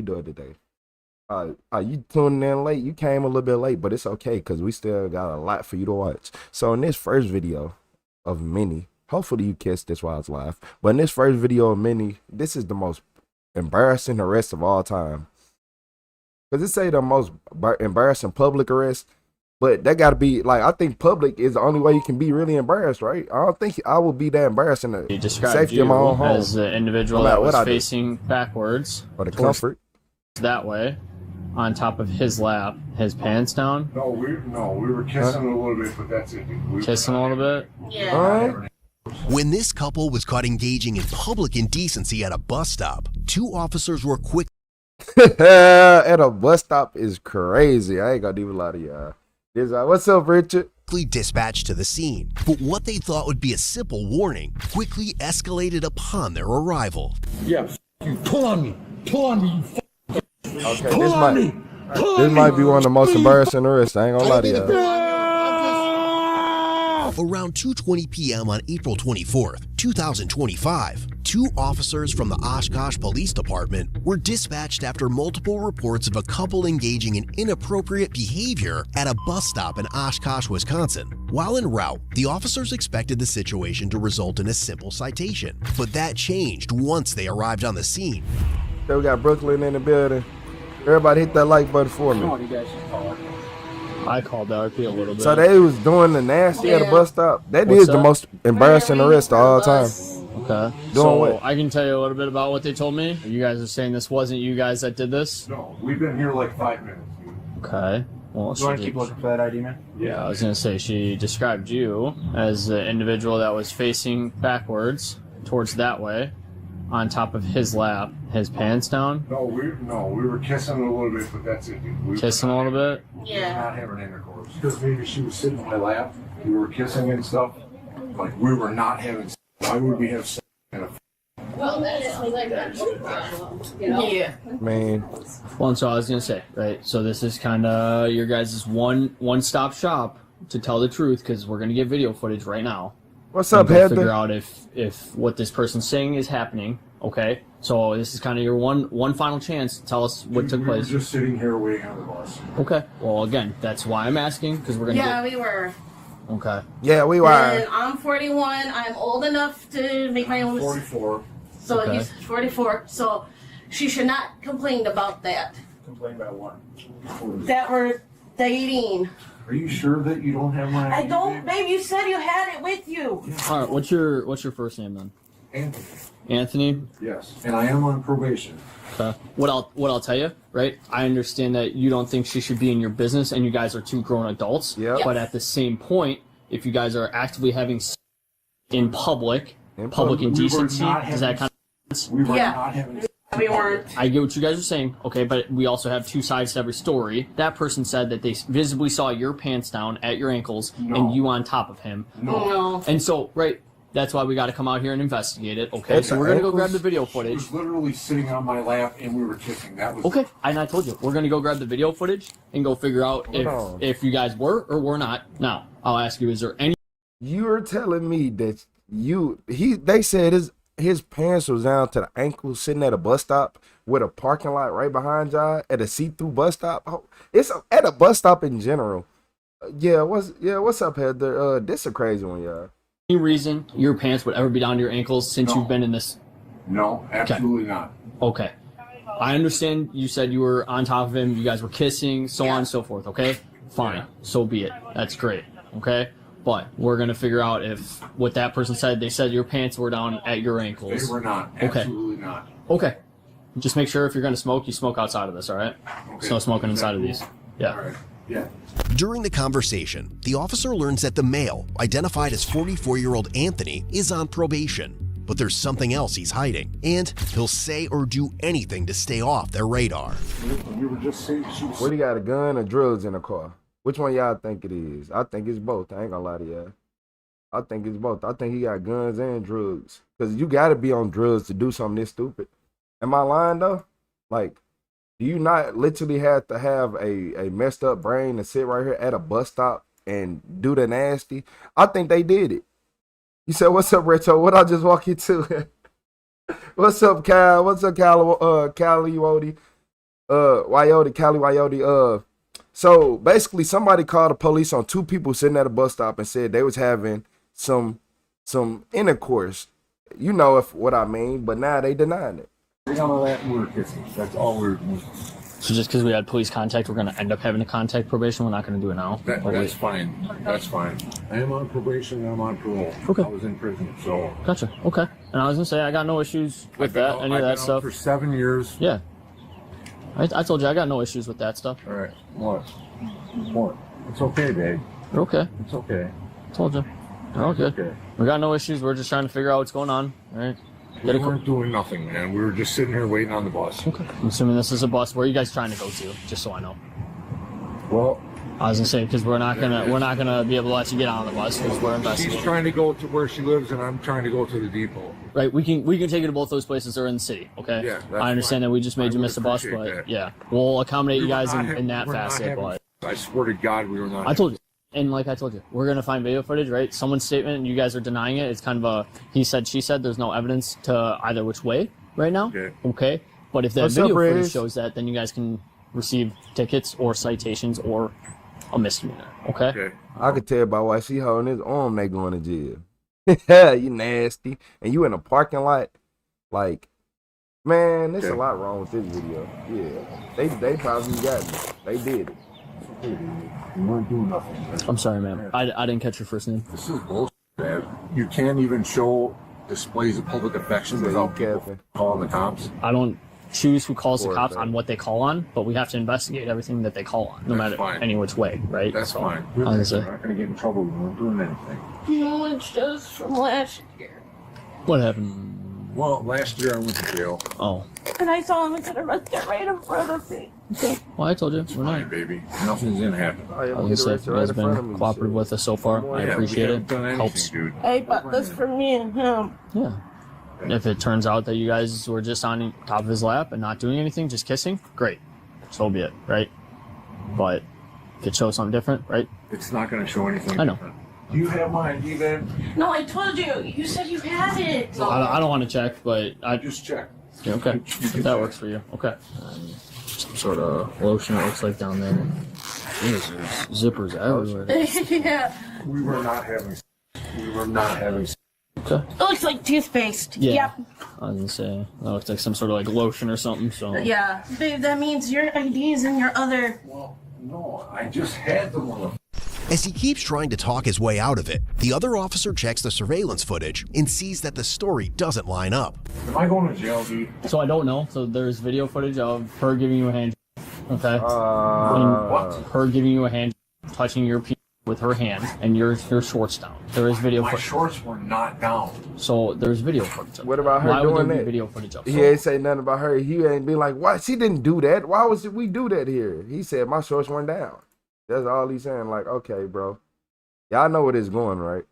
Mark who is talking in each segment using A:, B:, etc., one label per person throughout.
A: you doing today? You tuning in late? You came a little bit late, but it's okay because we still got a lot for you to watch. So in this first video of many, hopefully you catch this while it's live, but in this first video of many, this is the most embarrassing arrest of all time. Because it say the most embarrassing public arrest, but that got to be, like, I think public is the only way you can be really embarrassed, right? I don't think I would be that embarrassed in the safety of my own home.
B: As the individual that was facing backwards.
A: For the comfort.
B: That way. On top of his lap, his pants down.
C: No, we were kissing a little bit, but that's it.
B: Kissing a little bit?
A: Yeah.
D: When this couple was caught engaging in public indecency at a bus stop, two officers were quick.
A: At a bus stop is crazy. I ain't gonna even lie to y'all. What's up, Richard?
D: Dispatched to the scene, but what they thought would be a simple warning quickly escalated upon their arrival.
E: Yeah, you pull on me, you.
A: Okay, this might be one of the most embarrassing arrests. I ain't gonna lie to y'all.
D: Around 2:20 p.m. on April 24th, 2025, two officers from the Oshkosh Police Department were dispatched after multiple reports of a couple engaging in inappropriate behavior at a bus stop in Oshkosh, Wisconsin. While en route, the officers expected the situation to result in a simple citation, but that changed once they arrived on the scene.
A: So we got Brooklyn in the building. Everybody hit that like button for me.
B: I called RP a little bit.
A: So they was doing the nasty at a bus stop. That is the most embarrassing arrest of all time.
B: Okay.
A: Doing what?
B: I can tell you a little bit about what they told me. You guys are saying this wasn't you guys that did this?
C: No, we've been here like 5 minutes.
B: Okay. Well,
F: you want to keep looking for that ID, man?
B: Yeah, I was going to say, she described you as the individual that was facing backwards towards that way, on top of his lap, his pants down.
C: No, we were kissing a little bit, but that's it.
B: Kissing a little bit?
C: Yeah. Not having intercourse. Because maybe she was sitting on my lap, we were kissing and stuff. Like, we were not having sex. Why would we have sex in a
B: Yeah.
A: Man.
B: Well, and so I was going to say, right, so this is kind of your guys' one-stop shop to tell the truth, because we're going to get video footage right now.
A: What's up, Heather?
B: Figure out if what this person's saying is happening. Okay, so this is kind of your one final chance to tell us what took place.
C: We were just sitting here waiting on the bus.
B: Okay. Well, again, that's why I'm asking, because we're gonna.
G: Yeah, we were.
B: Okay.
A: Yeah, we were.
G: And I'm 41. I'm old enough to make my own.
C: 44.
G: So
B: Okay.
G: he's 44. So she should not complain about that.
C: Complain about what?
G: That we're dating.
C: Are you sure that you don't have my
G: I don't, babe. You said you had it with you.
B: All right. What's your first name then?
C: Anthony.
B: Anthony.
C: Yes, and I am on probation.
B: Okay. What I'll tell you, right? I understand that you don't think she should be in your business, and you guys are two grown adults.
A: Yeah.
B: But at the same point, if you guys are actively having sex in public indecency, does that kind of?
C: We were
G: Yeah.
C: not having.
G: We weren't.
B: I get what you guys are saying, okay, but we also have two sides to every story. That person said that they visibly saw your pants down at your ankles and you on top of him.
G: No.
B: And so, right, that's why we got to come out here and investigate it, okay? So we're going to go grab the video
C: He
B: footage.
C: was literally sitting on my lap and we were kissing. That was
B: Okay, and I told you, we're going to go grab the video footage and go figure out if you guys were or were not. Now, I'll ask you, is there any...
A: You're telling me that they said his pants was down to the ankles sitting at a bus stop with a parking lot right behind y'all at a see-through bus stop. Oh, it's at a bus stop in general. What's up, Heather? This a crazy one, y'all.
B: Any reason your pants would ever be down to your ankles since you've been in this?
C: No, absolutely not.
B: Okay. I understand you said you were on top of him, you guys were kissing, so on and so forth, okay? Fine.
C: Yeah.
B: So be it. That's great, okay? But we're going to figure out if what that person said, they said your pants were down at your ankles.
C: They were not.
B: Okay.
C: Absolutely not.
B: Okay. Just make sure if you're going to smoke, you smoke outside of this, all right?
C: Okay.
B: There's no smoking inside of these. Yeah.
C: All right. Yeah.
D: During the conversation, the officer learns that the male, identified as 44-year-old Anthony, is on probation. But there's something else he's hiding, and he'll say or do anything to stay off their radar.
C: We were just saying she was.
A: What, he got a gun or drugs in the car? Which one y'all think it is? I think it's both. I ain't gonna lie to y'all. I think it's both. I think he got guns and drugs. Because you got to be on drugs to do something this stupid. Am I lying, though? Like, do you not literally have to have a messed up brain to sit right here at a bus stop and do the nasty? I think they did it. You said, what's up, Retro? What I just walk you to? What's up, Kyle? What's up, Cali Wody? Wyote, Cali Wyote, so basically somebody called the police on 2 people sitting at a bus stop and said they was having some intercourse. You know if what I mean, but now they denying it.
C: We were kissing. That's all we were doing.
B: So just because we had police contact, we're going to end up having to contact probation? We're not going to do it now?
C: That's fine. That's fine. I am on probation and I'm on parole.
B: Okay.
C: I was in prison, so.
B: Gotcha. Okay. And I was going to say, I got no issues with any of that stuff.
C: For 7 years.
B: Yeah. I told you, I got no issues with that stuff.
C: All right. What? It's okay, babe.
B: You're okay.
C: It's okay.
B: I told you. You're okay.
C: Okay.
B: We got no issues. We're just trying to figure out what's going on. All right.
C: We weren't doing nothing, man. We were just sitting here waiting on the bus.
B: Okay. I'm assuming this is a bus. Where are you guys trying to go to? Just so I know.
C: Well,
B: I was gonna say because we're not gonna be able to let you get on the bus because we're investigating.
C: she's trying to go to where she lives, and I'm trying to go to the depot.
B: Right. We can take you to both those places. They're in the city. Okay.
C: Yeah.
B: I understand that we just made you miss the bus, but
C: that.
B: yeah, we'll accommodate you guys
C: We're not
B: in that
C: we're not
B: facet.
C: having-
B: But
C: I swear to God, we were not.
B: I told you. And like I told you, we're going to find video footage, right? Someone's statement, and you guys are denying it. It's kind of a he said, she said. There's no evidence to either which way right now. Okay. But if that
A: What's
B: video
A: up,
B: footage
A: Riz?
B: shows that, then you guys can receive tickets or citations or a misdemeanor. Okay?
A: I could tell by why she holding his arm, they going to jail. You nasty. And you in a parking lot. Like, man, there's a lot wrong with this video. Yeah. They probably got me. They did it.
C: We weren't doing nothing.
B: I'm sorry, ma'am. I didn't catch your first name.
C: This is bullshit, man. You can't even show displays of public affection without people calling the cops.
B: I don't choose who calls the
A: Poor
B: cops
A: thing.
B: on what they call on, but we have to investigate everything that they call on, no
C: That's
B: matter
C: fine.
B: any which way, right?
C: That's
B: So,
C: fine.
B: I was gonna say,
C: We're not going to get in trouble. We weren't doing anything.
G: No, it's just from last year.
B: what happened?
C: Well, last year I went to jail.
B: Oh,
G: And I saw him at the restaurant right in front of me.
B: well, I told you. We're
C: Fine,
B: not.
C: baby. Nothing's going to happen.
B: I was gonna say, you guys have been cooperative with us so far. I
C: Yeah,
B: appreciate
C: we
B: it.
C: haven't done anything,
B: Helps.
C: dude.
G: I bought this for me and him.
B: Yeah. If it turns out that you guys were just on top of his lap and not doing anything, just kissing, great. So be it, right? But if it shows something different, right?
C: It's not going to show anything
B: I know.
C: different. Do you have my ID then?
G: No, I told you. You said you had it.
B: I don't want to check, but I
C: Just check.
B: yeah, okay. If that works for you, okay. Some sort of lotion it looks like down there. Jeez, there's zippers everywhere.
G: Yeah.
C: We were not having. We were not having.
B: Okay.
G: It looks like toothpaste.
B: Yeah.
G: Yep.
B: I was gonna say that looks like some sort of like lotion or something. So
G: Yeah. Babe, that means your ID is in your other.
C: Well, no, I just had the one.
D: As he keeps trying to talk his way out of it, the other officer checks the surveillance footage and sees that the story doesn't line up.
C: Am I going to jail, dude?
B: So I don't know. So there's video footage of her giving you a hand. Okay.
C: What?
B: Her giving you a hand, touching your penis with her hand, and your shorts down. There is video
C: My
B: footage.
C: shorts were not down.
B: So there's video footage of
A: What
B: it.
A: about her
B: Why would
A: doing
B: there be
A: that?
B: video footage of it?
A: He ain't say nothing about her. He ain't be like, why? She didn't do that. Why was we do that here? He said, my shorts went down. That's all he's saying. Like, okay, bro. Y'all know where it's going, right?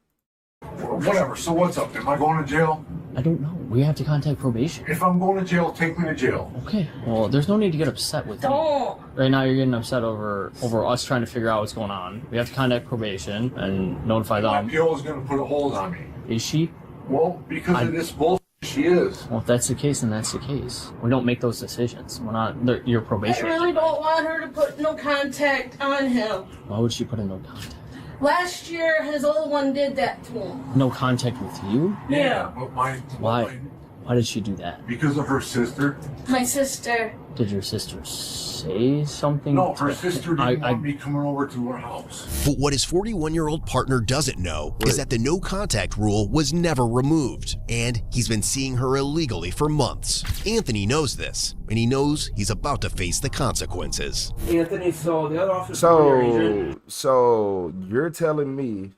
C: Whatever. So what's up? Am I going to jail?
B: I don't know. We have to contact probation.
C: If I'm going to jail, take me to jail.
B: Okay. Well, there's no need to get upset with me.
G: Don't.
B: Right now, you're getting upset over us trying to figure out what's going on. We have to contact probation and notify
C: My
B: them.
C: PO is going to put a hold on me.
B: Is she?
C: Well, because of this bullshit, she is.
B: Well, if that's the case, then that's the case. We don't make those decisions. We're not. Your
G: I
B: probation.
G: really don't want her to put no contact on him.
B: Why would she put in no contact?
G: Last year, his old one did that to him.
B: No contact with you?
G: Yeah.
C: But
B: Why? Why did she do that?
C: Because of her sister.
G: My sister.
B: Did your sister say something?
C: No, her sister didn't
B: I
C: want me coming over to her house.
D: But what his 41-year-old partner doesn't know is that the no contact rule was never removed, and he's been seeing her illegally for months. Anthony knows this, and he knows he's about to face the consequences.
F: Anthony, so the other officer for your agent.
A: So you're telling me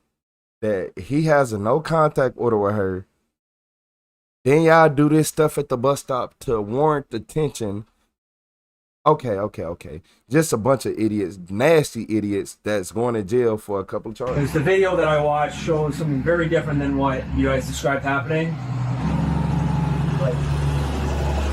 A: that he has a no contact order with her. Then y'all do this stuff at the bus stop to warrant detention. Okay. Just a bunch of idiots, nasty idiots that's going to jail for a couple of charges.
F: Because the video that I watched shows something very different than what you guys described happening. Like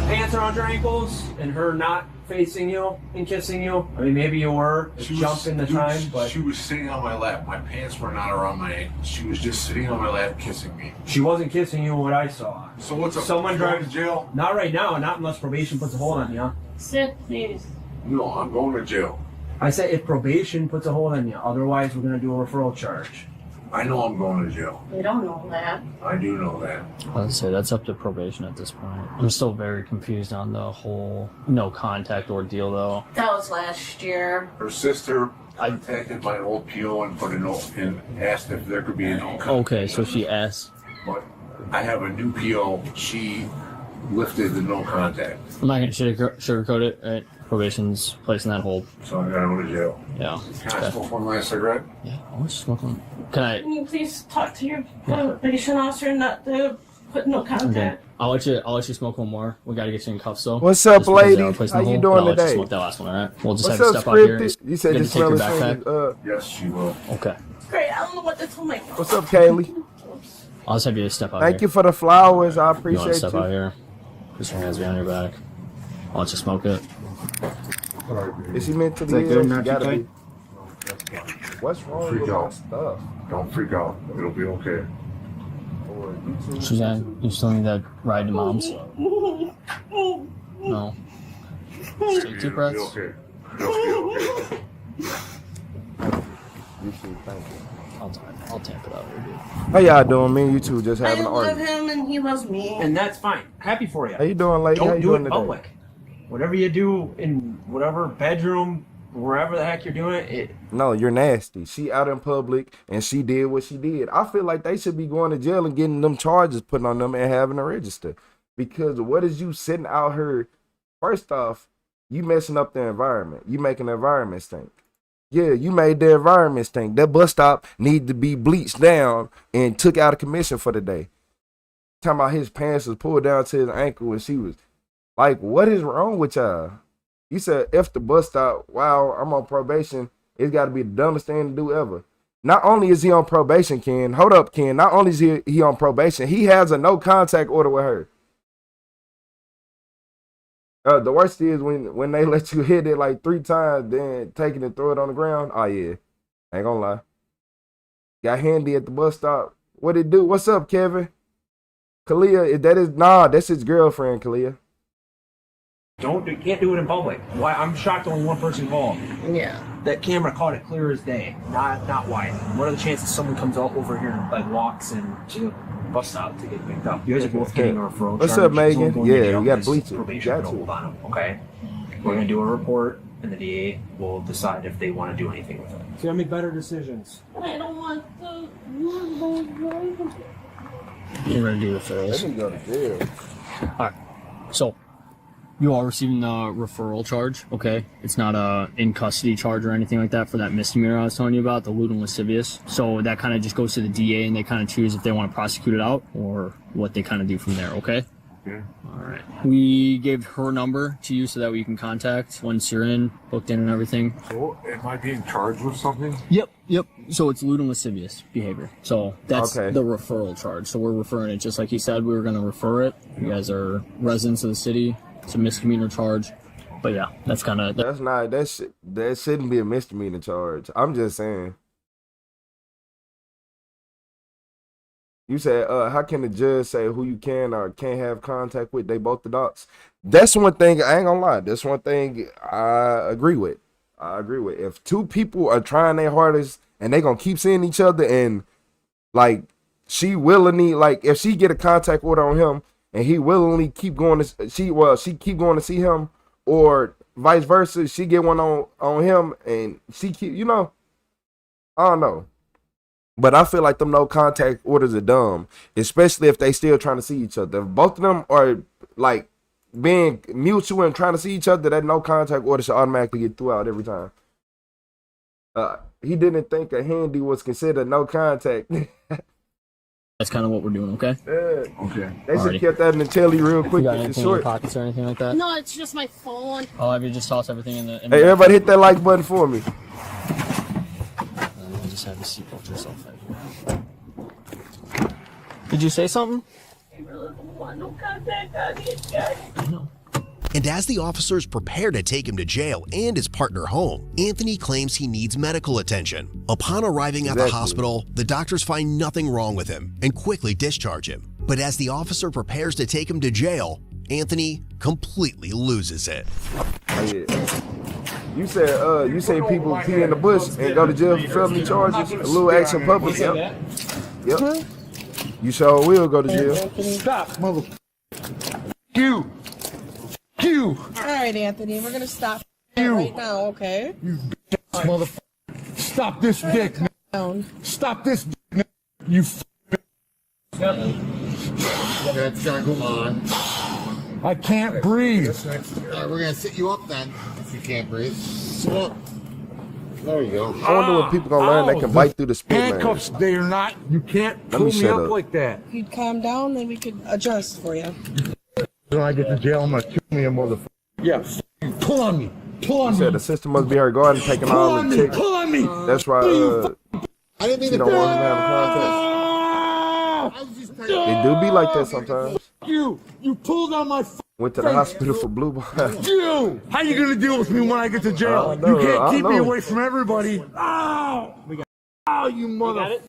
F: pants around your ankles and her not facing you and kissing you. I mean, maybe you were jumping the time, but
C: she was sitting on my lap. My pants were not around my ankles. She was just sitting on my lap kissing me.
F: she wasn't kissing you. What I saw.
C: So what's up?
F: Someone
C: You going
F: drives
C: to jail?
F: Not right now. Not unless probation puts a hold on you.
G: Sit, please.
C: No, I'm going to jail.
F: I said if probation puts a hold on you. Otherwise, we're gonna do a referral charge.
C: I know I'm going to jail.
G: They don't know that.
C: I do know that.
B: I'd say that's up to probation at this point. I'm still very confused on the whole no contact ordeal, though.
G: That was last year.
C: Her sister contacted my old PO and put a note and asked if there could be a no contact.
B: Okay, so she asked.
C: But I have a new PO. She lifted the no contact.
B: I'm not going to sugarcoat it, right? Probation's placing that hold.
C: So I gotta go to jail.
B: Yeah.
C: Can I smoke one last cigarette?
B: Yeah, I want to smoke one. Can I?
G: Can you please talk to your probation officer not to put no contact?
B: Okay. I'll let you smoke one more. We gotta get you in cuffs though.
A: What's up,
B: Just because
A: lady?
B: they are placing
A: How
B: the
A: you
B: hold,
A: doing
B: but I'll let you
A: today?
B: smoke that last one, alright? We'll just
A: What's
B: have
A: up,
B: you step out here.
A: Scripted? You said
B: Get
A: you
B: to take your
A: smell the
B: backpack.
A: same.
C: Yes, she will.
B: Okay.
G: Great, I don't know what to tell my
A: What's up, Kaylee?
B: I'll just have you step out here.
A: Thank you for the flowers. I
B: You want to
A: appreciate
B: step out
A: you.
B: here? Put your hands behind your back. I'll let you smoke it.
A: Is she meant to be?
H: that good
A: She
H: enough,
A: gotta
H: you
A: be. What's wrong
C: Freak
A: with my
C: out.
A: stuff?
C: Don't freak out. It'll be okay.
B: Suzanne, you still need that ride to mom's? No. Just take 2
C: It'll be
B: breaths.
C: okay. It'll be okay.
A: You too, thank you.
B: I'll tamp it out here, dude.
A: How y'all doing? Me and you two just
G: I
A: having an
G: love
A: argument.
G: him and he loves me.
F: And that's fine. Happy for you.
A: How you doing, lady? How
F: Don't
A: you
F: do
A: doing
F: it in
A: today?
F: public. Whatever you do in whatever bedroom, wherever the heck you're doing it.
A: No, you're nasty. She out in public and she did what she did. I feel like they should be going to jail and getting them charges put on them and having a register. Because what is you sitting out here? First off, you messing up the environment. You making the environment stink. Yeah, you made the environment stink. That bus stop need to be bleached down and took out of commission for the day. Talking about his pants was pulled down to his ankle and she was like, what is wrong with y'all? You said F the bus stop while I'm on probation. It's got to be the dumbest thing to do ever. Not only is he on probation, Ken. Hold up, Ken. Not only is he on probation, he has a no contact order with her. The worst is when they let you hit it like 3 times, then take it and throw it on the ground. Oh yeah, ain't gonna lie. Got handy at the bus stop. What it do? What's up, Kevin? Kalia, that's his girlfriend, Kalia.
F: Can't do it in public. Why? I'm shocked only one person involved.
G: Yeah.
F: That camera caught it clear as day. Not wide. What are the chances someone comes out over here and like walks and to the bus stop to get picked up? You guys are both getting a referral.
A: What's
F: charge.
A: up, Megan?
F: Someone's going to
A: Yeah,
F: jail
A: you got
F: because
A: bleach it.
F: probation
A: Got
F: put a
A: to.
F: hold on them. Okay. We're gonna do a report, and the DA will decide if they want to do anything with it. So you gotta make better decisions.
G: I don't want to.
B: You're ready to do the referrals.
A: Go to jail.
B: Alright. So, you are receiving the referral charge, okay? It's not a in custody charge or anything like that for that misdemeanor I was telling you about, the lewd and lascivious. So that kind of just goes to the DA and they kind of choose if they want to prosecute it out or what they kind of do from there, okay?
C: Yeah.
B: Alright. We gave her number to you so that we can contact once you're in, booked in and everything.
C: So, am I being charged with something?
B: Yep. So it's lewd and lascivious behavior. So that's
A: Okay.
B: the referral charge. So we're referring it just like he said we were going to refer it. You guys are residents of the city. It's a misdemeanor charge. But yeah, that's kind of...
A: That's not that shouldn't be a misdemeanor charge. I'm just saying. You said, how can the judge say who you can or can't have contact with? They both adults. That's one thing, I ain't gonna lie. That's one thing I agree with. If 2 people are trying their hardest and they gonna keep seeing each other and like she willingly, like if she get a contact order on him and he willingly keep going to she keep going to see him, or vice versa, she get one on him and she keep, I don't know. But I feel like them no contact orders are dumb, especially if they still trying to see each other. If both of them are like being mutual and trying to see each other, that no contact order should automatically get through out every time. He didn't think a handy was considered no contact.
B: That's kind of what we're doing, okay?
C: Okay.
A: They should
B: Alrighty.
A: have kept that in the telly real
B: You
A: quick.
B: got
A: It's
B: anything in your
A: short.
B: pockets or anything like that?
G: No, it's just my phone.
B: I'll have you just toss everything in the...
A: Hey, everybody hit that like button for me.
B: I'll just have you seatbelt yourself out here. Did you say something?
G: I really don't want no contact on these guys.
B: I know.
D: And as the officers prepare to take him to jail and his partner home, Anthony claims he needs medical attention. Upon arriving at the
A: Exactly.
D: hospital, the doctors find nothing wrong with him and quickly discharge him. But as the officer prepares to take him to jail, Anthony completely loses it.
A: Oh, yeah. You say people pee in the bush and go to jail for felony charges? A little action public, yep. Yep. You sure will go to jail.
E: Stop, motherfucker. You. You.
H: All right, Anthony, we're gonna stop
E: You.
H: right now, okay?
E: You motherfucker. Stop this dick, man.
H: Down.
E: Stop this dick, man. You
I: That's gonna go on.
E: I can't breathe.
I: All right, we're gonna sit you up then, if you can't breathe. Sit up. There you go.
A: I wonder when people gonna learn they can bite through the spit
E: Handcuffs,
A: man.
E: they are not. You can't
A: Let me
E: pull me
A: shut
E: up
A: up.
E: like that.
H: If you'd calm down, then we could adjust for you.
E: When I get to jail, I'm gonna kill me a motherfucker. Yeah. Pull on me. Pull on
A: He
E: me.
A: said the system must be her guard and taking
E: Pull
A: all
E: on
A: the
E: me.
A: chicks.
E: Pull on me.
A: That's why
I: I didn't mean
A: she
I: to
A: don't want him to have a
E: Ah!
A: contest. They do be like that sometimes.
E: You pulled on my
A: Went to the hospital for blue ball.
E: You! How you gonna deal with me when I get to jail?
A: I know,
E: You can't
A: I
E: keep me
A: know.
E: away from everybody. Ow! Ow, you mother...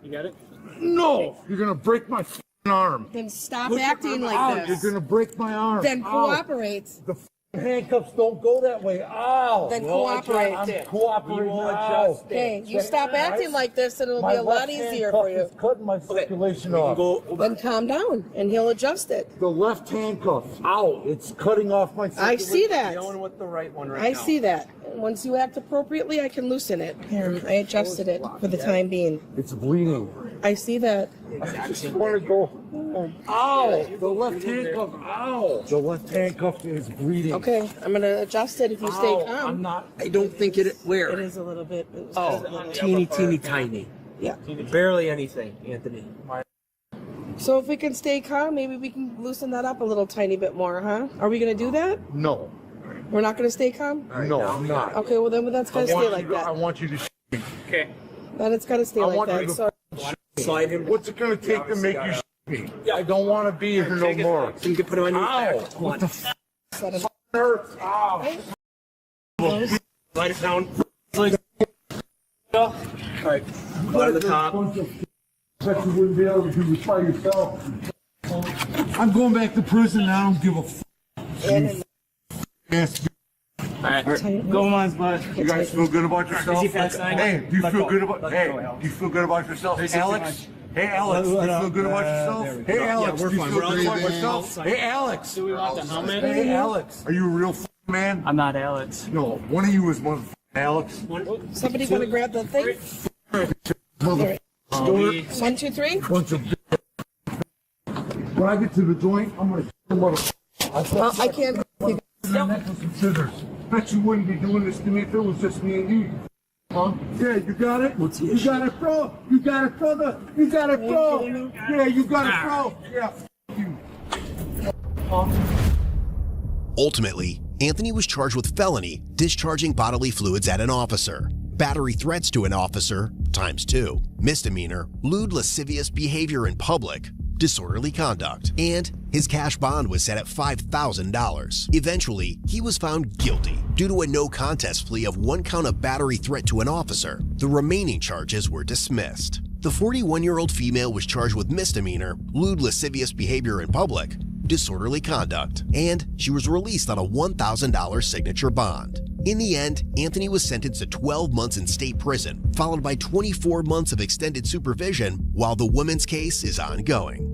B: You got it?
E: No! You're gonna break my arm.
H: Then stop acting
E: Ow,
H: like
E: you're
H: this.
E: gonna break my arm.
H: Then
E: Ow.
H: cooperate.
E: The handcuffs don't go that way. Ow!
H: Then cooperate.
E: I'm cooperating. Ow.
H: Okay, you stop acting like this and it'll be a lot easier for you.
E: It's cutting my circulation off.
H: Then calm down and he'll adjust it.
E: The left handcuff. Ow! It's cutting off my circulation.
H: I see that.
F: Going with the right one right
H: I
F: now.
H: see that. Once you act appropriately, I can loosen it. Here, I adjusted it for the time being.
E: It's bleeding.
H: I see that.
E: I just want to go. Ow! The left handcuff. Ow! The left handcuff is bleeding.
H: Okay, I'm gonna adjust it if you stay
E: Ow,
H: calm.
E: I'm not.
F: I don't think it. Where?
H: It is a little bit. It was
F: Oh,
H: just a little-
F: teeny tiny.
H: Yeah.
F: Barely anything, Anthony.
H: So if we can stay calm, maybe we can loosen that up a little tiny bit more, huh? Are we gonna do that?
E: No.
H: We're not gonna stay calm?
E: No, I'm not.
H: Okay, well then that's gotta stay like
E: I
H: that.
E: want you to.
F: Okay.
H: Then it's gotta stay
E: I
H: like
E: want you
H: that.
E: to-
H: So
F: Slide him.
E: What's it gonna take to make you me? I don't want to be here no more.
F: You can put him on your
E: Ow!
F: back.
E: What the f***
H: set it
E: hurts? Ow!
F: Slide it down. All right. Go to the top.
E: Bet you wouldn't be able to do this by yourself. I'm going back to prison and I don't give a f***. Yes.
F: All right. Go on, bud.
E: You guys feel good about yourself?
F: Is he fast nine?
E: Hey, do you
F: Let
E: feel
F: go.
E: good about?
F: Let
E: Hey,
F: go, Al.
E: do you feel good about yourself,
F: There's
E: Alex? Hey, Alex, do you feel good about yourself? Hey, Alex,
F: we're
E: do you
F: fine.
E: feel
F: We're
E: good
F: all
E: about
F: fine.
E: yourself? Hey, Alex.
B: Do we want the helmet?
E: Hey, Alex. Are you a real f***ing man?
B: I'm not Alex.
E: No, one of you is motherfucking Alex.
H: somebody gonna grab the thing?
E: Motherfucker.
H: 1, 2, 3.
E: Bunch of. When I get to the joint, I'm gonna kill motherfucker.
H: I can't.
E: Necklace and scissors. Bet you wouldn't be doing this to me if it was just me and you. Huh? Yeah, you got it? You got it, bro. You got it, brother. You got it, bro. Yeah, you got it, bro. Yeah, f you.
D: Ultimately, Anthony was charged with felony discharging bodily fluids at an officer, battery threats to an officer ×2, misdemeanor, lewd lascivious behavior in public, disorderly conduct, and his cash bond was set at $5,000. Eventually, he was found guilty due to a no contest plea of 1 count of battery threat to an officer. The remaining charges were dismissed. The 41-year-old female was charged with misdemeanor, lewd lascivious behavior in public, disorderly conduct, and she was released on a $1,000 signature bond. In the end, Anthony was sentenced to 12 months in state prison, followed by 24 months of extended supervision, while the woman's case is ongoing.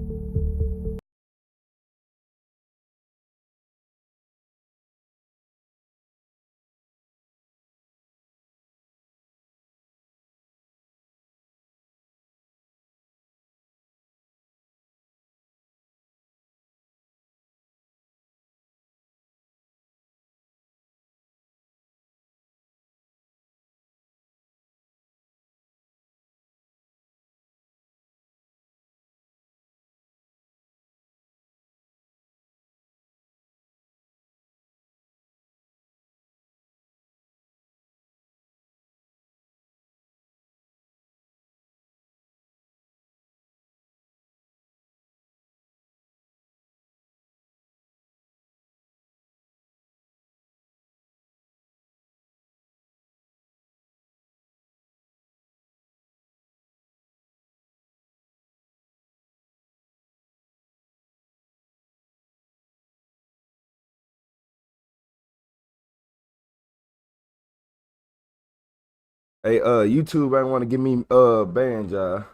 A: Hey, YouTube ain't want to give me banned, y'all.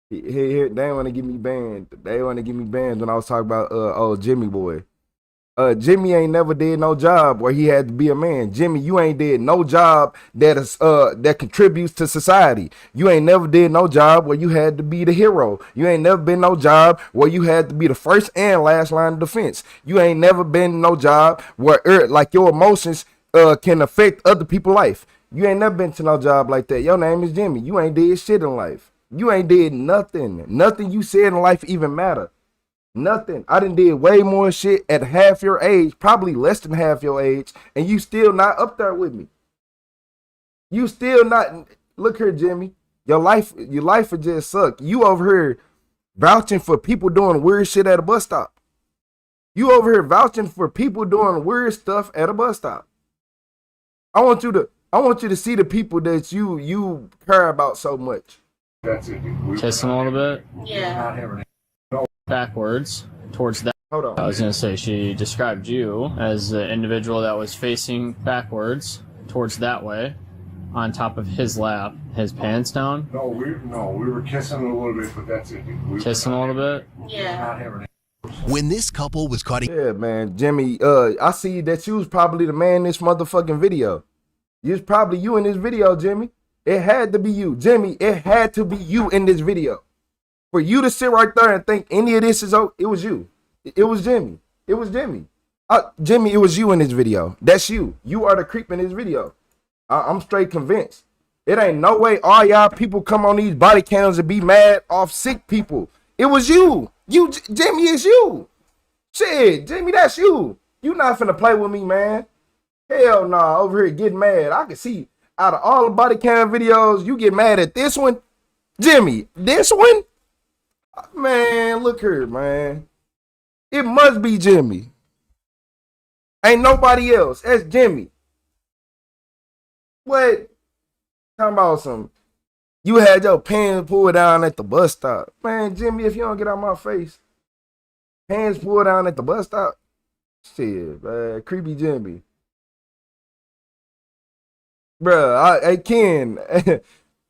A: They ain't want to give me banned. They want to give me banned when I was talking about old Jimmy boy. Jimmy ain't never did no job where he had to be a man. Jimmy, you ain't did no job that is that contributes to society. You ain't never did no job where you had to be the hero. You ain't never been no job where you had to be the first and last line of defense. You ain't never been no job where like your emotions can affect other people's life. You ain't never been to no job like that. Your name is Jimmy. You ain't did shit in life. You ain't did nothing. Nothing you said in life even matter. Nothing. I done did way more shit at half your age, probably less than half your age, and you still not up there with me. You still not. Look here, Jimmy. Your life would just suck. You over here vouching for people doing weird shit at a bus stop. You over here vouching for people doing weird stuff at a bus stop. I want you to see the people that you care about so much.
C: That's it.
B: Kiss him a little bit.
G: Yeah.
B: Backwards towards that.
A: Hold on.
B: I was gonna say she described you as the individual that was facing backwards towards that way, on top of his lap, his pants down.
C: No, we were kissing a little bit, but that's it.
B: Kissing a little bit.
G: Yeah.
D: When this couple was caught,
A: Yeah, man, Jimmy. I see that you was probably the man in this motherfucking video. You was probably you in this video, Jimmy. It had to be you, Jimmy. It had to be you in this video. For you to sit right there and think any of this is it was you. It was Jimmy. It was Jimmy. Jimmy, it was you in this video. That's you. You are the creep in this video. I'm straight convinced. It ain't no way all y'all people come on these body cams and be mad off sick people. It was you. Jimmy, is you. Shit, Jimmy, that's you. You not finna play with me, man. Hell nah, over here getting mad. I can see out of all the body cam videos, you get mad at this one. Jimmy, this one? Man, look here, man. It must be Jimmy. Ain't nobody else. That's Jimmy. What? Talking about some. You had your pants pulled down at the bus stop. Man, Jimmy, if you don't get out my face. Pants pulled down at the bus stop. Shit, man. Creepy Jimmy. Bruh, hey, Ken.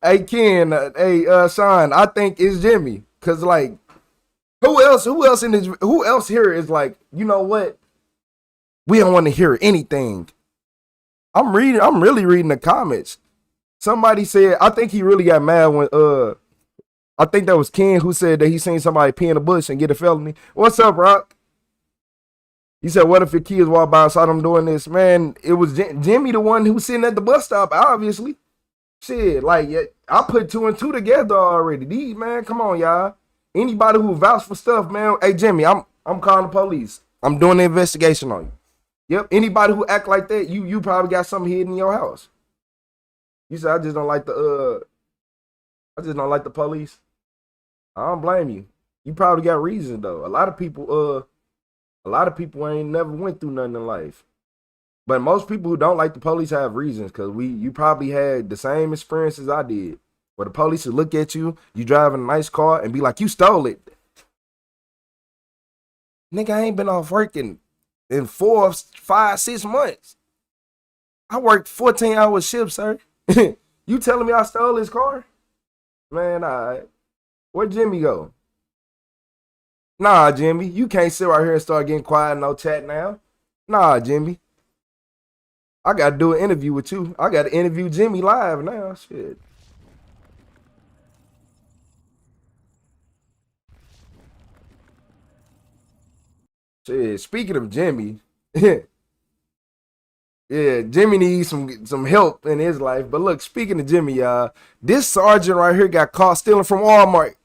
A: Hey, Ken. Hey, Sean, I think it's Jimmy. Cause like, who else here is like, you know what? We don't want to hear anything. I'm really reading the comments. Somebody said, I think he really got mad when I think that was Ken who said that he seen somebody pee in a bush and get a felony. What's up, Rock? He said, what if your kids walk by and saw them doing this? Man, it was Jimmy, the one who was sitting at the bus stop, obviously. Shit, like, I put 2 and 2 together already. These, man, come on, y'all. Anybody who vouch for stuff, man. Hey, Jimmy, I'm calling the police. I'm doing the investigation on you. Yep, anybody who act like that, you probably got something hidden in your house. You said I just don't like the police. I don't blame you. You probably got reasons though. A lot of people ain't never went through nothing in life. But most people who don't like the police have reasons, because you probably had the same experiences I did. Where the police would look at you, you driving a nice car, and be like, you stole it. Nigga, I ain't been off working in 4, 5, 6 months. I worked 14-hour shifts, sir. You telling me I stole his car? Man, all right. Where'd Jimmy go? Nah, Jimmy, you can't sit right here and start getting quiet and no chat now. Nah, Jimmy. I got to do an interview with you. I got to interview Jimmy live now. Shit. Shit. Speaking of Jimmy, yeah, Jimmy needs some help in his life. But look, speaking of Jimmy, y'all, this sergeant right here got caught stealing from Walmart.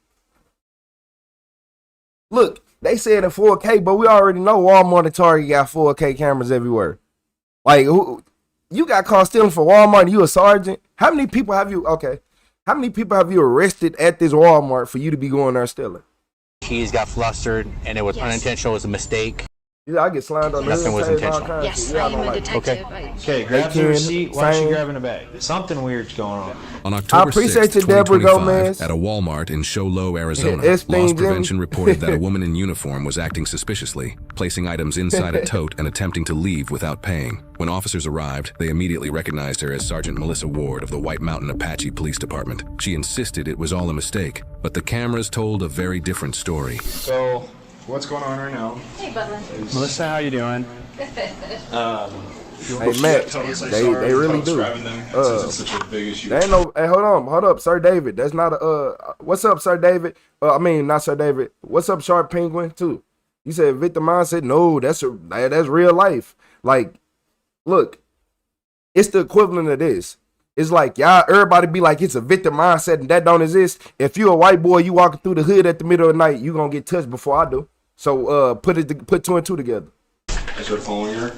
A: Look, they said in 4K, but we already know Walmart and Target got 4K cameras everywhere. Like, you got caught stealing from Walmart and you a sergeant? How many people have you arrested at this Walmart for you to be going there stealing?
J: Keys got flustered and it was unintentional, it was a mistake.
A: Yeah, I get slimed on the
J: Nothing
A: hood,
J: was
A: tags, all
J: intentional.
A: kinds of
K: Yes,
A: shit. Yeah,
K: I am
A: don't
K: a
A: like
K: detective.
J: Okay, grab the
A: Ken,
J: receipt. Why is she
A: same.
J: grabbing a bag? Something weird's going on.
L: On October
A: appreciate
L: 6th,
A: you, Deborah
L: 2025,
A: Gomez.
L: at a Walmart in Show Low, Arizona,
A: It's
L: loss
A: things,
L: prevention
A: Jimmy.
L: reported that a woman in uniform was acting suspiciously, placing items inside a tote and attempting to leave without paying. When officers arrived, they immediately recognized her as Sergeant Melissa Ward of the White Mountain Apache Police Department. She insisted it was all a mistake, but the cameras told a very different story.
J: So, what's going on right now?
K: Hey, Butler.
J: Melissa, how you doing?
A: Hey, Matt, they really do. They ain't no. Hey, hold up, Sir David. That's not a. What's up, Sir David? I mean, not Sir David. What's up, Sharp Penguin? Too. You said victim mindset. No, that's real life. Like, look, it's the equivalent of this. It's like y'all, everybody be like it's a victim mindset and that don't exist. If you a white boy, you walking through the hood at the middle of the night, you gonna get touched before I do. So put two and two together.
M: I started following her.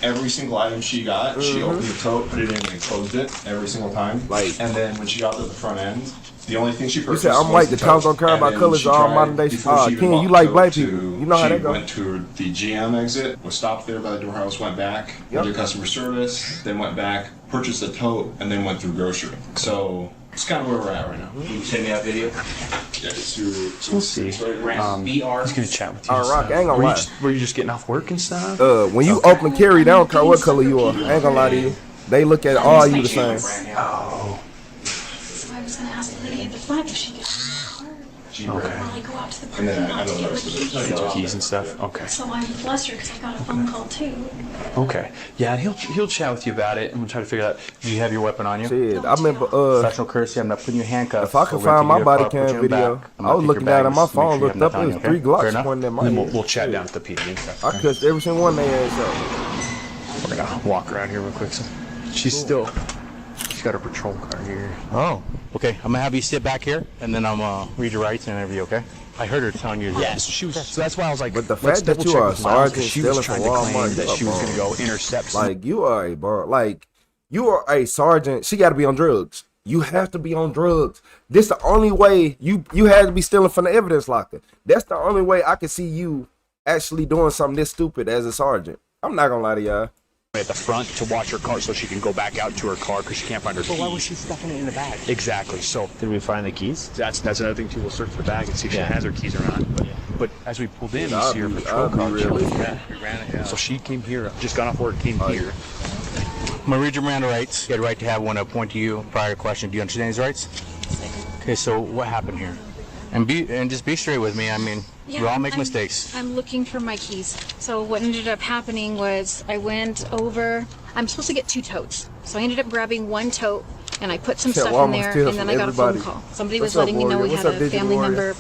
M: Every single item she got, she opened the tote, put it in, and closed it every single time.
A: Like,
M: and then when she got to the front end, the only thing she purchased.
A: You said I'm white. The cops don't care about colors. All modern day. Ken, you like black people. You know how that goes.
M: She went to the GM exit, was stopped there by the doorhouse, went back, went to customer service, then went back, purchased a tote, and then went through grocery. So it's kind of where we're at right now.
J: Can you send me that video?
M: Yeah,
J: We'll see. Let's get a chat with you.
A: Rock, I ain't gonna lie.
J: Were you just getting off work and stuff?
A: When you open carry, they don't care what color you are. I ain't gonna lie to you. They look at all you the same.
K: Oh. So I was going to ask the lady at the front if she could
J: Okay.
K: while I go out to the parking lot to get my keys.
J: Get your keys and stuff. Okay.
K: So I'm blessed her because I got a phone call too.
J: Okay. Yeah, and he'll chat with you about it, and we'll try to figure out. Do you have your weapon on you?
A: Shit, I remember.
J: Professional courtesy. I'm not putting you in handcuffs.
A: If I could find my body cam video, I was looking down at my phone, looked up, it was 3 Glocks pointing at my head.
J: We'll chat down at the PD and stuff.
A: I cussed every single one they ass up.
J: We're gonna walk around here real quick. So she's got her patrol car here. Oh. Okay, I'm gonna have you sit back here, and then I'm read your rights and interview. Okay. I heard her telling you. Yes. She was. So that's why I was like.
A: But the fact that you are a sergeant
J: she was
A: stealing
J: trying
A: from
J: to claim
A: Walmart,
J: that she was gonna go intercept.
A: Like you are a bar. Like you are a sergeant. She got to be on drugs. You have to be on drugs. This the only way you had to be stealing from the evidence locker. That's the only way I can see you actually doing something this stupid as a sergeant. I'm not gonna lie to y'all.
J: At the front to watch her car so she can go back out to her car because she can't find her keys. But why was she stuffing it in the bag? Exactly. So did we find the keys? That's another thing too. We'll search the bag and see if she has her keys or not. But as we pulled in, you see her patrol car. So she came here, just got off work, came here. I'm gonna read your Miranda rights. You had a right to have one appoint to you. Prior question. Do you understand these rights? Okay. So what happened here? And just be straight with me. I mean, we all make mistakes.
K: I'm looking for my keys. So what ended up happening was I went over. I'm supposed to get 2 totes. So I ended up grabbing 1 tote and I put some stuff in there, and then I got a phone call. Somebody was letting me know we had a family member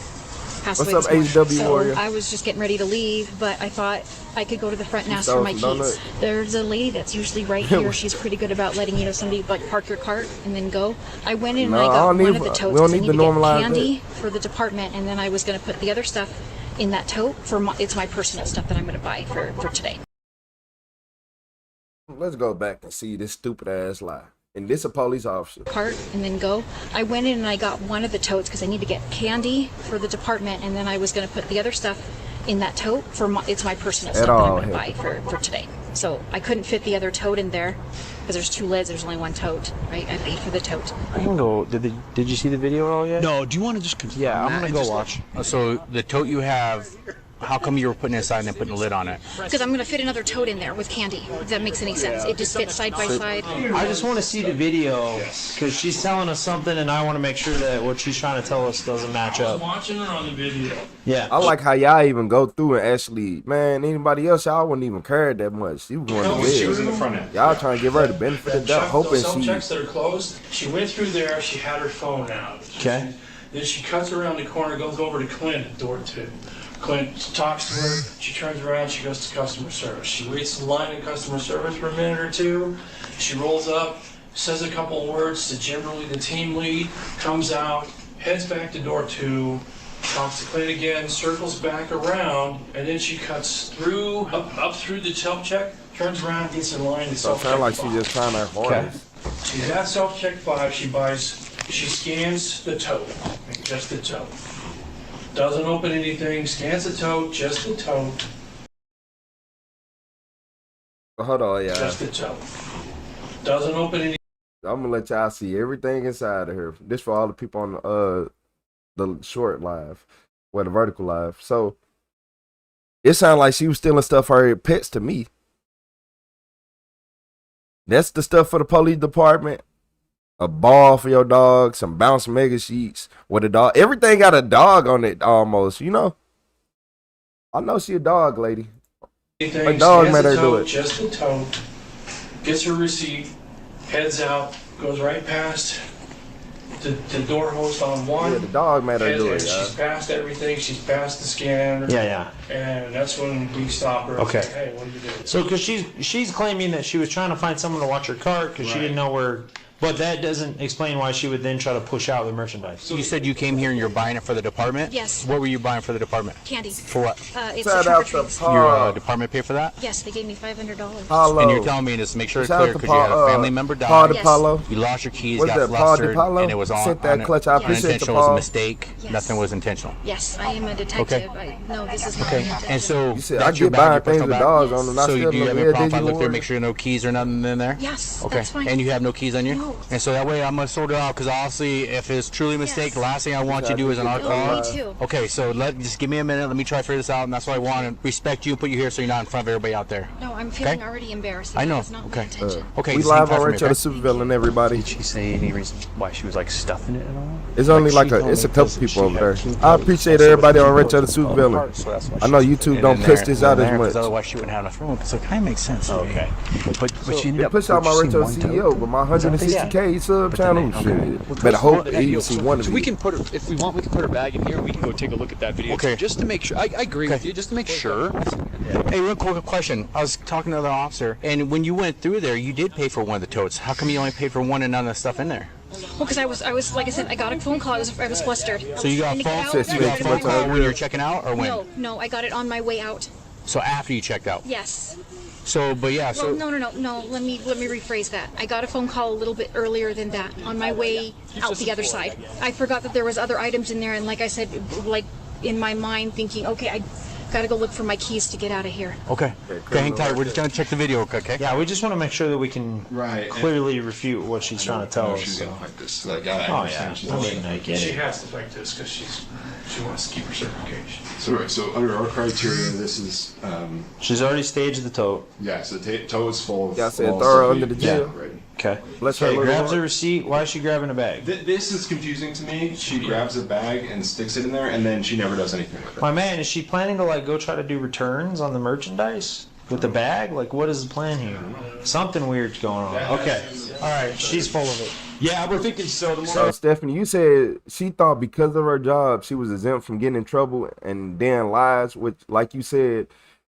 K: pass away this morning. So I was just getting ready to leave, but I thought I could go to the front and ask for my keys. There's a lady that's usually right here. She's pretty good about letting somebody like park your cart and then go. I went in and I got one of the totes because I need to get candy for the department, and then I was going to put the other stuff in that tote it's my personal stuff that I'm going to buy for today.
A: Let's go back and see this stupid ass lie. And this a police officer.
K: Cart and then go. I went in and I got one of the totes because I need to get candy for the department, and then I was going to put the other stuff in that tote it's my personal stuff that I'm going to buy for today. So I couldn't fit the other tote in there because there's 2 lids. There's only 1 tote, right? I paid for the tote.
J: I can go. Did you see the video at all yet?
N: No. Do you want to just confirm?
J: Yeah, I'm gonna go watch. So the tote you have. How come you were putting it aside and then putting a lid on it?
K: Because I'm going to fit another tote in there with candy, if that makes any sense. It just fits side by side.
N: I just want to see the video because she's telling us something, and I want to make sure that what she's trying to tell us doesn't match up.
O: I was watching her on the video.
N: Yeah.
A: I like how y'all even go through and actually, man, anybody else, y'all wouldn't even care that much. She was going to bed.
M: She was in the front end.
A: Y'all trying to give her the benefit of the doubt, hoping
O: some
A: she...
O: checks that are closed. She went through there. She had her phone out.
N: Okay.
O: Then she cuts around the corner, goes over to Clint at door 2. Clint talks to her, she turns around, she goes to customer service. She waits in line in customer service for a minute or 2. She rolls up, says a couple of words to generally the team lead, comes out, heads back to door 2, talks to Clint again, circles back around, and then she cuts through, up through the self-check, turns around, gets in line to self-check.
A: So it sounds like she's just trying her hardest.
O: She's at self-check 5, she scans the tote, just the tote. Doesn't open anything, scans the tote, just the tote.
A: Hold on, yeah.
O: Just the tote. Doesn't open any.
A: I'm gonna let y'all see everything inside of her. This for all the people on the short live, or the vertical live. So it sounded like she was stealing stuff for her pets to me. That's the stuff for the police department. A ball for your dog, some bounce mega sheets with a dog. Everything got a dog on it almost, you know. I know she a dog lady. A dog made her do it.
O: Just a tote. Gets her receipt, heads out, goes right past the door host on one.
A: Yeah, the dog made her do it.
O: She's passed everything. She's passed the scanner.
N: Yeah.
O: And that's when we stop her.
N: Okay.
O: And say, hey, what did you do?
N: So, because she's claiming that she was trying to find someone to watch her cart because she didn't know where. But that doesn't explain why she would then try to push out the merchandise.
J: So you said you came here and you're buying it for the department?
K: Yes.
J: What were you buying for the department?
K: Candy.
J: For what?
K: It's a trick or treat.
J: Your department paid for that?
K: Yes, they gave me $500.
A: Paulo.
J: And you're telling me to make sure it's
A: Shout
J: clear
A: out to
J: because you had a family member die.
K: Yes.
A: Paulo.
J: You lost your keys,
A: What's
J: got
A: that,
J: flustered,
A: Paulo?
J: and it was
A: Sent that clutch. I appreciate the
J: unintentional. It was a
A: Paul.
J: mistake.
K: Yes.
J: Nothing was intentional.
K: Yes, I am a detective. No, this is not my intention.
J: And so
A: You said,
J: that's
A: I
J: your
A: get
J: bag,
A: buying
J: your
A: things
J: personal
A: with
J: bag?
A: dogs on them.
J: So do you have a problem if I look
A: there
J: there, make sure no keys or nothing in there?
K: Yes,
J: Okay.
K: that's fine.
J: And you have no keys on you?
K: No.
J: And so that way I'm going to sort it out because obviously if it's truly a mistake, the last thing I want you to do is in our car.
K: Me too.
J: Okay, so just give me a minute. Let me try to figure this out. And that's why I want to respect you and put you here so you're not in front of everybody out there.
K: No, I'm feeling already embarrassed.
J: I know.
K: That's not my intention.
J: Okay.
A: We
J: just hang
A: live
J: tight
A: on
J: for me,
A: Retro the Super Villain, everybody.
J: Did she say any reason why she was like stuffing it at all?
A: It's only like it's a couple people over there. I appreciate everybody on Retro the Super Villain. I know YouTube don't push this out as much.
J: Otherwise she wouldn't have enough room. So it kind of makes sense. Okay. But she ended
A: They
J: up
A: push out my
J: purchasing
A: Retro
J: one tote.
A: CEO, but my 160K sub channel, shit. Better hope you see one of
P: So we
A: these.
P: can put her, if we want, we can put her bag in here and we can go take a look at that video.
J: Okay.
P: Just to make sure. I agree with you, just to make sure.
J: Hey, real quick question. I was talking to the officer, and when you went through there, you did pay for one of the totes. How come you only paid for one and none of the stuff in there?
K: Well, because I was like I said, I got a phone call. I was flustered.
J: So you got a phone call when you were checking out, or when?
K: No, I got it on my way out.
J: So after you checked out?
K: Yes.
J: So, but yeah, so...
K: Well, no. Let me rephrase that. I got a phone call a little bit earlier than that, on my way out the other side. I forgot that there was other items in there, and like I said, like in my mind thinking, okay, I gotta go look for my keys to get out of here.
J: Okay. Okay, hang tight. We're just gonna check the video, okay?
N: Yeah, we just want to make sure that we can clearly refute what she's trying to tell us.
M: She's gonna fight this. Like, I
N: Oh
M: understand.
N: yeah, I mean, I get
O: She
N: it.
O: has to fight this because she wants to keep her certification.
M: So under our criteria, this is
N: She's already staged the tote.
M: yeah. So tote is full of.
A: Y'all said
M: all
A: throw her
M: stuff
A: under the
M: we-
A: jail.
M: Ready.
N: Okay.
A: Bless her
N: Okay,
A: little
N: grabs
A: heart.
N: a receipt. Why is she grabbing a bag?
M: This is confusing to me. She grabs a bag and sticks it in there, and then she never does anything with it.
N: My man, is she planning to like go try to do returns on the merchandise with the bag? Like, what is the plan here? Something weird's going on. Okay. All right. She's full of it.
P: Yeah, we're thinking so. The
A: So Stephanie, you said she thought because of her job she was exempt from getting in trouble, and then lies, which, like you said,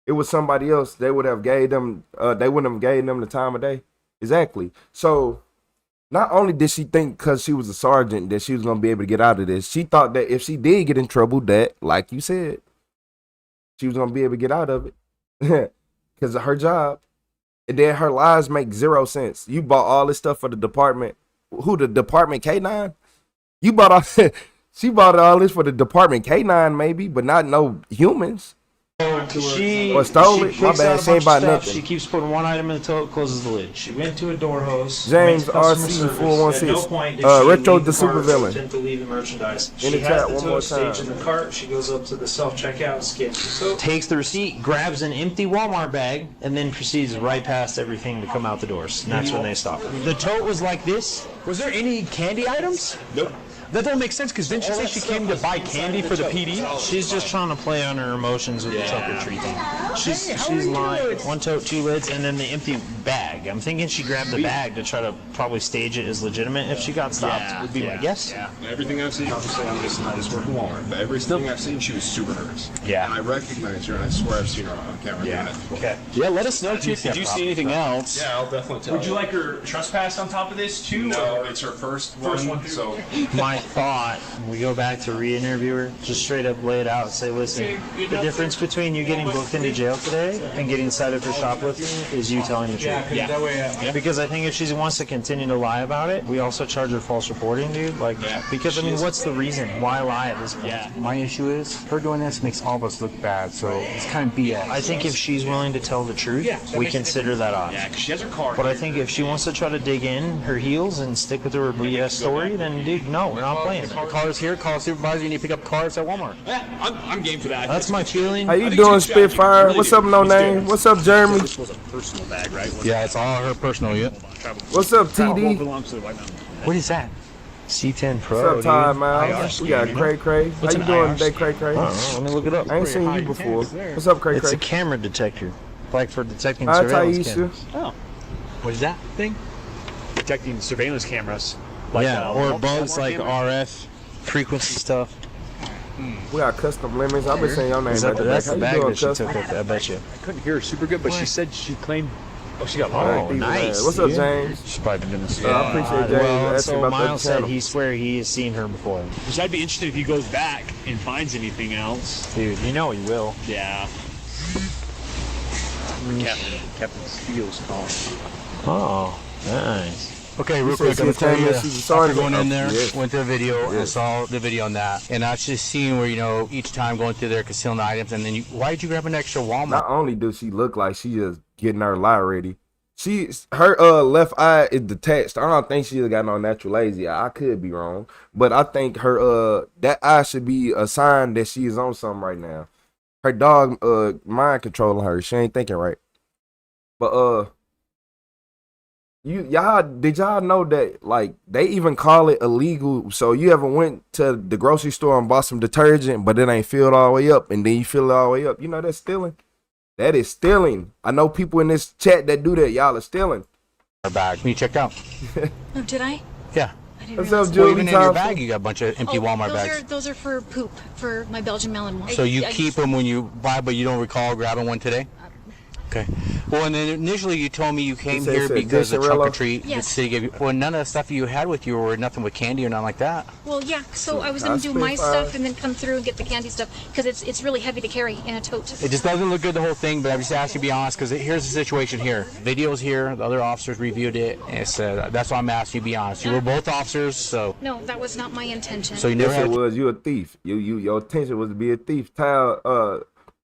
A: it was somebody else. They would have gave them. They wouldn't have gave them the time of day. Exactly. So not only did she think because she was a sergeant that she was gonna be able to get out of this, she thought that if she did get in trouble, that, like you said, she was gonna be able to get out of it because of her job. And then her lies make zero sense. You bought all this stuff for the department. Who, the department K9? You bought all she bought all this for the department K9 maybe, but not no humans.
N: She
A: Or stole it. My
N: picks
A: bad.
N: out a
A: She ain't
N: bunch
A: buy
N: of stuff.
A: nothing.
N: She keeps putting one item in the tote, closes the lid. She went to a door host.
A: James
N: went to customer
A: RC
N: service.
A: 416.
N: At no point did she
A: Retro
N: leave
A: the
N: the
A: Super
N: cart,
A: Villain.
N: pretend to leave the merchandise.
A: In
N: She
A: the
N: has
A: chat
N: the
A: one more
N: tote staged
A: time.
N: in the cart. She goes up to the self-checkout, scans the tote, takes the receipt, grabs an empty Walmart bag, and then proceeds right past everything to come out the doors. And that's when they stop her.
J: The tote was like this?
P: Was there any candy items?
M: Nope.
P: That don't make sense because didn't she say she came to buy candy for the PD?
N: She's just trying to play on her emotions with the trunk or treat thing. She's lying. One tote, two lids, and then the empty bag. I'm thinking she grabbed the bag to try to probably stage it as legitimate if she got stopped. Would be my guess.
M: Yeah. Everything I've seen, obviously, I just work in Walmart, but everything I've seen, she was super nervous.
N: Yeah.
M: And I recognize her, and I swear I've seen her on camera doing it before.
N: Okay.
P: Yeah, let us know too. Did you see anything else?
M: Yeah, I'll definitely tell
F: Would you like her trespass on top of this too?
M: No,
F: or-
M: it's her first
F: First
M: one,
F: one
M: so
N: My thought when we go back to re-interview her, just straight up lay it out and say, listen, the difference between you getting booked into jail today and getting cited for shoplifting is you telling the truth. Because I think if she wants to continue to lie about it, we also charge her false reporting, dude. Like, because I mean, what's the reason? Why lie at this point?
P: My issue is her doing this makes all of us look bad, so it's kind of BS.
N: I think if she's willing to tell the truth, we consider that off.
J: Yeah, 'cause she has her car.
N: But I think if she wants to try to dig in her heels and stick with her BS story, then dude, no, we're not playing.
P: The car's here, call a supervisor, you need to pick up cars at Walmart.
J: Yeah, I'm game for that.
N: That's my feeling.
A: How you doing, Spitfire? Really what's up, no name? What's up, Jeremy?
J: This was a personal bag, right?
P: Yeah, it's all her personal, yeah.
A: What's up, TD?
N: What is that? C10 Pro.
A: What's up, Ty Miles? We got Cray Cray. How you doing today, Cray Cray?
N: Let me look it up.
A: I ain't seen you before. What's up, Cray Cray?
N: It's a camera detector, like for detecting
A: Hi,
N: surveillance
A: Taisha.
N: cameras.
J: Oh, what is that thing? Detecting surveillance cameras.
N: Like or bugs like RF frequency stuff.
A: We got custom lemons. I've been saying your name.
N: That's the bag that she
A: custom?
N: took with, I bet you.
J: I couldn't hear her super good, but she said she claimed. Oh, she got
N: Oh,
J: lost.
N: nice.
A: What's up, James?
J: She's probably been doing this.
A: I appreciate James asking
N: so
A: about
N: Miles
A: that
N: said
A: channel.
N: he swear he has seen her before.
J: Which I'd be interested if he goes back and finds anything else.
N: Dude, you know he will.
J: Yeah. Captain Steele's calling.
N: Oh, nice.
P: Okay, real quick, I'm gonna tell you, after going in there, went to a video, and saw the video on that, and I just seen where, you know, each time going through there, concealing the items, and then why'd you grab an extra Walmart?
A: Not only does she look like she just getting her lie ready, her left eye is detached. I don't think she's got no natural lazy eye. I could be wrong, but I think her that eye should be a sign that she is on something right now. Her dog mind controlling her. She ain't thinking right. But did y'all know that like they even call it illegal? So you ever went to the grocery store and bought some detergent, but it ain't filled all the way up, and then you fill it all the way up? You know that's stealing. That is stealing. I know people in this chat that do that. Y'all are stealing.
P: Our bag. When you checked out.
K: Oh, did I?
P: Yeah.
A: What's up, Julie?
P: Even in your bag, you got a bunch of empty Walmart bags.
K: Those are for poop, for my Belgian melon one.
P: So you keep them when you buy, but you don't recall grabbing one today? Okay. Well, and then initially you told me you came here because of trunk or treat.
K: Yes.
P: The city gave you. Well, none of the stuff you had with you were nothing with candy or nothing like that.
K: Well, yeah. So I was gonna do my stuff and then come through and get the candy stuff because it's really heavy to carry in a tote.
P: It just doesn't look good, the whole thing, but I just asked you to be honest because here's the situation here. Video's here. The other officers reviewed it, and said that's why I'm asking you to be honest. You were both officers, so.
K: No, that was not my intention.
P: So you never
A: had. Was you a thief? Your intention was to be a thief.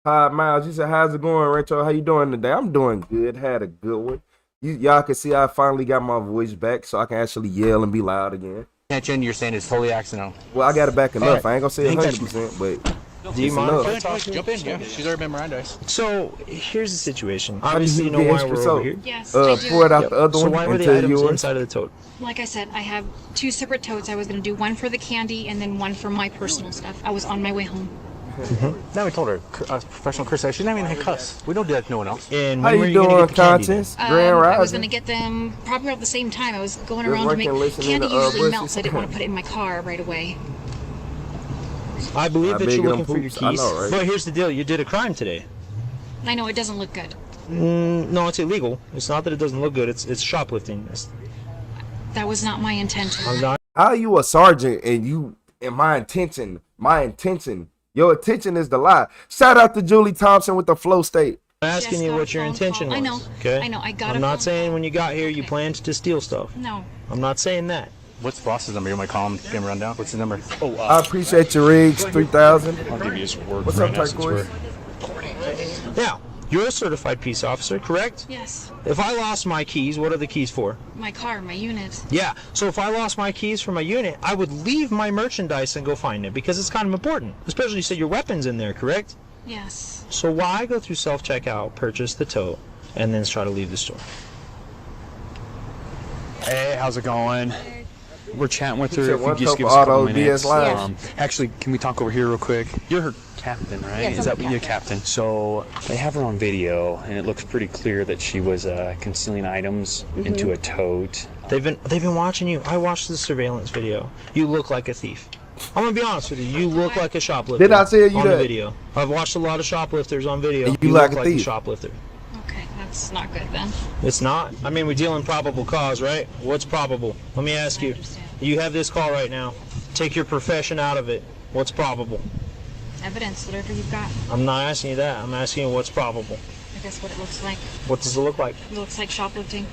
A: Hi, Miles. You said, how's it going, Retro? How you doing today? I'm doing good. Had a good one. Y'all can see I finally got my voice back, so I can actually yell and be loud again.
P: Attention, you're saying it's totally accidental.
A: Well, I got it back enough.
P: Right.
A: I ain't gonna say 100%, but
P: do you mind?
J: Jump in, yeah. She's already been Mirandized.
N: So here's the situation. Obviously, you know why we're over here.
K: Yes, I do.
A: Pour it out the other one.
N: So why were the items inside of the tote?
K: Like I said, I have 2 separate totes. I was gonna do one for the candy and then one for my personal stuff. I was on my way home.
P: Now we told her, professional Chris, she's not even a cuss. We don't do that to no one else.
N: And
A: how you doing, Conscience?
K: I was going to get them probably at the same time. I was going around to make candy usually melts. I didn't want to put it in my car right away.
N: I believe that you're looking for your keys.
A: Know, right?
N: But here's the deal. You did a crime today.
K: I know, it doesn't look good.
N: No, it's illegal. It's not that it doesn't look good. It's shoplifting.
K: That was not my intention.
A: How are you a sergeant and my intention, your intention is to lie. Shout out to Julie Thompson with the flow state.
N: I'm asking you what your intention was.
K: I know.
N: Okay?
K: I know. I got it.
N: I'm not saying when you got here you planned to steal stuff.
K: No.
N: I'm not saying that.
P: What's the boss's number? You want my call him, give him a rundown? What's the number?
A: Oh, I appreciate your rigs, 3,000.
J: I'll give you his word.
A: What's up, Turquoise?
N: Now, you're a certified peace officer, correct?
K: Yes.
N: If I lost my keys, what are the keys for?
K: My car, my unit.
N: Yeah, so if I lost my keys from my unit, I would leave my merchandise and go find it because it's kind of important. Especially you said your weapon's in there, correct?
K: Yes.
N: So why go through self-checkout, purchase the tote, and then try to leave the store?
J: Hey, how's it going? We're chatting with her. If you just give us a couple minutes. Actually, can we talk over here real quick? You're her captain, right?
K: Yes,
J: is that what you're captain? So they have her on video, and it looks pretty clear that she was concealing items into a tote.
N: They've been watching you. I watched the surveillance video. You look like a thief. I'm gonna be honest with you. You look like a shoplifter.
A: Did I tell you
N: on
A: that?
N: the video? I've watched a lot of shoplifters on video.
A: You look
N: like a shoplifter.
K: Okay, that's not good then.
N: It's not. I mean, we deal in probable cause, right? What's probable? Let me ask you. You have this call right now. Take your profession out of it. What's probable?
K: Evidence, whatever you've got.
N: I'm not asking you that. I'm asking you what's probable.
K: I guess what it looks like.
N: What does it look like?
K: It looks like shoplifting.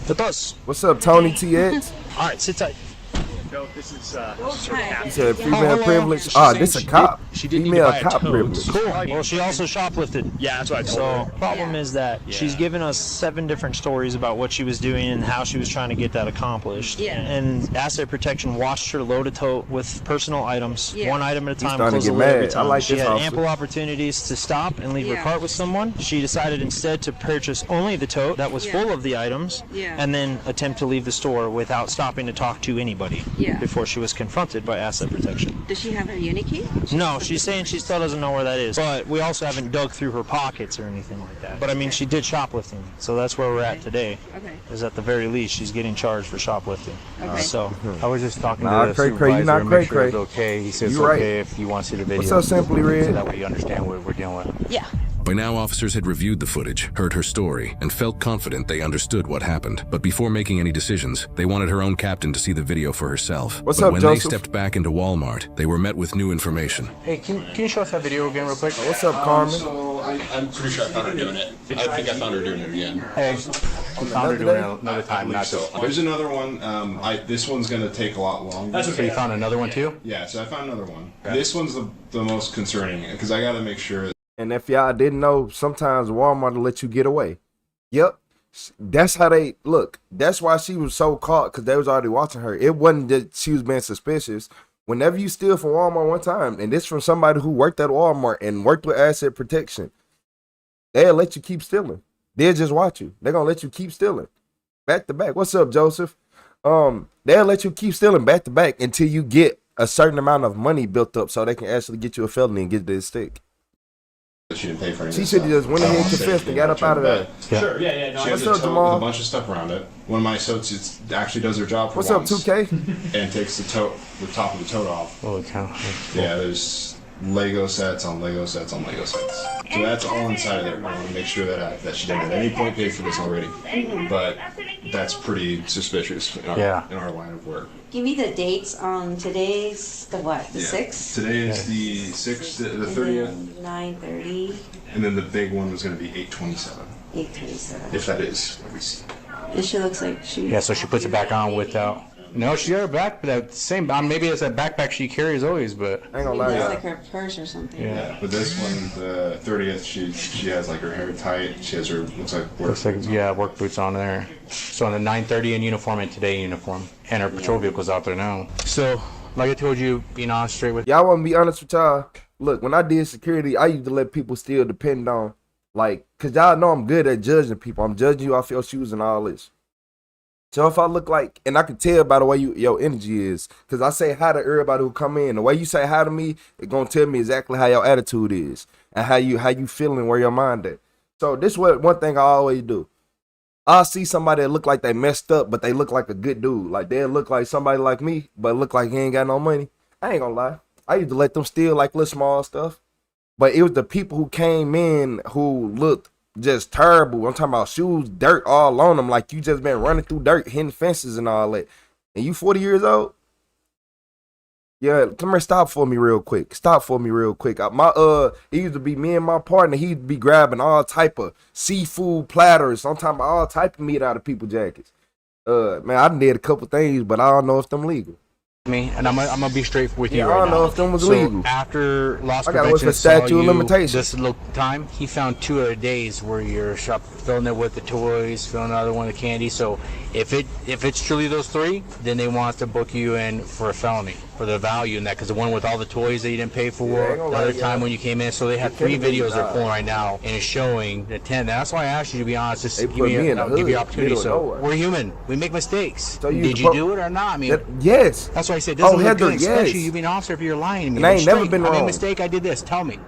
N: It does.
A: What's up, Tony TX?
N: All right, sit tight.
J: No, this is
A: He said female privilege. Ah, this a cop.
J: She didn't
A: Female
J: need to buy a
A: cop
J: tote.
A: privilege.
N: Cool. Well, she also shoplifted.
J: Yeah, that's what I told
N: So,
J: her.
N: problem is that she's given us 7 different stories about what she was doing and how she was trying to get that accomplished.
H: Yeah.
N: And asset protection watched her load a tote with personal items,
H: Yeah.
N: one item at a time,
A: starting
N: close
A: to
N: the
A: get
N: lid every
A: mad. I
N: time.
A: like
N: She
A: this
N: had
A: officer.
N: ample opportunities to stop and leave her
H: Yeah.
N: cart with someone. She decided instead to purchase only the tote that was
H: Yeah.
N: full of the items,
H: Yeah.
N: and then attempt to leave the store without stopping to talk to anybody
H: Yeah.
N: before she was confronted by asset protection.
H: Does she have her Unikey?
N: No, she's saying she still doesn't know where that is. But we also haven't dug through her pockets or anything like that. But I mean, she did shoplifting, so that's where we're at today.
H: Okay.
N: Is at the very least she's getting charged for shoplifting.
H: Okay.
N: So
P: I was just talking
A: Nah,
P: to the
A: cray,
P: supervisor
A: you not
P: and
A: cray,
P: make sure it's
A: cray.
P: okay. He says
A: You right.
P: okay if you want to see the video.
A: What's up, Simply Red?
P: So that way you understand what we're dealing with.
H: Yeah.
L: By now, officers had reviewed the footage, heard her story, and felt confident they understood what happened. But before making any decisions, they wanted her own captain to see the video for herself.
A: What's
L: but
A: up,
L: when
A: Joseph?
L: they stepped back into Walmart, they were met with new information.
P: Hey, can you show us that video again real quick?
A: What's up, Carmen?
M: So I'm pretty sure I found her doing it. I think I found her doing it again.
P: Hey, I found her doing it another time. Not
M: So
P: so.
M: there's another one. This one's gonna take a lot longer.
P: So you found another one too?
M: Yeah, so I found another one. This one's the most concerning because I gotta make sure.
A: And if y'all didn't know, sometimes Walmart will let you get away. Yep. That's how they look. That's why she was so caught, because they was already watching her. It wasn't that she was being suspicious. Whenever you steal from Walmart one time, and this from somebody who worked at Walmart and worked with asset protection, they'll let you keep stealing. They'll just watch you. They're gonna let you keep stealing. Back to back. What's up, Joseph? They'll let you keep stealing back to back until you get a certain amount of money built up so they can actually get you a felony and get this stick.
M: She didn't pay for any.
A: She should have just went ahead and confessed and got up out of there.
M: Yeah.
F: Sure, yeah. No,
M: She has
A: What's
M: a
A: up,
M: tote
A: Jamal?
M: with a bunch of stuff around it. One of my associates actually does her job for
A: What's up,
M: once
A: 2K?
M: and takes the top of the tote off.
P: Holy cow.
M: Yeah, there's Lego sets on Lego sets on Lego sets. So that's all inside of there. I want to make sure that she didn't at any point pay for this already. But that's pretty suspicious in our line of work.
Q: Give me the dates on today's, the what, the 6th?
M: Today is the 6th, the 30th.
Q: 9:30.
M: And then the big one was going to be 8/27.
Q: 8/27.
M: If that is what we see.
Q: And she looks like she...
P: Yeah, so she puts it back on without... No, she got her back, that same... maybe it's that backpack she carries always, but...
A: I ain't gonna
Q: Maybe that's like her purse or something.
M: Yeah, but this one, the 30th, she has like her hair tight. She has her, looks like
P: work boots on there. So on the 9:30 in uniform and today uniform. And her patrol vehicle's out there now. So, like I told you, being honest straight with...
A: Y'all want to be honest with y'all? Look, when I did security, I used to let people still depend on, like, because y'all know I'm good at judging people. I'm judging you off your shoes and all this. So if I look like, and I can tell by the way your energy is, because I say hi to everybody who come in. The way you say hi to me, it's going to tell me exactly how your attitude is and how you feeling, where your mind at. So this is one thing I always do. I'll see somebody that look like they messed up, but they look like a good dude. Like they'll look like somebody like me, but look like he ain't got no money. I ain't gonna lie. I used to let them steal like little small stuff. But it was the people who came in who looked just terrible. I'm talking about shoes, dirt all on them. Like you just been running through dirt, hitting fences and all that. And you 40 years old? Yeah, come here, stop for me real quick. Stop for me real quick. It used to be me and my partner. He'd be grabbing all type of seafood platters. I'm talking about all type of meat out of people's jackets. Man, I done did a couple things, but I don't know if them legal.
P: Me, and I'm gonna be straight with you
A: I
P: right
A: don't
P: now.
A: know if them was
P: So
A: legal.
P: after loss
A: I gotta wait
P: prevention
A: for statute of limitations.
P: this little time, he found 2 other days where you're filling it with the toys, filling another one with the candy. So if it's truly those 3, then they want us to book you in for a felony for the value in that, because the one with all the toys that you didn't pay for, the other time when you came in. So they have 3 videos they're pulling right now, and it's showing the 10. That's why I asked you to be honest. Just give me an opportunity. So we're human. We make mistakes. So did you do it or not? I mean,
A: yes.
P: That's why I said it doesn't look good,
A: yes.
P: especially you being an officer if you're lying to me.
A: And I ain't never been
P: I made a
A: wrong.
P: mistake. I did this. Tell me.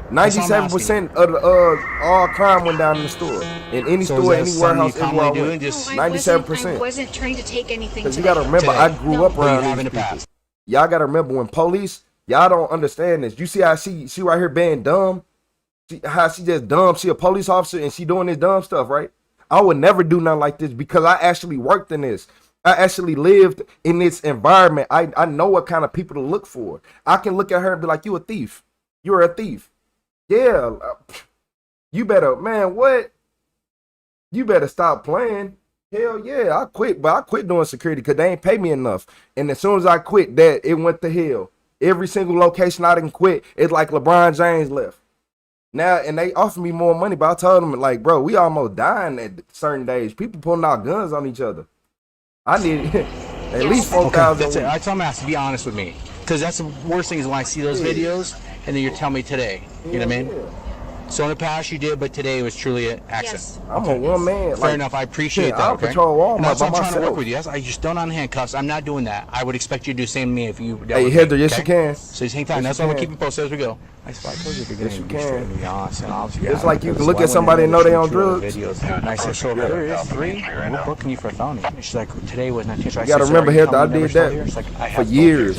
A: 97% of the all crime went down in the store. In any store, any warehouse, anywhere I went.
K: No,
A: 97%.
K: I wasn't trying to take anything.
A: Because you gotta remember, I grew up around these people. Y'all gotta remember when police, y'all don't understand this. You see how she right here being dumb? How she just dumb? She a police officer and she doing this dumb stuff, right? I would never do nothing like this because I actually worked in this. I actually lived in this environment. I know what kind of people to look for. I can look at her and be like, you a thief. You're a thief. Yeah. You better, man, what? You better stop playing. Hell yeah, I quit, but I quit doing security because they ain't pay me enough. And as soon as I quit that, it went to hell. Every single location I didn't quit, it's like LeBron James left. Now, and they offer me more money, but I told them, like, bro, we almost dying at certain days. People pulling out guns on each other. I need at least 4,000.
P: That's it. I tell them to be honest with me, because that's the worst thing is when I see those videos and then you're telling me today. You know what I mean? So in the past you did, but today it was truly an accident.
A: Yes. I'm a one man.
P: Fair enough. I appreciate that.
A: I'll patrol Walmart
P: and that's
A: by
P: why I'm trying to
A: myself.
P: work with you. I just don't on handcuffs. I'm not doing that. I would expect you to do the same to me if you.
A: Hey Heather, yes you can.
P: So just hang tight. That's why we'll keep you posted as we go. I told you
A: yes you can.
P: To be honest, and obviously,
A: it's like you can look at somebody and know they on drugs.
P: And I said, so if there is 3, we're booking you for a felony. She's like, today was not intentional.
A: You gotta remember, Heather, I did that for years.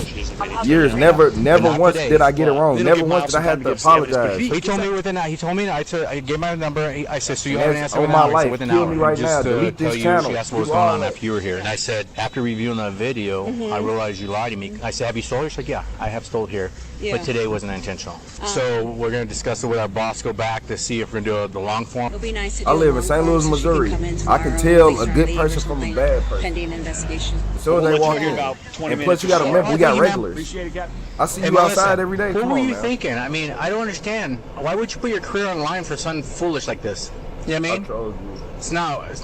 A: Years, never once did I get it wrong. Never once did I have to apologize.
P: He told me within that. He told me I gave my number. I said, so you have an answer
A: within
P: an hour.
A: Life.
P: Within
A: Kill
P: an hour.
A: me right now. Delete this channel.
P: She asked what was going on after you were here, and I said, after reviewing that video, I realized you lied to me. I said, have you stole? She's like, yeah, I have stole here, but today wasn't intentional. So we're gonna discuss it with our boss. Go back to see if we're gonna do the long form.
Q: It'll be nice to
A: I live in St. Louis, Missouri. I can tell a good person from a bad person.
Q: Pending investigation.
A: As soon as they walk in. And plus, you gotta remember, we got regulars. I see you outside every day.
P: Who were you thinking? I mean, I don't understand. Why would you put your career online for something foolish like this? You know what I mean? It's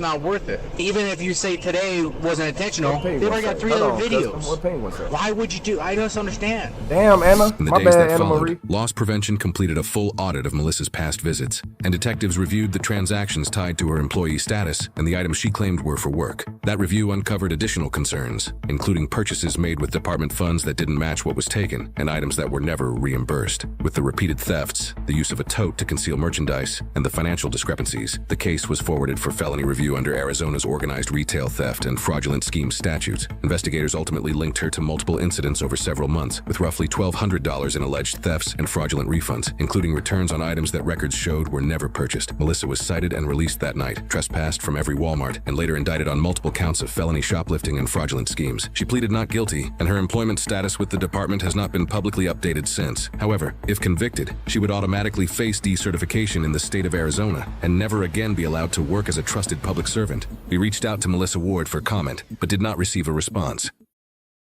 P: not worth it. Even if you say today wasn't intentional, they've already got 3 other videos. Why would you do? I don't understand.
A: Damn, Anna.
L: In the days that followed, Loss Prevention completed a full audit of Melissa's past visits, and detectives reviewed the transactions tied to her employee status and the items she claimed were for work. That review uncovered additional concerns, including purchases made with department funds that didn't match what was taken, and items that were never reimbursed. With the repeated thefts, the use of a tote to conceal merchandise, and the financial discrepancies, the case was forwarded for felony review under Arizona's organized retail theft and fraudulent scheme statutes. Investigators ultimately linked her to multiple incidents over several months, with roughly $1,200 in alleged thefts and fraudulent refunds, including returns on items that records showed were never purchased. Melissa was cited and released that night, trespassed from every Walmart, and later indicted on multiple counts of felony shoplifting and fraudulent schemes. She pleaded not guilty, and her employment status with the department has not been publicly updated since. However, if convicted, she would automatically face decertification in the state of Arizona and never again be allowed to work as a trusted public servant. We reached out to Melissa Ward for comment, but did not receive a response.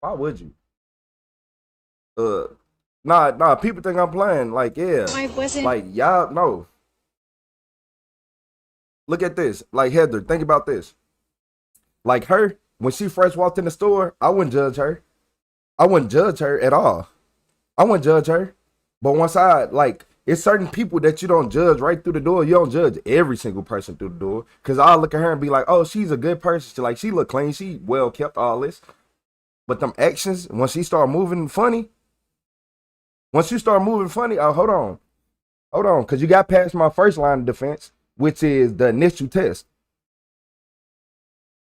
A: Why would you? Nah, people think I'm playing. Like, yeah.
K: I wasn't.
A: Like, y'all, no. Look at this. Like, Heather, think about this. Like her, when she first walked in the store, I wouldn't judge her. I wouldn't judge her at all. I wouldn't judge her. But once it's certain people that you don't judge right through the door. You don't judge every single person through the door. Because I'll look at her and be like, oh, she's a good person. She look clean. She well kept, all this. But them actions, once she start moving funny, oh, hold on. Because you got past my first line of defense, which is the initial test.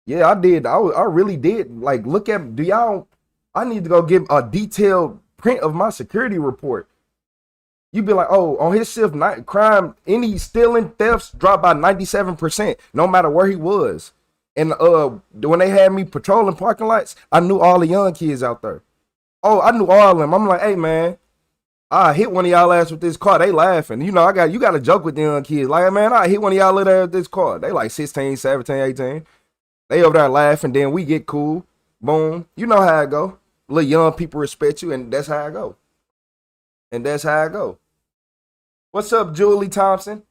A: Yeah, I did. I really did. Like, look at, I need to go give a detailed print of my security report. You be like, oh, on his shift, crime, any stealing, thefts dropped by 97%, no matter where he was. And when they had me patrolling parking lots, I knew all the young kids out there. Oh, I knew all of them. I'm like, hey, man, I hit one of y'all ass with this car. They laughing. You know, you got to joke with the young kids. Like, man, I hit one of y'all little ass with this car. They like 16, 17, 18. They over there laughing. Then we get cool. Boom. You know how it go. Little young people respect you, and that's how I go. What's up, Julie Thompson?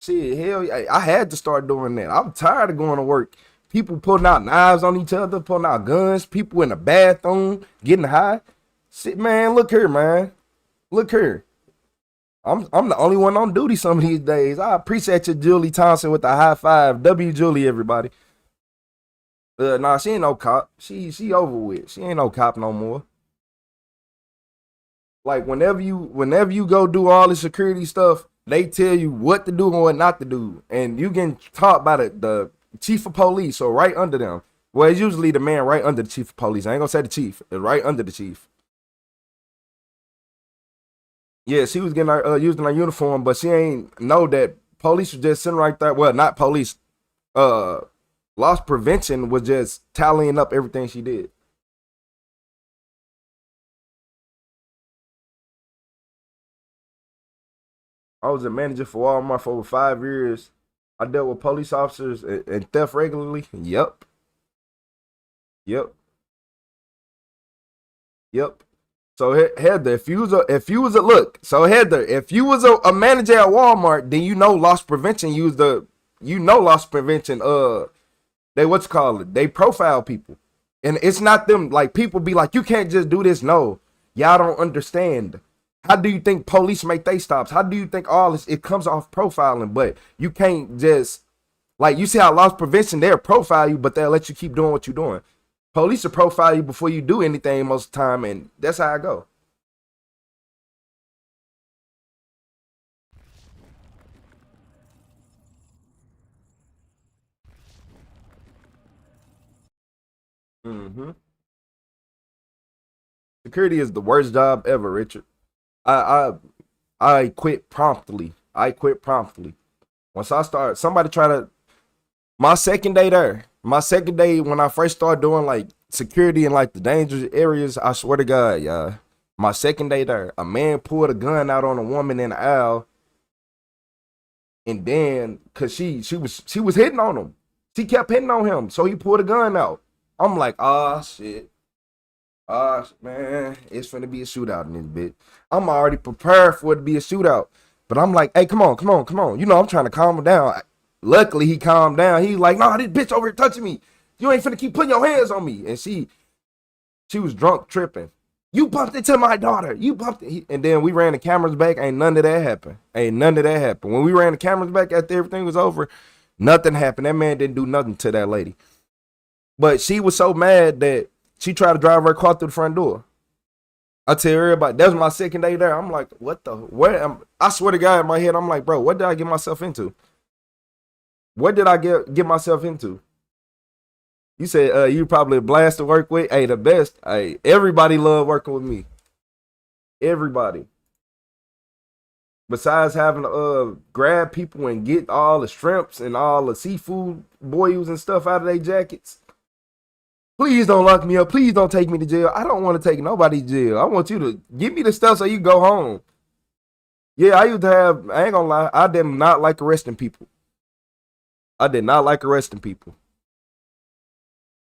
A: Shit, hell, I had to start doing that. I'm tired of going to work. People pulling out knives on each other, pulling out guns, people in the bathroom, getting high. Shit, man, look here, man. Look here. I'm the only one on duty some of these days. I appreciate you, Julie Thompson, with the high five. W Julie, everybody. Nah, she ain't no cop. She over with. She ain't no cop no more. Like, whenever you go do all the security stuff, they tell you what to do and what not to do. And you getting taught by the chief of police, or right under them. Well, it's usually the man right under the chief of police. I ain't gonna say the chief. It's right under the chief. Yeah, she was getting using her uniform, but she ain't know that police was just sitting right there. Well, not police. Loss prevention was just tallying up everything she did. I was a manager for Walmart for over 5 years. I dealt with police officers and theft regularly. Yep. So Heather, if you was a look, so Heather, if you was a manager at Walmart, then you know loss prevention loss prevention, they they profile people. And it's not them, like, people be like, you can't just do this. No, y'all don't understand. How do you think police make they stops? How do you think all this, it comes off profiling? But you can't just, like, you see how loss prevention, they'll profile you, but they'll let you keep doing what you're doing. Police will profile you before you do anything most of the time, and that's how I go. Security is the worst job ever, Richard. I quit promptly. Once I start, somebody try to, my second day when I first started doing like security in like the dangerous areas, I swear to God, y'all, my second day there, a man pulled a gun out on a woman in the aisle, and then cause she was hitting on him, she kept hitting on him, so he pulled a gun out. I'm like, oh shit. Man, it's finna be a shootout in this bitch. I'm already prepared for it to be a shootout. But I'm like, hey, come on. You know, I'm trying to calm him down. Luckily, he calmed down. He's like, nah, this bitch over here touching me. You ain't finna keep putting your hands on me. And she was drunk, tripping. You bumped into my daughter. You bumped it. And then we ran the cameras back. Ain't none of that happened. When we ran the cameras back after everything was over, nothing happened. That man didn't do nothing to that lady. But she was so mad that she tried to drive her car through the front door. I tell everybody, that was my second day there. I'm like, I swear to God, in my head, I'm like, bro, what did I get myself into? What did I get myself into? You said you probably a blast to work with. Hey, the best. Hey, everybody love working with me. Everybody. Besides having to grab people and get all the shrimps and all the seafood boils and stuff out of their jackets. Please don't lock me up. Please don't take me to jail. I don't want to take nobody to jail. I want you to give me the stuff so you go home. Yeah, I ain't gonna lie, I did not like arresting people.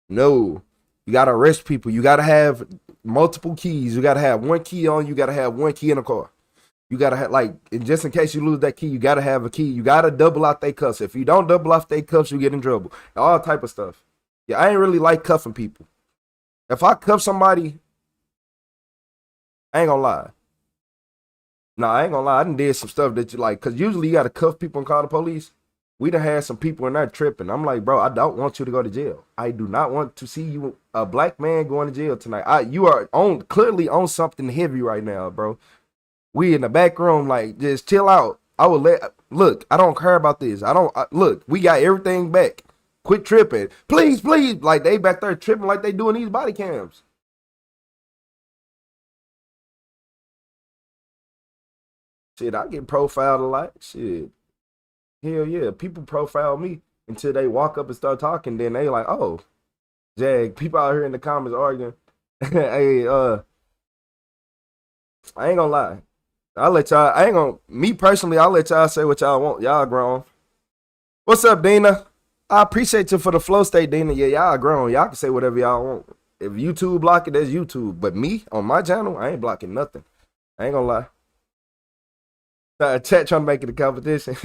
A: No, you gotta arrest people. You gotta have multiple keys. You gotta have one key on you. Gotta have one key in the car. You gotta have, like, just in case you lose that key, you gotta have a key. You gotta double out their cuffs. If you don't double off their cuffs, you get in trouble. All type of stuff. Yeah, I ain't really like cuffing people. If I cuff somebody, I ain't gonna lie. No, I ain't gonna lie. I done did some stuff that you like, because usually you gotta cuff people and call the police. We done had some people in there tripping. I'm like, bro, I don't want you to go to jail. I do not want to see you, a black man, going to jail tonight. You are clearly on something heavy right now, bro. We in the back room, like, just chill out. Look, I don't care about this. Look, we got everything back. Quit tripping. Please. Like, they back there tripping like they doing these body cams. Shit, I get profiled a lot. Shit. Hell yeah. People profile me until they walk up and start talking. Then they like, oh, Jag, people out here in the comments arguing. Hey, I ain't gonna lie. I'll let y'all say what y'all want. Y'all grown. What's up, Dina? I appreciate you for the flow state, Dina. Yeah, y'all grown. Y'all can say whatever y'all want. If YouTube block it, that's YouTube. But me, on my channel, I ain't blocking nothing. I ain't gonna lie. Chat trying to make it a competition.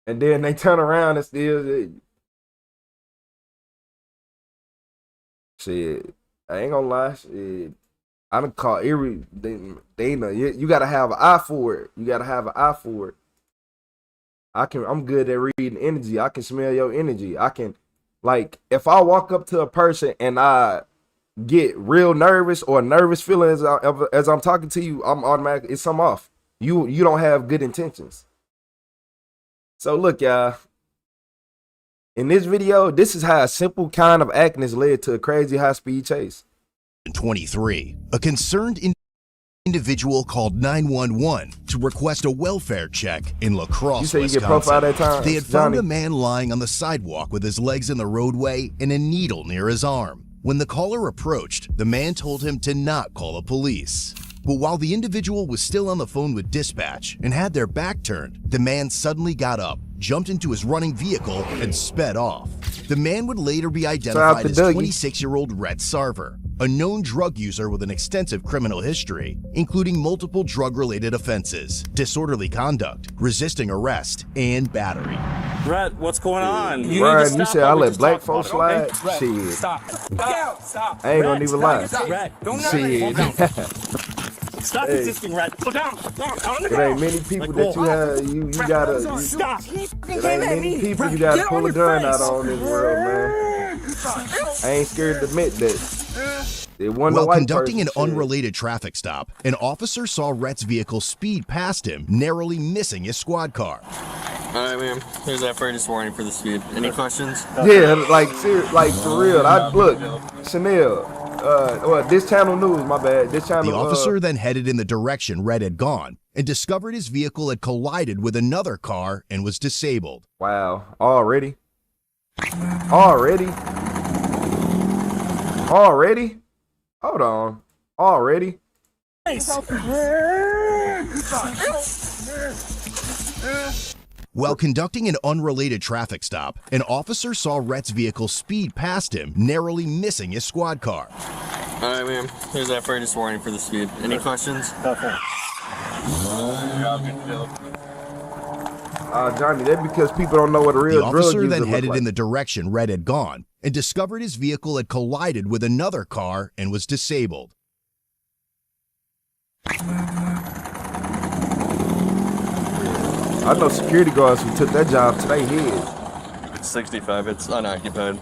A: And then they turn around and still... Shit, I ain't gonna lie. Shit, I done call Dana. You gotta have an eye for it. I'm good at reading energy. I can smell your energy. I can, like, if I walk up to a person and I get real nervous or nervous feeling as I'm talking to you, I'm automatically, it's something off. You don't have good intentions. So look, y'all. In this video, this is how a simple kind of acting has led to a crazy high-speed chase.
D: 23, a concerned Individual called 911 to request a welfare check in La Crosse,
A: You say you get
D: Wisconsin.
A: profiled that time,
D: They had found
A: Johnny?
D: a man lying on the sidewalk with his legs in the roadway and a needle near his arm. When the caller approached, the man told him to not call the police. But while the individual was still on the phone with dispatch and had their back turned, the man suddenly got up, jumped into his running vehicle, and sped off. The man would later be identified as 26-year-old Rhett Sarver, a known drug user with an extensive criminal history, including multiple drug-related offenses, disorderly conduct, resisting arrest, and battery.
R: Rhett, what's going on?
A: Ryan, you said I let black folks slide? Shit.
R: Stop. Stop.
A: I ain't gonna even lie.
R: Rhett, don't
A: Shit.
R: Stop resisting, Rhett. Go down.
A: It ain't many people that you have. You gotta.
R: Stop.
A: It ain't many people you gotta pull a gun out on this world, man. I ain't scared to admit that. It wasn't
D: While
A: a white
D: conducting an
A: person,
D: unrelated traffic stop, an officer saw Rhett's vehicle speed past him, narrowly missing his squad car.
S: Alright, ma'am. Here's that furnace warning for the speed. Any questions?
A: Yeah, like for real. I look, Chanel. This channel news, my bad. This channel.
D: The officer then headed in the direction Rhett had gone and discovered his vehicle had collided with another car and was disabled.
A: Wow, already? Hold on. Already?
D: While conducting an unrelated traffic stop, an officer saw Rhett's vehicle speed past him, narrowly missing his squad car.
S: Alright, ma'am. Here's that furnace warning for the speed. Any questions?
A: Johnny, that's because people don't know what a real
D: The
A: drug
D: officer
A: user
D: then
A: look
D: headed
A: like.
D: in the direction Rhett had gone and discovered his vehicle had collided with another car and was disabled.
A: I know security guards who took that job to their head.
S: It's 65. It's unoccupied.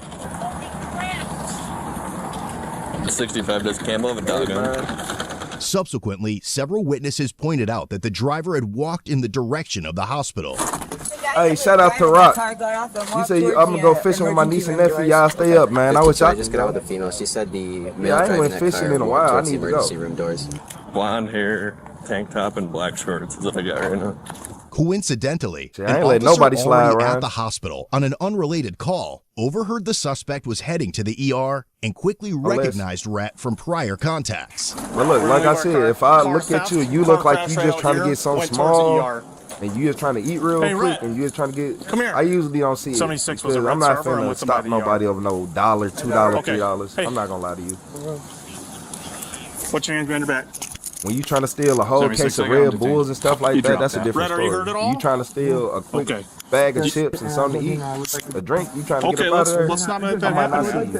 S: The 65 does camo of a dog on.
D: Subsequently, several witnesses pointed out that the driver had walked in the direction of the hospital.
A: Hey, shout out to Rock. You say I'm gonna go fishing with my niece and nephew. Y'all stay up, man. I wish I
T: just got out with the female. She said the male
A: I ain't
T: driving
A: went
T: that
A: fishing
T: car
A: in a while. I
T: towards
A: need
T: the
A: to go.
T: emergency room doors.
S: Blonde hair, tank top, and black shorts is what I got right now.
D: Coincidentally,
A: I
D: an
A: ain't let
D: officer
A: nobody slide
D: already
A: around.
D: at the hospital on an unrelated call overheard the suspect was heading to the ER and quickly recognized Rhett from prior contacts.
A: But look, like I said, if I look at you, you look like you just trying to get something small, and you just trying to eat real quick, and you just trying to get.
J: Come here.
A: I usually don't see it
J: 76 was
A: because
J: a
A: I'm
J: red
A: not
J: server, I'm
A: finna
J: with them by
A: stop
J: the
A: nobody over no $1, $2,
J: Okay.
A: $3.
J: Hey.
A: I'm not gonna lie to you.
J: Put your hands behind your back.
A: When you trying to steal a whole
J: 76,
A: case of
J: I got him
A: Red Bulls and stuff like
J: You
A: that,
J: dropped
A: that's a
J: that.
A: different
J: Red, are you
A: story.
J: hurt at all?
A: You trying to steal a quick bag of chips and something to eat, a drink, you trying to
J: Okay,
A: get up out of there?
J: let's not let
A: I
J: that
A: might not
J: happen.
A: see you,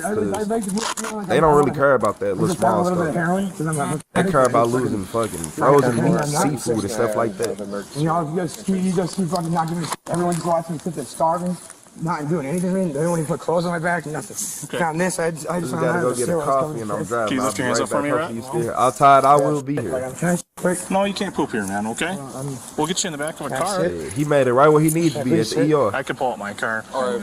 A: 'cause they don't really care about that little small stuff. They care about losing fucking frozen meat, seafood, and stuff like that.
E: You know, you just keep fucking not giving a shit. Everyone just watching me sit there starving, not doing anything. They don't even put clothes on my back, nothing.
J: Okay.
E: Found this, I just
A: Just
E: found
A: gotta
E: out
A: go
E: the
A: get a
E: cereal's
A: coffee
E: coming
A: and I'm
E: first.
A: driving.
J: Can you
A: I'll
J: lift
A: be
J: your hands
A: right
J: up for
A: back.
J: me,
A: Hopefully you
J: Rat?
A: still here. Outside, I will be here.
J: No, you can't poop here, man, okay? We'll get you in the back of a car.
A: Yeah, he made it right where he needs to be at the ER.
J: I can pull out my car. Or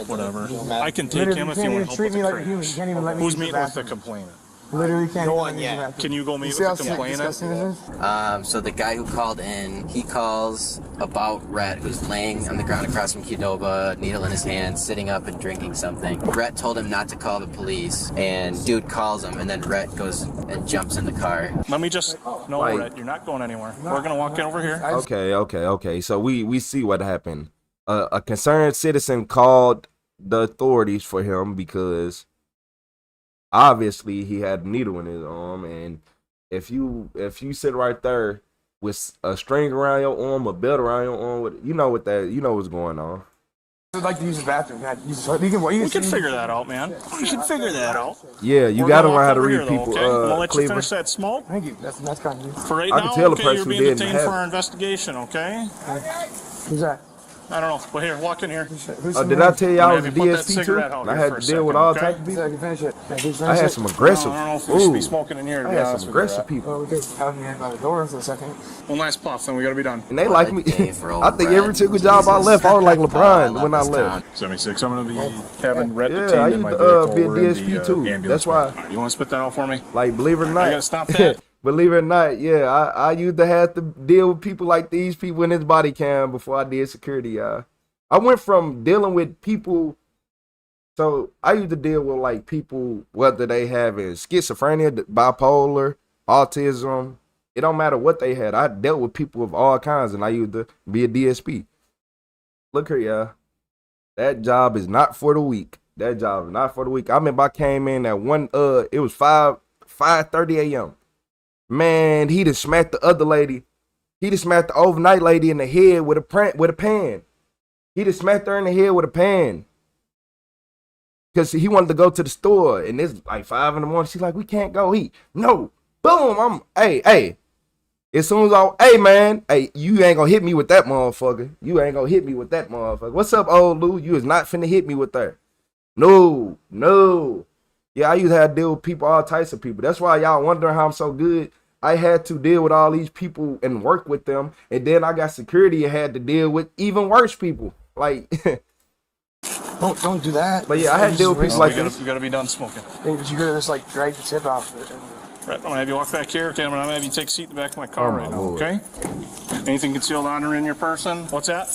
J: whatever. I can take
E: Literally,
J: him if
E: you
J: you
E: can't
J: want
E: even
J: to help
E: treat
J: with
E: me
J: the
E: like a human. You can't even let me
J: Who's
E: use the
J: meeting with the
E: bathroom.
J: complainant?
E: Literally can't even let me use the bathroom.
J: Can you go meet
E: See
J: with
E: how
J: the complainant?
E: disgusting this is?
T: So the guy who called in, he calls about Rhett, who's laying on the ground across from Qdoba, needle in his hand, sitting up and drinking something. Rhett told him not to call the police, and dude calls him, and then Rhett goes and jumps in the car.
J: Let me just... No,
A: Like-
J: Rhett, you're not going anywhere. We're going to walk in over here.
A: Okay. So we see what happened. A concerned citizen called the authorities for him because obviously he had a needle in his arm, and if you sit right there with a string around your arm, a belt around your arm, you know what's going on.
E: I'd like to use the bathroom.
J: We can figure that out, man. We can figure that out.
A: Yeah, you
J: We're
A: gotta
J: gonna
A: learn how
J: walk
A: to
J: over
A: read
J: here, though,
A: people.
J: okay? I'm gonna let you
A: Cleveland.
J: finish that smoke.
E: Thank you. That's kind of you.
J: For right
A: I
J: now,
A: can tell the
J: okay,
A: person
J: you're
A: who
J: being
A: didn't
J: detained
A: have
J: for
A: it.
J: our investigation, okay?
E: Who's that?
J: I don't know. Well, here, walk in here.
A: Did I tell you I was a
J: I'm gonna have you put that
A: DSP too?
J: cigarette out
A: And I
J: here
A: had
J: for
A: to
J: a
A: deal with
J: second,
A: all
J: okay?
A: types of people.
E: So I can finish it. Can you finish
A: I had
E: it?
A: some aggressive.
J: I don't know if we should be
A: Ooh,
J: smoking in here, to
A: I
J: be
A: had
J: honest
A: some
J: with you.
A: aggressive people.
E: Well, we could have me in by the door for a second.
J: One last puff, then we gotta be done.
A: And they like me.
T: day for old
A: I think
T: Brett.
A: every single job I left, I was like LeBron when I
T: this
A: left.
J: 76, I'm gonna be having Rhett
A: Yeah,
J: detained
A: I
J: in
A: used
J: my
A: to
J: vehicle.
A: be a
J: We're in
A: DSP
J: the,
A: too.
J: ambulance
A: That's why.
J: right now. You wanna spit that out for me?
A: Like, believe it or not,
J: I gotta stop that.
A: Believe it or not, yeah, I used to have to deal with people like these people in this body cam before I did security, y'all. I went from dealing with people, so I used to deal with like people, whether they have schizophrenia, bipolar, autism, it don't matter what they had. I dealt with people of all kinds, and I used to be a DSP. Look here, y'all. That job is not for the weak. That job is not for the weak. I remember I came in at it was 5:30 a.m. Man, he just smacked the other lady. He just smacked the overnight lady in the head with a pan. He just smacked her in the head with a pan. Because he wanted to go to the store. And it's like 5 in the morning. She's like, we can't go. No. Boom. Hey. As soon as hey man, hey, you ain't gonna hit me with that motherfucker. You ain't gonna hit me with that motherfucker. What's up, old Lou? You is not finna hit me with that. No. Yeah, I used to have to deal with people, all types of people. That's why y'all wondering how I'm so good. I had to deal with all these people and work with them. And then I got security and had to deal with even worse people. Like,
U: don't do that.
A: But yeah, I had to deal with people like this.
U: You gotta be done smoking. Hey, but you gotta just like drag the tip off.
O: Right, I'm gonna have you walk back here, okay? I'm gonna have you take a seat in the back of my car right now,
A: Lord.
O: okay? Anything concealed on or in your person? What's that?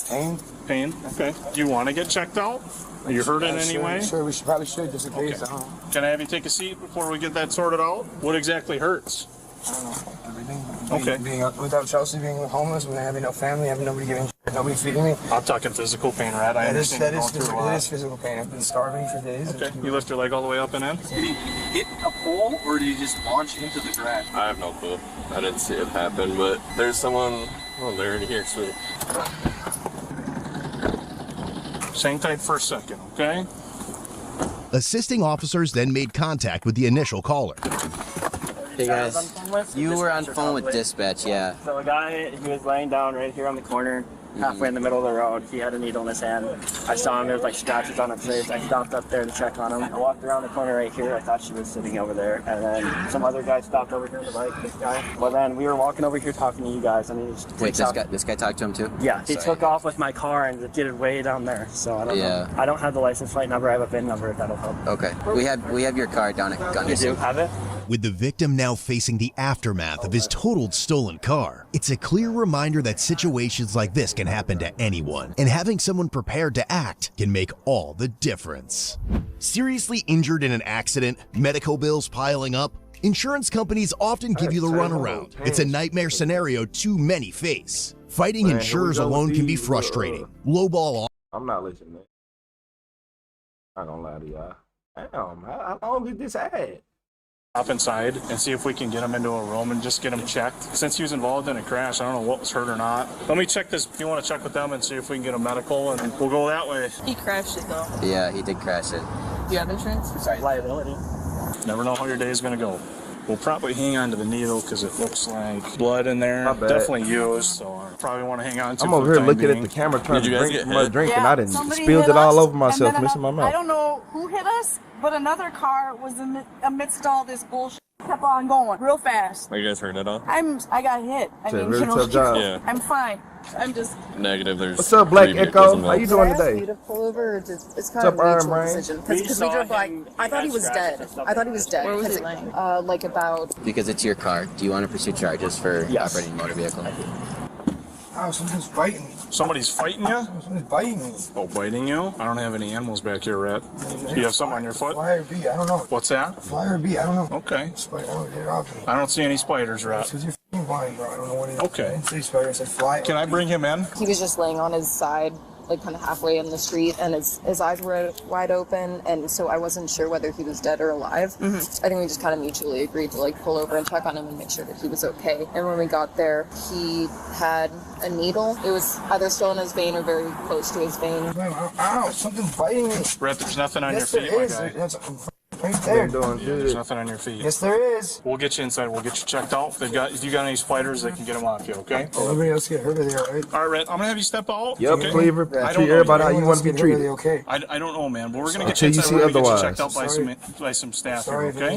O: Pain, okay. Do you want to get checked out? Are you hurt in any way?
U: Sure, we probably should, just in case.
O: Okay. Can I have you take a seat before we get that sorted out? What exactly hurts?
U: I don't know, everything.
O: Okay.
U: Being without Chelsea, being homeless, when having no family, having nobody giving shit, nobody feeding me.
O: I'm talking physical pain, right? I understand
U: That is physical pain. I've been starving for days.
O: Okay, you lift your leg all the way up and in?
V: Did he hit a pole or did he just launch into the grass?
S: I have no clue. I didn't see it happen, but there's someone. Oh, they're in here, sweet.
O: Hang tight for a second, okay?
D: Assisting officers then made contact with the initial caller.
T: Hey guys, you were on phone with dispatch, yeah.
B: So a guy, he was laying down right here on the corner, halfway in the middle of the road. He had a needle in his hand. I saw him, there was like scratches on his face. I stopped up there to check on him. I walked around the corner right here. I thought she was sitting over there. And then some other guy stopped over here on the bike, this guy. Well then, we were walking over here talking to you guys. And he just
T: Wait, this guy talked to him too?
B: Yeah, he
T: Sorry.
B: took off with my car and did it way down there. So I don't know. I don't have the license plate number. I have a VIN number if that'll help.
T: Okay, we have your car down at Gunnison.
B: You do have it?
D: With the victim now facing the aftermath of his totaled stolen car, it's a clear reminder that situations like this can happen to anyone, and having someone prepared to act can make all the difference. Seriously injured in an accident, medical bills piling up, insurance companies often give you the runaround. It's a nightmare scenario too many face. Fighting insurers alone can be frustrating. Lowball.
A: I'm not listening. I'm not gonna lie to y'all. Damn, how long is this ad?
O: Hop inside and see if we can get him into a room and just get him checked. Since he was involved in a crash, I don't know what was hurt or not. Let me check this. You want to check with them and see if we can get a medical, and we'll go that way.
H: He crashed it though.
T: Yeah, he did crash it.
H: Do you have insurance?
T: Sorry.
B: Liability.
O: Never know how your day is going to go. We'll probably hang on to the needle because it looks like blood in there. Definitely used, so I probably want to hang on to it.
A: I'm over here looking at the camera trying to drink my drink, and I didn't spilled it all over myself, missing my mouth.
W: I don't know who hit us, but another car was amidst all this bullshit. Kept on going real fast.
S: Are you guys hurt at all?
W: I got hit. I mean,
A: really tough job.
S: Yeah.
W: I'm fine. I'm just
S: negative. There's
A: what's up, Black Echo? How you doing today?
H: To pull over, or just, it's
A: What's
H: kind of
A: up,
H: a
A: Iron
H: mutual
A: Brain?
H: decision. Because we drove by, I thought he was dead.
W: Where was he laying?
H: Like about.
T: Because it's your car. Do you want to pursue charges for operating a motor vehicle?
U: Oh, someone's biting me.
O: Somebody's fighting you?
U: Someone's biting me.
O: Oh, biting you? I don't have any animals back here, Rat. Do you have something on your foot?
U: Fly or bee, I don't know.
O: What's that?
U: Fly or bee, I don't know.
O: Okay.
U: Spider, I don't get it off me.
O: I don't see any spiders, Rat.
U: Because you're f***ing blind, bro. I don't know what it is.
O: Okay.
U: I didn't say spider, I said fly.
O: Can I bring him in?
H: He was just laying on his side, like kind of halfway in the street, and his eyes were wide open, and so I wasn't sure whether he was dead or alive. I think we just kind of mutually agreed to like pull over and check on him and make sure that he was okay. And when we got there, he had a needle. It was either still in his vein or very close to his vein.
U: Ow, something's biting me.
O: Rat, there's nothing on
U: Yes,
O: your feet,
U: there
O: my
U: is.
O: guy.
U: That's right there.
O: There's nothing on your feet.
U: Yes, there is.
O: We'll get you inside. We'll get you checked out. If you got any spiders, they can get them off you, okay?
U: Nobody else get hurt there, right?
O: All right, Rat, I'm going to have you step out.
A: Yep,
O: okay?
A: Cleaver.
O: I don't
A: Treat
O: know.
A: everybody how you want to be treated.
U: Okay.
O: I don't know, man, but we're going to get you
A: Until
O: inside.
A: you
O: We're
A: see
O: going to get you
A: otherwise.
O: checked out by some staff here, okay?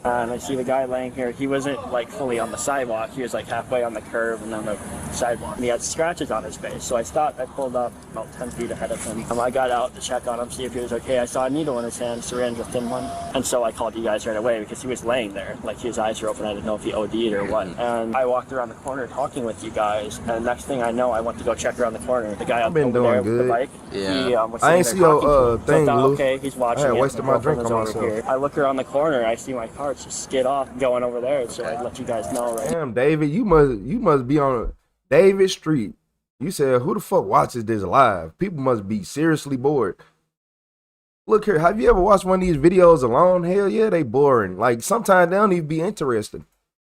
B: And I see the guy laying here. He wasn't like fully on the sidewalk. He was like halfway on the curb and on the sidewalk. And he had scratches on his face. So I stopped. I pulled up about 10 feet ahead of him. I got out to check on him, see if he was okay. I saw a needle in his hand, syringe, a thin one. And so I called you guys right away because he was laying there, like his eyes were open. I didn't know if he OD'd or what. And I walked around the corner talking with you guys, and next thing I know, I went to go check around the corner. The guy up over there with the bike, he was
A: I ain't see your thing,
B: so I thought,
A: Lou.
B: okay, he's watching.
A: I had
B: it.
A: wasted my drink on myself.
B: Here. I look around the corner, I see my car just skid off going over there, so I let you guys know. Right?
A: Damn, David, you must be on David Street. You said, who the fuck watches this live? People must be seriously bored. Look here, have you ever watched one of these videos alone? Hell yeah, they boring. Like, sometimes they don't even be interesting.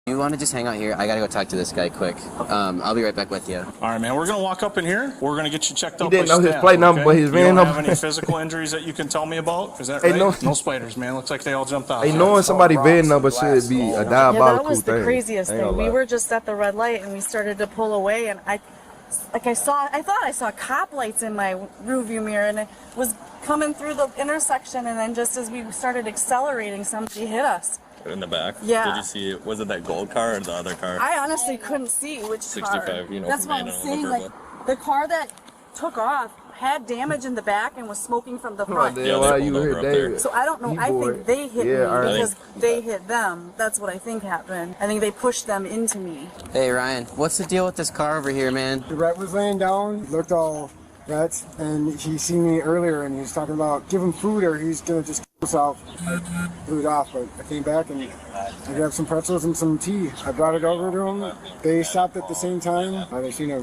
T: You want to just hang out here? I gotta go talk to this guy quick. I'll be right back with you.
O: All right, man. We're gonna walk up in here. We're gonna get you checked out.
A: He didn't know his plate number, but his van number.
O: You don't have any physical injuries that you can tell me about? Is that
A: Hey,
O: right? No spiders, man. Looks like they all jumped out.
A: Hey, knowing somebody's van number should be a diabolical
W: Yeah, that was the
A: thing.
W: craziest thing. We were just at the red light and we started to pull away, and I thought I saw cop lights in my rearview mirror, and it was coming through the intersection, and then just as we started accelerating, somebody hit us.
S: In the back?
W: Yeah.
S: Did you see, was it that gold car or the other car?
W: I honestly couldn't see which
S: 65,
W: car.
S: you know,
W: That's what I'm saying. Like, the car that took off had damage in the back and was smoking from the front.
A: Yeah, why you hit David?
W: So I don't know. I think they hit me because they hit them. That's what I think happened. I think they pushed them into me.
T: Hey, Ryan, what's the deal with this car over here, man?
U: The rat was laying down, looked all rats, and he seen me earlier, and he was talking about give him food or he's gonna just kill himself. I blew it off, but I came back and I grabbed some pretzels and some tea. I brought it over to him. They stopped at the same time. They seen a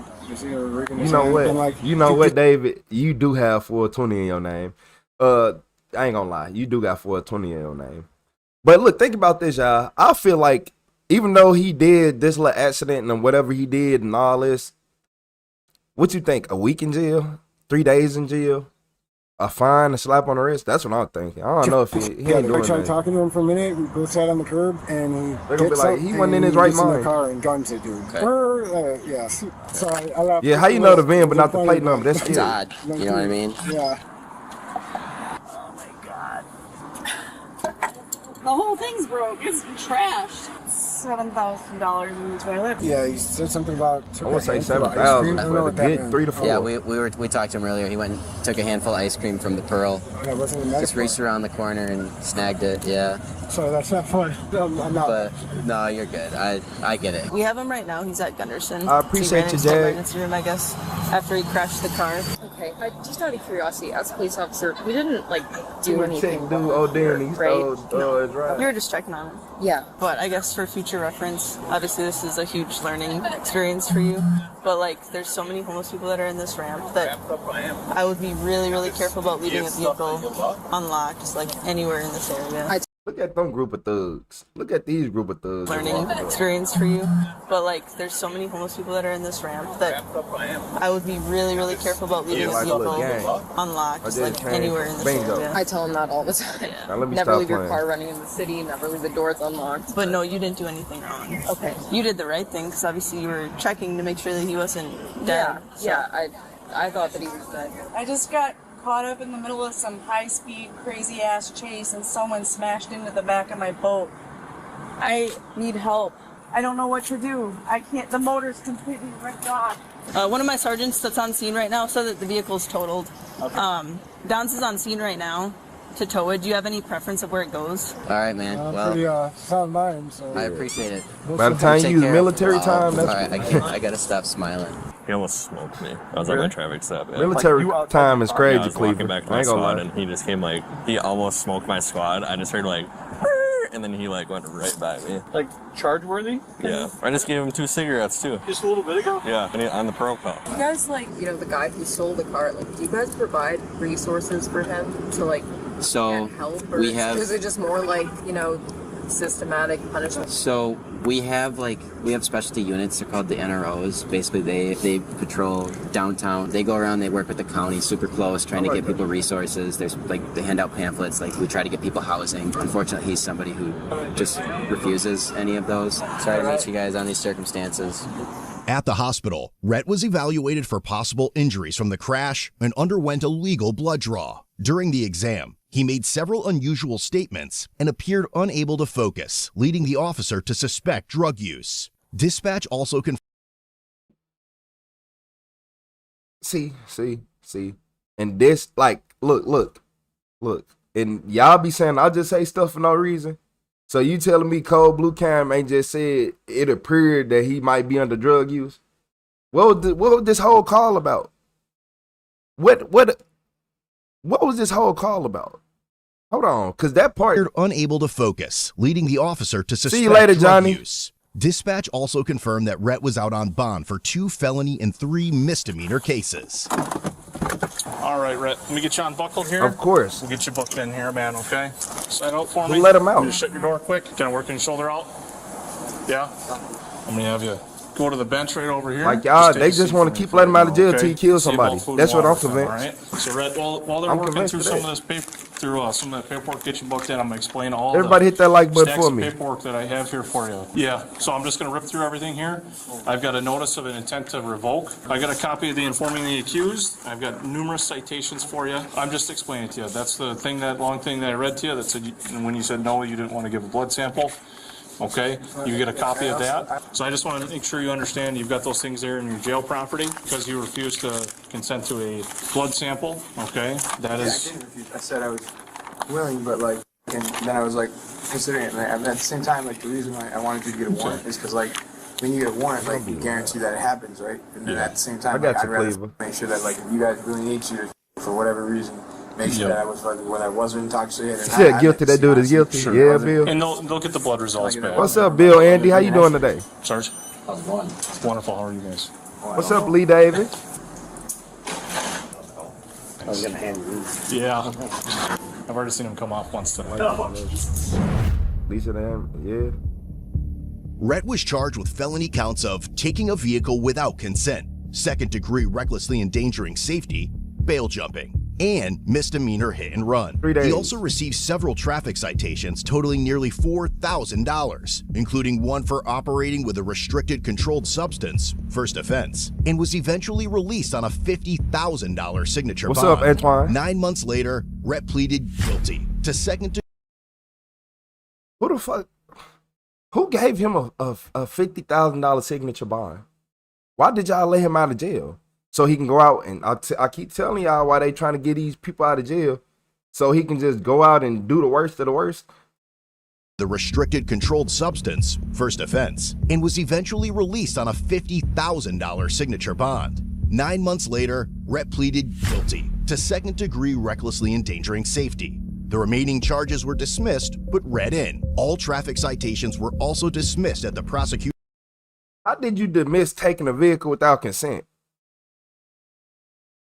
U: rigging.
A: You know what?
U: Like,
A: you know what, David? You do have 420 in your name. I ain't gonna lie. You do got 420 in your name. But look, think about this, y'all. I feel like even though he did this little accident and whatever he did and all this, what you think? A week in jail? 3 days in jail? A fine, a slap on the wrist? That's what I'm thinking. I don't know if he ain't doing
U: I tried
A: that.
U: talking to him for a minute. We both sat on the curb, and he
A: They're gonna be
U: gets
A: like,
U: up
A: he
U: and
A: wasn't in his right
U: gets in
A: mind.
U: the car and guns it, dude. Yeah. So I laughed.
A: Yeah, how you know the VIN but not the plate number? That's
T: It's odd. You know what I mean?
U: Yeah.
W: The whole thing's broke. It's trashed. $7,000 in the toilet.
U: Yeah, he said something about.
A: I would say 7,000 for a good 3 to 4.
T: Yeah, we talked to him earlier. He went and took a handful of ice cream from the Pearl.
U: That wasn't a nice
T: Just reached around the corner and snagged it. Yeah.
U: So that's not fun. I'm not.
T: But no, you're good. I get it.
C: We have him right now. He's at Gunderson.
A: I appreciate you,
C: He ran into the
A: Jay.
C: emergency room, I guess, after he crashed the car.
H: Okay, just out of curiosity, as a police officer, we didn't do anything.
A: Dude, right?
C: We were just checking on him.
H: Yeah.
C: But I guess for future reference, obviously this is a huge learning experience for you. But like, there's so many homeless people that are in this ramp that I would be really, really careful about leaving a vehicle unlocked, just like anywhere in this area.
A: Look at them group of thugs. Look at these group of thugs.
C: Learning experience for you. But like, there's so many homeless people that are in this ramp that I would be really, really careful about leaving a vehicle unlocked, just like anywhere in this area.
H: I tell him that all the time.
A: Now let me
H: Never
A: stop
H: leave your
A: playing.
H: car running in the city. Never leave the doors unlocked.
C: But no, you didn't do anything wrong.
H: Okay.
C: You did the right thing because obviously you were checking to make sure that he wasn't dead.
H: Yeah. I thought that he was dead.
W: I just got caught up in the middle of some high-speed, crazy-ass chase, and someone smashed into the back of my boat. I need help. I don't know what to do. I can't. The motor's completely ripped off.
C: One of my sergeants that's on scene right now said that the vehicle's totaled. Okay. Downs is on scene right now to tow it. Do you have any preference of where it goes?
T: All right, man. Well,
U: Pretty sound mind. So
T: I appreciate it.
A: By the time you use military time,
T: All
A: that's
T: right, I gotta stop smiling.
S: He almost smoked me. I was at my traffic stop. Yeah.
A: military time is crazy,
S: I was walking
A: Cleveland.
S: back to
A: I
S: my
A: ain't gonna
S: squad,
A: lie.
S: and he just came he almost smoked my squad. I just heard and then he went right by me.
O: Like charge worthy?
S: Yeah. I just gave him 2 cigarettes too.
O: Just a little bit ago?
S: Yeah, and on the Pearl call.
H: You guys, the guy who stole the car, do you guys provide resources for him to,
T: So
H: get help? Or
T: we have.
H: is it just more systematic punishment?
T: So we have specialty units. They're called the NROs. Basically, they patrol downtown. They go around. They work with the county, super close, trying to get people resources. There's they hand out pamphlets. We try to get people housing. Unfortunately, he's somebody who just refuses any of those. Sorry to meet you guys on these circumstances.
G: At the hospital, Rhett was evaluated for possible injuries from the crash and underwent a legal blood draw. During the exam, he made several unusual statements and appeared unable to focus, leading the officer to suspect drug use. Dispatch also confirmed.
A: See. And this, look. And y'all be saying I just say stuff for no reason. So you telling me Cold Blue Cam ain't just said it appeared that he might be under drug use? What was this whole call about? What was this whole call about? Hold on, because that part...
G: Unable to focus, leading the officer to suspect
A: See you later,
G: drug
A: Johnny.
G: use. Dispatch also confirmed that Rhett was out on bond for 2 felony and 3 misdemeanor cases.
O: All right, Rhett, let me get you unbuckled here.
A: Of course.
O: We'll get you booked in here, man, okay? Sign out for me.
A: Let him out.
O: Just shut your door quick. Can I work your shoulder out? Yeah? I'm gonna have you go to the bench right over here.
A: Like y'all,
O: take
A: they
O: a
A: just
O: seat
A: want
O: for
A: to
O: me
A: keep letting him out of jail
O: okay?
A: till he kills
O: See
A: somebody.
O: about food
A: That's
O: and
A: what I'm
O: water, all
A: convinced.
O: right? So, Rhett, while they're
A: I'm
O: working
A: convinced
O: through
A: of
O: some
A: that.
O: of this paper, some of the paperwork, get you booked in, I'm gonna explain all
A: Everybody
O: the
A: hit that like button
O: stacks
A: for
O: of
A: me.
O: paperwork that I have here for you. Yeah, so I'm just gonna rip through everything here. I've got a notice of an intent to revoke. I got a copy of the informing the accused. I've got numerous citations for you. I'm just explaining it to you. That's the thing, that long thing that I read to you that said when you said no, you didn't want to give a blood sample. Okay, you get a copy of that. So I just want to make sure you understand you've got those things there in your jail property because you refused to consent to a blood sample. Okay, that is.
F: I didn't refuse. I said I was willing, but like, and then I was like considering it. And at the same time, like the reason why I wanted you to get a warrant is because like when you get a warrant, like you guarantee that it happens, right? And then at the same time, like, I'd rather make sure that like if you guys really need to, for whatever reason, make sure that I was whether I wasn't intoxicated.
A: Yeah, guilty. That dude is guilty.
O: Sure.
A: Yeah, Bill.
O: And they'll get the blood results back.
A: What's up, Bill? Andy, how you doing today?
O: Sarge? How's it going? It's wonderful. How are you guys?
A: What's up, Lee David?
F: I was gonna hand you these.
O: Yeah. I've already seen him come off once today.
A: Lisa, yeah.
G: Rhett was charged with felony counts of taking a vehicle without consent, second-degree recklessly endangering safety, bail jumping, and misdemeanor hit and run.
A: 3 days.
G: He also received several traffic citations totaling nearly $4,000, including one for operating with a restricted controlled substance, first offense, and was eventually released on a $50,000 signature
A: What's
G: bond.
A: up, Antoine?
G: 9 months later, Rhett pleaded guilty to second.
A: Who the fuck? Who gave him a $50,000 signature bond? Why did y'all let him out of jail? So he can go out and I keep telling y'all why they trying to get these people out of jail, so he can just go out and do the worst of the worst.
G: The restricted controlled substance, first offense, and was eventually released on a $50,000 signature bond. 9 months later, Rhett pleaded guilty to second-degree recklessly endangering safety. The remaining charges were dismissed, but read in. All traffic citations were also dismissed at the prosecution.
A: How did you dismiss taking a vehicle without consent?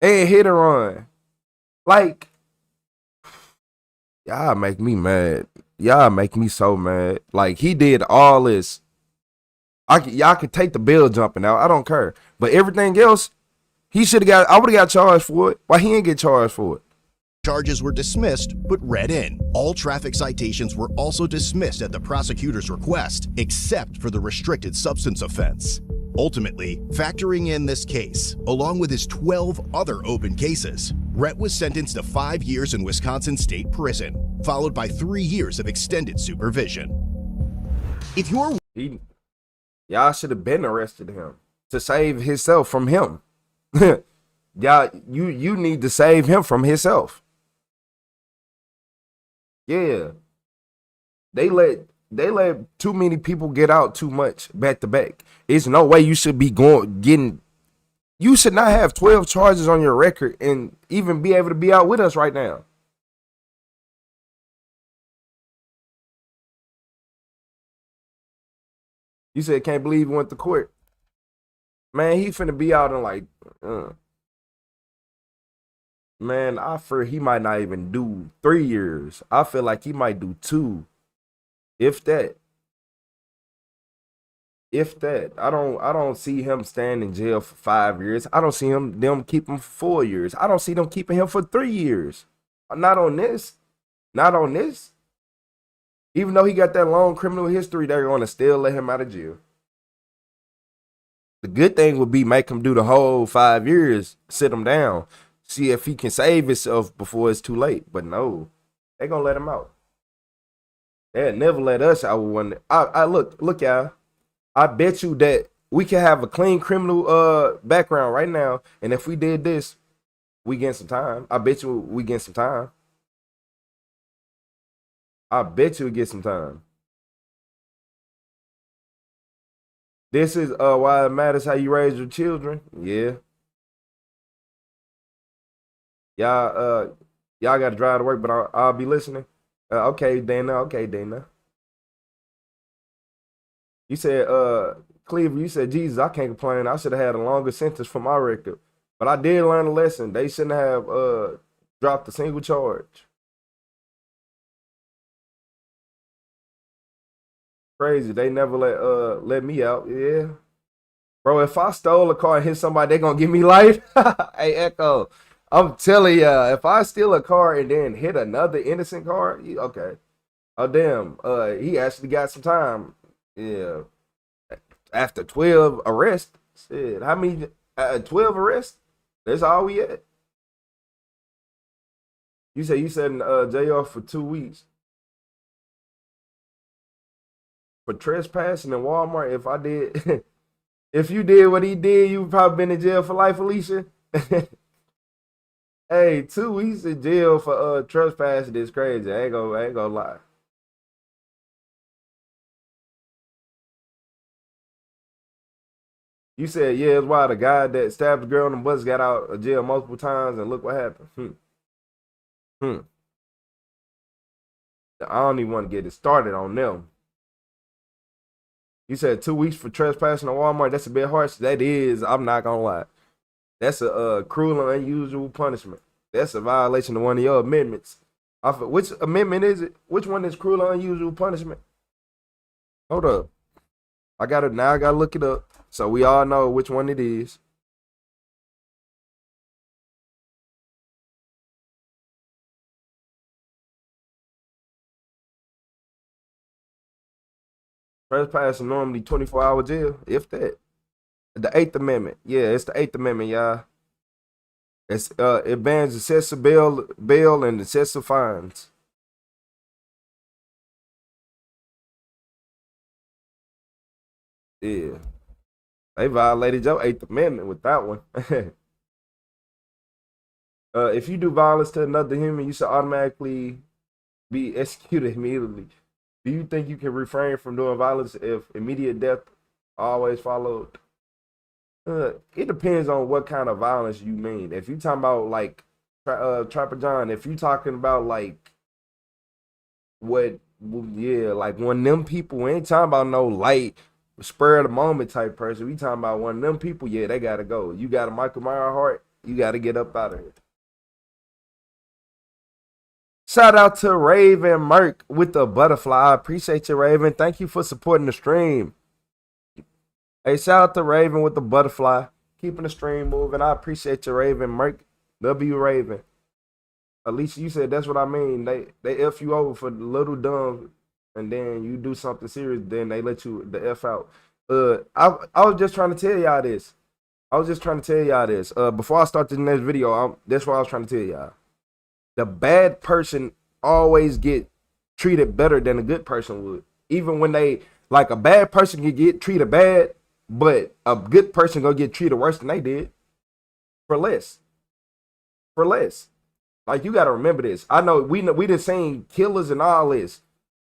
A: And hit or run? Like, y'all make me mad. Y'all make me so mad. Like, he did all this. Y'all could take the bill jumping out. I don't care. But everything else, he should have got. I would have got charged for it. Why he didn't get charged for it?
G: Charges were dismissed, but read in. All traffic citations were also dismissed at the prosecutor's request, except for the restricted substance offense. Ultimately, factoring in this case, along with his 12 other open cases, Rhett was sentenced to 5 years in Wisconsin State Prison, followed by 3 years of extended supervision. If you're...
A: Y'all should have been arrested him to save himself from him. Y'all, you need to save him from himself. Yeah. They let too many people get out too much back to back. It's no way you should be getting. You should not have 12 charges on your record and even be able to be out with us right now. You said can't believe he went to court. Man, he finna be out in like. Man, I fear he might not even do 3 years. I feel like he might do 2. If that. I don't see him staying in jail for 5 years. I don't see them keep him for 4 years. I don't see them keeping him for 3 years. Not on this. Not on this. Even though he got that long criminal history, they're gonna still let him out of jail. The good thing would be make him do the whole 5 years, sit him down, see if he can save himself before it's too late. But no, they're gonna let him out. They'll never let us out with one. I look, y'all. I bet you that we can have a clean criminal background right now, and if we did this, we get some time. I bet you we get some time. I bet you get some time. This is why it matters how you raise your children. Yeah. Y'all got to drive to work, but I'll be listening. Okay, Dana. Okay, Dana. You said, Cleaver, you said, Jesus, I can't complain. I should have had a longer sentence for my record. But I did learn a lesson. They shouldn't have dropped a single charge. Crazy. They never let me out. Yeah. Bro, if I stole a car and hit somebody, they gonna give me life. Hey, Echo. I'm telling ya, if I steal a car and then hit another innocent car, okay. Oh damn. He actually got some time. Yeah. After 12 arrests. Shit. How many 12 arrests? That's all we at. You said in jail for 2 weeks. For trespassing in Walmart, if I did if you did what he did, you probably been in jail for life, Alicia. Hey, 2 weeks in jail for trespassing is crazy. I ain't gonna lie. You said, yeah, it's why the guy that stabbed the girl on the bus got out of jail multiple times, and look what happened. I don't even want to get it started on them. You said 2 weeks for trespassing in Walmart. That's a bit harsh. That is, I'm not gonna lie. That's a cruel and unusual punishment. That's a violation of one of your amendments. Which amendment is it? Which one is cruel and unusual punishment? Hold up. I gotta look it up so we all know which one it is. Trespassing normally 24-hour jail, if that. The 8th Amendment. Yeah, it's the 8th Amendment, y'all. It bans excessive bail and excessive fines. Yeah. They violated your 8th Amendment with that one. If you do violence to another human, you should automatically be executed immediately. Do you think you can refrain from doing violence if immediate death always followed? It depends on what kind of violence you mean. If you talking about like Trapper John, if you talking about like like one of them people, we ain't talking about no light spur of the moment type person. We talking about one of them people, yeah, they gotta go. You got a Michael Myers heart, you gotta get up out of here. Shout out to Raven Merc with the butterfly. I appreciate you, Raven. Thank you for supporting the stream. Hey, shout out to Raven with the butterfly. Keeping the stream moving. I appreciate you, Raven Merc. W Raven. Alicia, you said that's what I mean. They F you over for the little dumb, and then you do something serious, then they let you the F out. I was just trying to tell y'all this. Before I start the next video, that's what I was trying to tell y'all. The bad person always get treated better than a good person would. Even when a bad person can get treated bad, but a good person gonna get treated worse than they did for less. Like, you gotta remember this. I know we done seen killers and all this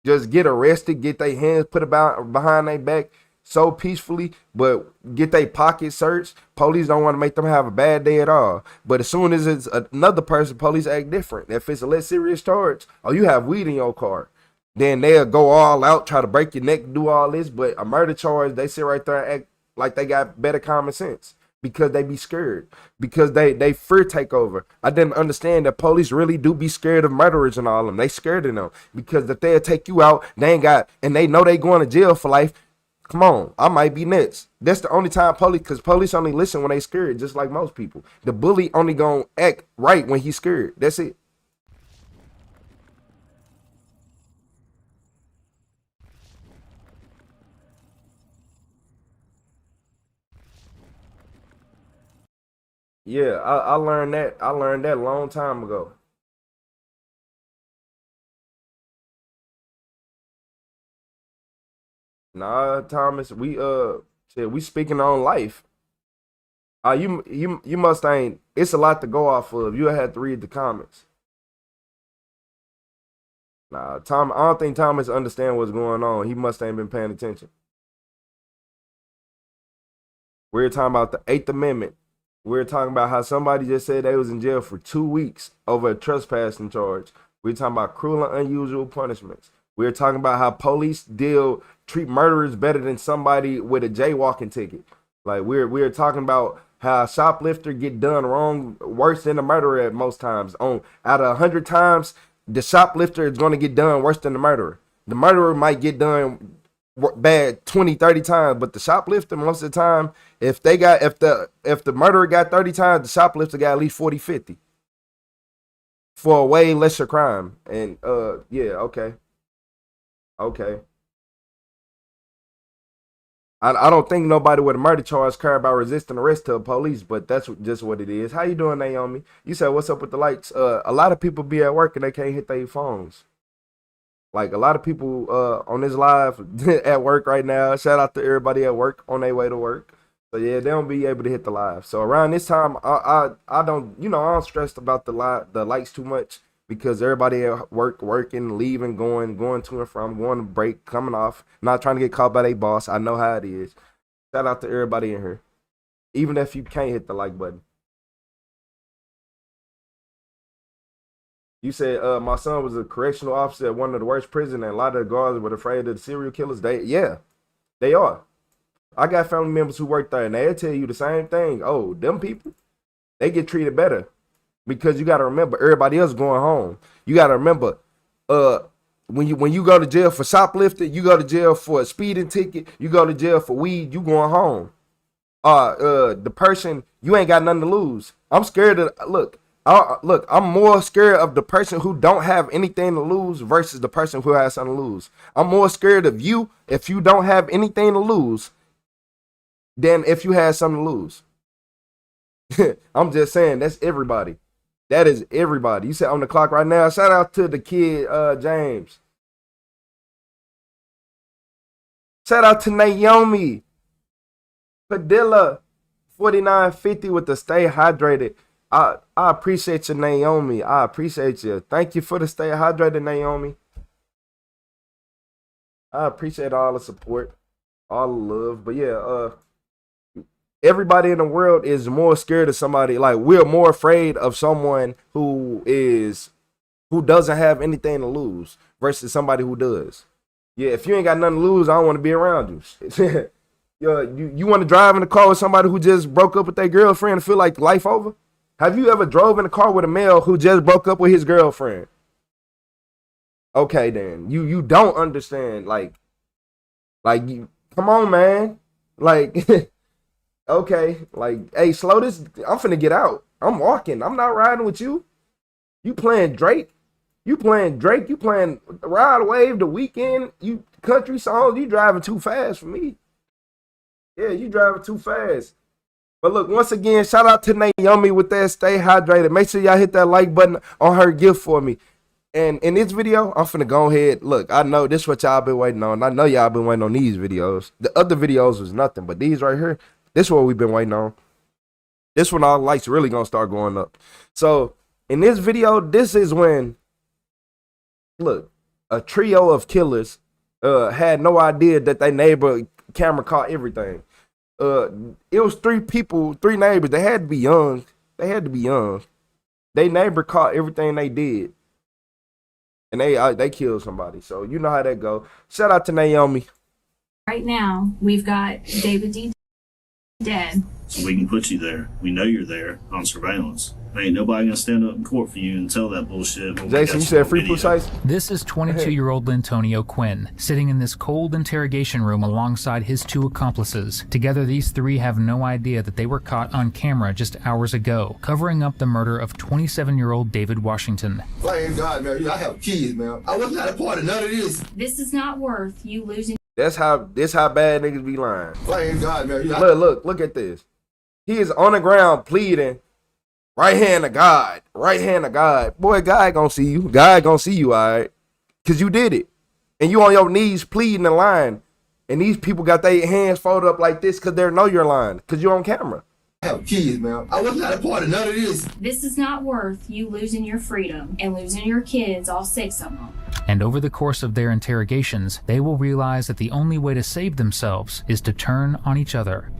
A: just get arrested, get their hands put behind their back so peacefully, but get their pockets searched. Police don't want to make them have a bad day at all. But as soon as it's another person, police act different. If it's a less serious charge, you have weed in your car, then they'll go all out, try to break your neck, do all this. But a murder charge, they sit right there and act like they got better common sense because they be scared, because they fear take over. I didn't understand that police really do be scared of murderers and all of them. They scared of them because if they'll take you out, they know they going to jail for life. Come on, I might be next. That's the only time because police only listen when they scared, just like most people. The bully only gonna act right when he's scared. That's it. Yeah, I learned that. I learned that a long time ago. Nah, Thomas, we speaking on life. You must ain't. It's a lot to go off of. You had to read the comments. Nah, Tom. I don't think Thomas understand what's going on. He must ain't been paying attention. We're talking about the 8th Amendment. We're talking about how somebody just said they was in jail for 2 weeks over a trespassing charge. We're talking about cruel and unusual punishments. We're talking about how police treat murderers better than somebody with a jaywalking ticket. Like we're talking about how a shoplifter get done wrong worse than a murderer at most times. Out of 100 times, the shoplifter is going to get done worse than the murderer. The murderer might get done bad 20, 30 times, but the shoplifter most of the time, if the murderer got 30 times, the shoplifter got at least 40, 50 for a way lesser crime. And yeah, okay. I don't think nobody with a murder charge care about resisting arrest to the police, but that's just what it is. How you doing, Naomi? You said, what's up with the lights? A lot of people be at work and they can't hit their phones. Like a lot of people on this live at work right now. Shout out to everybody at work on their way to work. So yeah, they don't be able to hit the live. So around this time, I don't, I don't stress about the lights too much because everybody at work, working, leaving, going to and from, going to break, coming off, not trying to get caught by their boss. I know how it is. Shout out to everybody in here, even if you can't hit the like button. You said my son was a correctional officer at one of the worst prisons, and a lot of the guards were afraid of the serial killers. They are. I got family members who work there, and they'll tell you the same thing. Oh, them people, they get treated better because you got to remember everybody else going home. You got to remember, when you go to jail for shoplifting, you go to jail for a speeding ticket, you go to jail for weed, you going home. The person, you ain't got nothing to lose. I'm scared of look. I'm more scared of the person who don't have anything to lose versus the person who has something to lose. I'm more scared of you if you don't have anything to lose than if you had something to lose. I'm just saying, that's everybody. That is everybody. You said on the clock right now. Shout out to the kid, James. Shout out to Naomi. Padilla, 4950 with the stay hydrated. I appreciate you, Naomi. I appreciate you. Thank you for the stay hydrated, Naomi. I appreciate all the support, all the love. But yeah, everybody in the world is more scared of somebody. Like, we're more afraid of someone who doesn't have anything to lose versus somebody who does. Yeah, if you ain't got nothing to lose, I don't want to be around you. You want to drive in a car with somebody who just broke up with their girlfriend and feel like life over? Have you ever drove in a car with a male who just broke up with his girlfriend? Okay, then you don't understand. Like you, come on, man. Like, okay, like, hey, slow this. I'm finna get out. I'm walking. I'm not riding with you. You playing Drake? You playing Ride Wave, The Weekend? You country songs? You driving too fast for me. Yeah, you driving too fast. But look, once again, shout out to Naomi with that stay hydrated. Make sure y'all hit that like button on her gift for me. And in this video, I'm finna go ahead. Look, I know this is what y'all been waiting on. I know y'all been waiting on these videos. The other videos was nothing, but these right here, this is what we've been waiting on. This one, all the lights really gonna start going up. So in this video, this is when, look, a trio of killers had no idea that their neighbor camera caught everything. It was three neighbors. They had to be young. They neighbor caught everything they did, and they killed somebody. So you know how that go. Shout out to Naomi.
I: Right now, we've got David D. dead.
M: So we can put you there. We know you're there on surveillance. Ain't nobody gonna stand up in court for you and tell that bullshit.
A: Jason, you said free precise?
N: This is 22-year-old Lintonio Quinn, sitting in this cold interrogation room alongside his two accomplices. Together, these three have no idea that they were caught on camera just hours ago, covering up the murder of 27-year-old David Washington.
E: Thank God, man. I have kids, man. I wasn't a part of none of this.
I: This is not worth you losing.
A: This how bad niggas be lying.
E: Thank God, man.
A: Look at this. He is on the ground pleading. Right hand of God. Boy, God gonna see you. All right? Because you did it. And you on your knees pleading and lying. And these people got their hands folded up like this because they know you're lying. Because you're on camera.
E: I have kids, man. I wasn't a part of none of this.
I: This is not worth you losing your freedom and losing your kids, all 6 of them.
N: And over the course of their interrogations, they will realize that the only way to save themselves is to turn on each other.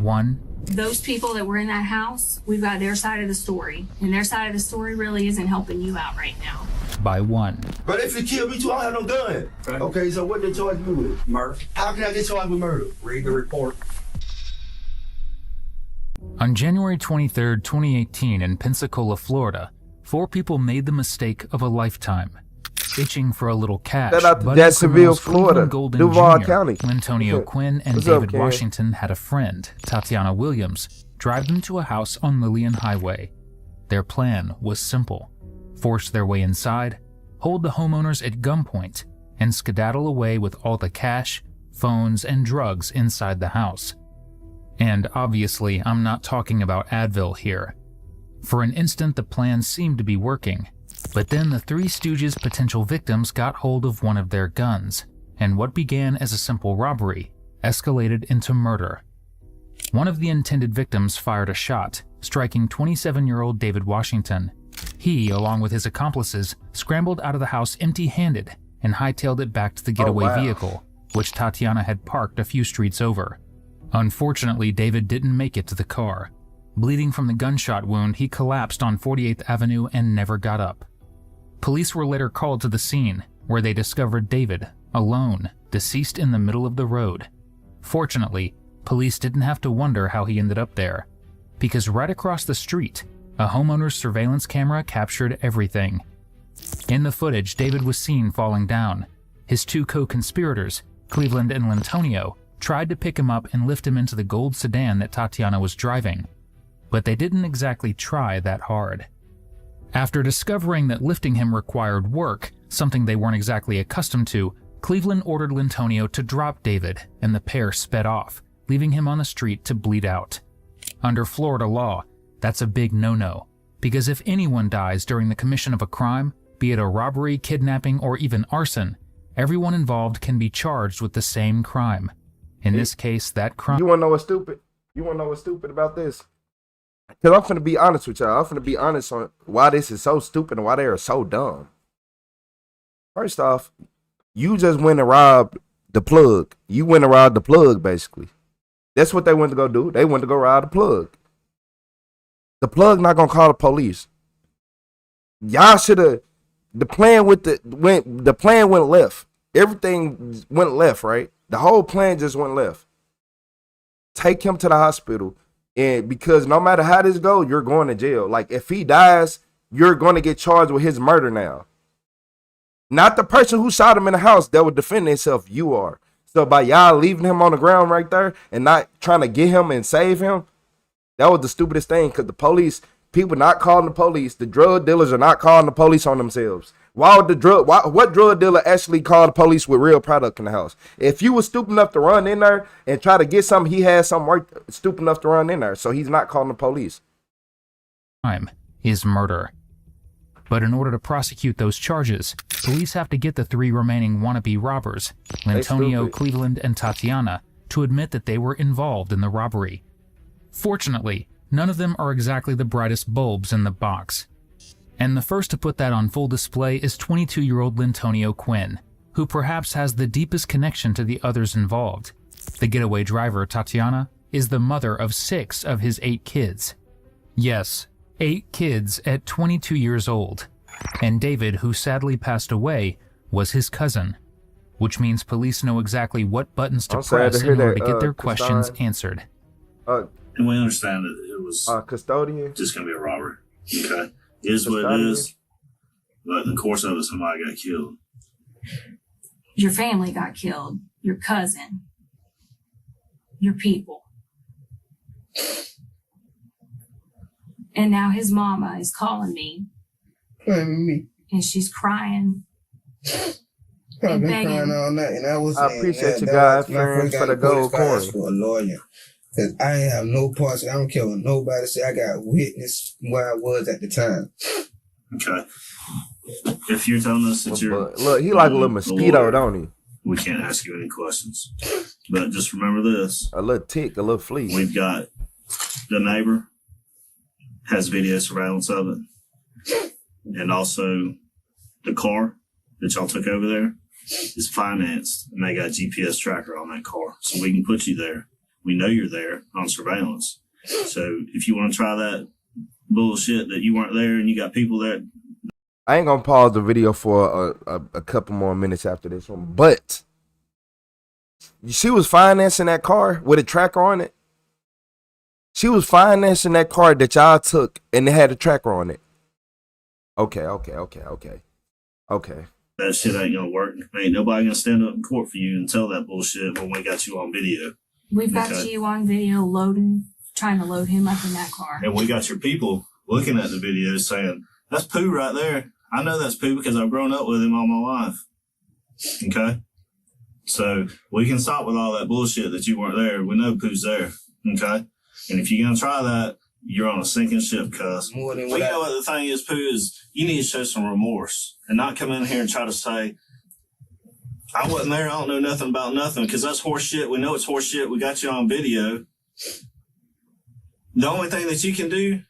I: Those people that were in that house, we've got their side of the story, and their side of the story really isn't helping you out right now.
N: By one.
E: But if you kill me too, I don't have no gun. Right. Okay, so what they charge me with? Murder. How can I get charged with murder? Read the report.
N: On January 23, 2018, in Pensacola, Florida, 4 people made the mistake of a lifetime. Itching for a little cash,
A: Shout out to
N: but
A: Jacksonville, Florida,
N: Golden
A: Duval
N: Jr.,
A: County.
N: Lintonio Quinn, and
A: What's
N: David
A: up, Ken?
N: Washington had a friend, Tatiana Williams, drive them to a house on Lillian Highway. Their plan was simple: force their way inside, hold the homeowners at gunpoint, and skedaddle away with all the cash, phones, and drugs inside the house. And obviously, I'm not talking about Advil here. For an instant, the plan seemed to be working, but then the Three Stooges' potential victims got hold of one of their guns, and what began as a simple robbery escalated into murder. One of the intended victims fired a shot, striking 27-year-old David Washington. He, along with his accomplices, scrambled out of the house empty-handed and hightailed it back to the getaway vehicle, which Tatiana had parked a few streets over. Unfortunately, David didn't make it to the car. Bleeding from the gunshot wound, he collapsed on 48th Avenue and never got up. Police were later called to the scene, where they discovered David, alone, deceased in the middle of the road. Fortunately, police didn't have to wonder how he ended up there, because right across the street, a homeowner's surveillance camera captured everything. In the footage, David was seen falling down. His 2 co-conspirators, Cleveland and Lintonio, tried to pick him up and lift him into the gold sedan that Tatiana was driving, but they didn't exactly try that hard. After discovering that lifting him required work, something they weren't exactly accustomed to, Cleveland ordered Lintonio to drop David, and the pair sped off, leaving him on the street to bleed out. Under Florida law, that's a big no-no, because if anyone dies during the commission of a crime, be it a robbery, kidnapping, or even arson, everyone involved can be charged with the same crime. In this case, that crime...
A: You wanna know what's stupid? You wanna know what's stupid about this? Because I'm finna be honest with y'all. I'm finna be honest on why this is so stupid and why they are so dumb. First off, you just went and robbed the plug. You went and robbed the plug, basically. That's what they went to go do. They went to go rob the plug. The plug not gonna call the police. Y'all should have... The plan went left. Everything went left, right? The whole plan just went left. Take him to the hospital. And because no matter how this goes, you're going to jail. Like, if he dies, you're going to get charged with his murder now. Not the person who shot him in the house that would defend himself. You are. So by y'all leaving him on the ground right there and not trying to get him and save him, that was the stupidest thing. Because the police, people not calling the police. The drug dealers are not calling the police on themselves. Why would what drug dealer actually call the police with real product in the house? If you was stupid enough to run in there and try to get something, he had something work stupid enough to run in there. So he's not calling the police.
N: Crime is murder. But in order to prosecute those charges, police have to get the 3 remaining wannabe robbers, Lintonio, Cleveland, and Tatiana, to admit that they were involved in the robbery. Fortunately, none of them are exactly the brightest bulbs in the box. And the first to put that on full display is 22-year-old Lintonio Quinn, who perhaps has the deepest connection to the others involved. The getaway driver, Tatiana, is the mother of 6 of his 8 kids. Yes, 8 kids at 22 years old. And David, who sadly passed away, was his cousin, which means police know exactly what buttons to press in order to get their questions answered.
M: And we understand that it was
A: custodian,
M: just going to be a robbery. Okay. It is what it is. But in the course of it, somebody got killed.
I: Your family got killed. Your cousin. Your people. And now his mama is calling me.
E: Me.
I: And she's crying.
E: I've been crying all night, and
A: I appreciate you guys for the gold coin.
E: For a lawyer. Because I ain't have no parts. I don't care what nobody say. I got witness where I was at the time.
M: Okay. If you're telling us that you're...
A: Look, he like a little mosquito, don't he?
M: We can't ask you any questions. But just remember this.
A: A little tick, a little flea.
M: We've got the neighbor has video surveillance of it. And also the car that y'all took over there is financed and they got a GPS tracker on that car. So we can put you there. We know you're there on surveillance. So if you want to try that bullshit that you weren't there and you got people there.
A: I ain't gonna pause the video for a couple more minutes after this one, but she was financing that car with a tracker on it. She was financing that car that y'all took and it had a tracker on it. Okay.
M: That shit ain't gonna work. Ain't nobody gonna stand up in court for you and tell that bullshit when we got you on video.
I: We've got you on video trying to load him up in that car.
M: And we got your people looking at the video saying, that's Pooh right there. I know that's Pooh because I've grown up with him all my life. Okay? So we can stop with all that bullshit that you weren't there. We know Pooh's there. Okay? And if you're going to try that, you're on a sinking ship, cuz. Well, you know what the thing is, Pooh, is you need to show some remorse and not come in here and try to say, I wasn't there. I don't know nothing about nothing, because that's horse shit. We know it's horse shit. We got you on video. The only thing that you can do,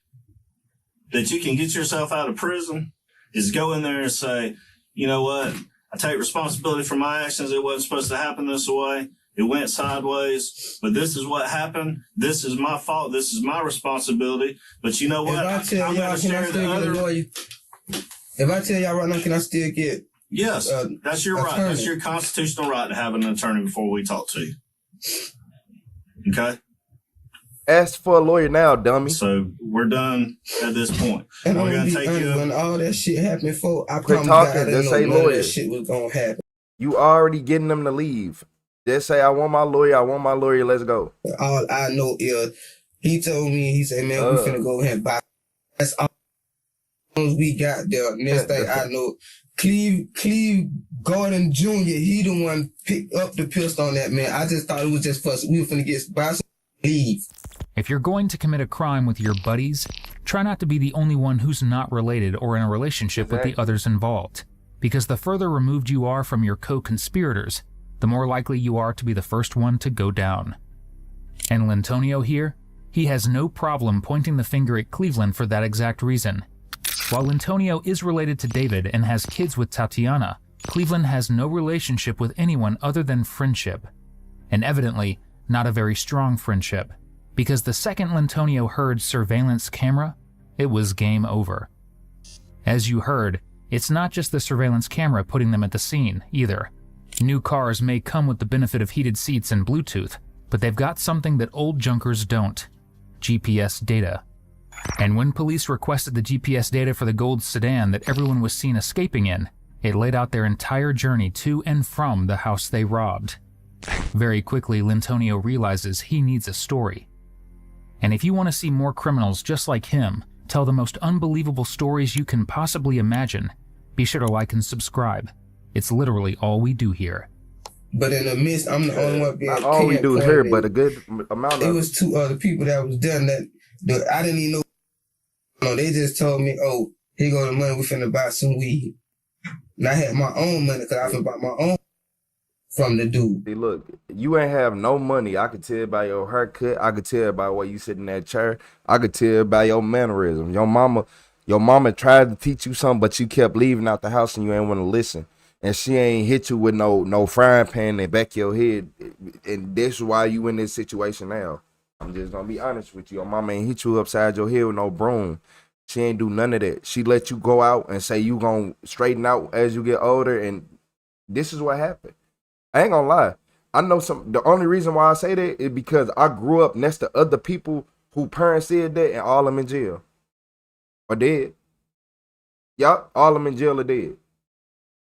M: that you can get yourself out of prison, is go in there and say, you know what? I take responsibility for my actions. It wasn't supposed to happen this way. It went sideways, but this is what happened. This is my fault. This is my responsibility. But you know what?
L: If I tell y'all, can I still get a lawyer? If I tell y'all right now, can I still get?
M: Yes, that's your right. That's your constitutional right to have an attorney before we talk to you. Okay?
A: Ask for a lawyer now, dummy.
M: So we're done at this point.
L: And
M: we're
L: I'm
M: gonna take you.
L: when all that shit happened, for I
A: Quit
L: promise
A: talking.
L: God, I didn't
A: Just
L: know
A: say
L: none of
A: lawyer.
L: that shit was gonna happen.
A: You already getting them to leave. Just say, I want my lawyer. I want my lawyer. Let's go.
L: All I know is he told me, he said, man, we finna go ahead and buy. That's all we got there. Next thing I know, Cleve Gordon Jr., he the one picked up the pistol on that man. I just thought it was just for us. We were finna get by some leave.
N: If you're going to commit a crime with your buddies, try not to be the only one who's not related or in a relationship with the others involved. Because the further removed you are from your co-conspirators, the more likely you are to be the first one to go down. And Lintonio here, he has no problem pointing the finger at Cleveland for that exact reason. While Lintonio is related to David and has kids with Tatiana, Cleveland has no relationship with anyone other than friendship. And evidently, not a very strong friendship. Because the second Lintonio heard surveillance camera, it was game over. As you heard, it's not just the surveillance camera putting them at the scene, either. New cars may come with the benefit of heated seats and Bluetooth, but they've got something that old junkers don't: GPS data. And when police requested the GPS data for the gold sedan that everyone was seen escaping in, it laid out their entire journey to and from the house they robbed. Very quickly, Lintonio realizes he needs a story. And if you want to see more criminals just like him tell the most unbelievable stories you can possibly imagine, be sure to like and subscribe. It's literally all we do here.
L: But in the midst, I'm the only one being
A: Not all we do here, but a good amount of
L: it. Was two other people that was done that I didn't even know. No, they just told me, oh, here go the money, we finna buy some weed. And I had my own money because I finna buy my own from the dude.
A: See, look, you ain't have no money. I could tell by your haircut. I could tell by where you sit in that chair. I could tell by your mannerism. Your mama tried to teach you something, but you kept leaving out the house and you ain't want to listen. And she ain't hit you with no frying pan in the back of your head. And this is why you in this situation now. I'm just gonna be honest with you. Your mama ain't hit you upside your head with no broom. She ain't do none of that. She let you go out and say you gonna straighten out as you get older, and this is what happened. I ain't gonna lie. I know the only reason why I say that is because I grew up next to other people who parents said that, and all of them in jail. Or dead. Yup, all of them in jail or dead.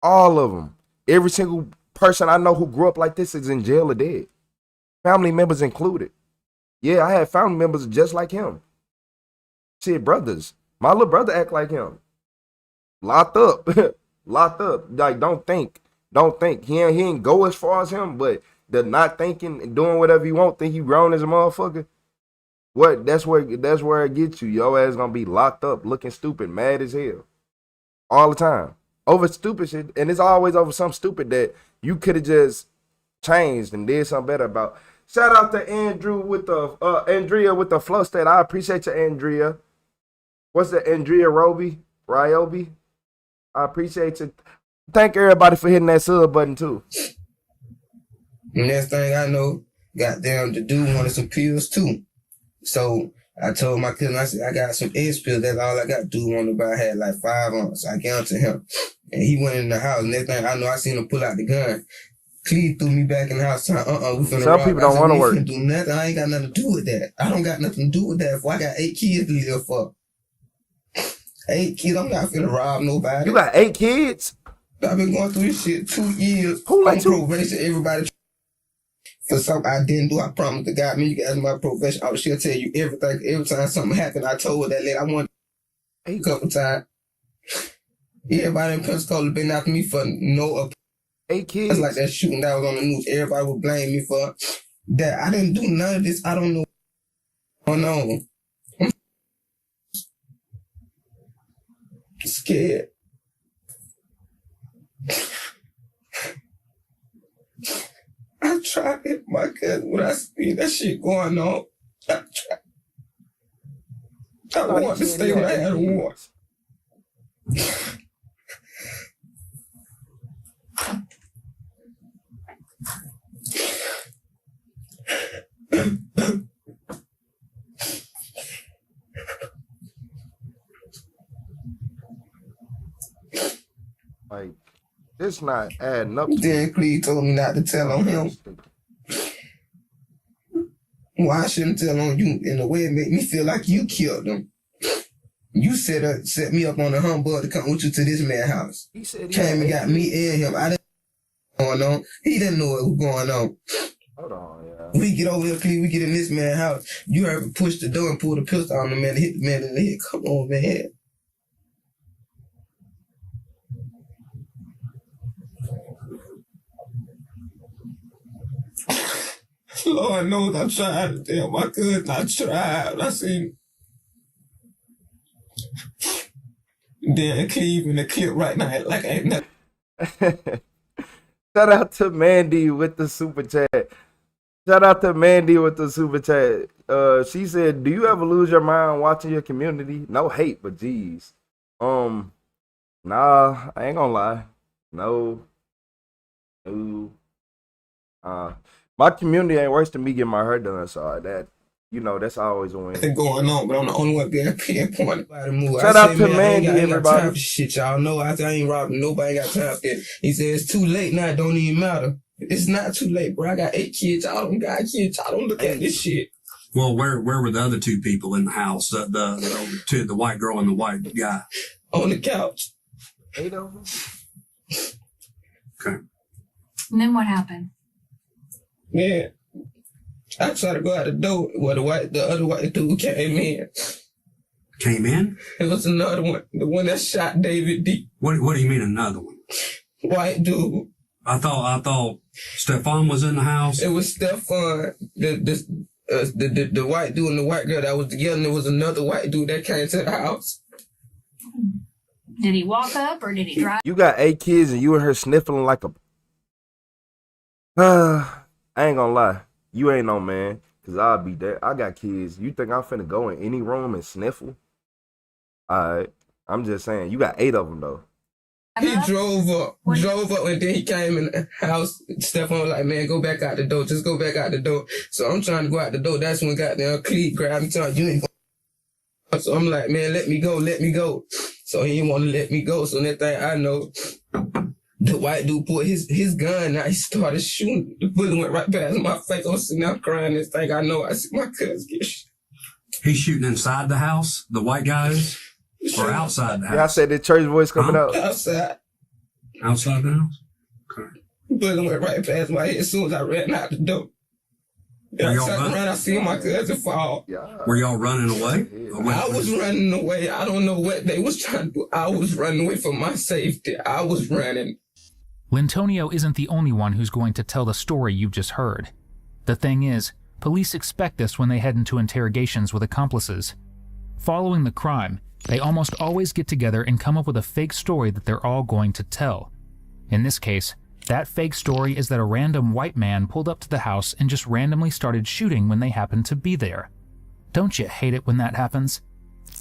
A: All of them. Every single person I know who grew up like this is in jail or dead. Family members included. Yeah, I had family members just like him. Shit, brothers. My little brother act like him. Locked up. Locked up. Like, don't think. He ain't go as far as him, but the not thinking and doing whatever you want, think you grown as a motherfucker. What? That's where it gets you. Your ass gonna be locked up, looking stupid, mad as hell. All the time. Over stupid shit. And it's always over something stupid that you could have just changed and did something better about. Shout out to Andrea with the flow state. I appreciate you, Andrea. What's the Andrea Ryobi? I appreciate you. Thank everybody for hitting that sub button too.
L: Next thing I know, goddamn, the dude wanted some pills too. So I told my cousin, I said, I got some X pills. That's all I got. Dude wanted to buy. I had like 5 on it. So I gave them to him. And he went in the house. Next thing I know, I seen him pull out the gun. Cleve threw me back in the house. We finna
A: Some
L: rob.
A: people don't want to work.
L: Do nothing. I ain't got nothing to do with that. I don't got nothing to do with that. I got 8 kids to live for. 8 kids. I'm not finna rob nobody.
A: You got 8 kids?
L: I've been going through this shit 2 years.
A: Who like
L: on
A: 2?
L: Probation. Everybody for something I didn't do. I promised to God, man, you guys my profession. She'll tell you everything. Every time something happened, I told her that lady I wanted a couple times. Everybody in Pensacola been after me for no
A: 8 kids.
L: It's like that shooting that was on the news. Everybody would blame me for that. I didn't do none of this. I don't know what's going on. I'm scared. I tried to hit my cousin when I see that shit going on. I tried. I want to stay when I had a war.
A: Like, it's not adding up.
L: Then Cleve told me not to tell on him. Well, I shouldn't tell on you in a way it made me feel like you killed him. You set me up on a humbug to come with you to this man's house.
A: He said
L: came and got me and him. I didn't know what was going on. He didn't know what was going on.
A: Hold on, yeah.
L: We get over here, Cleve. We get in this man's house. You heard me push the door and pull the pistol on the man and hit the man in the head. Come on, man. Lord knows I tried to tell my cousin. I tried. I seen Dan Cleve in the clip right now like I ain't nothing.
A: Shout out to Mandy with the super chat. Shout out to Mandy with the super chat. She said, "Do you ever lose your mind watching your community? No hate, but geez. Nah, I ain't gonna lie. No. My community ain't worse than me getting my hair done, so that, you know, that's always a win.
L: Nothing going on, but I'm the only one being pinpointed by the move.
A: Shout out to Mandy,
L: I ain't got time
A: everybody.
L: for shit, y'all know. I ain't robbing nobody. Ain't got time for it. He said it's too late now. It don't even matter. It's not too late, bro. I got 8 kids. Y'all don't got kids. Y'all don't look at this shit.
K: Well, where were the other 2 people in the house? The white girl and the white guy
L: on the couch.
A: 8 of them.
K: Okay.
I: And then what happened?
L: Man, I tried to go out the door. Well, the other white dude came in.
K: Came in?
L: It was another one. The one that shot David D.
K: What do you mean another one?
L: White dude.
K: I thought Stefan was in the house.
L: It was Stefan, the white dude and the white girl that was together, and there was another white dude that came to the house.
I: Did he walk up or did he drive?
A: You got 8 kids and you and her sniffling like a... I ain't gonna lie. You ain't no man, because I'll be there. I got kids. You think I'm finna go in any room and sniffle? Alright. I'm just saying. You got 8 of them, though.
L: He drove up, and then he came in the house. Stefan was like, man, go back out the door. Just go back out the door. So I'm trying to go out the door. That's when goddamn Cleve grabbed me, telling you ain't going. So I'm like, man, let me go, let me go. So he didn't want to let me go. So next thing I know, the white dude pulled his gun. Now he started shooting. The bullet went right past my face. I'm sitting there crying. This thing I know. I see my cousin get shot.
K: He's shooting inside the house, the white guy is? Or outside the house?
A: Yeah, I said the church voice coming out.
L: Outside.
K: Outside the house? Okay.
L: Bullet went right past my head as soon as I ran out the door. I see my cousin fall.
K: Were y'all running away?
L: I was running away. I don't know what they was trying to do. I was running away for my safety. I was running.
N: Lintonio isn't the only one who's going to tell the story you've just heard. The thing is, police expect this when they head into interrogations with accomplices. Following the crime, they almost always get together and come up with a fake story that they're all going to tell. In this case, that fake story is that a random white man pulled up to the house and just randomly started shooting when they happened to be there. Don't you hate it when that happens?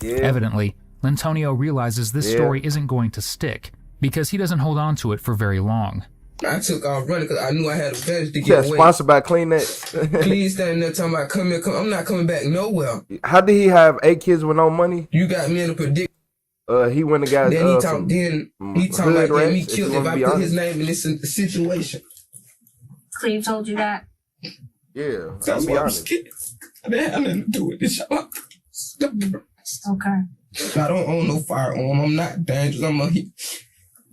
N: Yeah. Evidently, Lintonio realizes this story isn't going to stick, because he doesn't hold on to it for very long.
L: I took off running because I knew I had a advantage to
A: Yeah,
L: get away.
A: sponsored by Kleenex.
L: Clean standing there talking about come here, come. I'm not coming back nowhere.
A: How did he have 8 kids with no money?
L: You got me in a predicament.
A: He went and got
L: Then he talked. Then he talking
A: hood
L: about getting me
A: rats,
L: killed
A: you
L: if
A: wanna
L: I
A: be
L: put
A: honest.
L: his name in this situation.
I: Cleve told you that?
A: Yeah,
L: That's
A: I'll be
L: why I'm
A: honest.
L: scared. I didn't have nothing to do with this.
I: Okay.
L: I don't own no firearm. I'm not dangerous.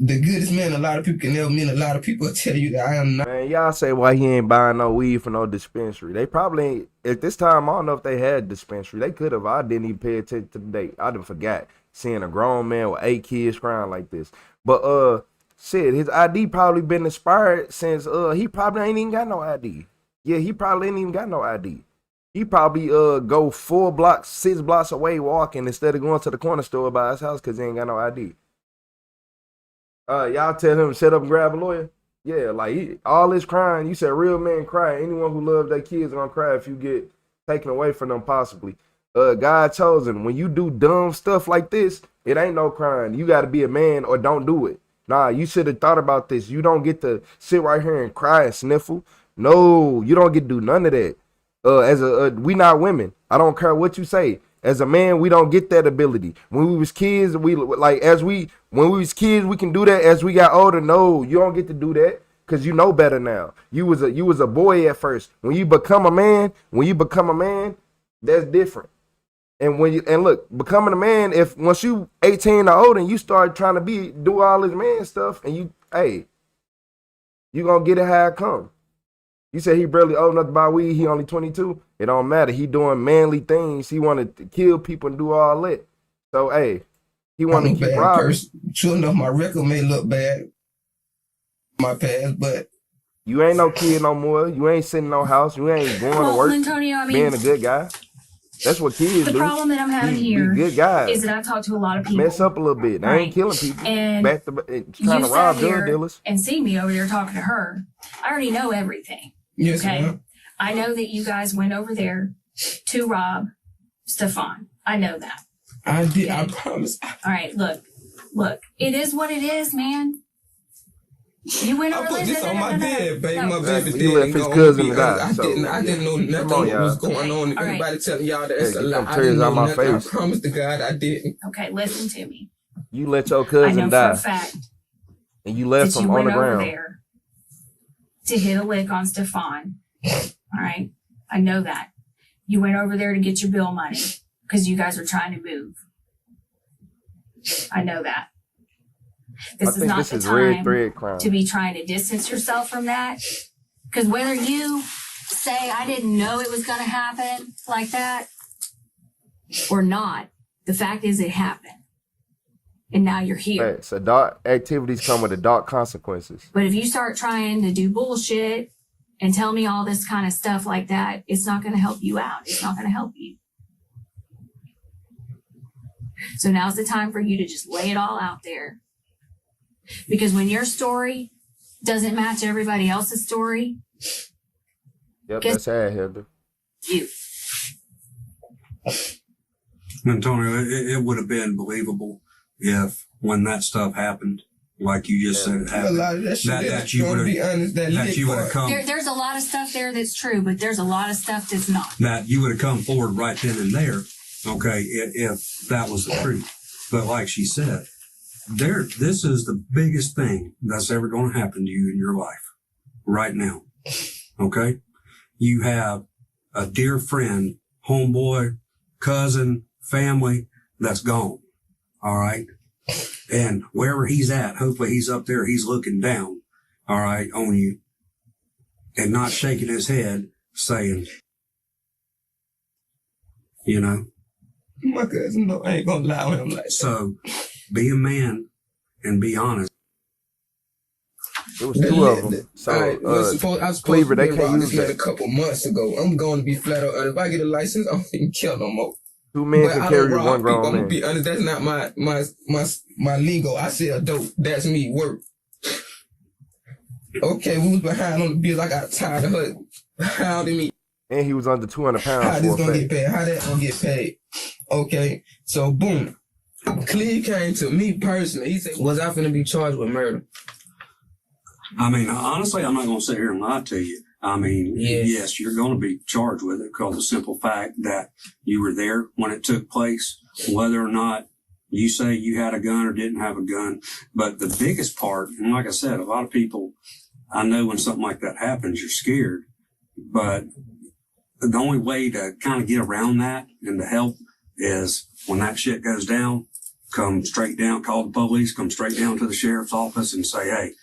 L: The goodest man a lot of people can ever meet. A lot of people tell you that I am not.
A: Man, y'all say why he ain't buying no weed for no dispensary. They probably ain't. At this time, I don't know if they had dispensary. They could have. I didn't even pay attention to the date. I done forgot seeing a grown man with 8 kids crying like this. But shit, his ID probably been expired since he probably ain't even got no ID. Yeah, he probably ain't even got no ID. He probably go 4 blocks, 6 blocks away walking instead of going to the corner store by his house because he ain't got no ID. Y'all tell him to shut up and grab a lawyer. Yeah, like all this crying. You said real men cry. Anyone who loves their kids gonna cry if you get taken away from them possibly. God chosen. When you do dumb stuff like this, it ain't no crying. You got to be a man or don't do it. Nah, you should have thought about this. You don't get to sit right here and cry and sniffle. No, you don't get to do none of that. We not women. I don't care what you say. As a man, we don't get that ability. When we was kids, when we was kids, we can do that. As we got older, no, you don't get to do that because you know better now. You was a boy at first. When you become a man, that's different. And look, becoming a man, if once you 18 or older and you start trying to do all this man stuff, and you gonna get it how it come. You said he barely old enough to buy weed. He only 22. It don't matter. He doing manly things. He wanted to kill people and do all that. So he wanted to keep robbing.
L: Sure enough, my record may look bad, my past, but
A: you ain't no kid no more. You ain't sitting in no house. You ain't going to work.
I: Antonio, I mean,
A: being a good guy. That's what kids do.
I: The problem that I'm having here
A: good guys.
I: is that I talk to a lot of people.
A: Mess up a little bit. I ain't killing people.
I: And
A: trying to rob drug dealers.
I: And see me over there talking to her. I already know everything.
L: Yes,
I: okay.
L: ma'am.
I: I know that you guys went over there to rob Stefan. I know that.
L: I did. Okay. I promise.
I: All right. Look. It is what it is, man. You went over
L: there. I put this on my bed, baby. My baby
A: he left his cousin to die.
L: I didn't know nothing was going on.
I: All
L: Everybody
I: right.
L: telling y'all that it's a lie. I didn't know nothing. I promise to God I didn't.
I: Okay, listen to me.
A: You let your cousin die.
I: I know for a fact.
A: And you left him on the ground.
I: There to hit a lick on Stefan. All right. I know that. You went over there to get your bill money because you guys were trying to move. I know that. This is not the time to be trying to distance yourself from that. Because whether you say, I didn't know it was going to happen like that or not, the fact is it happened. And now you're here.
A: Right. So dark activities come with the dark consequences.
I: But if you start trying to do bullshit and tell me all this kind of stuff like that, it's not going to help you out. It's not going to help you. So now's the time for you to just lay it all out there. Because when your story doesn't match everybody else's story.
A: Yep, that's sad, Heather.
I: You.
K: Antonio, it would have been believable if when that stuff happened, like you just said, it happened, that you would have come.
I: There's a lot of stuff there that's true, but there's a lot of stuff that's not.
K: That you would have come forward right then and there, okay, if that was the truth. But like she said, this is the biggest thing that's ever going to happen to you in your life right now. Okay? You have a dear friend, homeboy, cousin, family that's gone. All right. And wherever he's at, hopefully he's up there, he's looking down, all right, on you and not shaking his head saying, you know.
L: My cousin, no, I ain't gonna lie on him like that.
K: So be a man and be honest.
A: There was 2 of them. So,
L: I was supposed
A: Cleaver,
L: to
A: they
L: be
A: can't
L: around
A: use
L: this
A: that.
L: a couple months ago. I'm going to be flat out. If I get a license, I don't even kill no more.
A: 2 men can carry one grown
L: I'm
A: man.
L: gonna be honest. That's not my lingo. I sell dope. That's me. Work. Okay, we was behind on the bills. I got tired of her hounding me.
A: And he was under 200 pounds.
L: How this gonna get paid? How that gonna get paid? Okay, so boom. Cleve came to me personally. He said, was I finna be charged with murder?
K: I mean, honestly, I'm not going to sit here and lie to you. I mean, yes, you're going to be charged with it because of the simple fact that you were there when it took place, whether or not you say you had a gun or didn't have a gun. But the biggest part, and like I said, a lot of people, I know when something like that happens, you're scared. But the only way to kind of get around that and to help is when that shit goes down, come straight down, call the police, come straight down to the sheriff's office and say, hey,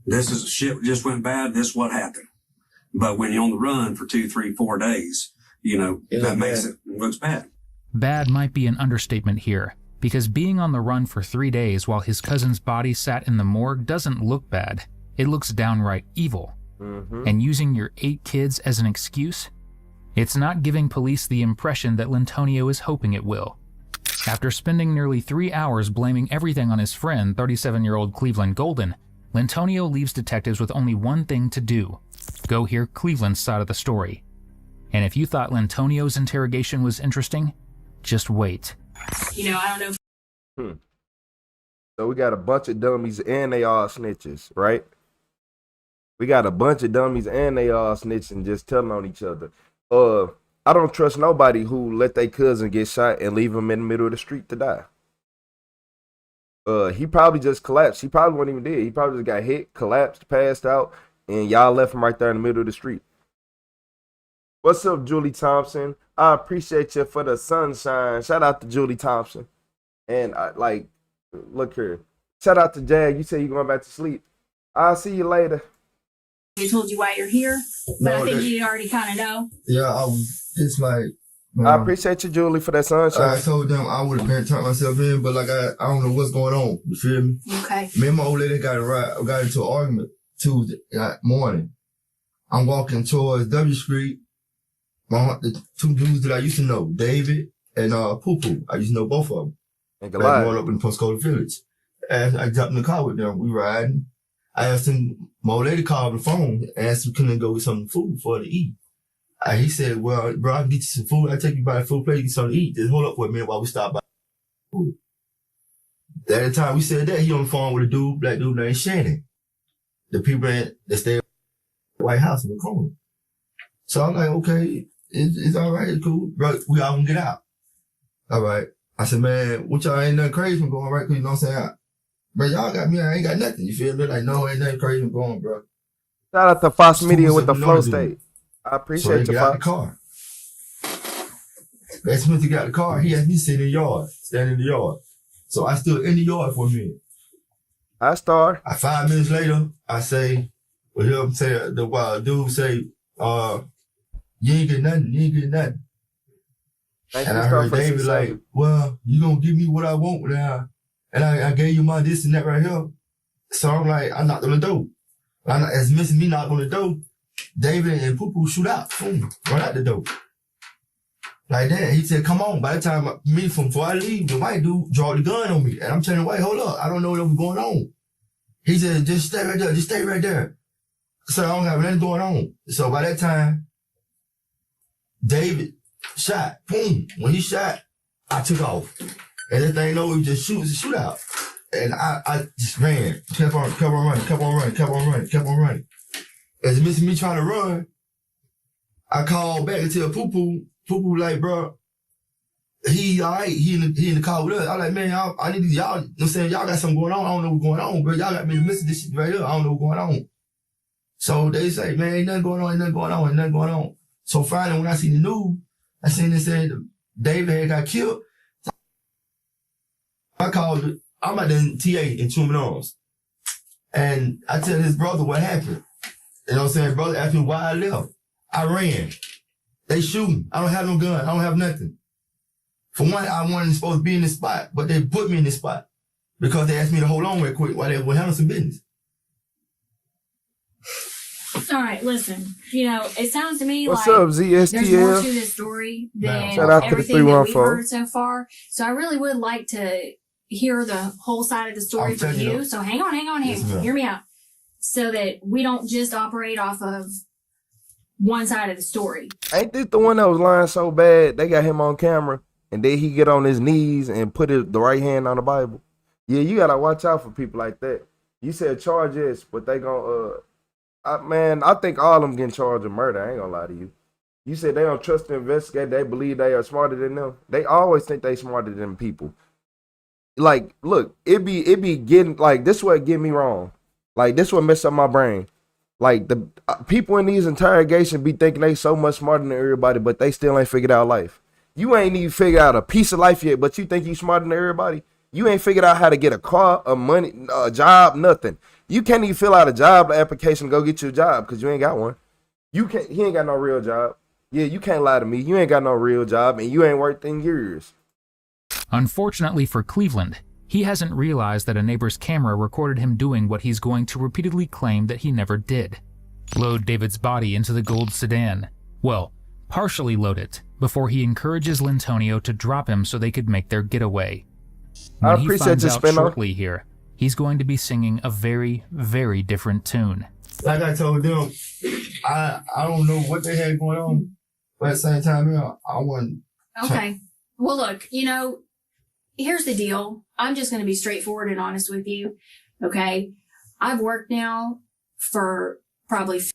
K: this is shit just went bad. This is what happened. But when you're on the run for 2, 3, 4 days, you know, that makes it looks bad.
N: Bad might be an understatement here, because being on the run for 3 days while his cousin's body sat in the morgue doesn't look bad. It looks downright evil. And using your 8 kids as an excuse? It's not giving police the impression that Lentonio is hoping it will. After spending nearly 3 hours blaming everything on his friend, 37-year-old Cleveland Golden, Lentonio leaves detectives with only one thing to do: go hear Cleveland's side of the story. And if you thought Lentonio's interrogation was interesting, just wait.
I: You know, I don't know.
A: So we got a bunch of dummies and they all snitches, right? We got a bunch of dummies and they all snitching, just telling on each other. I don't trust nobody who let their cousin get shot and leave him in the middle of the street to die. He probably just collapsed. He probably wasn't even dead. He probably just got hit, collapsed, passed out, and y'all left him right there in the middle of the street. What's up, Julie Thompson? I appreciate you for the sunshine. Shout out to Julie Thompson. And look here. Shout out to Jag. You say you're going back to sleep. I'll see you later.
I: They told you why you're here, but I think you already kind of know.
L: Yeah, it's like.
A: I appreciate you, Julie, for that sunshine.
L: I told them I would have turned myself in, but like I don't know what's going on. You feel me?
I: Okay.
L: Me and my old lady got into an argument Tuesday morning. I'm walking towards W Street. The 2 dudes that I used to know, David and Poo Poo. I used to know both of them. Like growing up in Postcode Village. And I jumped in the car with them. We riding. I asked him, my old lady called the phone, asked him, can I go get some food for to eat? He said, well, bro, I can get you some food. I'll take you by the food place, get something to eat. Just hold up for a minute while we stop by food. At the time we said that, he on the phone with a black dude named Shannon. The people that stay at the White House in the corner. So I'm like, okay, it's all right, it's cool. Bro, we all gonna get out. All right. I said, man, what y'all ain't nothing crazy from going, right? Cause you know what I'm saying? Bro, y'all got me, I ain't got nothing. You feel me? Like, no, ain't nothing crazy from going, bro.
A: Shout out to Fox Media with the flow state. I appreciate you,
L: Fox. Car. As soon as he got the car, he asked me to sit in the yard, stand in the yard. So I stood in the yard for a minute.
A: I start.
L: 5 minutes later, I say, well, him say, the wild dude say, you ain't get nothing, you ain't get nothing. And I heard David like, well, you gonna give me what I want now. And I gave you my this and that right here. So I'm like, I knocked on the door. As missing me knocked on the door, David and Poo Poo shoot out. Boom, run out the door. Like that. He said, come on. By the time before I leave, the white dude draw the gun on me. And I'm telling the white, hold up. I don't know what's going on. He said, just stay right there. Just stay right there. So I don't have nothing going on. So by that time, David shot. Boom. When he shot, I took off. And this thing, it was just shoot out. And I just ran. Kept on running. As missing me trying to run, I called back and tell Poo Poo. Poo Poo like, bro, he all right. He in the car with us. I'm like, man, I need y'all. You know what I'm saying? Y'all got something going on. I don't know what's going on, bro. Y'all got me missing this shit right here. I don't know what's going on. So they say, man, ain't nothing going on. So finally, when I see the news, I seen they said David had got killed. I called it. I'm at the TA in Truman Arms. And I tell his brother what happened. You know what I'm saying? Brother asked me why I left. I ran. They shooting. I don't have no gun. I don't have nothing. For one, I wasn't supposed to be in this spot, but they put me in this spot because they asked me to hold on real quick while they were handling some business.
I: All right, listen. You know, it sounds to me
A: What's
I: like
A: up, ZSTL?
I: there's more to this story than
A: Shout out to the
I: everything that we've
A: 314.
I: heard so far. So I really would like to hear the whole side of the story from you. So hang on.
L: Yes,
I: hear me out. So that we don't just operate off of one side of the story.
A: Ain't this the one that was lying so bad they got him on camera and then he get on his knees and put the right hand on the Bible. Yeah, you gotta watch out for people like that. You said charges, but they gonna man, I think all of them getting charged with murder. I ain't gonna lie to you. You said they don't trust the investigator. They believe they are smarter than them. They always think they smarter than people. Like, look, it be getting like this. What get me wrong? Like this what mess up my brain. Like the people in these interrogations be thinking they so much smarter than everybody, but they still ain't figured out life. You ain't even figured out a piece of life yet, but you think you smarter than everybody. You ain't figured out how to get a car, a money, a job, nothing. You can't even fill out a job application to go get you a job because you ain't got one. He ain't got no real job. Yeah, you can't lie to me. You ain't got no real job and you ain't worked in years.
N: Unfortunately for Cleveland, he hasn't realized that a neighbor's camera recorded him doing what he's going to repeatedly claim that he never did. Load David's body into the gold sedan. Well, partially load it, before he encourages Lintonio to drop him so they could make their getaway. When he finds out shortly here, he's going to be singing a very, very different tune.
L: Like I told them, I don't know what they had going on, but at the same time, I wasn't.
I: Okay. Well, look, here's the deal. I'm just going to be straightforward and honest with you. Okay. I've worked now for probably 5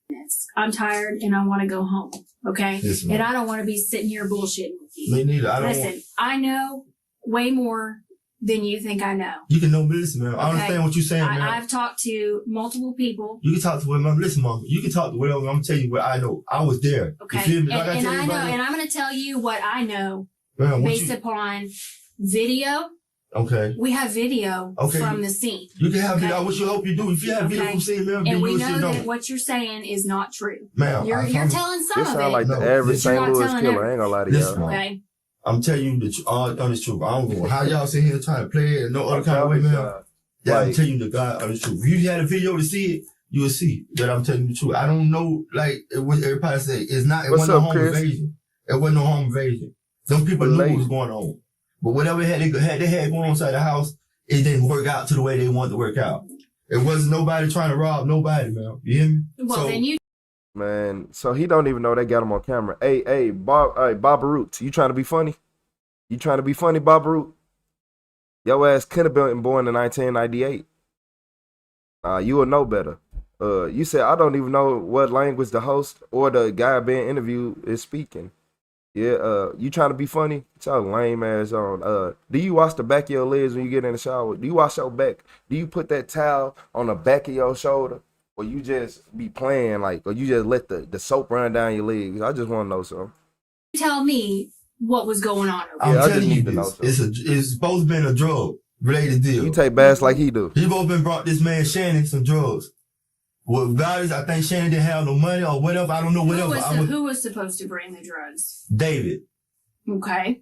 I: minutes. I'm tired and I want to go home. Okay.
L: Yes,
I: and I don't want to be sitting here bullshitting with you.
L: Me neither.
I: Listen, I know way more than you think I know.
L: You can know me, listen, man. I understand what you're saying, man.
I: I've talked to multiple people.
L: You can talk to whoever, listen, mom. You can talk to whatever. I'm gonna tell you what I know. I was there.
I: Okay.
L: You feel me?
I: And I know, and I'm going to tell you what I know
L: man,
I: based upon video.
L: Okay.
I: We have video from the scene.
L: You can have video. I wish you hope you do. If you have video from the scene, man,
I: and we know that what you're saying is not true.
L: Ma'am,
I: you're telling some
A: this
I: of it.
A: sound like the average St. Louis killer. I ain't gonna lie to y'all.
I: Okay.
L: I'm telling you the honest truth. I don't know how y'all sit here trying to play it in no other kind of way, man. Yeah, I'm telling you the God honest truth. If you had a video to see it, you will see that I'm telling you the truth. I don't know, like what everybody say. It wasn't no home invasion. It wasn't no home invasion. Some people knew what was going on. But whatever they had going on inside the house, it didn't work out to the way they wanted to work out. It wasn't nobody trying to rob nobody, man. You hear me?
I: Well, then you.
A: Man, so he don't even know they got him on camera. Hey, Bob Roots, you trying to be funny? You trying to be funny, Bob Root? Your ass could have been born in 1998. You will know better. You said I don't even know what language the host or the guy being interviewed is speaking. Yeah, you trying to be funny? It's your lame ass on. Do you wash the back of your legs when you get in the shower? Do you wash your back? Do you put that towel on the back of your shoulder? Or you just be playing or you just let the soap run down your legs? I just want to know something.
I: Tell me what was going on.
L: I'm telling you this. It's supposed to be a drug related deal.
A: You take baths like he do.
L: He both been brought this man Shannon some drugs. Well, regardless, I think Shannon didn't have no money or whatever. I don't know whatever.
I: Who was supposed to bring the drugs?
L: David.
I: Okay.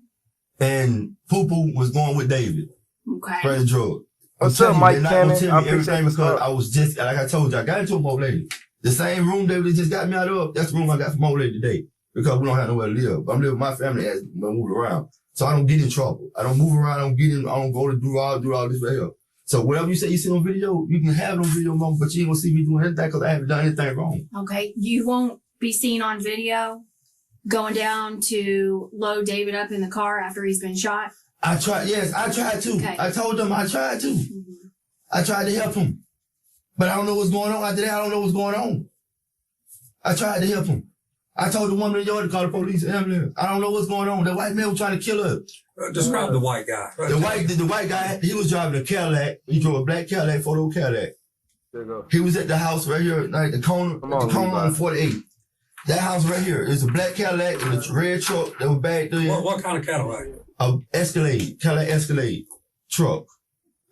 L: And Poo Poo was going with David.
I: Okay.
L: For the drug.
A: What's up, Mike Cannon?
L: I everything because I was just, like I told you, I got into a old lady. The same room David just got me out of, that's the room I got from old lady today. Because we don't have nowhere to live. I'm living with my family as I move around. So I don't get in trouble. I don't move around, I don't go to do all this right here. So whatever you say you see on video, you can have it on video, mom, but you ain't gonna see me doing anything because I haven't done anything wrong.
I: Okay. You won't be seen on video going down to load David up in the car after he's been shot?
L: I tried to. Okay. I told them I tried to. Mm-hmm. I tried to help him. But I don't know what's going on after that. I don't know what's going on. I tried to help him. I told the woman in the yard to call the police ambulance. I don't know what's going on. The white man was trying to kill her.
K: Describe the white guy.
L: The white guy, he was driving a Cadillac. He drove a black Cadillac, photo Cadillac. He was at the house right here, like the corner on 48. That house right here is a black Cadillac with a red truck that was back there.
K: What kind of Cadillac?
L: Escalade, Cadillac Escalade truck.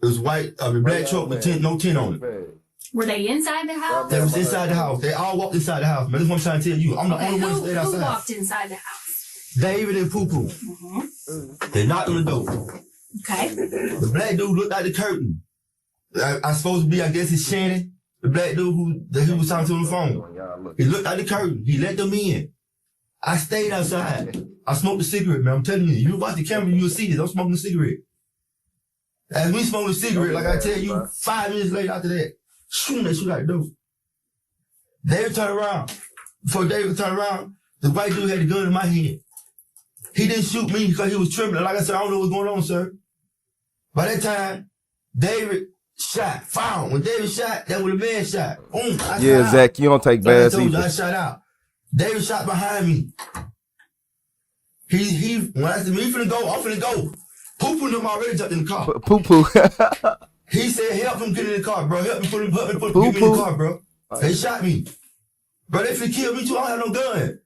L: It was white, black truck with no tint on it.
I: Were they inside the house?
L: They was inside the house. They all walked inside the house, man. That's what I'm trying to tell you. I'm the only one that stayed outside.
I: Who walked inside the house?
L: David and Poo Poo. Mm-hmm. They knocked on the door.
I: Okay.
L: The black dude looked at the curtain. I supposed to be, I guess it's Shannon, the black dude that he was talking to on the phone. He looked at the curtain. He let them in. I stayed outside. I smoked a cigarette, man. I'm telling you. You watch the camera, you'll see this. I'm smoking a cigarette. As we smoking a cigarette, like I tell you, 5 minutes later after that, shooting that shit out the door. David turned around. Before David turned around, the white dude had the gun in my hand.
E: He didn't shoot me because he was trembling. Like I said, I don't know what's going on, sir. By that time, David shot, found. When David shot, that was a man shot. Boom, I
A: Yeah,
E: shot
A: Zach,
E: out.
A: you don't take
E: Like I
A: bads
E: told you,
A: either.
E: I shot out. David shot behind me. When I said, me finna go, I'm finna go. Poo-poo them already jumped in the car.
A: Poo-poo.
E: He said, help him get in the car, bro. Help me put him, get me in the car, bro. They shot me. Bro, they finna kill me too. I don't have no gun.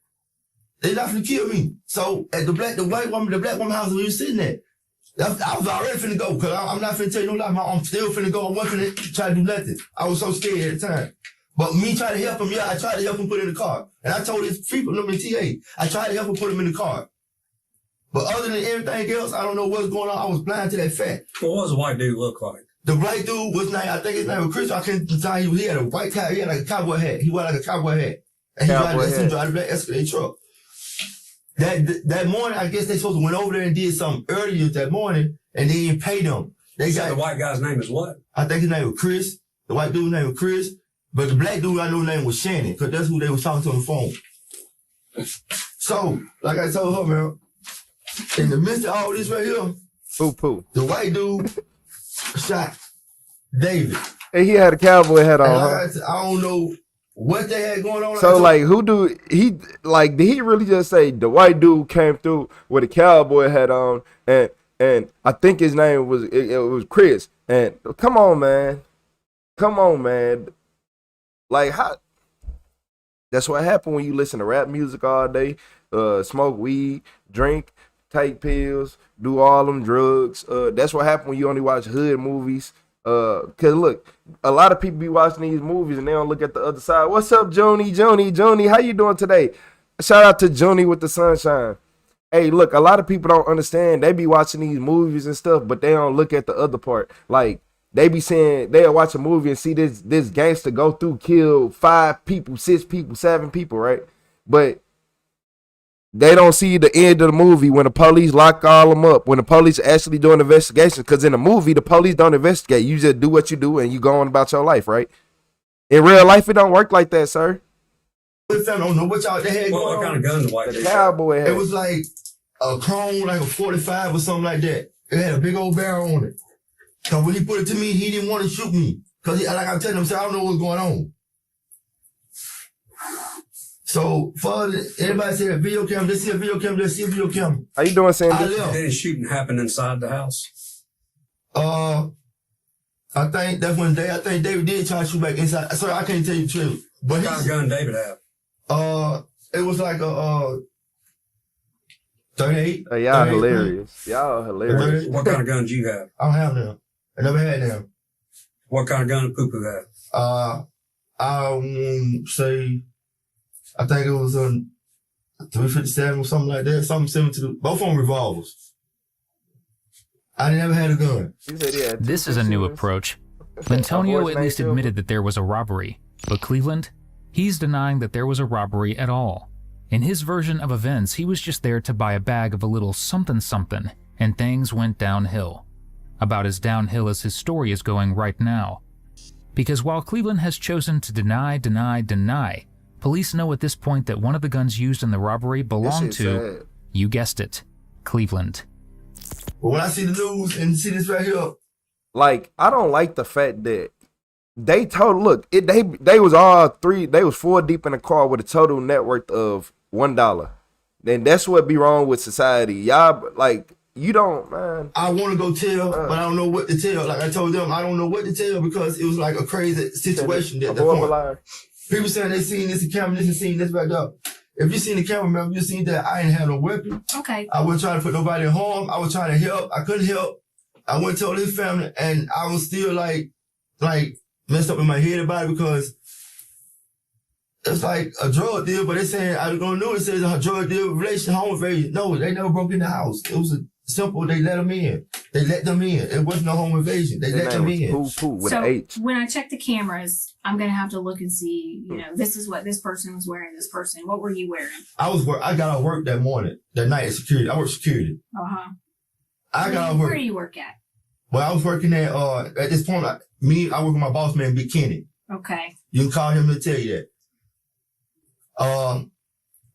E: They not finna kill me. So at the black woman house we was sitting at, I was already finna go, because I'm not finna tell you no lie. I'm still finna go. I wasn't finna try to do nothing. I was so scared at the time. But me trying to help him, I tried to help him put in the car. And I told his people, them in TA, I tried to help him put him in the car. But other than everything else, I don't know what's going on. I was blind to that fact.
K: What does a white dude look like?
E: The black dude was I think his name was Chris. I can't tell he had a white cap. He had like a cowboy hat. He wore like a cowboy hat. And he drive the black Escalade truck. That morning, I guess they supposed to went over there and did something earlier that morning, and they didn't pay them.
K: The white guy's name is what?
E: I think his name was Chris. The white dude's name was Chris. But the black dude, I know his name was Shannon, because that's who they was talking to on the phone. So, like I told her, man, in the midst of all this right here, the white dude shot David.
A: And he had a cowboy hat on, huh?
E: I don't know what they had going on.
A: So like, did he really just say the white dude came through with a cowboy hat on, and I think his name was it was Chris. And come on, man, like how? That's what happened when you listen to rap music all day, smoke weed, drink, take pills, do all them drugs. That's what happened when you only watch hood movies. Cause look, a lot of people be watching these movies and they don't look at the other side. What's up, Joni? How you doing today? Shout out to Joni with the sunshine. Hey, look, a lot of people don't understand. They be watching these movies and stuff, but they don't look at the other part. Like they be saying they'll watch a movie and see this gangster go through, kill 5 people, 6 people, 7 people, right? But they don't see the end of the movie when the police lock all them up, when the police actually doing investigations. Because in the movie, the police don't investigate. You just do what you do and you go on about your life, right? In real life, it don't work like that, sir.
E: I don't know what y'all they had going on.
K: What kind of gun the white dude?
A: Cowboy hat.
E: It was like a chrome, like a 45 or something like that. It had a big old barrel on it. So when he put it to me, he didn't want to shoot me. Because like I'm telling him, I don't know what's going on. So, for everybody say a video camera, let's see a video camera, let's see a video camera.
A: How you doing, Sandy?
K: Did any shooting happen inside the house?
E: I think that's when I think David did try to shoot back inside. Sorry, I can't tell you the truth. But
K: what kind of gun David have?
E: It was like a 38.
A: Y'all hilarious. Y'all hilarious.
K: What kind of guns you have?
E: I don't have them. I never had them.
K: What kind of gun did Poo-Poo have?
E: I say, I think it was a 357 or something like that. Something similar to both of them revolvers. I never had a gun.
N: This is a new approach. Antonio at least admitted that there was a robbery, but Cleveland, he's denying that there was a robbery at all. In his version of events, he was just there to buy a bag of a little something, and things went downhill. About as downhill as his story is going right now. Because while Cleveland has chosen to deny, police know at this point that one of the guns used in the robbery belonged to, you guessed it, Cleveland.
E: But when I see the news and see this right here,
A: like, I don't like the fact that they told, they was all 3, they was 4 deep in the car with a total net worth of $1. Then that's what be wrong with society. Y'all, like, you don't, man.
E: I want to go tell, but I don't know what to tell. Like I told them, I don't know what to tell because it was like a crazy situation. People saying they seen this camera, this and seen this back up. If you seen the camera, remember, you seen that I ain't have no weapon.
I: Okay.
E: I wasn't trying to put nobody in harm. I was trying to help. I couldn't help. I went and told his family, and I was still like messed up in my head about it because it's like a drug deal, but they saying, I don't know, it says a drug deal, relation, home invasion. No, they never broke in the house. It was a simple, they let them in. They let them in. It wasn't no home invasion. They let them in.
I: So when I check the cameras, I'm going to have to look and see, this is what this person was wearing, this person. What were you wearing?
E: I got out of work that morning, that night at security. I worked security.
I: Uh-huh.
E: I got out of work.
I: Where do you work at?
E: Well, I was working at this point, I work with my boss man, Big Kenny.
I: Okay.
E: You can call him to tell you that.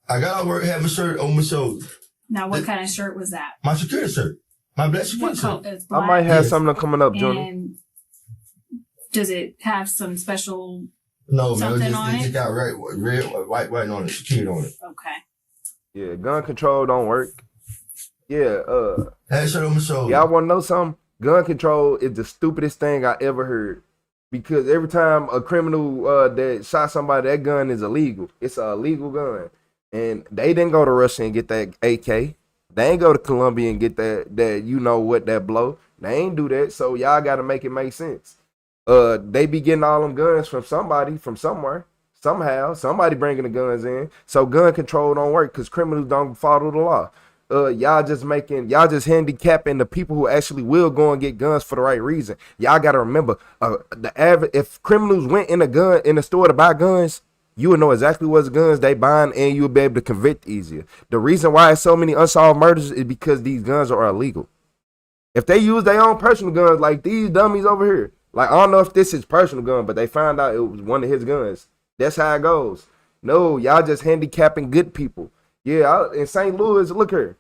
E: I got out of work, had my shirt on my shoulder.
P: Now, what kind of shirt was that?
E: My security shirt. My black security shirt.
P: It's
A: I
P: black.
A: might have something coming up, Junior.
P: And does it have some special
E: No, man,
P: something
E: it
P: on
E: just
P: it?
E: got red, white on it, security on it.
P: Okay.
A: Yeah, gun control don't work. Yeah,
E: Hey, shut up my shoulder.
A: Y'all wanna know something? Gun control is the stupidest thing I ever heard. Because every time a criminal that shot somebody, that gun is illegal. It's a illegal gun. And they didn't go to Russia and get that AK. They ain't go to Colombia and get that you know what, that blow. They ain't do that. So y'all gotta make it make sense. They be getting all them guns from somebody, from somewhere, somehow. Somebody bringing the guns in. So gun control don't work because criminals don't follow the law. Y'all just handicapping the people who actually will go and get guns for the right reason. Y'all gotta remember, if criminals went in a store to buy guns, you would know exactly what guns they buying and you would be able to convict easier. The reason why it's so many unsolved murders is because these guns are illegal. If they use their own personal guns, like these dummies over here, like I don't know if this is personal gun, but they found out it was one of his guns. That's how it goes. No, y'all just handicapping good people. Yeah, in St. Louis, look here.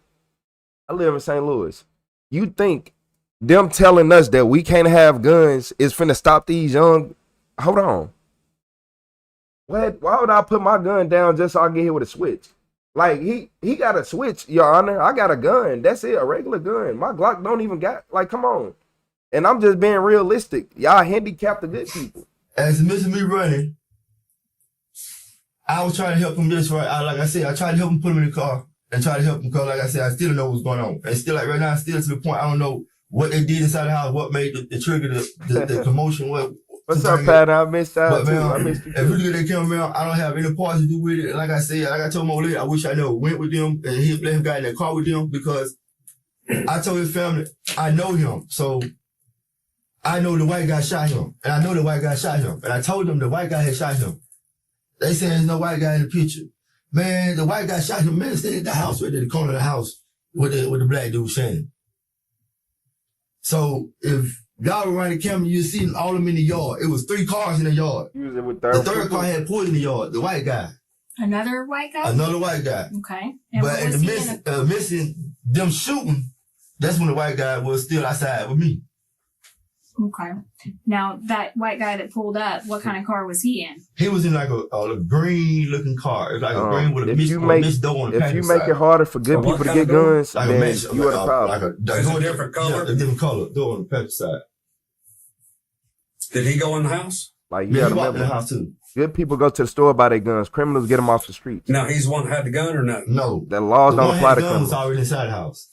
A: I live in St. Louis. You think them telling us that we can't have guns is finna stop these young? Hold on. What? Why would I put my gun down just so I get hit with a switch? Like he got a switch, Your Honor. I got a gun. That's it, a regular gun. My Glock don't even got. Like, come on. And I'm just being realistic. Y'all handicap the good people.
E: As missing me running, I was trying to help him this right. Like I said, I tried to help him put him in the car and try to help him because, like I said, I still don't know what's going on. And still, like right now, still to the point, I don't know what they did inside the house, what made the trigger, the commotion.
A: What's up, Pat? I missed out
E: too.
A: Man, I missed you too.
E: If you look at that camera, man, I don't have any parts to do with it. Like I said, like I told my old lady, I wish I never went with them and he let him got in that car with them because I told his family, I know him. So I know the white guy shot him. And I know the white guy shot him. And I told them the white guy had shot him. They said there's no white guy in the picture. Man, the white guy shot him. Man, stayed at the house, right at the corner of the house with the black dude standing. So if y'all were running the camera, you'd see all of them in the yard. It was 3 cars in the yard. The third car had pulled in the yard, the white guy.
P: Another white guy?
E: Another white guy.
P: Okay.
E: But in the missing them shooting, that's when the white guy was still outside with me.
P: Okay. Now, that white guy that pulled up, what kind of car was he in?
E: He was in like a green looking car. It was like a green with a mist door on the
A: If you make it harder for good people to get guns,
E: like
A: then you are the
E: Like
A: problem.
E: a different color? Yeah, a different color. Door on the passenger side.
K: Did he go in the house?
A: Like,
E: Yeah,
A: yeah,
E: he walked in the house too.
A: Good people go to the store buy their guns. Criminals get them off the streets.
K: Now, he's the one that had the gun or no?
E: No.
A: The laws
E: The
A: don't
E: one
A: apply
E: had
A: to
E: the gun was
A: criminals.
E: already inside the house.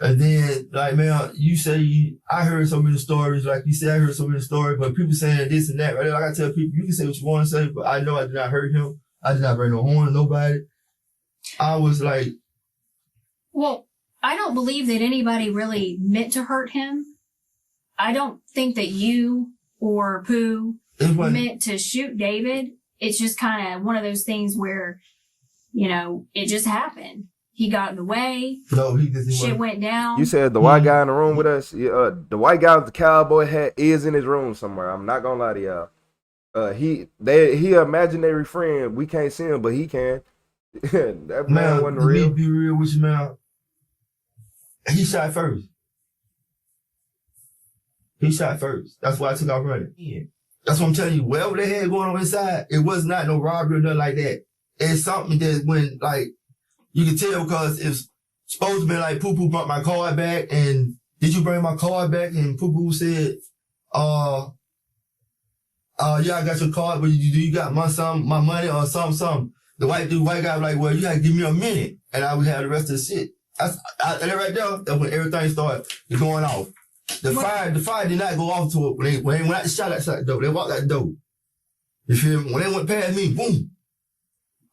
E: And then, like, man, you say, I heard so many stories, like you said, I heard so many stories, but people saying this and that, right? Like I tell people, you can say what you want to say, but I know I did not hurt him. I did not bring no horn to nobody. I was like...
P: Well, I don't believe that anybody really meant to hurt him. I don't think that you or Pooh meant to shoot David. It's just kind of one of those things where, you know, it just happened. He got in the way.
E: No, he just
P: shit went down.
A: You said the white guy in the room with us. Yeah, the white guy with the cowboy hat is in his room somewhere. I'm not gonna lie to y'all. He an imaginary friend. We can't see him, but he can. That man wasn't real.
E: Be real with you, man. He shot first. He shot first. That's why I took off running. Yeah. That's what I'm telling you. Whatever they had going on inside, it was not no robbery or nothing like that. It's something that when, like, you can tell because it's supposed to be like Poo-Poo brought my card back and did you bring my card back? And Poo-Poo said, yeah, I got your card, but you got my money or something. The white guy was like, well, you gotta give me a minute and I would have the rest of the shit. And right there, that's when everything started going off. The fire did not go off to it when they went out the shot outside the door. They walked out the door. You feel me? When they went past me, boom.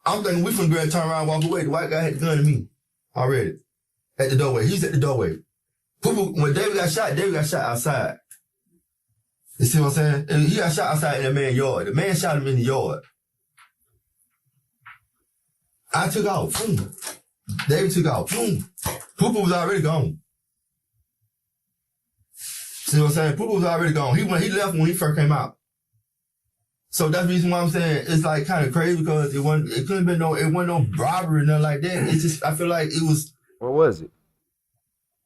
E: I'm thinking we finna go and turn around and walk away. The white guy had the gun to me already. At the doorway. He's at the doorway. When David got shot outside. You see what I'm saying? And he got shot outside in that man's yard. The man shot him in the yard. I took off. Boom. David took off. Boom. Poo-Poo was already gone. See what I'm saying? Poo-Poo was already gone. He left when he first came out. So that's the reason why I'm saying it's like kind of crazy because it couldn't been it wasn't no robbery or nothing like that. It's just, I feel like it was.
A: What was it?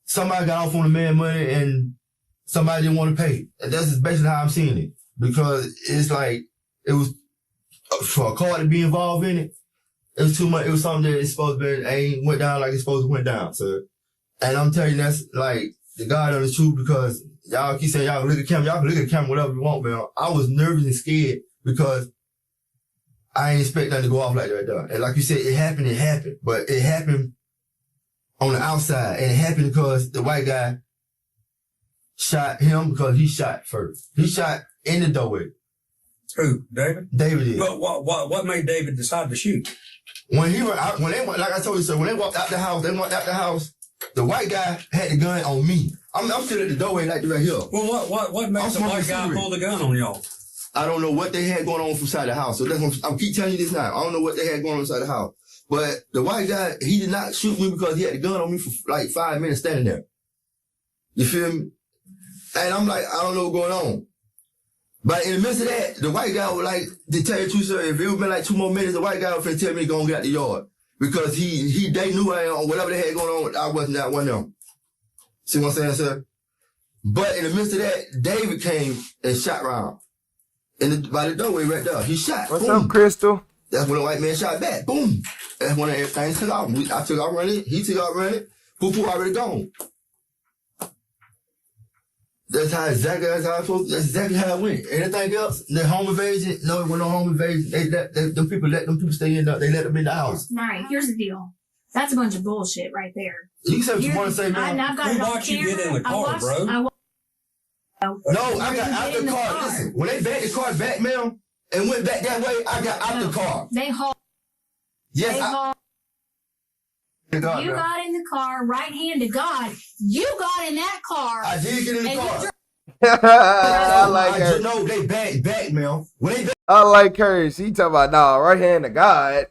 E: Somebody got off on the man money and somebody didn't want to pay. And that's just basically how I'm seeing it. Because it's like, it was, for a car to be involved in it, it was too much. It was something that it's supposed to be, ain't went down like it's supposed to went down. So, and I'm telling you, that's like, the God on the truth because y'all keep saying y'all can look at the camera. Y'all can look at the camera whatever you want, man. I was nervous and scared because I ain't expect nothing to go off like that. Though. And like you said, it happened. But it happened on the outside. And it happened because the white guy shot him because he shot first. He shot in the doorway.
K: Who? David?
E: David did.
K: But what made David decide to shoot?
E: When they went, like I told you, sir, when they walked out the house, the white guy had the gun on me. I'm still at the doorway like right here.
K: Well, what made the white guy pull the gun on y'all?
E: I don't know what they had going on inside the house. So that's what I'm keep telling you this now. I don't know what they had going on inside the house. But the white guy, he did not shoot me because he had the gun on me for like 5 minutes standing there. You feel me? And I'm like, I don't know what's going on. But in the midst of that, the white guy would like, to tell you the truth, sir, if it would been like 2 more minutes, the white guy would finna tell me to go and get out the yard. Because they knew whatever they had going on, I wasn't one of them. See what I'm saying, sir? But in the midst of that, David came and shot round. By the doorway right there. He shot.
A: What's up, Crystal?
E: That's when the white man shot back. Boom. That's when everything took off. I took off running. He took off running. Poo-poo already gone. That's exactly how it went. Anything else? The home invasion? No, it wasn't no home invasion. Them people stay in there. They let them in the house.
P: All right, here's the deal. That's a bunch of bullshit right there.
E: You said what you want to say, man.
P: I've got it on
K: you get in the car, bro?
E: No, I got out the car. Listen, when they backed the car back, ma'am, and went back that way, I got out the car.
P: They hauled.
E: Yes,
P: you got in the car, right hand to God. You got in that car.
E: I did get in the car.
A: I like her.
E: No, they back, man. When they back,
A: I like her. She talking about, nah, right hand to God.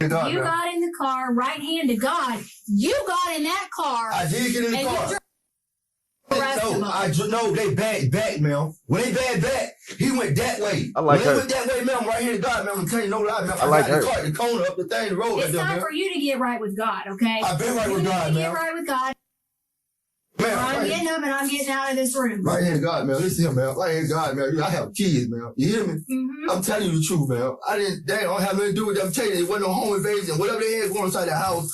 P: You got in the car, right hand to God. You got in that car.
E: I did get in the car. No, they back, man. When they back, he went that way.
A: I like
E: when
A: her.
E: He went that way, man. I'm right here to God, man. I'm telling you no lie, man.
A: I like her.
E: The car, the corner up the thing, the road.
P: It's time for you to get right with God, okay?
E: I've been right with God, man.
P: Get right with God.
E: Man,
P: I'm getting up and I'm getting out of this room.
E: Right here to God, man. Listen here, man. Right here to God, man. I have kids, man. You hear me?
P: Mm-hmm.
E: I'm telling you the truth, man. They don't have nothing to do with it. I'm telling you, it wasn't no home invasion. Whatever they had going on inside the house,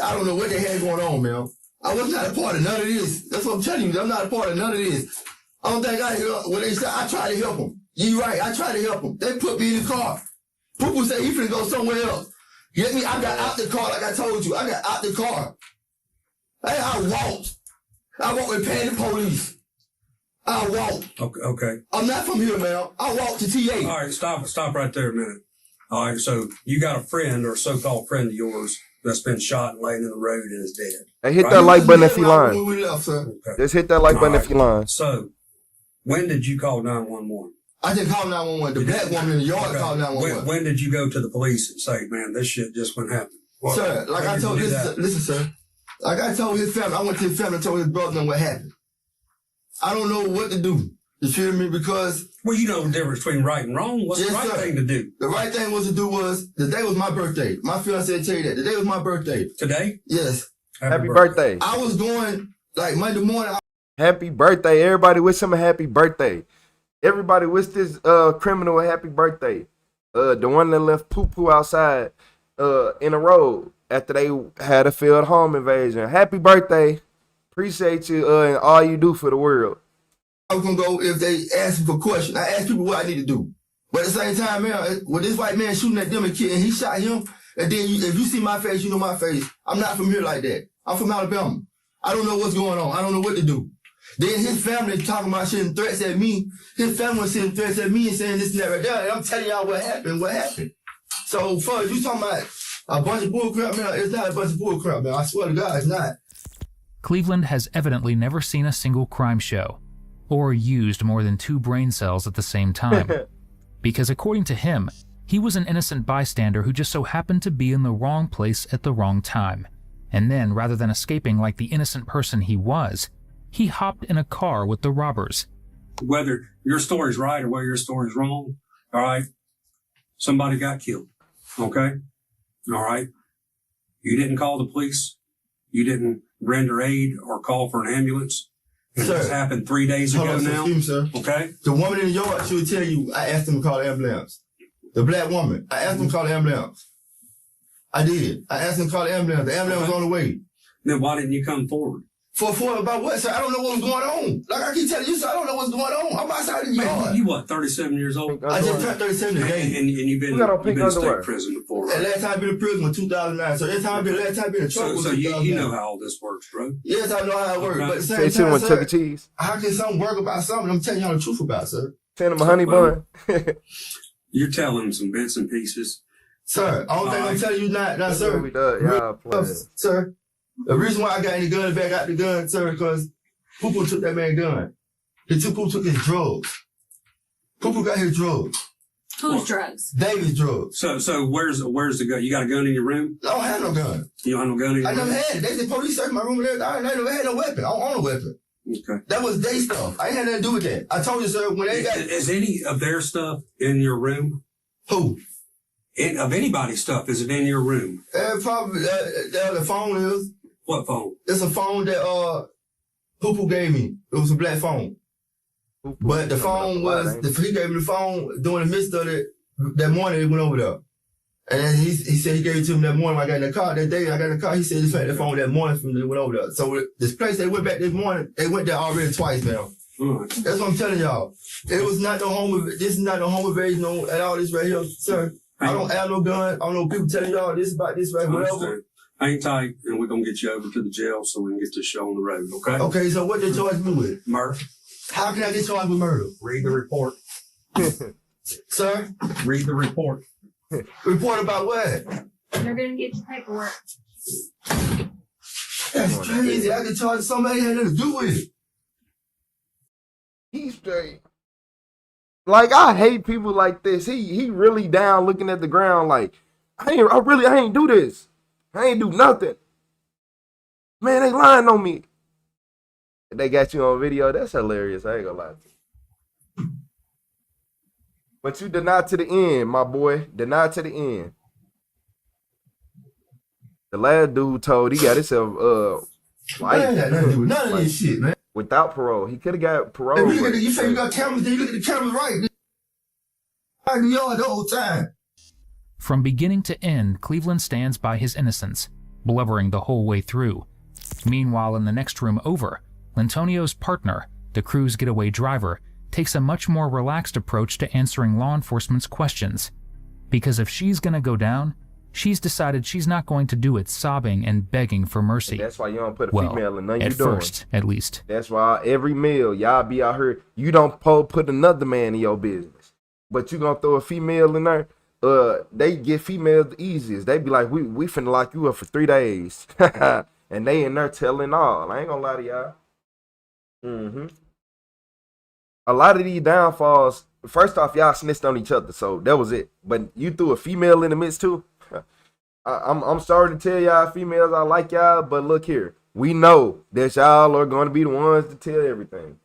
E: I don't know what they had going on, man. I was not a part of none of this. That's what I'm telling you. I'm not a part of none of this. I don't think when they said, I tried to help them. You right. I tried to help them. They put me in the car. People say he finna go somewhere else. Get me? I got out the car like I told you. I got out the car. Hey, I walked. I walked with paying the police. I walked.
K: Okay.
E: I'm not from here, man. I walked to TA.
K: All right, stop right there a minute. All right, so you got a friend or a so-called friend of yours that's been shot and laying in the road and is dead.
A: Hey, hit that like button if you lying.
E: When we left, sir.
K: Okay.
A: Just hit that like button if you lying.
K: So, when did you call 911?
E: I didn't call 911. The black woman in the yard called 911.
K: When did you go to the police and say, man, this shit just went happen?
E: Sir, like I told listen, sir. Like I told his family, I went to his family and told his brother what happened. I don't know what to do. You feel me? Because...
K: Well, you know the difference between right and wrong. What's the right thing to do?
E: The right thing was to do was, the day was my birthday. My fiancé tell you that. The day was my birthday.
K: Today?
E: Yes.
A: Happy birthday.
E: I was going, like, Monday morning.
A: Happy birthday. Everybody wish him a happy birthday. Everybody wish this criminal a happy birthday. The one that left poo-poo outside in the road after they had a failed home invasion. Happy birthday. Appreciate you and all you do for the world.
E: I was going to go if they ask me for questions. I asked people what I need to do. But at the same time, man, with this white man shooting at them and he shot him, and then if you see my face, you know my face. I'm not from here like that. I'm from Alabama. I don't know what's going on. I don't know what to do. Then his family talking about shitting threats at me. His family was sending threats at me and saying this and that right there. And I'm telling y'all what happened. So, first, you talking about a bunch of bull crap, man. It's not a bunch of bull crap, man. I swear to God, it's not.
N: Cleveland has evidently never seen a single crime show, or used more than 2 brain cells at the same time. Because according to him, he was an innocent bystander who just so happened to be in the wrong place at the wrong time. And then, rather than escaping like the innocent person he was, he hopped in a car with the robbers.
K: Whether your story's right or whether your story's wrong, All right. Somebody got killed. Okay. All right. You didn't call the police. You didn't render aid or call for an ambulance. And this happened 3 days ago now.
E: Excuse me, sir.
K: Okay.
E: The woman in the yard, she would tell you, I asked them to call the ambulance. The black woman, I asked them to call the ambulance. I did. I asked them to call the ambulance. The ambulance was on the way.
K: Then why didn't you come forward?
E: For about what, sir? I don't know what was going on. Like I keep telling you, sir, I don't know what's going on. I'm outside in the yard.
K: You what, 37 years old?
E: I just turned 37 today.
K: And you've been in state prison before, right?
E: And last time I've been in prison was 2009. So last time I've been in trouble was 2009.
K: You know how all this works, bro.
E: Yes, I know how it works.
K: Okay.
E: But at the same time,
A: Chuck E. Cheese.
E: How can something work about something I'm telling y'all the truth about, sir?
A: Send him a honey bun.
K: You're telling some bits and pieces.
E: Sir, I don't think I'm telling you not sir. Sir, the reason why I got any gun back out the gun, sir, because Poo-Poo took that man's gun. Poo-Poo took his drugs. Poo-Poo got his drugs.
P: Whose drugs?
E: David's drugs.
K: So where's the gun? You got a gun in your room?
E: I don't have no gun.
K: You don't have no gun in your room?
E: I never had it. They said police searched my room and everything. I never had no weapon. I don't own a weapon.
K: Okay.
E: That was their stuff. I ain't had nothing to do with that. I told you, sir, when they got...
K: Is any of their stuff in your room?
E: Who?
K: Of anybody's stuff, is it in your room?
E: Probably the phone is.
K: What phone?
E: It's a phone that Poo-Poo gave me. It was a black phone. But the phone was, he gave me the phone during the midst of it. That morning, he went over there. And then he said he gave it to me that morning when I got in the car. That day I got in the car, he said he found the phone that morning from when he went over there. So this place they went back this morning, they went there already twice now. That's what I'm telling y'all. It was not no home, this is not no home invasion at all this right here, sir. I don't have no gun. I don't know people telling y'all this about this right, whatever.
K: Hang tight, and we're going to get you over to the jail so we can get this show on the road, okay?
E: Okay, so what they charge me with?
K: Murder.
E: How can I get charged with murder?
K: Read the report.
E: Sir?
K: Read the report.
E: Report about what?
P: They're going to get your paperwork.
E: That's crazy. I can charge somebody that had nothing to do with it.
A: He's straight. Like, I hate people like this. He really down looking at the ground like, I ain't do this. I ain't do nothing. Man, they lying on me. They got you on video. That's hilarious. I ain't gonna lie to you. But you denied to the end, my boy. Denied to the end. The last dude told he got himself life.
E: None of this shit, man.
A: Without parole. He could have got parole.
E: Hey, you say you got cameras, then you look at the cameras right. I in the yard the whole time.
N: From beginning to end, Cleveland stands by his innocence, blubbering the whole way through. Meanwhile, in the next room over, Lantonio's partner, the crew's getaway driver, takes a much more relaxed approach to answering law enforcement's questions. Because if she's gonna go down, she's decided she's not going to do it sobbing and begging for mercy.
A: And that's why you don't put a female in none you
N: at
A: doing.
N: first, at least.
A: That's why every meal, y'all be out here, you don't put another man in your business. But you gonna throw a female in there, they get females the easiest. They be like, we finna lock you up for 3 days. And they in there telling all. I ain't gonna lie to y'all. A lot of these downfalls, first off, y'all snitched on each other, so that was it. But you threw a female in the midst too. I'm sorry to tell y'all females I like y'all, but look here. We know that y'all are going to be the ones to tell everything.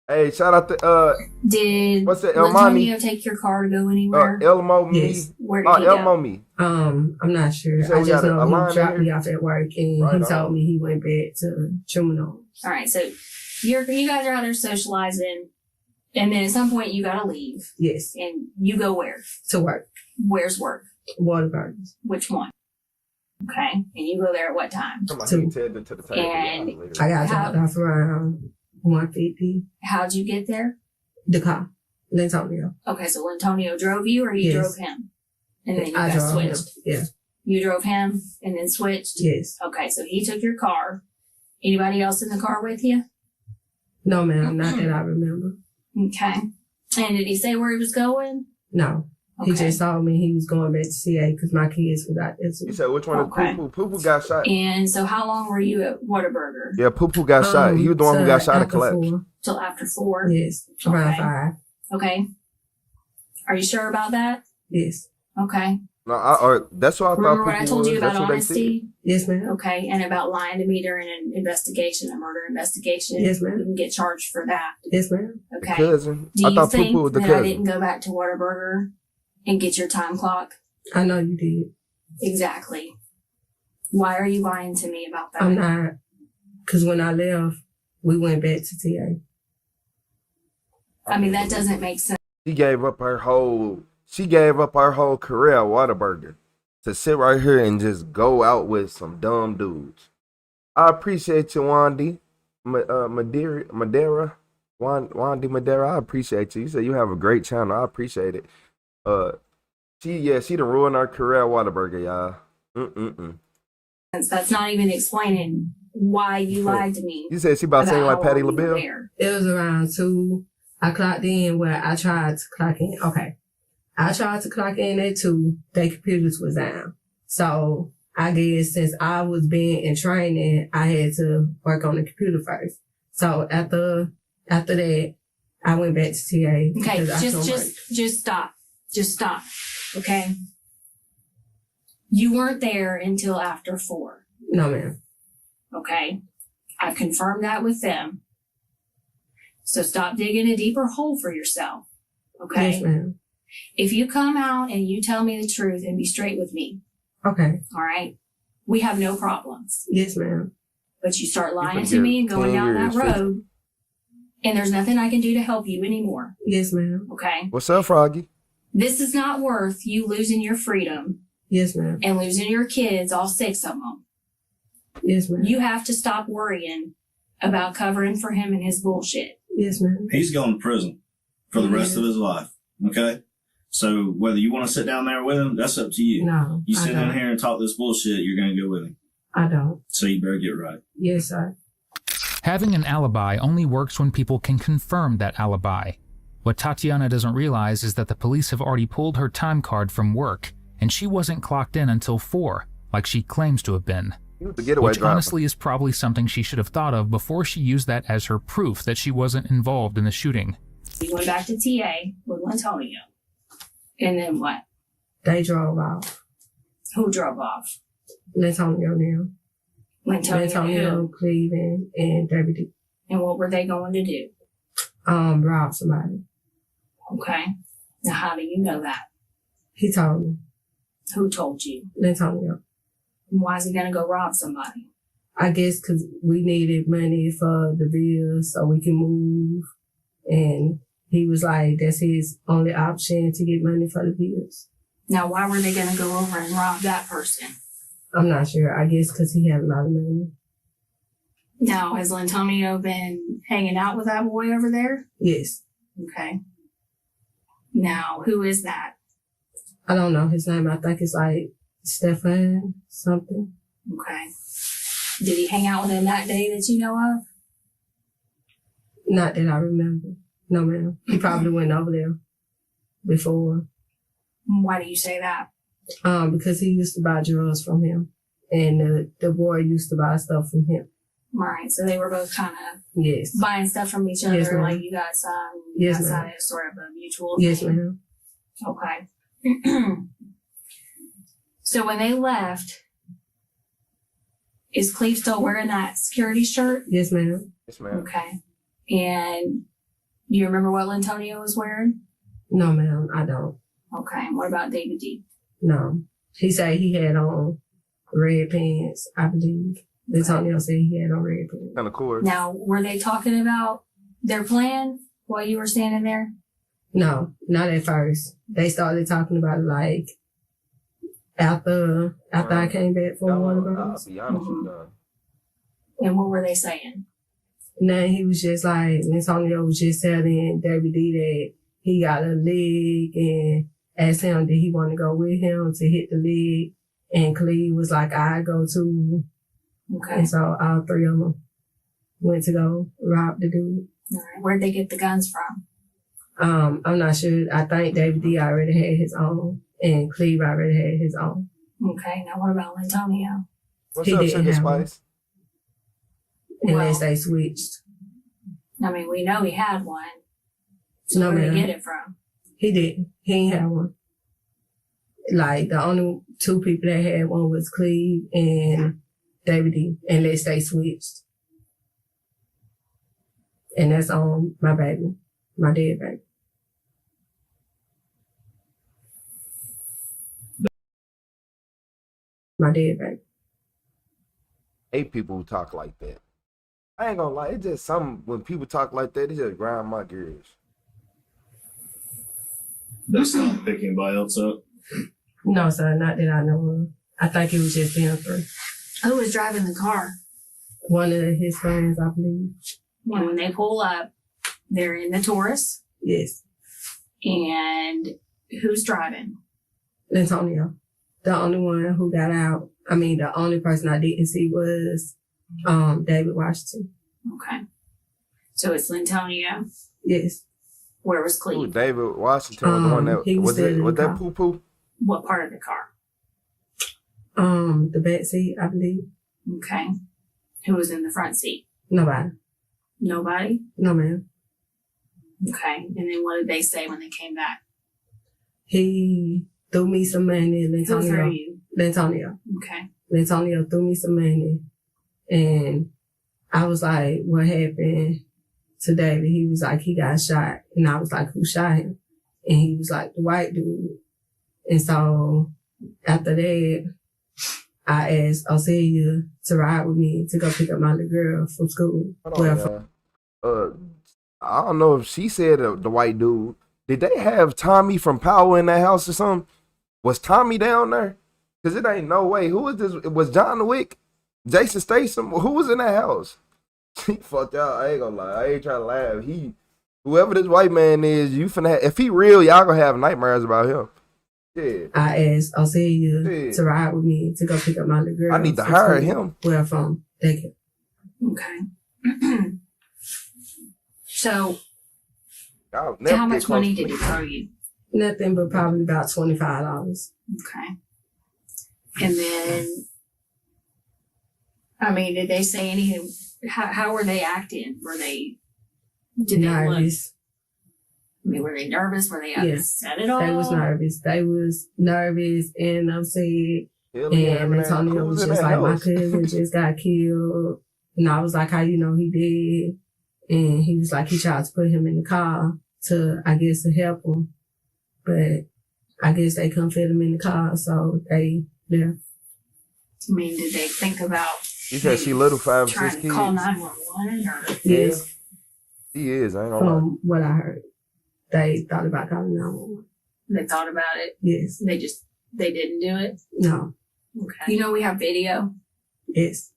A: Hey, shout out to
P: Did
A: what's that?
P: Antonio take your car to go anywhere?
A: Elmo me.
J: Yes.
P: Where did he
A: Elmo
P: go?
A: me.
J: I'm not sure.
A: So
J: I just
A: we got a
J: know
A: line
J: he dropped
A: here?
J: me off at work and
A: Right
J: he
A: on.
J: told me he went back to Chumano.
P: All right, so you guys are out there socializing, and then at some point you gotta leave.
J: Yes.
P: And you go where?
J: To work.
P: Where's work?
J: Water Gardens.
P: Which one? Okay, and you go there at what time?
A: To the table.
P: And
J: I got dropped off around 150.
P: How'd you get there?
J: The car. Lantonio.
P: Okay, so Antonio drove you, or you
J: Yes.
P: drove him? And then you
J: I
P: guys
J: drove him.
P: switched.
J: Yeah.
P: You drove him and then switched?
J: Yes.
P: Okay, so he took your car. Anybody else in the car with you?
J: No, ma'am. Not that I remember.
P: Okay. And did he say where he was going?
J: No. He
P: Okay.
J: just told me he was going back to CA because my kids was out there too.
A: He said, which one
P: Okay.
A: is Poo Poo? Poo Poo got shot.
P: And so how long were you at Whataburger?
A: Yeah, Poo Poo got shot. He was the one who got shot and
J: after
A: collapsed.
J: 4.
P: Till after 4?
J: Yes. Around
P: Okay.
J: 5.
P: Okay. Are you sure about that?
J: Yes.
P: Okay.
A: No, or that's what I
P: Remember
A: thought
P: what I
A: people
P: told
A: was.
P: you about
A: That's what they said.
P: honesty?
J: Yes, ma'am.
P: Okay, and about lying to me during an investigation, a murder investigation.
J: Yes, ma'am.
P: You can get charged for that.
J: Yes, ma'am.
P: Okay.
A: Cousin.
P: Do
A: I
P: you
A: thought
P: think
A: Poo-Poo was the
P: that I
A: cousin.
P: didn't go back to Whataburger and get your time clock?
J: I know you did.
P: Exactly. Why are you lying to me about that?
J: I'm not. Because when I left, we went back to TA.
P: I mean, that doesn't make sense.
A: She gave up her whole career at Whataburger to sit right here and just go out with some dumb dudes. I appreciate you, Wandy Madeira. Wandy Madeira, I appreciate you. You said you have a great channel. I appreciate it. She done ruined her career at Whataburger, y'all.
P: That's not even explaining why you lied to me.
A: You said she about saying like Patty LaBelle?
J: It was around 2. I clocked in where I tried to clock in. Okay. I tried to clock in at 2. Their computers was down. So I guess since I was being in training, I had to work on the computer first. So after that, I went back to TA.
P: Okay, just stop. Just stop. Okay. You weren't there until after 4.
J: No, ma'am.
P: Okay. I confirmed that with them. So stop digging a deeper hole for yourself. Okay.
J: Yes, ma'am.
P: If you come out and you tell me the truth and be straight with me.
J: Okay.
P: All right. We have no problems.
J: Yes, ma'am.
P: But you start lying to me and going down that road, and there's nothing I can do to help you anymore.
J: Yes, ma'am.
P: Okay.
A: What's up, Froggy?
P: This is not worth you losing your freedom.
J: Yes, ma'am.
P: And losing your kids, all 6 of them.
J: Yes, ma'am.
P: You have to stop worrying about covering for him and his bullshit.
J: Yes, ma'am.
M: He's going to prison for the rest of his life. Okay? So whether you want to sit down there with him, that's up to you.
J: No.
M: You sit in here and talk this bullshit, you're going to go with him.
J: I don't.
M: So you better get right.
J: Yes, sir.
N: Having an alibi only works when people can confirm that alibi. What Tatiana doesn't realize is that the police have already pulled her time card from work, and she wasn't clocked in until 4, like she claims to have been. Which honestly is probably something she should have thought of before she used that as her proof that she wasn't involved in the shooting.
P: We went back to TA with Antonio. And then what?
J: They drove off.
P: Who drove off?
J: Antonio now.
P: Antonio,
J: Cleveland, and David D.
P: And what were they going to do?
J: Rob somebody.
P: Okay. Now how do you know that?
J: He told me.
P: Who told you?
J: Antonio.
P: Why is he going to go rob somebody?
J: I guess because we needed money for the bills so we can move. And he was like, that's his only option to get money for the bills.
P: Now, why were they going to go over and rob that person?
J: I'm not sure. I guess because he had a lot of money.
P: Now, has Antonio been hanging out with that boy over there?
J: Yes.
P: Okay. Now, who is that?
J: I don't know his name. I think it's like Stefan something.
P: Okay. Did he hang out with him that day that you know of?
J: Not that I remember. No, ma'am. He probably went over there before.
P: Why do you say that?
J: Because he used to buy drugs from him. And the boy used to buy stuff from him.
P: Right. So they were both kind of
J: yes
P: buying stuff from each other.
J: Yes, ma'am.
P: Like you got some.
J: Yes,
P: that's
J: ma'am.
P: how it's sort of a mutual
J: Yes,
P: thing.
J: ma'am.
P: Okay. So when they left, is Cleve still wearing that security shirt?
J: Yes, ma'am.
A: Yes, ma'am.
P: Okay. And you remember what Antonio was wearing?
J: No, ma'am. I don't.
P: Okay. And what about David D?
J: No. He said he had on red pants, I believe. Antonio said he had on red pants.
A: Kind of cool.
P: Now, were they talking about their plan while you were standing there?
J: No, not at first. They started talking about it like after I came back from Whataburger.
A: I'll be honest with you.
P: And what were they saying?
J: And then he was just like, Antonio was just telling David D that he got a leg and asked him did he want to go with him to hit the leg. And Cleve was like, I go too.
P: Okay.
J: And so all 3 of them went to go rob the dude.
P: All right. Where'd they get the guns from?
J: I'm not sure. I think David D already had his own and Cleve already had his own.
P: Okay. Now what about Antonio?
A: What's up, Sugar Spice?
J: Unless they switched.
P: I mean, we know he had one. So
J: No,
P: where did
J: ma'am.
P: he get it from?
J: He didn't. He ain't have one. Like, the only two people that had one was Cleve and David D, unless they switched. And that's on my baby, my dead baby. My dead baby.
A: Hate people who talk like that. I ain't gonna lie, it's just something when people talk like that, it just grind my gears.
M: That's not picking anybody else up?
J: No, sir, not that I know of. I think it was just them three.
P: Who was driving the car?
J: One of his friends, I believe.
P: And when they pull up, they're in the Taurus.
J: Yes.
P: And who's driving?
J: Antonio. The only one who got out, the only person I didn't see was David Washington.
P: Okay. So it's Lintonio.
J: Yes.
P: Where was Cleve?
A: Ooh, David Washington was the one that was that poo poo?
P: What part of the car?
J: The back seat, I believe.
P: Okay. Who was in the front seat?
J: Nobody.
P: Nobody?
J: No, ma'am.
P: Okay. And then what did they say when they came back?
J: He threw me some money.
P: Who threw you?
J: Lantonio.
P: Okay.
J: Lantonio threw me some money. And I was like, what happened to David? He was like, he got shot. And I was like, who shot him? And he was like, the white dude. And so after that, I asked Ocelia to ride with me to go pick up my little girl from school.
A: I don't know if she said the white dude. Did they have Tommy from Power in that house or something? Was Tommy down there? Because it ain't no way. Who was this? It was John Wick? Jason Statham? Who was in that house? He fucked out. I ain't gonna lie. I ain't trying to laugh. Whoever this white man is, you finna have, if he real, y'all gonna have nightmares about him. Yeah.
J: I asked Ocelia to ride with me to go pick up my little girl.
A: I need to hire him.
J: Where from? Thank you.
P: Okay. So, how much money did he throw you?
J: Nothing but probably about $25.
P: Okay. And then, did they say anything? How were they acting? Did they
J: nervous?
P: Were they nervous? Were they upset at all?
J: They was nervous. They was nervous and upset. And Antonio was just like, my cousin just got killed. And I was like, how you know he did? And he was like, he tried to put him in the car to help him. But I guess they couldn't fit him in the car, so they left.
P: Did they think about...
A: You said she little 5 or 6 kids?
P: Trying to call 911 or...
J: Yes.
A: He is, I ain't gonna lie.
J: From what I heard, they thought about calling 911.
P: They thought about it?
J: Yes.
P: They didn't do it?
J: No.
P: Okay. We have video?
J: Yes.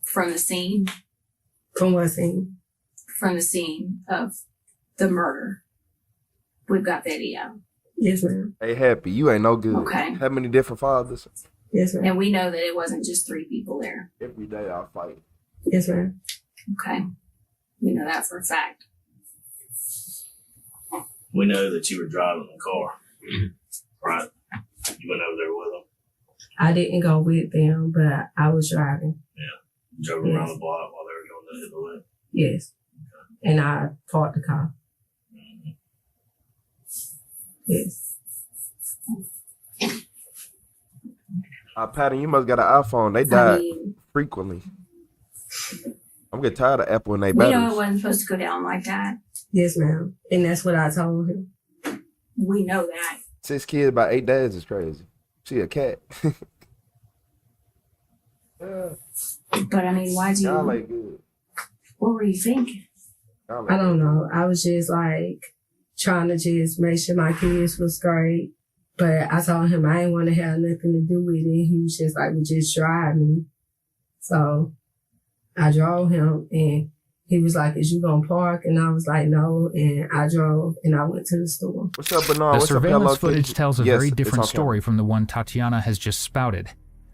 P: From the scene?
J: From what scene?
P: From the scene of the murder. We've got video.
J: Yes, ma'am.
A: Hey, Happy, you ain't no good.
P: Okay.
A: How many different fathers?
J: Yes, ma'am.
P: And we know that it wasn't just 3 people there.
A: Every day I fight.
J: Yes, ma'am.
P: Okay. We know that for a fact.
M: We know that you were driving the car, right? You went over there with them?
J: I didn't go with them, but I was driving.
M: Yeah. You drove around the block while they were going to hit the lift?
J: Yes. Okay. And I parked the car.
M: Mm-hmm.
J: Yes.
A: Patty, you must got an iPhone. They die frequently. I'm getting tired of Apple and they batteries.
P: We know it wasn't supposed to go down like that.
J: Yes, ma'am. And that's what I told him.
P: We know that.
A: 6 kids by 8 days is crazy. She a cat.
P: Yeah. But why'd you...
A: Y'all ain't good.
P: What were you thinking?
J: I don't know. I was just trying to just make sure my kids was great. But I told him I didn't want to have nothing to do with it. He was just like, well, just drive me. So I drove him and he was like, is you gonna park? And I was like, no. And I drove and I went to the store.
A: What's up, Bernard?
N: The surveillance footage tells a very different
A: okay.
N: story from the one Tatiana has just spouted.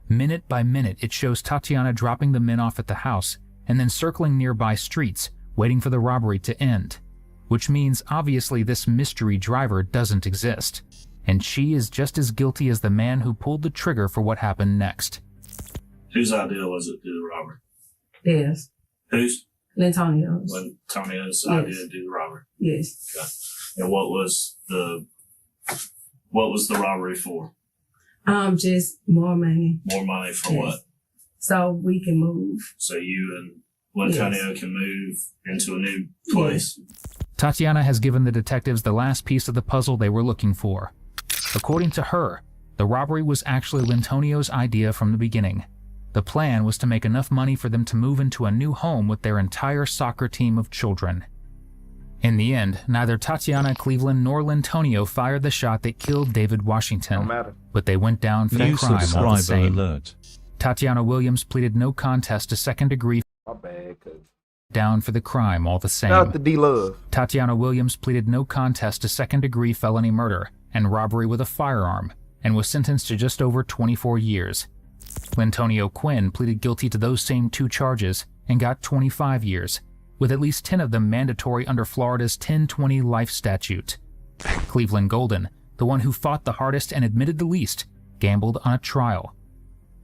N: Minute by minute, it shows Tatiana dropping the men off at the house and then circling nearby streets, waiting for the robbery to end. Which means, obviously, this mystery driver doesn't exist. And she is just as guilty as the man who pulled the trigger for what happened next.
M: Whose idea was it to do the robbery?
J: Yes.
M: Whose?
J: Lantonio's.
M: Lantonio's idea to do the robbery?
J: Yes.
M: Okay. And what was the What was the robbery for?
J: Just more money.
M: More money for what?
J: So we can move.
M: So you and Antonio can move into a new place.
N: Tatiana has given the detectives the last piece of the puzzle they were looking for. According to her, the robbery was actually Lintonio's idea from the beginning. The plan was to make enough money for them to move into a new home with their entire soccer team of children. In the end, neither Tatiana Cleveland nor Lintonio fired the shot that killed David Washington, but they went down for the crime all the same.
Q: Alert.
N: Tatiana Williams pleaded no contest to second-degree down for the crime all the same.
A: Shout out to D-Love.
N: Tatiana Williams pleaded no contest to second-degree felony murder and robbery with a firearm and was sentenced to just over 24 years. Lintonio Quinn pleaded guilty to those same 2 charges and got 25 years, with at least 10 of them mandatory under Florida's 10-20 life statute. Cleveland Golden, the one who fought the hardest and admitted the least, gambled on a trial.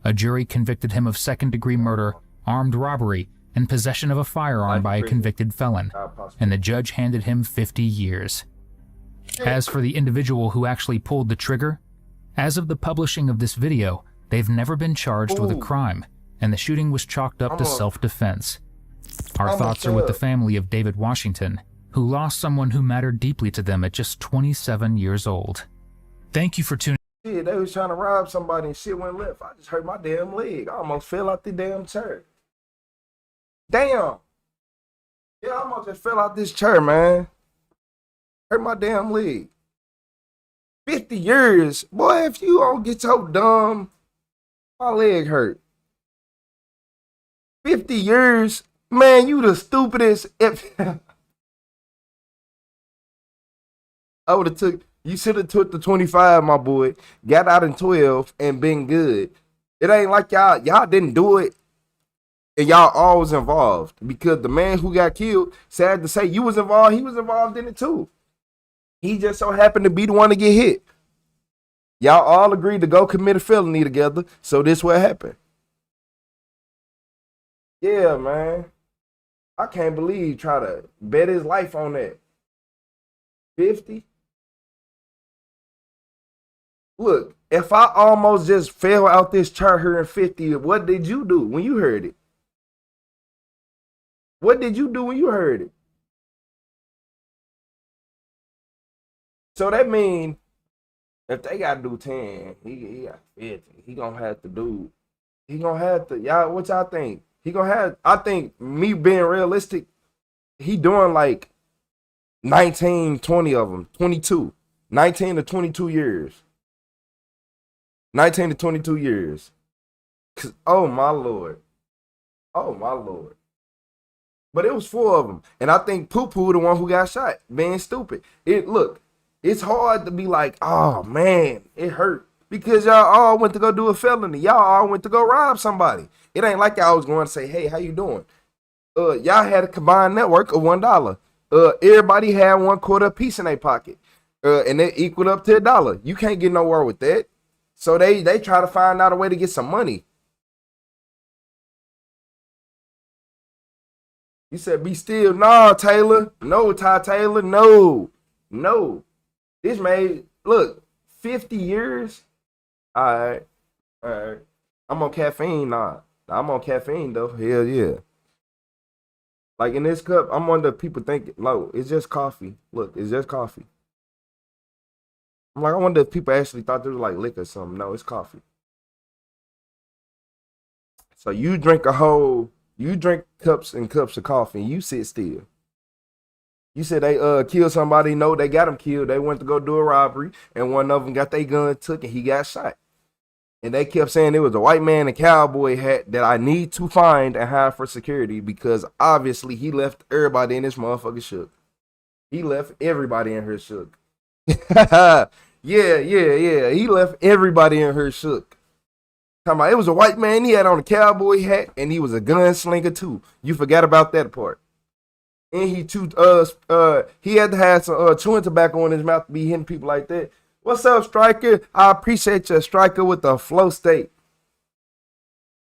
N: A jury convicted him of second-degree murder, armed robbery, and possession of a firearm by a convicted felon, and the judge handed him 50 years. As for the individual who actually pulled the trigger, as of the publishing of this video, they've never been charged with a crime, and the shooting was chalked up to self-defense. Our thoughts are with the family of David Washington, who lost someone who mattered deeply to them at just 27 years old. Thank you for tuning in.
A: Shit, they was trying to rob somebody and shit went left. I just hurt my damn leg. I almost fell out the damn chair. Damn. Yeah, I almost just fell out this chair, man. Hurt my damn leg. 50 years. Boy, if you don't get so dumb, my leg hurt. 50 years. Man, you the stupidest. If I would have you should have took the 25, my boy. Got out in 12 and been good. It ain't like y'all didn't do it and y'all all was involved, because the man who got killed, sad to say, you was involved, he was involved in it too. He just so happened to be the one to get hit. Y'all all agreed to go commit a felony together, so this what happened. Yeah, man. I can't believe he tried to bet his life on that. 50? Look, if I almost just fell out this chair hearing 50, what did you do when you heard it? What did you do when you heard it? So that means if they got to do 10, he got 50. He gonna have to do. He gonna have to. Y'all, what y'all think? He gonna have. I think, me being realistic, he doing like 19, 20 of them, 22, 19 to 22 years. 19 to 22 years. Oh my Lord. Oh my Lord. But it was 4 of them. And I think Poo Poo, the one who got shot, being stupid. Look, it's hard to be like, oh man, it hurt. Because y'all all went to go do a felony. Y'all all went to go rob somebody. It ain't like y'all was going to say, hey, how you doing? Y'all had a combined network of $1. Everybody had 1/4 apiece in their pocket. And it equaled up to $1. You can't get nowhere with that. So they try to find out a way to get some money. You said be still. Nah, Taylor. No, Ty Taylor. No. No. This made, look, 50 years. All right. All right. I'm on caffeine now. I'm on caffeine though. Hell yeah. Like in this cup, I'm wonder if people think, no, it's just coffee. Look, it's just coffee. I'm like, I wonder if people actually thought there was like liquor or something. No, it's coffee. So you drink cups and cups of coffee and you sit still. You said they killed somebody. No, they got him killed. They went to go do a robbery and one of them got their gun took and he got shot. And they kept saying it was a white man in a cowboy hat that I need to find and hire for security, because obviously he left everybody in this motherfucker shook. He left everybody in her shook. Yeah. He left everybody in her shook. Talking about it was a white man, he had on a cowboy hat, and he was a gunslinger too. You forgot about that part. And he had to have some chewing tobacco in his mouth to be hitting people like that. What's up, Striker? I appreciate you, Striker, with the flow state.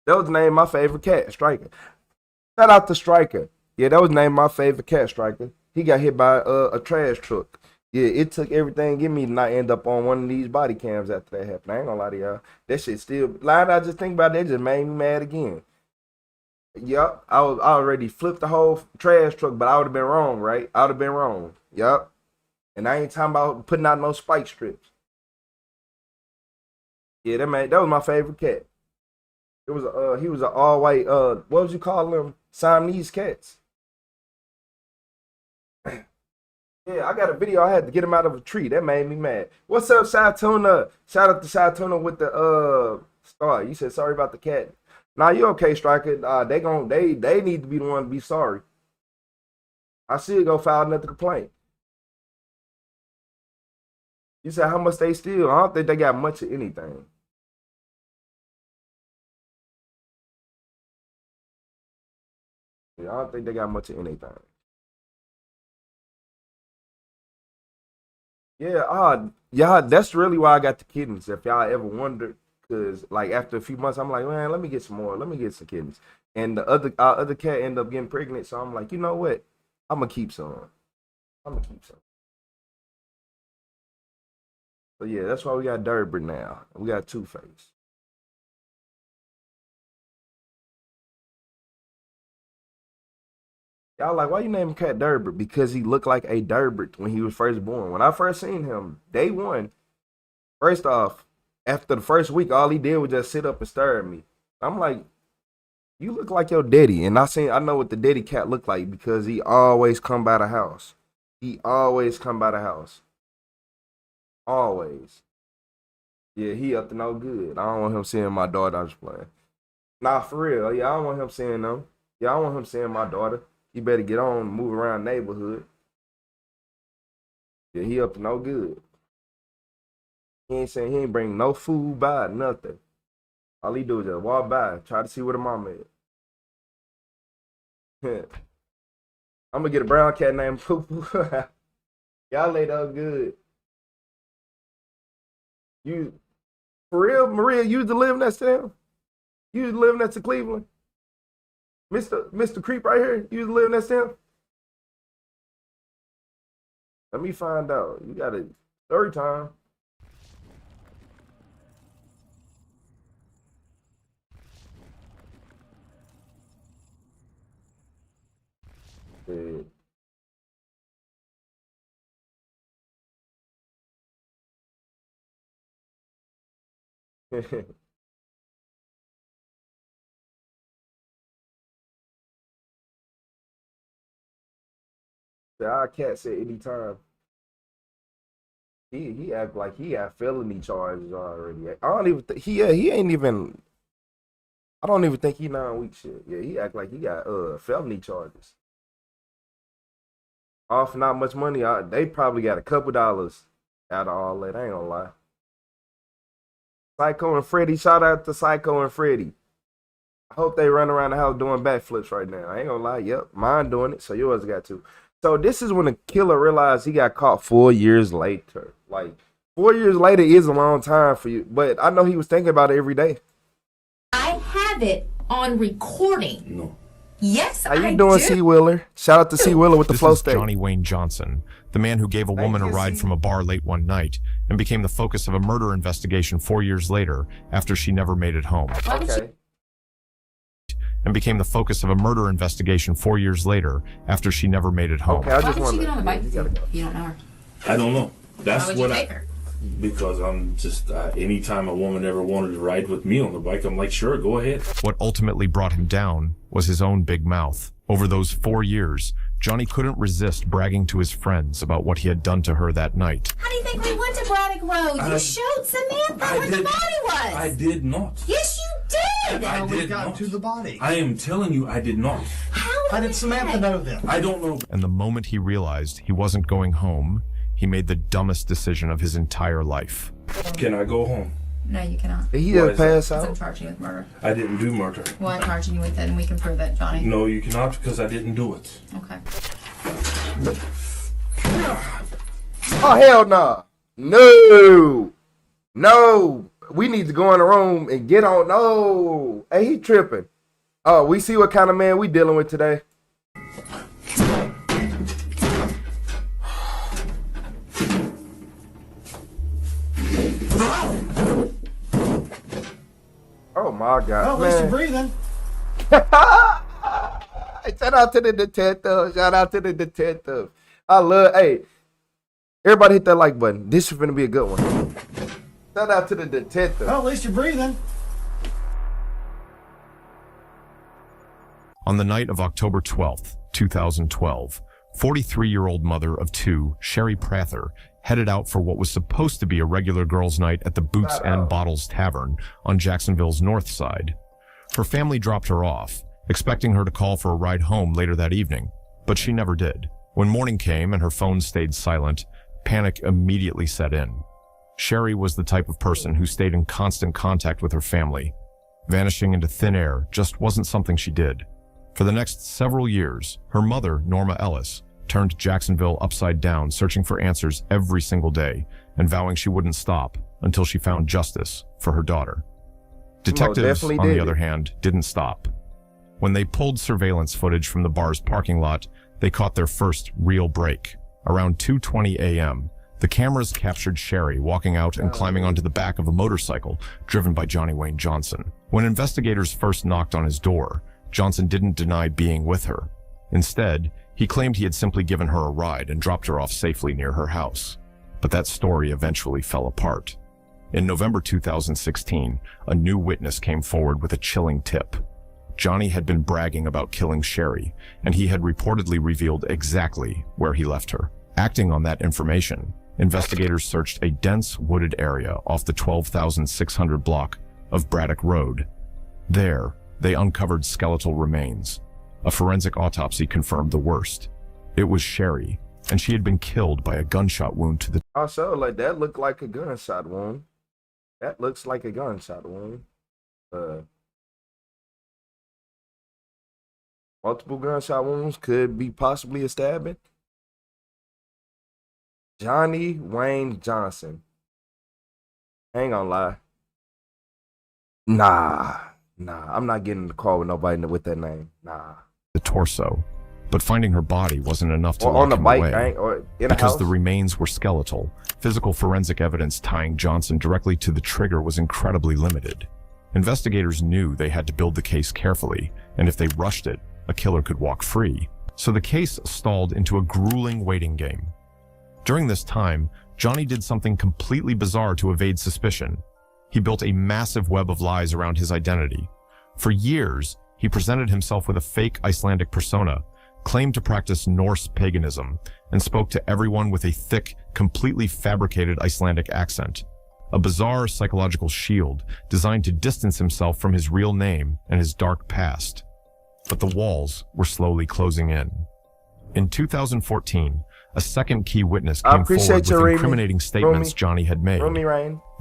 A: That was the name of my favorite cat, Striker. Shout out to Striker. Yeah, that was the name of my favorite cat, Striker. He got hit by a trash truck. Yeah, it took everything in me to not end up on one of these body cams after that happened. I ain't gonna lie to y'all. That shit still, line I just think about that just made me mad again. Yup, I already flipped the whole trash truck, but I would have been wrong, right? I would have been wrong. Yup. And I ain't talking about putting out no spike strips. Yeah, that was my favorite cat. It was he was an all white what would you call them? Siamese cats. Yeah, I got a video. I had to get him out of a tree. That made me mad. What's up, Shy Tuna? Shout out to Shy Tuna with the star. You said sorry about the cat. Nah, you okay, Striker? They need to be the one to be sorry. I should go file another complaint. You said how much they steal? I don't think they got much of anything. Yeah, I don't think they got much of anything. Yeah, that's really why I got the kittens. If y'all ever wondered, because like after a few months, I'm like, man, let me get some more. Let me get some kittens. And the other cat ended up getting pregnant, so I'm like, you know what? I'm gonna keep some. So yeah, that's why we got Derber now. We got Two-Face. Y'all like, why you name him Cat Derber? Because he looked like a Derbert when he was first born. When I first seen him, day one, first off, after the first week, all he did was just sit up and stare at me. I'm like, you look like your daddy. And I know what the daddy cat looked like because he always come by the house. Always. Yeah, he up to no good. I don't want him seeing my daughter. I was playing. Nah, for real. Yeah, I don't want him seeing them. Yeah, I don't want him seeing my daughter. He better get on and move around the neighborhood. Yeah, he up to no good. He ain't saying he ain't bring no food by, nothing. All he do is just walk by, try to see where the mama is. I'm gonna get a brown cat named Poo Poo. Y'all laid up good. You, for real, Maria, you used to live next to him? You used to live next to Cleveland? Mr. Creep right here, you live next to him? Let me find out. You got a story time. Yeah. Our cat said anytime. He act like he had felony charges already. I don't even think he ain't even. I don't even think he 9 weeks shit. Yeah, he act like he got felony charges. Off not much money. They probably got a couple dollars out of all that. I ain't gonna lie. Psycho and Freddy, shout out to Psycho and Freddy. I hope they run around the house doing backflips right now. I ain't gonna lie. Yep, mine doing it. So yours got to. So this is when the killer realized he got caught 4 years later. Like 4 years later is a long time for you, but I know he was thinking about it every day.
Q: I have it on recording.
K: No.
Q: Yes,
A: How you doing, C. Wheeler? Shout out to C. Wheeler with the flow state.
R: Johnny Wayne Johnson, the man who gave a woman a ride from a bar late one night and became the focus of a murder investigation 4 years later after she never made it home.
A: Okay.
R: And became the focus of a murder investigation 4 years later after she never made it home.
A: Okay, I just
Q: Why did she get on the bike? You don't know her.
V: I don't know. That's
Q: Why would you take her?
V: Because I'm just, anytime a woman ever wanted to ride with me on the bike, I'm like, sure, go ahead.
R: What ultimately brought him down was his own big mouth. Over those 4 years, Johnny couldn't resist bragging to his friends about what he had done to her that night.
Q: How do you think we went to Braddock Road? You showed Samantha where the body was.
V: I did not.
Q: Yes, you did.
V: I did not. To the body. I am telling you, I did not.
Q: How did Samantha know
V: then? I don't know.
R: And the moment he realized he wasn't going home, he made the dumbest decision of his entire life.
V: Can I go home?
Q: No, you cannot.
A: He just passed out.
Q: I'm charging you with murder.
V: I didn't do murder.
Q: Well, I'm charging you with it, and we can prove it, Johnny.
V: No, you cannot, because I didn't do it.
Q: Okay.
A: Oh, hell nah. No. We need to go in the room and get on. No. Hey, he tripping. Oh, we see what kind of man we dealing with today. Oh my God,
E: well, at least you're breathing.
A: Shout out to the detective. Shout out to the detective. I love. Hey, everybody hit that like button. This is gonna be a good one. Shout out to the detective.
E: Well, at least you're breathing.
R: On the night of October 12th, 2012, 43-year-old mother of two, Sherry Prather, headed out for what was supposed to be a regular girls' night at the Boots and Bottles Tavern on Jacksonville's north side. Her family dropped her off, expecting her to call for a ride home later that evening, but she never did. When morning came and her phone stayed silent, panic immediately set in. Sherry was the type of person who stayed in constant contact with her family. Vanishing into thin air just wasn't something she did. For the next several years, her mother, Norma Ellis, turned Jacksonville upside down, searching for answers every single day and vowing she wouldn't stop until she found justice for her daughter. Detectives, on the other hand, didn't stop. When they pulled surveillance footage from the bar's parking lot, they caught their first real break. Around 2:20 a.m., the cameras captured Sherry walking out and climbing onto the back of a motorcycle driven by Johnny Wayne Johnson. When investigators first knocked on his door, Johnson didn't deny being with her. Instead, he claimed he had simply given her a ride and dropped her off safely near her house. But that story eventually fell apart. In November 2016, a new witness came forward with a chilling tip. Johnny had been bragging about killing Sherry, and he had reportedly revealed exactly where he left her. Acting on that information, investigators searched a dense wooded area off the 12,600 block of Braddock Road. There, they uncovered skeletal remains. A forensic autopsy confirmed the worst. It was Sherry, and she had been killed by a gunshot wound to the...
A: Also, like, that looked like a gunshot wound. That looks like a gunshot wound. Multiple gunshot wounds could be possibly a stabbing. Johnny Wayne Johnson. I ain't gonna lie. Nah, I'm not getting in the car with nobody with that name. Nah.
R: The torso, but finding her body wasn't enough to
A: Or
R: lock
A: on the
R: him
A: bike,
R: away,
A: or in a
R: because
A: house.
R: the remains were skeletal. Physical forensic evidence tying Johnson directly to the trigger was incredibly limited. Investigators knew they had to build the case carefully, and if they rushed it, a killer could walk free. So the case stalled into a grueling waiting game. During this time, Johnny did something completely bizarre to evade suspicion. He built a massive web of lies around his identity. For years, he presented himself with a fake Icelandic persona, claimed to practice Norse paganism, and spoke to everyone with a thick, completely fabricated Icelandic accent. A bizarre psychological shield designed to distance himself from his real name and his dark past. But the walls were slowly closing in. In 2014, a second key witness came forward with incriminating statements Johnny had made.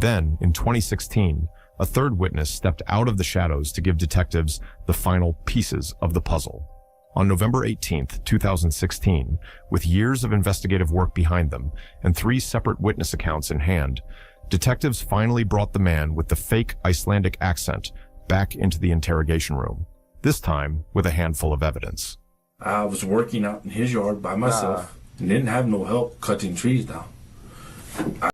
R: Then, in 2016, a third witness stepped out of the shadows to give detectives the final pieces of the puzzle. On November 18th, 2016, with years of investigative work behind them and 3 separate witness accounts in hand, detectives finally brought the man with the fake Icelandic accent back into the interrogation room, this time with a handful of evidence.
V: I was working out in his yard by myself and didn't have no help cutting trees down.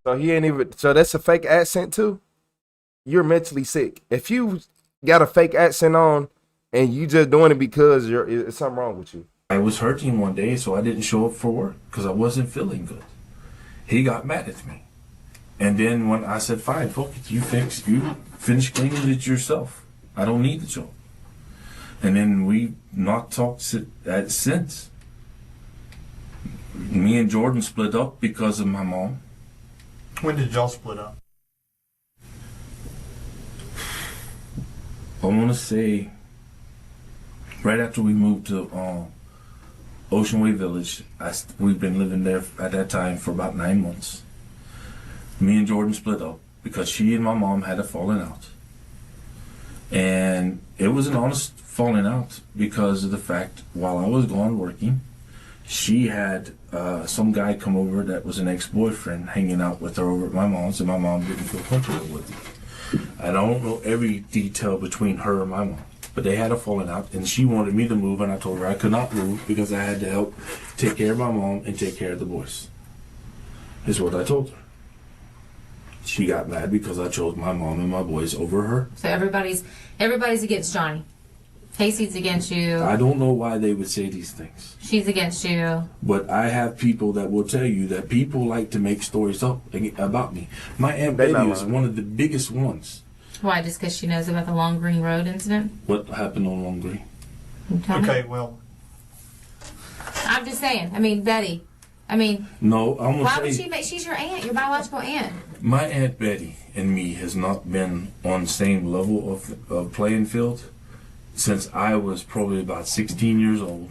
A: So he ain't even, so that's a fake accent too? You're mentally sick. If you got a fake accent on and you just doing it because it's something wrong with you.
V: I was hurting one day, so I didn't show up for work because I wasn't feeling good. He got mad at me. And then when I said, fine, fuck it, you finish cleaning it yourself. I don't need the job. And then we not talked since. Me and Jordan split up because of my mom.
E: When did y'all split up?
V: I want to say right after we moved to Ocean Way Village. We've been living there at that time for about 9 months. Me and Jordan split up because she and my mom had a falling out. And it was an honest falling out because of the fact while I was gone working, she had some guy come over that was an ex-boyfriend hanging out with her over at my mom's, and my mom didn't feel comfortable with it. I don't know every detail between her and my mom, but they had a falling out, and she wanted me to move, and I told her I could not move because I had to help take care of my mom and take care of the boys, is what I told her. She got mad because I chose my mom and my boys over her.
B: So everybody's against Johnny. Casey's against you.
V: I don't know why they would say these things.
B: She's against you.
V: But I have people that will tell you that people like to make stories up about me. My Aunt Betty is one of the biggest ones.
B: Why? Just because she knows about the Long Green Road incident?
V: What happened on Long Green?
B: Okay,
D: well.
B: I'm just saying. I mean, Betty. I mean,
V: no, I'm gonna
B: why
V: say,
B: would she make? She's your aunt, your biological aunt.
V: My Aunt Betty and me has not been on the same level of playing field since I was probably about 16 years old.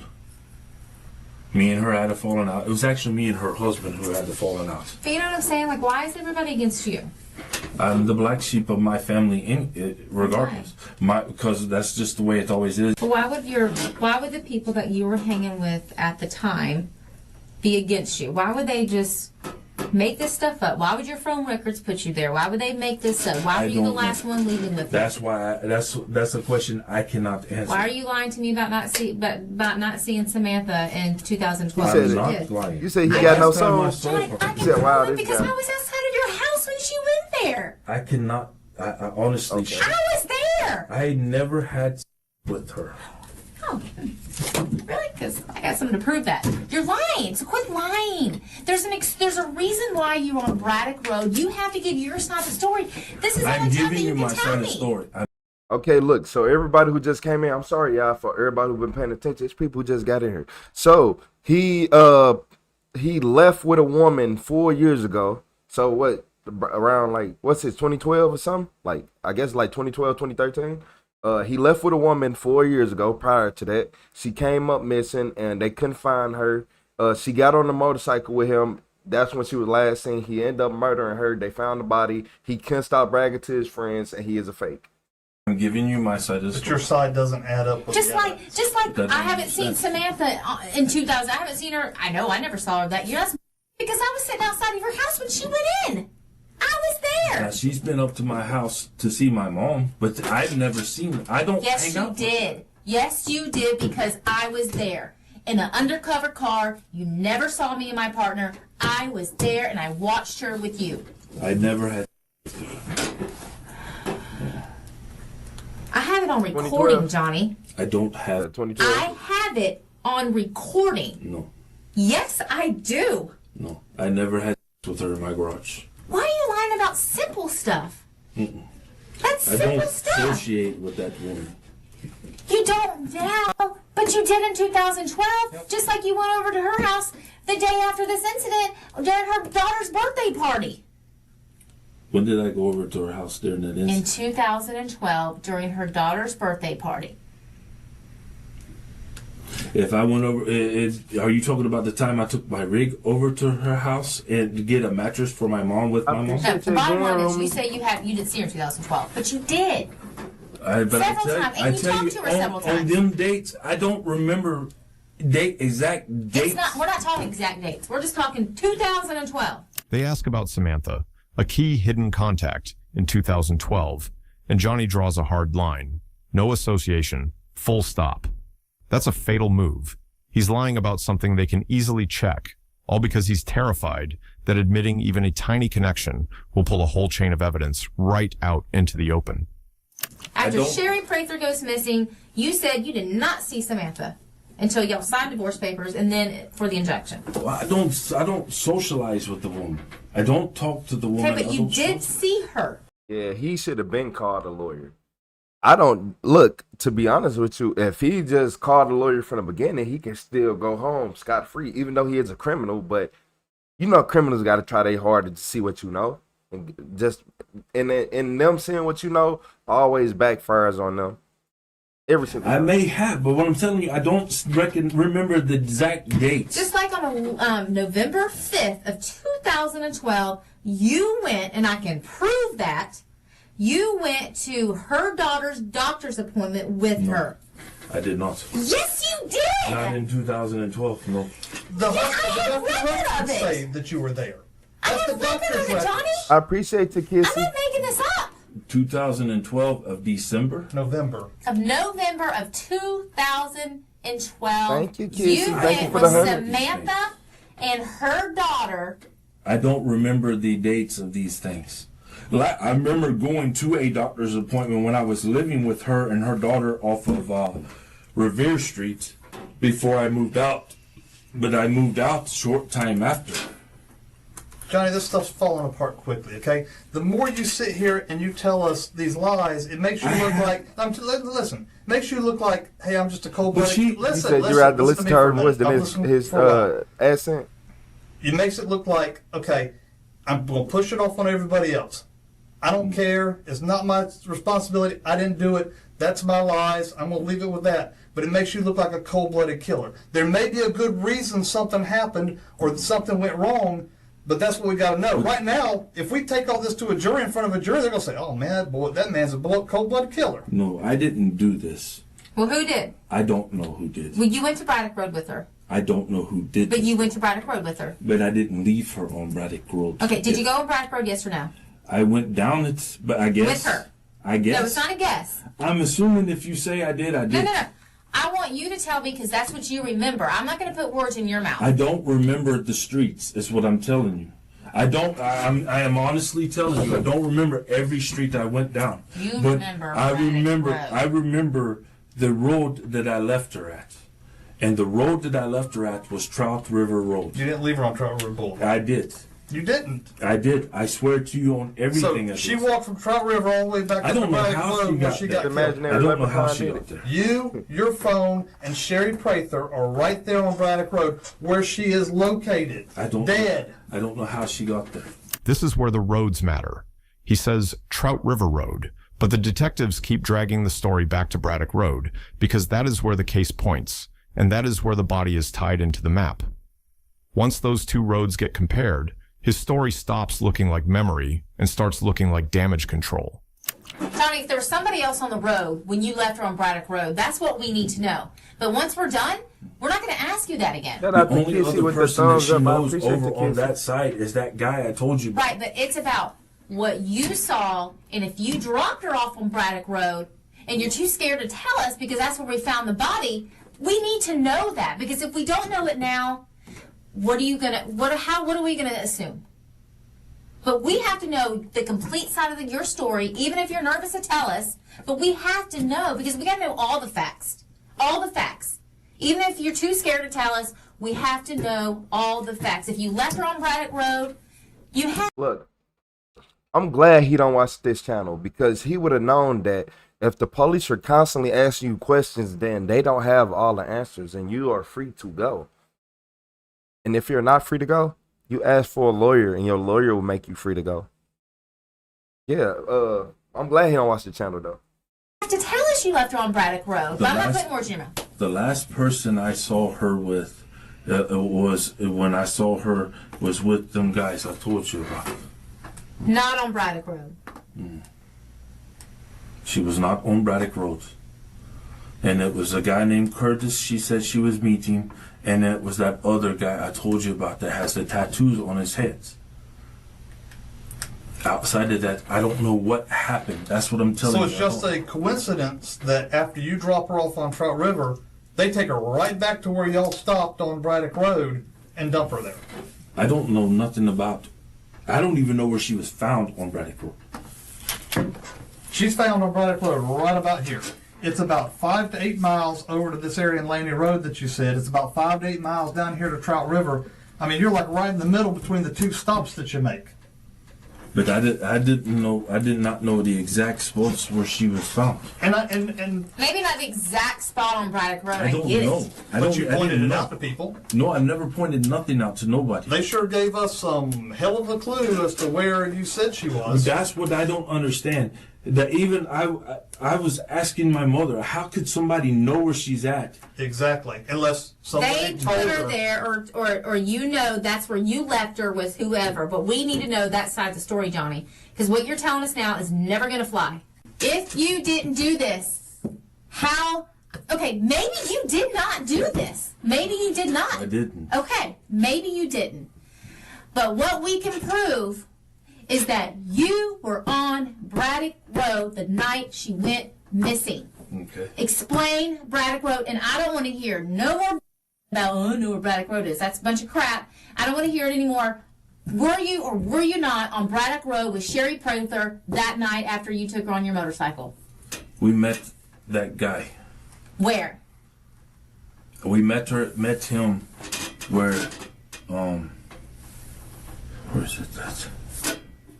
V: Me and her had a falling out. It was actually me and her husband who had the falling out.
B: But you know what I'm saying? Like, why is everybody against you?
V: I'm the black sheep of my family, regardless. Because that's just the way it always is.
B: But why would the people that you were hanging with at the time be against you? Why would they just make this stuff up? Why would your phone records put you there? Why would they make this up? Why were you the last one leaving with them?
V: That's why. That's a question I cannot answer.
B: Why are you lying to me about not seeing Samantha in 2012?
A: You said
V: lying.
A: You said he got no soul.
V: You
A: said, wow, this
B: Because
A: guy.
B: I was outside of your house when she went there.
V: I cannot. I honestly.
A: Okay.
B: I was there.
V: I never had with her.
B: Oh, really? Because I got something to prove that. You're lying. So quit lying. There's a reason why you're on Braddock Road. You have to give your side of the story. This is
V: I'm
B: the time that
V: giving
B: you
V: you
B: can
V: my
B: tell
V: side of the
B: me.
V: story.
A: Okay, look, so everybody who just came in, I'm sorry, y'all, for everybody who been paying attention. It's people who just got in here. So he left with a woman 4 years ago. So what, around like, what's it, 2012 or something? Like, I guess like 2012, 2013. He left with a woman 4 years ago. Prior to that, she came up missing and they couldn't find her. She got on the motorcycle with him. That's when she was last seen. He ended up murdering her. They found the body. He couldn't stop bragging to his friends, and he is a fake.
V: I'm giving you my side of the story.
D: But your side doesn't add up with
B: Just
D: the
B: like
D: evidence.
B: I haven't seen Samantha in 2000. I haven't seen her. I know I never saw her that year. That's because I was sitting outside of your house when she went in. I was there.
V: Now, she's been up to my house to see my mom, but I've never seen her. I don't
B: Yes,
V: hang
B: you
V: out
B: did. Yes, you did because I was there. In an undercover car. You never saw me and my partner. I was there and I watched her with you.
V: I never had.
B: I have it on recording, Johnny.
V: I don't have
A: 2012.
B: I have it on recording.
V: No,
B: Yes, I do.
V: no. I never had with her in my garage.
B: Why are you lying about simple stuff?
V: Mm-mm.
B: That's
V: I
B: simple
V: don't
B: stuff.
V: associate with that woman.
B: You don't now, but you did in 2012, just like you went over to her house the day after this incident during her daughter's birthday party.
V: When did I go over to her house during that
B: In
V: incident?
B: 2012, during her daughter's birthday party.
V: If I went over, are you talking about the time I took my rig over to her house and to get a mattress for my mom with my mom?
B: No, the bottom line is you say you didn't see her in 2012, but you did.
V: But
B: Several times, and you talked to her several
V: on
B: times.
V: them dates, I don't remember exact dates.
B: We're not talking exact dates. We're just talking 2012.
R: They ask about Samantha, a key hidden contact, in 2012, and Johnny draws a hard line. No association, full stop. That's a fatal move. He's lying about something they can easily check, all because he's terrified that admitting even a tiny connection will pull a whole chain of evidence right out into the open.
B: After Sherry Prather goes missing, you said you did not see Samantha until y'all signed divorce papers and then for the injection.
V: Well, I don't socialize with the woman. I don't talk to the woman.
B: Okay, but you did see her.
A: Yeah, he should have been called a lawyer. I don't look, to be honest with you, if he just called a lawyer from the beginning, he can still go home scot-free, even though he is a criminal. But you know, criminals got to try their hardest to see what you know, and just in them seeing what you know always backfires on them. Every single
V: I
A: time.
V: may have, but what I'm telling you, I don't remember the exact dates.
B: Just like on November 5th of 2012, you went, and I can prove that, you went to her daughter's doctor's appointment with her.
V: I did not.
B: Yes, you did!
V: Not in 2012, no.
D: The
B: have record of it.
D: say that you were there.
B: I have record of it, Johnny!
A: I appreciate you, Kissy.
B: I'm not making this up!
V: 2012 of December?
D: November.
B: Of November of 2012.
A: Thank you, Kissy.
B: You
A: Thank
B: went
A: you for
B: with
A: the 100.
B: Samantha and her daughter.
V: I don't remember the dates of these things. I remember going to a doctor's appointment when I was living with her and her daughter off of Revere Street before I moved out. But I moved out short time after.
D: Johnny, this stuff's falling apart quickly, okay? The more you sit here and you tell us these lies, it makes you look like, listen, makes you look like, hey, I'm just a cold-blooded.
A: You said you had to listen to her voice, his accent?
D: It makes it look like, okay, I'm going to push it off on everybody else. I don't care. It's not my responsibility. I didn't do it. That's my lies. I'm going to leave it with that. But it makes you look like a cold-blooded killer. There may be a good reason something happened or something went wrong, but that's what we got to know. Right now, if we take all this to a jury in front of a jury, they're going to say, oh, man, boy, that man's a cold-blooded killer.
V: No, I didn't do this.
B: Well, who did?
V: I don't know who did.
B: Well, you went to Braddock Road with her.
V: I don't know who did.
B: But you went to Braddock Road with her.
V: But I didn't leave her on Braddock Road.
B: Okay, did you go on Braddock Road, yes or no?
V: I went down it, but I guess.
B: With her.
V: I guess.
B: No, it's not a guess.
V: I'm assuming if you say I did, I did.
B: No. I want you to tell me because that's what you remember. I'm not going to put words in your mouth.
V: I don't remember the streets, is what I'm telling you. I am honestly telling you, I don't remember every street I went down.
B: You
V: but
B: remember.
V: I remember the road that I left her at. And the road that I left her at was Trout River Road.
D: You didn't leave her on Trout River Boulevard.
V: I did.
D: You didn't.
V: I did. I swear to you on everything.
D: So she walked from Trout River all the way back
V: I
D: to
V: don't know how she got there. I don't know how she got there.
D: You, your phone, and Sherry Prather are right there on Braddock Road where she is located. Dead.
V: I don't know how she got there.
R: This is where the roads matter. He says Trout River Road, but the detectives keep dragging the story back to Braddock Road because that is where the case points, and that is where the body is tied into the map. Once those two roads get compared, his story stops looking like memory and starts looking like damage control.
B: Johnny, if there was somebody else on the road when you left her on Braddock Road, that's what we need to know. But once we're done, we're not going to ask you that again.
V: The only other person that she knows over on that side is that guy I told you about.
B: Right, but it's about what you saw, and if you dropped her off on Braddock Road and you're too scared to tell us because that's where we found the body, we need to know that. Because if we don't know it now, what are we going to assume? But we have to know the complete side of your story, even if you're nervous to tell us. But we have to know because we got to know all the facts. All the facts. Even if you're too scared to tell us, we have to know all the facts. If you left her on Braddock Road, you have...
A: Look, I'm glad he don't watch this channel because he would have known that if the police are constantly asking you questions, then they don't have all the answers and you are free to go. And if you're not free to go, you ask for a lawyer and your lawyer will make you free to go. Yeah, I'm glad he don't watch the channel though.
B: You have to tell us you left her on Braddock Road, but I'm not putting words in your mouth.
V: The last person I saw her with was when I saw her was with them guys I told you about.
B: Not on Braddock Road.
V: She was not on Braddock Road. And it was a guy named Curtis she said she was meeting, and it was that other guy I told you about that has the tattoos on his head. Outside of that, I don't know what happened. That's what I'm telling you.
D: So it's just a coincidence that after you drop her off on Trout River, they take her right back to where y'all stopped on Braddock Road and dump her there.
V: I don't know nothing about... I don't even know where she was found on Braddock Road.
D: She's found on Braddock Road right about here. It's about 5 to 8 miles over to this area in Laney Road that you said. It's about 5 to 8 miles down here to Trout River. I mean, you're like right in the middle between the two stops that you make.
V: But I did not know the exact spots where she was found.
D: And
B: maybe not the exact spot on Braddock Road.
V: I don't know.
D: But you pointed it out to people.
V: No, I never pointed nothing out to nobody.
D: They sure gave us some hell of a clue as to where you said she was.
V: That's what I don't understand. That even I was asking my mother, how could somebody know where she's at?
D: Exactly, unless somebody
B: they put her there, or you know that's where you left her with whoever. But we need to know that side of the story, Johnny, because what you're telling us now is never going to fly. If you didn't do this, how? Okay, maybe you did not do this. Maybe you did not.
V: I didn't.
B: Okay, maybe you didn't. But what we can prove is that you were on Braddock Road the night she went missing.
V: Okay.
B: Explain Braddock Road, and I don't want to hear no more about, oh, I know where Braddock Road is. That's a bunch of crap. I don't want to hear it anymore. Were you or were you not on Braddock Road with Sherry Prather that night after you took her on your motorcycle?
V: We met that guy.
B: Where?
V: We met him where is it that?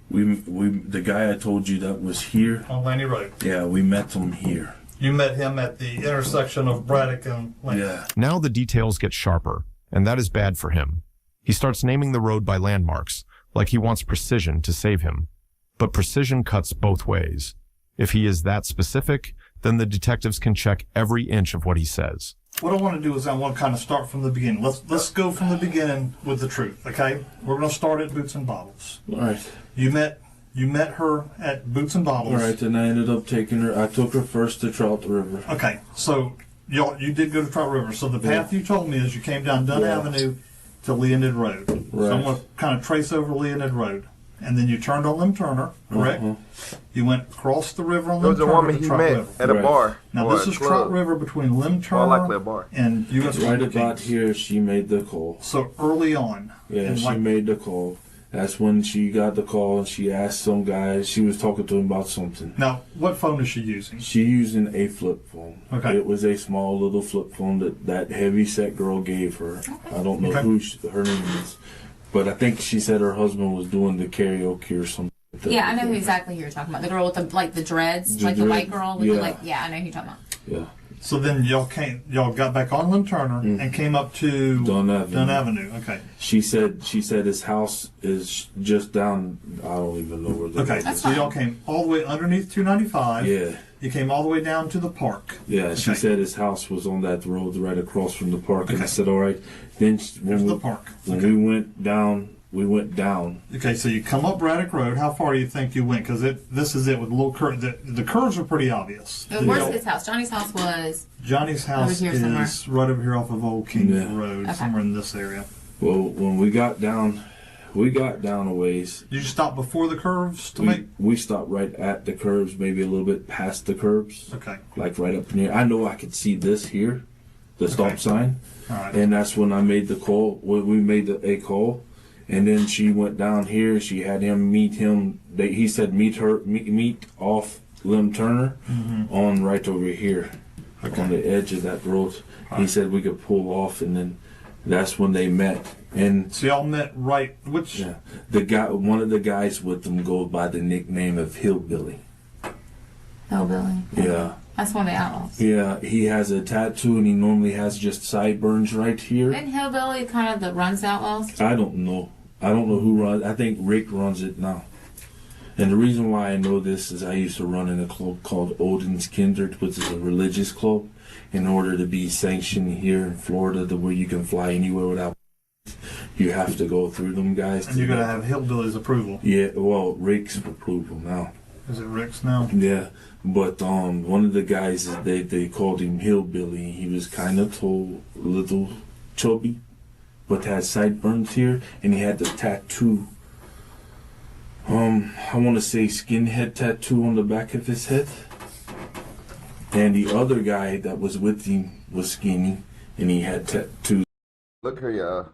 V: The guy I told you that was here.
D: On Laney Road.
V: Yeah, we met him here.
D: You met him at the intersection of Braddock and Laney.
V: Yeah.
R: Now the details get sharper, and that is bad for him. He starts naming the road by landmarks, like he wants precision to save him. But precision cuts both ways. If he is that specific, then the detectives can check every inch of what he says.
D: What I want to do is I want to kind of start from the beginning. Let's go from the beginning with the truth, okay? We're going to start at Boots and Bottles.
V: All right.
D: You met her at Boots and Bottles.
V: All right, and I ended up taking her. I took her first to Trout River.
D: Okay, so you did go to Trout River. So the path you told me is you came down Dunn Avenue to Leonid Road.
V: Right.
D: So I'm going to kind of trace over Leonid Road. And then you turned on Lim Turner, correct? You went across the river on Lim Turner.
A: There was a woman he met
D: River.
A: at a bar.
D: Now this is Trout River between Lim Turner and U.S.
V: Right about here, she made the call.
D: So early on.
V: Yeah, she made the call. That's when she got the call and she asked some guy, she was talking to him about something.
D: Now, what phone is she using?
V: She using a flip phone.
D: Okay.
V: It was a small little flip phone that heavy set girl gave her. I don't know who her name is. But I think she said her husband was doing the karaoke or something. Like that.
B: Yeah, I know who exactly who you're talking about. The girl with the dreads, the white girl with the I know who you're talking about.
V: Yeah.
D: So then y'all got back on Lim Turner and came up to
V: Dunn Avenue.
D: Okay.
V: She said his house is just down. I don't even know where.
D: Okay. So y'all came all the way underneath 295.
V: Yeah.
D: You came all the way down to the park.
V: Yeah. Okay. She said his house was on that road right across from the park, and I said, all right. Then when
D: the park.
V: When we went down.
D: Okay, so you come up Braddock Road. How far do you think you went? Because this is it with a little curve. The curves are pretty obvious.
B: Where's his house? Johnny's house was.
D: Johnny's house is
B: somewhere.
D: right over here off of Old King Road, somewhere in this area.
V: Well, when we got down a ways.
D: Did you stop before the curves
V: We stopped right at the curves, maybe a little bit past the curves.
D: Okay.
V: Like right up near. I know I could see this here, the stop sign.
D: All right.
V: And that's when I made the call. When we made a call. And then she went down here. She had him meet him. He said meet off Lim Turner on right over here, on the edge of that road. He said we could pull off, and then that's when they met. And
D: so y'all met right. Which
V: one of the guys with them goes by the nickname of Hillbilly.
B: Hillbilly.
V: Yeah.
B: That's one of the outlaws.
V: Yeah, he has a tattoo, and he normally has just sideburns right here.
B: Isn't Hillbilly kind of the runs outlaws?
V: I don't know. I don't know who runs. I think Rick runs it now. And the reason why I know this is I used to run in a club called Odin's Kindred, which is a religious club. In order to be sanctioned here in Florida, where you can fly anywhere without, you have to go through them guys.
D: And you're gonna have Hillbilly's approval.
V: Yeah, well, Rick's approval now.
D: Is it Rick's now?
V: Yeah, but one of the guys they called him Hillbilly. He was kind of tall, a little chubby, but had sideburns here, and he had the tattoo. I want to say skinhead tattoo on the back of his head. And the other guy that was with him was skinny, and he had tattoos.
A: Look here, y'all.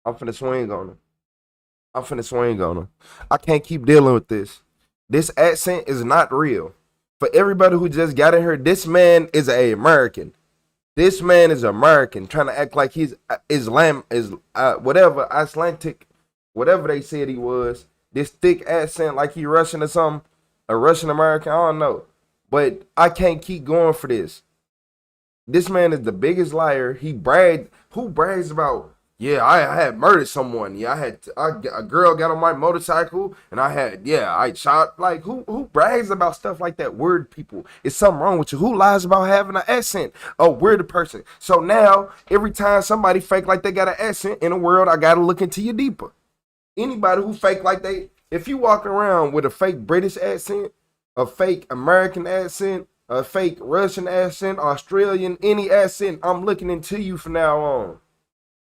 A: I'm finna swing on him. I can't keep dealing with this. This accent is not real. For everybody who just got in here, this man is an American. This man is American, trying to act like he's whatever, Icelandic, whatever they said he was. This thick accent, like he Russian or something, a Russian American, I don't know. But I can't keep going for this. This man is the biggest liar. He bragged. Who brags about? Yeah, I had murdered someone. Yeah, a girl got on my motorcycle, and I shot. Like, who brags about stuff like that? Weird people. It's something wrong with you. Who lies about having an accent? A weird person. So now, every time somebody fake like they got an accent in the world, I gotta look into you deeper. Anybody who fake like if you walk around with a fake British accent, a fake American accent, a fake Russian accent, Australian, any accent, I'm looking into you from now on.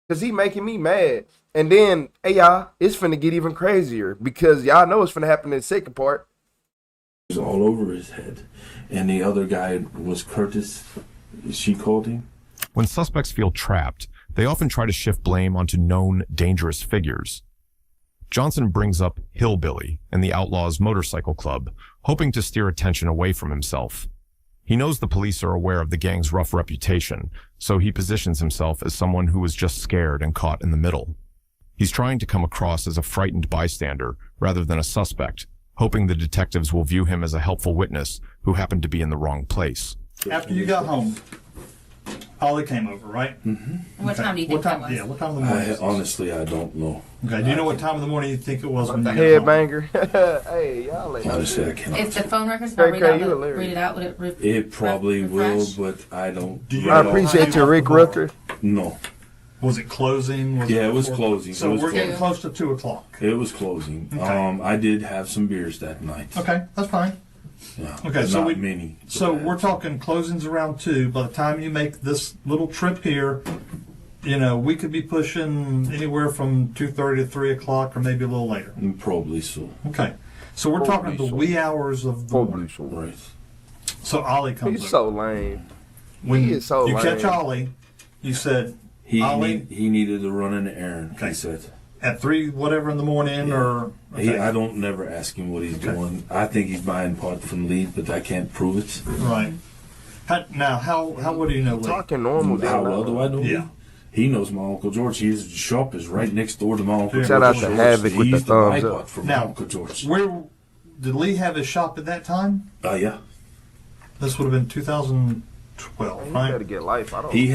A: Because he making me mad. And then, hey, y'all, it's finna get even crazier. Because y'all know it's finna happen in the second part.
V: It was all over his head. And the other guy was Curtis. She called him.
R: When suspects feel trapped, They often try to shift blame onto known, dangerous figures. Johnson brings up Hillbilly and the Outlaws Motorcycle Club, hoping to steer attention away from himself. He knows the police are aware of the gang's rough reputation, so he positions himself as someone who was just scared and caught in the middle. He's trying to come across as a frightened bystander rather than a suspect, hoping the detectives will view him as a helpful witness who happened to be in the wrong place.
D: After you got home, Ollie came over, right?
B: Mm-hmm. What time do you think that was?
D: Yeah, what time of the morning?
V: Honestly, I don't know.
D: Okay, do you know what time of the morning you think it was when you got home?
A: Headbanger. Hey, y'all let
V: Honestly, I cannot.
B: If the phone records not read it out, would it
V: It probably will, but I don't.
A: I appreciate you, Rick Rooker.
V: No.
D: Was it closing?
V: It was closing.
D: So we're getting close to 2 o'clock.
V: It was closing.
D: Okay.
V: I did have some beers that night.
D: Okay, that's fine.
V: Yeah,
D: Okay, so
V: not many.
D: So we're talking closings around 2. By the time you make this little trip here, you know, we could be pushing anywhere from 2:30 to 3 o'clock, or maybe a little later.
V: Probably so.
D: Okay, so we're talking the wee hours of the morning.
V: Right.
D: So Ollie comes.
A: He's so lame.
D: When
A: He is so
D: you
A: lame.
D: catch Ollie, you said Ollie.
V: He needed to run an errand. He said
D: at 3 whatever in the morning, or okay.
V: I don't never ask him what he's doing. I think he's buying part from Lee, but I can't prove it.
D: Right. How what do you know Lee?
A: Talking normal.
V: How well do I know?
D: Yeah.
V: Lee? He knows my Uncle George. His shop is right next door to my Uncle George.
A: Shout out to Havoc with the thumbs up.
V: From
D: Now,
V: Uncle George.
D: Where did Lee have his shop at that time?
V: Yeah.
D: This would have been 2012, right?
A: Got to get life. I don't.
V: He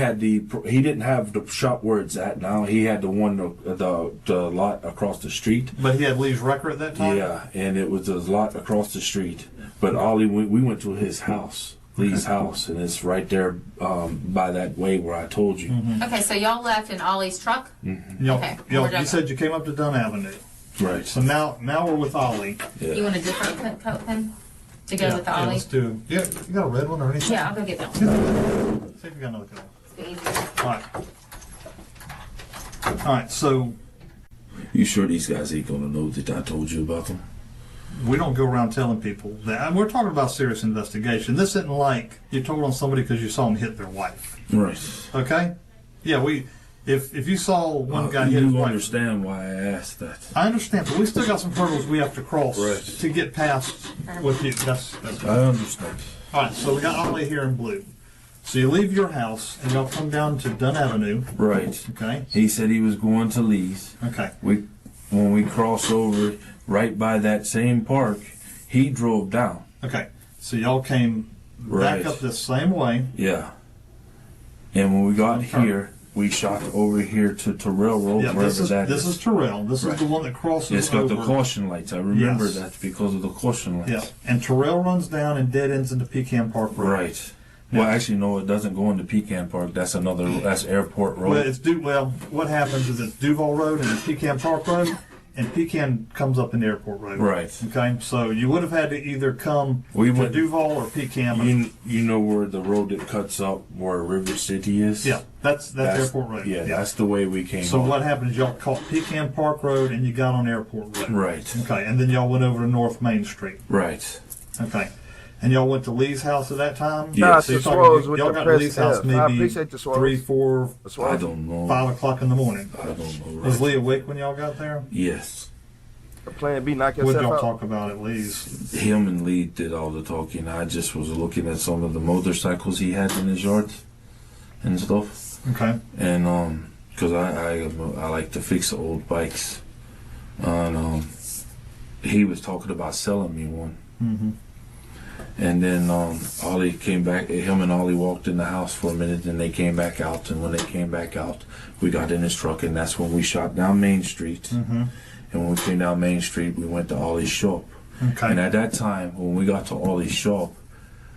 V: didn't have the shop where it's at now. He had the one the lot across the street.
D: But he had Lee's record at that time.
V: Yeah, and it was a lot across the street. But Ollie, we went to his house, Lee's house, and it's right there by that way where I told you.
D: Mm-hmm.
B: Okay, so y'all left in Ollie's truck? Okay.
D: You said you came up to Dunn Avenue.
V: Right.
D: So now we're with Ollie.
V: Yeah.
B: You want a different coat pen to go with the
D: Yeah,
B: Ollie?
D: let's do. Yeah, you got a red one or anything?
B: Yeah, I'll go get that one.
D: See if you got another color.
B: It's easier.
D: All right, so
V: You sure these guys ain't gonna know that I told you about them?
D: we don't go around telling people that. And we're talking about serious investigation. This isn't like you told on somebody because you saw them hit their wife.
V: Right.
D: Okay? Yeah, if you saw one guy hit his
V: You
D: wife.
V: understand why I asked that?
D: I understand, but we still got some hurdles we have to cross to get past with you. That's
V: I understand.
D: all right, so we got Ollie here in blue. So you leave your house and y'all come down to Dunn Avenue.
V: Right.
D: Okay.
V: He said he was going to Lee's.
D: Okay.
V: When we cross over right by that same park, he drove down.
D: Okay. So y'all came back up this same way.
V: Yeah. And when we got here, we shot over here to Railroad,
D: Yeah,
V: wherever that is.
D: this is Terrell. This is the one that crosses
V: It's got
D: over.
V: the caution lights. I remember
D: Yes.
V: that because of the caution lights.
D: Yeah, and Terrell runs down and dead ends into Pecan Park Road.
V: Right. Well, actually, no, it doesn't go into Pecan Park. That's Airport Road.
D: Well, what happens is it's Duval Road and it's Pecan Park Road, and Pecan comes up in Airport Road.
V: Right.
D: Okay, so you would have had to either come to Duval or Pecan.
V: You know where the road that cuts up where River City is?
D: Yeah, that's Airport Road.
V: Yeah, that's the way we came.
D: So
V: up.
D: what happened is y'all caught Pecan Park Road and you got on Airport Road.
V: Right.
D: Okay, and then y'all went over to North Main Street.
V: Right.
D: Okay. And y'all went to Lee's house at that time?
V: Yeah.
D: So y'all got to Lee's house maybe 3, 4,
V: I don't know.
D: 5 o'clock in the morning.
V: I don't know.
D: Was Lee awake when y'all got there?
V: Yes.
A: Plan B, knock
D: What
A: yourself
D: did y'all
A: out.
D: talk about at Lee's?
V: Him and Lee did all the talking. I just was looking at some of the motorcycles he had in his yard and stuff.
D: Okay.
V: And because I like to fix old bikes, and he was talking about selling me one.
D: Mm-hmm.
V: And then Ollie came back. Him and Ollie walked in the house for a minute, and they came back out. And when they came back out, we got in his truck, and that's when we shot down Main Street.
D: Mm-hmm.
V: And when we came down Main Street, we went to Ollie's shop.
D: Okay.
V: And at that time, when we got to Ollie's shop,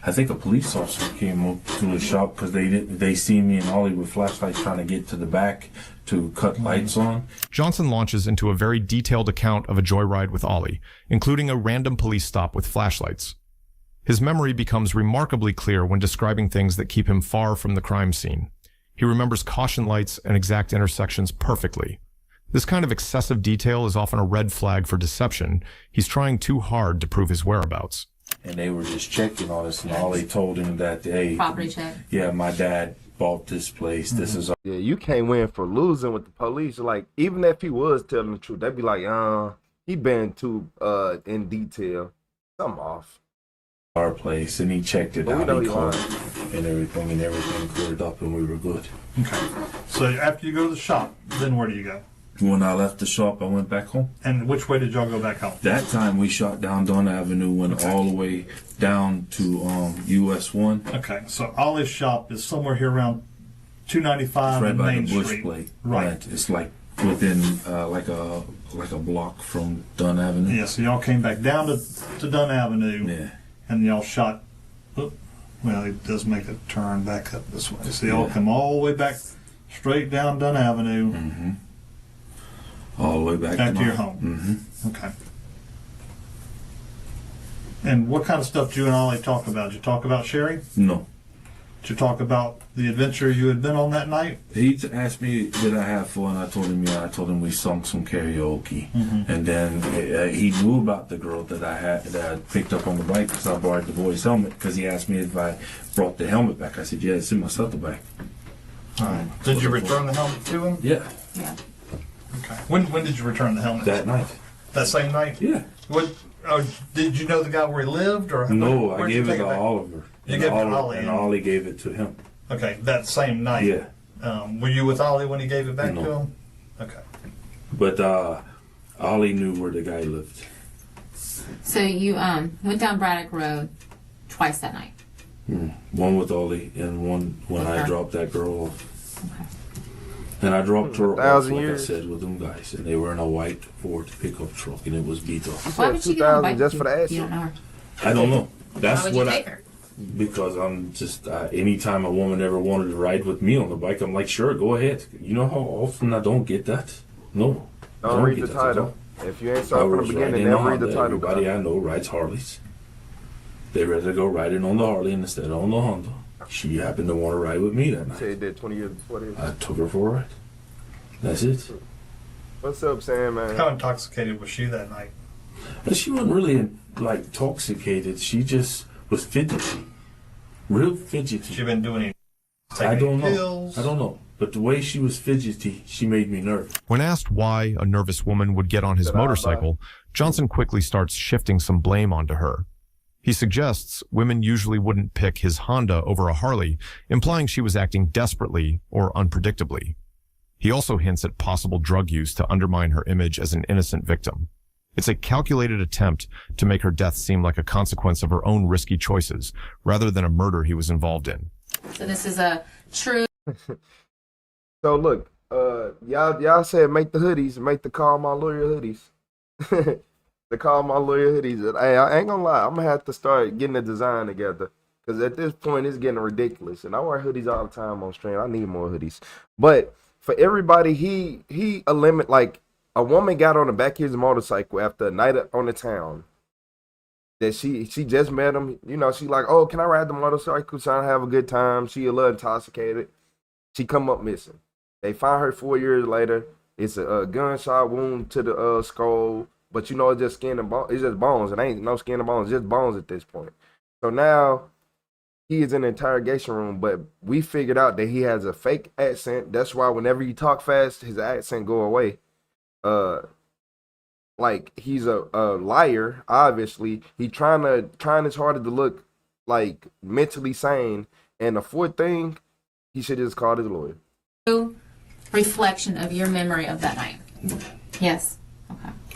V: I think a police officer came up to the shop because they seen me and Ollie with flashlights trying to get to the back to cut lights on.
R: Johnson launches into a very detailed account of a joyride with Ollie, including a random police stop with flashlights. His memory becomes remarkably clear when describing things that keep him far from the crime scene. He remembers caution lights and exact intersections perfectly. This kind of excessive detail is often a red flag for deception. He's trying too hard to prove his whereabouts.
V: And they were just checking on us, and Ollie told him that, hey,
B: Property check.
V: yeah, my dad bought this place. This is
A: Yeah, you can't win for losing with the police. Like, even if he was telling the truth, they'd be like, he been too in detail. Something off.
V: our place, and he checked it
A: But we
V: out.
A: know
V: He
A: he
V: called
A: lied.
V: and everything cleared up, and we were good.
D: Okay. So after you go to the shop, then where do you go?
V: When I left the shop, I went back home.
D: And which way did y'all go back home?
V: That time we shot down Dunn Avenue, went all the way down to US 1.
D: Okay, so Ollie's shop is somewhere here around 295
V: It's right
D: and
V: by
D: Main
V: the Bush
D: Street.
V: Plate.
D: Right.
V: It's like within like a block from Dunn Avenue.
D: Yeah, so y'all came back down to Dunn Avenue.
V: Yeah.
D: And y'all shot, well, it does make a turn back up this way. So y'all come all the way back straight down Dunn Avenue.
V: Mm-hmm. All the way back
D: to your home.
V: Mm-hmm.
D: Okay. And what kind of stuff did you and Ollie talk about? Did you talk about Sherry?
V: No.
D: Did you talk about the adventure you had been on that night?
V: He asked me, did I have fun? I told him, yeah. I told him we sung some karaoke.
D: Mhm.
V: And then he knew about the girl that I picked up on the bike because I borrowed the boy's helmet, because he asked me if I brought the helmet back. I said, yeah, it's in my saddlebag.
D: All right. Did you return the helmet to him?
V: Yeah.
B: Yeah.
D: Okay. When did you return the helmet?
V: That night.
D: That same night?
V: Yeah.
D: What? Did you know the guy where he lived, or
V: No,
D: where'd
V: I
D: you
V: gave it
D: take
V: to
D: back?
V: Oliver.
D: You gave it to Ollie,
V: and
D: and-
V: Ollie gave it to him.
D: Okay, that same night.
V: Yeah.
D: Were you with Ollie when he gave it back
V: No.
D: to him? Okay.
V: But Ollie knew where the guy lived.
B: So you went down Braddock Road twice that night.
V: One with Ollie and one when I
B: Okay.
V: dropped that girl off. And I dropped her off,
A: 1,000
V: like
A: years.
V: I said, with them guys. And they were in a white Ford pickup truck, and it was beat up.
B: Why would you get on a bike
A: just
B: if
A: for the
B: you
A: accident?
B: don't know her?
V: I don't know. That's
B: Why would
V: what
B: you take her?
V: Because I'm just, anytime a woman ever wanted to ride with me on the bike, I'm like, sure, go ahead. You know how often I don't get that? No. I
A: Don't read
V: get
A: the
V: that at
A: title.
V: all.
A: If you ain't
V: I
A: saw from the
V: was
A: beginning,
V: riding
A: they'll
V: a
A: read the
V: Honda.
A: title.
V: Everybody I know rides Harleys. They rather go riding on the Harley instead of on the Honda. She happened to want to ride with me that
A: You
V: night.
A: said you did 20 years before this.
V: I took her for a ride. That's it.
A: What's up, Sam, man?
D: How intoxicated was she that night?
V: But she wasn't really like intoxicated. She just was fidgety, real fidgety.
D: She been doing any?
V: I don't know.
D: pills?
V: I don't know. But the way she was fidgety, she made me nervous.
R: When asked why a nervous woman would get on his motorcycle, Johnson quickly starts shifting some blame onto her. He suggests women usually wouldn't pick his Honda over a Harley, implying she was acting desperately or unpredictably. He also hints at possible drug use to undermine her image as an innocent victim. It's a calculated attempt to make her death seem like a consequence of her own risky choices, rather than a murder he was involved in.
B: So this is a true.
A: So look, y'all said make the hoodies, make the Call My Lawyer hoodies. The Call My Lawyer hoodies. Hey, I ain't gonna lie, I'm gonna have to start getting the design together. Cause at this point it's getting ridiculous. And I wear hoodies all the time on stream. I need more hoodies. But for everybody, he a limit, like a woman got on the back of his motorcycle after a night on the town. That she just met him, you know, she like, oh, can I ride the motorcycle? Trying to have a good time. She a little intoxicated. She come up missing. They find her 4 years later. It's a gunshot wound to the skull, but you know it's just skin and bones. It's just bones. It ain't no skin and bones. It's just bones at this point. So now he is in the interrogation room, but we figured out that he has a fake accent. That's why whenever you talk fast, his accent go away. Like he's a liar. Obviously, he trying his hardest to look like mentally sane. And the fourth thing, he should just call his lawyer.
B: True reflection of your memory of that night. Yes.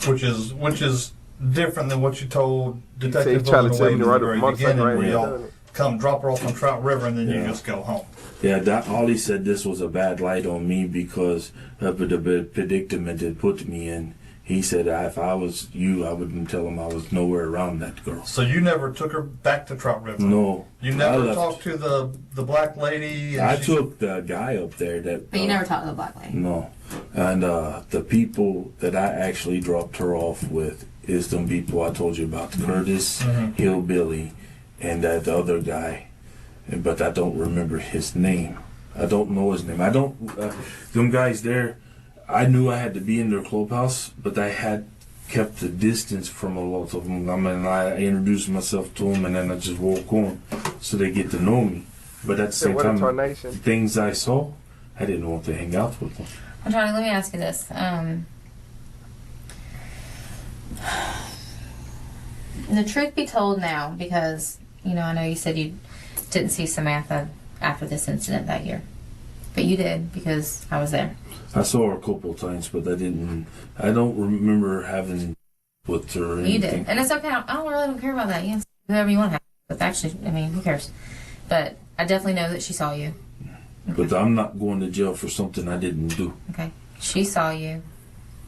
D: Which is different than what you told
A: Say
D: Detective
A: he trying to
D: Wilson
A: tell me
D: in
A: to
D: the
A: ride a
D: very
A: motorcycle
D: beginning,
A: right
D: where
A: now.
D: y'all come drop her off on Trout River and then you
V: Yeah.
D: just go home.
V: Yeah, that Ollie said this was a bad light on me because of the predicament it put me in. He said if I was you, I wouldn't tell him I was nowhere around that girl.
D: So you never took her back to Trout River?
V: No.
D: You
V: I
D: never
V: left.
D: talked to the black lady?
V: I took the guy up there that...
B: But you never talked to the black lady.
V: No. And the people that I actually dropped her off with is them people I told you about. Curtis, Hillbilly, and that other guy. But I don't remember his name. I don't know his name. I don't... them guys there, I knew I had to be in their clubhouse, but I had kept the distance from a lot of them. I mean, I introduced myself to them, and then I just walk on so they get to know me. But at the same time, things I saw, I didn't want to hang out with them.
B: I'm trying. Let me ask you this. The truth be told now, because, you know, I know you said you didn't see Samantha after this incident that year. But you did, because I was there.
V: I saw her a couple of times, but I don't remember having with her or anything.
B: You did. And it's okay. I don't care about that. You can say whoever you want to have. But actually, I mean, who cares? But I definitely know that she saw you. Okay.
V: But I'm not going to jail for something I didn't do.
B: Okay. She saw you.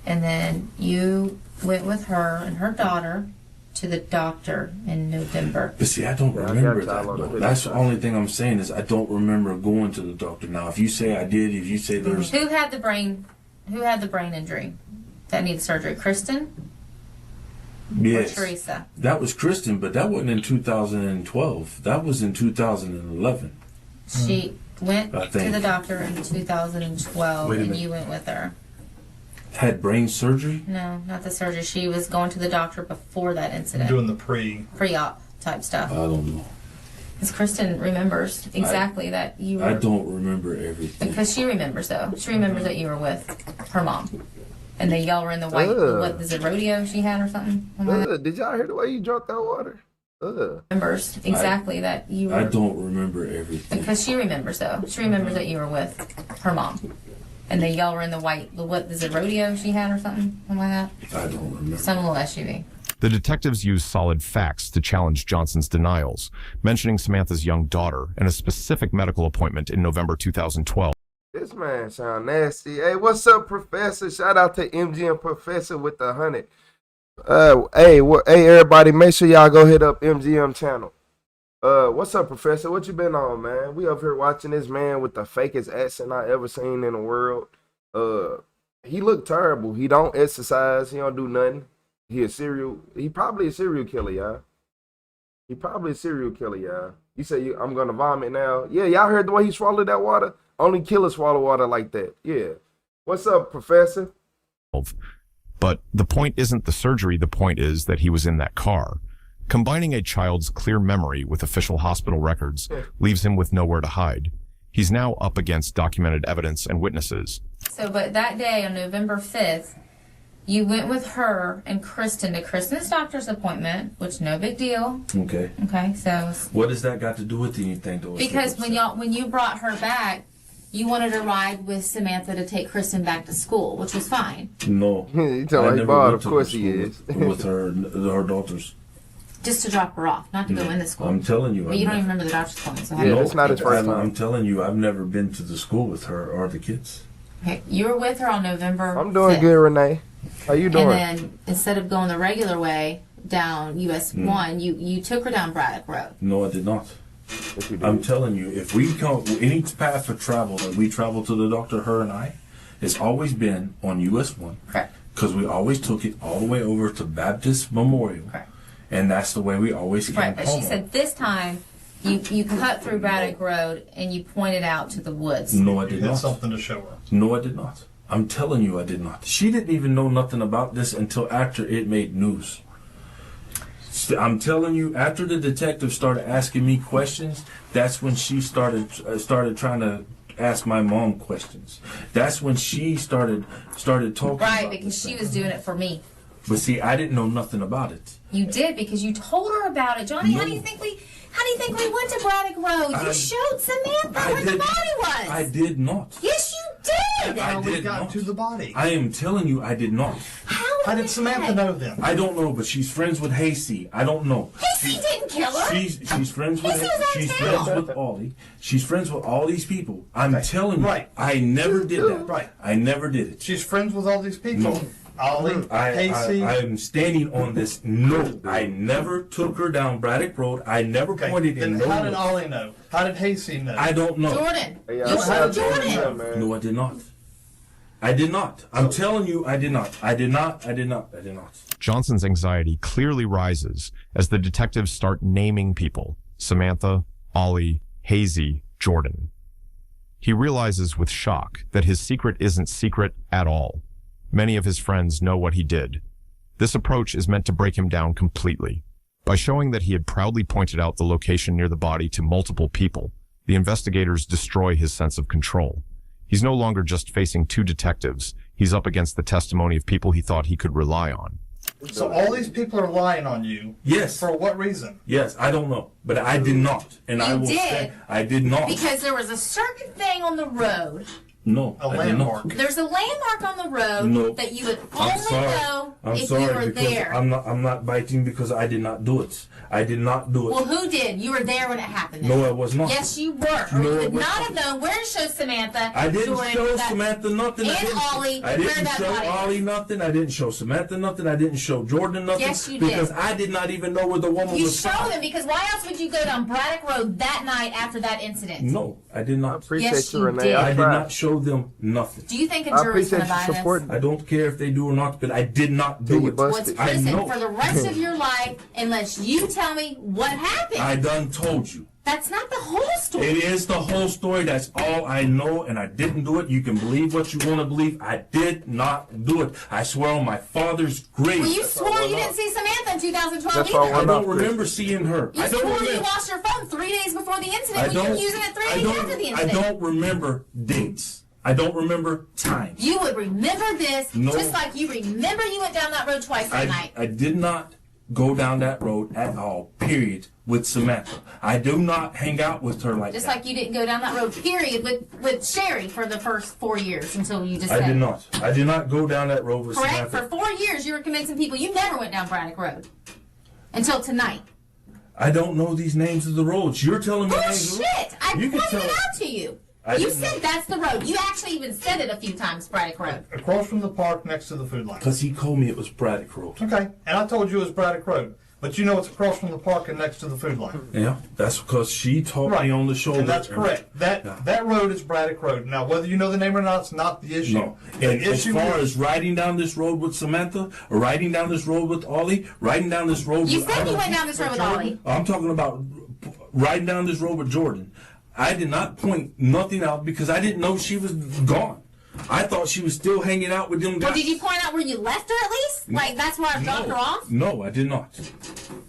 B: And then you went with her and her daughter to the doctor in November.
V: But see, I don't remember that, though. That's the only thing I'm saying is I don't remember going to the doctor. Now, if you say I did, if you say there's...
B: Who had the brain injury that needed surgery? Kristen?
V: Yes.
B: Or Teresa?
V: That was Kristen, but that wasn't in 2012. That was in 2011.
B: She went to the doctor in 2012 and you went with her.
V: Had brain surgery?
B: No, not the surgery. She was going to the doctor before that incident.
D: Doing the pre-op
B: type stuff.
V: I don't know.
B: Because Kristen remembers exactly that you were...
V: I don't remember everything.
B: Because she remembers, though. She remembers that you were with her mom. And then y'all were in the white... What is it, rodeo she had or something?
A: Did y'all hear the way you drank that water?
B: Remembers exactly that you were...
V: I don't remember everything.
B: Because she remembers, though. She remembers that you were with her mom. And then y'all were in the white... What is it, rodeo she had or something? Something like that?
V: I don't remember.
B: Some little SUV.
R: The detectives used solid facts to challenge Johnson's denials, mentioning Samantha's young daughter and a specific medical appointment in November 2012.
A: This man sound nasty. Hey, what's up, Professor? Shout out to MGM Professor with the 100. Hey, everybody, make sure y'all go hit up MGM channel. What's up, Professor? What you been on, man? We up here watching this man with the fakest accent I ever seen in the world. He look terrible. He don't exercise. He don't do nothing. He probably a serial killer, y'all. You say I'm gonna vomit now. Yeah, y'all heard the way he swallowed that water? Only killers swallow water like that. Yeah. What's up, Professor?
R: But the point isn't the surgery. The point is that he was in that car. Combining a child's clear memory with official hospital records leaves him with nowhere to hide. He's now up against documented evidence and witnesses.
B: So, but that day on November 5th, you went with her and Kristen to Kristen's doctor's appointment, which no big deal.
V: Okay.
B: Okay, so...
V: What does that got to do with anything, though?
B: Because when you brought her back, you wanted to ride with Samantha to take Kristen back to school, which was fine.
V: No.
A: You tell me bald, of course he is.
V: With her daughters.
B: Just to drop her off, not to go into school.
V: I'm telling you.
B: But you don't even remember the doctor's appointment. So
A: it's not his first time.
V: I'm telling you, I've never been to the school with her or the kids.
B: Okay, you were with her on November
A: I'm doing
B: 5th.
A: good, Renee. How you doing?
B: And then instead of going the regular way down US 1, you took her down Braddock Road.
V: No, I did not. I'm telling you, if we come any path of travel that we travel to the doctor, her and I, it's always been on US 1.
B: Correct.
V: Because we always took it all the way over to Baptist Memorial.
B: Correct.
V: And that's the way we always came
B: Right, but
V: home.
B: she said this time you cut through Braddock Road and you pointed out to the woods.
V: No, I did not.
D: Something to show her.
V: No, I did not. I'm telling you, I did not. She didn't even know nothing about this until after it made news. I'm telling you, after the detective started asking me questions, that's when she started trying to ask my mom questions. That's when she started talking.
B: Right,
V: about
B: because she was doing it for me.
V: But see, I didn't know nothing about it.
B: You did, because you told her about it. Johnny, how do you think we went to Braddock Road? You showed Samantha where the body was.
V: I did not.
B: Yes, you did.
V: I did not.
D: To the body.
V: I am telling you, I did not.
D: How did Samantha know then?
V: I don't know, but she's friends with Hasey. I don't know.
B: Hasey didn't kill her.
V: She's friends with Ollie. She's friends with all these people. I'm telling you,
D: right.
V: I never did that.
D: Right.
V: I never did it.
D: She's friends with all these people.
V: No.
D: Ollie, Hasey.
V: I'm standing on this. No, I never took her down Braddock Road. I never pointed in.
D: Then how did Ollie know? How did Hasey know?
V: I don't know.
B: Jordan.
A: You
B: showed Jordan.
V: No, I did not. I did not. I'm telling you, I did not. I did not.
R: Johnson's anxiety clearly rises as the detectives start naming people: Samantha, Ollie, Hasey, Jordan. He realizes with shock that his secret isn't secret at all. Many of his friends know what he did. This approach is meant to break him down completely. By showing that he had proudly pointed out the location near the body to multiple people, the investigators destroy his sense of control. He's no longer just facing two detectives. He's up against the testimony of people he thought he could rely on.
D: So all these people are lying on you.
V: Yes.
D: For what reason?
V: Yes, I don't know, but I did not, and I will say I did not.
B: Because there was a certain thing on the road.
V: No,
D: a landmark.
B: There's a landmark on the road that you would only know if you were there.
V: I'm not biting because I did not do it. I did not do it.
B: Well, who did? You were there when it happened.
V: No, I was not.
B: Yes, you were. Or you would not have known where to show Samantha.
V: I didn't show Samantha nothing.
B: And Ollie.
V: I didn't show Ollie nothing. I didn't show Samantha nothing. I didn't show Jordan nothing.
B: Yes, you did.
V: Because I did not even know where the woman was.
B: You showed them because why else would you go down Braddock Road that night after that incident?
V: No, I did not.
B: Yes, you did.
V: I did not show them nothing.
B: Do you think a jury's going to buy this?
V: I don't care if they do or not, but I did not do it.
B: What's prison for the rest of your life unless you tell me what happened.
V: I done told you.
B: That's not the whole story.
V: It is the whole story. That's all I know, and I didn't do it. You can believe what you want to believe. I did not do it. I swear on my father's grave.
B: Well, you swore you didn't see Samantha in 2012 either.
V: I don't remember seeing her.
B: You swore you lost your phone 3 days before the incident when you were using it 3 days after the incident.
V: I don't remember dates. I don't remember times.
B: You would remember this just like you remember you went down that road twice that night.
V: I did not go down that road at all, period, with Samantha. I do not hang out with her like
B: just
V: that.
B: like you didn't go down that road, period, with Sherry for the first 4 years until you just said.
V: I did not. I did not go down that road with
B: Correct?
V: Samantha.
B: For 4 years you were convincing people. You never went down Braddock Road until tonight.
V: I don't know these names of the roads. You're telling me names of the roads.
B: Bullshit! I pointed it out to you. You said that's the road. You actually even said it a few times, Braddock Road.
D: Across from the park next to the food line.
V: Because he told me it was Braddock Road.
D: Okay, and I told you it was Braddock Road. But you know it's across from the park and next to the food line.
V: Yeah, that's because she told me on the shoulder.
D: And that's correct. That road is Braddock Road. Now, whether you know the name or not, it's not the issue.
V: No. And as far as riding down this road with Samantha, or riding down this road with Ollie, riding down this road
B: You
V: with...
B: said you went down this road with Ollie.
V: I'm talking about riding down this road with Jordan. I did not point nothing out because I didn't know she was gone. I thought she was still hanging out with them guys.
B: Well, did you point out where you left her at least? Like, that's where I dropped her off?
V: No, I did not.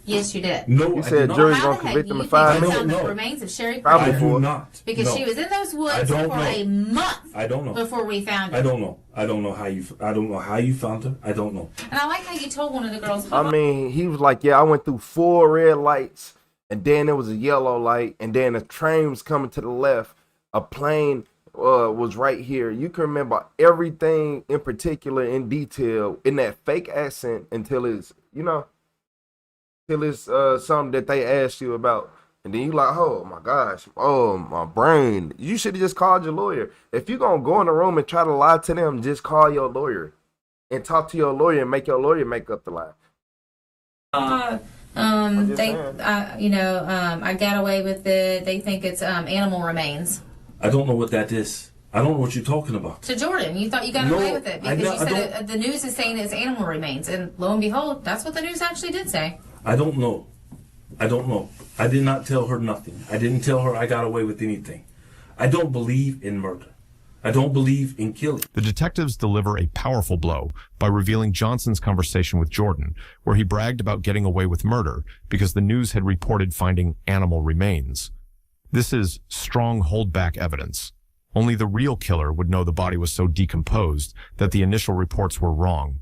B: Yes, you did.
V: No,
A: you said jury's gonna convict them in 5 minutes.
B: The remains of Sherry
V: I do not.
B: Because she was in those woods for a month.
V: I don't know.
B: Before we found her.
V: I don't know. I don't know how you found her. I don't know.
B: And I like how you told one of the girls.
A: I mean, he was like, yeah, I went through 4 red lights, and then there was a yellow light, and then a train was coming to the left. A plane was right here. You can remember everything in particular in detail in that fake accent until it's, something that they asked you about. And then you like, oh my gosh, oh my brain. You should have just called your lawyer. If you're going to go in the room and try to lie to them, just call your lawyer and talk to your lawyer and make your lawyer make up the lie.
B: I got away with it. They think it's animal remains.
V: I don't know what that is. I don't know what you're talking about.
B: To Jordan, you thought you got away with it because you said the news is saying it's animal remains, and lo and behold, that's what the news actually did say.
V: I don't know. I did not tell her nothing. I didn't tell her I got away with anything. I don't believe in murder. I don't believe in killing.
R: The detectives deliver a powerful blow by revealing Johnson's conversation with Jordan, where he bragged about getting away with murder because the news had reported finding animal remains. This is strong holdback evidence. Only the real killer would know the body was so decomposed that the initial reports were wrong.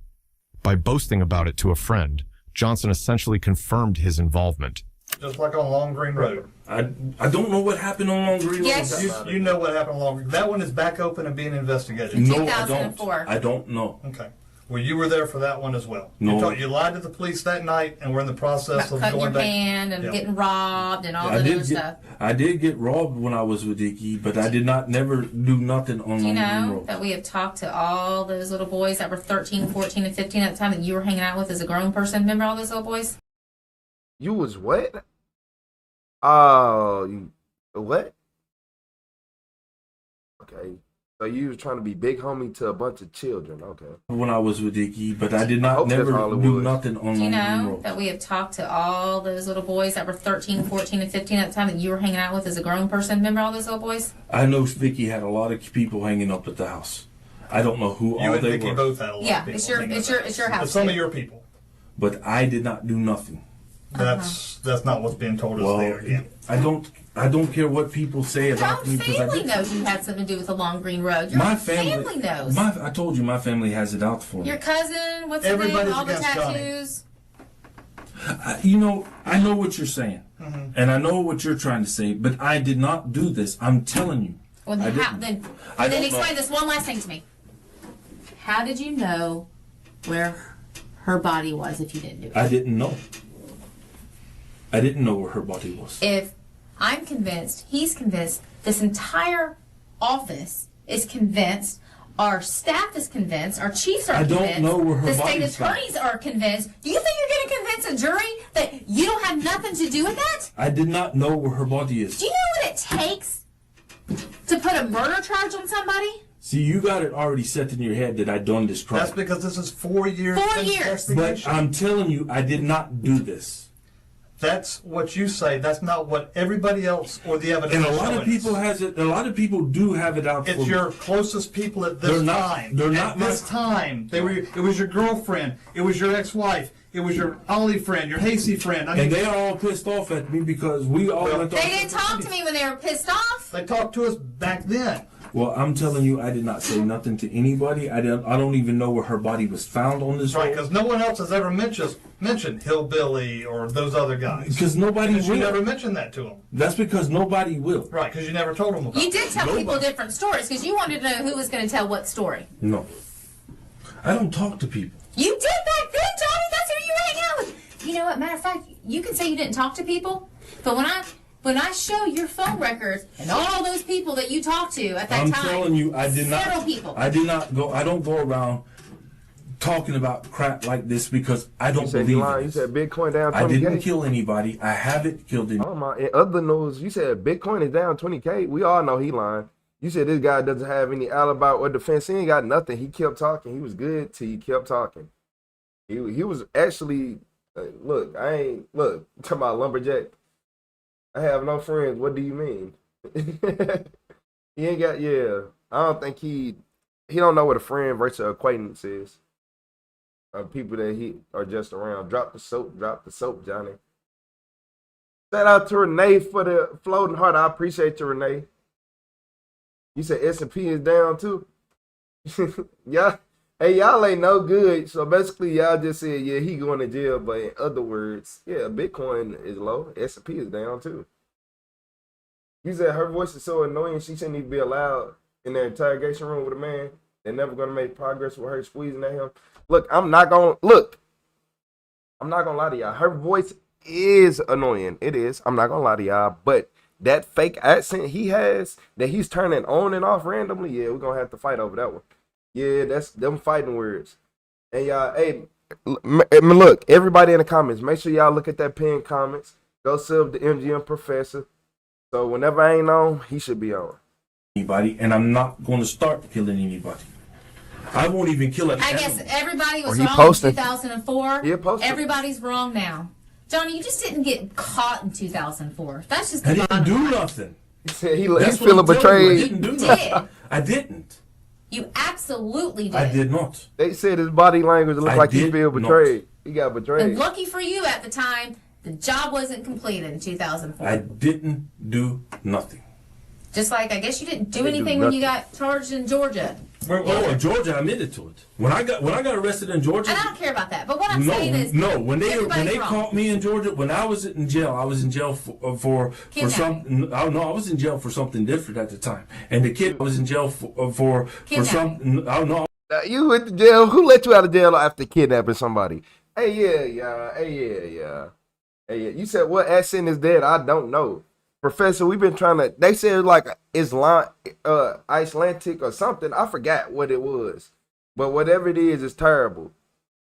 R: By boasting about it to a friend, Johnson essentially confirmed his involvement.
D: Just like on Long Green Road.
V: I don't know what happened on Long Green Road.
B: Yes.
D: You know what happened on Long Green. That one is back open and being investigated.
V: No,
B: 2004.
V: I don't know.
D: Okay. Well, you were there for that one as well.
V: No.
D: You lied to the police that night, and we're in the process of
B: cutting
D: going
B: your
D: back.
B: hand and getting robbed and all that other stuff.
V: I did get robbed when I was with Dickie, but I did not never do nothing on
B: Do you
V: Long Green
B: know
V: Road.
B: that we have talked to all those little boys that were 13, 14, and 15 at the time that you were hanging out with as a grown person? Remember all those little boys?
A: You was what? Oh, what? Okay. So you was trying to be big homie to a bunch of children. Okay.
V: When I was with Dickie, but I did not never do nothing on
B: Do you
V: Long Green
B: know
V: Road.
B: that we have talked to all those little boys that were 13, 14, and 15 at the time that you were hanging out with as a grown person? Remember all those little boys?
V: I know Vicky had a lot of people hanging up at the house. I don't know who
D: You
V: all
D: and
V: they
D: Vicky
V: were.
D: both had a lot of people.
B: it's your house.
D: But some
B: too.
D: of your people.
V: But I did not do nothing.
D: That's not what's being told us there again.
V: I I don't care what people say about me.
B: Family knows you had something to do with the Long Green Road. Your
V: My
B: family knows.
V: I told you my family has it out for me.
B: Your cousin, what's his name? All the tattoos.
V: You know, I know what you're saying, and I know what you're trying to say, but I did not do this. I'm telling you.
B: Well, then explain this one last thing to me. How did you know where her body was if you didn't do it?
V: I didn't know. I didn't know where her body was.
B: If I'm convinced, he's convinced, this entire office is convinced, our staff is convinced, our chiefs are convinced,
V: don't know where her
B: the state
V: body's
B: attorneys are convinced. Do you think you're going to convince a jury that you don't have nothing to do with that?
V: I did not know where her body is.
B: Do you know what it takes to put a murder charge on somebody?
V: See, you got it already set in your head that I done this crime.
D: That's because this is 4 years.
B: 4 years.
V: But I'm telling you, I did not do this.
D: That's what you say. That's not what everybody else or the evidence.
V: And a lot of people has it. A lot of people do have it out.
D: It's your closest people at this time.
V: They're not.
D: At this time, it was your girlfriend. It was your ex-wife. It was your Ollie friend, your Hasty friend.
V: And they are all pissed off at me because we all went off.
B: They didn't talk to me when they were pissed off.
D: They talked to us back then.
V: Well, I'm telling you, I did not say nothing to anybody. I don't even know where her body was found on this road.
D: Right, because no one else has ever mentioned Hillbilly or those other guys.
V: Because nobody will.
D: You never mentioned that to them.
V: That's because nobody will.
D: Right, because you never told them about it.
B: You did tell people different stories because you wanted to know who was going to tell what story.
V: No. I don't talk to people.
B: You did back then, Johnny. That's who you were hanging out with. You know what? Matter of fact, you can say you didn't talk to people, but when I show your phone records and all those people that you talked to at that time,
V: I'm telling you, I did not.
B: Several people.
V: I did not go. I don't go around talking about crap like this because I don't believe it.
A: You said Bitcoin down 20K.
V: I didn't kill anybody. I haven't killed anybody.
A: Oh my! In other news, you said Bitcoin is down 20K. We all know he lying. You said this guy doesn't have any alibi or defense. He ain't got nothing. He kept talking. He was good till he kept talking. He was actually look. Talking about lumberjack. I have no friends. What do you mean? He ain't got. Yeah, I don't think he don't know what a friend versus an acquaintance is. People that he are just around. Drop the soap, Johnny. Shout out to Renee for the floating heart. I appreciate you, Renee. You said S&P is down too. Y'all ain't no good. So basically, y'all just said, yeah, he going to jail. But in other words, yeah, Bitcoin is low. S&P is down too. You said her voice is so annoying, she shouldn't even be allowed in the interrogation room with a man. They're never going to make progress with her squeezing at him. Look, I'm not going to lie to y'all. Her voice is annoying. It is. I'm not going to lie to y'all. But that fake accent he has that he's turning on and off randomly, yeah, we're going to have to fight over that one. Yeah, that's them fighting words. And y'all, hey, look, everybody in the comments, make sure y'all look at that pinned comments. Go sub the MGM professor. So whenever I ain't on, he should be on.
V: Anybody, and I'm not going to start killing anybody. I won't even kill it.
B: I guess everybody was wrong in 2004.
A: Yeah, posted.
B: Everybody's wrong now. Johnny, you just didn't get caught in 2004. That's just
V: I didn't do nothing.
A: He's feeling betrayed.
V: I didn't do nothing. I didn't.
B: You absolutely did.
V: I did not.
A: They said his body language looked like he feel betrayed. He got betrayed.
B: And lucky for you at the time, the job wasn't completed in 2004.
V: I didn't do nothing.
B: Just like I guess you didn't do anything when you got charged in Georgia.
V: Oh, in Georgia, I admitted to it. When I got arrested in Georgia.
B: And I don't care about that. But what I'm saying is,
V: when they caught me in Georgia, when I was in jail, I was in jail for something. I was in jail for something different at the time. And the kid was in jail for something. I don't know.
A: You went to jail. Who let you out of jail after kidnapping somebody? Hey, yeah. You said what accent is that? I don't know. Professor, we've been trying to, they said like Icelandic or something. I forgot what it was. But whatever it is, it's terrible.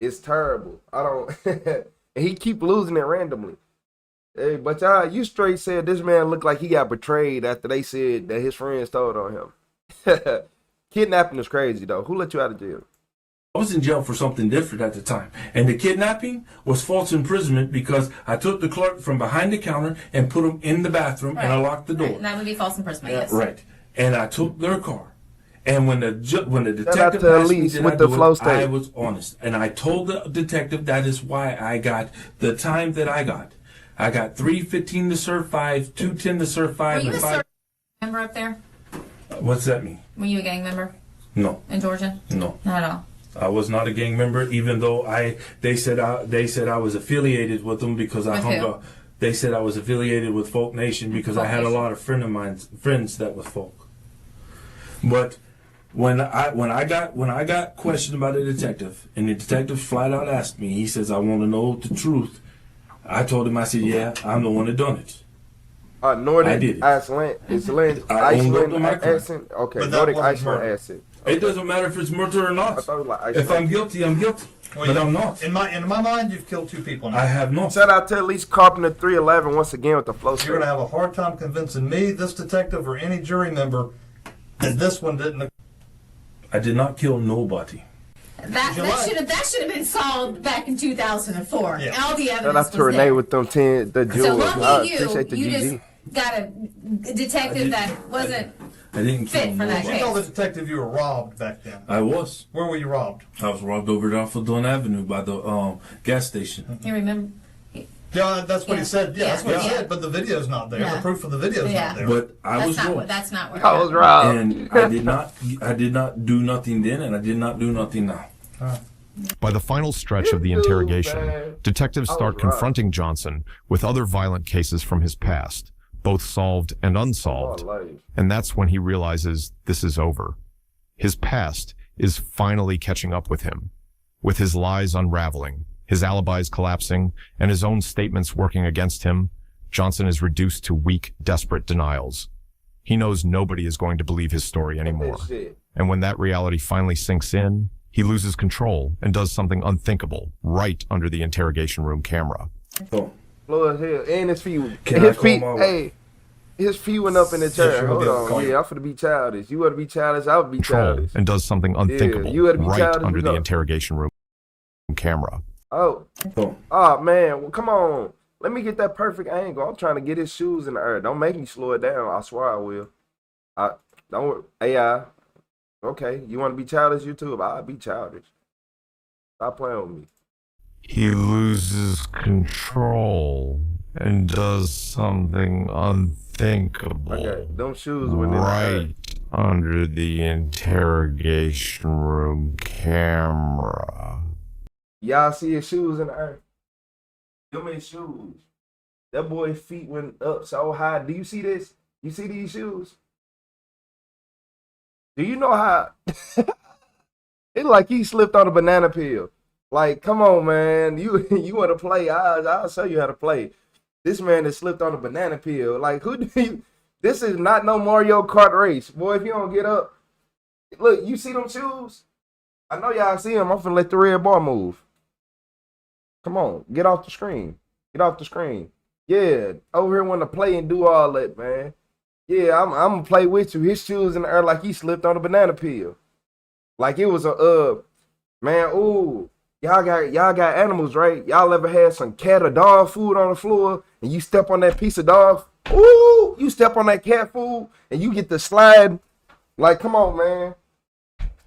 A: It's terrible. I don't, and he keep losing it randomly. Hey, but y'all, you straight said this man looked like he got betrayed after they said that his friends told on him. Kidnapping is crazy though. Who let you out of jail?
V: I was in jail for something different at the time. And the kidnapping was false imprisonment because I took the clerk from behind the counter and put him in the bathroom and I locked the door.
B: Right. And that would be false imprisonment, yes.
V: Right. And I took their car. And when the detective asked me did I do it, I was honest. And I told the detective that is why I got the time that I got. I got 3 15 to serve 5, 2 10 to serve 5,
B: Were you
V: and
B: a
V: 5.
B: service member up there?
V: What's that mean?
B: Were you a gang member
V: No,
B: in Georgia?
V: no.
B: Not at all.
V: I was not a gang member, even though they said I was affiliated with them because I
B: With
V: hung
B: who?
V: out. They said I was affiliated with Folk Nation because I had a lot of friends that was folk. But when I got questioned by the detective, and the detective flat out asked me, he says, "I want to know the truth." I told him, I said, "Yeah, I'm the one that done it."
A: Nordic
V: I did it.
A: Iceland,
V: I owned up to my crime.
A: accent. Okay,
V: But that
A: Nordic
V: wasn't
A: Iceland
V: murder.
A: accent.
V: It doesn't matter if it's murder or not.
A: I thought it was like
V: If I'm
A: Iceland.
V: guilty, I'm guilty. But I'm not.
D: In my mind, you've killed 2 people now.
V: I have not.
A: Shout out to at least Carpenter 311 once again with the flow.
D: You're going to have a hard time convincing me, this detective, or any jury member that this one didn't.
V: I did not kill nobody.
Q: That should have been solved back in 2004.
D: Yeah.
Q: All the
A: Shout
Q: evidence
A: out to
Q: was
A: Renee
Q: there.
A: with them 10 the
Q: So
A: jewels. I
Q: lucky
A: appreciate the
Q: you
A: GG.
Q: just got a detective that wasn't
V: I didn't
Q: fit
V: kill
Q: for that
V: nobody.
D: You told the
Q: case.
D: detective you were robbed back then.
V: I was.
D: Where were you robbed?
V: I was robbed over off of Dunn Avenue by the gas station.
B: You remember?
D: Yeah, that's what he said. Yeah, that's what he
B: Yeah.
D: said. But the video's not there.
B: Yeah.
D: The proof of the video's
B: Yeah.
D: not there.
V: But I was robbed.
B: That's not where.
A: I was robbed.
V: And I did not do nothing then, and I did not do nothing now.
R: By the final stretch of the interrogation, detectives start confronting Johnson with other violent cases from his past, both solved and unsolved, and that's when he realizes this is over. His past is finally catching up with him, with his lies unraveling, his alibis collapsing, and his own statements working against him. Johnson is reduced to weak, desperate denials. He knows nobody is going to believe his story anymore, and when that reality finally sinks in, he loses control and does something unthinkable right under the interrogation room camera.
V: Oh.
A: Low as hell. And his feet.
V: Can
A: His
V: I
A: feet.
V: call my
A: Hey, his feet went up in the chair.
V: sure,
A: Hold
V: I'll call
A: on.
V: you.
A: Yeah, I'm finna be childish. You want to be childish? I would be
R: Control
A: childish.
R: and does something unthinkable
A: you gotta be
R: right
A: childish,
R: under
A: you
R: the
A: know.
R: interrogation room camera.
A: Oh.
V: Oh.
A: Oh, man. Well, come on. Let me get that perfect angle. I'm trying to get his shoes in the air. Don't make me slow it down. I swear I will. Don't worry. AI. Okay. You want to be childish, YouTube? I'll be childish. Stop playing with me.
R: He loses control and does something unthinkable
A: Okay. Them shoes went in the air.
R: right under the interrogation room camera.
A: Y'all see his shoes in the air? Them his shoes. That boy's feet went up so high. Do you see this? You see these shoes? Do you know how? It's like he slipped on a banana peel. Like, come on, man. You want to play? I'll show you how to play. This man has slipped on a banana peel. Like, who do you? This is not no Mario Kart race. Boy, if you don't get up. Look, you see them shoes? I know y'all see them. I'm finna let the red bar move. Come on, get off the screen. Get off the screen. Yeah, over here want to play and do all that, man. Yeah, I'm gonna play with you. His shoes in the air like he slipped on a banana peel. Like it was a man, ooh. Y'all got animals, right? Y'all ever had some cat or dog food on the floor and you step on that piece of dog? Ooh, you step on that cat food and you get the slide. Like, come on, man.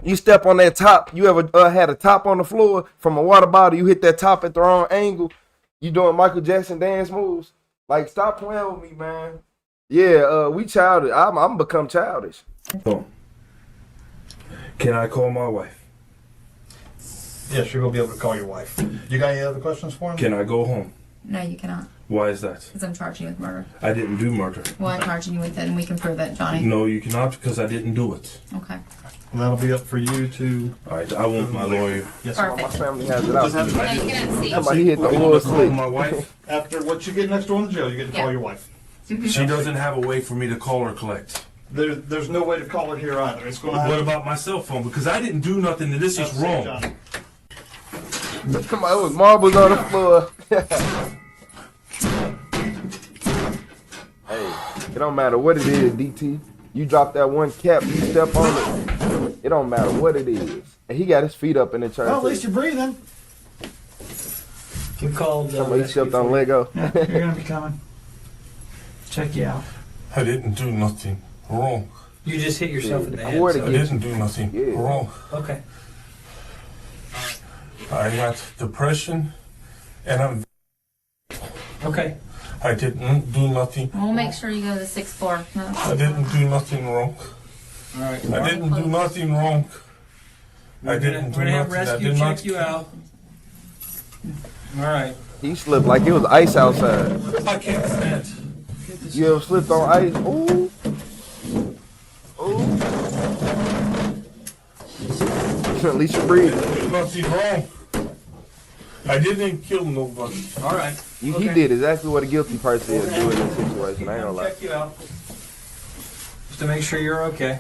A: You step on that top. You ever had a top on the floor from a water bottle? You hit that top at the wrong angle. You doing Michael Jackson dance moves? Like, stop playing with me, man. Yeah, we childish. I'm become childish.
V: Oh. Can I call my wife?
D: Yes, you're going to be able to call your wife. You got any other questions for him?
V: Can I go home?
B: No, you cannot.
V: Why is that?
B: Because I'm charging you with murder.
V: I didn't do murder.
B: Well, I'm charging you with it, and we can prove it, Johnny.
V: No, you cannot because I didn't do it.
B: Okay.
D: And that'll be up for you to.
V: All right, I want my lawyer.
D: Yes,
B: Perfect.
A: My family has it out.
D: Just have to-
B: Now you can see.
A: That's why he hit the
V: I
A: oil
V: want to call
A: slick.
V: my wife.
D: After what you get next door in the jail, you get to
B: Yeah.
D: call your wife.
V: She doesn't have a way for me to call or collect.
D: There's no way to call it here either. It's going to have.
V: What about my cell phone? Because I didn't do nothing, and this is wrong.
D: Johnny.
A: Come on, it was marbles on the floor. Hey, it don't matter what it is, DT. You drop that one cap, you step on it. It don't matter what it is. And he got his feet up in the church.
D: Well, at least you're breathing.
C: You called.
A: Somebody stepped on Lego.
C: Yeah, you're gonna be coming. Check you out.
V: I didn't do nothing wrong.
C: You just hit yourself in the head.
A: Cord
C: so-
V: I didn't do nothing wrong.
C: Okay.
V: I got depression, and I'm.
C: Okay.
E: I didn't do nothing.
B: We'll make sure you go to the 6th floor. No.
E: I didn't do nothing wrong.
C: All right.
E: I didn't do nothing wrong. I didn't do
C: We're gonna have
E: nothing. I
C: rescue
E: did
C: check
E: not.
C: you out. All right.
A: He slipped like it was ice outside.
E: I can't stand.
A: You ever slipped on ice? Ooh. Ooh. At least you breathe.
E: Nothing wrong. I didn't kill nobody.
C: All right.
A: He did exactly what a guilty person is doing in this situation. I ain't gonna lie.
C: Check you out. Just to make sure you're okay.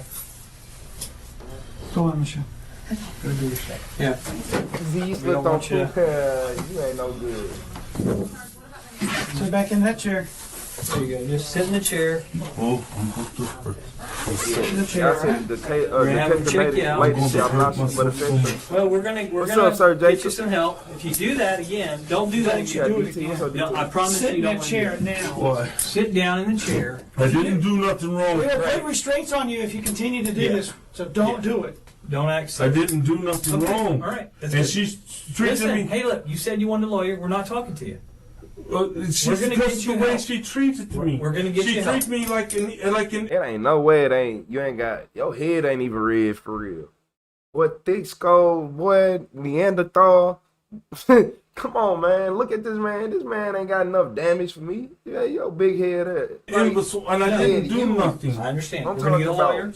C: Go on, Michelle. Go do your check. Yeah.
A: You slipped on you ain't no good.
C: Sit back in that chair. There you go. Just sit in the chair.
E: Oh,
C: Sit in the chair.
A: We're gonna have to check you out.
C: Well, we're gonna get you some help. If you do that again, don't do that again. No, I promise
S: Sit
C: you
S: in
C: don't.
S: that chair now.
E: What?
C: Sit down in the chair.
E: I didn't do nothing wrong.
S: We have put restraints on you if you continue to do this, so don't do it.
C: Don't act.
E: I didn't do nothing wrong.
C: All right. That's
E: And
C: good.
E: she's treating me.
C: Hey, look. You said you wanted a lawyer. We're not talking to you.
E: She's
C: We're gonna
E: just
C: get
E: the
C: you
E: way
C: help.
E: she treated me.
C: We're gonna get
E: she
C: you
E: treats
C: help.
E: me like an.
A: It ain't no way it ain't. You ain't got your head ain't even red for real. What thick skull, boy, Neanderthal. Come on, man. Look at this man. This man ain't got enough damage for me. Yeah, your big head.
E: And I didn't do nothing.
C: I understand.
A: I'm
C: We're gonna get a
A: talking about-
C: lawyer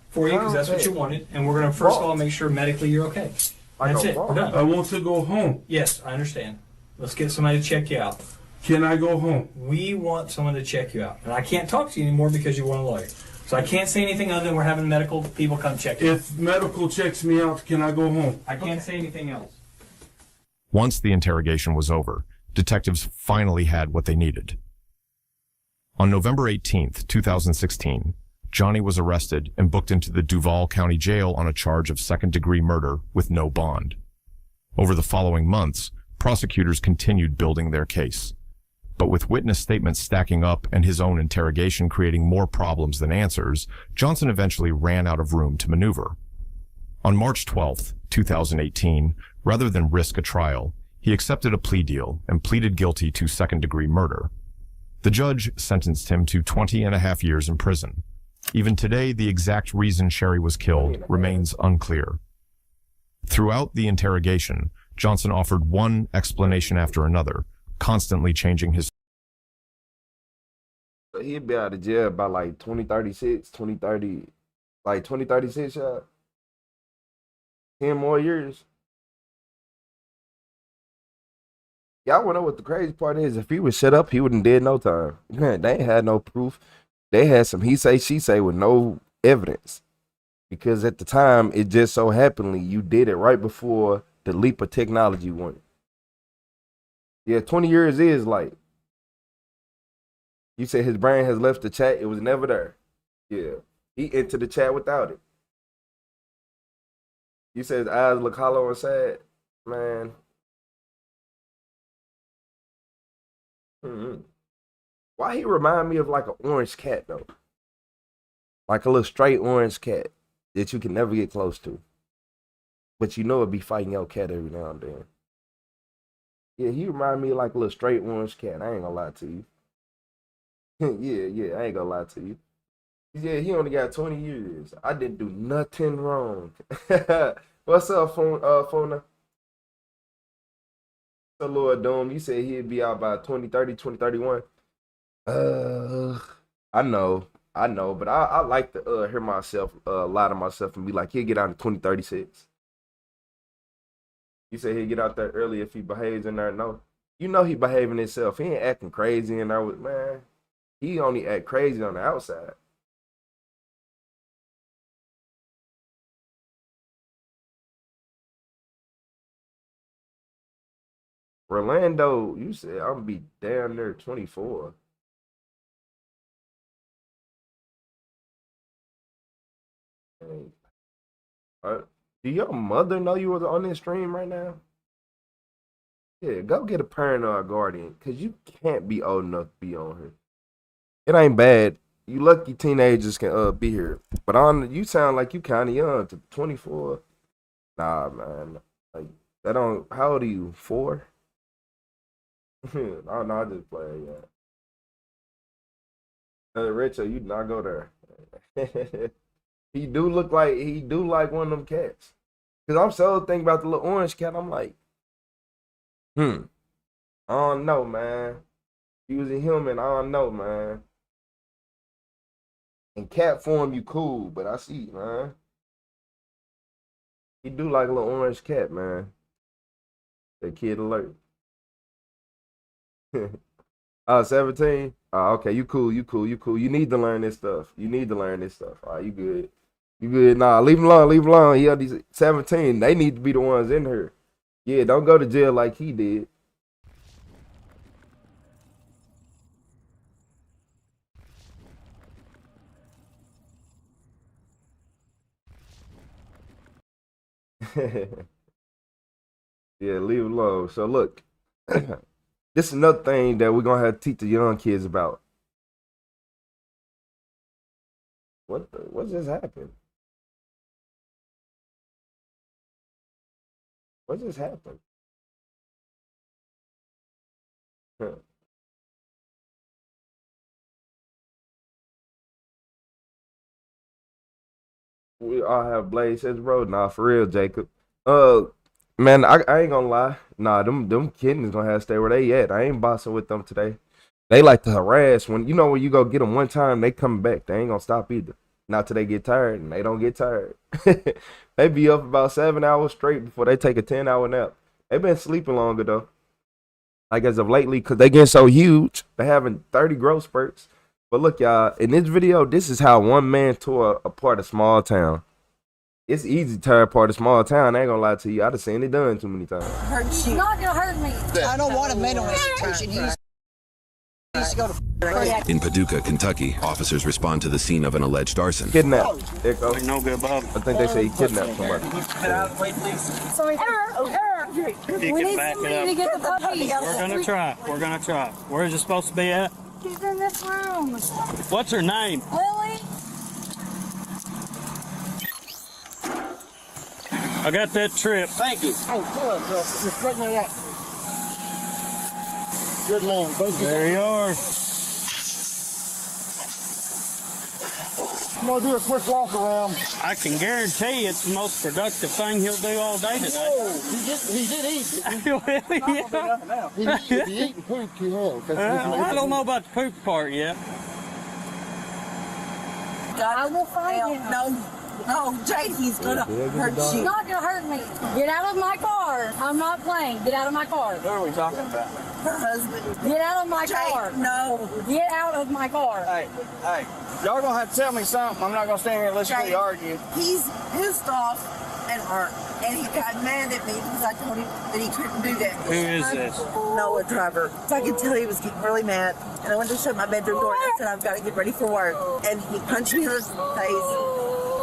C: for you because that's what you wanted, and we're gonna first of all make sure medically you're okay. That's it. We're done.
E: I want to go home.
C: Yes, I understand. Let's get somebody to check you out.
E: Can I go home?
C: We want someone to check you out, and I can't talk to you anymore because you want a lawyer. So I can't say anything other than we're having medical people come check you.
E: If medical checks me out, can I go home?
C: I can't say anything else.
R: Once the interrogation was over, detectives finally had what they needed. On November 18th, 2016, Johnny was arrested and booked into the Duval County Jail on a charge of second-degree murder with no bond. Over the following months, prosecutors continued building their case. But with witness statements stacking up and his own interrogation creating more problems than answers, Johnson eventually ran out of room to maneuver. On March 12th, 2018, rather than risk a trial, he accepted a plea deal and pleaded guilty to second-degree murder. The judge sentenced him to 20.5 years in prison. Even today, the exact reason Sherry was killed remains unclear. Throughout the interrogation, Johnson offered one explanation after another, constantly changing his.
A: He'd be out of jail by like 2036, 2030, like 2036, 10 more years. Y'all wanna know what the crazy part is? If he was shut up, he wouldn't did no time. Man, they ain't had no proof. They had some he say, she say with no evidence. Because at the time, it just so happened you did it right before the leap of technology went. Yeah, 20 years is like, you said his brain has left the chat. It was never there. Yeah, he entered the chat without it. You said his eyes look hollow and sad. Man. Why he remind me of like an orange cat though? Like a little straight orange cat that you can never get close to. But you know it'd be fighting your cat every now and then. Yeah, he remind me of like a little straight orange cat. I ain't gonna lie to you. yeah, I ain't gonna lie to you. Yeah, he only got 20 years. I didn't do nothing wrong. What's up, Fona? So Lord Doom, you said he'd be out by 2030, 2031. I know, but I like to hear myself lie to myself and be like, he'll get out in 2036. You say he'll get out there early if he behaves in there. No, you know he behaving himself. He ain't acting crazy in there with, man. He only act crazy on the outside. Orlando, you said I'm gonna be down there 24. Do your mother know you was on this stream right now? Yeah, go get a parent or a guardian, cause you can't be old enough to be on here. It ain't bad. You lucky teenagers can be here, but you sound like you kind of young to 24. Nah, man, like that don't. How old are you? 4? Oh no, I just play. Yeah. Retro, you not go there. He do look like one of them cats. Cause I'm so thinking about the little orange cat. I'm like, I don't know, man. He was a human. I don't know, man. In cat form, you cool, but I see, man. He do like a little orange cat, man. That kid alert. 17? Oh, okay, you cool. You need to learn this stuff. All right, you good. Nah, leave him alone. He these 17. They need to be the ones in here. Yeah, don't go to jail like he did. Yeah, leave it alone. So look, this is another thing that we're gonna have to teach the young kids about. What just happened? What just happened? We all have blades says bro. Nah, for real, Jacob. Man, I ain't gonna lie. Nah, them kittens gonna have to stay where they at. I ain't bossing with them today. They like to harass when you you go get them one time, they come back. They ain't gonna stop either. Not till they get tired, and they don't get tired. They be up about 7 hours straight before they take a 10-hour nap. They been sleeping longer though. Like as of lately, cause they getting so huge, they having 30 growth spurts. But look, y'all, in this video, this is how one man tore apart a small town. It's easy to tear apart a small town. I ain't gonna lie to you. I done seen it done too many times.
Q: She's not gonna hurt me.
H: I don't want a mental institution. He needs to go to
U: In Paducah, Kentucky, officers respond to the scene of an alleged arson.
A: Kidnap. There it goes.
C: No good, Bob.
A: I think they say he kidnapped somebody.
C: Get out of the way, please.
Q: Sorry,
C: You
Q: we
C: can
Q: need
C: back it
Q: somebody to
C: up.
Q: get the puppy.
C: We're gonna try. Where is it supposed to be at?
Q: She's in this room.
C: What's her name?
Q: Lily?
C: I got that trip.
H: Thank you. Oh, pull up, girl. Just straighten it out. Good man.
C: There you are.
H: I'm gonna do a quick walk around.
C: I can guarantee it's the most productive thing he'll do all day today.
H: Whoa, he did eat.
C: Yeah.
H: He eating poop too hard.
C: I don't know about the poop part yet.
Q: I will find him.
H: No, Jade, he's gonna hurt
Q: She's
H: you.
Q: not gonna hurt me. Get out of my car. I'm not playing. Get out of my car.
C: What are we talking about?
H: Her husband.
Q: Get out of my car.
H: No.
Q: Get out of my car.
H: Hey, y'all gonna have to tell me something. I'm not gonna stand here and listen to you argue. He's pissed off and hurt, and he got mad at me because I told him that he couldn't do that.
C: Who is this?
H: Noah Driver. So I could tell he was getting really mad, and I went to shut my bedroom door and I said, I've got to get ready for work. And he punched me in the face,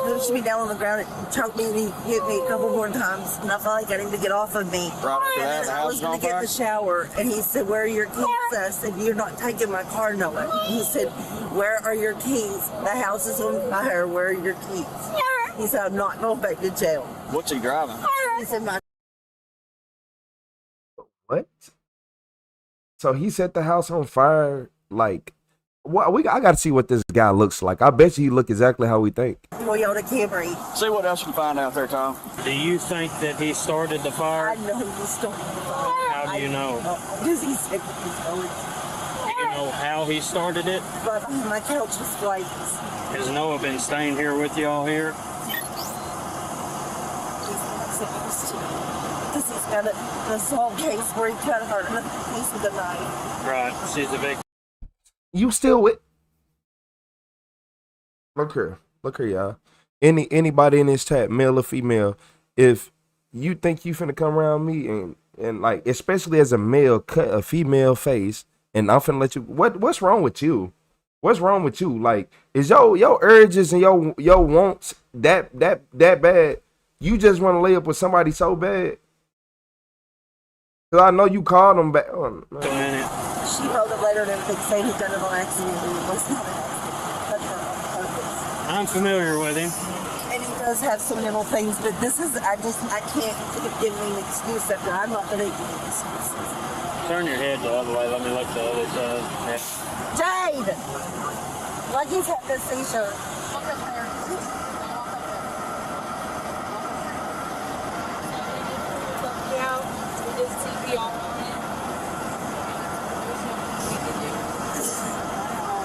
H: pushed me down on the ground, and choked me, and he hit me a couple more times, and I finally got him to get off of me. Right after that, I was going to get in the shower, and he said, where are your keys? I said, you're not taking my car, Noah. He said, where are your keys? The house is on fire. Where are your keys? He said, I'm not going back to jail.
C: What's he driving?
H: He said, my
A: What? So he set the house on fire, like, what? I gotta see what this guy looks like. I bet you he look exactly how we think.
H: Toyota Camry.
C: See what else you can find out there, Tom. Do you think that he started the fire?
H: I know he started the fire.
C: How do you know?
H: Because he said he started.
C: Do you know how he started it?
H: But my couch was flames.
C: Has Noah been staying here with y'all here?
H: He's not supposed to. Because he's got an assault case where he cut her in the face with a knife.
C: Right. She's a victim.
A: You still with? Look here, y'all. Anybody in this chat, male or female, if you think you finna come around me and like, especially as a male, cut a female face, and I'm finna let you. What's wrong with you? What's wrong with you? Like, is your urges and your wants that bad? You just want to lay up with somebody so bad? Cause I know you called them back. Oh,
H: She wrote a letter and everything saying he done it on accident and it was not an accident.
C: I'm familiar with him.
H: And he does have some mental things, but this is, I can't give me an excuse after I'm not going to give you excuses.
C: Turn your head the other way. Let me look the other side.
H: Jade! Like he's had this t-shirt.
P: Walk up there. Walk up there. We did CPR on it.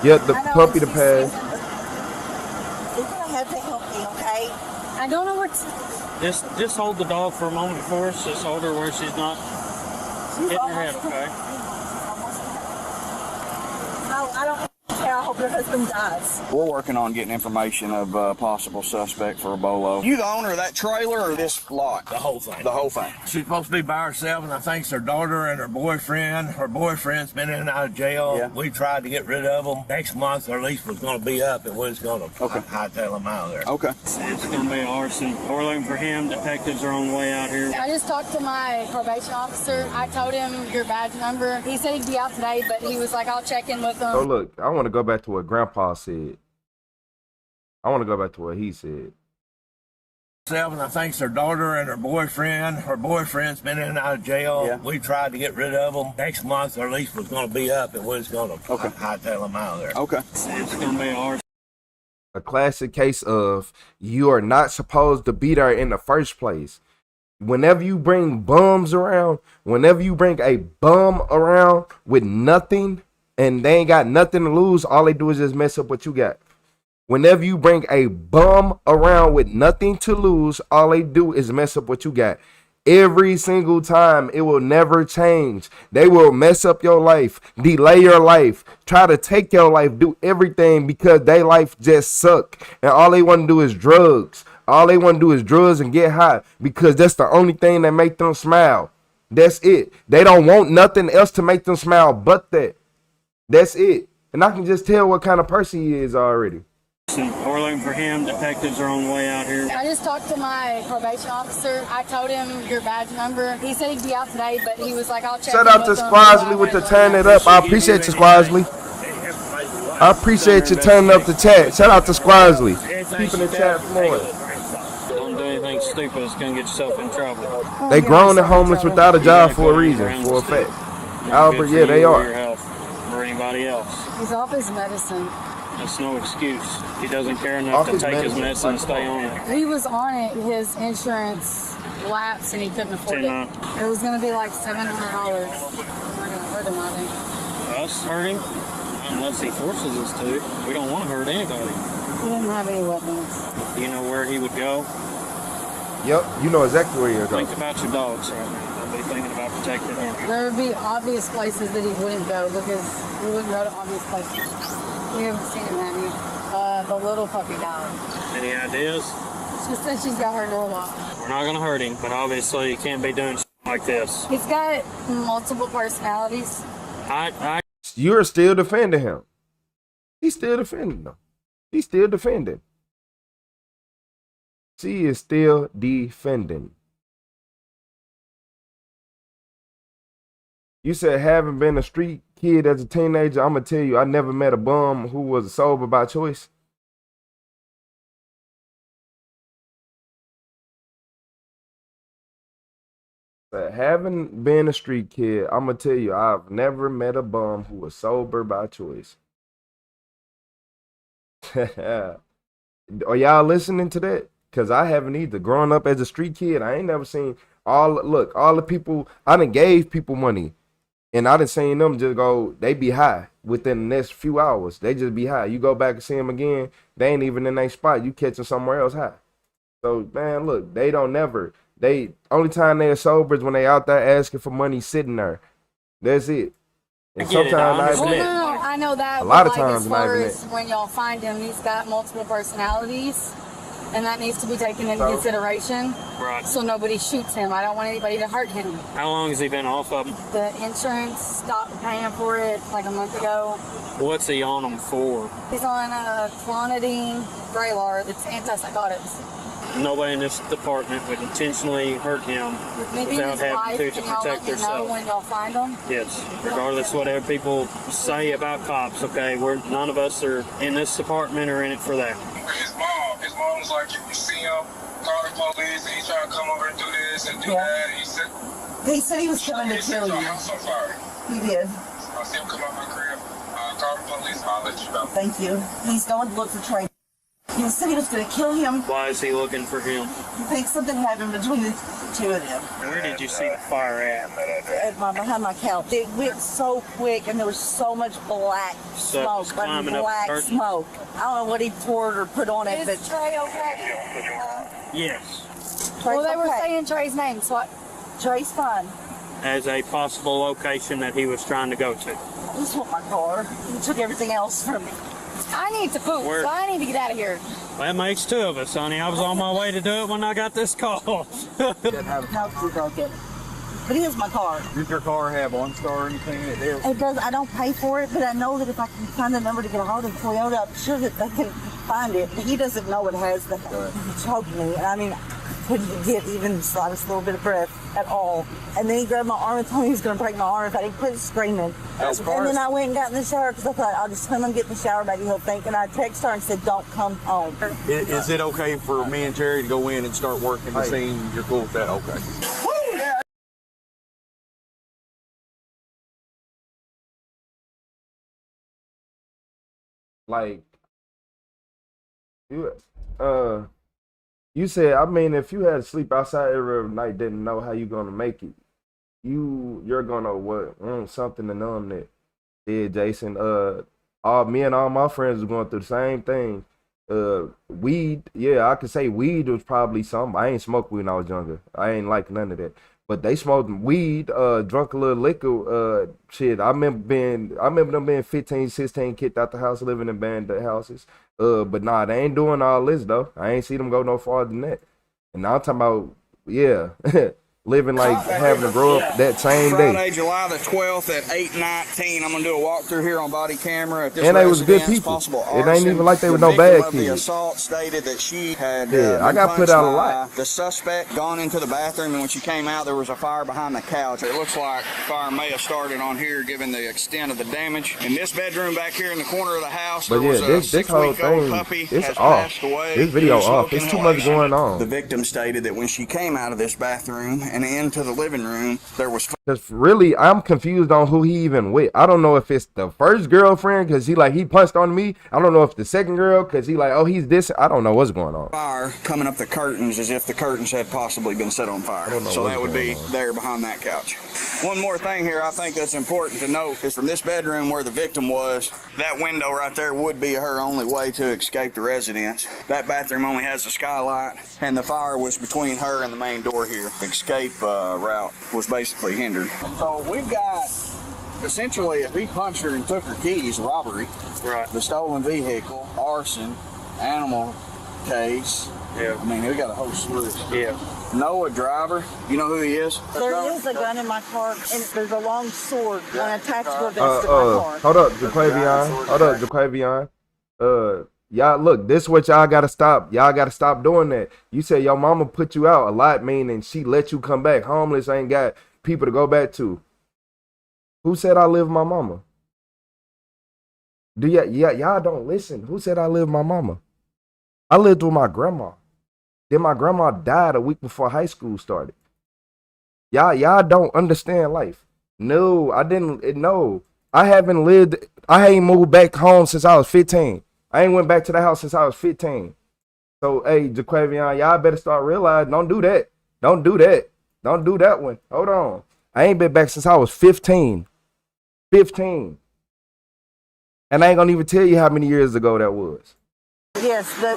A: Yep, the puppy to pass.
H: You're gonna have to help me, okay?
P: I don't know what.
C: Just hold the dog for a moment for us. Just hold her where she's not hitting her head, okay?
H: No, I don't care. I hope your husband dies.
F: We're working on getting information of a possible suspect for a bolo. You the owner of that trailer or this lot?
T: The whole thing.
F: The whole thing.
T: She's supposed to be by herself, and I think it's her daughter and her boyfriend. Her boyfriend's been in and out of jail.
F: Yeah.
T: We tried to get rid of them. Next month, their lease was going to be up, and we was going to hightail them out of there.
F: Okay.
C: It's going to be arson. We're looking for him. Detectives are on the way out here.
P: I just talked to my probation officer. I told him your badge number. He said he'd be out today, but he was like, I'll check in with him.
A: So look, I want to go back to what Grandpa said. I want to go back to what he said.
T: And I think it's her daughter and her boyfriend. Her boyfriend's been in and out of jail.
F: Yeah.
T: We tried to get rid of them. Next month, their lease was going to be up, and we was going to hightail them out of there.
F: Okay.
C: It's going to be arson.
A: A classic case of you are not supposed to be there in the first place. Whenever you bring bums around, whenever you bring a bum around with nothing and they ain't got nothing to lose, all they do is just mess up what you got. Whenever you bring a bum around with nothing to lose, all they do is mess up what you got. Every single time, it will never change. They will mess up your life, delay your life, try to take your life, do everything because their life just suck. And all they want to do is drugs. All they want to do is drugs and get high because that's the only thing that make them smile. That's it. They don't want nothing else to make them smile but that. That's it. And I can just tell what kind of person he is already.
C: We're looking for him. Detectives are on the way out here.
P: I just talked to my probation officer. I told him your badge number. He said he'd be out today, but he was like, I'll check.
A: Shout out to Squasley with the turn it up. I appreciate you, Squasley. I appreciate you turning up the chat. Shout out to Squasley. Keeping the chat flowing.
C: Don't do anything stupid that's going to get yourself in trouble.
A: They grown and homeless without a job for a reason, for a fact. Albert, yeah, they are.
C: Or anybody else.
P: He's off his medicine.
C: That's no excuse. He doesn't care enough to take his medicine and stay on it.
P: He was on it. His insurance lapsed and he couldn't afford it. It was going to be like $700. We're going to hurt him, I think.
C: Us hurt him? Unless he forces us to. We don't want to hurt anybody.
P: He didn't have any weapons.
C: Do you know where he would go?
A: Yep, you know exactly where you're going.
C: Think about your dogs right now. Don't be thinking about protecting him.
P: There would be obvious places that he wouldn't go because we wouldn't go to obvious places. We haven't seen him, have you? The little puppy dog.
C: Any ideas?
P: She said she's got her door locked.
C: We're not going to hurt him, but obviously you can't be doing shit like this.
P: He's got multiple personalities.
A: You're still defending him. He's still defending them. He's still defending. She is still defending. You said having been a street kid as a teenager, I'm going to tell you, I never met a bum who was sober by choice. But having been a street kid, I'm going to tell you, I've never met a bum who was sober by choice. Are y'all listening to that? Because I haven't either. Growing up as a street kid, I ain't never seen all the people, I done gave people money. And I done seen them just go, they be high within the next few hours. They just be high. You go back and see them again, they ain't even in their spot. You catch them somewhere else high. So, man, look, they don't never. They only time they are sober is when they out there asking for money sitting there. That's it. And sometimes
P: I know that.
A: A lot of
P: like,
A: times
P: as far as when y'all find him, he's got multiple personalities. And that needs to be taken into consideration.
C: Right.
P: So nobody shoots him. I don't want anybody to hurt him.
C: How long has he been off of them?
P: The insurance stopped paying for it like a month ago.
C: What's he on them for?
P: He's on clonidine, Vraylar. It's antipsychotics.
C: Nobody in this department would intentionally hurt him without having to protect themselves.
P: When y'all find them?
C: Yes, regardless of whatever people say about cops, okay? None of us are in this department or in it for that.
W: His mom was like, you see him, call the police, and he tried to come over and do this and do that. He said
H: he was coming to kill you.
W: House on fire.
H: He did.
W: I see him come out my crib. I call the police. I'll let you know.
H: Thank you. He's going to look for Trey. He said he was going to kill him.
C: Why is he looking for him?
H: He thinks something happened between the two of them.
C: Where did you see the fire at?
H: Behind my couch. It went so quick, and there was so much black smoke, like black smoke. I don't know what he poured or put on it, but Trey okay?
C: Yes.
H: Well, they were saying Trey's name, so Trey's fine.
C: As a possible location that he was trying to go to.
H: I just want my car. He took everything else from me. I need to poop, so I need to get out of here.
C: That makes two of us, honey. I was on my way to do it when I got this call.
H: No, it's broken. But it is my car.
F: Does your car have OnStar or anything?
H: It does. I don't pay for it, but I know that if I can find the number to get a hold of Toyota, I'm sure that they can find it. He doesn't know it has the. He told me, and I mean, I couldn't get even the slightest little bit of breath at all. And then he grabbed my arm and told me he was going to break my arm if I didn't quit screaming. And then I went and got in the shower because I thought I'll just come and get in the shower, maybe he'll think. And I texted her and said, "Don't come home."
F: Is it okay for me and Terry to go in and start working the scene? You're cool with that? Okay.
A: Like, you said, I mean, if you had to sleep outside every night, didn't know how you gonna make it, you're gonna want something to numb that. Yeah, Jason. Me and all my friends were going through the same thing. Weed, yeah, I could say weed was probably something. I ain't smoked weed when I was younger. I ain't like none of that. But they smoked weed, drunk a little liquor, shit. I remember them being 15, 16, kicked out the house, living in abandoned houses. But nah, they ain't doing all this though. I ain't see them go no farther than that. And now I'm talking about, yeah, living like having to grow up that same day.
F: Friday, July the 12th at 8:19. I'm gonna do a walkthrough here on body camera at this
A: and they was good people. It ain't even like they were no bad kids.
F: The assault stated that she had
A: I got put out a lot.
F: The suspect gone into the bathroom, and when she came out, there was a fire behind the couch. It looks like fire may have started on here, given the extent of the damage. In this bedroom back here in the corner of the house,
A: but
F: there
A: yeah,
F: was
A: this whole thing, it's off. This video off. It's too much going on.
F: The victim stated that when she came out of this bathroom and into the living room, there was.
A: Cause really, I'm confused on who he even with. I don't know if it's the first girlfriend because he punched on me. I don't know if the second girl because he like, oh, he's this. I don't know what's going on.
F: Fire coming up the curtains as if the curtains had possibly been set on fire. So that would be there behind that couch. One more thing here I think that's important to note is from this bedroom where the victim was, that window right there would be her only way to escape the residence. That bathroom only has a skylight, and the fire was between her and the main door here. Escape route was basically hindered. So we've got, essentially, if he punched her and took her keys, robbery, right? The stolen vehicle, arson, animal case. Yeah. I mean, we got a whole slew. Yeah. Noah driver, you know who he is?
H: There is a gun in my car, and there's a long sword and a tactical vest in my car.
A: Hold up, Jaquavion. Y'all, look, this is what y'all gotta stop. Y'all gotta stop doing that. You said your mama put you out a lot, meaning she let you come back. Homeless ain't got people to go back to. Who said I live with my mama? Y'all don't listen. Who said I live with my mama? I lived with my grandma. Then my grandma died a week before high school started. Y'all don't understand life. No, I didn't. No, I haven't lived. I ain't moved back home since I was 15. I ain't went back to the house since I was 15. So, hey, Jaquavion, y'all better start realizing. Don't do that. Don't do that. Don't do that one. Hold on. I ain't been back since I was 15. 15. And I ain't gonna even tell you how many years ago that was.
H: Yes, I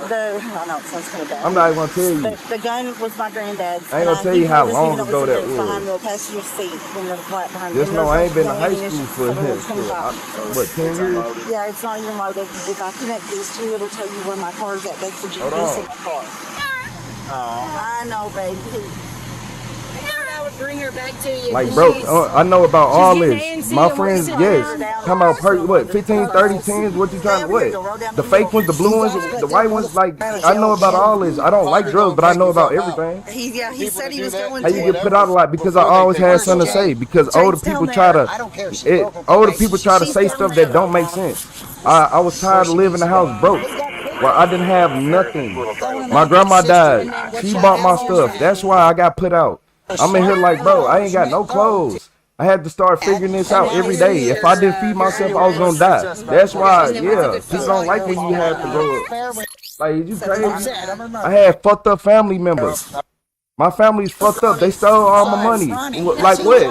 H: know it sounds kind of bad.
A: I'm not even gonna tell you.
H: The gun was my granddad's.
A: I ain't gonna tell you how long ago that was.
H: Behind the passenger seat when the flat behind.
A: Just know I ain't been to high school for him. What, 10 years?
H: Yeah, it's not even loaded. If I connect these two, it'll tell you where my car's at. That's the GPS in my car. I know, baby. I would bring her back to you.
A: Like, bro, I know about all this. My friends, yes. Come out, what, 15, 30, 10s? What you trying to, what? The fake ones, the blue ones, the white ones, like, I know about all this. I don't like drugs, but I know about everything.
H: He said he was going
A: to. How you get put out a lot? Because I always had something to say. Because older people try to say stuff that don't make sense. I was tired of living in the house broke. Well, I didn't have nothing. My grandma died. She bought my stuff. That's why I got put out. I'm in here like, bro, I ain't got no clothes. I had to start figuring this out every day. If I didn't feed myself, I was gonna die. That's why, yeah, people don't like when you have to grow up. Like, you crazy? I had fucked up family members. My family's fucked up. They stole all my money. Like what?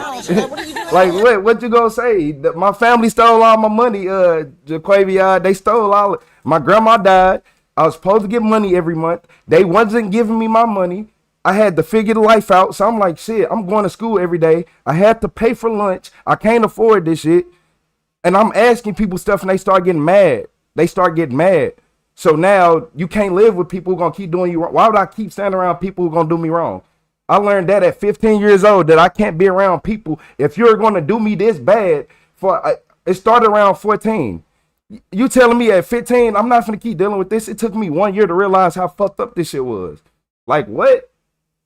A: Like what? What you gonna say? My family stole all my money. Jaquavia, they stole all. My grandma died. I was supposed to get money every month. They wasn't giving me my money. I had to figure the life out. So I'm like, shit, I'm going to school every day. I had to pay for lunch. I can't afford this shit. And I'm asking people stuff and they start getting mad. They start getting mad. So now you can't live with people who are going to keep doing you wrong. Why would I keep standing around people who are going to do me wrong? I learned that at 15 years old, that I can't be around people. If you're going to do me this bad, it started around 14. You telling me at 15, I'm not going to keep dealing with this? It took me 1 year to realize how fucked up this shit was. Like, what?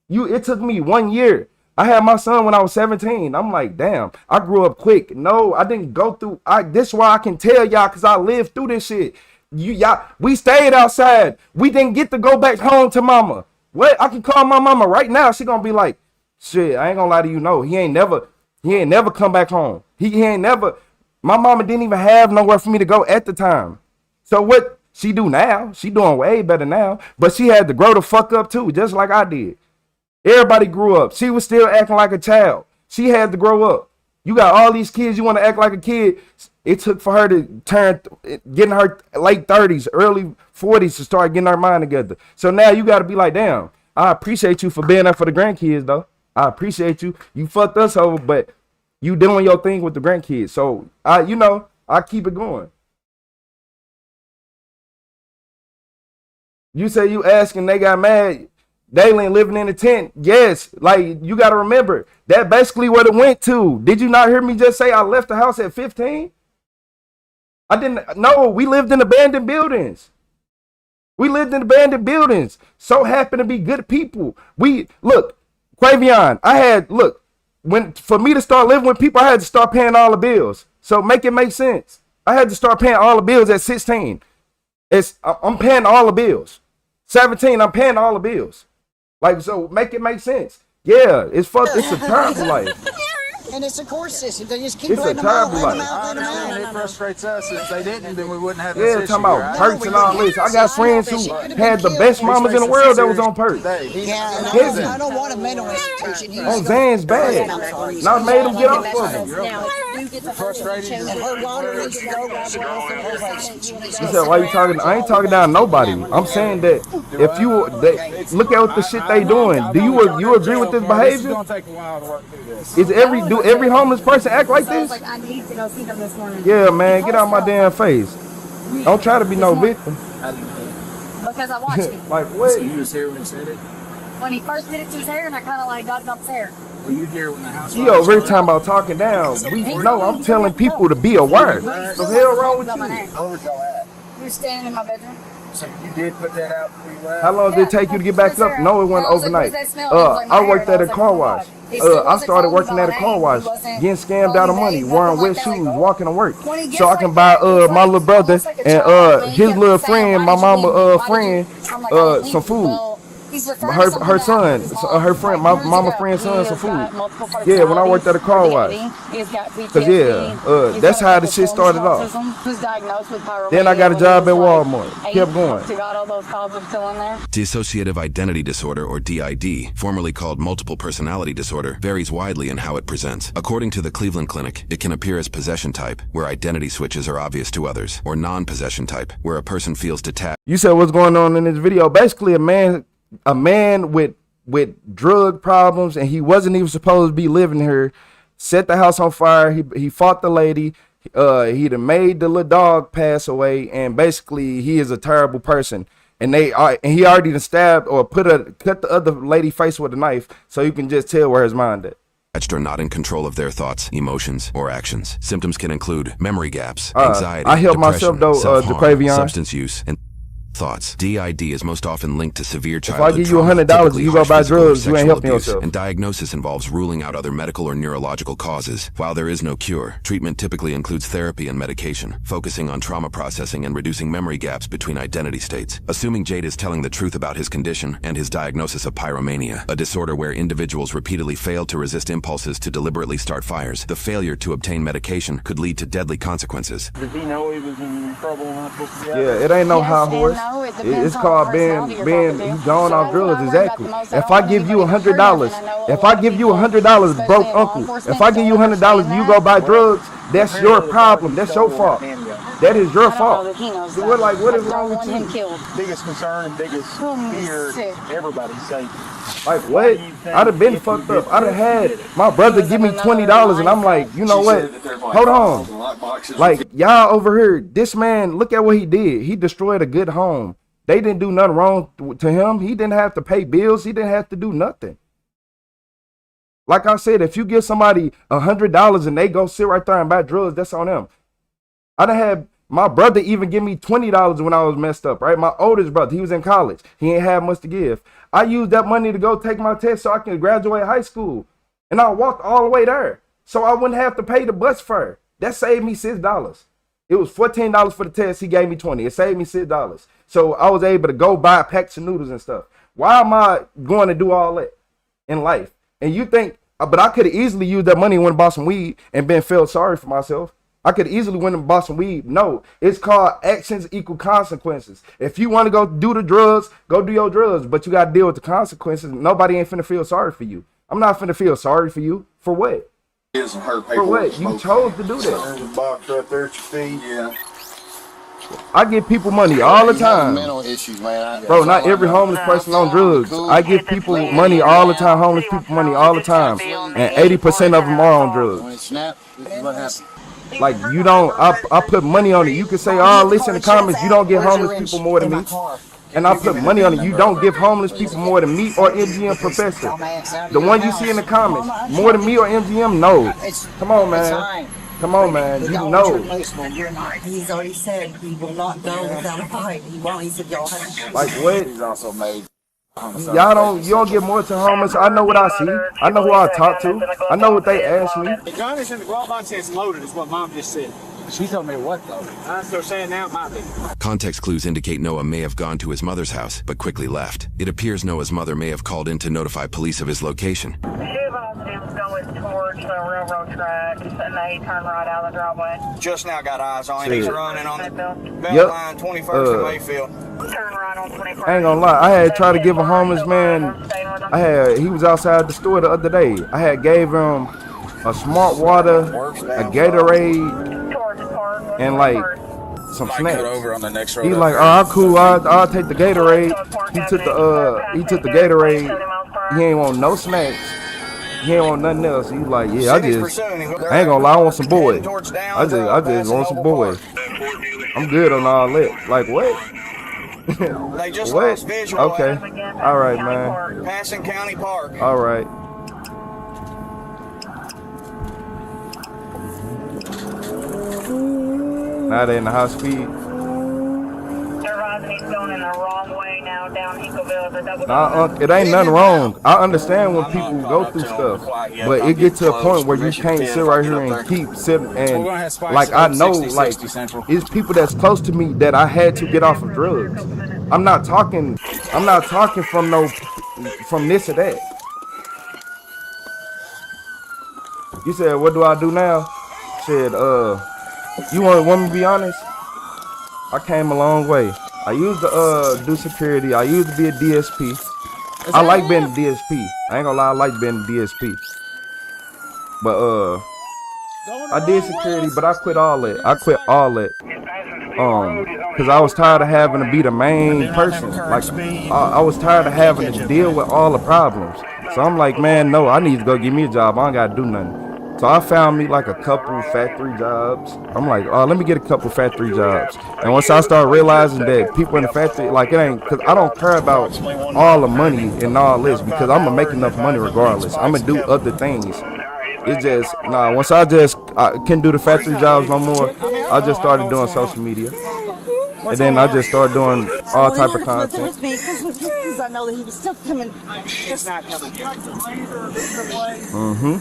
A: It took me 1 year. I had my son when I was 17. I'm like, damn, I grew up quick. No, I didn't go through. This is why I can tell y'all, because I lived through this shit. We stayed outside. We didn't get to go back home to mama. What? I can call my mama right now. She gonna be like, shit, I ain't gonna lie to you. No, he ain't never come back home. He ain't never. My mama didn't even have nowhere for me to go at the time. So what she do now? She doing way better now. But she had to grow the fuck up too, just like I did. Everybody grew up. She was still acting like a child. She had to grow up. You got all these kids, you want to act like a kid. It took for her to getting her late 30s, early 40s to start getting her mind together. So now you got to be like, damn, I appreciate you for being there for the grandkids, though. I appreciate you. You fucked us over, but you doing your thing with the grandkids. So, I keep it going. You say you asking, they got mad. Dalen living in a tent. Yes, like you got to remember that basically what it went to. Did you not hear me just say I left the house at 15? I didn't. No, we lived in abandoned buildings. So happened to be good people. Look, Quavion, for me to start living with people, I had to start paying all the bills. So make it make sense. I had to start paying all the bills at 16. I'm paying all the bills. 17, I'm paying all the bills. Like, so make it make sense. Yeah, it's a terrible life.
G: And it's a court system. They just keep
A: it's
G: letting
A: a
G: them out,
A: terrible
G: letting
A: life.
G: them out.
L: It frustrates us. If they didn't, then we wouldn't have this issue,
A: talking about
L: right?
A: perks and all this. I got friends who had the best mamas in the world that was on perks.
G: Yeah, I don't want a mental institution.
A: On Zan's bad. Not made them get off of them.
L: Frustrating.
A: You said, why you talking? I ain't talking down nobody. I'm saying that if look at what the shit they doing. Do you agree with this behavior?
L: It's gonna take a while to work through this.
A: Do every homeless person act like this? Yeah, man, get out my damn face. Don't try to be no victim.
I: Because I watched him.
A: Like what?
L: So you was here when he said it?
I: When he first did it to his hair, and I kind of like got up there.
L: Were you here when the house?
A: You over here talking about talking down. I'm telling people to be aware. What the hell wrong with you?
I: You're standing in my bedroom.
L: So you did put that out before you left?
A: How long did it take you to get back up? No, it wasn't overnight. I worked at a car wash. I started working at a car wash, getting scammed out of money, wearing wet shoes, walking to work, so I can buy my little brother and his little friend, my mama friend, some food. Her son, her friend, my mama friend's son, some food. Yeah, when I worked at a car wash. Cause that's how the shit started off. Then I got a job at Walmart. Kept going.
U: Dissociative identity disorder, or DID, formerly called multiple personality disorder, varies widely in how it presents. According to the Cleveland Clinic, it can appear as possession type, where identity switches are obvious to others, or non-possession type, where a person feels detached.
A: You said what's going on in this video? Basically, a man with drug problems, and he wasn't even supposed to be living here, set the house on fire. He fought the lady. He done made the little dog pass away, and basically he is a terrible person. And he already done stabbed or cut the other lady face with a knife, so you can just tell where his mind at.
U: Are not in control of their thoughts, emotions, or actions. Symptoms can include memory gaps, anxiety,
A: I helped
U: depression,
A: myself though,
U: self-harm,
A: Dequavion.
U: substance use, and thoughts. DID is most often linked to severe
A: If I
U: childhood
A: give you
U: trauma,
A: $100,
U: typically
A: you go
U: harsh
A: buy
U: physical or
A: drugs, you ain't
U: sexual
A: helping
U: abuse,
A: yourself.
U: and diagnosis involves ruling out other medical or neurological causes. While there is no cure, treatment typically includes therapy and medication, focusing on trauma processing and reducing memory gaps between identity states. Assuming Jade is telling the truth about his condition and his diagnosis of pyromania, a disorder where individuals repeatedly fail to resist impulses to deliberately start fires, the failure to obtain medication could lead to deadly consequences.
L: Did he know he was in trouble and not supposed to be out?
A: Yeah, it ain't no high horse. It's called being you gone off drugs. Exactly. If I give you $100, if I give you $100, broke uncle, if I give you $100 and you go buy drugs, that's your problem. That's your fault. That is your fault. What is wrong with you?
L: Biggest concern and biggest fear, everybody's safety.
A: Like what? I'd have been fucked up. I'd have had my brother give me $20 and I'm like, you know what? Hold on. Like y'all overheard this man, look at what he did. He destroyed a good home. They didn't do nothing wrong to him. He didn't have to pay bills. He didn't have to do nothing. Like I said, if you give somebody $100 and they go sit right there and buy drugs, that's on them. I done had my brother even give me $20 when I was messed up, right? My oldest brother, he was in college. He ain't have much to give. I used that money to go take my test so I can graduate high school. And I walked all the way there so I wouldn't have to pay the bus fare. That saved me $6. It was $14 for the test. He gave me $20. It saved me $6. So I was able to go buy packs of noodles and stuff. Why am I going to do all that in life? And you think, but I could have easily used that money and went and bought some weed and been felt sorry for myself. I could easily went and bought some weed. No, it's called actions equal consequences. If you want to go do the drugs, go do your drugs, but you got to deal with the consequences. Nobody ain't finna feel sorry for you. I'm not finna feel sorry for you. For what? For what? You chose to do that.
L: There's a box right there at your feet.
A: Yeah. I give people money all the time.
L: Mental issues, man.
A: Bro, not every homeless person on drugs. I give people money all the time, homeless people money all the time. And 80% of them are on drugs.
L: When it snapped, this is what happened.
A: Like you don't, I put money on it. You can say, oh, listen in the comments, you don't give homeless people more than me. And I put money on it. You don't give homeless people more than me or MGM Professor. The one you see in the comments, more than me or MGM, no. Come on, man. Come on, man. You know.
H: He's already said he will not go without a fight. He won't. He said y'all have.
A: Like what?
L: He's also made.
A: You don't get more to homeless. I know what I see. I know who I talk to. I know what they ask me.
L: The gun is in the glove box. It's loaded. Is what Mom just said. She told me what though. They're saying now it might be.
U: Context clues indicate Noah may have gone to his mother's house, but quickly left. It appears Noah's mother may have called in to notify police of his location.
J: Going towards the railroad tracks, and they turn right out of the driveway.
F: Just now got eyes on him. He's running on the belt line, 21st and Mayfield.
J: Turn right on 21st.
A: I ain't gonna lie, I had tried to give a homeless man, he was outside the store the other day. I had gave him a Smart Water, a Gatorade, and like some snacks. He like, oh, cool, I'll take the Gatorade. He took the Gatorade. He ain't want no snacks. He ain't want nothing else. He's like, yeah, I ain't gonna lie, I want some boy. I just want some boy. I'm good on all that. Like what?
F: They just
A: What?
F: lost visual.
A: Okay. All right, man.
F: Passing County Park.
A: All right. Now they in the high speed.
J: He's going in the wrong way now down Hinkleville.
A: It ain't nothing wrong. I understand when people go through stuff, but it gets to a point where you can't sit right here and keep sitting and like I know like it's people that's close to me that I had to get off of drugs. I'm not talking from this or that. You said, what do I do now? Said, you want me to be honest? I came a long way. I used to do security. I used to be a DSP. I like being a DSP. I ain't gonna lie, I like being a DSP. But I did security, but I quit all that. Cause I was tired of having to be the main person. Like I was tired of having to deal with all the problems. So I'm like, man, no, I need to go get me a job. I ain't gotta do nothing. So I found me like a couple factory jobs. I'm like, oh, let me get a couple factory jobs. And once I started realizing that people in the factory, like it ain't, cause I don't care about all the money and all this because I'm gonna make enough money regardless. I'm gonna do other things. It's just, once I couldn't do the factory jobs no more, I just started doing social media. And then I just started doing all type of content.
H: With me because I know that he was still coming.
L: He's not coming here.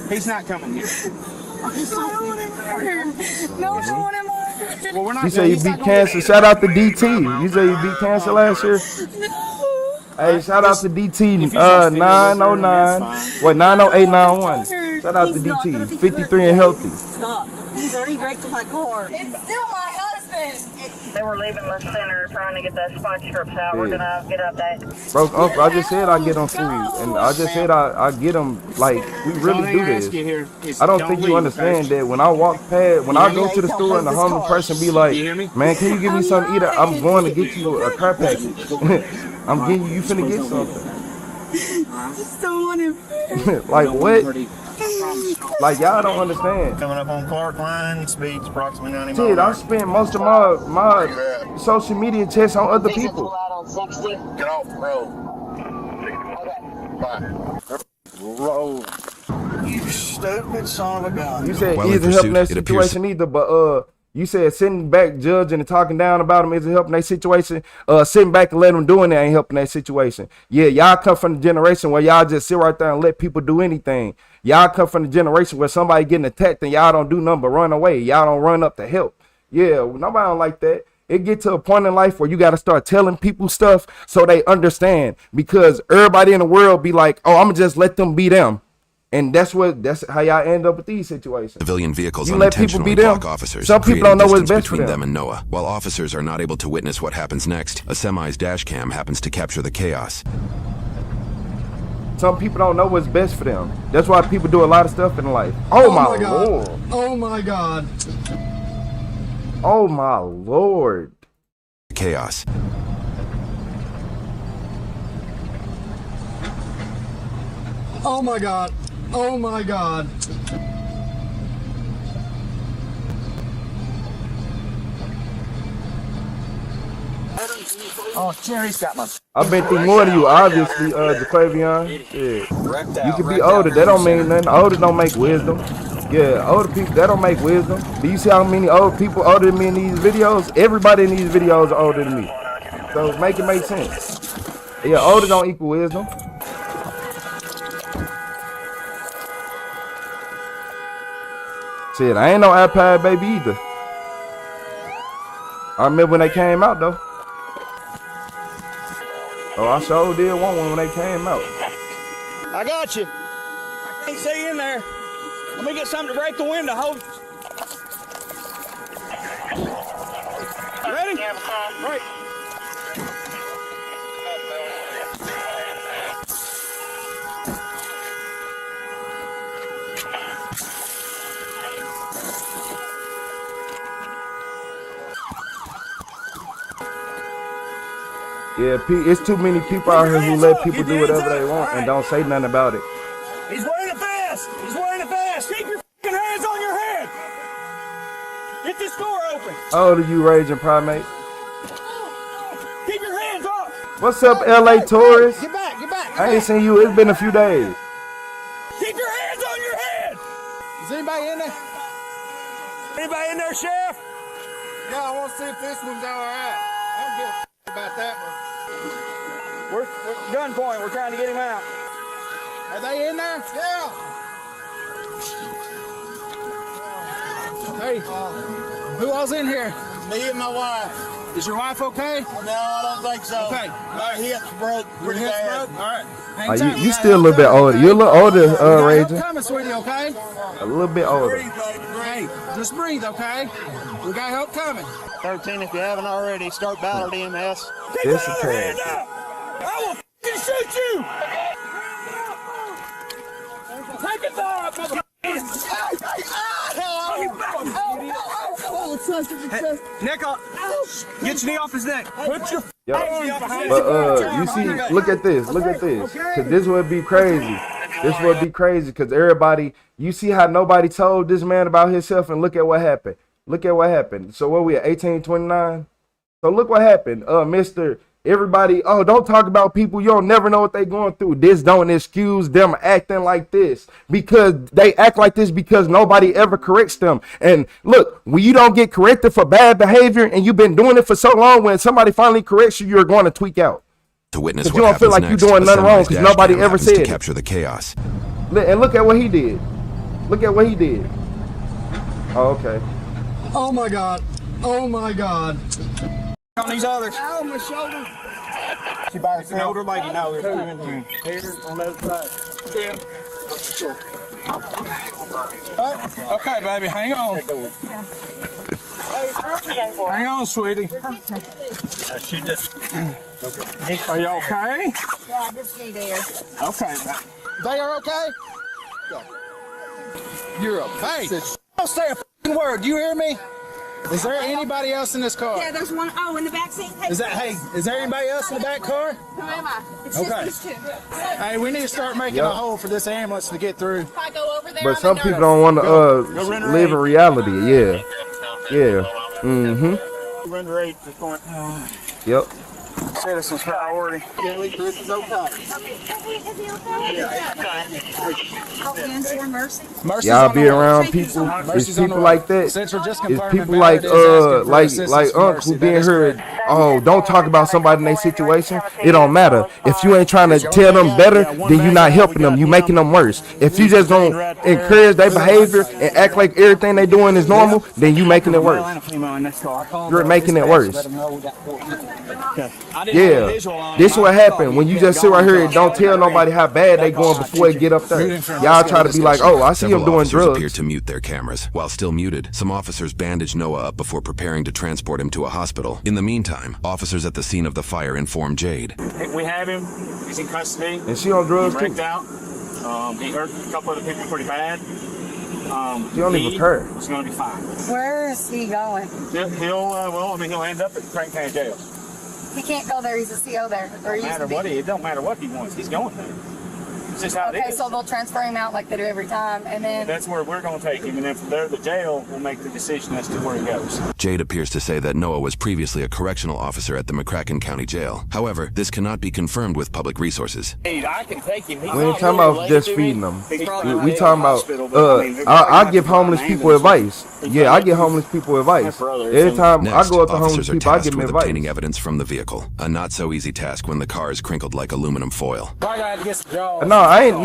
L: He's not coming here.
H: No, I don't want him.
L: Well, we're not.
A: You say you beat cancer. Shout out to DT. You say you beat cancer last year? Hey, shout out to DT 909. What, 90891. Shout out to DT. 53 and healthy.
H: Stop. He's already wrecked my car. It's still my husband.
J: They were leaving the center trying to get the spot strips out. We're gonna get updates.
A: Bro, Uncle, I just said I get them free. And I just said I get them, like, we really do this. I don't think you understand that when I walk past, when I go to the store and the homeless person be like, man, can you give me something to eat? I'm going to get you a car package. I'm getting you finna get something.
H: I just don't want him.
A: Like what? Like y'all don't understand.
T: Coming up on Clark Line, speeds approximately 90 miles.
A: Dude, I spend most of my social media tests on other people.
T: Get off the road. Bye. Roll. You stupid son of a gun.
A: You said he isn't helping that situation either, but you said sitting back, judging and talking down about him isn't helping that situation. Sitting back and letting him doing it ain't helping that situation. Yeah, y'all come from the generation where y'all just sit right there and let people do anything. Y'all come from the generation where somebody getting attacked and y'all don't do nothing but run away. Y'all don't run up to help. Yeah, nobody don't like that. It get to a point in life where you got to start telling people stuff so they understand, because everybody in the world be like, oh, I'm gonna just let them be them. And that's how y'all end up with these situations.
U: Civilian vehicles
A: you let people
U: unintentionally
A: be them.
U: block officers.
A: Some people don't know what's best for
U: between
A: them.
U: them and Noah. While officers are not able to witness what happens next, a semi's dash cam happens to capture the chaos.
A: Some people don't know what's best for them. That's why people do a lot of stuff in life. Oh my Lord.
D: Oh my God.
A: Oh my Lord.
U: Chaos.
D: Oh my God. Oh my God.
L: Oh, Jerry's got my.
A: I've been through more than you, obviously, JaQuavion. Yeah. You can be older, that don't mean nothing. Older don't make wisdom. Yeah, older people, that don't make wisdom. Do you see how many old people older than me in these videos? Everybody in these videos are older than me. So make it make sense. Yeah, older don't equal wisdom. Shit, I ain't no iPad baby either. I remember when they came out though. Oh, I sure did want one when they came out.
L: I got you. I can't see you in there. Let me get something to break the window. Hold. Ready? Right.
A: Yeah, it's too many people out here who let people do whatever they want and don't say nothing about it.
L: He's wearing a vest. He's wearing a vest. Keep your fucking hands on your head. Get this door open.
A: How old are you, Raging Primate?
L: Keep your hands up.
A: What's up, LA tourists?
L: Get back. Get back.
A: I ain't seen you. It's been a few days.
L: Keep your hands on your head. Is anybody in there? Anybody in there, Sheriff?
E: Yeah, I want to see if this one's all right. I don't give a about that one.
L: We're gunpoint. We're trying to get him out.
E: Are they in there? Yeah.
L: Hey, who all's in here?
E: Me and my wife.
L: Is your wife okay?
E: No, I don't think so.
L: Okay.
E: My hips broke pretty bad.
L: All right.
A: You still a little bit older. You're a little older, Raging.
L: Coming, sweetie, okay?
A: A little bit older.
L: Hey, just breathe, okay? We got help coming.
E: 13, if you haven't already, start battle DMS.
L: Keep
A: Yes,
L: that
A: it
L: other
A: can.
L: hand up! I will f***ing shoot you! Take it off, motherfucker! Neck up! Get your knee off his neck! Put your
A: Yep. But you see, look at this, cause this would be crazy. This would be crazy, cause everybody, you see how nobody told this man about himself, and look at what happened. Look at what happened. So what we at 1829? So look what happened. Mr. Everybody, oh, don't talk about people. You don't never know what they going through. This don't excuse them acting like this, because they act like this because nobody ever corrects them. And look, when you don't get corrected for bad behavior and you've been doing it for so long, when somebody finally corrects you, you're going to tweak out.
U: To witness what
A: you don't feel like
U: next,
A: you're doing nothing wrong because nobody ever said
U: to
A: it.
U: capture the chaos.
A: And look at what he did. Look at what he did. Oh, okay.
L: Oh my God. Oh my God.
T: On these others.
L: Ow, my shoulder.
T: She by herself.
L: An older lady. No, there's two in here. Here on the other side. Yeah. Sure.
T: Okay, baby, hang on. Hang on, sweetie. She just. Are you okay?
G: Yeah, I just need air.
T: Okay. They are okay? You're okay. Don't say a f***ing word. Do you hear me? Is there anybody else in this car?
G: Yeah, there's one. Oh, in the back seat.
T: Is there anybody else in the back car?
G: Who am I? It's
T: Okay.
G: just these two.
T: Hey, we need to start making a hole for this ambulance to get through.
G: If I go over there,
A: But some people don't want to live in reality. Yeah. Yeah. Mm-hmm.
T: Run rate is going.
A: Yep.
T: Citizens priority.
G: Chris is okay.
A: Y'all be around people. It's people like that. It's people like Unc who being heard. Oh, don't talk about somebody in their situation. It don't matter. If you ain't trying to tell them better, then you not helping them. You making them worse. If you just don't encourage their behavior and act like everything they doing is normal, then you making it worse. You're making it worse. Yeah, this is what happened when you just sit right here and don't tell nobody how bad they going before they get up there. Y'all try to be like, oh, I see them doing drugs.
U: Appeared to mute their cameras. While still muted, some officers bandaged Noah up before preparing to transport him to a hospital. In the meantime, officers at the scene of the fire informed Jade.
L: We have him. He's in custody.
A: And she on drugs
L: he
A: too.
L: wrecked out. He hurt a couple of the people pretty bad.
A: She don't even hurt.
L: He's going to be fine.
G: Where is he going?
L: He'll end up at Crank County Jail.
G: He can't go there. He's a CO there. Or
L: It don't matter what he wants. He's going there. It's just how it is.
G: So they'll transfer him out like they do every time, and then
L: that's where we're going to take him. And if they're the jail, we'll make the decision as to where he goes.
U: Jade appears to say that Noah was previously a correctional officer at the McCracken County Jail. However, this cannot be confirmed with public resources.
L: Hey, I can take him.
A: We ain't talking about just feeding them. We talking about, I give homeless people advice. Yeah, I give homeless people advice. Every time I go up to homeless people, I give them advice.
U: Obtaining evidence from the vehicle. A not so easy task when the car is crinkled like aluminum foil.
A: No, I ain't.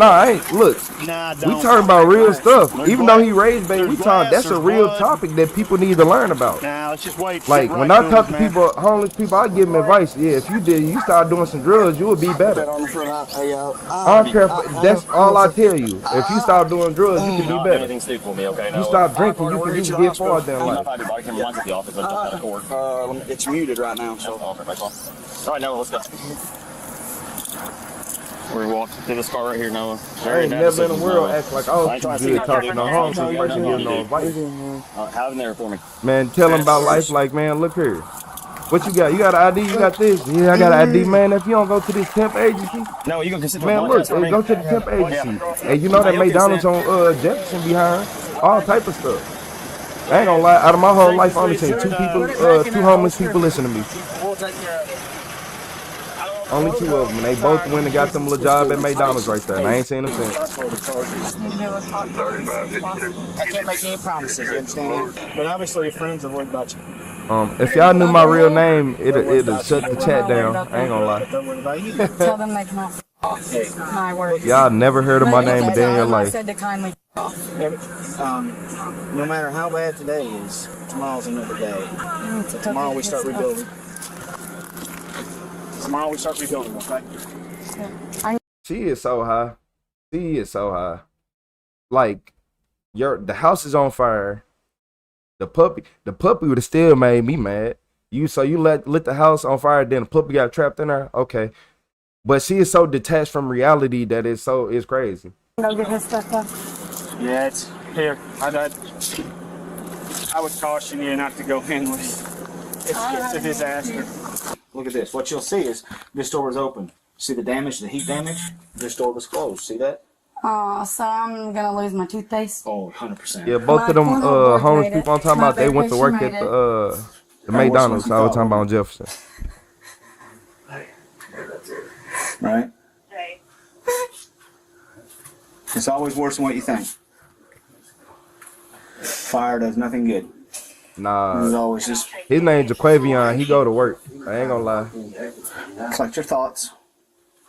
A: Look, we talking about real stuff. Even though he raised baby, we talking. That's a real topic that people need to learn about.
L: Now let's just wait.
A: Like when I talk to people, homeless people, I give them advice. Yeah, if you start doing some drugs, you would be better. I don't care. That's all I tell you. If you start doing drugs, you can be better. You stop drinking, you can get far down life.
F: It's muted right now. So.
L: All right, Noah, let's go. We're walking to this car right here, Noah.
A: I ain't never in the world act like I was too good talking to homeless person giving no advice.
L: Have him there for me.
A: Man, tell them about life like, man, look here. What you got? You got an ID? You got this? Yeah, I got an ID, man. If you don't go to this temp agency,
L: no, you gonna consider.
A: Man, look, go to the temp agency. And you know that McDonald's on Jefferson behind all type of stuff. I ain't gonna lie. Out of my whole life, I only seen two homeless people listen to me. Only two of them, and they both went and got them a little job at McDonald's right there, and I ain't seen them since.
L: I can't make any promises, you understand? But obviously your friends are worried about you.
A: If y'all knew my real name, it'll shut the chat down. I ain't gonna lie.
G: tell them they can my words.
A: Y'all never heard of my name a day in your life.
G: Said to kindly
L: no matter how bad today is, tomorrow's another day. Tomorrow we start rebuilding. Tomorrow we start rebuilding, okay?
A: She is so high. She is so high. Like, the house is on fire. The puppy would have still made me mad. You lit the house on fire, then the puppy got trapped in there. Okay, but she is so detached from reality that it's crazy.
G: Go get his stuff up.
L: Yeah, it's here. I would caution you not to go in with. It's a disaster. Look at this. What you'll see is this door is open. See the damage, the heat damage? This door was closed. See that?
G: So I'm gonna lose my toothpaste.
L: Oh, 100%.
A: Yeah, both of them homeless people I'm talking about, they went to work at the McDonald's I was talking about on Jefferson.
L: right? It's always worse than what you think. Fire does nothing good.
A: Nah.
L: It's always just...
A: His name's Jaquavion. He go to work. I ain't gonna lie.
L: Collect your thoughts.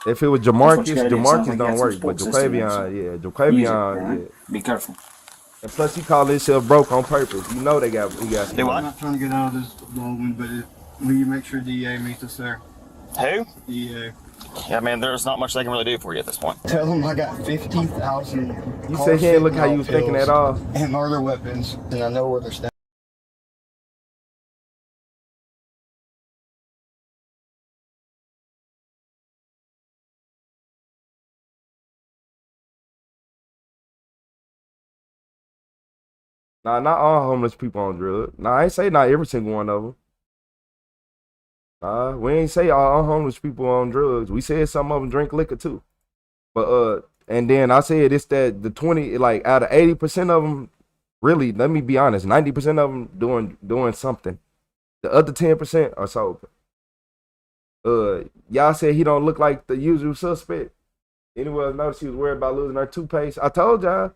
A: If it was Jamarcus don't work. But Jaquavion, yeah.
L: Be careful.
A: And plus, he called himself broke on purpose. You know he got.
L: Do what?
M: I'm not trying to get out of this moment, but will you make sure DEA meets us there?
L: Who?
M: DEA.
L: Yeah, man, there's not much they can really do for you at this point.
M: Tell them I got 50,000.
A: You said he ain't look how you was thinking at all.
M: And murder weapons, and I know where they're standing.
A: Nah, not all homeless people on drugs. Nah, I ain't say not every single one of them. Nah, we ain't say all homeless people on drugs. We said some of them drink liquor too. But and then I said it's that the 20, like out of 80% of them, really, let me be honest, 90% of them doing something. The other 10% are sober. Y'all said he don't look like the usual suspect. Anyone else noticed he was worried about losing her toothpaste? I told y'all.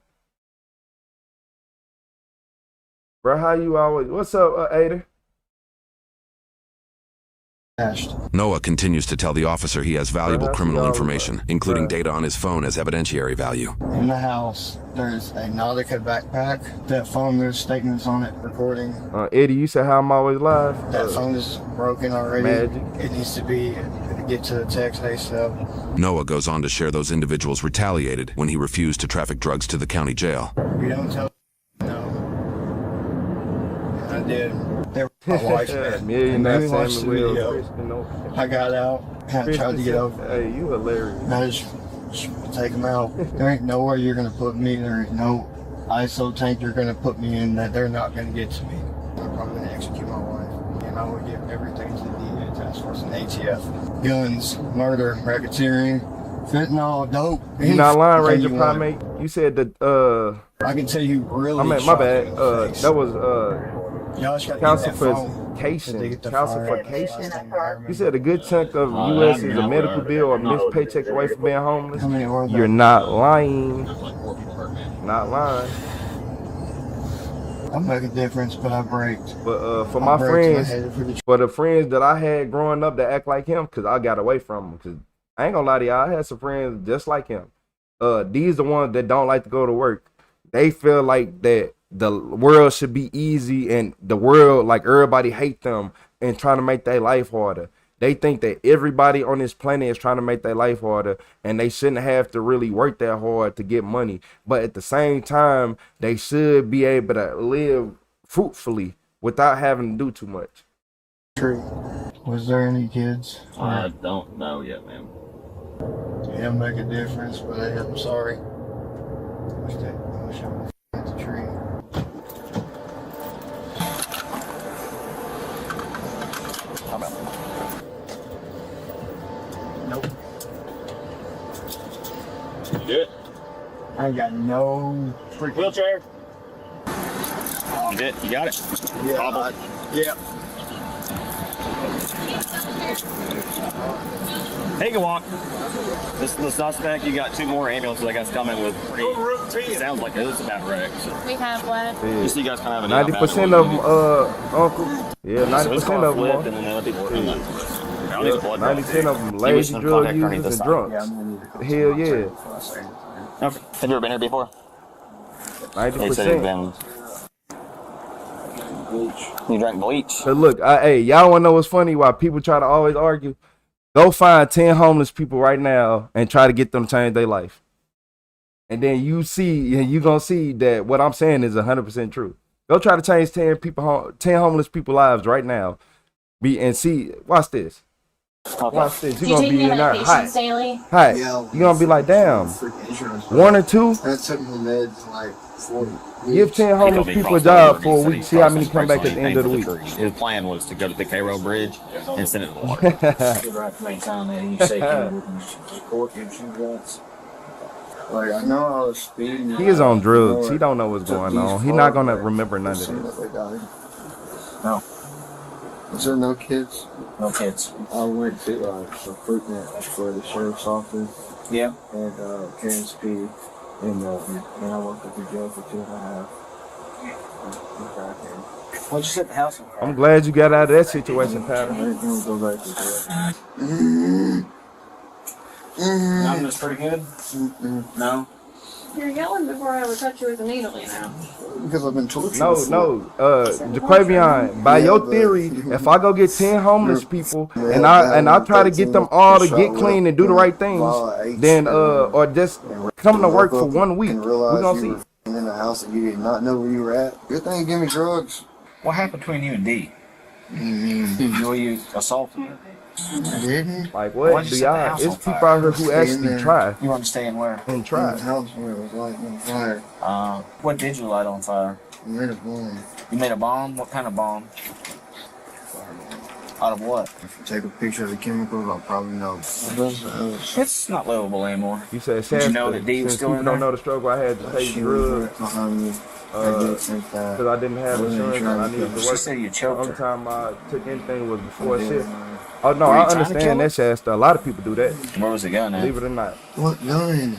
A: Bro, how you always? What's up, Ada?
U: Noah continues to tell the officer he has valuable criminal information, including data on his phone as evidentiary value.
M: In the house, there's a Nautica backpack. That phone, there's statements on it recording.
A: Eddie, you said how I'm always live?
M: That phone is broken already.
A: Magic.
M: It needs to get to the text ASAP.
U: Noah goes on to share those individuals retaliated when he refused to traffic drugs to the county jail.
M: You don't tell. No. I did. They were my wife's man.
A: Millionaire
M: watched the
A: Samuel.
M: video. I got out. I tried to get over.
A: Hey, you hilarious.
M: I just take them out. There ain't nowhere you're gonna put me. There ain't no ISO tank you're gonna put me in that they're not gonna get to me. I'm probably gonna execute my wife, and I will give everything to the DEA task force and ATF. Guns, murder, racketeering, fentanyl, dope.
A: You not lying, Ranger Primate. You said that.
M: I can tell you really.
A: I mean, my bad. That was calcification. You said a good chunk of U.S. is a medical bill or missed paycheck away from being homeless. You're not lying. Not lying.
M: I make a difference, but I braked.
A: But for my friends, for the friends that I had growing up that act like him, because I got away from him. Because I ain't gonna lie to y'all, I had some friends just like him. These the ones that don't like to go to work. They feel like that the world should be easy and the world, like everybody hate them and trying to make their life harder. They think that everybody on this planet is trying to make their life harder and they shouldn't have to really work that hard to get money. But at the same time, they should be able to live fruitfully without having to do too much.
M: True. Was there any kids?
N: I don't know yet, man.
M: Yeah, make a difference, but I'm sorry. I wish I was at the tree. Nope.
N: You do it?
M: I ain't got no freaking
N: wheelchair. You did? You got it?
M: Yeah. Yeah.
N: Hey, you can walk. This is the suspect. You got 2 more ambulances I guess coming with pretty. Sounds like it is a bad wreck. So.
Q: We have what?
A: Yeah.
N: Just so you guys kind of have
A: 90% of them, Uncle. Yeah, 90% of them.
N: And then the other people are in that.
A: 90% of them lazy drug users and drunks. Hell yeah.
N: Okay. Have you ever been here before?
A: 90%.
N: You drank bleach.
A: But look, hey, y'all wanna know what's funny? Why people try to always argue? Go find 10 homeless people right now and try to get them to change their life. And then you gonna see that what I'm saying is 100% true. Go try to change 10 homeless people lives right now. And see, watch this.
N: Okay.
A: Watch this.
Q: Do
A: You're
Q: you
A: gonna be in there hot.
Q: daily?
A: Hot. You're gonna be like, damn. 1 or 2.
M: That took me meds like 40.
A: Give 10 homeless people a job for a week. See how many come back at the end of the week.
N: His plan was to go to the Cairo Bridge and send it to water.
M: Like, I know I was speeding.
A: He is on drugs. He don't know what's going on. He's not gonna remember none of this.
M: No. Is there no kids?
L: No kids.
M: I went to recruitment for the sheriff's office.
L: Yeah.
M: And Karen Speedy. And I worked at the jail for 2.5.
L: What'd you set the house on fire?
A: I'm glad you got out of that situation, Pat.
L: Nothing was pretty good? No?
G: You're yelling before I ever touch you with a needle, you know.
M: Because I've been tortured.
A: No. Jaquavion, by your theory, if I go get 10 homeless people and I try to get them all to get clean and do the right things, then or just come to work for 1 week, we're gonna see.
M: In the house and you did not know where you were at. Good thing you gave me drugs.
L: What happened between you and D? Were you assaulted her?
M: I didn't.
A: Like what? Do y'all? It's people out here who actually try.
L: You want to stay in where?
A: And try.
M: The house where it was lighting on fire.
L: What did you light on fire?
M: I made a bomb.
L: You made a bomb? What kind of bomb? Out of what?
M: If you take a picture of the chemicals, I'll probably know.
L: It's not livable anymore.
A: You said
L: Did you know that D was still in there?
A: Don't know the struggle I had to take drugs. Because I didn't have insurance and I needed to work.
L: She said you choked her.
A: The only time I took anything was before shift. Oh no, I understand that shit stuff. A lot of people do that.
L: Where was the gun at?
A: Believe it or not.
M: What gun?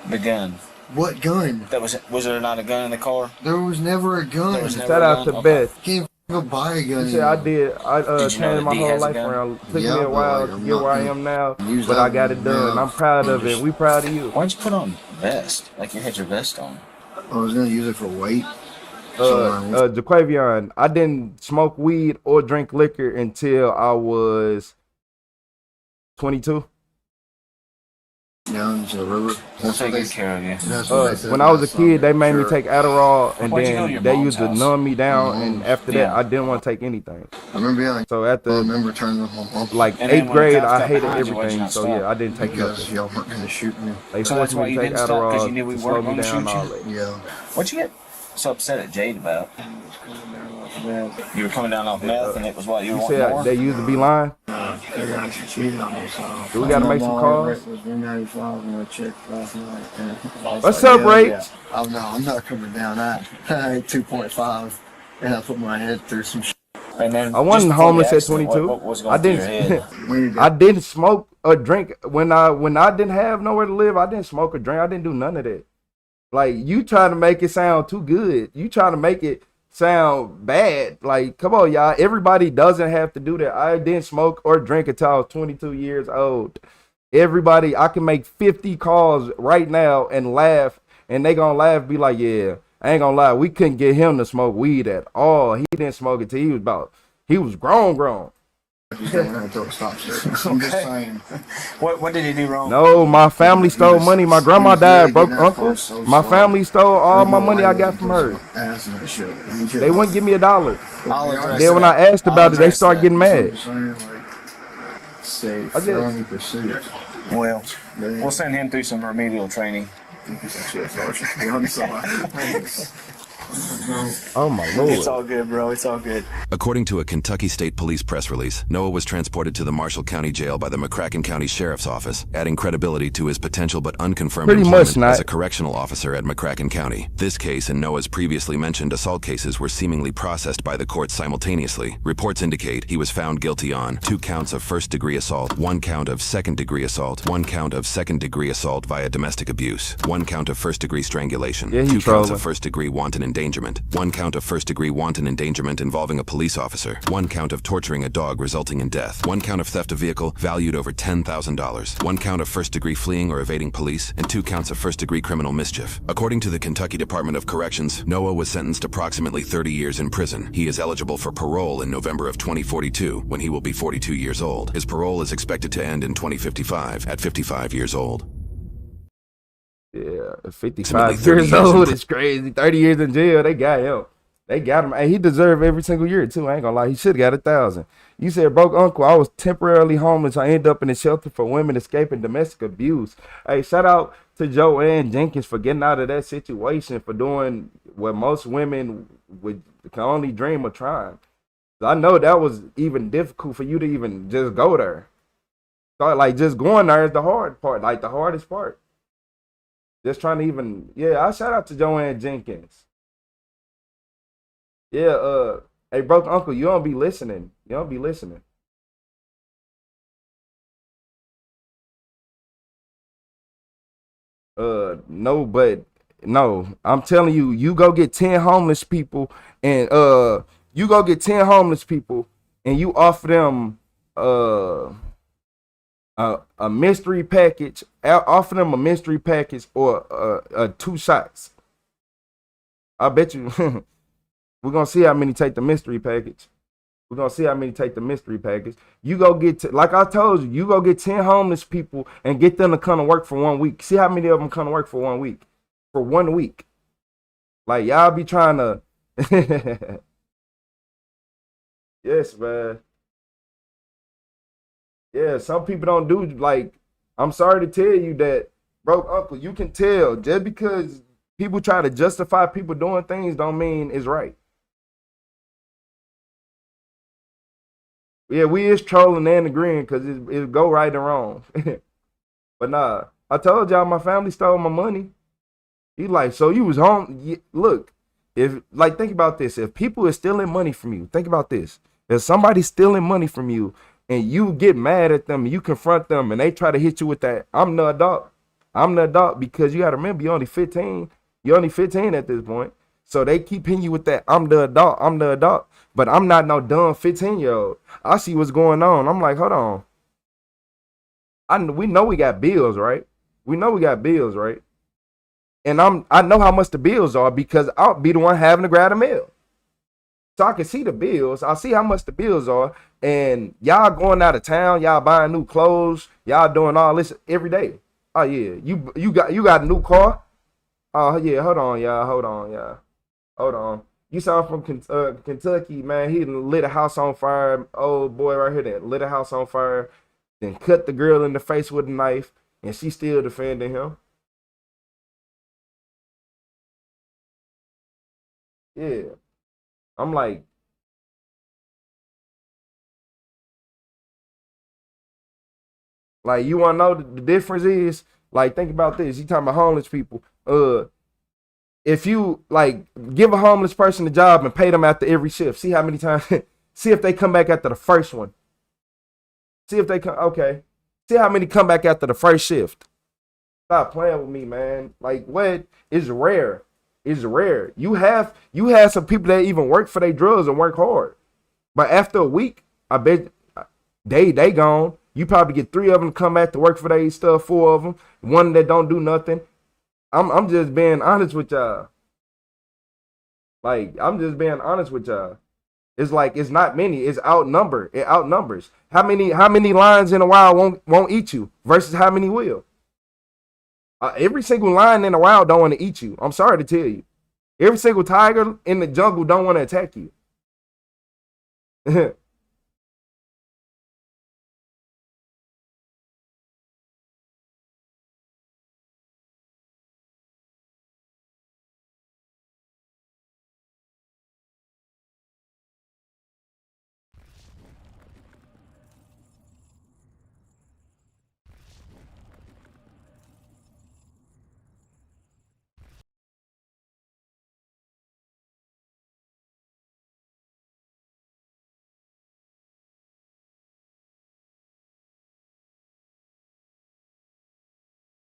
L: The gun.
M: What gun?
L: Was there not a gun in the car?
M: There was never a gun.
A: Shout out to Beth.
M: Can't go buy a gun.
A: You said I did. I changed my whole life around. Took me a while to get where I am now, but I got it done. I'm proud of it. We proud of you.
L: Why'd you put on vest? Like you had your vest on.
M: I was gonna use it for weight.
A: Jaquavion, I didn't smoke weed or drink liquor until I was 22.
M: Down to the river.
L: We'll take good care of you.
A: When I was a kid, they made me take Adderall, and then they used to numb me down. And after that, I didn't want to take anything.
M: I remember being like,
A: so at the
M: turning
A: like 8th grade, I hated everything. So yeah, I didn't take
M: because y'all weren't gonna shoot me.
A: They forced me to take Adderall to slow me down. All that.
M: Yeah.
L: What'd you get so upset at Jade about? You were coming down off meth, and it was what you wanted more?
A: They used to be lying. Do we gotta make some calls? What's up, Rach?
M: Oh no, I'm not coming down that. I ate 2.5, and I put my head through some shit.
L: And then
A: I wasn't homeless at 22. I didn't. I didn't smoke or drink when I didn't have nowhere to live. I didn't smoke or drink. I didn't do none of that. Like you try to make it sound too good. You try to make it sound bad. Like, come on, y'all. Everybody doesn't have to do that. I didn't smoke or drink until I was 22 years old. Everybody, I can make 50 calls right now and laugh, and they gonna laugh, be like, yeah, I ain't gonna lie, we couldn't get him to smoke weed at all. He didn't smoke it till he was grown.
M: I'm just saying.
L: What did he do wrong?
A: No, my family stole money. My grandma died, broke uncle. My family stole all my money I got from her. They wouldn't give me $1. Then when I asked about it, they started getting mad.
L: Well, we'll send him through some remedial training.
A: Oh my Lord.
L: It's all good, bro. It's all good.
U: According to a Kentucky State Police press release, Noah was transported to the Marshall County Jail by the McCracken County Sheriff's Office, adding credibility to his potential but unconfirmed employment as a correctional officer at McCracken County. This case and Noah's previously mentioned assault cases were seemingly processed by the courts simultaneously. Reports indicate he was found guilty on 2 counts of first-degree assault, 1 count of second-degree assault, 1 count of second-degree assault via domestic abuse, 1 count of first-degree strangulation, 2 counts of first-degree wanton endangerment, 1 count of first-degree wanton endangerment involving a police officer, 1 count of torturing a dog resulting in death, 1 count of theft of vehicle valued over $10,000, 1 count of first-degree fleeing or evading police, and 2 counts of first-degree criminal mischief. According to the Kentucky Department of Corrections, Noah was sentenced approximately 30 years in prison. He is eligible for parole in November of 2042, when he will be 42 years old. His parole is expected to end in 2055 at 55 years old.
A: Yeah, 55 years old is crazy. 30 years in jail, they got him. They got him. Hey, he deserved every single year, too. I ain't gonna lie. He should have got 1,000. You said, broke uncle, I was temporarily homeless. I ended up in a shelter for women escaping domestic abuse. Hey, shout out to Joanne Jenkins for getting out of that situation, for doing what most women can only dream of trying. I know that was even difficult for you to even just go there. So, like, just going there is the hard part, like the hardest part. Just trying to even, I shout out to Joanne Jenkins. Yeah, hey, broke uncle, you don't be listening. You don't be listening. No, but no, I'm telling you, you go get 10 homeless people and you go get 10 homeless people and you offer them a mystery package, offer them a mystery package or 2 shots. I bet you we're gonna see how many take the mystery package. We're gonna see how many take the mystery package. You go get, like I told you, you go get 10 homeless people and get them to come to work for 1 week. See how many of them come to work for 1 week. For 1 week. Like, y'all be trying to yes, man. Yeah, some people don't do, like, I'm sorry to tell you that, bro, uncle, you can tell just because people try to justify people doing things don't mean it's right. Yeah, we is trolling and agreeing because it go right and wrong. But nah, I told y'all my family stole my money. He like, so you was home. Look, if, like, think about this. If people are stealing money from you, think about this. If somebody's stealing money from you and you get mad at them and you confront them and they try to hit you with that, I'm the adult. I'm the adult because you got to remember, you're only 15. You're only 15 at this point. So they keep hitting you with that, I'm the adult, I'm the adult. But I'm not no dumb 15-year-old. I see what's going on. I'm like, hold on. We know we got bills, right? We know we got bills, right? And I know how much the bills are because I'll be the one having to grab a meal. So I can see the bills. I see how much the bills are. And y'all going out of town, y'all buying new clothes, y'all doing all this every day. Oh yeah, you got a new car? Oh yeah, hold on, y'all. Hold on. You saw from Kentucky, man. He lit a house on fire. Old boy right here that lit a house on fire. Then cut the girl in the face with a knife. And she still defending him. Yeah. I'm like, you want to know the difference is? Like, think about this. You talking about homeless people. If you, like, give a homeless person a job and pay them after every shift, see how many times, see if they come back after the first one. See if they come, okay. See how many come back after the first shift. Stop playing with me, man. Like, what? It's rare. It's rare. You have some people that even work for their drugs and work hard. But after a week, I bet they gone. You probably get 3 of them to come back to work for their stuff, 4 of them. 1 that don't do nothing. I'm just being honest with y'all. Like, I'm just being honest with y'all. It's like, it's not many. It's outnumbered. It outnumbers. How many lions in a wild won't eat you versus how many will? Every single lion in the wild don't want to eat you. I'm sorry to tell you. Every single tiger in the jungle don't want to attack you.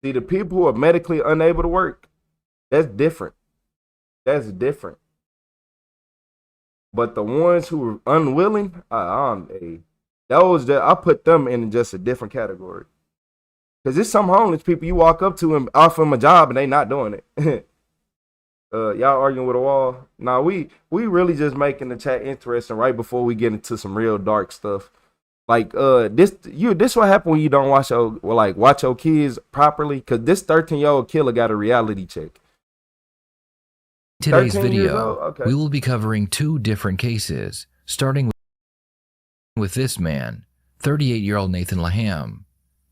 A: See, the people who are medically unable to work, that's different. That's different. But the ones who are unwilling, I put them in just a different category. Because there's some homeless people you walk up to and offer them a job and they not doing it. Y'all arguing with a wall? Nah, we really just making the chat interesting right before we get into some real dark stuff. Like this what happen when you don't watch your kids properly, because this 13-year-old killer got a reality check.
K: Today's video, okay. We will be covering 2 different cases, starting with this man, 38-year-old Nathan Laham.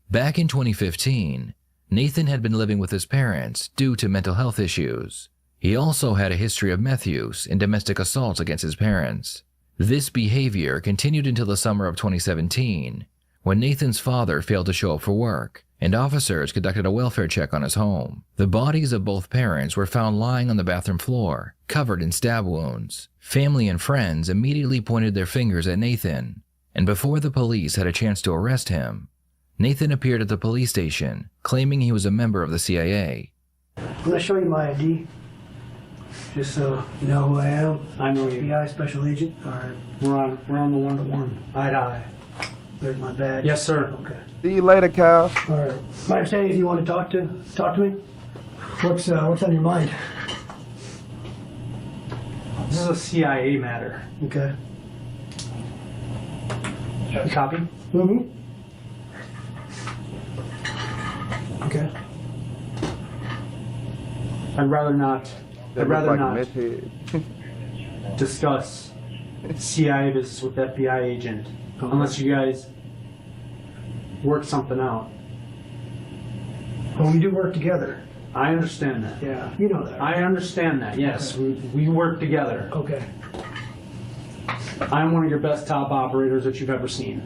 K: Back in 2015, Nathan had been living with his parents due to mental health issues. He also had a history of meth use and domestic assaults against his parents. This behavior continued until the summer of 2017, when Nathan's father failed to show up for work and officers conducted a welfare check on his home. The bodies of both parents were found lying on the bathroom floor, covered in stab wounds. Family and friends immediately pointed their fingers at Nathan, and before the police had a chance to arrest him, Nathan appeared at the police station, claiming he was a member of the CIA.
B: I'm going to show you my ID, just so you know who I am.
C: I know you.
B: FBI Special Agent. All right.
C: We're on the one-to-one. Eye to eye.
B: There's my badge.
C: Yes, sir.
B: Okay.
A: See you later, Kyle.
B: All right. My understanding is you want to talk to me. What's on your mind?
C: This is a CIA matter.
B: Okay.
C: A copy?
B: Mm-hmm. Okay.
C: I'd rather not
A: Like
C: discuss CIA business with FBI agent unless you guys work something out.
B: Well, we do work together.
C: I understand that.
B: Yeah, you know that.
C: I understand that, yes.
B: Okay.
C: We work together.
B: Okay.
C: I'm one of your best top operators that you've ever seen.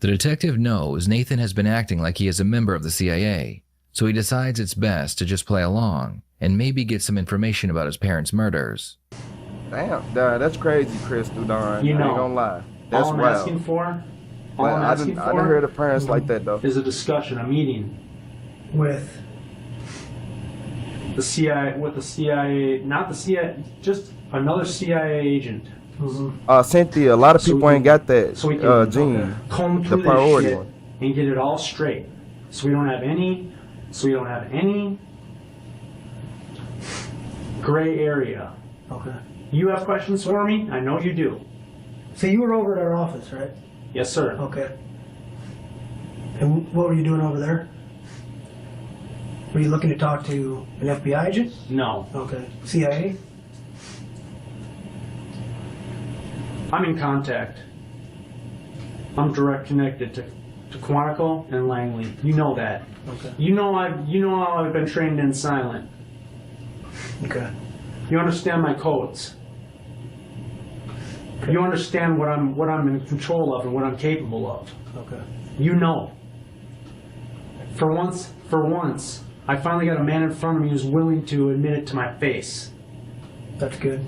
K: The detective knows Nathan has been acting like he is a member of the CIA, so he decides it's best to just play along and maybe get some information about his parents' murders.
A: Damn, that's crazy, Crystal, darn.
C: You know,
A: I ain't gonna lie. That's
C: all I'm
A: wild.
C: asking for,
A: I didn't hear the parents like that, though.
C: is a discussion, a meeting
B: With
C: the CIA, not the CIA, just another CIA agent.
A: Cynthia, a lot of people ain't got that
C: So we can
A: gene,
C: comb
A: the
C: through this
A: priority
C: shit
A: one.
C: and get it all straight. So we don't have any gray area.
B: Okay.
C: You have questions for me? I know you do.
B: So you were over at our office, right?
C: Yes, sir.
B: Okay. And what were you doing over there? Were you looking to talk to an FBI agent?
C: No.
B: Okay. CIA?
C: I'm in contact. I'm direct connected to Quantico and Langley. You know that.
B: Okay.
C: You know how I've been trained in silent.
B: Okay.
C: You understand my codes. You understand what I'm in control of and what I'm capable of.
B: Okay.
C: You know. For once, I finally got a man in front of me who's willing to admit it to my face.
B: That's good.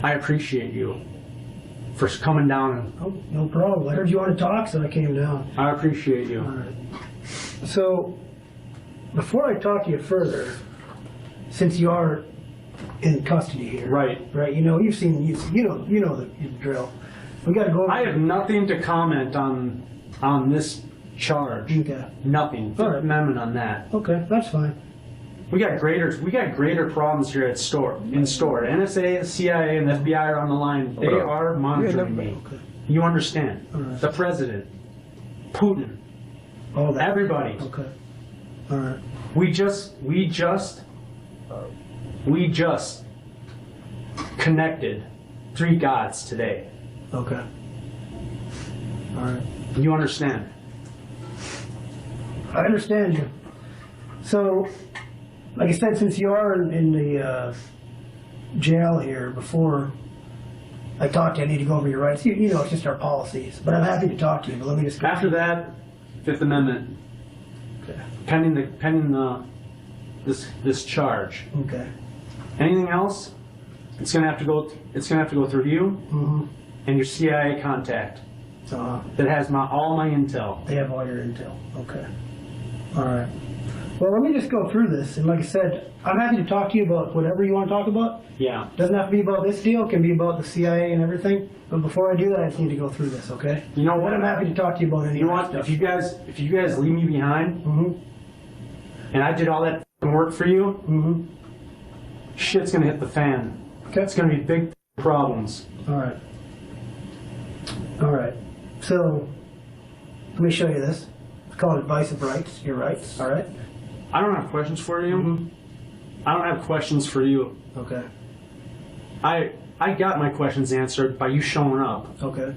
C: I appreciate you for coming down and...
B: Oh, no problem. I heard you want to talk, so I came down.
C: I appreciate you.
B: All right. So, before I talk to you further, since you are in custody here,
C: right?
B: You know, you know the drill. We got to go.
C: I have nothing to comment on this charge.
B: Okay.
C: Nothing.
B: All right.
C: Amendment on that.
B: Okay, that's fine.
C: We got greater problems here in store. NSA, CIA, and FBI are on the line. They are monitoring me.
B: Okay.
C: You understand?
B: Right.
C: The president, Putin,
B: all that.
C: everybody.
B: Okay. All right.
C: We just connected 3 gods today.
B: Okay. All right.
C: You understand?
B: I understand you. So, like I said, since you are in the jail here, before I talk to you, I need to go over your rights. You know, it's just our policies. But I'm happy to talk to you. But let me just.
C: After that, Fifth Amendment.
B: Okay.
C: Pending this charge.
B: Okay.
C: Anything else? It's gonna have to go through you and your CIA contact. That has all my intel.
B: They have all your intel. Okay. All right. Well, let me just go through this, and like I said, I'm happy to talk to you about whatever you want to talk about.
C: Yeah.
B: Doesn't have to be about this deal. It can be about the CIA and everything. But before I do that, I just need to go through this, okay?
C: You know what?
B: I'm happy to talk to you about any.
C: You know what? If you guys leave me behind, and I did all that work for you, shit's gonna hit the fan.
B: Okay.
C: It's gonna be big problems.
B: All right. All right. So, let me show you this. It's called Advice of Rights. Your rights. All right.
C: I don't have questions for you. I don't have questions for you.
B: Okay.
C: I got my questions answered by you showing up.
B: Okay.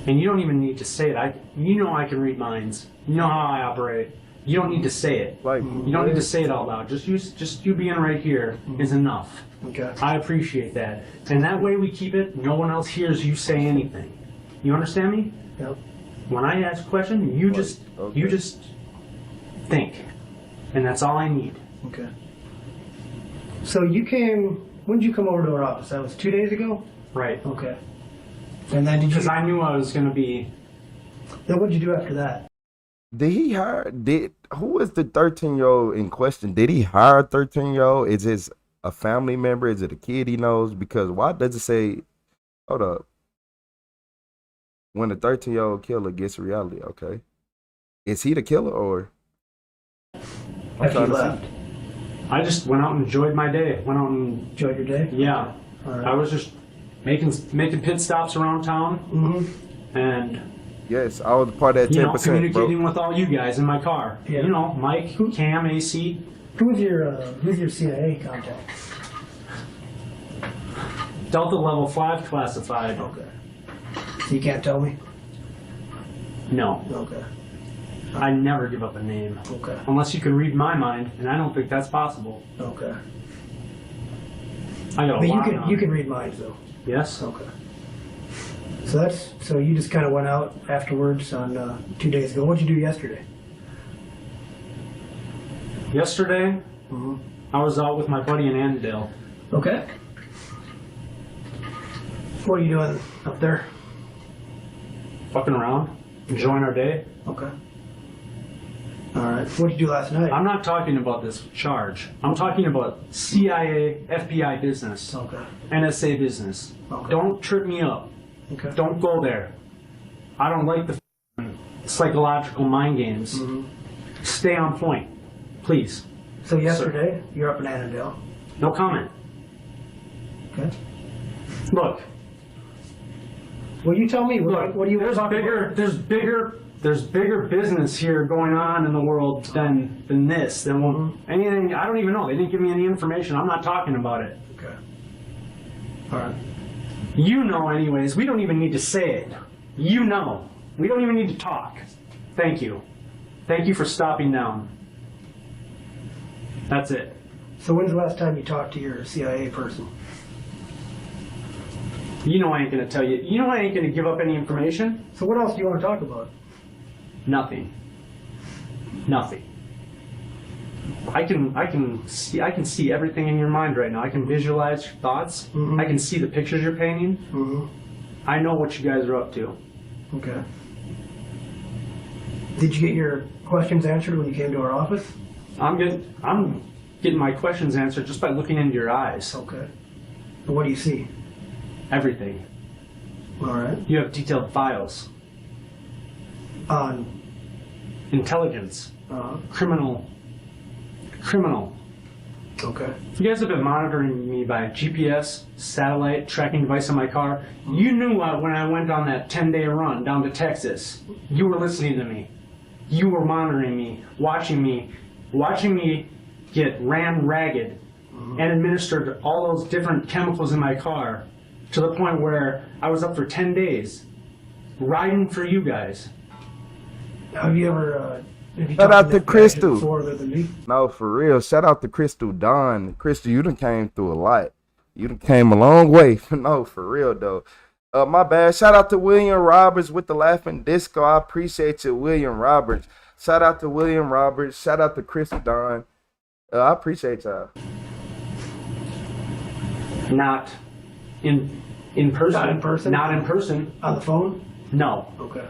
C: And you don't even need to say it. You know I can read minds. You know how I operate. You don't need to say it. You don't need to say it out loud. Just you being right here is enough.
B: Okay.
C: I appreciate that. And that way we keep it, no one else hears you say anything. You understand me?
B: Yep.
C: When I ask a question, you just think, and that's all I need.
B: Okay. So you came. When did you come over to our office? That was 2 days ago.
C: Right.
B: Okay. And then
C: because I knew I was going to be.
B: Then what did you do after that?
A: Did he hire? Who is the 13-year-old in question? Did he hire a 13-year-old? Is this a family member? Is it a kid he knows? Because why does it say? Hold up. When the 13-year-old killer gets reality, okay. Is he the killer or?
B: After you left.
C: I just went out and enjoyed my day. Went out and
B: enjoyed your day?
C: Yeah.
B: Right.
C: I was just making pit stops around town. And
A: yes, I was part of that 10%.
C: Communicating with all you guys in my car.
B: Yeah.
C: You know, Mike, Cam, AC.
B: Who's your CIA contact?
C: Delta Level 5 classified.
B: Okay. So you can't tell me?
C: No.
B: Okay.
C: I never give up a name.
B: Okay.
C: Unless you can read my mind, and I don't think that's possible.
B: Okay.
C: I got a lot
B: you can read minds though.
C: Yes.
B: Okay. So you just kind of went out afterwards on 2 days ago. What'd you do yesterday?
C: Yesterday, I was out with my buddy in Annandale.
B: Okay. What are you doing up there?
C: Fucking around, enjoying our day.
B: Okay. All right. What did you do last night?
C: I'm not talking about this charge. I'm talking about CIA, FBI business.
B: Okay.
C: NSA business.
B: Okay.
C: Don't trip me up.
B: Okay.
C: Don't go there. I don't like the psychological mind games. Stay on point, please.
B: So yesterday, you're up in Annandale.
C: No comment.
B: Okay.
C: Look.
B: Well, you tell me.
C: Look,
B: what do you
C: there's bigger business here going on in the world than this. Than anything. I don't even know. They didn't give me any information. I'm not talking about it.
B: Okay. All right.
C: You know, anyways. We don't even need to say it. You know. We don't even need to talk. Thank you. Thank you for stopping down. That's it.
B: So when's the last time you talked to your CIA person?
C: You know I ain't gonna tell you. You know I ain't gonna give up any information.
B: So what else do you want to talk about?
C: Nothing. Nothing. I can see everything in your mind right now. I can visualize your thoughts. I can see the pictures you're painting. I know what you guys are up to.
B: Okay. Did you get your questions answered when you came to our office?
C: I'm getting my questions answered just by looking into your eyes.
B: Okay. And what do you see?
C: Everything.
B: All right.
C: You have detailed files.
B: On?
C: Intelligence. Criminal.
B: Okay.
C: You guys have been monitoring me by GPS, satellite, tracking device on my car. You knew when I went on that 10-day run down to Texas, you were listening to me. You were monitoring me, watching me get ran ragged and administered all those different chemicals in my car to the point where I was up for 10 days riding for you guys.
B: Have you ever...
A: Shout out to Crystal.
B: Other than me?
A: No, for real. Shout out to Crystal Dawn. Crystal, you done came through a lot. You done came a long way. No, for real though. My bad. Shout out to William Roberts with the Laughing Disco. I appreciate you, William Roberts. Shout out to William Roberts. Shout out to Crystal Dawn. I appreciate y'all.
C: Not in person.
B: Not in person?
C: Not in person.
B: On the phone?
C: No.
B: Okay.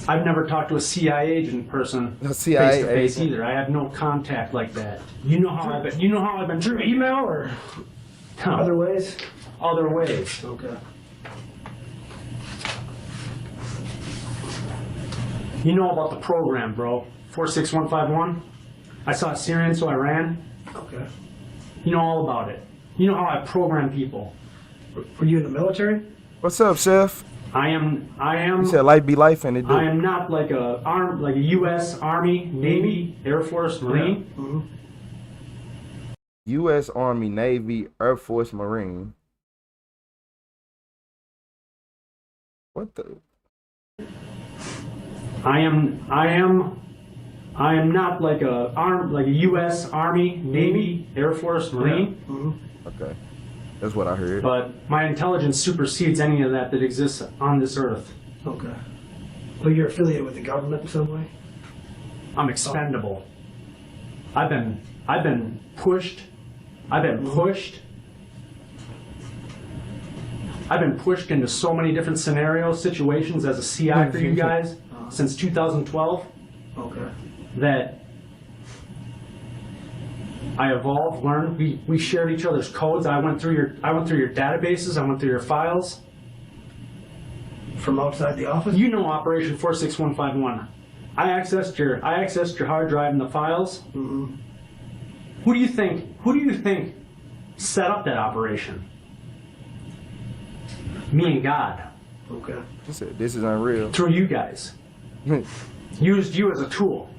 C: I've never talked to a CIA agent person face to face either. I have no contact like that. You know how I've been through email or
B: other ways?
C: Other ways.
B: Okay.
C: You know about the program, bro. 46151. I saw a Syrian, so I ran.
B: Okay.
C: You know all about it. You know how I program people.
B: Were you in the military?
A: What's up, Chef?
C: I am.
A: You said life be life and it do.
C: I am not like a U.S. Army, Navy, Air Force, Marine.
A: U.S. Army, Navy, Air Force, Marine. What the?
C: I am not like a U.S. Army, Navy, Air Force, Marine.
A: Okay. That's what I heard.
C: But my intelligence supersedes any of that exists on this earth.
B: Okay. But you're affiliated with the government in some way?
C: I'm expendable. I've been pushed. I've been pushed into so many different scenarios, situations as a CI for you guys since 2012.
B: Okay.
C: That I evolved, learned. We shared each other's codes. I went through your databases. I went through your files.
B: From outside the office?
C: You know Operation 46151. I accessed your hard drive and the files.
B: Mm-hmm.
C: Who do you think set up that operation? Me and God.
B: Okay.
A: This is unreal.
C: Through you guys. Used you as a tool.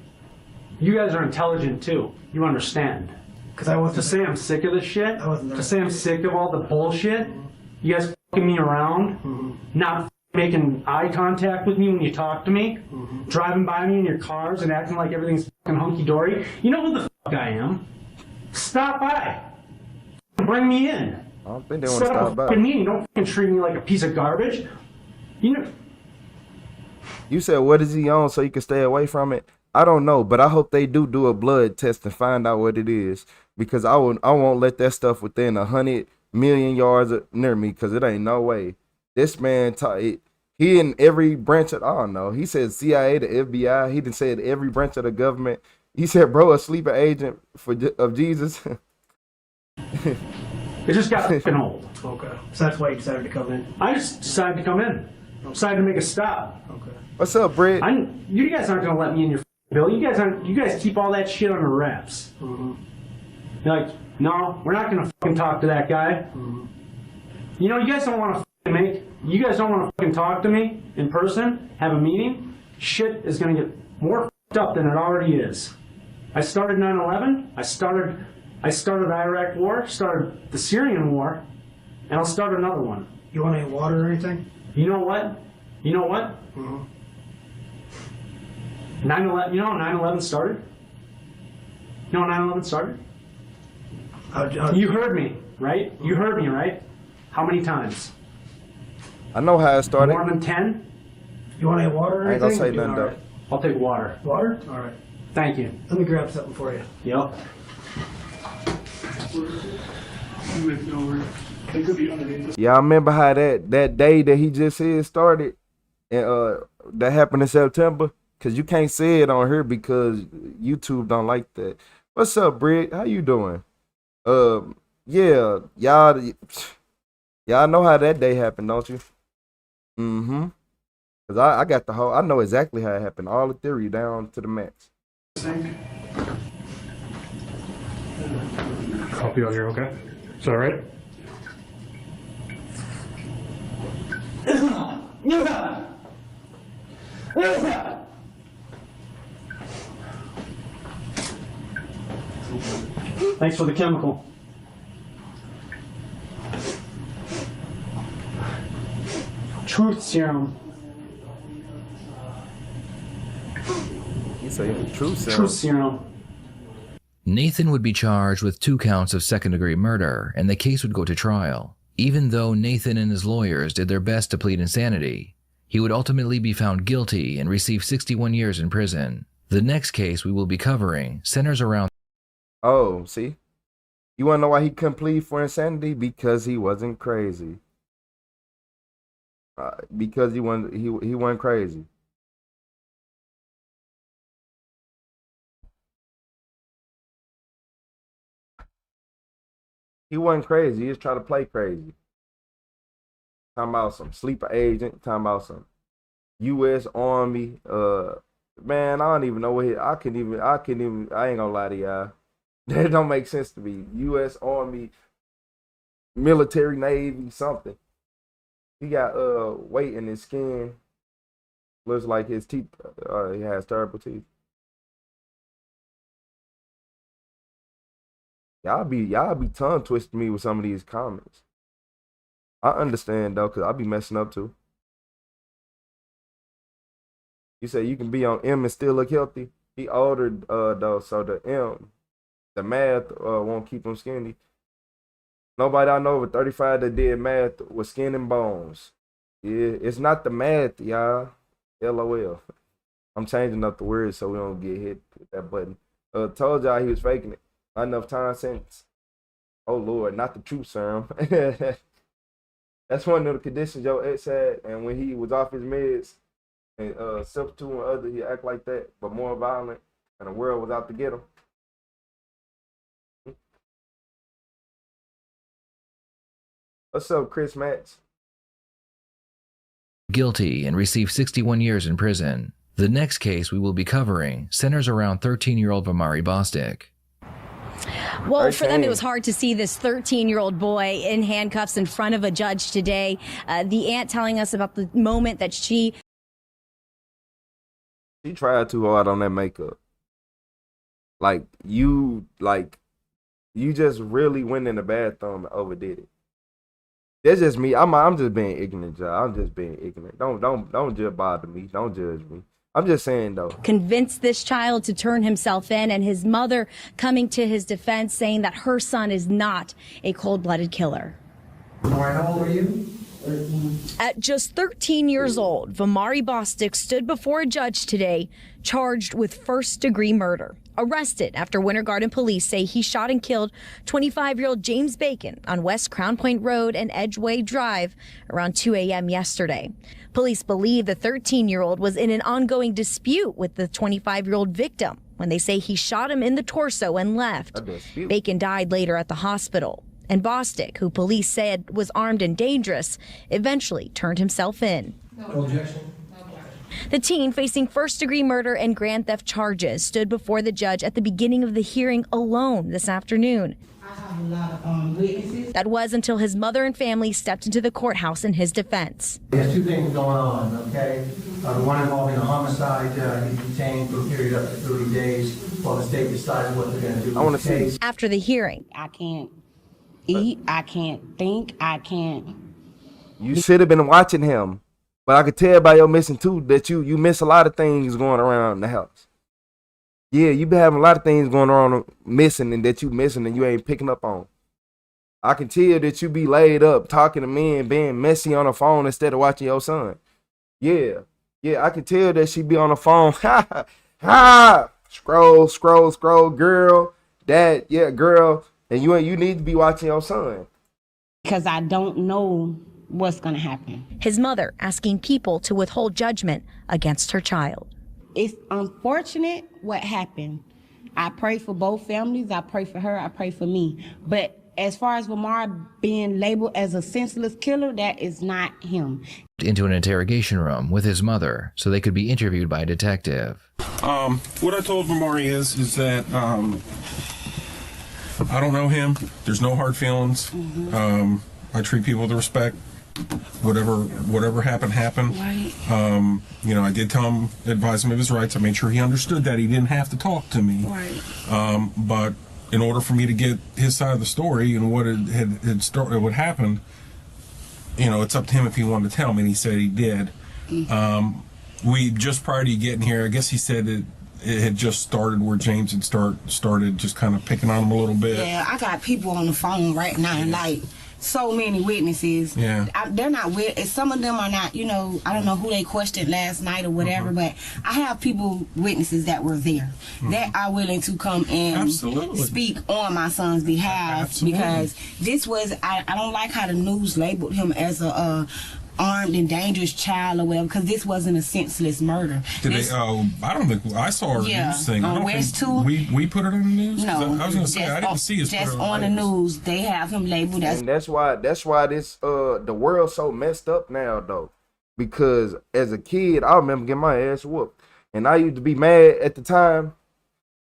C: You guys are intelligent too. You understand.
B: Because I wasn't.
C: To say I'm sick of this shit.
B: I wasn't there.
C: To say I'm sick of all the bullshit. You guys fucking me around. Not making eye contact with me when you talk to me. Driving by me in your cars and acting like everything's fucking hunky-dory. You know who the fuck I am. Stop by. Bring me in.
A: I don't think they want to
C: Set up
A: stop
C: a
A: by.
C: fucking meeting. Don't fucking treat me like a piece of garbage. You know.
A: You said what is he on so you can stay away from it? I don't know, but I hope they do a blood test and find out what it is, because I won't let that stuff within 100 million yards near me, because it ain't no way. This man, he in every branch of, I don't know. He said CIA, the FBI. He done said every branch of the government. He said, bro, a sleeper agent of Jesus.
C: It just got fucking old.
B: Okay. So that's why you decided to come in?
C: I just decided to come in. Decided to make a stop.
B: Okay.
A: What's up, Brett?
C: You guys aren't gonna let me in your bill. You guys keep all that shit under wraps.
B: Mm-hmm.
C: You're like, no, we're not gonna fucking talk to that guy.
B: Mm-hmm.
C: You know, you guys don't want to you guys don't want to fucking talk to me in person, have a meeting. Shit is gonna get more fucked up than it already is. I started 9/11. I started the Iraq War. Started the Syrian War, and I'll start another one.
B: You want any water or anything?
C: You know what?
B: Mm-hmm.
C: 9/11. You know how 9/11 started? You know how 9/11 started? You heard me, right? You heard me, right? How many times?
A: I know how it started.
C: More than 10?
B: You want any water or
A: I ain't
B: anything?
A: gonna say nothing though.
B: Right?
C: I'll take water.
B: Water? All right.
C: Thank you.
B: Let me grab something for you.
C: Yep.
A: Yeah, I remember how that day that he just said started, and that happened in September. Cause you can't say it on here because YouTube don't like that. What's up, Britt? How you doing? Yeah, y'all know how that day happened, don't you? Mm-hmm. Cause I got I know exactly how it happened. All the theory down to the max.
C: Copy on here, okay? Is that all right? Thanks for the chemical. Truth serum.
A: You say truth serum.
C: Truth serum.
K: Nathan would be charged with 2 counts of second-degree murder, and the case would go to trial. Even though Nathan and his lawyers did their best to plead insanity, he would ultimately be found guilty and receive 61 years in prison. The next case we will be covering centers around...
A: Oh, see? You want to know why he couldn't plead for insanity? Because he wasn't crazy. Because he wasn't crazy. He wasn't crazy. He just tried to play crazy. Talking about some sleeper agent. Talking about some U.S. Army. Man, I don't even know what I ain't gonna lie to y'all. That don't make sense to me. U.S. Army, military, Navy, something. He got weight in his skin. Looks like his teeth. He has terrible teeth. Y'all be tongue twisting me with some of these comments. I understand though, cause I be messing up too. You say you can be on M and still look healthy. He older though, so the math won't keep him skinny. Nobody I know over 35 that did math was skin and bones. Yeah, it's not the math, y'all. LOL. I'm changing up the words so we don't get hit with that button. Told y'all he was faking it. Not enough time since. Oh Lord, not the truth serum. That's one of the conditions your ex had, and when he was off his meds and substitute and other, he act like that, but more violent, and the world was out to get him. What's up, Chris Matz?
K: Guilty and received 61 years in prison. The next case we will be covering centers around 13-year-old Vamari Bostic.
O: Well, for them, it was hard to see this 13-year-old boy in handcuffs in front of a judge today. The aunt telling us about the moment that she
A: tried too hard on that makeup. Like you just really went in the bathroom and overdid it. That's just me. I'm just being ignorant, y'all. I'm just being ignorant. Don't just bother me. Don't judge me. I'm just saying, though.
O: Convinced this child to turn himself in, and his mother coming to his defense, saying that her son is not a cold-blooded killer.
B: How old are you?
O: At just 13 years old, Vamari Bostic stood before a judge today, charged with first-degree murder. Arrested after Winter Garden police say he shot and killed 25-year-old James Bacon on West Crown Point Road and Edgeway Drive around 2 a.m. yesterday. Police believe the 13-year-old was in an ongoing dispute with the 25-year-old victim when they say he shot him in the torso and left. Bacon died later at the hospital. And Bostic, who police said was armed and dangerous, eventually turned himself in.
B: No objection.
O: The teen, facing first-degree murder and grand theft charges, stood before the judge at the beginning of the hearing alone this afternoon.
S: I have a lot of witnesses.
O: That was until his mother and family stepped into the courthouse in his defense.
B: There's two things going on, okay? The one involving a homicide, he's detained for a period up to 30 days while the state decides what they're going to do with the case.
O: After the hearing,
S: I can't eat, I can't think, I can't.
A: You should have been watching him. But I could tell by your missing too that you miss a lot of things going around the house. Yeah, you been having a lot of things going on missing and that you missing and you ain't picking up on. I can tell that you be laid up talking to men, being messy on the phone instead of watching your son. Yeah, I can tell that she be on the phone. Scroll, girl, dad, yeah, girl, and you need to be watching your son.
S: Because I don't know what's going to happen.
O: His mother asking people to withhold judgment against her child.
S: It's unfortunate what happened. I pray for both families. I pray for her. I pray for me. But as far as Vamari being labeled as a senseless killer, that is not him.
K: Into an interrogation room with his mother so they could be interviewed by a detective.
V: What I told Vamari is that I don't know him. There's no hard feelings. I treat people with respect. Whatever happened.
S: Right.
V: I did tell him, advise him of his rights. I made sure he understood that he didn't have to talk to me.
S: Right.
V: But in order for me to get his side of the story and what what happened, it's up to him if he wanted to tell me, and he said he did. We just prior to you getting here, I guess he said that it had just started where James had started just kind of picking on him a little bit.
S: Yeah, I got people on the phone right now, like so many witnesses.
V: Yeah.
S: They're not some of them are not, I don't know who they questioned last night or whatever, but I have witnesses that were there that are willing to come and speak on my son's behalf. Because this was, I don't like how the news labeled him as a armed and dangerous child or whatever, because this wasn't a senseless murder.
V: Did they? I don't think I saw a news thing.
S: On West 2.
V: We put it on the news.
S: No,
V: I was going to say I didn't see it.
S: Just on the news, they have him labeled as.
A: And that's why this the world's so messed up now though, because as a kid I remember getting my ass whooped, and I used to be mad at the time,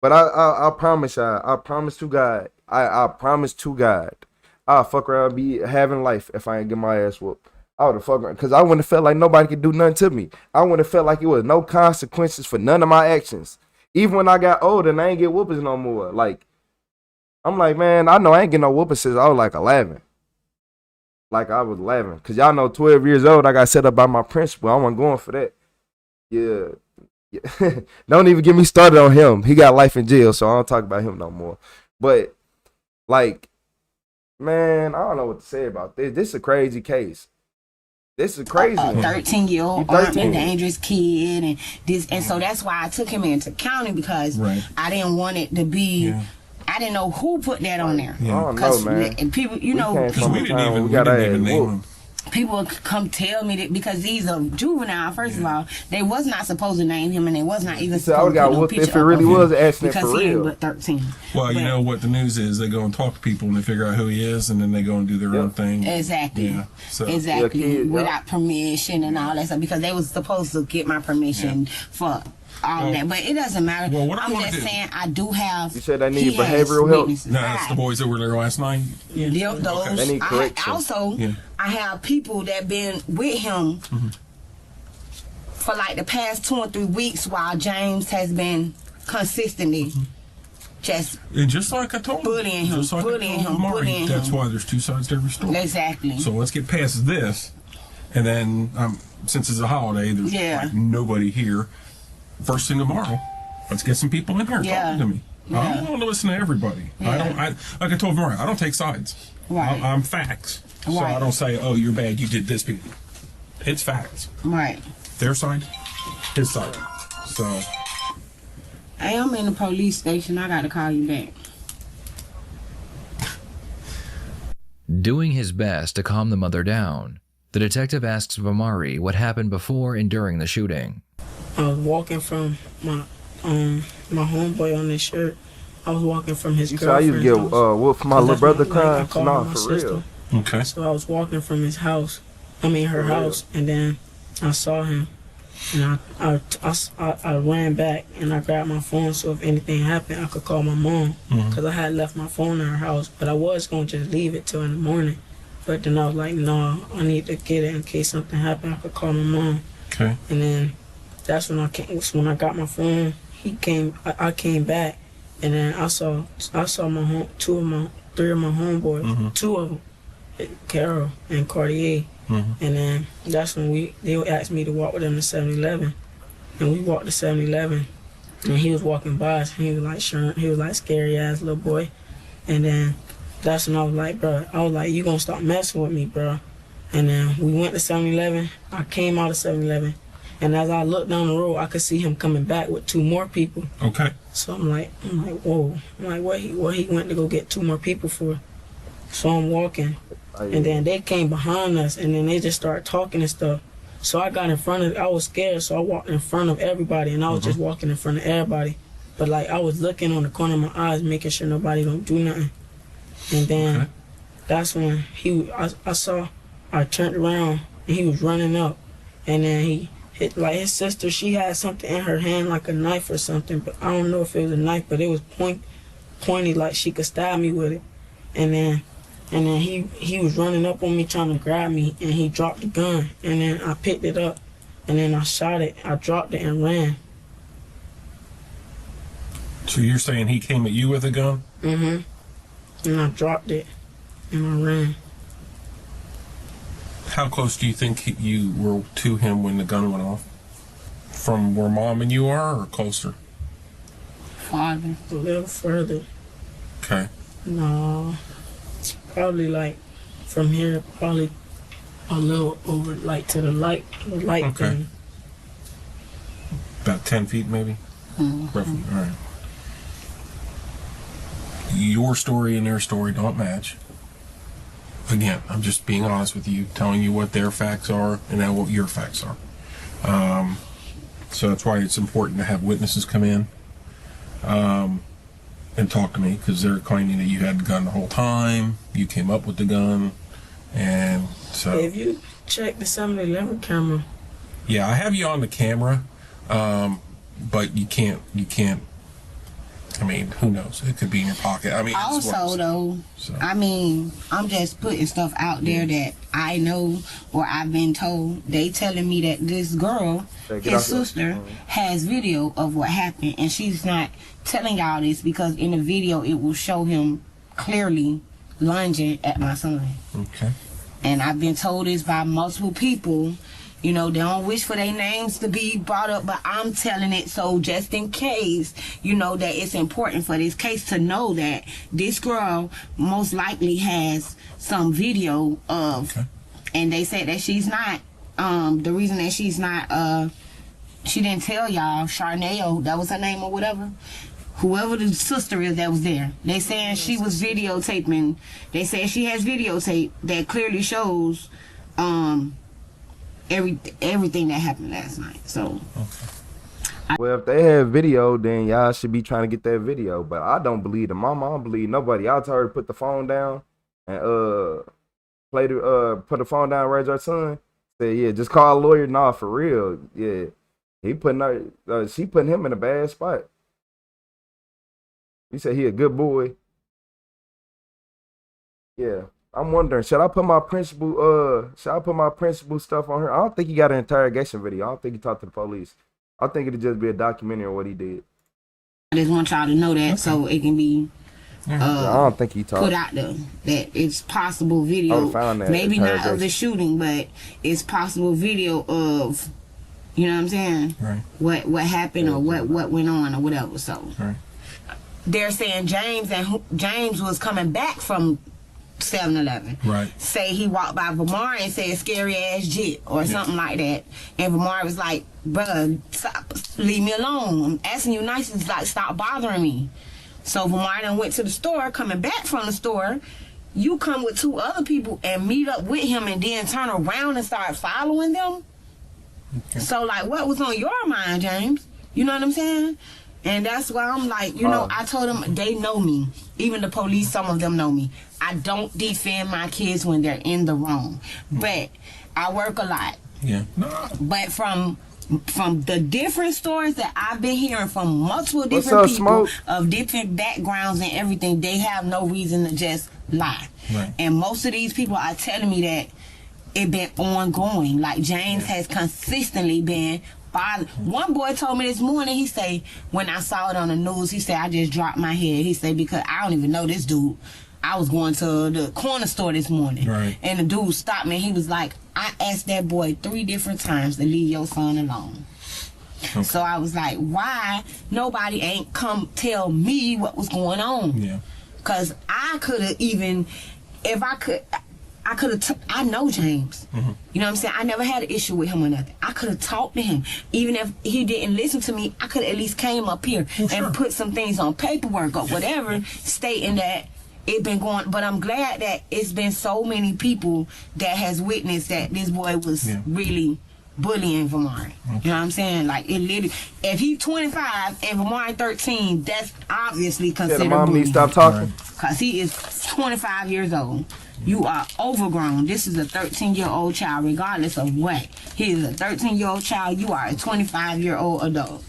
A: but I promise y'all, I promise to God, I promise to God, I'll fuck around and be having life if I ain't get my ass whooped. I would have fucked around, because I wouldn't have felt like nobody could do nothing to me. I wouldn't have felt like it was no consequences for none of my actions. Even when I got older and I ain't get whoopings no more. Like, I'm like, man, I know I ain't getting no whoopings since I was like 11. Like, I was 11. Because y'all know 12 years old, I got set up by my principal. I wasn't going for that. Yeah. Don't even get me started on him. He got life in jail, so I don't talk about him no more. But, like, man, I don't know what to say about this. This is a crazy case. This is crazy.
S: A 13-year-old armed and dangerous kid, and this, and so that's why I took him into county, because I didn't want it to be. I didn't know who put that on there.
A: I don't know, man.
S: And people, you know, people come tell me that because he's a juvenile. First of all, they was not supposed to name him, and they was not even supposed to put no picture
A: if it really was an accident
S: because
A: for
S: he
A: real.
S: was 13.
V: Well, you know what the news is? They go and talk to people, and they figure out who he is, and then they go and do their own thing.
S: Exactly.
V: Yeah. So.
S: Exactly. Without permission and all that stuff, because they was supposed to get my permission for all that, but it doesn't matter.
V: Well, what
S: I'm just saying, I do have.
A: You said I need behavioral help.
V: No, that's the boys that were there last night.
S: Yeah. Those.
A: They need correction.
S: I have people that been with him for like the past 2 or 3 weeks, while James has been consistently just
V: like I told
S: bullying him, bullying him.
V: That's why there's two sides to every story.
S: Exactly.
V: So let's get past this, and then since it's a holiday, there's like nobody here. First thing tomorrow, let's get some people in here talking to me. I don't want to listen to everybody. Like I told Mariah, I don't take sides.
S: Right.
V: I'm facts. So I don't say, oh, you're bad, you did this. It's facts.
S: Right.
V: Their side, his side. So.
S: Hey, I'm in the police station. I gotta call you back.
K: Doing his best to calm the mother down, the detective asks Vamari what happened before and during the shooting.
P: I was walking from my homeboy on this shirt. I was walking from his girlfriend's
A: house. You used to get whooped from my little brother crying?
P: Nah, for real.
V: Okay.
P: So I was walking from his house, her house, and then I saw him, and I ran back and I grabbed my phone so if anything happened, I could call my mom, because I had left my phone in her house, but I was going to just leave it till in the morning. But then I was like, no, I need to get it in case something happened. I could call my mom.
V: Okay.
P: And then that's when I got my phone. I came back, and then I saw my three of my homeboys, two of them, Carol and Cartier, and then that's when they asked me to walk with them to 7-Eleven, and we walked to 7-Eleven, and he was walking by us, and he was like scary ass little boy, and then that's when I was like, bro, you gonna stop messing with me, bro, and then we went to 7-Eleven. I came out of 7-Eleven. And as I looked down the road, I could see him coming back with 2 more people.
V: Okay.
P: So I'm like, whoa. I'm like, what he went to go get 2 more people for? So I'm walking, and then they came behind us, and then they just started talking and stuff. So I got in front of. I was scared, so I walked in front of everybody, and I was just walking in front of everybody. But like I was looking on the corner of my eyes, making sure nobody don't do nothing. And then that's when I turned around, and he was running up, and then his sister, she had something in her hand like a knife or something, but I don't know if it was a knife, but it was pointy like she could stab me with it. And then he was running up on me trying to grab me, and he dropped the gun, and then I picked it up, and then I shot it. I dropped it and ran.
V: So you're saying he came at you with a gun?
P: And I dropped it, and I ran.
V: How close do you think you were to him when the gun went off? From where Mom and you are, or closer?
P: Farther. A little further.
V: Okay.
P: No, probably like from here, probably a little over, like to the light thing.
V: About 10 feet, maybe? Roughly. All right. Your story and their story don't match. Again, I'm just being honest with you, telling you what their facts are and now what your facts are. So that's why it's important to have witnesses come in and talk to me, because they're claiming that you had the gun the whole time, you came up with the gun, and so...
P: If you check the 7-Eleven camera...
V: Yeah, I have you on the camera, but you can't... I mean, who knows? It could be in your pocket. I mean,
S: also, though, I mean, I'm just putting stuff out there that I know or I've been told. They telling me that this girl, his sister, has video of what happened, and she's not telling y'all this because in the video it will show him clearly lunging at my son.
V: Okay.
S: And I've been told this by multiple people. You know, they don't wish for their names to be brought up, but I'm telling it so just in case, you know, that it's important for this case to know that this girl most likely has some video of, and they said that she's not the reason that she's not, she didn't tell y'all, Sharnae, that was her name or whatever, whoever the sister is that was there, they saying she was videotaping. They say she has videotape that clearly shows everything that happened last night. So
A: well, if they have video, then y'all should be trying to get that video. But I don't believe the mama. I don't believe nobody. I told her to put the phone down and put the phone down, raise her son. Said, yeah, just call a lawyer. Nah, for real. Yeah, he putting her. She putting him in a bad spot. He said he a good boy. Yeah, I'm wondering, should I put my principal stuff on her? I don't think he got an interrogation video. I don't think he talked to the police. I think it'd just be a documentary of what he did.
S: I just want y'all to know that so it can be
A: I don't think he talked.
S: Put out there that it's possible video, maybe not of the shooting, but it's possible video of, you know what I'm saying?
V: Right.
S: What happened or what went on or whatever. So they're saying James was coming back from 7-Eleven.
V: Right.
S: Say he walked by Vamari and said scary ass jit or something like that. And Vamari was like, bruh, stop, leave me alone. I'm asking you nicely, like, stop bothering me. So Vamari then went to the store, coming back from the store. You come with 2 other people and meet up with him and then turn around and start following them. Okay. So like, what was on your mind, James? You know what I'm saying? And that's why I'm like, you know, I told them they know me. Even the police, some of them know me. I don't defend my kids when they're in the wrong. But I work a lot.
V: Yeah.
S: But from the different stories that I've been hearing from multiple different people of different backgrounds and everything, they have no reason to just lie.
V: Right.
S: And most of these people are telling me that it been ongoing. Like James has consistently been bothered. One boy told me this morning, he say, when I saw it on the news, he said, I just dropped my head. He said, because I don't even know this dude. I was going to the corner store this morning, and the dude stopped me. He was like, I asked that boy 3 different times to leave your son alone. Okay. So I was like, why nobody ain't come tell me what was going on?
V: Yeah.
S: Because I could have even, if I could, I know James. You know what I'm saying? I never had an issue with him or nothing. I could have talked to him. Even if he didn't listen to me, I could have at least came up here and put some things on paperwork or whatever, stating that it been going. But I'm glad that it's been so many people that has witnessed that this boy was really bullying Vamari. You know what I'm saying? Like, it literally, if he's 25 and Vamari 13, that's obviously considered
A: bullying. Mom, stop talking.
S: Because he is 25 years old. You are overgrown. This is a 13-year-old child, regardless of what. He is a 13-year-old child. You are a 25-year-old adult.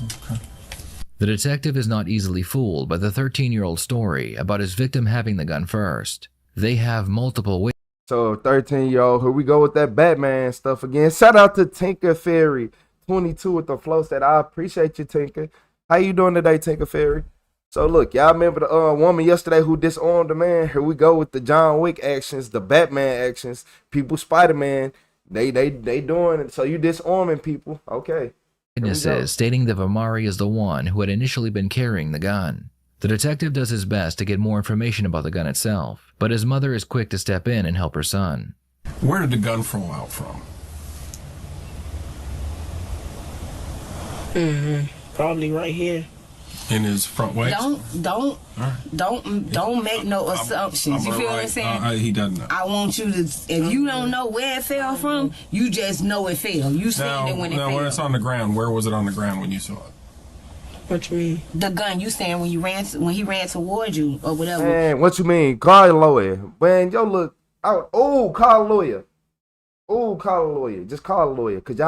V: Okay.
K: The detective is not easily fooled by the 13-year-old story about his victim having the gun first. They have multiple ways.
A: So 13-year-old, here we go with that Batman stuff again. Shout out to Tinker Fairy 22 with the flow stat. I appreciate you, Tinker. How you doing today, Tinker Fairy? So look, y'all remember the woman yesterday who disarmed the man? Here we go with the John Wick actions, the Batman actions. People, Spider-Man, they doing it. So you disarming people, okay?
K: Witnesses stating that Vamari is the one who had initially been carrying the gun. The detective does his best to get more information about the gun itself, but his mother is quick to step in and help her son.
V: Where did the gun fall out from?
P: Probably right here.
V: In his front waist?
S: Don't make no assumptions. You feel what I'm saying?
V: He doesn't know.
S: I want you to, if you don't know where it fell from, you just know it fell. You seen it when it fell.
V: Now, when it's on the ground, where was it on the ground when you saw it?
P: What you mean?
S: The gun, you saying when he ran towards you or whatever.
A: Man, what you mean? Call a lawyer. Man, yo, look. Oh, call a lawyer. Oh, call a lawyer. Just call a lawyer, cause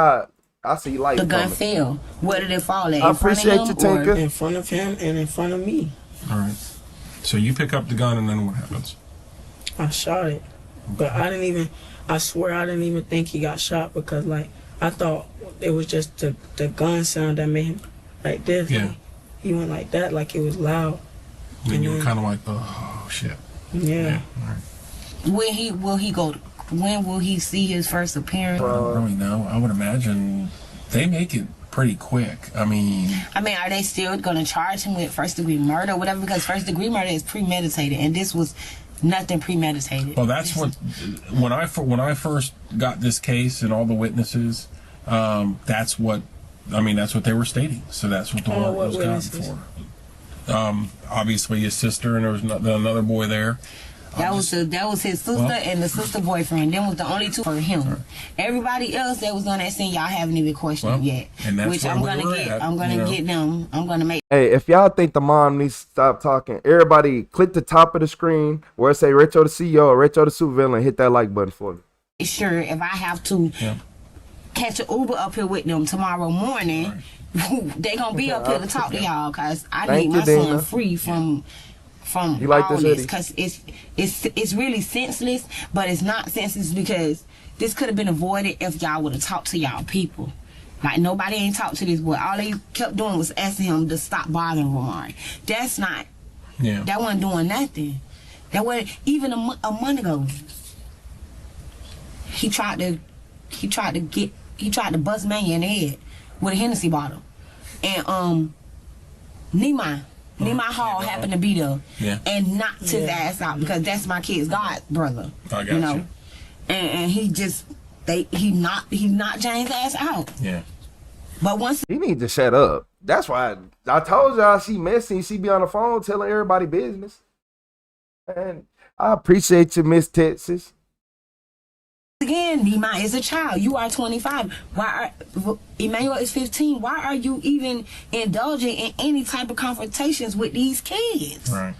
A: I see light.
S: The gun fell. Where did it fall at?
A: I appreciate you, Tinker.
P: In front of him and in front of me.
V: All right. So you pick up the gun and then what happens?
P: I shot it, but I swear I didn't even think he got shot because like I thought it was just the gun sound that made him like this.
V: Yeah.
P: Like, he went like that, like it was loud.
V: And you were kind of like, oh shit.
P: Yeah.
V: All right.
S: When will he see his first appearance?
V: I don't really know. I would imagine they make it pretty quick. I mean,
S: are they still going to charge him with first-degree murder or whatever? Because first-degree murder is premeditated, and this was Nothing premeditated.
V: Well, that's what when I first got this case and all the witnesses, that's what they were stating. So that's what the warrant was gotten for. Obviously his sister, and there was another boy there.
S: That was his sister and the sister boyfriend. Them was the only two for him. Everybody else that was on that scene, y'all haven't even questioned yet.
V: And that's
S: which I'm gonna get them. I'm gonna make.
A: Hey, if y'all think the mom needs to stop talking, everybody click the top of the screen where it say RetroTheCeo or RetroTheCeo and hit that like button for me.
S: Sure, if I have to catch an Uber up here with them tomorrow morning, they gonna be up here to talk to y'all, cause I need my son free from
A: you like
S: all
A: this,
S: because it's really senseless, but it's not senseless because this could have been avoided if y'all would have talked to y'all people. Like, nobody ain't talked to this boy. All they kept doing was asking him to stop bothering Romari. That's not.
V: Yeah.
S: That wasn't doing nothing. That wasn't even a month ago. He tried to bust Mania in the head with a Hennessy bottle, and Nehemiah Hall happened to be there and knocked his ass out because that's my kid's god brother.
V: I got you.
S: And he knocked James' ass out.
V: Yeah.
S: But once
A: he need to shut up. That's why I told y'all she messy. She be on the phone telling everybody business. And I appreciate you, Miss Texas.
S: Again, Nehemiah is a child. You are 25. Emmanuel is 15. Why are you even indulging in any type of confrontations with these kids?
V: Right.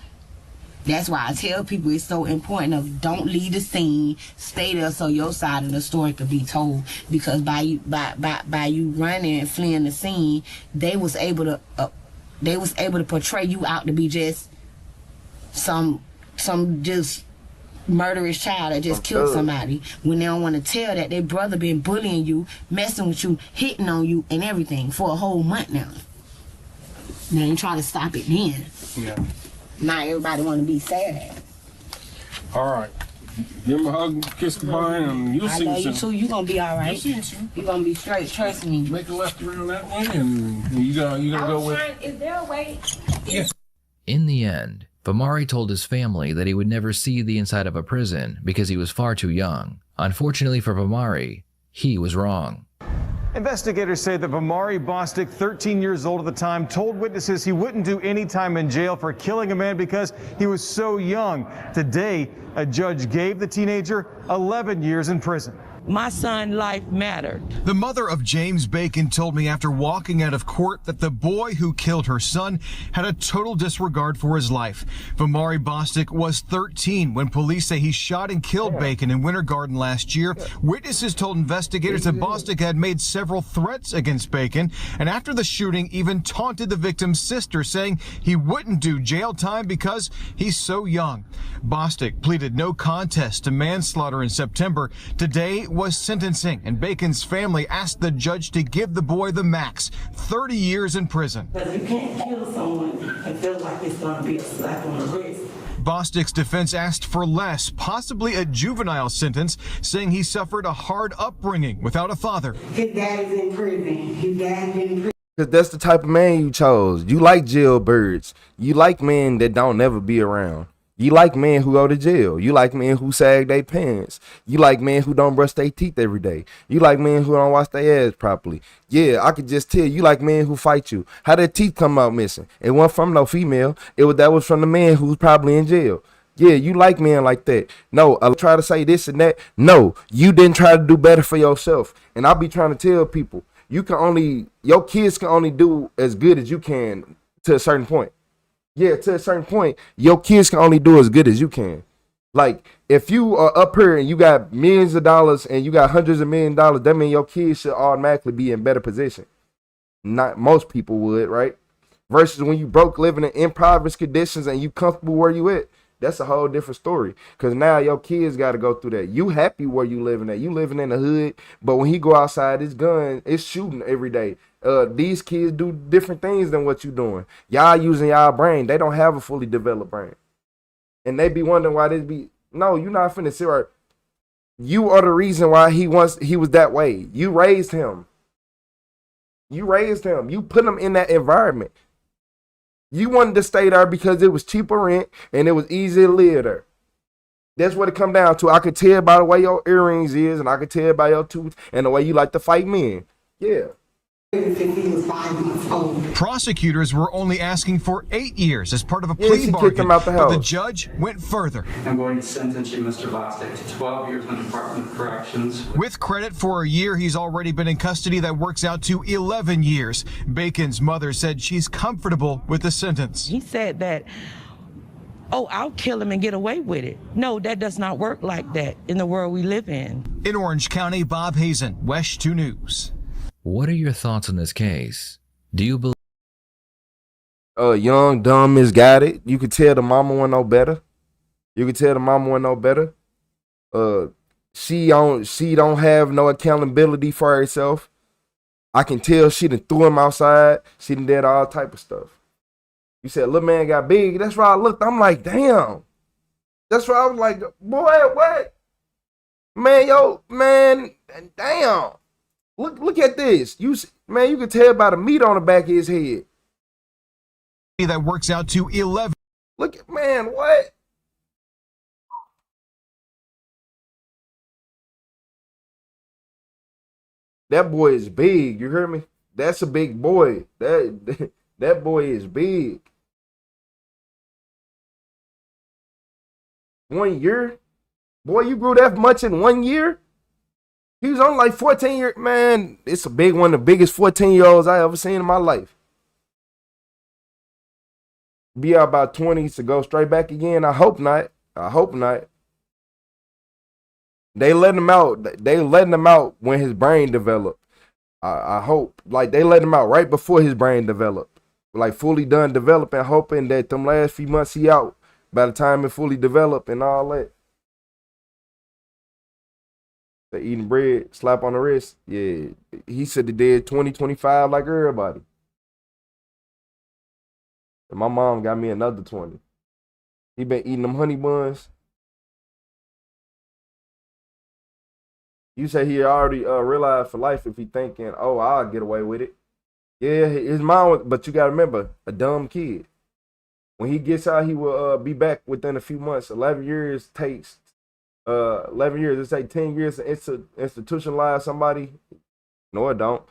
S: That's why I tell people it's so important of don't leave the scene, stay there so your side of the story could be told. Because by you running and fleeing the scene, they was able to portray you out to be just some just murderous child that just killed somebody, when they don't want to tell that their brother been bullying you, messing with you, hitting on you and everything for a whole month now. They ain't trying to stop it then.
V: Yeah.
S: Now everybody want to be sad.
V: All right. Give him a hug, kiss goodbye, and you'll see.
S: I love you too. You gonna be all right.
V: You'll see.
S: You gonna be straight. Trust me.
V: Make a left around that way, and you gonna go with.
S: Is there a way?
V: Yes.
K: In the end, Vamari told his family that he would never see the inside of a prison because he was far too young. Unfortunately for Vamari, he was wrong.
I: Investigators say that Vamari Bostic, 13 years old at the time, told witnesses he wouldn't do any time in jail for killing a man because he was so young. Today, a judge gave the teenager 11 years in prison.
R: My son's life mattered.
W: The mother of James Bacon told me after walking out of court that the boy who killed her son had a total disregard for his life. Vamari Bostic was 13 when police say he shot and killed Bacon in Winter Garden last year. Witnesses told investigators that Bostic had made several threats against Bacon, and after the shooting even taunted the victim's sister, saying he wouldn't do jail time because he's so young. Bostic pleaded no contest to manslaughter in September. Today was sentencing, and Bacon's family asked the judge to give the boy the max, 30 years in prison.
P: But you can't kill someone and feel like it's going to be a slap on the wrist.
W: Bostic's defense asked for less, possibly a juvenile sentence, saying he suffered a hard upbringing without a father.
P: His dad is in prison. His dad is in prison.
A: Because that's the type of man you chose. You like jailbirds. You like men that don't never be around. You like men who go to jail. You like men who sag their pants. You like men who don't brush their teeth every day. You like men who don't wash their ass properly. Yeah, I could just tell you like men who fight you. How their teeth come out missing? It wasn't from no female. That was from the man who's probably in jail. Yeah, you like men like that. No, I try to say this and that. No, you didn't try to do better for yourself. And I'll be trying to tell people, your kids can only do as good as you can to a certain point. Yeah, to a certain point, your kids can only do as good as you can. Like, if you are up here and you got millions of dollars and you got hundreds of millions of dollars, that means your kids should automatically be in better position. Not most people would, right? Versus when you broke, living in impoverished conditions and you comfortable where you at, that's a whole different story. Because now your kids got to go through that. You happy where you living at. You living in the hood, but when he go outside, it's gun, it's shooting every day. These kids do different things than what you doing. Y'all using y'all brain. They don't have a fully developed brain. And they be wondering why this be. No, you're not finna sit right. You are the reason why he was that way. You raised him. You raised him. You put him in that environment. You wanted to stay there because it was cheaper rent and it was easy to live there. That's what it come down to. I could tell by the way your earrings is, and I could tell by your tooth and the way you like to fight men. Yeah.
W: Prosecutors were only asking for 8 years as part of a
A: Yeah,
W: plea
A: she kicked
W: bargain,
A: him out the
W: but the
A: house.
W: judge went further.
D: I'm going to sentence you, Mr. Bostic, to 12 years in the Department of Corrections.
W: With credit for a year, he's already been in custody. That works out to 11 years. Bacon's mother said she's comfortable with the sentence.
R: He said that, oh, I'll kill him and get away with it. No, that does not work like that in the world we live in.
W: In Orange County, Bob Hazen, WESH 2 News.
K: What are your thoughts on this case? Do you believe
A: young, dumb, misguided? You could tell the mama wasn't no better. You could tell the mama wasn't no better. She don't have no accountability for herself. I can tell she done threw him outside. She done did all type of stuff. You said little man got big. That's why I looked. I'm like, damn. That's why I was like, boy, what? Man, yo, man, damn. Look at this. You can tell by the meat on the back of his head.
W: That works out to 11.
A: Look at, man, what? That boy is big. You hear me? That's a big boy. That boy is big. 1 year? Boy, you grew that much in 1 year? He was on like 14 years. Man, it's a big one, the biggest 14-year-olds I ever seen in my life. Be out about 20s to go straight back again. I hope not. I hope not. They letting him out. They letting him out when his brain developed. I hope. Like, they let him out right before his brain developed. Like, fully done developing, hoping that them last few months he out by the time it fully developed and all that. They eating bread, slap on the wrist. Yeah, he said he did 20, 25 like everybody. And my mom got me another 20. He been eating them honey buns. You say he already realized for life if he thinking, oh, I'll get away with it. Yeah, his mom, but you got to remember, a dumb kid. When he gets out, he will be back within a few months. 11 years takes 11 years. It's like 10 years to institutionalize somebody. No, it don't.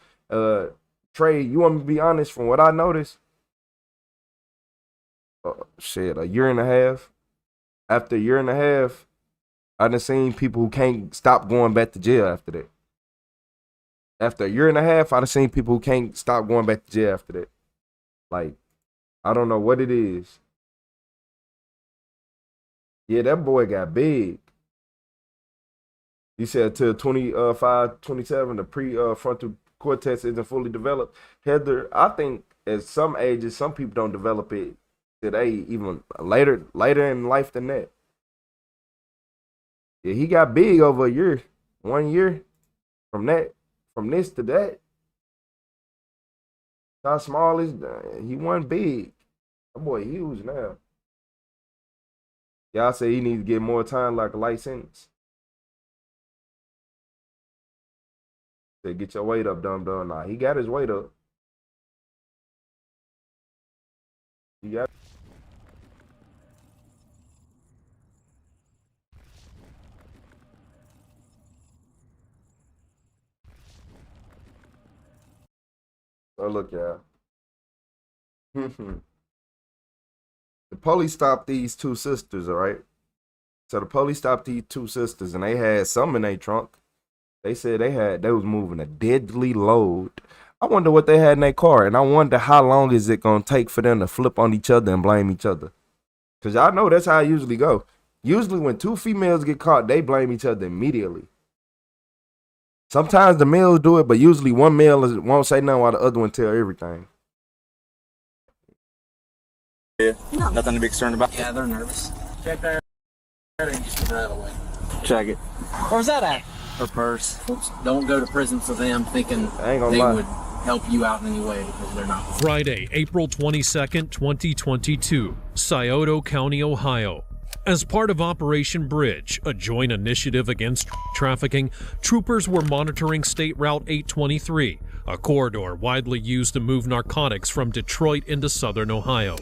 A: Trey, you want me to be honest? From what I noticed, a year and a half. After a year and a half, I done seen people who can't stop going back to jail after that. After a year and a half, I done seen people who can't stop going back to jail after that. Like, I don't know what it is. Yeah, that boy got big. He said till 25, 27, the prefrontal cortex isn't fully developed. Heather, I think at some ages, some people don't develop it today, even later in life than that. Yeah, he got big over a year. 1 year from this to that. How small is that? He wasn't big. That boy huge now. Y'all say he needs to get more time like a light sentence. Say, get your weight up, dumb. Nah, he got his weight up. He got. Oh, look, y'all. The police stopped these two sisters, all right? So the police stopped these two sisters, and they had some in their trunk. They said they was moving a deadly load. I wonder what they had in their car, and I wonder how long is it gonna take for them to flip on each other and blame each other? Cause y'all know that's how it usually go. Usually when two females get caught, they blame each other immediately. Sometimes the males do it, but usually one male won't say nothing while the other one tell everything.
N: Yeah, nothing to be concerned about.
L: Yeah, they're nervous.
N: Check that and just put that away.
L: Check it.
N: Where's that at?
L: Her purse. Don't go to prison for them thinking they
A: lie.
L: would help you out in any way because they're not.
H: Friday, April 22nd, 2022, Scioto County, Ohio. As part of Operation Bridge, a joint initiative against trafficking, troopers were monitoring State Route 823, a corridor widely used to move narcotics from Detroit into southern Ohio.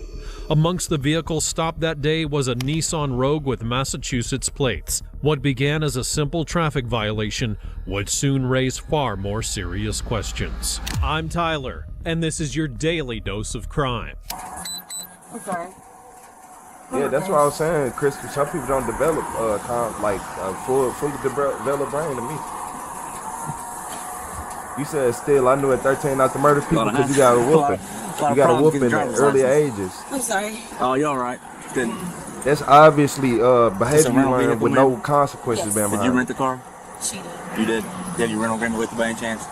H: Amongst the vehicles stopped that day was a Nissan Rogue with Massachusetts plates. What began as a simple traffic violation would soon raise far more serious questions. I'm Tyler, and this is your daily dose of crime.
Q: I'm sorry.
A: Yeah, that's what I was saying, Chris. Some people don't develop fully developed brain to me. You said still, I knew at 13 not to murder people because you got a whooping. You got a whooping at earlier ages.
Q: I'm sorry.
N: Oh, you all right? Good.
A: That's obviously behavior you learn with no consequences being behind.
N: Did you rent the car?
Q: She did.
N: You did? You have your rental agreement with you by any chance?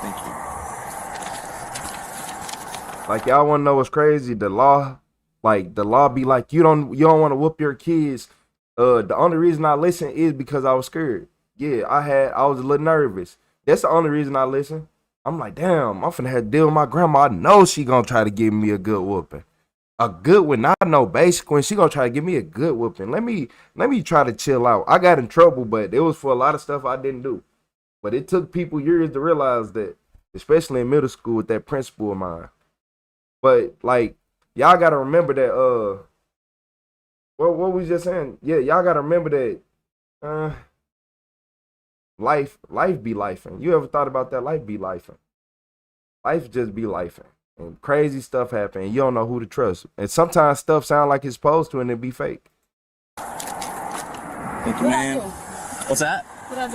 N: Thank you.
A: Like, y'all want to know what's crazy? The law be like, you don't want to whoop your kids. The only reason I listen is because I was scared. Yeah, I was a little nervous. That's the only reason I listen. I'm like, damn, I'm finna have to deal with my grandma. I know she gonna try to give me a good whooping. A good one. I know basically when she gonna try to give me a good whooping. Let me try to chill out. I got in trouble, but it was for a lot of stuff I didn't do. But it took people years to realize that, especially in middle school with that principal of mine. But like, y'all gotta remember that what we just saying? Yeah, y'all gotta remember that life be lifing. You ever thought about that? Life be lifing. Life just be lifing. And crazy stuff happen and you don't know who to trust. And sometimes stuff sound like it's supposed to and it be fake.
N: Thank you, man. What's that?
Q: What I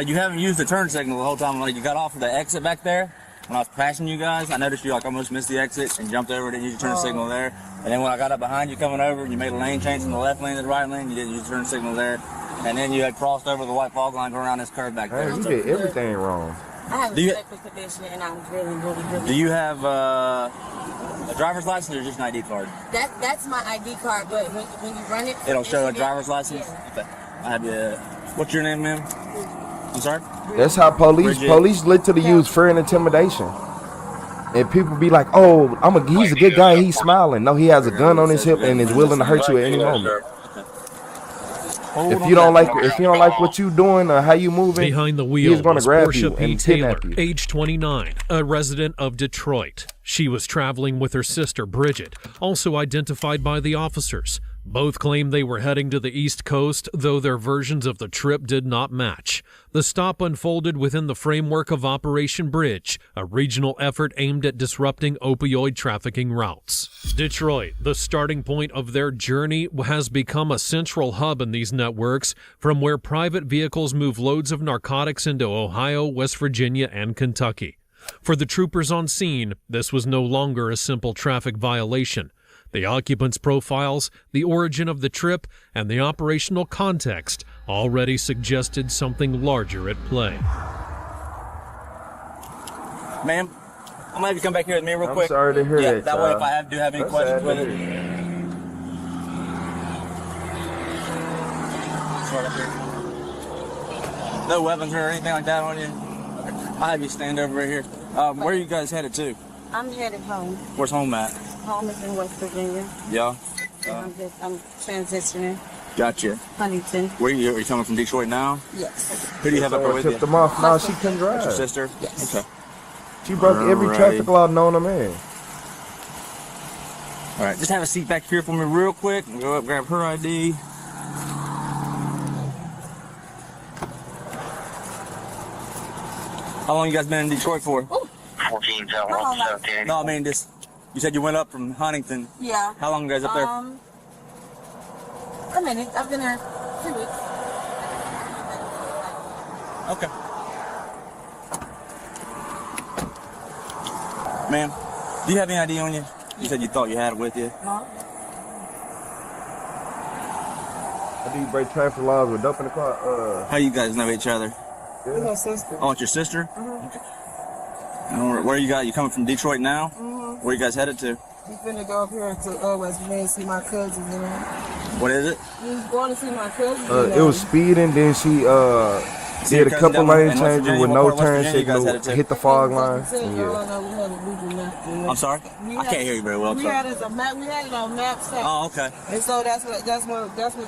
Q: do?
N: You haven't used the turn signal the whole time. Like, you got off of the exit back there. When I was passing you guys, I noticed you like almost missed the exit and jumped over, didn't use your turn signal there. And then when I got up behind you coming over, you made a lane change from the left lane to the right lane. You didn't use your turn signal there. And then you had crossed over the white fog line going around this curve back there.
A: Hey, you did everything wrong.
Q: I have a medical condition and I'm really.
N: Do you have a driver's license or just an ID card?
Q: That's my ID card, but when you run it,
N: It'll show a driver's license?
Q: Yeah.
N: Okay. I have you. What's your name, ma'am? I'm sorry?
A: That's how police literally use fear and intimidation. And people be like, oh, he's a good guy, he's smiling. No, he has a gun on his hip and is willing to hurt you at any moment. If you don't like what you doing or how you moving,
H: behind the wheel
A: he's gonna
H: was
A: grab
H: Portia
A: you
H: P.
A: and
H: Taylor,
A: kidnap you.
H: age 29, a resident of Detroit. She was traveling with her sister Bridget, also identified by the officers. Both claimed they were heading to the East Coast, though their versions of the trip did not match. The stop unfolded within the framework of Operation Bridge, a regional effort aimed at disrupting opioid trafficking routes. Detroit, the starting point of their journey, has become a central hub in these networks, from where private vehicles move loads of narcotics into Ohio, West Virginia, and Kentucky. For the troopers on scene, this was no longer a simple traffic violation. The occupants' profiles, the origin of the trip, and the operational context already suggested something larger at play.
N: Ma'am, I'm gonna have you come back here with me real quick.
A: I'm sorry to hear that.
N: That way, if I do have any questions with it. No weapons or anything like that on you? Okay. I'll have you stand over right here. Where are you guys headed to?
Q: I'm headed home.
N: Where's home at?
Q: Home is in West Virginia.
N: Yeah.
Q: I'm transitioning.
N: Gotcha.
Q: Huntington.
N: Where are you coming from, Detroit now?
Q: Yes.
N: Who do you have up there with you?
A: Tipped them off. No, she couldn't drive.
N: Your sister?
Q: Yes.
N: Okay.
A: She broke every traffic law known to man.
N: All right, just have a seat back here for me real quick. We'll go up, grab her ID. How long you guys been in Detroit for?
E: 14, 17.
N: No, I mean, you said you went up from Huntington.
Q: Yeah.
N: How long you guys up there?
Q: A minute. I've been there 3 weeks.
N: Okay. Ma'am, do you have any ID on you? You said you thought you had it with you.
Q: No.
A: How do you break traffic laws with dope in the car?
N: How you guys know each other?
Q: With my sister.
N: Oh, it's your sister? Okay. And where you got? You coming from Detroit now? Where you guys headed to?
Q: We finna go up here to West Virginia and see my cousins, you know.
N: What is it?
Q: We was going to see my cousins.
A: It was speeding, then she did a couple lane changes with no turn signal, hit the fog line.
N: I'm sorry? I can't hear you very well.
Q: We had it on map set.
N: Oh, okay.
Q: And so that's what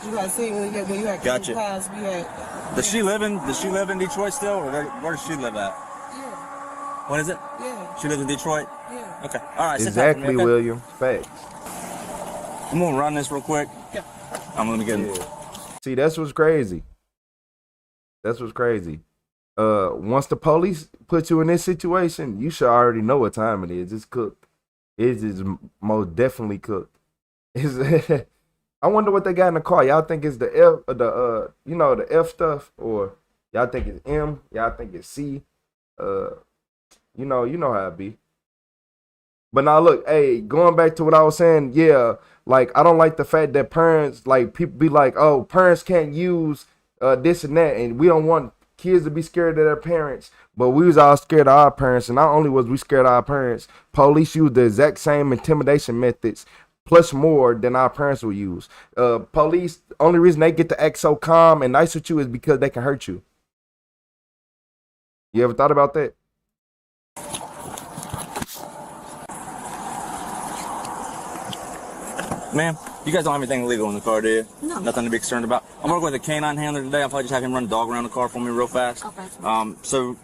Q: you had seen when you had
N: Gotcha.
Q: Pass.
N: Does she live in Detroit still, or where does she live at? What is it?
P: Yeah.
N: She lives in Detroit?
P: Yeah.
N: Okay. All right.
A: Exactly,
N: okay?
A: William. Facts.
N: I'm going to run this real quick.
P: Yeah.
N: I'm going to get it.
A: See, that's what's crazy. That's what's crazy. Once the police put you in this situation, you should already know what time it is. It's cooked. It is most definitely cooked. I wonder what they got in the car. Y'all think it's the F, the F stuff, or y'all think it's M? Y'all think it's C? You know how it be. But now look, hey, going back to what I was saying, yeah, like I don't like the fact that parents, like people be like, oh, parents can't use this and that, and we don't want kids to be scared of their parents, but we was all scared of our parents, and not only was we scared of our parents, police used the exact same intimidation methods, plus more than our parents would use. Police, only reason they get to act so calm and nice with you is because they can hurt you. You ever thought about that?
N: Ma'am, you guys don't have anything illegal in the car, do you?
G: No.
N: Nothing to be concerned about. I'm working with a canine handler today. I'll probably just have him run a dog around the car for me real fast.
G: Okay.
N: So,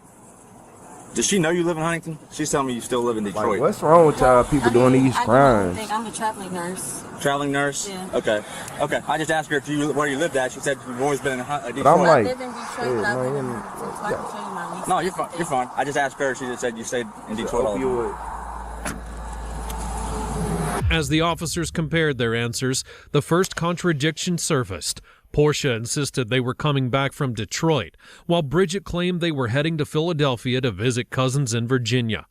N: does she know you live in Huntington? She's telling me you still live in Detroit.
A: Like, what's wrong with people doing these crimes?
G: I'm a traveling nurse.
N: Traveling nurse?
G: Yeah.
N: Okay. Okay. I just asked her where you lived at. She said you've always been in Detroit.
A: But I'm like,
G: I live in Detroit, but I live in Huntington, so I can show you my lease.
N: No, you're fine. You're fine. I just asked her. She just said you stayed in Detroit all the time.
H: As the officers compared their answers, the first contradiction surfaced. Portia insisted they were coming back from Detroit, while Bridget claimed they were heading to Philadelphia to visit cousins in Virginia.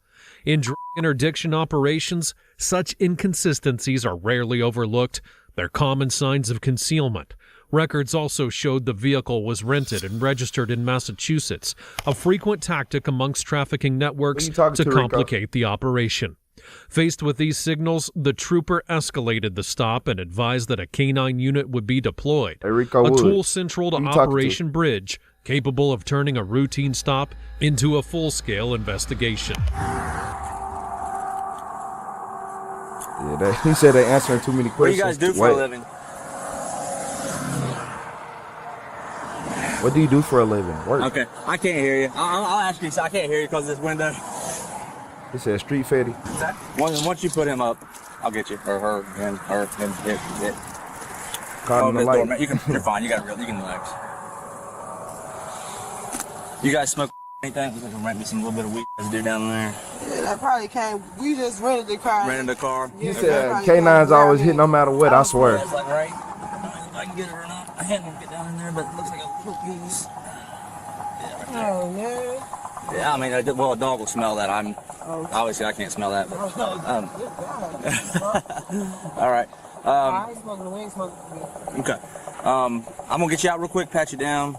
H: In drug interdiction operations, such inconsistencies are rarely overlooked. They're common signs of concealment. Records also showed the vehicle was rented and registered in Massachusetts, a frequent tactic amongst trafficking networks to complicate the operation. Faced with these signals, the trooper escalated the stop and advised that a canine unit would be deployed, a tool central to Operation Bridge, capable of turning a routine stop into a full-scale investigation.
A: Yeah, he said they answering too many questions.
N: What do you guys do for a living?
A: What do you do for a living? Work.
N: Okay, I can't hear you. I'll ask you. I can't hear you because of this window.
A: He said street fatty.
N: Once you put him up, I'll get you. Or her, him, it. You're fine. You can relax. You guys smoke anything? We can rent me some little bit of weed to do down there.
P: Yeah, that probably came. We just rented the car.
N: Rented the car?
A: He said K9's always hit no matter what, I swear.
N: It's like, right? I can get it or not. I can't even get down in there, but it looks like a little piece. Yeah, right there.
P: Oh, man.
N: Yeah, I mean, a dog will smell that. Obviously I can't smell that. But, all right.
P: I ain't smoking the weed, smoking the weed.
N: Okay. I'm gonna get you out real quick, pat you down.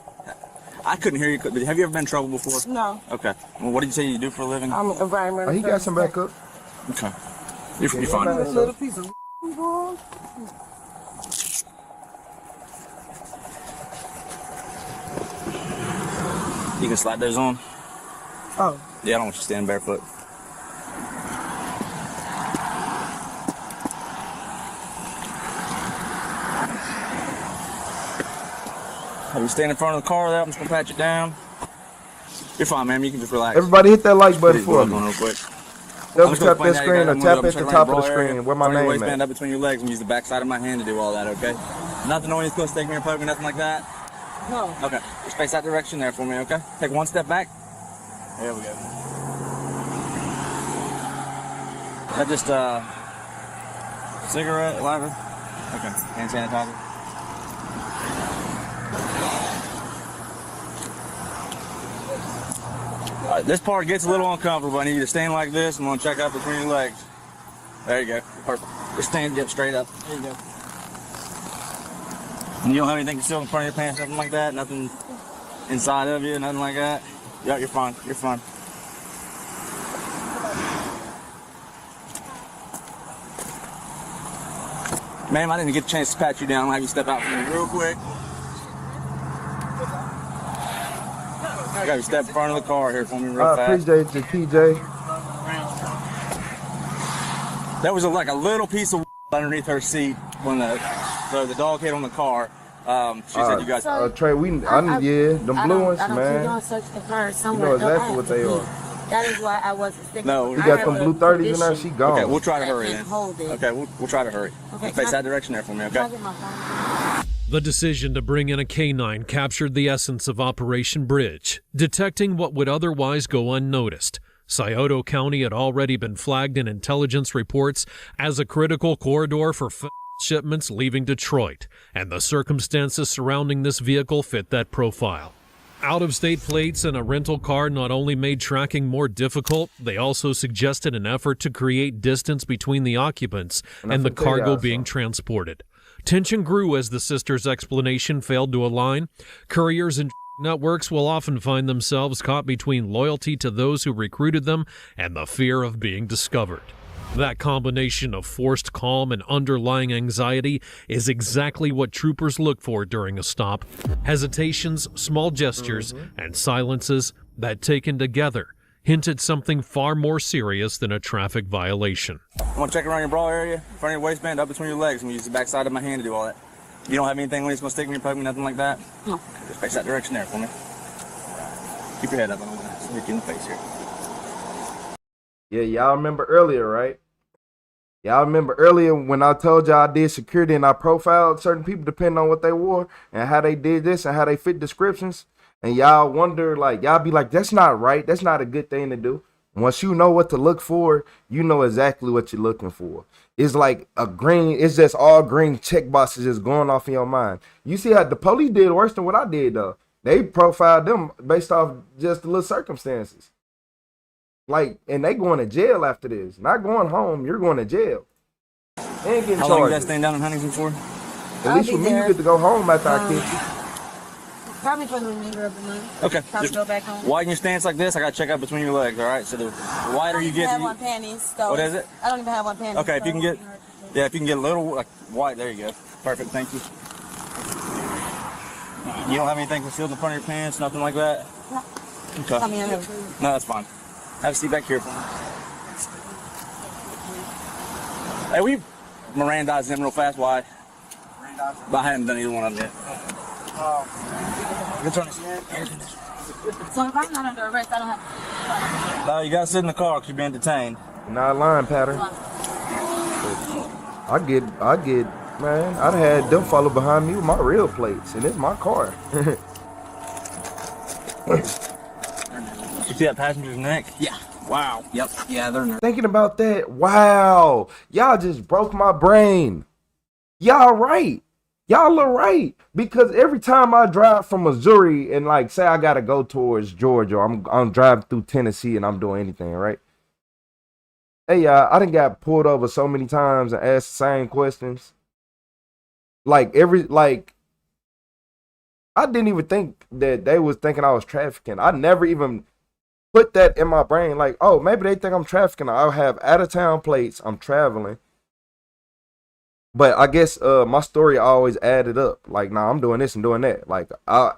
N: I couldn't hear you. Have you ever been in trouble before?
P: No.
N: Okay. Well, what did you say you do for a living?
P: I'm an environmental.
A: Oh, he got some backup.
N: Okay. You're fine.
P: A little piece of boy.
N: You can slide those on.
P: Oh.
N: Yeah, I don't want you standing barefoot. Have you stand in front of the car there? I'm just gonna pat you down. You're fine, man. You can just relax.
A: Everybody hit that like button for me.
N: Real quick.
A: Double tap that screen or tap at the top of the screen where my name
N: waistband
A: at.
N: up between your legs and use the back side of my hand to do all that, okay? Nothing on you supposed to take me or poke me, nothing like that?
P: No.
N: Okay. Just face that direction there for me, okay? Take one step back. There we go. That just, cigarette, lighter? Okay. Hand sanitizer. All right, this part gets a little uncomfortable. I need you to stand like this. I'm gonna check out between your legs. There you go. Perfect. Just stand up straight up. There you go. And you don't have anything concealed in front of your pants, nothing like that? Nothing inside of you, nothing like that? Yeah, you're fine. You're fine. Ma'am, I didn't get a chance to pat you down. I'll have you step out for me real quick. I got you step in front of the car here for me real fast.
A: I appreciate you, TJ.
N: There was like a little piece of underneath her seat when the dog hit on the car. She said you guys.
A: Trey, them blue ones, man.
G: Search the car
A: You know exactly what they are.
Q: That is why I wasn't sticking.
N: No.
A: You got them blue 30s in there, she gone.
N: Okay, we'll try to hurry then.
Q: Hold it.
N: Okay, we'll try to hurry.
Q: Okay,
N: Face that direction there for me, okay?
H: The decision to bring in a canine captured the essence of Operation Bridge, detecting what would otherwise go unnoticed. Scioto County had already been flagged in intelligence reports as a critical corridor for shipments leaving Detroit, and the circumstances surrounding this vehicle fit that profile. Out-of-state plates and a rental car not only made tracking more difficult, they also suggested an effort to create distance between the occupants and the cargo being transported. Tension grew as the sisters' explanation failed to align. Couriers and networks will often find themselves caught between loyalty to those who recruited them and the fear of being discovered. That combination of forced calm and underlying anxiety is exactly what troopers look for during a stop. Hesitations, small gestures, and silences that, taken together, hint at something far more serious than a traffic violation.
N: I'm gonna check around your bra area, front of your waistband, up between your legs. I'm gonna use the back side of my hand to do all that. You don't have anything when it's gonna stick me or poke me, nothing like that?
Q: No.
N: Just face that direction there for me. Keep your head up. I don't want to hit you in the face here.
A: Yeah, y'all remember earlier, right? Y'all remember earlier when I told y'all I did security and I profiled certain people depending on what they wore and how they did this and how they fit descriptions? And y'all wonder, like, y'all be like, that's not right. That's not a good thing to do. Once you know what to look for, you know exactly what you're looking for. It's like a green, it's just all green check boxes just going off in your mind. You see how the police did worse than what I did, though. They profiled them based off just the little circumstances. Like, and they going to jail after this. Not going home, you're going to jail. They ain't getting
N: How long you
A: charged.
N: guys staying down in Huntington for?
A: At least with me, you get to go home after I catch you.
Q: Probably for the remainder of the month.
N: Okay.
Q: Probably go back home.
N: Widen your stance like this. I got to check out between your legs, all right? So the wider you get...
Q: I don't even have one panties. So
N: what is it?
Q: I don't even have one panties.
N: Okay, if you can get... Yeah, if you can get a little like wide, there you go. Perfect, thank you. You don't have anything concealed in front of your pants, nothing like that?
Q: No.
N: Okay.
Q: I mean, I never.
N: No, that's fine. Have a seat back here for me. Hey, we Mirandized him real fast. Why? But I haven't done either one of them yet. Good turn.
Q: So if I'm not under arrest, I don't have.
N: No, you gotta sit in the car because you're being detained.
A: Not lying, pattern. I get, man, I'd had them follow behind me with my real plates, and it's my car.
N: You see that passenger's neck? Yeah. Wow. Yep. Yeah, they're nervous.
A: Thinking about that, wow, y'all just broke my brain. Y'all right. Y'all are right. Because every time I drive from Missouri and like say I gotta go towards Georgia, I'm driving through Tennessee and I'm doing anything, right? Hey, y'all, I done got pulled over so many times and asked the same questions. I didn't even think that they was thinking I was trafficking. I never even put that in my brain. Like, oh, maybe they think I'm trafficking. I'll have out-of-town plates. I'm traveling. But I guess my story always added up. Like, nah, I'm doing this and doing that. Like, I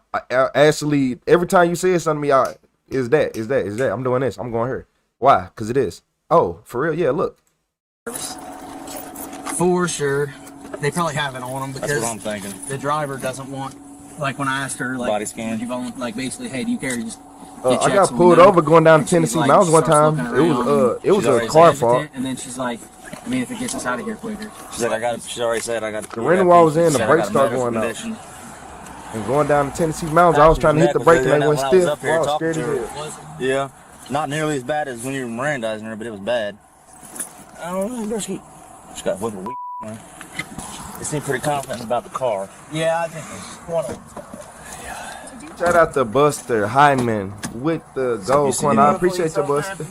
A: actually, every time you say something to me, is that. I'm doing this. I'm going here. Why? Because it is. Oh, for real? Yeah, look.
L: For sure. They probably have it on them because
N: that's what I'm thinking.
L: The driver doesn't want, like when I asked her, like,
N: body scan.
L: Like basically, hey, do you care? Just
A: I got pulled over going down to Tennessee Mountains one time. It was a car fault.
L: And then she's like, I mean, if it gets us out of here quicker.
N: She's like, she's already said I got to.
A: The rental I was in, the brakes started going out. And going down to Tennessee Mountains, I was trying to hit the brake and they went stiff. I was scared of it.
N: Yeah. Not nearly as bad as when you were Mirandizing her, but it was bad. I don't know, she got a whip of weed, man. They seem pretty confident about the car.
L: Yeah, I think it's one of them.
A: Shout out to Buster Hyman with the gold coin. I appreciate you, Buster.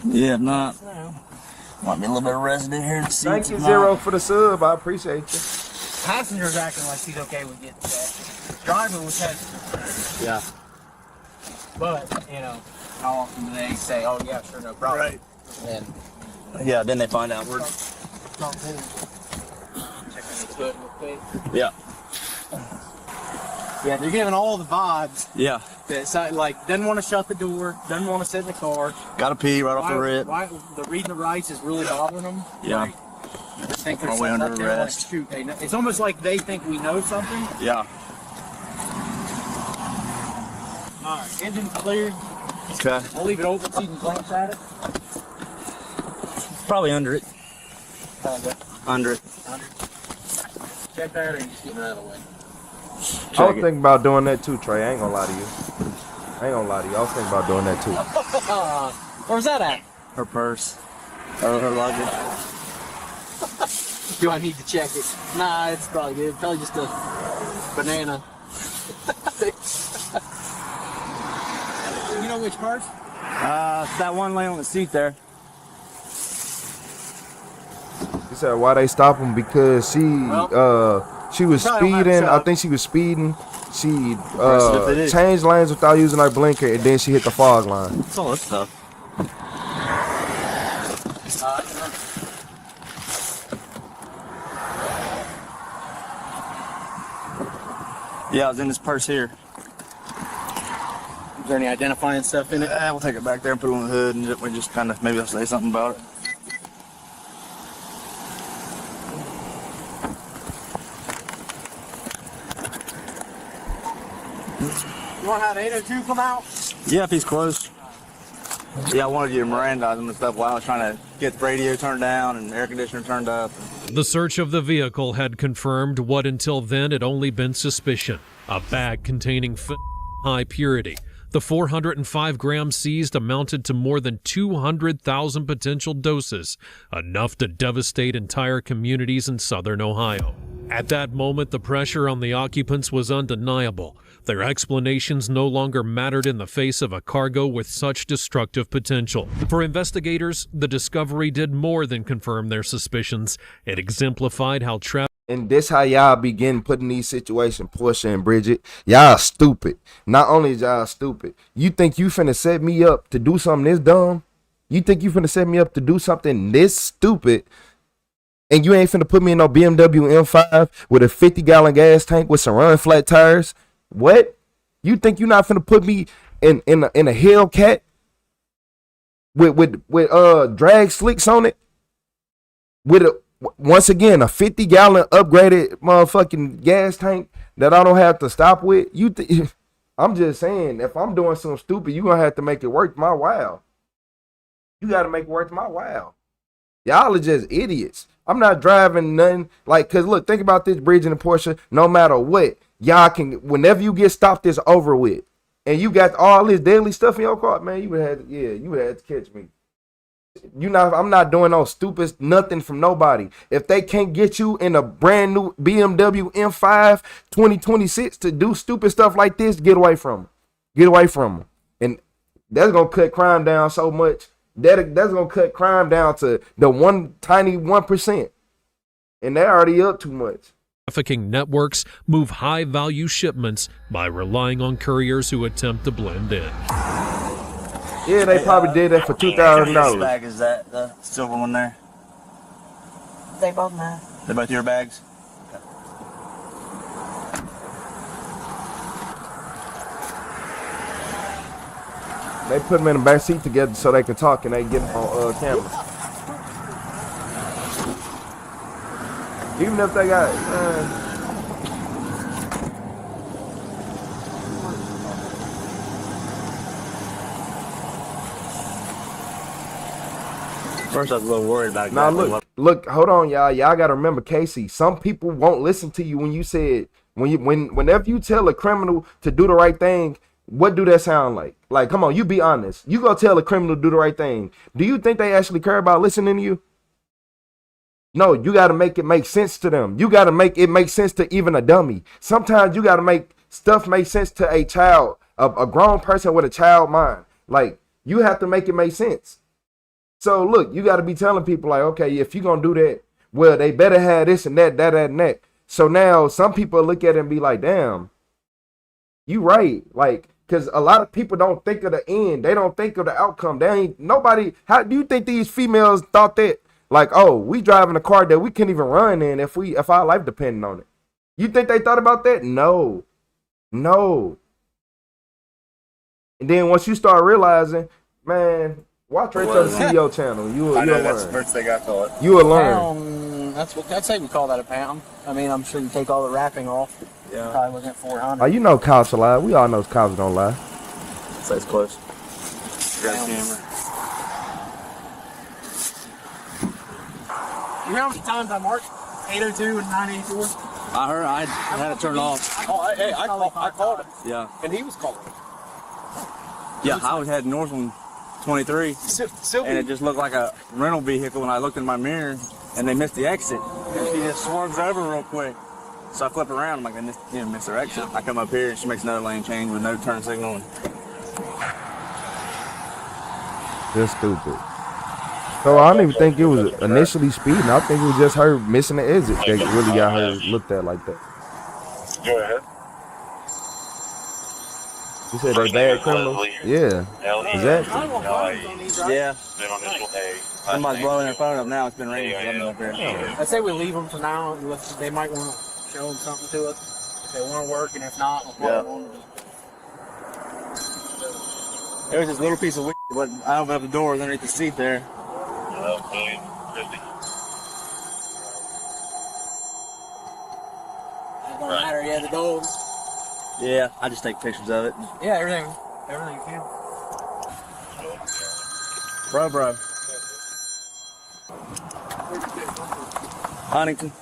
N: Yeah, if not, might be a little bit of resident here in the seats.
A: Thank you, Zero, for the sub. I appreciate you.
L: Passenger's acting like she's okay with getting that. Driver was hesitant.
N: Yeah.
L: But, you know, how often do they say, oh, yeah, sure, no problem? Right. And
N: yeah, then they find out we're... Yeah.
L: Yeah, they're giving all the vibes.
N: Yeah.
L: That's like, doesn't want to shut the door, doesn't want to sit in the car.
N: Gotta pee right off the rip.
L: The reading the rights is really bothering them.
N: Yeah.
L: Like, I think they're
N: way under arrest.
L: Like, shoot, it's almost like they think we know something.
N: Yeah.
L: Alright, engine's cleared.
N: Okay.
C: I'll leave it open so you can glance at it.
N: Probably under it. Under it.
C: Check that or you just get it out of the way.
A: I was thinking about doing that too, Trey. I ain't gonna lie to you. I was thinking about doing that too.
C: Where's that at?
N: Her purse. Or her luggage.
C: Do I need to check it? Nah, it's probably good. Probably just a banana. You know which purse?
N: That one laying on the seat there.
A: He said why they stop him because she was speeding. I think she was speeding. She changed lanes without using her blinker, and then she hit the fog line.
N: That's all this stuff. Yeah, I was in this purse here.
C: Is there any identifying stuff in it?
N: We'll take it back there and put it on the hood, and we just kind of maybe I'll say something about it.
C: You want to have 802 come out?
N: Yeah, if he's close. Yeah, I wanted you to Mirandize him and stuff while I was trying to get the radio turned down and the air conditioner turned up.
H: The search of the vehicle had confirmed what until then had only been suspicion. A bag containing high purity. The 405 grams seized amounted to more than 200,000 potential doses, enough to devastate entire communities in southern Ohio. At that moment, the pressure on the occupants was undeniable. Their explanations no longer mattered in the face of a cargo with such destructive potential. For investigators, the discovery did more than confirm their suspicions. It exemplified how
A: and this how y'all begin putting these situations, Portia and Bridget. Y'all stupid. Not only is y'all stupid, you think you finna set me up to do something this dumb? You think you finna set me up to do something this stupid? And you ain't finna put me in no BMW M5 with a 50-gallon gas tank with some run flat tires? What? You think you're not finna put me in a Hellcat with drag slicks on it? With once again a 50-gallon upgraded motherfucking gas tank that I don't have to stop with? I'm just saying, if I'm doing something stupid, you gonna have to make it worth my while. You gotta make it worth my while. Y'all are just idiots. I'm not driving nothing like, cause look, think about this, Bridget and Portia. No matter what, y'all can, whenever you get stopped, it's over with, and you got all this deadly stuff in your car, man. You would have, you would have to catch me. I'm not doing no stupid nothing from nobody. If they can't get you in a brand new BMW M5 2026 to do stupid stuff like this, get away from them. Get away from them, and that's gonna cut crime down so much. That's gonna cut crime down to the tiny 1%, and they're already up too much.
H: Trafficking networks move high-value shipments by relying on couriers who attempt to blend in.
A: Yeah, they probably did that for $2,000.
N: Which bag is that? The silver one there?
P: They both mine.
N: They're both your bags?
A: They put them in the back seat together so they can talk and they get them on camera. Even if they got
N: First, I was a little worried about it.
A: Now look, hold on, y'all. Y'all gotta remember, Casey. Some people won't listen to you when you said whenever you tell a criminal to do the right thing. What do that sound like? Like, come on, you be honest. You go tell a criminal to do the right thing. Do you think they actually care about listening to you? No, you got to make it make sense to them. You got to make it make sense to even a dummy. Sometimes you got to make stuff make sense to a child, a grown person with a child mind. Like, you have to make it make sense. So, look, you got to be telling people, like, okay, if you're going to do that, well, they better have this and that, and that. So now some people look at it and be like, damn, you right. Like, because a lot of people don't think of the end. They don't think of the outcome. They ain't nobody. How do you think these females thought that? Like, oh, we driving a car that we couldn't even run in if our life depended on it. You think they thought about that? No. And then once you start realizing, man, watch RetroTheCeo channel. You'll learn.
N: That's the first thing I thought.
A: You will learn.
C: I'd say we call that a pound. I mean, I'm sure you take all the wrapping off. Yeah. Probably looking at 400.
A: Oh, you know cops a lie. We all know cops don't lie.
N: So it's close. Grab the camera.
L: You know how many times I marked 802 and 984?
N: I heard. I had it turned off.
L: Oh, hey, I called him.
N: Yeah.
L: And he was calling.
N: Yeah, I was heading north on 23, and it just looked like a rental vehicle. And I looked in my mirror, and they missed the exit. And she just swerves over real quick. So I flip around. I'm like, they didn't miss their exit. I come up here, and she makes another lane change with no turn signal.
A: Just stupid. So I don't even think it was initially speeding. I think it was just her missing the exit that really got her looked at like that.
E: Go ahead.
A: You said they bad criminals? Yeah. Exactly.
N: Yeah. Somebody's blowing their phone up now. It's been raining.
L: I say we leave them for now. They might want to show them something to us if they want to work, and if not, we'll probably want to.
N: There was this little piece of weed, but I opened up the door underneath the seat there.
L: It don't matter, yeah, the dog.
N: Yeah, I just take pictures of it.
L: Yeah, everything you can.
N: Bro. Huntington.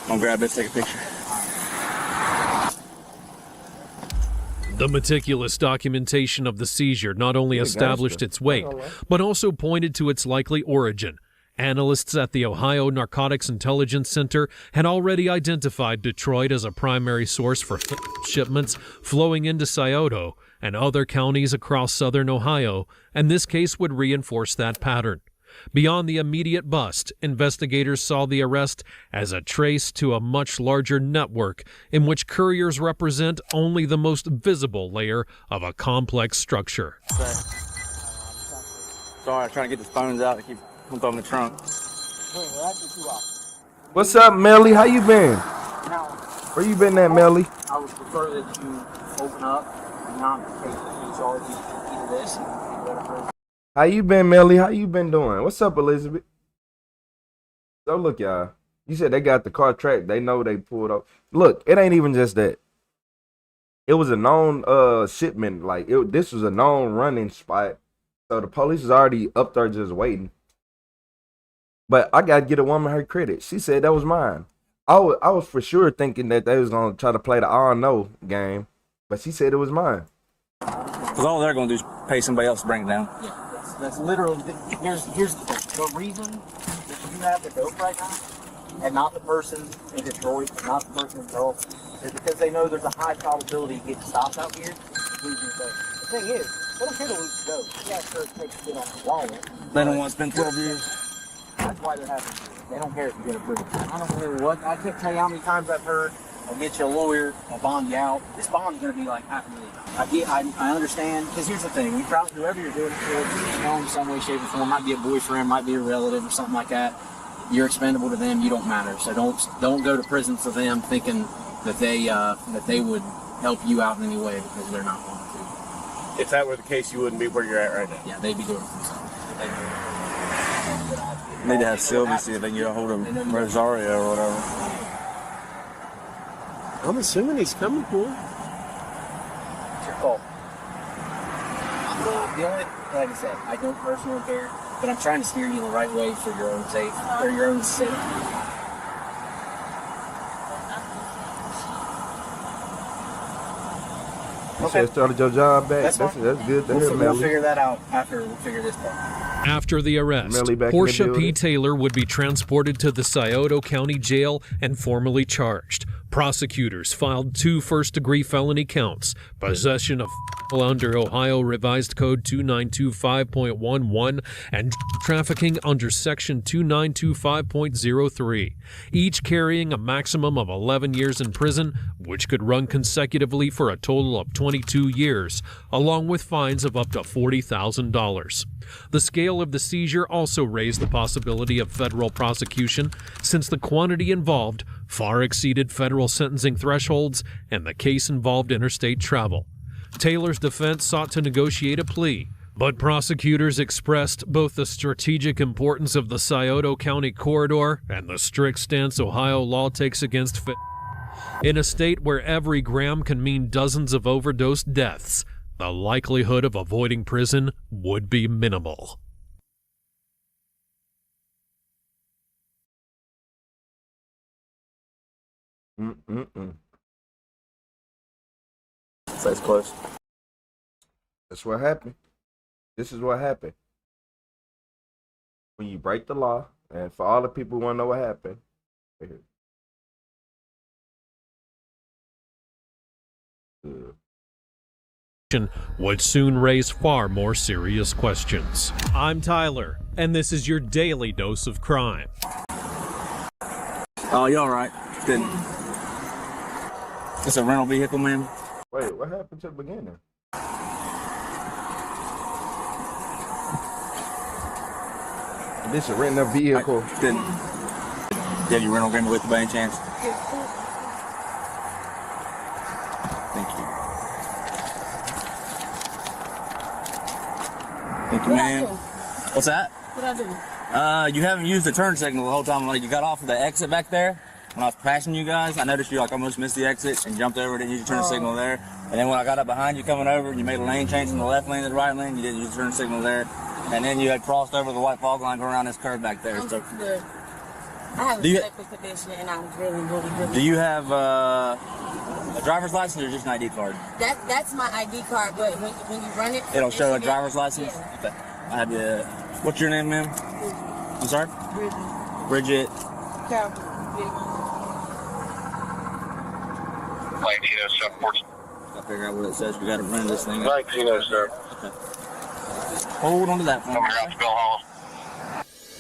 N: I'm gonna grab this, take a picture.
H: The meticulous documentation of the seizure not only established its weight, but also pointed to its likely origin. Analysts at the Ohio Narcotics Intelligence Center had already identified Detroit as a primary source for shipments flowing into Scioto and other counties across southern Ohio, and this case would reinforce that pattern. Beyond the immediate bust, investigators saw the arrest as a trace to a much larger network in which couriers represent only the most visible layer of a complex structure.
N: Sorry, I'm trying to get the phones out. I keep them in the trunk.
A: What's up, Melly? How you been? Where you been at, Melly?
L: I would prefer that you open up and not take any charges either this or whatever.
A: How you been, Melly? How you been doing? What's up, Elizabeth? So look, y'all. You said they got the car tracked. They know they pulled up. Look, it ain't even just that. It was a known shipment. Like this was a known running spot. So the police is already up there just waiting. But I gotta get a woman her credit. She said that was mine. I was for sure thinking that they was gonna try to play the I don't know game, but she said it was mine.
N: Because all they're gonna do is pay somebody else to bring it down.
L: Yeah, that's literally. Here's the thing. The reason that you have the dope right now, and not the person in Detroit, and not the person in Charles, is because they know there's a high probability of getting stopped out here. Losing the dope. The thing is, they don't care to lose the dope. Yeah, sure, it takes a bit on the wallet.
N: They don't want to spend 12 years.
L: That's why they're having. They don't care if you get a prison. I don't care what. I can't tell you how many times I've heard. I'll get you a lawyer. I'll bond you out. This bond's gonna be like $500,000. I understand. Because here's the thing: you probably whoever you're doing it for, you know, in some way, shape, or form, might be a boyfriend, might be a relative, or something like that. You're expendable to them. You don't matter. So don't go to prison for them, thinking that they would help you out in any way, because they're not going to.
F: If that were the case, you wouldn't be where you're at right now.
L: Yeah, they'd be doing something.
N: Need to have Sylvie see if they can get a hold of Rosario or whatever.
F: I'm assuming he's coming for him.
L: It's your fault. The only, like I said, I don't personally care, but I'm trying to steer you in the right way for your own safety, or your own safety.
A: You said started your job back. That's good to hear,
L: We'll
A: Melly.
L: figure that out after we figure this part.
H: After the arrest,
A: Melly back in the
H: Portia P.
A: building.
H: Taylor would be transported to the Scioto County Jail and formally charged. Prosecutors filed 2 first-degree felony counts: possession of under Ohio Revised Code 2925.11 and trafficking under Section 2925.03, each carrying a maximum of 11 years in prison, which could run consecutively for a total of 22 years, along with fines of up to $40,000. The scale of the seizure also raised the possibility of federal prosecution, since the quantity involved far exceeded federal sentencing thresholds and the case involved interstate travel. Taylor's defense sought to negotiate a plea, but prosecutors expressed both the strategic importance of the Scioto County corridor and the strict stance Ohio law takes against in a state where every gram can mean dozens of overdose deaths. the likelihood of avoiding prison would be minimal.
N: That's close.
A: That's what happened. This is what happened. When you break the law, and for all the people who want to know what happened, right here.
H: Would soon raise far more serious questions. I'm Tyler, and this is your daily dose of crime.
N: Oh, you all right? Good. It's a rental vehicle, man.
A: Wait, what happened to the beginning? This is renting a vehicle.
N: Did you have your rental agreement with you by any chance? Thank you. Thank you, ma'am. What's that?
Q: What I do?
N: You haven't used the turn signal the whole time. Like, you got off of the exit back there. When I was passing you guys, I noticed you like almost missed the exit and jumped over, didn't use your turn signal there. And then when I got up behind you coming over, you made a lane change from the left lane to the right lane. You didn't use the turn signal there. And then you had crossed over the white fog line going around this curve back there. So,
Q: Good. I have a medical condition and I'm really
N: do you have a driver's license or just an ID card?
Q: That's my ID card, but when you run it,
N: It'll show a driver's license?
Q: Yeah.
N: Okay. I have you. What's your name, ma'am? I'm sorry? Bridget.
Q: Carol.
N: I figure out what it says. We got to run this thing.
E: Sir.
N: Okay. Hold on to that one.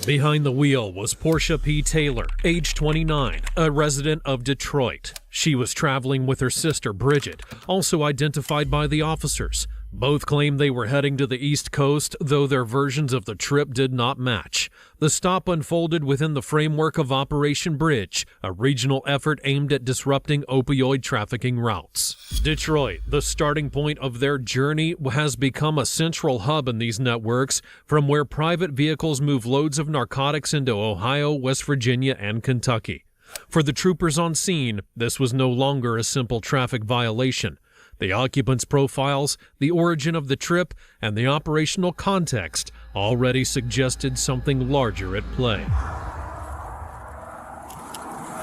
H: Behind the wheel was Portia P. Taylor, age 29, a resident of Detroit. She was traveling with her sister Bridget, also identified by the officers. Both claimed they were heading to the East Coast, though their versions of the trip did not match. The stop unfolded within the framework of Operation Bridge, a regional effort aimed at disrupting opioid trafficking routes. Detroit, the starting point of their journey, has become a central hub in these networks, from where private vehicles move loads of narcotics into Ohio, West Virginia, and Kentucky. For the troopers on scene, this was no longer a simple traffic violation. The occupants' profiles, the origin of the trip, and the operational context already suggested something larger at play.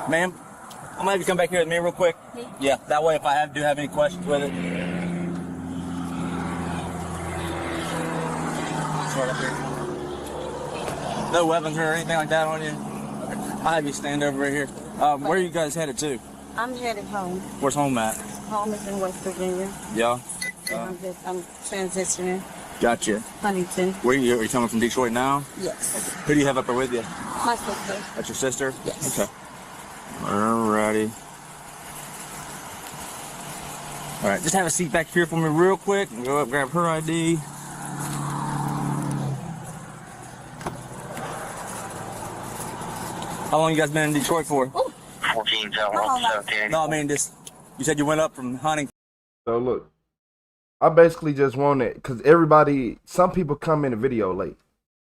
N: Ma'am, I'm gonna have you come back here with me real quick. Yeah, that way if I do have any questions with it. Start up here. No weapons or anything like that on you? I'll have you stand over right here. Where are you guys headed to?
Q: I'm headed home.
N: Where's home at?
Q: Home is in West Virginia.
N: Yeah.
Q: I'm transitioning.
N: Gotcha.
Q: Huntington.
N: Are you coming from Detroit now?
Q: Yes.
N: Who do you have up there with you?
Q: My sister.
N: That's your sister?
Q: Yes.
N: Okay. Alrighty. Alright, just have a seat back here for me real quick and go up grab her ID. How long you guys been in Detroit for?
E: 14, 17.
N: No, I mean, you said you went up from Huntington.
A: So look, I basically just want it because some people come in the video late.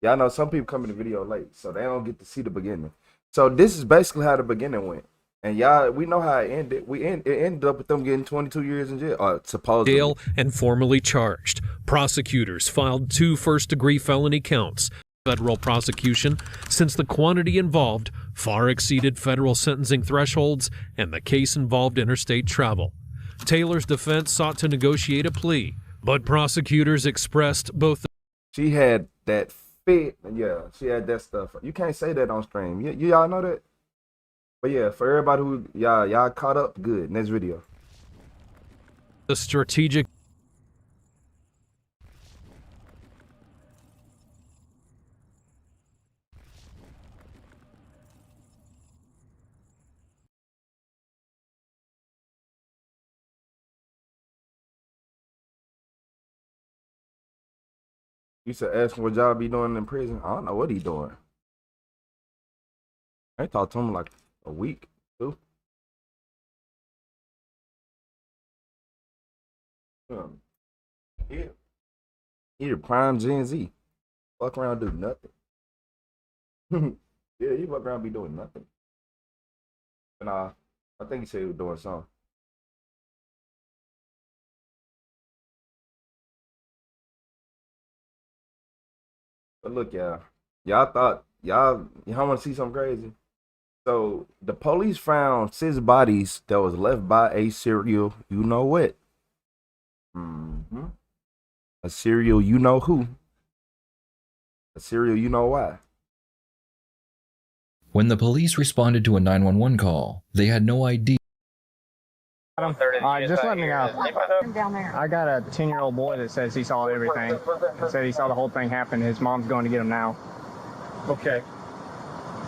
A: Y'all know some people come in the video late, so they don't get to see the beginning. So this is basically how the beginning went. And y'all, we know how it ended. It ended up with them getting 22 years in jail, supposedly.
H: Jail and formally charged. Prosecutors filed 2 first-degree felony counts. Federal prosecution, since the quantity involved far exceeded federal sentencing thresholds and the case involved interstate travel. Taylor's defense sought to negotiate a plea, but prosecutors expressed both.
A: She had that fit, yeah, she had that stuff. You can't say that on stream. Y'all know that? But yeah, for everybody who y'all caught up, good. Next video.
H: The strategic.
A: You said ask him what job he doing in prison. I don't know what he doing. I talked to him like a week, 2. Yeah. He the prime Gen Z. Fuck around, do nothing. Yeah, he fuck around, be doing nothing. And I think he said he was doing something. But look, y'all thought y'all want to see something crazy? So the police found 6 bodies that was left by a serial, you know what? A serial, you know who? A serial, you know why?
K: When the police responded to a 911 call, they had no idea.
J: Just let me know. I got a 10-year-old boy that says he saw everything. Said he saw the whole thing happen. His mom's going to get him now. Okay.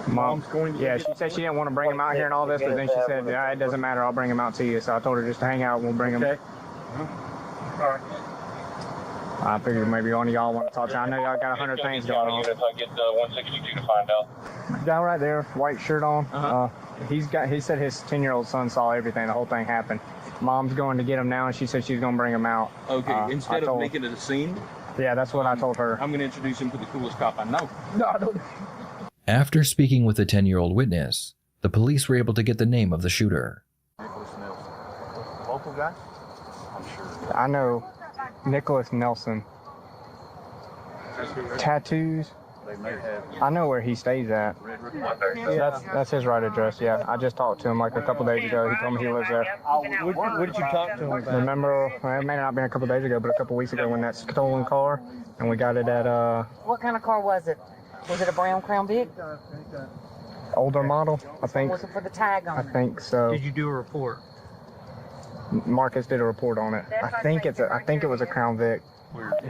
J: Mom's going to get him? She said she didn't want to bring him out here and all this, but then she said, yeah, it doesn't matter, I'll bring him out to you. So I told her just to hang out and we'll bring him. Okay. All right. I figured maybe one of y'all want to talk to him. I know y'all got 100 things going on.
M: I get 162 to find out.
J: Guy right there, white shirt on. He said his 10-year-old son saw everything, the whole thing happened. Mom's going to get him now, and she said she's going to bring him out.
M: Okay, instead of making it a scene?
J: Yeah, that's what I told her.
M: I'm going to introduce him to the coolest cop I know.
J: No, I don't.
K: After speaking with the 10-year-old witness, the police were able to get the name of the shooter.
J: Local guy? I'm sure. I know Nicholas Nelson. Tattoos? I know where he stays at. That's his right address, yeah. I just talked to him like a couple days ago. He told me he lives there.
M: What did you talk to him about?
J: Remember, well, it may not have been a couple days ago, but a couple weeks ago when that stolen car, and we got it at,
T: What kind of car was it? Was it a brown Crown Vic?
J: older model, I think.
T: Was it for the tag on
J: I think so.
C: Did you do a report?
J: Marcus did a report on it. I think it was a Crown Vic.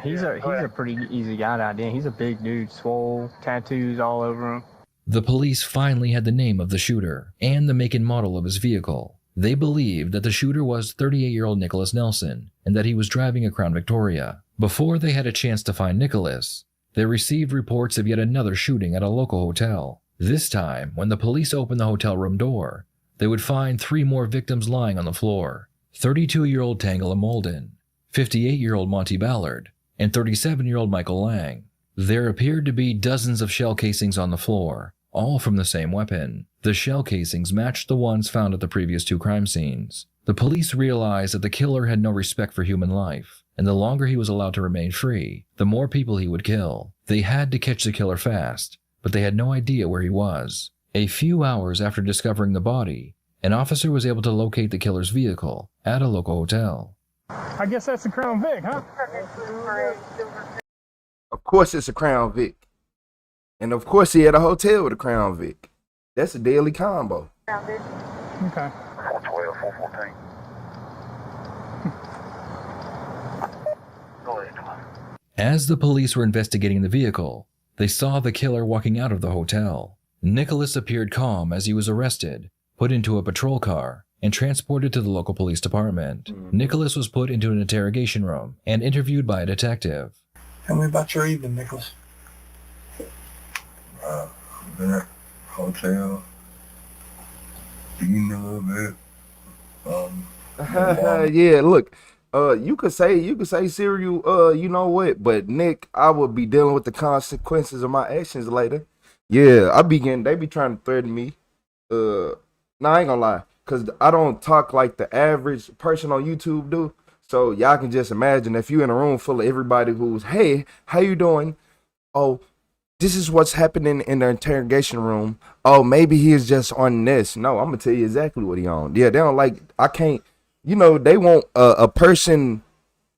J: He's a pretty easy guy to identify. He's a big dude, swole, tattoos all over him.
K: The police finally had the name of the shooter and the make and model of his vehicle. They believed that the shooter was 38-year-old Nicholas Nelson and that he was driving a Crown Victoria. Before they had a chance to find Nicholas, they received reports of yet another shooting at a local hotel. This time, when the police opened the hotel room door, they would find 3 more victims lying on the floor. 32-year-old Tangela Molden, 58-year-old Monty Ballard, and 37-year-old Michael Lang. There appeared to be dozens of shell casings on the floor, all from the same weapon. The shell casings matched the ones found at the previous 2 crime scenes. The police realized that the killer had no respect for human life, and the longer he was allowed to remain free, the more people he would kill. They had to catch the killer fast, but they had no idea where he was. A few hours after discovering the body, an officer was able to locate the killer's vehicle at a local hotel.
J: I guess that's the Crown Vic, huh?
A: Of course it's a Crown Vic. And of course he had a hotel with a Crown Vic. That's a daily combo.
J: Okay.
E: 412, 414. Go ahead.
K: As the police were investigating the vehicle, they saw the killer walking out of the hotel. Nicholas appeared calm as he was arrested, put into a patrol car, and transported to the local police department. Nicholas was put into an interrogation room and interviewed by a detective.
B: Tell me about your evening, Nicholas.
X: Been at hotel, eating a little bit.
A: Yeah, look, you could say serial, you know what, but Nick, I would be dealing with the consequences of my actions later. Yeah, they be trying to threaten me. I ain't gonna lie, cause I don't talk like the average person on YouTube do. So y'all can just imagine if you're in a room full of everybody who's, hey, how you doing? Oh, this is what's happening in the interrogation room. Oh, maybe he is just on this. No, I'm gonna tell you exactly what he on. Yeah, they don't like, I can't, they want a person,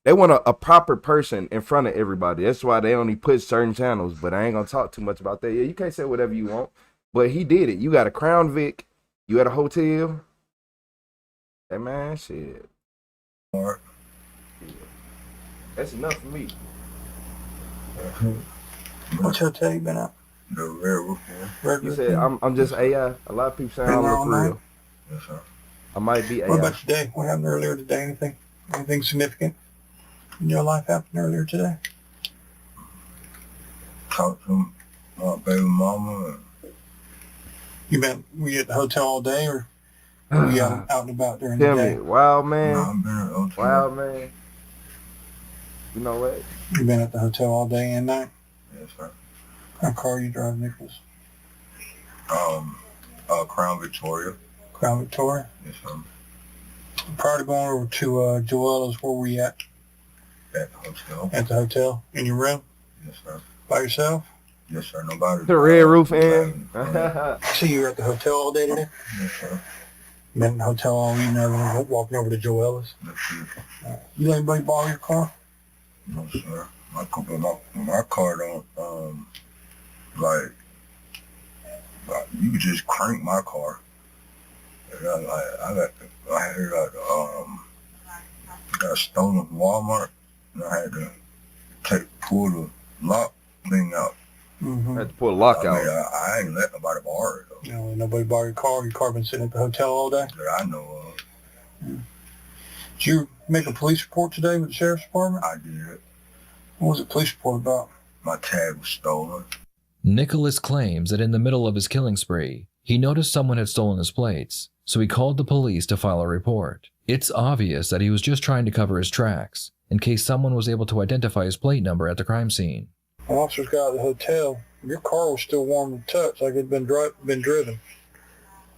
A: they want a proper person in front of everybody. That's why they only put certain channels, but I ain't gonna talk too much about that. Yeah, you can't say whatever you want, but he did it. You got a Crown Vic, you at a hotel. Hey man, shit.
X: Mark.
A: That's enough for me.
B: What hotel you been at?
X: The Red
A: You said I'm just AI. A lot of people saying I look real.
X: Yes, sir.
A: I might be AI.
B: What about your day? What happened earlier today? Anything significant in your life happened earlier today?
X: Talked to my baby mama.
B: Were you at the hotel all day, or were you out and about during the day?
A: Tell me, wild man.
X: No, I've been at the hotel.
A: Wild man. You know what?
B: You been at the hotel all day and night?
X: Yes, sir.
B: What car you drive, Nicholas?
X: Crown Victoria.
B: Crown Victoria?
X: Yes, sir.
B: Prior to going over to Joella's, where were you at?
X: At the hotel.
B: At the hotel? In your room?
X: Yes, sir.
B: By yourself?
X: Yes, sir. Nobody.
A: The red roof in.
E: So you were at the hotel all day today?
X: Yes, sir.
E: Been in the hotel all evening, everyone walking over to Joe Ellis?
X: Yes, sir.
E: You let anybody borrow your car?
X: No, sir. My car don't, like, you could just crank my car. Got stolen from Walmart, and I had to pull the lock thing out.
A: Had to pull a lock out.
X: I ain't let nobody borrow it, though.
E: No, nobody borrow your car? Your car been sitting at the hotel all day?
X: That I know of.
E: Did you make a police report today with the sheriff's department?
X: I did.
E: What was the police report about?
X: My tag was stolen.
K: Nicholas claims that in the middle of his killing spree, he noticed someone had stolen his plates, so he called the police to file a report. It's obvious that he was just trying to cover his tracks, in case someone was able to identify his plate number at the crime scene.
E: When officers got out of the hotel, your car was still warm to touch, like it'd been driven.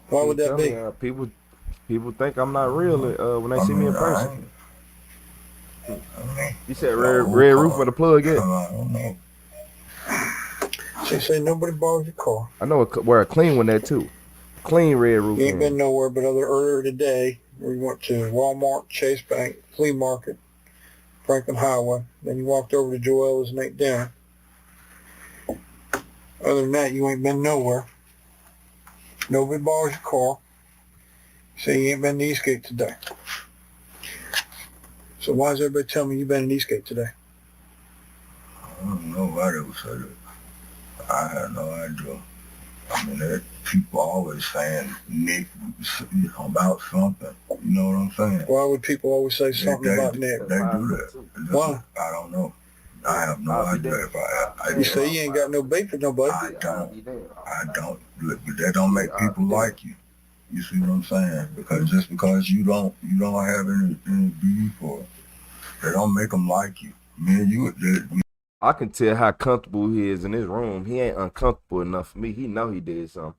E: Why would that be?
A: People think I'm not real when they see me in person. You said red roof with a plug in?
X: I don't know.
E: So you say nobody borrowed your car?
A: I know where a clean one there too. Clean red roof.
E: You ain't been nowhere but earlier today. We went to Walmart, Chase Bank, Flea Market, Franklin Highway. Then you walked over to Joella's and ate dinner. Other than that, you ain't been nowhere. Nobody borrows your car. So you ain't been to Eastgate today. So why is everybody telling me you've been in Eastgate today?
X: I don't know why they would say that. I had no idea. I mean, people always saying Nick about something. You know what I'm saying?
E: Why would people always say something about Nick?
X: They do that.
E: Why?
X: I don't know. I have no idea.
E: You say you ain't got no beef with nobody.
X: I don't. But that don't make people like you. You see what I'm saying? Because just because you don't have any beef, or they don't make them like you. Me and you.
A: I can tell how comfortable he is in his room. He ain't uncomfortable enough for me. He know he did something.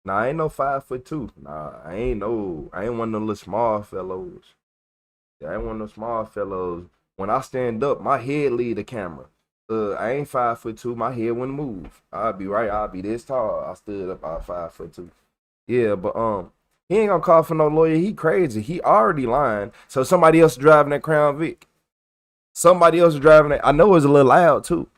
A: Nah, I ain't no 5'2". Nah, I ain't one of them little small fellows. I ain't one of them small fellows. When I stand up, my head leave the camera. I ain't 5'2". My head wouldn't move. I'll be this tall. I stood up about 5'2". Yeah, but he ain't gonna call for no lawyer. He crazy. He already lying. So somebody else driving that Crown Vic. Somebody else driving it. I know it's a little loud too.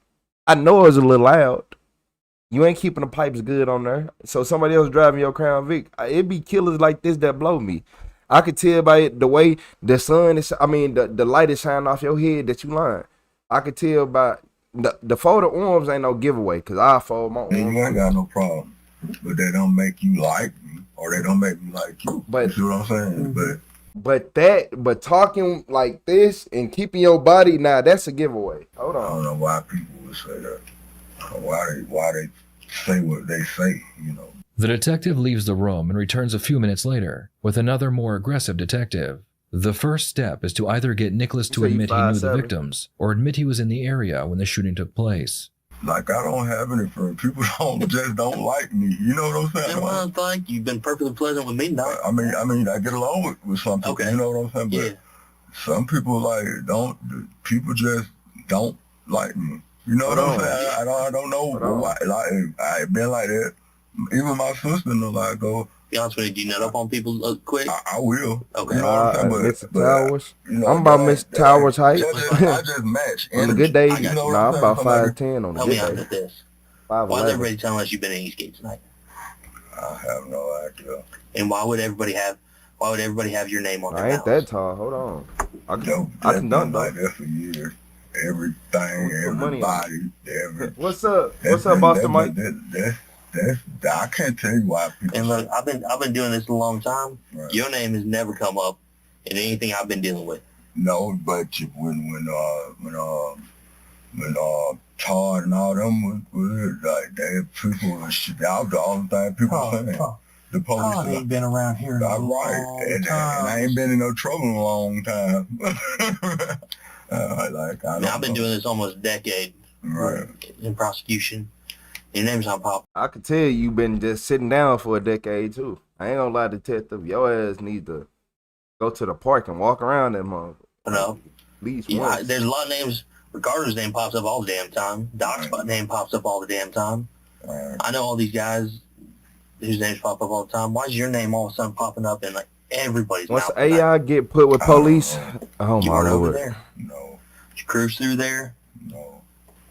A: You ain't keeping the pipes good on there. So somebody else driving your Crown Vic. It be killers like this that blow me. I could tell by it the way the sun is. I mean the light is shining off your head that you lying. I could tell by the folded arms ain't no giveaway because I fold my arms.
X: You ain't got no problem, but they don't make you like me, or they don't make me like you. But you see what I'm saying?
A: But talking like this and keeping your body, that's a giveaway. Hold on.
X: I don't know why people would say that. Why they say what they say, you know.
K: The detective leaves the room and returns a few minutes later with another more aggressive detective. The first step is to either get Nicholas to admit he knew the victims or admit he was in the area when the shooting took place.
X: Like, I don't have any friends. People don't like me. You know what I'm saying?
E: Well, I don't think you've been perfectly pleasant with me, no.
X: I mean, I get along with some people. Okay. You know what I'm saying? But some people people just don't like me. You know what I'm saying? I don't know why. Like, I've been like that. Even my sister know, like, go.
E: Be honest with you, do you nut up on people quick?
X: I will.
E: Okay.
X: You know what I'm saying?
A: Mr. Towers. I'm about Mr. Towers' height.
X: I just match.
A: On a good day, I'm about 5'10" on a
E: Tell me after
A: good day.
E: this. Why is everybody telling us you've been in Eastgate tonight?
X: I have no idea.
E: And why would everybody have your name on their
A: I ain't that tall. Hold on. I can dunk
X: like that for years. Everything, everybody,
A: What's up? What's up, Boston Mike?
X: I can't tell you why people.
E: And look, I've been doing this a long time. Right. Your name has never come up in anything I've been dealing with.
X: No, but when Todd and all them was like people were shit out all the time. People saying the police.
E: I ain't been around here in a long time.
X: And I ain't been in no trouble in a long time.
E: I've been doing this almost a decade.
X: Right.
E: In prosecution. Your name's not popping.
A: I could tell you been just sitting down for a decade too. I ain't gonna lie, detective. Your ass need to go to the park and walk around that motherfucker.
E: No.
A: At least
E: once. There's a lot of names
O: Ricardo's name pops up all the damn time. Doc's name pops up all the damn time. I know all these guys whose names pop up all the time. Why is your name all of a sudden popping up in like everybody's
A: Once
O: mouth?
A: AI get put with police, oh
O: You
A: my
O: weren't over
A: lord.
O: there? No. Did you cruise through there?
X: No.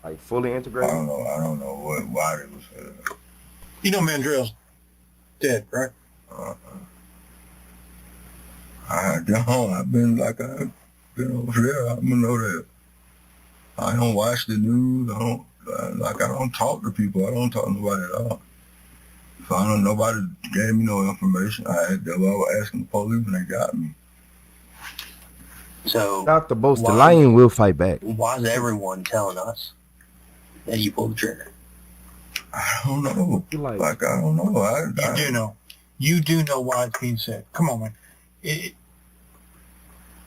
A: Like fully integrated?
X: I don't know why they was
E: You know Mandrell's dead, right?
X: I don't. I've been over there. I don't know that. I don't watch the news. I don't talk to people. I don't talk to nobody at all. So I don't. Nobody gave me no information. I was asking the police when they got me.
O: So
A: Dr. Boast, the lion will fight back.
O: why is everyone telling us that you pulled the trigger?
X: I don't know. Like I don't know.
E: You do know. You do know why it's being said. Come on, man.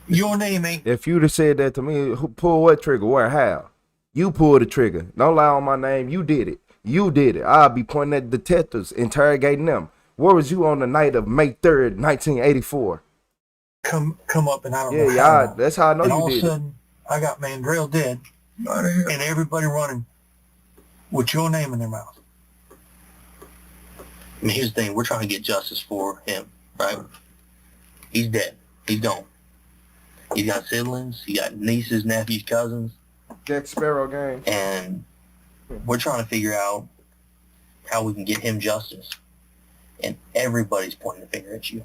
E: Your name ain't.
A: If you'd have said that to me, who pull what trigger? Where? How? You pulled the trigger. Don't lie on my name. You did it. You did it. I'll be pointing at detectives, interrogating them. Where was you on the night of May 3rd, 1984?
E: Come up and I don't know.
A: Yeah, that's how I know
E: and
A: you
E: all
A: did
E: of a sudden, I got Mandrell dead, and everybody running with your name in their mouth.
O: I mean, here's the thing. We're trying to get justice for him, right? He's dead. He's gone. He's got siblings. He got nieces, nephews, cousins.
A: Jack Sparrow gang.
O: And we're trying to figure out how we can get him justice. And everybody's pointing the finger at you.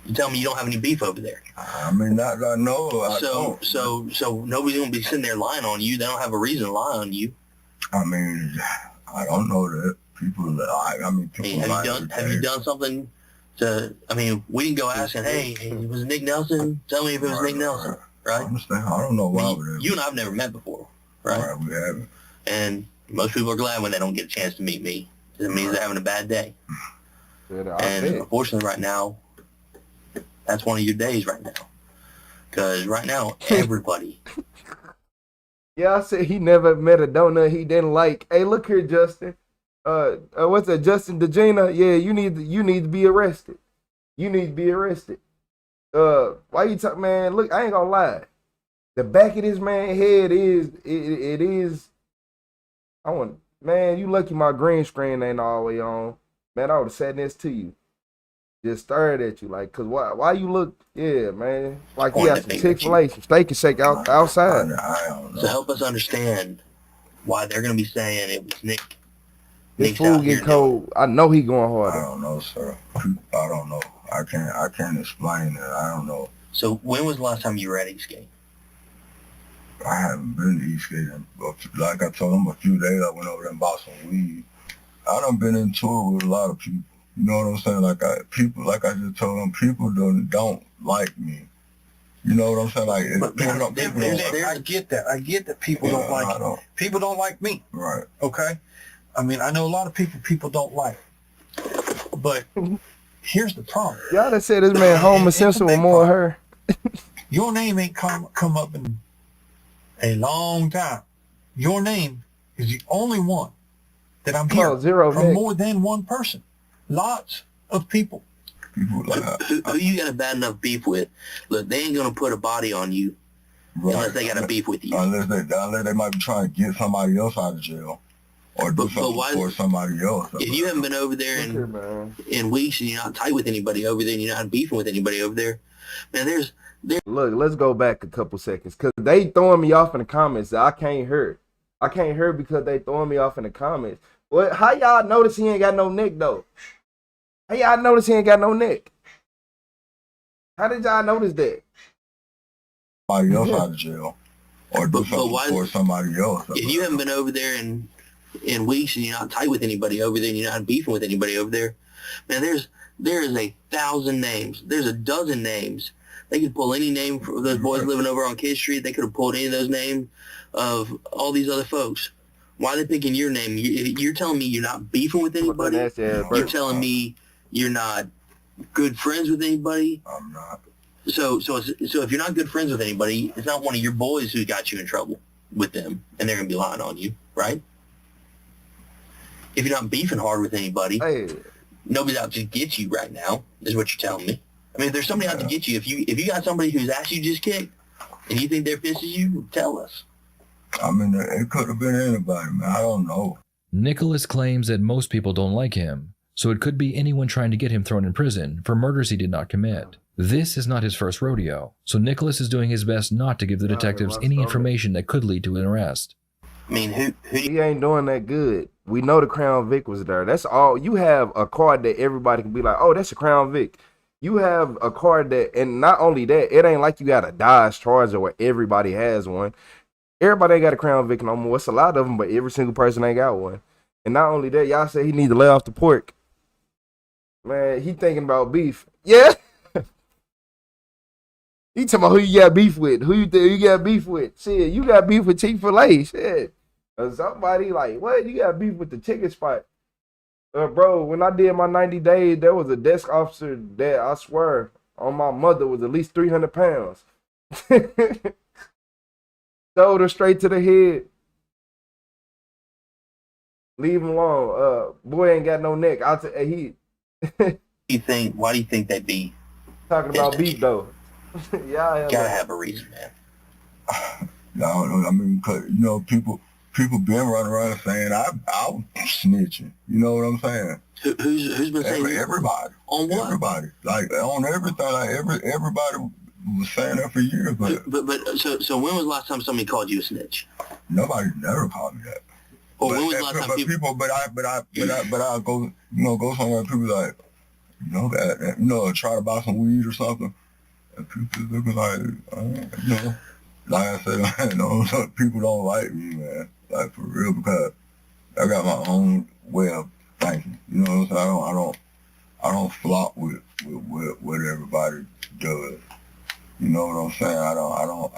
O: You tell me you don't have any beef over there.
X: I mean, I know.
O: So nobody's going to be sitting there lying on you. They don't have a reason to lie on you.
X: I mean, I don't know that. People lie. I mean, people lie.
O: Have you done something to, I mean, we didn't go asking, hey, was it Nick Nelson? Tell me if it was Nick Nelson, right?
X: I understand. I don't know why.
O: You and I have never met before, right?
X: Right, we haven't.
O: And most people are glad when they don't get a chance to meet me. It means they're having a bad day. And unfortunately right now, that's one of your days right now. Because right now, everybody.
A: Yeah, I said he never met a donut he didn't like. Hey, look here, Justin. What's that, Justin DeGina? Yeah, you need to be arrested. You need to be arrested. Why you talk, man? Look, I ain't gonna lie. The back of this man's head is it is. Man, you lucky my green screen ain't all the way on. Man, I would have sat next to you. Just stared at you, like, cause why you look, yeah, man, like you got some Chick-fil-A, some Steak and Shake outside.
O: So help us understand why they're gonna be saying it was Nick.
A: This food get cold. I know he going harder.
X: I don't know, sir. I don't know. I can't explain it. I don't know.
O: So when was the last time you were at Eastgate?
X: I haven't been to Eastgate. Like I told him a few days, I went over there and bought some weed. I done been in tour with a lot of people. You know what I'm saying? Like I just told them, people don't like me. You know what I'm saying? Like
E: I get that. I get that people don't like me. People don't like me.
X: Right.
E: Okay. I mean, I know a lot of people don't like. But here's the problem.
A: Y'all done said this man Homer Simpson with more of her.
E: Your name ain't come up in a long time. Your name is the only one that I'm hearing from more than one person. Lots of people.
O: Who you got a bad enough beef with? Look, they ain't gonna put a body on you unless they got a beef with you.
X: Unless they might be trying to get somebody else out of jail or do something for somebody else.
O: If you haven't been over there in weeks and you're not tight with anybody over there and you're not beefing with anybody over there, man,
A: Look, let's go back a couple seconds because they throwing me off in the comments. I can't hear. Because they throwing me off in the comments. Well, how y'all notice he ain't got no neck though? How y'all notice he ain't got no neck? How did y'all notice that?
X: Somebody else out of jail or do something for somebody else.
O: If you haven't been over there in weeks and you're not tight with anybody over there and you're not beefing with anybody over there, man, there is 1,000 names. There's a dozen names. They could pull any name of those boys living over on Kid Street. They could have pulled any of those names of all these other folks. Why are they picking your name? You're telling me you're not beefing with anybody? You're telling me you're not good friends with anybody?
X: I'm not.
O: So if you're not good friends with anybody, it's not one of your boys who got you in trouble with them, and they're going to be lying on you, right? If you're not beefing hard with anybody, nobody's out to get you right now, is what you're telling me. I mean, if there's somebody out to get you, if you got somebody whose ass you just kicked, and you think they're pissing you, tell us.
X: I mean, it could have been anybody, man. I don't know.
K: Nicholas claims that most people don't like him, so it could be anyone trying to get him thrown in prison for murders he did not commit. This is not his first rodeo, so Nicholas is doing his best not to give the detectives any information that could lead to an arrest.
O: I mean,
A: he ain't doing that good. We know the Crown Vic was there. That's all. You have a card that everybody can be like, oh, that's a Crown Vic. You have a card that, and not only that, it ain't like you got a Dodge Charger where everybody has one. Everybody ain't got a Crown Vic no more. It's a lot of them, but every single person ain't got one. And not only that, y'all say he need to lay off the pork. Man, he thinking about beef. Yeah. He talking about who you got beef with. Who you got beef with? Shit, you got beef with Chick-fil-A. Shit. Or somebody like, what? You got beef with the chicken spot. Bro, when I did my 90 days, there was a desk officer that I swear on my mother was at least 300 pounds. Shoulder straight to the head. Leave him alone. Boy ain't got no neck. Why do
O: you think they'd be
A: talking about beef though? Yeah,
O: gotta have a reason, man.
X: No, I mean, cause, you know, people been running around saying I was snitching. You know what I'm saying?
O: Who's been saying
X: everybody?
O: On what?
X: Everybody, like on everything. Like everybody was saying that for years. But
O: so when was the last time somebody called you a snitch?
X: Nobody never called me that.
O: Or when was the last time
X: But I go somewhere. People like, try to buy some weed or something. And people looking like, like I said, people don't like me, man. Like for real, because I got my own way of thinking. You know what I'm saying? I don't flop with what everybody does. You know what I'm saying? I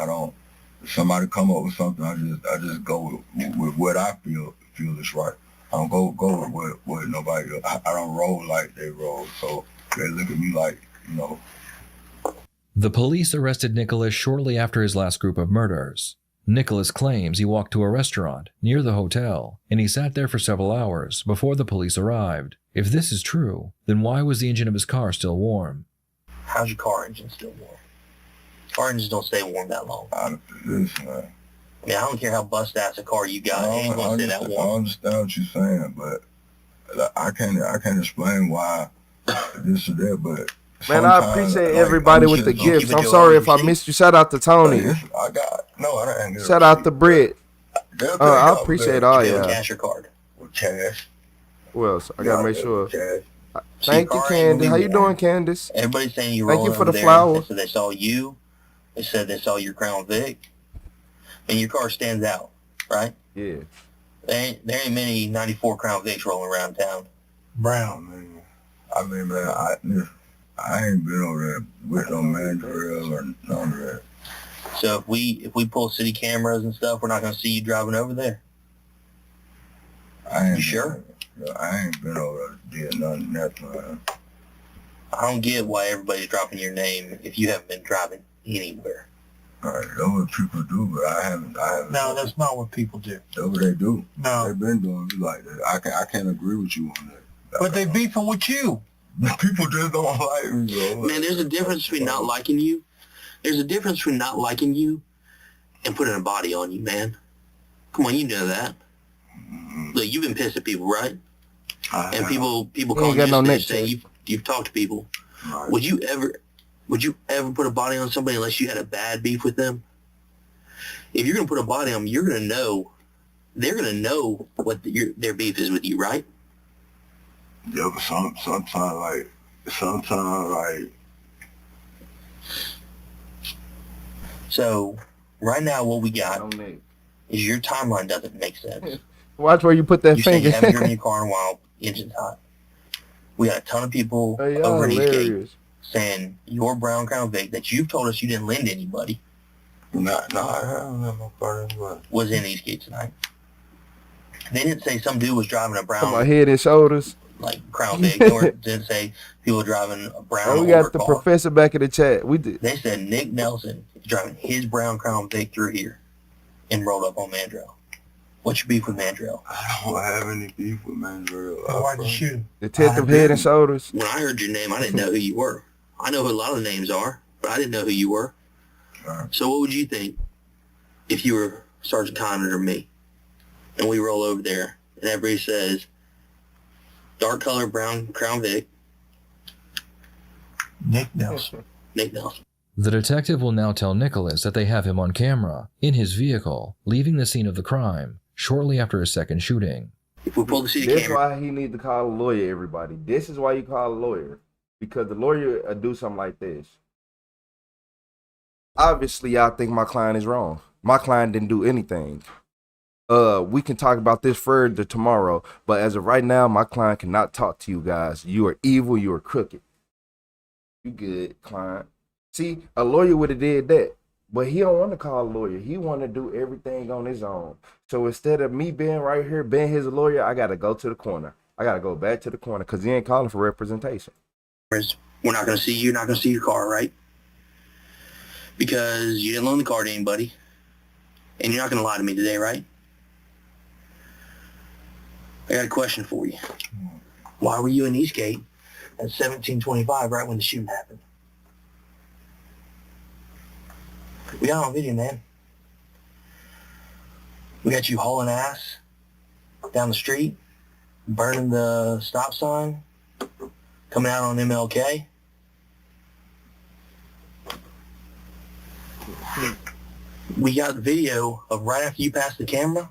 X: don't. If somebody come up with something, I just go with what I feel is right. I don't go with what nobody else. I don't roll like they roll, so they look at me like,
K: The police arrested Nicholas shortly after his last group of murders. Nicholas claims he walked to a restaurant near the hotel, and he sat there for several hours before the police arrived. If this is true, then why was the engine of his car still warm?
O: How's your car engine still warm? Car engines don't stay warm that long. I mean, I don't care how bust-ass a car you got, it ain't gonna stay that warm.
X: I understand what you're saying, but I can't explain why this or that, but
A: man, I appreciate everybody with the gifts. I'm sorry if I missed you. Shout out to Tony.
X: I didn't.
A: Shout out to Britt. I appreciate all y'all.
O: Cash or card?
X: With cash.
A: Well, I gotta make sure. Thank you, Candace. How you doing, Candace?
O: Everybody's saying you.
A: Thank you for the flowers.
O: They saw you. They said they saw your Crown Vic, and your car stands out, right?
A: Yeah.
O: There ain't many '94 Crown Vics rolling around town.
X: Brown, man. I mean, man, I ain't been over there with no mandrill or none of that.
O: So if we pull city cameras and stuff, we're not gonna see you driving over there. You sure?
X: I ain't been over there did nothing that time.
O: I don't get why everybody's dropping your name if you haven't been driving anywhere.
X: All right, that's what people do, but I haven't.
E: No, that's not what people do.
X: That's what they do.
E: No.
X: They've been doing me like that. I can't agree with you on that.
E: But they beefing with you.
X: People just don't like me, bro.
O: Man, there's a difference between not liking you. There's a difference between not liking you and putting a body on you, man. Come on, you know that. Look, you've been pissed at people, right? And people call you a snitch, saying you've talked to people.
X: Right.
O: Would you ever put a body on somebody unless you had a bad beef with them? If you're gonna put a body on them, you're gonna know. They're gonna know what their beef is with you, right?
X: Yeah, but sometimes like.
O: So right now, what we got is your timeline doesn't make sense.
A: Watch where you put that finger.
O: You haven't driven your car in a while. Engine's hot. We got a ton of people over in Eastgate saying your brown Crown Vic that you've told us you didn't lend to anybody.
X: No, I haven't lent my car to anybody.
O: Was in Eastgate tonight. They didn't say some dude was driving a brown.
A: My head and shoulders.
O: Like Crown Vic, or didn't say people driving a brown.
A: Oh, we got the car. Professor back in the chat. We did.
O: They said Nick Nelson is driving his brown Crown Vic through here and rolled up on Mandrell. What's your beef with Mandrell?
X: I don't have any beef with Mandrell.
E: Why'd you shoot him?
A: Detective Head and Shoulders.
O: When I heard your name, I didn't know who you were. I know who a lot of names are, but I didn't know who you were.
X: Right.
O: So what would you think if you were Sergeant Connor or me. And we roll over there, and everybody says, dark color, brown Crown Vic.
E: Nick Nelson.
O: Nick Nelson.
K: The detective will now tell Nicholas that they have him on camera, in his vehicle, leaving the scene of the crime, shortly after his second shooting.
O: If we pull the CD
A: This
O: camera...
A: why he need to call a lawyer, everybody. This is why you call a lawyer. Because the lawyer will do something like this. Obviously, y'all think my client is wrong. My client didn't do anything. We can talk about this further tomorrow, but as of right now, my client cannot talk to you guys. You are evil, you are crooked. You good, client. See, a lawyer would have did that, but he don't want to call a lawyer. He want to do everything on his own. So instead of me being right here, being his lawyer, I got to go to the corner. I got to go back to the corner because he ain't calling for representation.
O: We're not going to see you. You're not going to see your car, right? Because you didn't loan the car to anybody. And you're not going to lie to me today, right? I got a question for you. Why were you in Eastgate at 1725 right when the shooting happened? We got on video, man. We got you hauling ass down the street, burning the stop sign, coming out on MLK. We got the video of right after you passed the camera,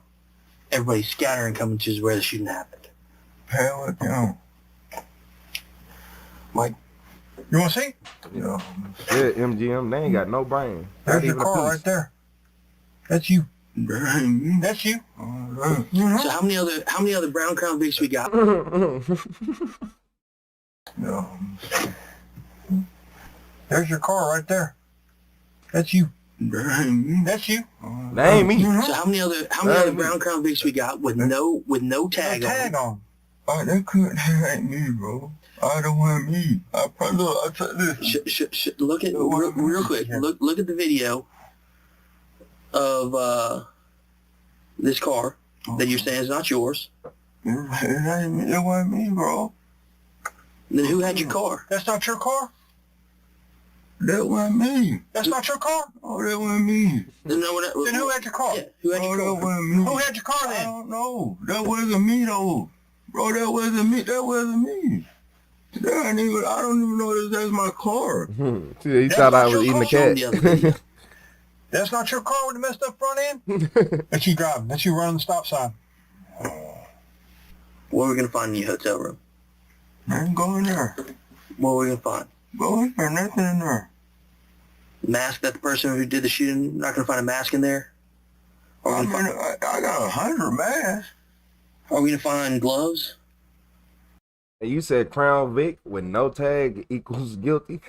O: everybody scattering coming to where the shooting happened.
X: Hell no.
O: Mike,
E: you want to see?
A: Yeah, MGM, they ain't got no brain.
E: There's your car right there. That's you. That's you.
O: So how many other brown Crown Vics we got?
X: No.
E: There's your car right there. That's you. That's you.
A: That ain't me.
O: So how many other brown Crown Vics we got with no tag on?
X: Oh, that couldn't ain't me, bro. I don't want me. I probably look. I tell this.
O: Look at real quick. Look at the video of this car that you're saying is not yours.
X: It ain't me. It wasn't me, bro.
O: Then who had your car?
E: That's not your car?
X: That wasn't me.
E: That's not your car?
X: Oh, that wasn't me.
O: Then
E: who had your car?
O: Yeah, who had your car?
X: That wasn't me.
E: Who had your car then?
X: I don't know. That wasn't me, though. Bro, that wasn't me. That wasn't me. I don't even know if that's my car.
A: See, he thought I was eating the cat.
E: That's not your car with the messed up front end? That's you driving. That's you running the stop sign.
O: What are we going to find in your hotel room?
X: I ain't going there.
O: What are we going to find?
X: Bro, there's nothing in there.
O: Mask that the person who did the shooting, not going to find a mask in there?
X: I got 100 masks.
O: Are we going to find gloves?
A: And you said Crown Vic with no tag equals guilty.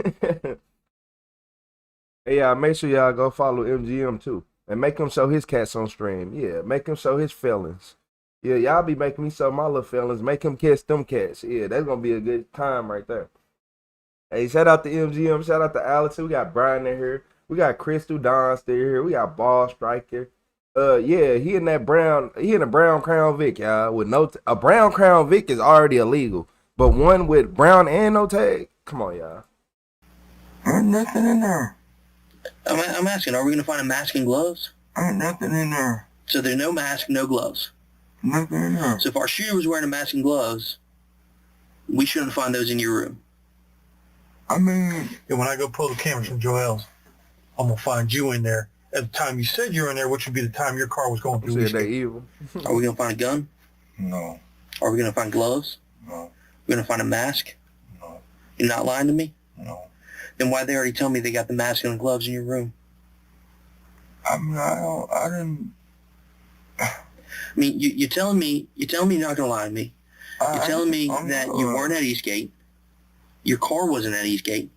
A: Hey, y'all, make sure y'all go follow MGM too. And make him show his cats on stream. Yeah, make him show his feelings. Yeah, y'all be making me show my little feelings. Make him kiss them cats. Yeah, that's going to be a good time right there. Hey, shout out to MGM. Shout out to Alex. We got Brian in here. We got Crystal Don still here. We got Ball Striker. Yeah, he in a brown Crown Vic, y'all. With a brown Crown Vic is already illegal. But one with brown and no tag? Come on, y'all.
X: There's nothing in there.
O: I'm asking, are we going to find a mask and gloves?
X: Ain't nothing in there.
O: So there's no mask, no gloves?
X: Nothing in there.
O: So if our shooter was wearing a mask and gloves, we shouldn't find those in your room?
X: I mean...
E: And when I go pull the cameras from Joel's, I'm going to find you in there. At the time you said you were in there, which would be the time your car was going through.
A: They evil.
O: Are we going to find a gun?
X: No.
O: Are we going to find gloves?
X: No.
O: We're going to find a mask?
X: No.
O: You're not lying to me?
X: No.
O: Then why'd they already tell me they got the mask and the gloves in your room?
X: I mean, I didn't...
O: I mean, you're telling me you're not going to lie to me. You're telling me that you weren't at Eastgate. Your car wasn't at Eastgate.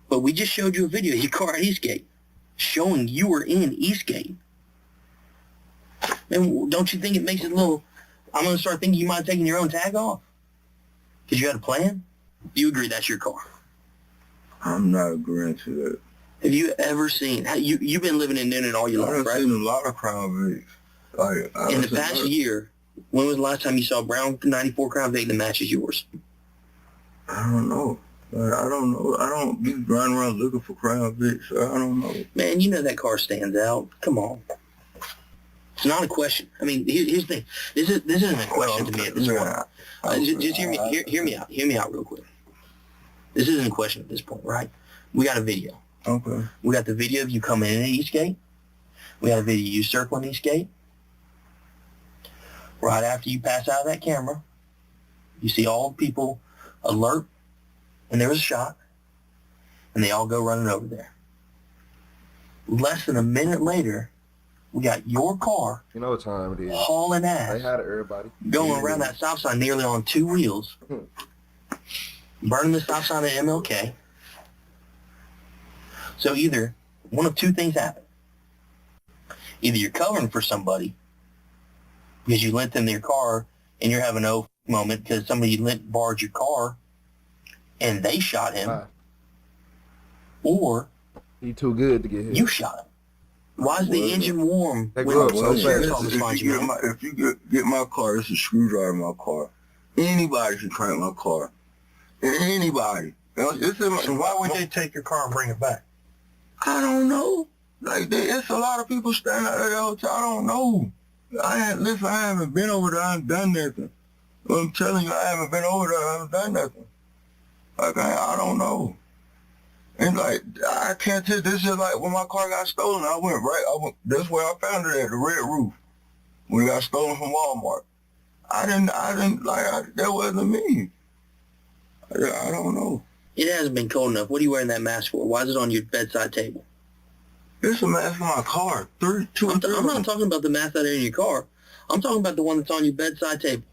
O: But we just showed you a video of your car at Eastgate showing you were in Eastgate. And don't you think it makes it a little... I'm going to start thinking you might have taken your own tag off? Because you had a plan? Do you agree that's your car?
X: I'm not agreeing to that.
O: Have you ever seen... You've been living in Noonan all your life, right?
X: I've seen a lot of Crown Vics. Like,
O: in the past year, when was the last time you saw a brown 94 Crown Vic that matches yours?
X: I don't know. I don't know. I don't be running around looking for Crown Vics. So I don't know.
O: Man, you know that car stands out. Come on. It's not a question. I mean, here's the thing. This isn't a question to me at this point. Just hear me out. Hear me out real quick. This isn't a question at this point, right? We got a video.
X: Okay.
O: We got the video of you coming in at Eastgate. We got a video of you circling Eastgate. Right after you pass out of that camera, you see all the people alert, and there was a shot, and they all go running over there. Less than a minute later, we got your car.
A: You know what time it is.
O: Hauling ass.
A: They had it, everybody.
O: Going around that stop sign nearly on 2 wheels. Burning the stop sign at MLK. So either one of two things happen. Either you're covering for somebody because you lent them their car and you're having a moment because somebody borrowed your car and they shot him.
A: Right.
O: Or
A: he too good to get hit.
O: You shot him. Why is the engine warm?
X: If you get my car, it's a screwdriver in my car. Anybody can crank my car. Anybody.
E: Why would they take your car and bring it back?
X: I don't know. Like, it's a lot of people standing out there all the time. I don't know. I haven't been over there. I haven't done nothing. I'm telling you, I haven't been over there. I haven't done nothing. Like, I don't know. And like, I can't tell. This is like when my car got stolen. That's where I found it at, the red roof. When it got stolen from Walmart. That wasn't me. I don't know.
O: It hasn't been cold enough. What are you wearing that mask for? Why is it on your bedside table?
X: It's a mask for my car. I'm
O: not talking about the mask that are in your car. I'm talking about the one that's on your bedside table.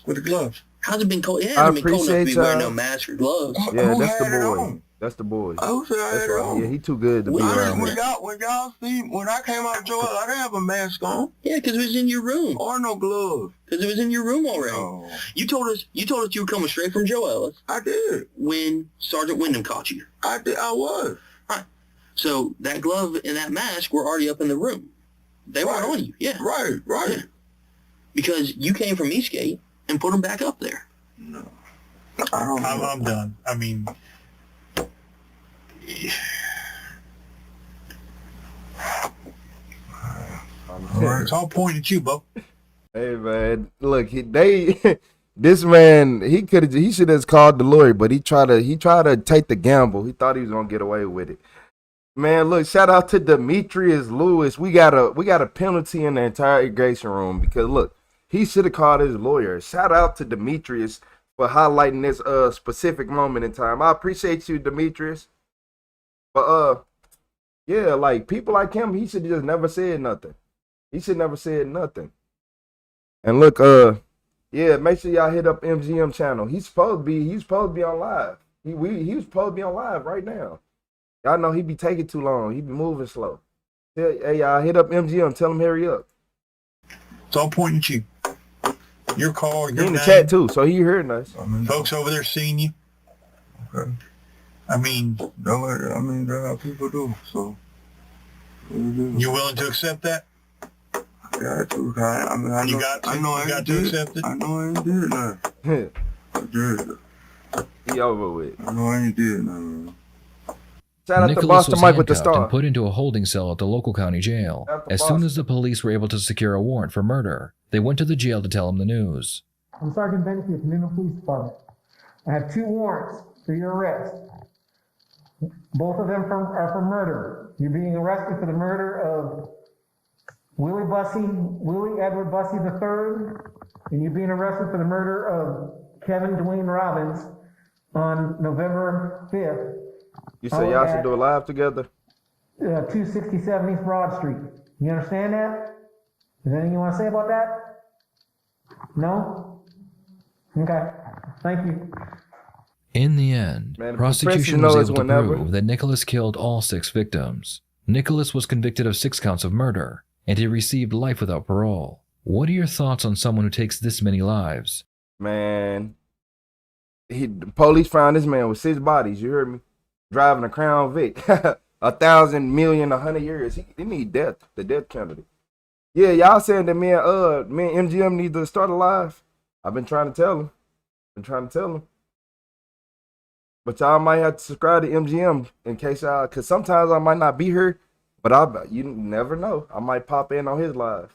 X: With the gloves.
O: How's it been cold? It hasn't been cold enough to be wearing no mask or gloves.
A: Yeah, that's the boy. That's the boy.
X: That's right.
A: Yeah, he too good to be around.
X: When y'all see, when I came out of Joel, I didn't have a mask on.
O: Yeah, because it was in your room.
X: Or no gloves.
O: Because it was in your room already.
X: Oh.
O: You told us you were coming straight from Joe Ellis.
X: I did.
O: When Sergeant Wyndham caught you.
X: I did. I was.
O: Right. So that glove and that mask were already up in the room. They weren't on you. Yeah.
X: Right.
O: Yeah. Because you came from Eastgate and put them back up there.
X: No. I don't know.
E: I'm done. I mean... It's all pointed at you, Bo.
A: Hey man, look, this man, he should have called the lawyer, but he tried to take the gamble. He thought he was gonna get away with it. Man, look, shout out to Demetrius Lewis. We got a penalty in the interrogation room because look, he should have called his lawyer. Shout out to Demetrius for highlighting this specific moment in time. I appreciate you, Demetrius. But yeah, like people like him, he should just never said nothing. He should never said nothing. And look, yeah, make sure y'all hit up MGM channel. He's supposed to be on live. He was supposed to be on live right now. Y'all know he be taking too long. He be moving slow. Hey, y'all hit up MGM. Tell him hurry up.
E: It's all pointing at you. Your call, your
A: He in the
E: name.
A: chat too, so he heard us.
E: Folks over there seeing you.
X: Okay.
E: I mean,
X: that's how people do. So,
E: you willing to accept that?
X: Yeah, I mean, I know I ain't did it. I know I ain't did nothing. I did.
A: He over with.
X: I know I ain't did nothing.
A: Shout out to
K: Nicholas
A: Boston
K: was
A: Mike with the
K: handcuffed
A: star.
K: and put into a holding cell at the local county jail. As soon as the police were able to secure a warrant for murder, they went to the jail to tell him the news.
I: I'm Sergeant Benson from the Police Department. I have 2 warrants for your arrest. Both of them are for murder. You're being arrested for the murder of Willie Edward Bussey III, and you're being arrested for the murder of Kevin Dwayne Robbins on November 5th.
A: You say y'all should do a live together?
I: 267 East Broad Street. You understand that? Is there anything you want to say about that? No? Okay. Thank you.
K: In the end, prosecution was able to prove that Nicholas killed all 6 victims. Nicholas was convicted of 6 counts of murder, and he received life without parole. What are your thoughts on someone who takes this many lives?
A: Man, the police found this man with 6 bodies, you heard me? Driving a Crown Vic. 1,000 million, 100 years. He need death, the death penalty. Yeah, y'all saying that me and MGM need to start a live. I've been trying to tell him. But y'all might have to subscribe to MGM in case y'all, because sometimes I might not be here, but you never know. I might pop in on his live.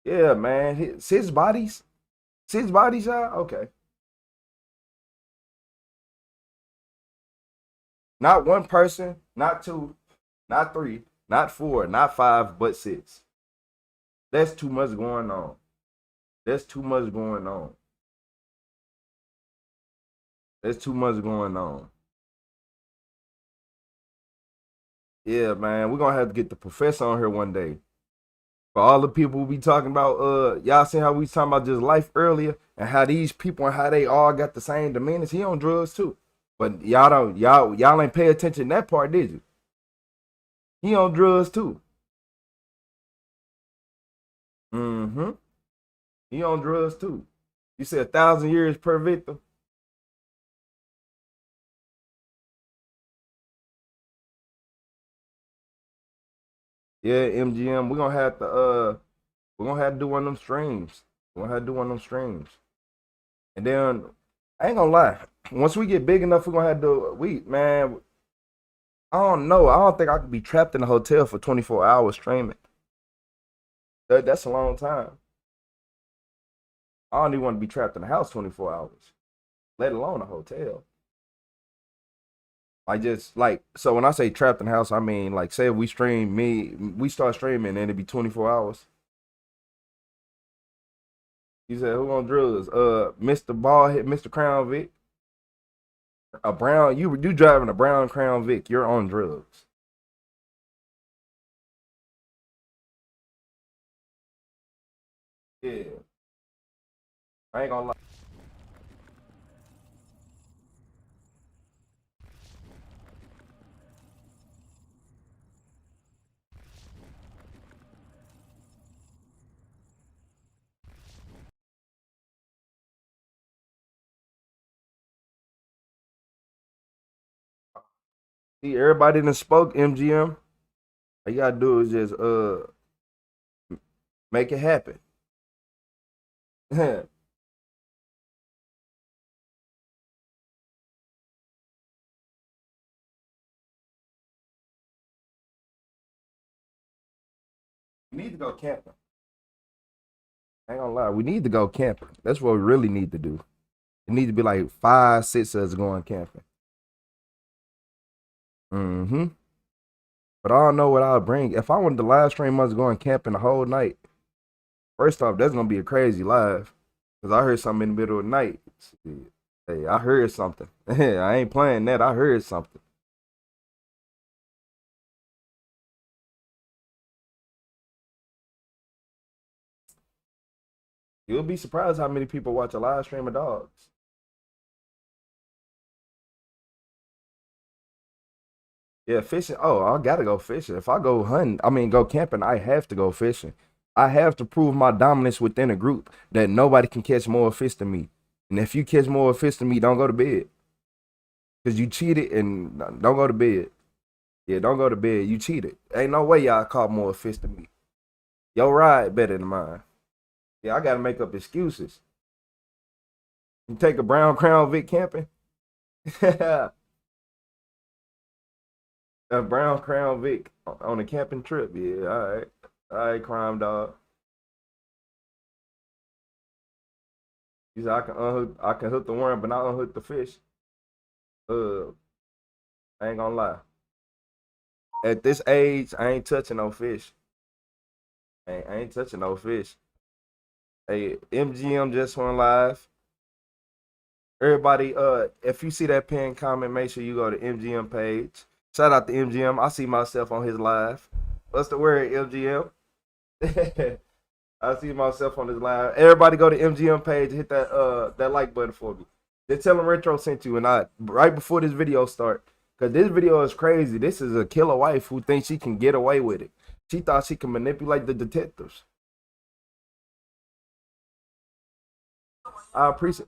A: Yeah, man. 6 bodies? 6 bodies, y'all? Okay. Not 1 person, not 2, not 3, not 4, not 5, but 6. That's too much going on. That's too much going on. There's too much going on. Yeah, man. We're gonna have to get the professor on here one day. For all the people we talking about, y'all seen how we was talking about just life earlier and how these people and how they all got the same demeanors. He on drugs too. But y'all ain't pay attention to that part, did you? He on drugs too. Mm-hmm. He on drugs too. You said 1,000 years per victim. Yeah, MGM. We're gonna have to do one of them streams. We're gonna have to do one of them streams. And then I ain't gonna lie. Once we get big enough, we're gonna have to man. I don't know. I don't think I could be trapped in a hotel for 24 hours streaming. That's a long time. I don't even want to be trapped in the house 24 hours, let alone a hotel. So when I say trapped in the house, I mean like say if we start streaming and it'd be 24 hours. You said who on drugs? Mr. Ballhead, Mr. Crown Vic. A brown, you driving a brown Crown Vic, you're on drugs. Yeah. I ain't gonna lie. See, everybody done spoke, MGM. All you gotta do is just make it happen. You need to go camping. I ain't gonna lie, we need to go camping. That's what we really need to do. It need to be like 5, 6 of us going camping. Mm-hmm. But I don't know what I'll bring. If I wanted to live stream us going camping the whole night, first off, that's gonna be a crazy live. Cause I heard something in the middle of the night. Hey, I heard something. I ain't playing that. I heard something. You'll be surprised how many people watch a live stream of dogs. Yeah, fishing. Oh, I gotta go fishing. If I go hunting, go camping, I have to go fishing. I have to prove my dominance within a group that nobody can catch more fish than me. And if you catch more fish than me, don't go to bed. Because you cheated and don't go to bed. Yeah, don't go to bed. You cheated. Ain't no way y'all caught more fish than me. Your ride better than mine. Yeah, I gotta make up excuses. You take a brown Crown Vic camping? A brown Crown Vic on a camping trip. Yeah, all right. All right, crime dog. You said I can hook the worm, but not unhook the fish. I ain't gonna lie. At this age, I ain't touching no fish. I ain't touching no fish. Hey, MGM just went live. Everybody, if you see that pinned comment, make sure you go to MGM page. Shout out to MGM. I see myself on his live. What's the word, MGM? I see myself on his live. Everybody go to MGM page, hit that like button for me. Then tell them Retro sent you, and right before this video start, because this video is crazy. This is a killer wife who thinks she can get away with it. She thought she can manipulate the detectives. I appreciate.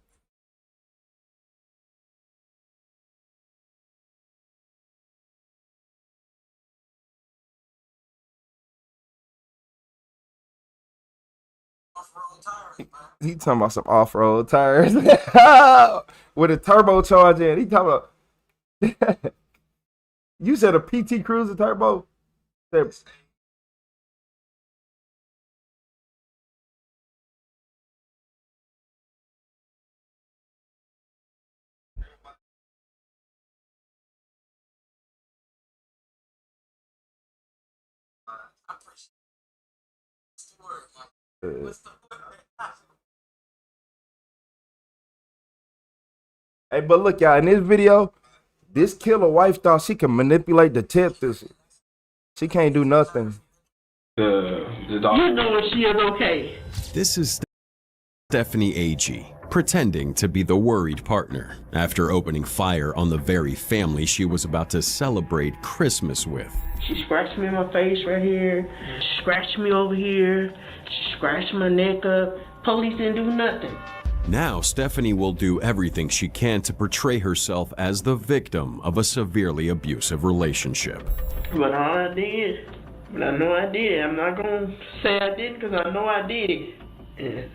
A: He talking about some off-road tires with a turbocharger in. He talking about. You said a PT Cruiser turbo. Hey, but look, y'all, in this video, this killer wife thought she can manipulate detectives. She can't do nothing.
D: You know if she is okay.
S: This is Stephanie Agee, pretending to be the worried partner after opening fire on the very family she was about to celebrate Christmas with.
D: She scratched me in my face right here. She scratched me over here. She scratched my neck up. Police didn't do nothing.
S: Now, Stephanie will do everything she can to portray herself as the victim of a severely abusive relationship.
D: But all I did, but I know I did. I'm not going to say I didn't because I know I did it. And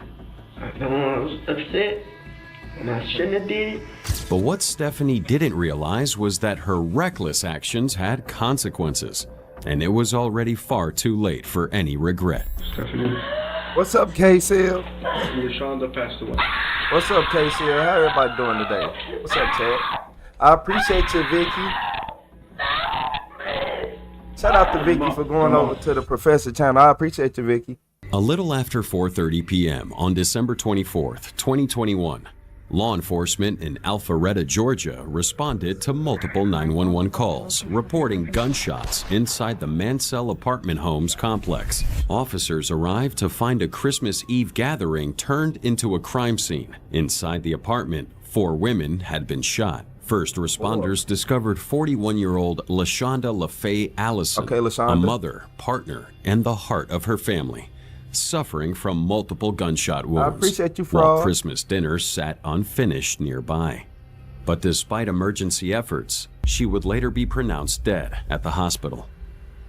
D: I know I was upset and I shouldn't have did it.
S: But what Stephanie didn't realize was that her reckless actions had consequences, and it was already far too late for any regret.
A: Stephanie. What's up, K-Seal?
F: LaShonda passed away.
A: What's up, K-Seal? How everybody doing today? What's up, Chad? I appreciate you, Vicky. Shout out to Vicky for going over to the Professor channel. I appreciate you, Vicky.
S: A little after 4:30 p.m. on December 24th, 2021, law enforcement in Alpharetta, Georgia responded to multiple 911 calls reporting gunshots inside the Mansell apartment homes complex. Officers arrived to find a Christmas Eve gathering turned into a crime scene. Inside the apartment, 4 women had been shot. First responders discovered 41-year-old LaShonda LaFaye Allison, a mother, partner, and the heart of her family, suffering from multiple gunshot wounds.
A: I appreciate you,
S: while
A: fraud.
S: Christmas dinner sat unfinished nearby. But despite emergency efforts, she would later be pronounced dead at the hospital.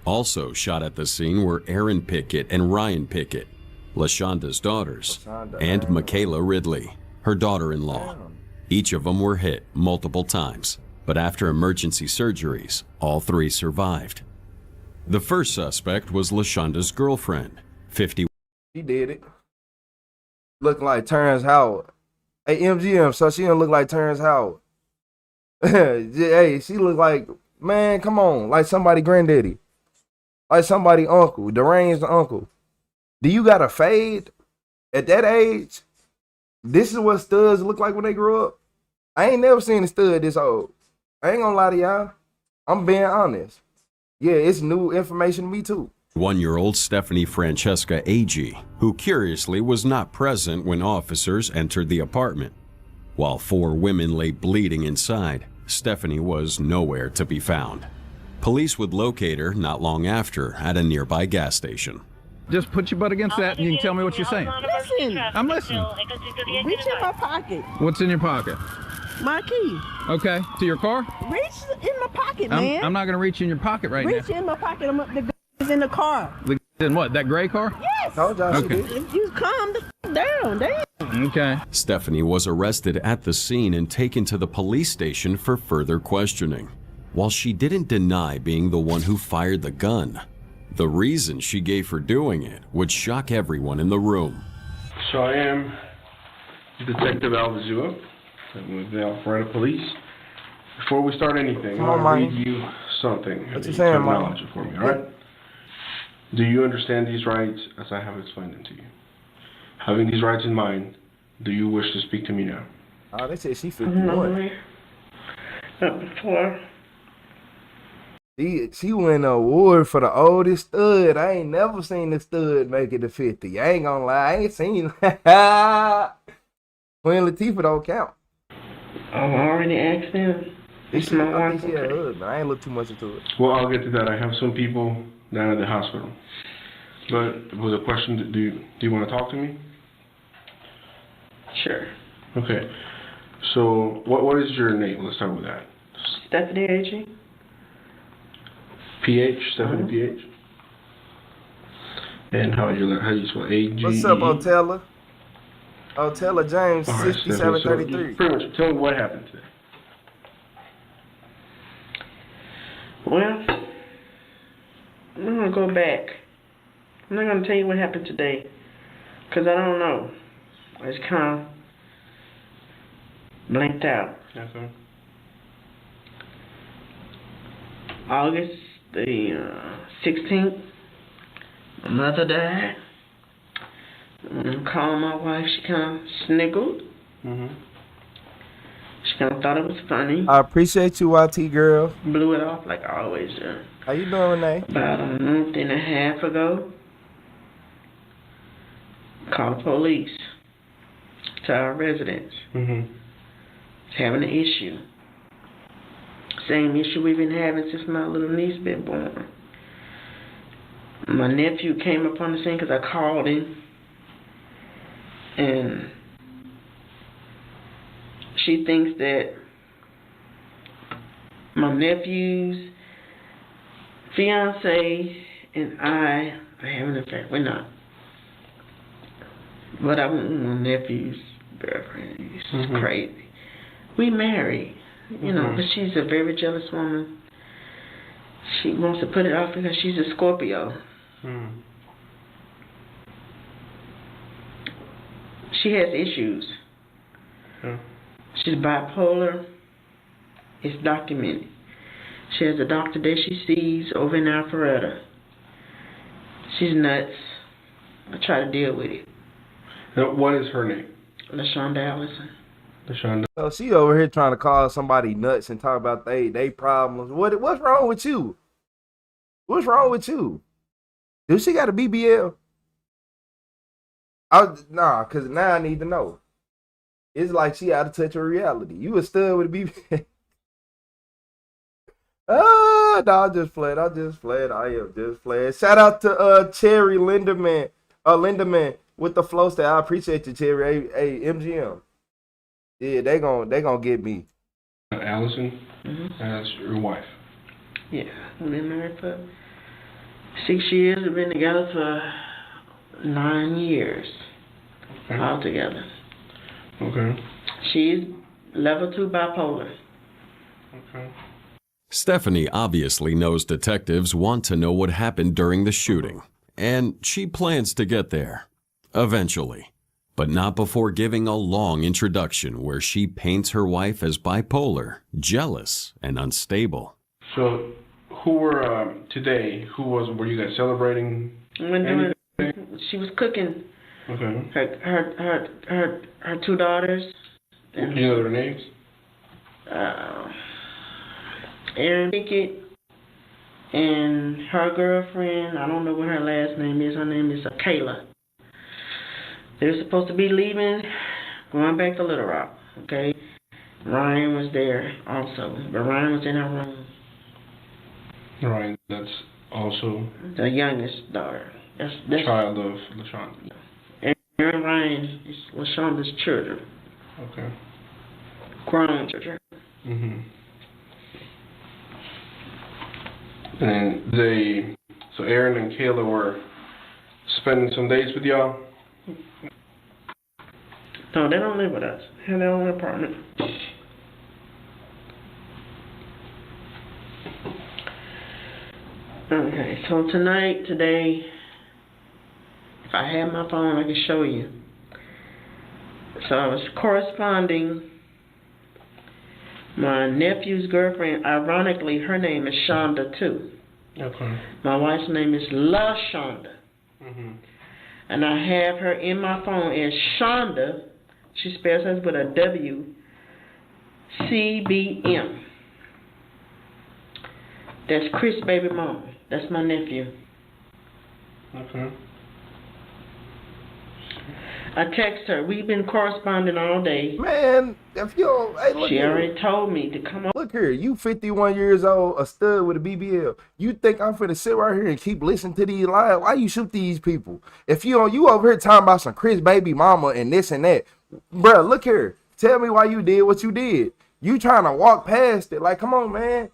S: Also shot at the scene were Aaron Pickett and Ryan Pickett, LaShonda's daughters, and Michaela Ridley, her daughter-in-law. Each of them were hit multiple times, but after emergency surgeries, all 3 survived. The first suspect was LaShonda's girlfriend, 50.
A: She did it. Look like Terrence Howard. Hey, MGM, so she don't look like Terrence Howard. Hey, she look like, man, come on, like somebody granddaddy. Like somebody uncle, deranged uncle. Do you got a fade at that age? This is what studs look like when they grow up. I ain't never seen a stud this old. I ain't gonna lie to y'all. I'm being honest. Yeah, it's new information to me too.
S: 1-year-old Stephanie Francesca Agee, who curiously was not present when officers entered the apartment. While 4 women lay bleeding inside, Stephanie was nowhere to be found. Police would locate her not long after at a nearby gas station.
U: Just put your butt against that and you can tell me what you're saying.
V: Listen.
U: I'm listening.
V: Reach in my pocket.
U: What's in your pocket?
V: My key.
U: Okay, to your car?
V: Reach in my pocket, man.
U: I'm not going to reach in your pocket right
V: Reach
U: now.
V: in my pocket. The gun is in the car.
U: In what, that gray car?
V: Yes.
U: Okay.
V: If you calm the down, damn.
U: Okay.
S: Stephanie was arrested at the scene and taken to the police station for further questioning. While she didn't deny being the one who fired the gun, the reason she gave for doing it would shock everyone in the room.
F: So I am Detective Alvazua with the Alpharetta Police. Before we start anything, I want to read you something.
A: What you saying, Mike?
F: Acknowledge it for me, all right? Do you understand these rights as I have explained them to you? Having these rights in mind, do you wish to speak to me now?
A: Oh, they said she 51.
D: Not before.
A: She win an award for the oldest stud. I ain't never seen the stud make it to 50. I ain't gonna lie, I ain't seen Queen Latifah don't count.
D: I've already asked them. It's my wife.
A: I ain't look too much into it.
F: Well, I'll get to that. I have some people down at the hospital. But was a question, do you want to talk to me?
D: Sure.
F: Okay. So what is your name? Let's start with that.
D: Stephanie Agee.
F: PH, Stephanie PH. And how do you spell A-G-E?
A: What's up, Otella? Otella James,
F: right,
A: 6733.
F: So pretty much, tell me what happened today.
D: Well, I'm going to go back. I'm not going to tell you what happened today, because I don't know. I just kind of blanked out.
F: Okay.
D: August the 16th, My mother died. When I called my wife, she kind of sniggled. She kind of thought it was funny.
A: I appreciate you, YT girl.
D: Blew it off like I always do.
A: How you doing, Renee?
D: About a month and a half ago, called the police to our residence. Having an issue. Same issue we've been having since my little niece been born. My nephew came upon the scene because I called him, and she thinks that my nephew's fiance and I are having an affair. We're not. But I want my nephew's girlfriend. It's crazy. We married, you know, but she's a very jealous woman. She wants to put it off because she's a Scorpio. She has issues. She's bipolar. It's documented. She has a doctor that she sees over in Alpharetta. She's nuts. I try to deal with it.
F: Now, what is her name?
D: LaShonda Allison.
F: LaShonda.
A: So she over here trying to call somebody nuts and talk about they problems. What's wrong with you? What's wrong with you? Do she got a BBL? Nah, cause now I need to know. It's like she out of touch with reality. You a stud with a BBL? No, I just played. I am just playing. Shout out to Cherry Linderman. Linderman with the flow style. I appreciate you, Cherry. Hey, MGM. Yeah, they gonna get me.
F: Allison, that's your wife.
D: Yeah, we've been married for 6 years. We've been together for 9 years altogether.
F: Okay.
D: She's level 2 bipolar.
F: Okay.
S: Stephanie obviously knows detectives want to know what happened during the shooting, and she plans to get there, eventually, but not before giving a long introduction where she paints her wife as bipolar, jealous, and unstable.
F: So, who were were you guys celebrating?
D: She was cooking.
F: Okay.
D: Her 2 daughters.
F: Do you know their names?
D: Erin Pickett and her girlfriend. I don't know what her last name is. Her name is Kayla. They were supposed to be leaving, going back to Little Rock. Okay. Ryan was there also, but Ryan was in her room.
F: Ryan, that's also
D: the youngest daughter. That's
F: child of LaShonda.
D: Aaron Ryan is LaShonda's children.
F: Okay.
D: Grown children.
F: And so Aaron and Kayla were spending some days with y'all?
D: No, they don't live with us. They have their own apartment. Okay, so today, if I had my phone, I could show you. So I was corresponding. My nephew's girlfriend, ironically, her name is Shonda too.
F: Okay.
D: My wife's name is LaShonda. And I have her in my phone as Shonda. She spells hers with a W-C-B-M. That's Chris' baby mama. That's my nephew.
F: Okay.
D: I text her. We've been corresponding all day.
A: Man, if you don't, hey, look
D: she
A: here.
D: already told me to come on.
A: Look here, you 51 years old, a stud with a BBL. You think I'm finna sit right here and keep listening to these lies? Why you shoot these people? If you over here talking about some Chris baby mama and this and that, bruh, look here. Tell me why you did what you did. You trying to walk past it? Like, come on, man.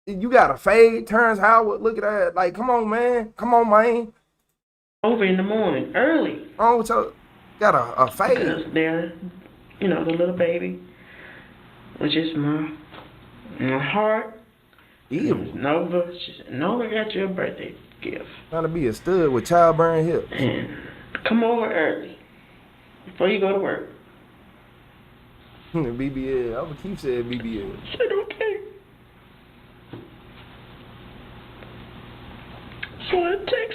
A: You got a fade, turns Howard. Look at that. Like, come on, man. Come on, man.
D: Over in the morning, early.
A: Oh, so got a fade.
D: Because they're, the little baby, which is my heart.
A: Ew.
D: Nova, she said, Nova got you a birthday gift.
A: Trying to be a stud with childbearing hips.
D: And come over early before you go to work.
A: BBL. I'm gonna keep saying BBL.
D: I said, okay. So I text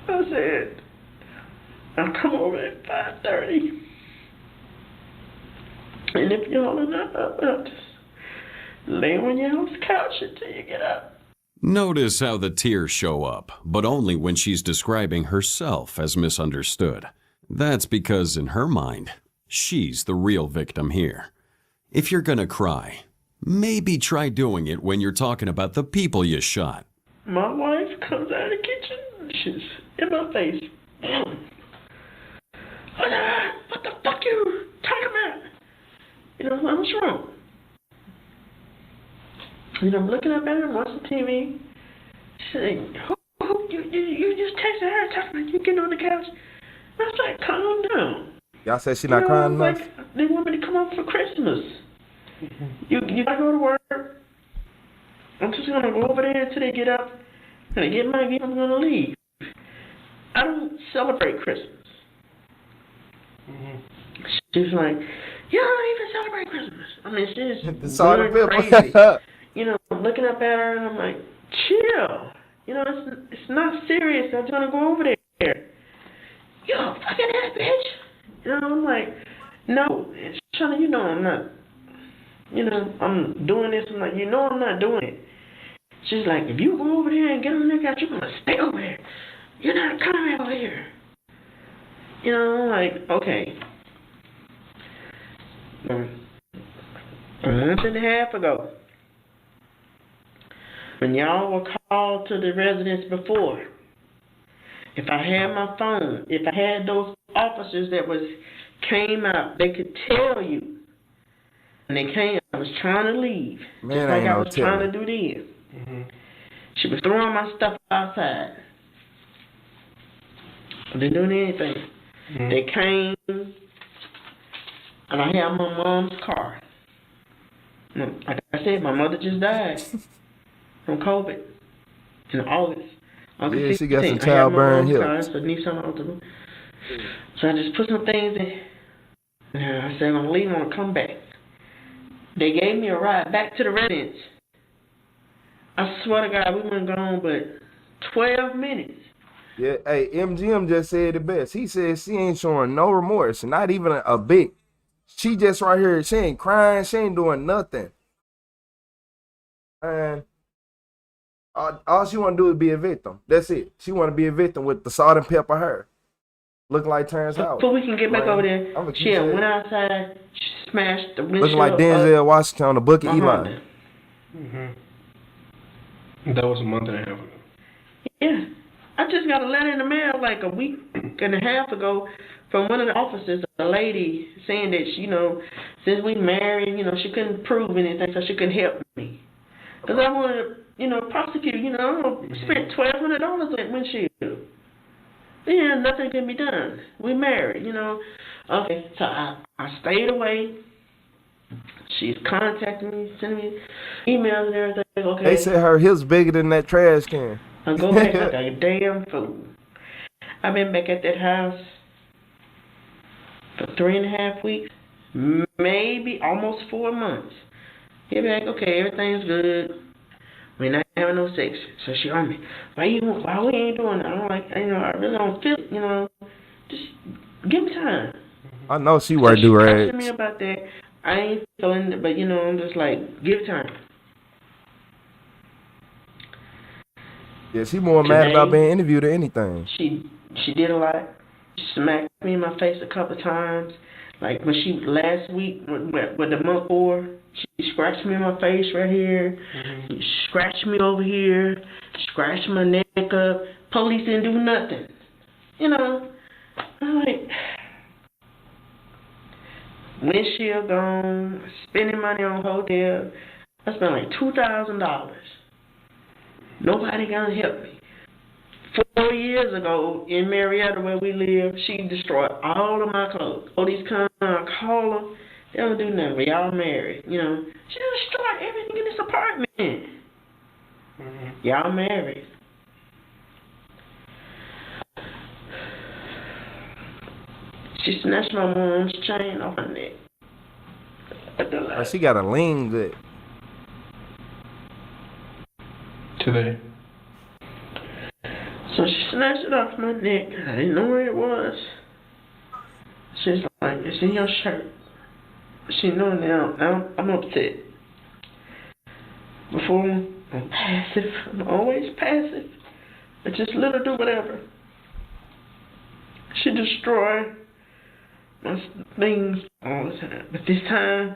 D: I said, I'll come over at 5:30. And if y'all are not up, I'll just lay on y'all's couch until you get up.
S: Notice how the tears show up, but only when she's describing herself as misunderstood. That's because in her mind, she's the real victim here. If you're gonna cry, maybe try doing it when you're talking about the people you shot.
D: My wife comes out of the kitchen, she's in my face. What the fuck you talking about? You know, what's wrong? You know, I'm looking up at her, watching TV. She's like, you just texted her talking about you getting on the couch. I was like, calm down.
A: Y'all said she not crying enough?
D: Like, they want me to come home for Christmas. You gotta go to work. I'm just gonna go over there until they get up. And I get my gift, I'm gonna leave. I don't celebrate Christmas. She's like, you don't even celebrate Christmas. I mean, she's going crazy. You know, I'm looking up at her and I'm like, chill. You know, it's not serious. I'm trying to go over there. Yo, fucking ass bitch. You know, I'm like, no. And she's trying to, you know, I'm not, you know, I'm doing this. I'm like, you know, I'm not doing it. She's like, if you go over there and get on the couch, you're going to stay over there. You're not coming over here. You know, I'm like, okay. A month and a half ago, when y'all were called to the residence before, if I had my phone, if I had those officers that came out, they could tell you. And they came, I was trying to leave.
A: Man,
D: just like I was trying to do this. She was throwing my stuff outside. I didn't do anything. They came, and I had my mom's car. Like I said, my mother just died from COVID in August.
A: Yeah, she got some childbearing hips.
D: It's a Nissan Altima. So I just put some things in. And I said, I'm going to leave, I'm going to come back. They gave me a ride back to the residence. I swear to God, we weren't gone but 12 minutes.
A: Yeah, hey, MGM just said it best. He said she ain't showing no remorse, not even a bit. She just right here, she ain't crying, she ain't doing nothing. And all she want to do is be a victim. That's it. She want to be a victim with the salt and pepper hair. Look like Terrence Howard.
D: Before we can get back over there, she went outside, she smashed the windshield.
A: Looking like Denzel Washington on the Book of Eli.
F: That was a month and a half ago.
D: Yeah. I just got a letter in the mail like a week and a half ago from one of the officers, a lady saying that, you know, since we married, you know, she couldn't prove anything, so she couldn't help me. Because I wanted to, you know, prosecute, you know, I spent $1,200 on that windshield. Yeah, nothing can be done. We married, you know. Okay, so I stayed away. She's contacting me, sending me emails and everything. Okay.
A: They said her hips bigger than that trash can.
D: I go back like a damn fool. I've been back at that house for 3.5 weeks, maybe almost 4 months. Get back, okay, everything's good. We're not having no sex. So she on me. Why we ain't doing it? I'm like, you know, I really don't feel it, you know. Just give me time.
A: I know she wear do-rags.
D: She me about that. I ain't feeling it, but you know, I'm just like, give time.
A: Yeah, she more mad about being interviewed than anything.
D: She did a lot. She smacked me in my face a couple of times. Like when she last week, with the month before, she scratched me in my face right here. She scratched me over here. Scratched my neck up. Police didn't do nothing. You know, I'm like, windshield gone. Spending money on hotel. I spent like $2,000. Nobody gonna help me. 4 years ago in Marietta where we live, she destroyed all of my clothes. Police come, I call her, they don't do nothing. We all married, you know. She destroyed everything in this apartment. Y'all married. She snatched my mom's chain off her neck.
A: Oh, she got a lean good.
F: Today.
D: snatched it off my neck. I didn't know where it was. She's like, it's in your shirt. She know now I'm upset. Before, I'm passive. I'm always passive. I just let her do whatever. She destroyed my things all the time. But this time,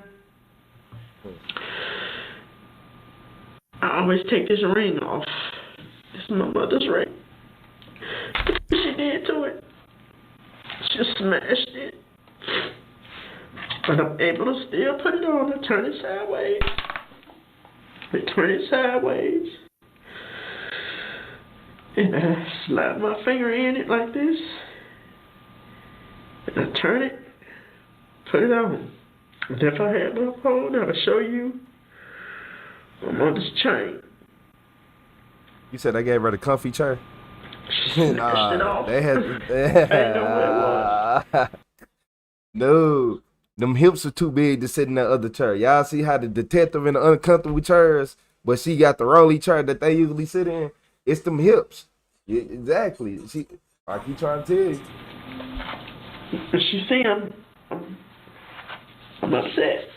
D: I always take this ring off. This is my mother's ring. She did to it. She smashed it. But I'm able to still put it on and turn it sideways. I turn it sideways. And I slide my finger in it like this. And I turn it, put it on. And if I had my phone, I'll show you I'm on this chain.
A: You said I gave her the comfy chair?
D: Nah, it off.
A: They had.
D: I didn't know what it was.
A: No, them hips are too big to sit in that other chair. Y'all see how the detective in the uncomfortable chairs, but she got the rolly chair that they usually sit in. It's them hips. Yeah, exactly. I keep trying to tell you.
D: You see, I'm upset.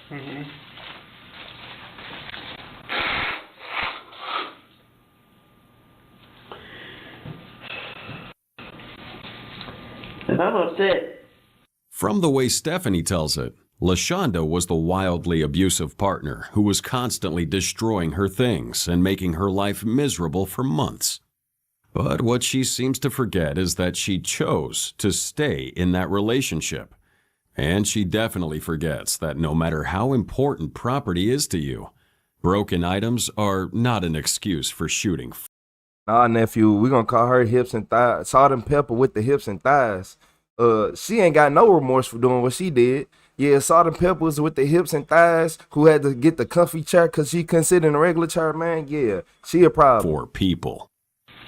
D: And I'm upset.
S: From the way Stephanie tells it, LaShonda was the wildly abusive partner who was constantly destroying her things and making her life miserable for months. But what she seems to forget is that she chose to stay in that relationship. And she definitely forgets that no matter how important property is to you, broken items are not an excuse for shooting.
A: Nah, nephew, we're gonna call her hips and thighs. Salt and pepper with the hips and thighs. She ain't got no remorse for doing what she did. Yeah, Salt and Pepper was with the hips and thighs, who had to get the comfy chair because she couldn't sit in a regular chair, man. Yeah, she a problem.
S: For people.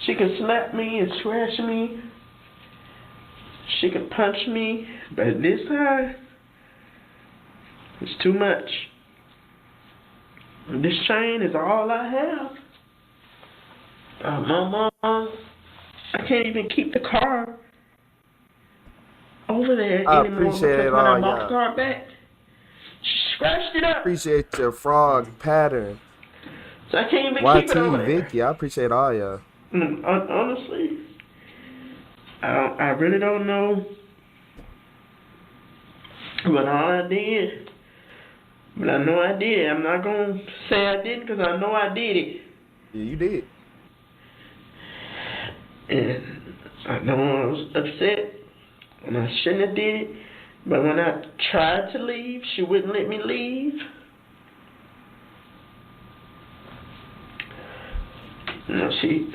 D: She can slap me and scratch me. She can punch me. But this time, it's too much. This chain is all I have. My mom, I can't even keep the car over there
A: I
D: anymore
A: appreciate
D: because
A: it
D: when I
A: all,
D: bought
A: y'all.
D: the car back, she scratched it up.
A: Appreciate your frog pattern.
D: So I can't even keep it over
A: YT,
D: there.
A: Vicky, I appreciate all y'all.
D: Honestly, I really don't know. But all I did, but I know I did. I'm not going to say I didn't because I know I did it.
A: Yeah, you did.
D: And I know I was upset and I shouldn't have did it. But when I tried to leave, she wouldn't let me leave. You know, she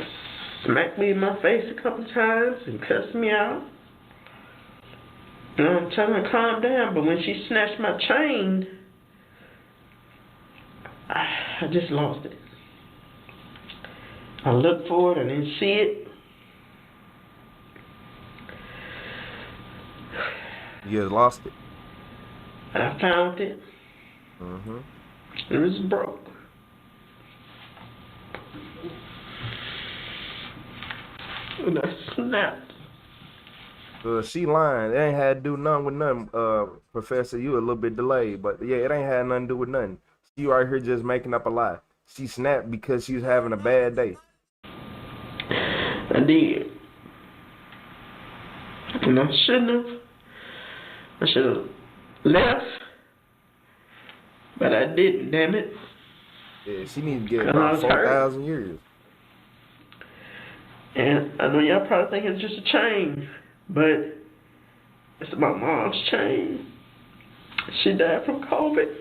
D: smacked me in my face a couple times and cussed me out. And I'm telling her to calm down, but when she snatched my chain, I just lost it. I looked for it, I didn't see it.
A: You just lost it.
D: And I found it. It was broke. And I snapped.
A: She lying. It ain't had to do nothing with nothing, Professor. You a little bit delayed, but yeah, it ain't had nothing to do with nothing. She right here just making up a lie. She snapped because she was having a bad day.
D: I did. And I shouldn't have. I should have left. But I didn't, damn it.
A: Yeah, she needs to get about 4,000 years.
D: And I know y'all probably think it's just a chain, but it's my mom's chain. She died from COVID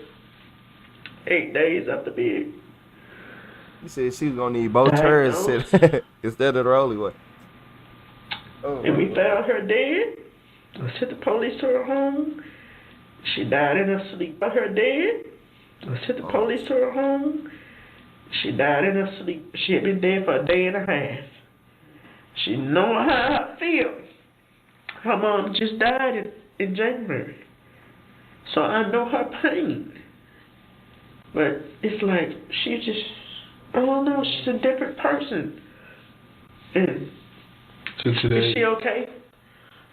D: 8 days after being.
A: You said she was gonna need both hers instead of the only one. Oh,
D: and we found her dead. I sent the police to her home. She died in her sleep. By her dead. I sent the police to her home. She died in her sleep. She had been dead for a day and a half. She know how I feel. Her mom just died in January. So I know her pain. But it's like, she just, I don't know, she's a different person. And
F: So today,
D: Is she okay?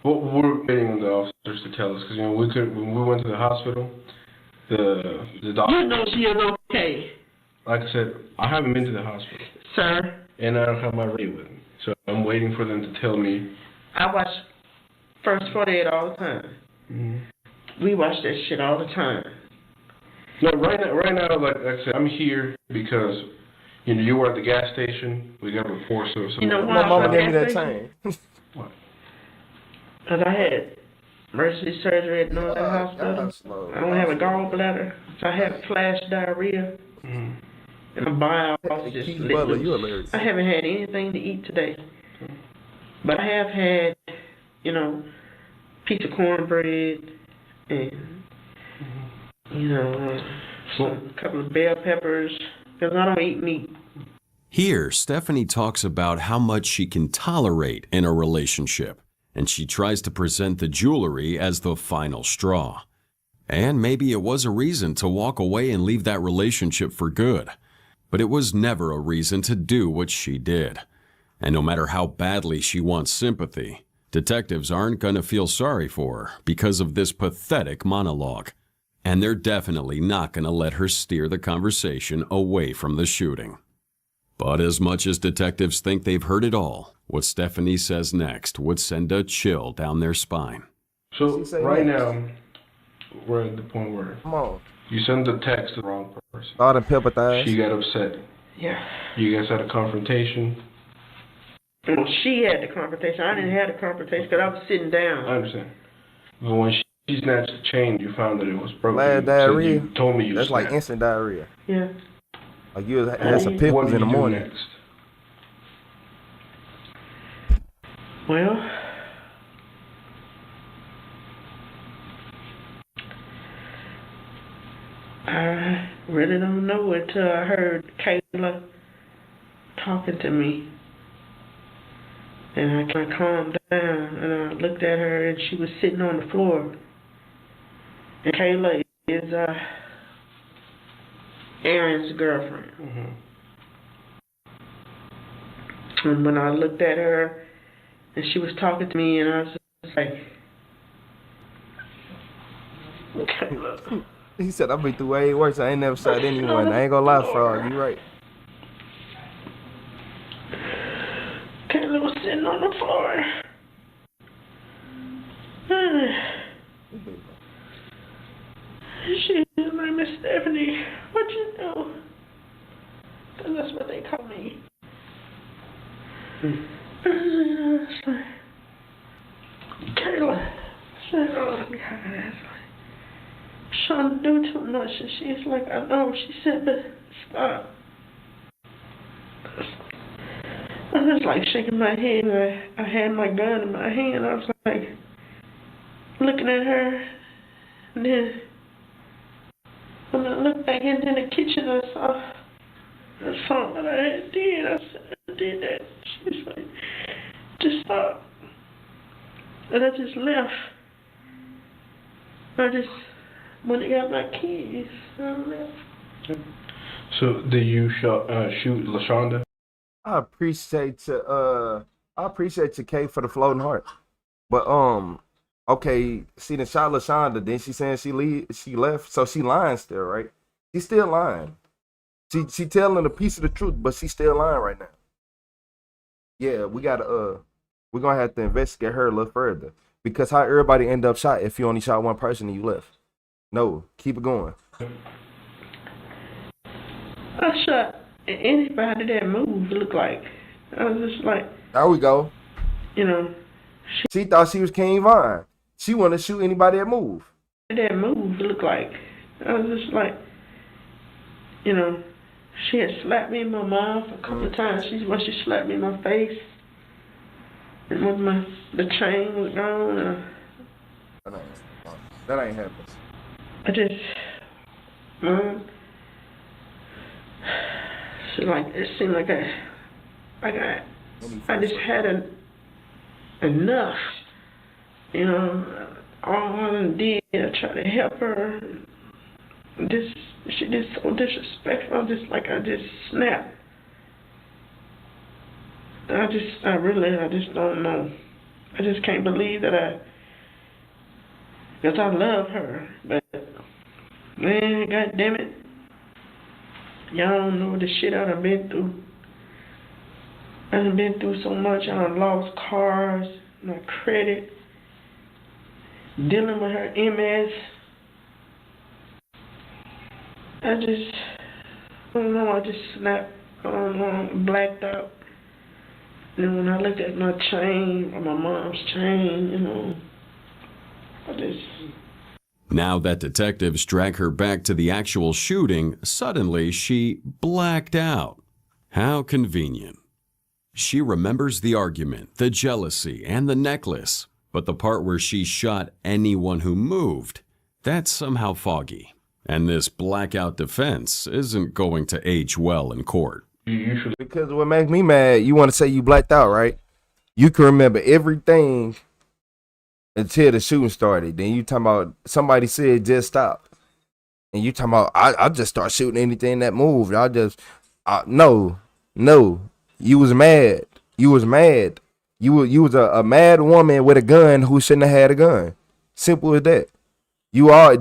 F: well, we're waiting on the officers to tell us because when we went to the hospital, the doctor.
D: You know she is okay.
F: Like I said, I haven't been to the hospital.
D: Sir.
F: And I don't have my radio with me, so I'm waiting for them to tell me.
D: I watch First 48 all the time.
F: Mm-hmm.
D: We watch that shit all the time.
F: No, right now, like I said, I'm here because, you were at the gas station. We got reports of something.
D: You know why?
A: My mama gave me that chain.
F: What?
D: Because I had emergency surgery at Northern Hospital. I don't have a gallbladder, so I have flash diarrhea.
F: Mm-hmm.
D: And a biopsy just
A: Butler, you hilarious.
D: I haven't had anything to eat today. But I have had, piece of cornbread and, a couple of bell peppers, because I don't eat meat.
S: Here, Stephanie talks about how much she can tolerate in a relationship, and she tries to present the jewelry as the final straw. And maybe it was a reason to walk away and leave that relationship for good. But it was never a reason to do what she did. And no matter how badly she wants sympathy, detectives aren't going to feel sorry for her because of this pathetic monologue. And they're definitely not going to let her steer the conversation away from the shooting. But as much as detectives think they've heard it all, what Stephanie says next would send a chill down their spine.
F: So right now, we're at the point where you send the text to the wrong person.
A: Salt and pepper thighs.
F: She got upset.
D: Yeah.
F: You guys had a confrontation.
D: Well, she had the confrontation. I didn't have the confrontation because I was sitting down.
F: I understand. But when she snatched the chain, you found that it was broken.
A: Bad diarrhea.
F: You told me you
A: That's
F: snapped.
A: like instant diarrhea.
D: Yeah.
A: Like you had some pickles in the morning.
F: Next?
D: Well, I really don't know until I heard Kayla talking to me. And I kind of calmed down and I looked at her and she was sitting on the floor. And Kayla is Aaron's girlfriend.
F: Mm-hmm.
D: And when I looked at her and she was talking to me and I was just like, Kayla.
A: He said, I've been through way worse. I ain't never shot anyone. I ain't gonna lie, fraud. You right.
D: Kayla was sitting on the floor. She was like, Miss Stephanie, what you do? Because that's what they call me. I was like, Kayla. I said, oh, God. I was like, trying to do too much. And she's like, I know. She said, but stop. I was like shaking my head. I had my gun in my hand. I was like looking at her. And then when I looked back into the kitchen, I saw what I had did. I said, I did that. She was like, just stop. And I just left. I just went and got my keys. I left.
F: So did you shoot LaShonda?
A: I appreciate you, Kay, for the floating heart. But okay, see the shot LaShonda, then she saying she left, so she lying still, right? She's still lying. She telling a piece of the truth, but she's still lying right now. Yeah, we're gonna have to investigate her a little further. Because how everybody end up shot if you only shot one person and you left? No, keep it going.
D: I shot anybody that moved, it looked like. I was just like...
A: There we go. She thought she was King Vine. She wanted to shoot anybody that moved.
D: That moved, it looked like. I was just like... she had slapped me in my mouth a couple of times. She slapped me in my face. And when the chain was gone...
A: that ain't happened.
D: I just... it seemed like I just had enough, all I did, I tried to help her. She did so disrespectful. I just snapped. I I just don't know. I just can't believe that because I love her, but man, God damn it, y'all don't know the shit I done been through. I done been through so much. I done lost cars, my credit, dealing with her MS. I don't know, I just snapped, blacked out. And when I looked at my chain, or my mom's chain, I just...
S: Now that detectives drag her back to the actual shooting, suddenly she blacked out. How convenient. She remembers the argument, the jealousy, and the necklace, but the part where she shot anyone who moved, that's somehow foggy. And this blackout defense isn't going to age well in court.
A: Because what makes me mad, you want to say you blacked out, right? You can remember everything until the shooting started. Then you talking about somebody said just stop. And you talking about I just start shooting anything that moved. No. You was mad. You was mad. You was a mad woman with a gun who shouldn't have had a gun. Simple as that.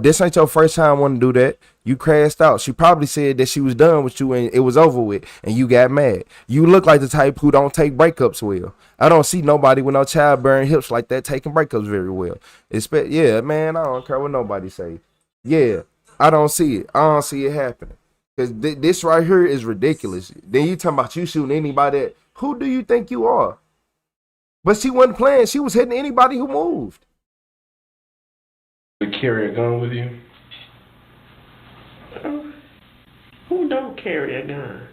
A: This ain't your first time wanting to do that. You crashed out. She probably said that she was done with you and it was over with and you got mad. You look like the type who don't take breakups well. I don't see nobody with no childbearing hips like that taking breakups very well. Yeah, man, I don't care what nobody say. Yeah, I don't see it. I don't see it happening. Because this right here is ridiculous. Then you talking about you shooting anybody. Who do you think you are? But she wasn't playing. She was hitting anybody who moved.
F: To carry a gun with you?
D: Who don't carry a gun?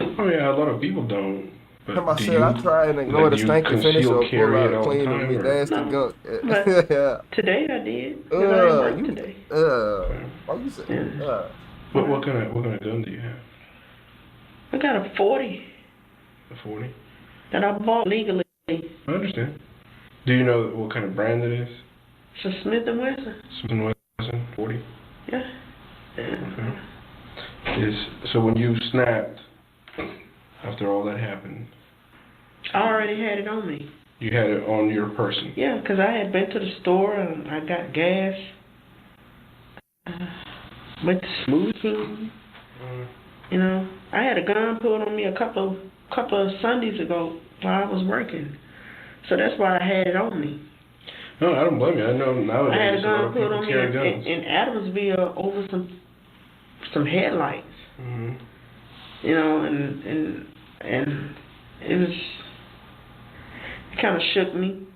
F: Oh yeah, a lot of people don't. But
A: I try and ignore the stinking finish or pull out clean and be nasty gunk.
D: Yeah. Today I did. Because I didn't work today.
A: Why you say?
F: What kind of gun do you have?
D: I got a 40.
F: A 40?
D: That I bought legally.
F: I understand. Do you know what kind of brand it is?
D: It's a Smith & Wesson.
F: Smith & Wesson 40?
D: Yeah.
F: Okay. So when you snapped, after all that happened,
D: I already had it on me.
F: You had it on your person?
D: Yeah, because I had been to the store and I got gas. Went to Smoothie King. I had a gun pulled on me a couple of Sundays ago while I was working. So that's why I had it on me.
F: No, I don't blame you. I know nowadays
D: I had a
F: a lot
D: gun
F: of
D: pulled
F: people
D: on me
F: carry guns.
D: in Adamsville over some headlights.
F: Mm-hmm.
D: And it kind of shook me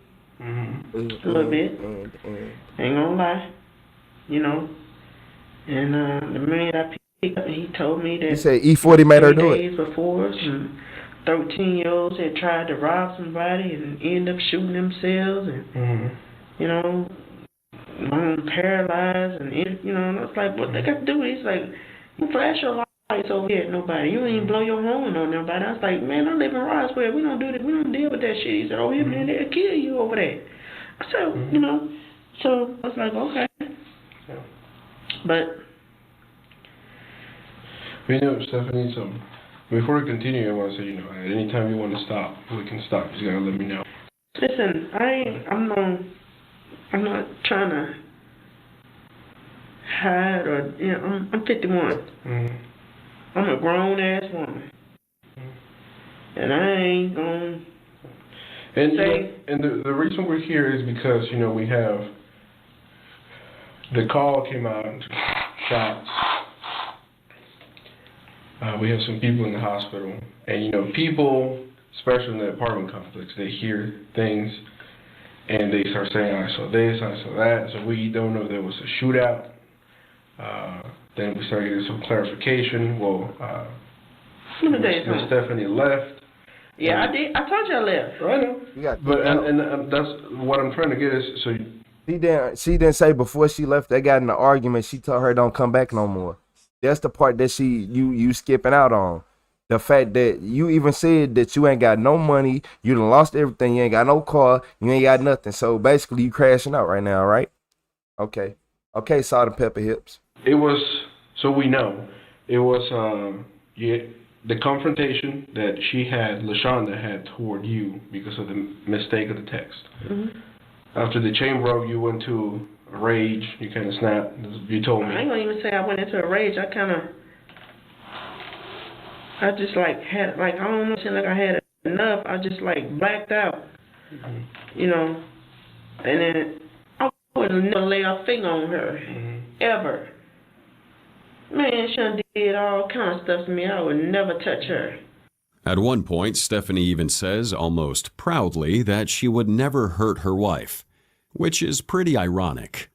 D: a little bit. Ain't gonna lie, And the man I picked up, he told me that
A: you said E40 made her do it.
D: 3 days before, some 13-year-olds had tried to rob somebody and end up shooting themselves, and one paralyzed, and and I was like, what they got to do? He's like, you flash your lights over here at nobody. You ain't blow your horn on nobody. I was like, man, I live in Roswell. We don't do that. We don't deal with that shit. He said, oh, yeah, man, they'll kill you over there. I said, so I was like, okay. But
F: Stephanie, so before we continue, I want to say, at any time you want to stop, we can stop. You just gotta let me know.
D: Listen, I'm not trying to hide or, I'm 51.
F: Mm-hmm.
D: I'm a grown ass woman. And I ain't gonna say.
F: And the reason we're here is because, we have, the call came out, shots. We have some people in the hospital. And, people, especially in the apartment complex, they hear things and they start saying, I saw this, I saw that. So we don't know if there was a shootout. Then we started getting some clarification. Well, Miss Stephanie left.
D: Yeah, I did. I told you I left.
F: I know. But and that's what I'm trying to get is so.
A: She didn't say before she left. They got in an argument. She told her don't come back no more. That's the part that you skipping out on. The fact that you even said that you ain't got no money, you done lost everything, you ain't got no car, you ain't got nothing. So basically, you crashing out right now, right? Okay, Salt and Pepper Hips.
F: It was, so we know, it was, the confrontation that LaShonda had toward you because of the mistake of the text.
D: Mm-hmm.
F: After the chain broke, you went to a rage. You kind of snapped. You told me.
D: I ain't gonna even say I went into a rage. I just like had, like, I don't know, seemed like I had enough. I just like blacked out, you know, and then I would never lay a finger on her, ever. Man, she done did all kind of stuff to me. I would never touch her.
S: At one point, Stephanie even says, almost proudly, that she would never hurt her wife, which is pretty ironic.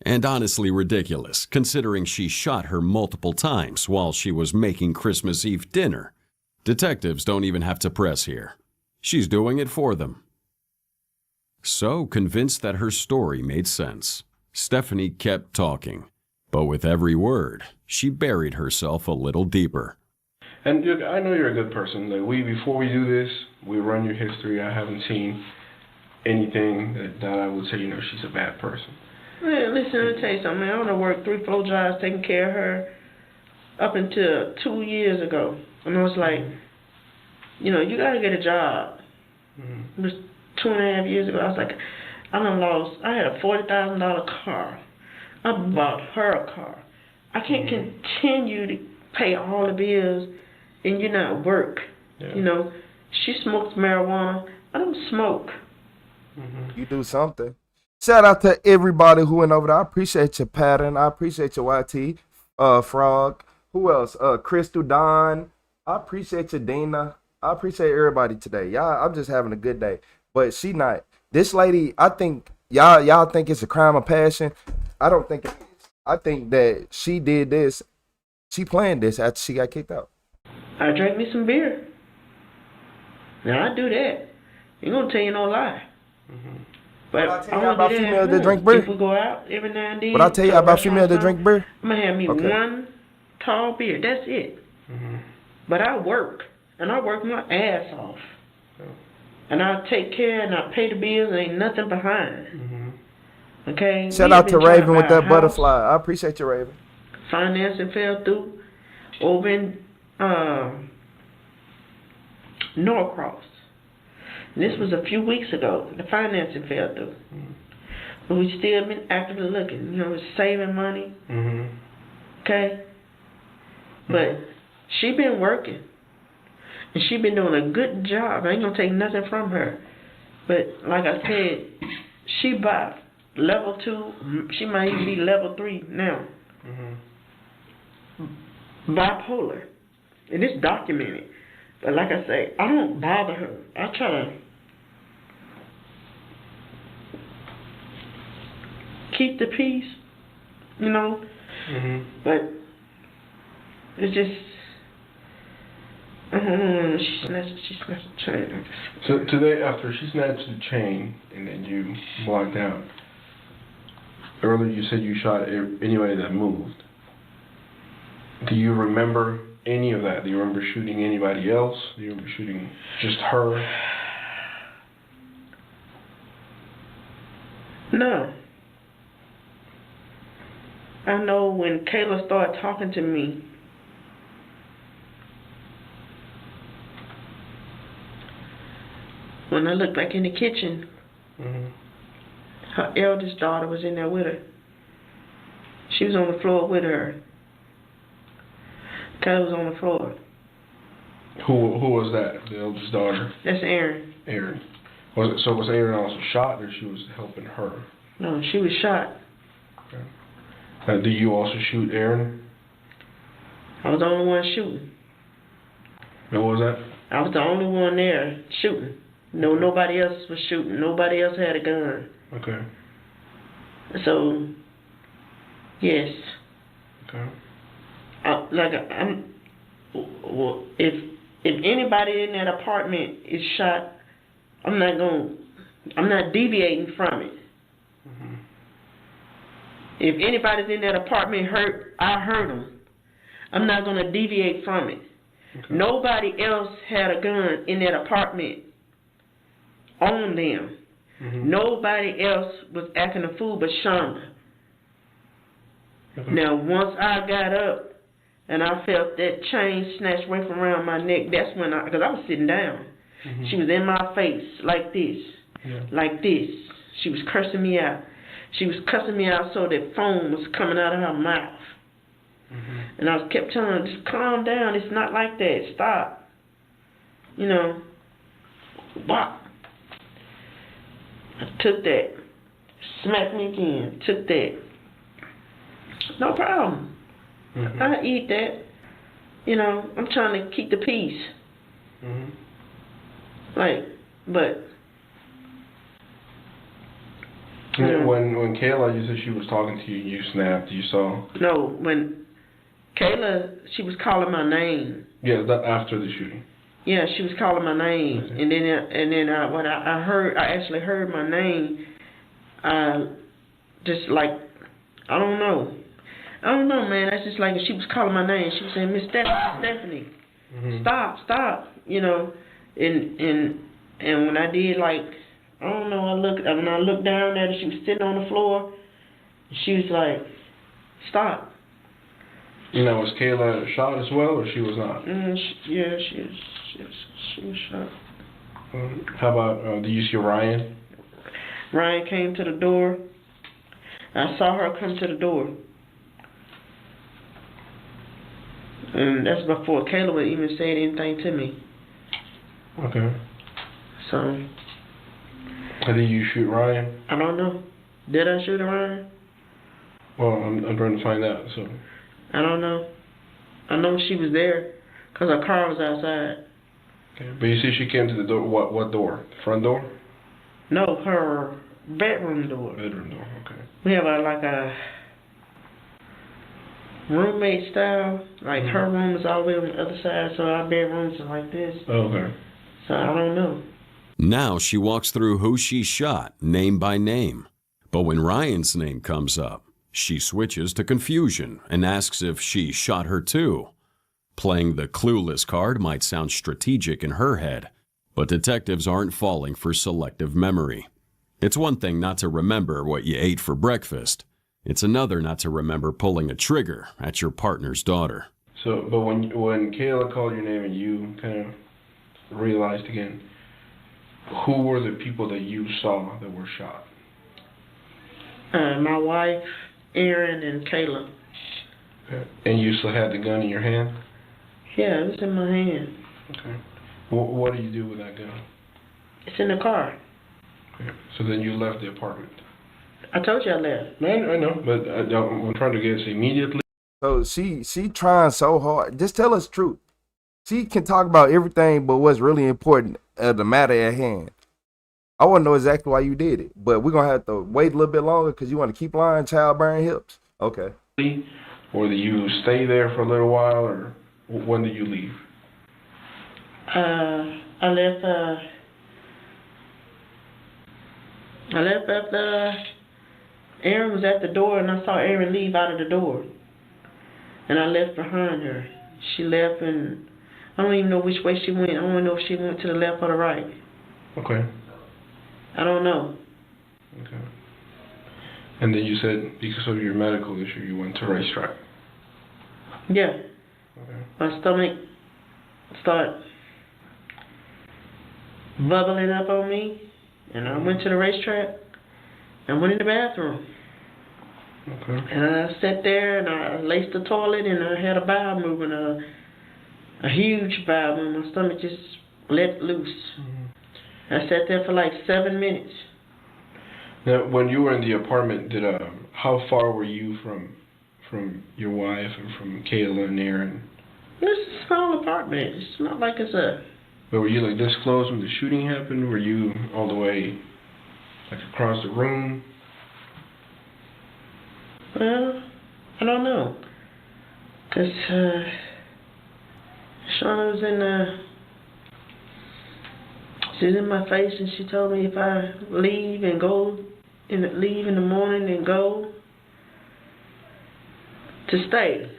S: And honestly ridiculous, considering she shot her multiple times while she was making Christmas Eve dinner. Detectives don't even have to press here. She's doing it for them. So convinced that her story made sense, Stephanie kept talking. But with every word, she buried herself a little deeper.
F: And I know you're a good person. Like before we do this, we run your history. I haven't seen anything that I would say, you know, she's a bad person.
D: Man, listen, let me tell you something, man. I would have worked 3-4 jobs taking care of her up until 2 years ago. And I was like, you know, you got to get a job. It was 2.5 years ago. I was like, I had a $40,000 car. I bought her a car. I can't continue to pay all the bills and you not work.
F: Yeah.
D: You know, she smokes marijuana. I don't smoke.
A: You do something. Shout out to everybody who went over there. I appreciate your pattern. I appreciate your YT, Frog. Who else? Crystal Don. I appreciate you, Dina. I appreciate everybody today. Y'all, I'm just having a good day. But she not. This lady, I think y'all think it's a crime of passion. I don't think it is. I think that she did this. She planned this after she got kicked out.
D: I drank me some beer. Now I do that. Ain't gonna tell you no lie. But
A: I tell you about females that drink beer.
D: If we go out every now and then.
A: But I tell you about females that drink beer.
D: I'm gonna have me one tall beer. That's it. But I work, and I work my ass off. And I take care and I pay the bills and ain't nothing behind. Okay?
A: Shout out to Raven with that butterfly. I appreciate you, Raven.
D: Financing fell through over in Norcross. And this was a few weeks ago. The financing fell through. But we still been actively looking. You know, saving money. Okay? But she been working. And she been doing a good job. I ain't gonna take nothing from her. But like I said, she by level 2. She might even be level 3 now. Bipolar. And it's documented. But like I say, I don't bother her. I try to keep the peace, you know. But it's just, she snatched the chain.
F: So today, after she snatched the chain and then you walked out, earlier you said you shot anybody that moved. Do you remember any of that? Do you remember shooting anybody else? Do you remember shooting just her?
D: No. I know when Kayla started talking to me, when I looked back in the kitchen, her eldest daughter was in there with her. She was on the floor with her. Kayla was on the floor.
F: Who was that? The eldest daughter?
D: That's Erin.
F: Erin. Was Erin also shot, or she was helping her?
D: No, she was shot.
F: Okay. Do you also shoot Erin?
D: I was the only one shooting.
F: What was that?
D: I was the only one there shooting. No, nobody else was shooting. Nobody else had a gun.
F: Okay.
D: So, yes.
F: Okay.
D: If anybody in that apartment is shot, I'm not deviating from it. If anybody's in that apartment hurt, I hurt them. I'm not going to deviate from it. Okay. Nobody else had a gun in that apartment on them. Nobody else was acting a fool but Shonda. Now, once I got up and I felt that chain snatched away from around my neck. That's when because I was sitting down. She was in my face like this, like this. She was cursing me out. She was cussing me out so that foam was coming out of her mouth. And I kept telling her, just calm down. It's not like that. Stop. You know. Whop. I took that. Smacked me again. Took that. No problem. I eat that. You know, I'm trying to keep the peace. Like, but.
F: When Kayla, you said she was talking to you, you snapped, you saw?
D: No, when Kayla, she was calling my name.
F: Yeah, that after the shooting.
D: Yeah, she was calling my name, and then when I actually heard my name. Just like, I don't know, man. That's just like she was calling my name. She was saying, Miss Stephanie, stop, you know. And when I did, like, I don't know, when I looked down at her, she was sitting on the floor. She was like, stop.
F: You know, was Kayla shot as well, or she was not?
D: Yeah, she was shot.
F: How about, do you see Ryan?
D: Ryan came to the door. I saw her come to the door. And that's before Kayla would even say anything to me.
F: Okay.
D: So.
F: How did you shoot Ryan?
D: I don't know. Did I shoot Ryan?
F: Well, I'm trying to find out, so.
D: I don't know. I know she was there because her car was outside.
F: Okay. But you see she came to the door. What door? The front door?
D: No, her bedroom door.
F: Bedroom door, okay.
D: We have like a roommate style. Like her room is all the way on the other side, so our bedrooms are like this.
F: Okay.
D: So I don't know.
S: Now she walks through who she shot, name by name. But when Ryan's name comes up, she switches to confusion and asks if she shot her too. Playing the clueless card might sound strategic in her head, but detectives aren't falling for selective memory. It's one thing not to remember what you ate for breakfast. It's another not to remember pulling a trigger at your partner's daughter.
F: So, but when Kayla called your name and you kind of realized again, who were the people that you saw that were shot?
D: My wife, Erin, and Kayla.
F: Okay. And you still had the gun in your hand?
D: Yeah, it was in my hand.
F: Okay. What do you do with that gun?
D: It's in the car.
F: Okay. So then you left the apartment?
D: I told you I left.
F: I know, but I'm trying to guess immediately.
A: So she trying so hard. Just tell us the truth. She can talk about everything but what's really important of the matter at hand. I want to know exactly why you did it, but we're going to have to wait a little bit longer because you want to keep lying, childbearing hips. Okay.
F: Or do you stay there for a little while, or when did you leave?
D: I left after Erin was at the door, and I saw Erin leave out of the door. And I left behind her. She left, and I don't even know which way she went. I don't know if she went to the left or the right.
F: Okay.
D: I don't know.
F: Okay. And then you said because of your medical issue, you went to racetrack.
D: Yeah.
F: Okay.
D: My stomach started bubbling up on me, and I went to the racetrack and went in the bathroom.
F: Okay.
D: And I sat there and I laced the toilet and I had a bowel movement, a huge bowel movement. My stomach just let loose. I sat there for like 7 minutes.
F: Now, when you were in the apartment, how far were you from your wife and from Kayla and Erin?
D: It's a small apartment. It's not like it's a...
F: But were you like this close when the shooting happened? Were you all the way like across the room?
D: Well, I don't know. Because Shauna was she was in my face and she told me if I leave in the morning and go to stay.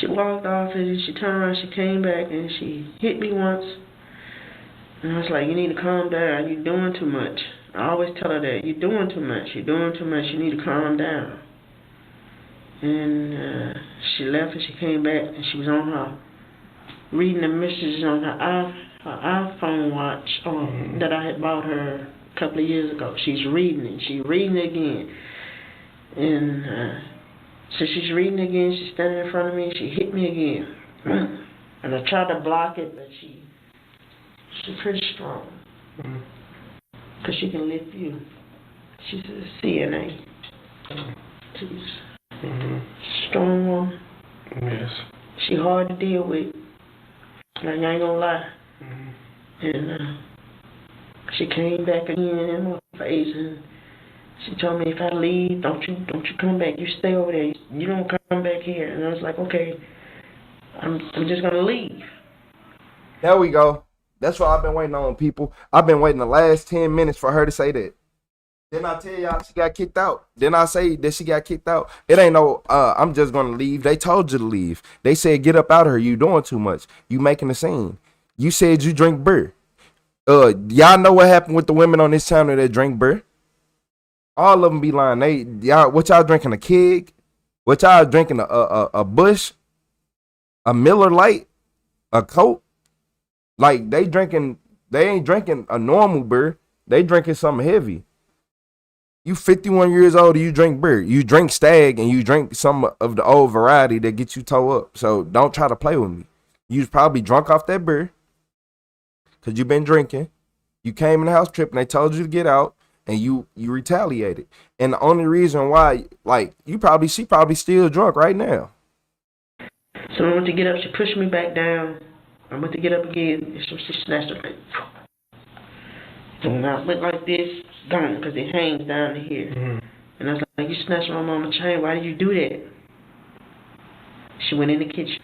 D: She walked off and she turned around, she came back and she hit me once. And I was like, you need to calm down, you're doing too much. I always tell her that, you're doing too much, you need to calm down. And she left and she came back and she was on her reading the messages on her iPhone watch that I had bought her a couple of years ago. She's reading it. She's reading it again. And so she's reading it again. She's standing in front of me. She hit me again. And I tried to block it, but she's pretty strong. Because she can lift you. She's a CNA. She's a strong woman.
F: Yes.
D: She hard to deal with. Like, I ain't gonna lie. And she came back again in my face and she told me if I leave, don't you come back. You stay over there. You don't come back here. And I was like, okay, I'm just gonna leave.
A: There we go. That's what I've been waiting on, people. I've been waiting the last 10 minutes for her to say that. Didn't I tell y'all she got kicked out? Didn't I say that she got kicked out? It ain't no, I'm just going to leave. They told you to leave. They said, get up out of here. You doing too much. You making a scene. You said you drink beer. Y'all know what happened with the women on this channel that drink beer? All of them be lying. What y'all drinking, a keg? What y'all drinking, a Bush? A Miller Lite? A Coke? Like, they ain't drinking a normal beer. They drinking something heavy. You 51 years old and you drink beer. You drink Stag and you drink some of the old variety that gets you toe up. So don't try to play with me. You was probably drunk off that beer because you've been drinking. You came in the house trip and they told you to get out and you retaliated. And the only reason why, like, she probably still drunk right now.
D: So I went to get up. She pushed me back down. I went to get up again and she snatched her. So when I went like this, gone, because it hangs down to here. And I was like, you snatched my mama's chain. Why did you do that? She went in the kitchen.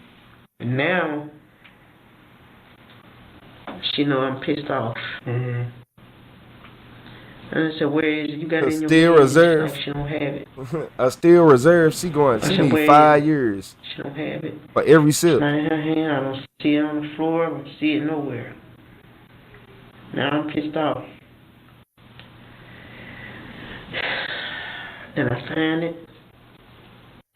D: And now, she know I'm pissed off. And I said, where is it? You got it in your
A: Steel
D: bed.
A: reserve.
D: Like, she don't have it.
A: A steel reserve. She need 5 years.
D: She don't have it.
A: For every sip.
D: It's not in her hand. I don't see it on the floor. I don't see it nowhere. Now I'm pissed off. Then I find it.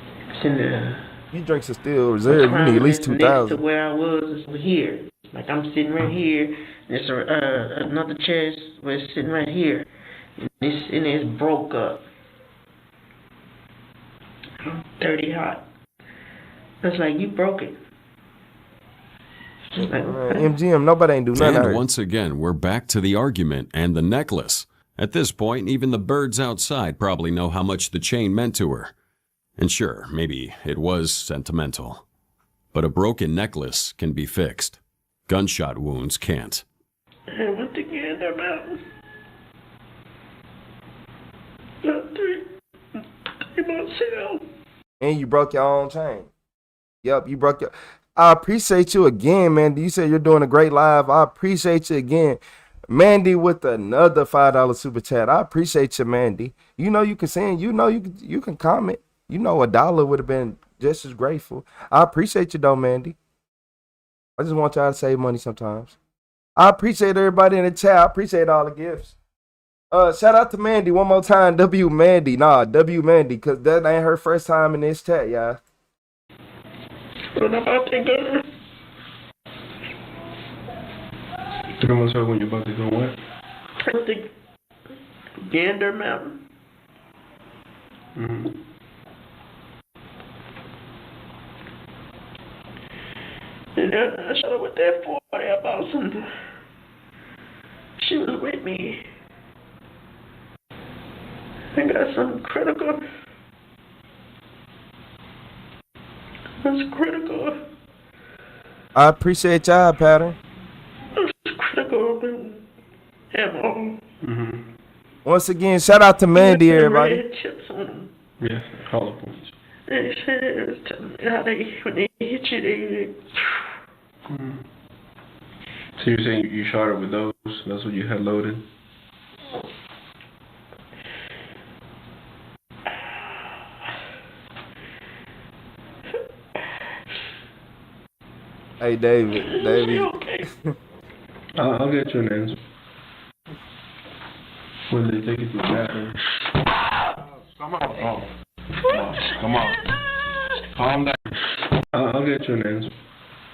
D: It's in the...
A: You drink some Steel Reserve, you need at least 2,000.
D: Next to where I was over here. Like I'm sitting right here. And there's another chest where it's sitting right here. And it's broke up. I'm dirty hot. I was like, you broke it. Like,
A: MGM, nobody ain't do nothing.
S: And once again, we're back to the argument and the necklace. At this point, even the birds outside probably know how much the chain meant to her. And sure, maybe it was sentimental. But a broken necklace can be fixed. Gunshot wounds can't.
D: I went to Gander Mountain. About 3 months ago.
A: And you broke your own chain. Yep, you broke your... I appreciate you again, Mandy. You said you're doing a great live. I appreciate you again. Mandy with another $5 super chat. I appreciate you, Mandy. You know you can send. You know you can comment. You know $1 would have been just as grateful. I appreciate you though, Mandy. I just want y'all to save money sometimes. I appreciate everybody in the chat. I appreciate all the gifts. Shout out to Mandy one more time. W Mandy, because that ain't her first time in this chat, y'all.
D: What about the gun?
F: 3 months ago when you're about to go what?
D: The Gander Mountain. And then I shot her with that 40 about something. She was with me. I got something critical. That's critical.
A: I appreciate y'all, Pattern.
D: That's critical ammo.
A: Once again, shout out to Mandy, everybody.
D: Red chips on them.
F: Yes, hollow points.
D: They said it was telling me how when they hit you, they...
F: So you're saying you shot her with those? That's what you had loaded?
A: Hey, David.
D: Okay.
F: I'll get you an answer. When they take it to the bathroom.
M: Come on. Come on.
F: Calm down. I'll get you an answer.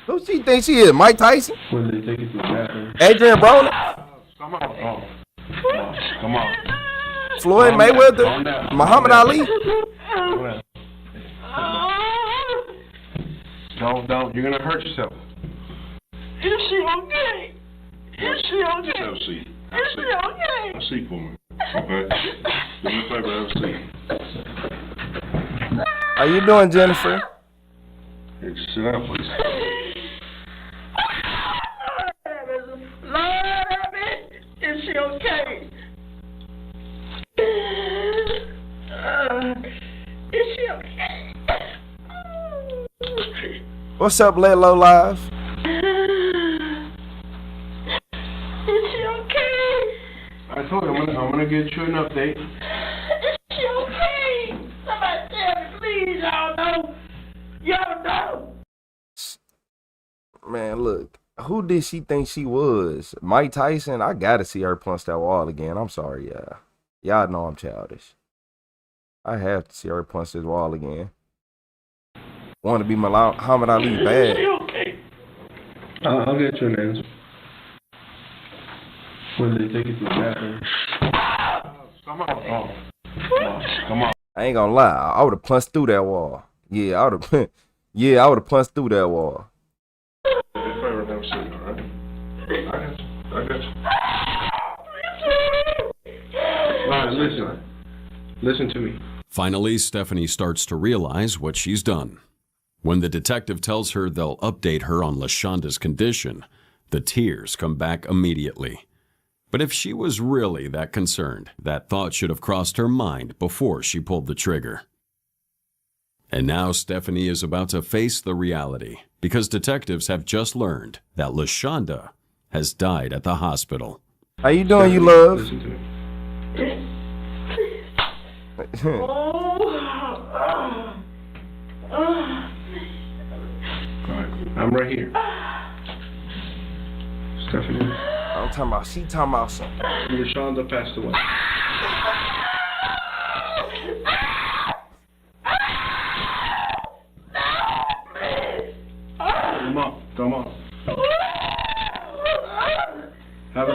A: Who she think she is? Mike Tyson?
F: When they take you to the bathroom.
A: Adrian Broner?
F: Come on. Oh. Come on.
A: Floyd
F: Calm
A: Mayweather?
F: down. Calm down.
A: Muhammad Ali?
F: Don't. You're gonna hurt yourself.
V: Is she okay? Is she okay?
F: Just have a seat.
V: Is she okay?
F: Have a seat for me. Okay? Do me a favor, have a seat.
A: How you doing, Jennifer?
F: Hey, sit down, please.
V: Lord, is she okay? Is she okay?
A: What's up, Let Low Live?
V: Is she okay?
F: I told you I'm gonna get you an update.
V: Is she okay? Somebody tell me, please. Y'all know.
A: Man, look. Who did she think she was? Mike Tyson? I gotta see her punch that wall again. I'm sorry, y'all. Y'all know I'm childish. I have to see her punch this wall again. Want to be Muhammad Ali bad.
V: Okay.
F: I'll get you an answer. When they take you to the bathroom. Come on. Oh. Come on.
A: I ain't gonna lie. I would have punched through that wall. Yeah, I would have. Yeah, I would have punched through that wall.
F: If I remember seeing, all right? I got you. All right, listen to me.
S: Finally, Stephanie starts to realize what she's done. When the detective tells her they'll update her on LaShonda's condition, the tears come back immediately. But if she was really that concerned, that thought should have crossed her mind before she pulled the trigger. And now Stephanie is about to face the reality because detectives have just learned that LaShonda has died at the hospital.
A: How you doing, you love?
F: Listen to me. I'm right here. Stephanie.
A: I'm talking about, she talking about something.
F: LaShonda passed away. Come on. Have a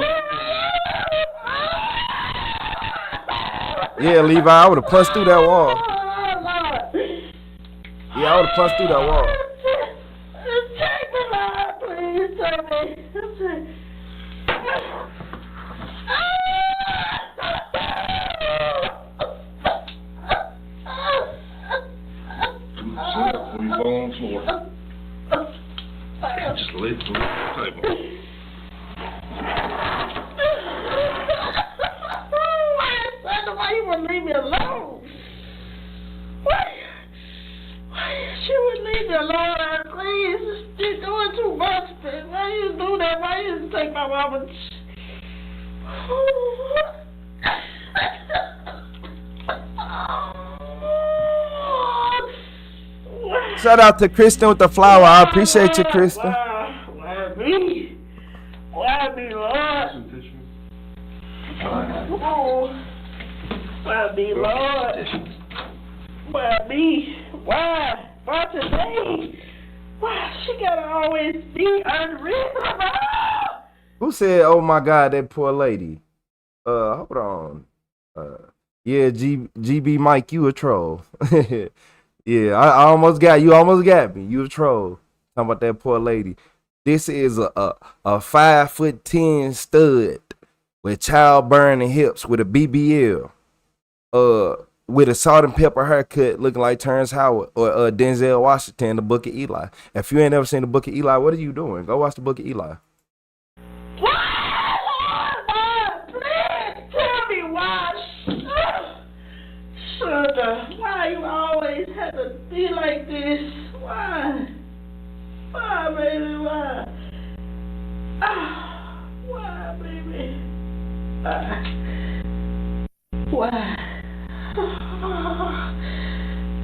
A: Yeah, Levi, I would have punched through that wall. Yeah, I would have punched through that wall.
F: Before you fall on the floor. Just lay it on the table.
V: Why you wouldn't leave me alone? Why she wouldn't leave me alone? Please, you're doing too much. Why you do that? Why you take my mama?
A: Shout out to Kristen with the flower. I appreciate you, Kristen.
V: Why me? Why me, Lord? Why me, Lord? Why me? Why? Why today? Why she gotta always be unreasonable?
A: Who said, oh my God, that poor lady? Hold on. Yeah, GB Mike, you a troll. Yeah, I almost got you. Almost got me. You a troll. Talking about that poor lady. This is a 5'10" stud with childbearing hips with a BBL. With a salt and pepper haircut, looking like Terrence Howard or Denzel Washington, the Book of Eli. If you ain't ever seen the Book of Eli, what are you doing? Go watch the Book of Eli.
V: Please tell me why. Sugar, why you always have to be like this? Why? Why, baby? Why? Why, baby? Why?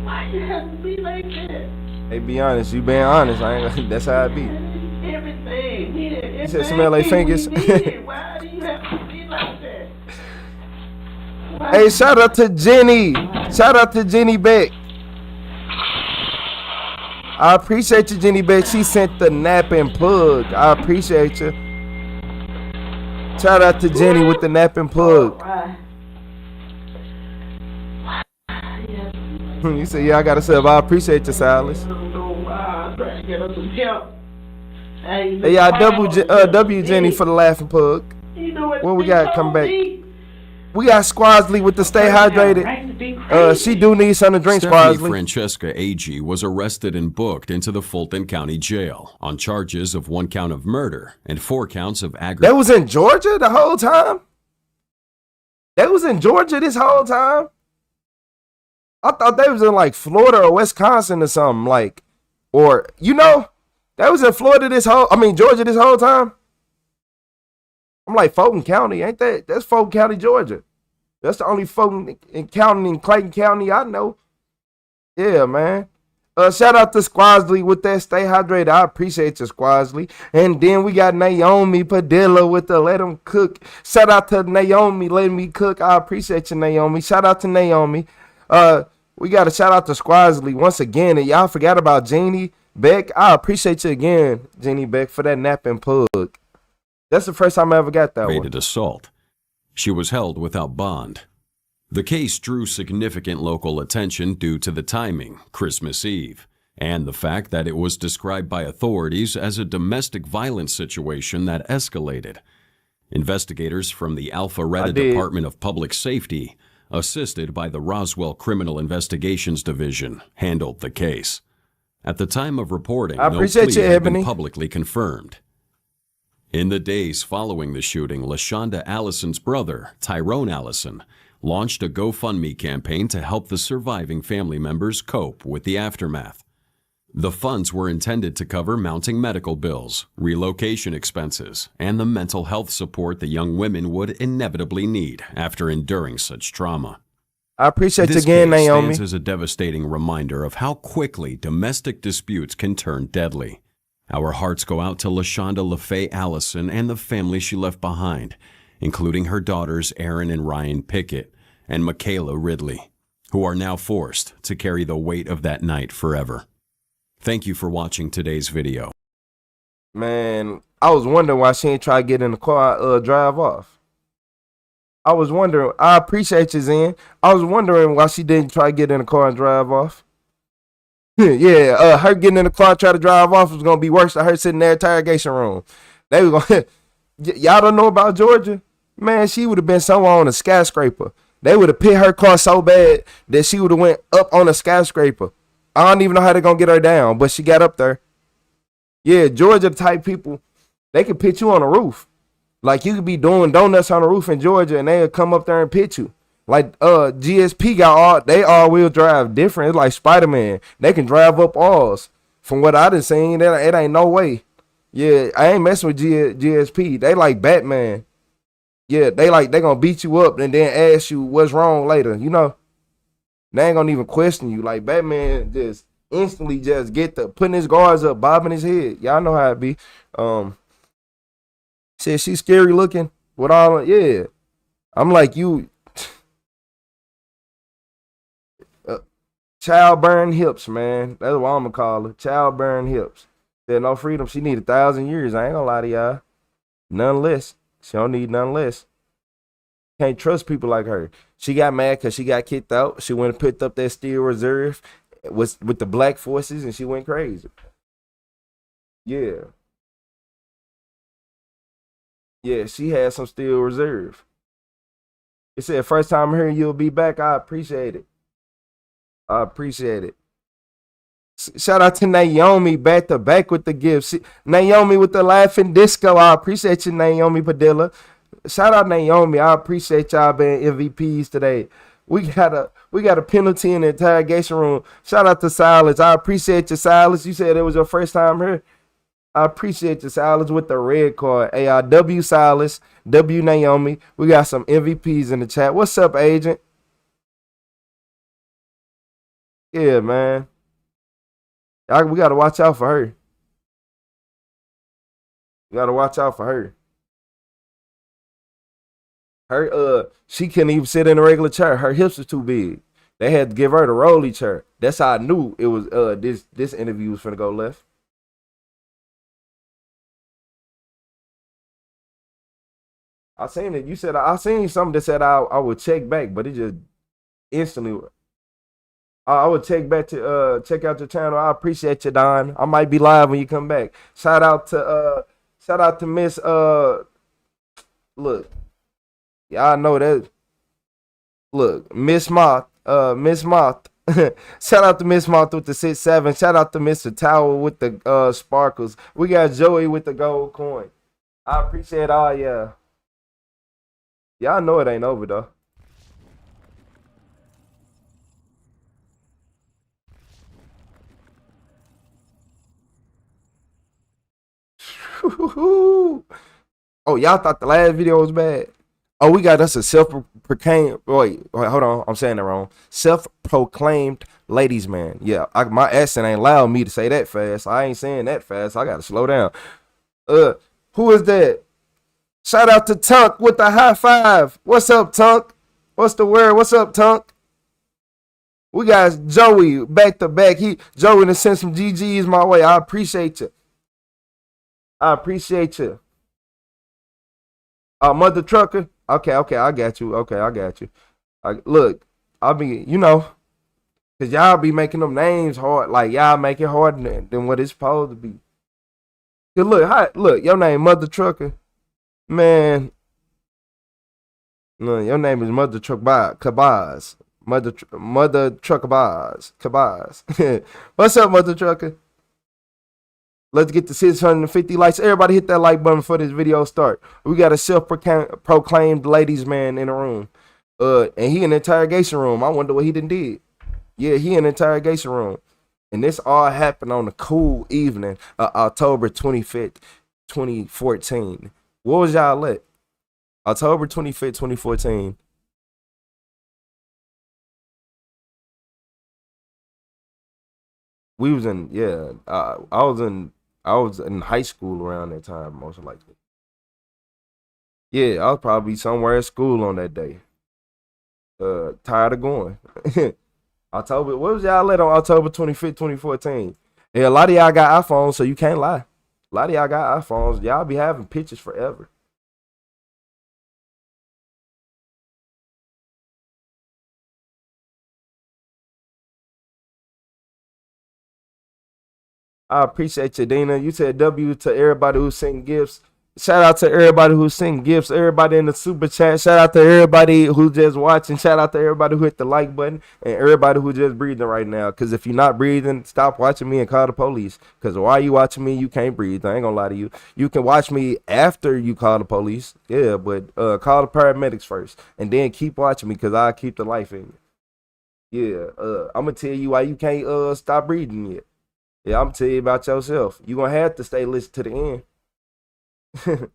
V: Why you have to be like that?
A: Hey, be honest. You being honest. That's how I be.
V: Everything.
A: You said smell like fingers.
V: Why do you have to be like that?
A: Hey, shout out to Jenny. Shout out to Jenny Beck. I appreciate you, Jenny Beck. She sent the napping pug. I appreciate you. Shout out to Jenny with the napping pug. You said, yeah, I got to say, I appreciate you, Silas. Hey, y'all, W Jenny for the laughing pug. What we got come back? We got Squasley with the stay hydrated. She do need something to drink, Squasley.
S: Francesca A.G. was arrested and booked into the Fulton County Jail on charges of 1 count of murder and 4 counts of aggravated.
A: That was in Georgia the whole time? That was in Georgia this whole time? I thought they was in like Florida or Wisconsin or something, like, or, you know, that was in Florida Georgia this whole time? I'm like, Fulton County, ain't that? That's Fulton County, Georgia. That's the only Fulton County in Clayton County I know. Yeah, man. Shout out to Squasley with that stay hydrated. I appreciate you, Squasley. And then we got Naomi Padilla with the let them cook. Shout out to Naomi letting me cook. I appreciate you, Naomi. Shout out to Naomi. We got to shout out to Squasley once again. And y'all forgot about Jeannie Beck. I appreciate you again, Jeannie Beck, for that napping pug. That's the first time I ever got that one.
S: Assault. She was held without bond. The case drew significant local attention due to the timing, Christmas Eve, and the fact that it was described by authorities as a domestic violence situation that escalated. Investigators from the Alpharetta Department of Public Safety, assisted by the Roswell Criminal Investigations Division, handled the case. At the time of reporting, no plea had been publicly confirmed. In the days following the shooting, LaShonda Allison's brother, Tyrone Allison, launched a GoFundMe campaign to help the surviving family members cope with the aftermath. The funds were intended to cover mounting medical bills, relocation expenses, and the mental health support the young women would inevitably need after enduring such trauma.
A: I appreciate you again, Naomi.
S: This stands as a devastating reminder of how quickly domestic disputes can turn deadly. Our hearts go out to LaShonda LaFay Allison and the family she left behind, including her daughters Erin and Ryan Pickett and Michaela Ridley, who are now forced to carry the weight of that night forever. Thank you for watching today's video.
A: Man, I was wondering why she ain't try to get in the car, drive off. I was wondering. I appreciate you, Zen. I was wondering why she didn't try to get in the car and drive off. Yeah, her getting in the car try to drive off was gonna be worse than her sitting in the interrogation room. They were gonna. Y'all don't know about Georgia, man. She would have been somewhere on a skyscraper. They would have pit her car so bad that she would have went up on a skyscraper. I don't even know how they're gonna get her down, but she got up there. Yeah, Georgia type people, they could pit you on a roof. Like you could be doing donuts on the roof in Georgia, and they'll come up there and pit you. Like GSP got they all-wheel drive different. It's like Spider-Man. They can drive up walls. From what I done seen, it ain't no way. Yeah, I ain't messing with GSP. They like Batman. Yeah, they gonna beat you up and then ask you what's wrong later. You know, they ain't gonna even question you. Like Batman just instantly just get the putting his guards up, bobbing his head. Y'all know how it be. Said she's scary looking with all. Yeah, I'm like you. Childbearing hips, man. That's what I'm gonna call her. Childbearing hips. Said no freedom. She need 1,000 years. I ain't gonna lie to y'all. None less. She don't need none less. Can't trust people like her. She got mad because she got kicked out. She went and picked up that Steel Reserve with the black forces and she went crazy. Yeah. Yeah, she had some Steel Reserve. It said, first time here, you'll be back. I appreciate it. I appreciate it. Shout out to Naomi back to back with the gifts. Naomi with the laughing disco. I appreciate you, Naomi Padilla. Shout out Naomi. I appreciate y'all being MVPs today. We got a penalty in the interrogation room. Shout out to Silas. I appreciate you, Silas. You said it was your first time here. I appreciate you, Silas, with the red card. Hey, W Silas, W Naomi. We got some MVPs in the chat. What's up, agent? Yeah, man. We got to watch out for her. We got to watch out for her. She couldn't even sit in a regular chair. Her hips are too big. They had to give her the rolly chair. That's how I knew it was this interview was finna go left. I seen it. You said I seen something that said I would check back, but it just instantly. I would check back to check out your channel. I appreciate you, Don. I might be live when you come back. Shout out to Miss look. Y'all know that. Look, Miss Moth. Miss Moth. Shout out to Miss Moth with the 6'7". Shout out to Mr. Tower with the sparkles. We got Joey with the gold coin. I appreciate all y'all. Y'all know it ain't over though. Oh, y'all thought the last video was bad? Oh, we got us a self-proclaimed. Wait, hold on. I'm saying it wrong. Self-proclaimed ladies man. Yeah, my accent ain't allowed me to say that fast. I ain't saying that fast. I gotta slow down. Who is that? Shout out to Tunk with the high five. What's up, Tunk? What's the word? What's up, Tunk? We got Joey back to back. Joey to send some GGs my way. I appreciate you. I appreciate you. Mother Trucker. Okay, I got you. Okay, I got you. Look, I'll be, because y'all be making them names hard. Like, y'all make it harder than what it's supposed to be. Look, your name Mother Trucker. Man. No, your name is Mother Trucker Kabaz. Mother Trucker Kabaz. What's up, Mother Trucker? Let's get to 650 likes. Everybody hit that like button before this video start. We got a self-proclaimed ladies man in the room. And he in the interrogation room. I wonder what he did. Yeah, he in the interrogation room. And this all happened on a cool evening, October 25th, 2014. What was y'all at? October 25th, 2014. We was in, I was in high school around that time, most likely. Yeah, I was probably somewhere at school on that day. Tired of going. What was y'all at on October 25th, 2014? Yeah, a lot of y'all got iPhones, so you can't lie. A lot of y'all got iPhones. Y'all be having pictures forever. I appreciate you, Dina. You said W to everybody who sent gifts. Shout out to everybody who sent gifts. Everybody in the super chat. Shout out to everybody who just watching. Shout out to everybody who hit the like button. And everybody who just breathing right now. Because if you're not breathing, stop watching me and call the police. Because while you watching me, you can't breathe. I ain't gonna lie to you. You can watch me after you call the police. Yeah, but call the paramedics first. And then keep watching me because I'll keep the life in you. Yeah, I'm going to tell you why you can't stop breathing yet. Yeah, I'm tell you about yourself. You're going to have to stay listen to the end.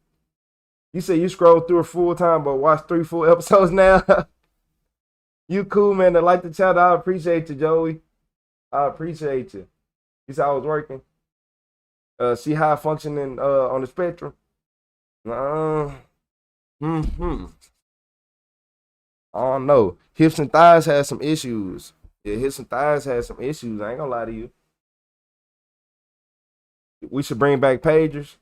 A: You say you scroll through it full time, but watch 3 full episodes now. You cool, man. I like the channel. I appreciate you, Joey. I appreciate you. You said I was working. See how I functioning on the spectrum? I don't know. Hips and thighs had some issues. Yeah, hips and thighs had some issues. I ain't gonna lie to you. We should bring back pagers.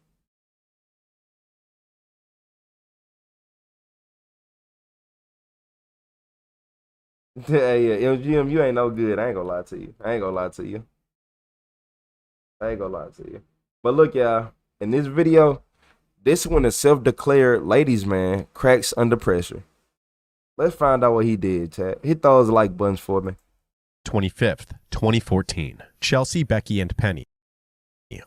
A: Yeah, MGM, you ain't no good. I ain't gonna lie to you. I ain't gonna lie to you. But look, y'all, in this video, this one a self-declared ladies man cracks under pressure. Let's find out what he did, chat. Hit those like buttons for me.
G: 25th, 2014. Chelsea, Becky, and Penny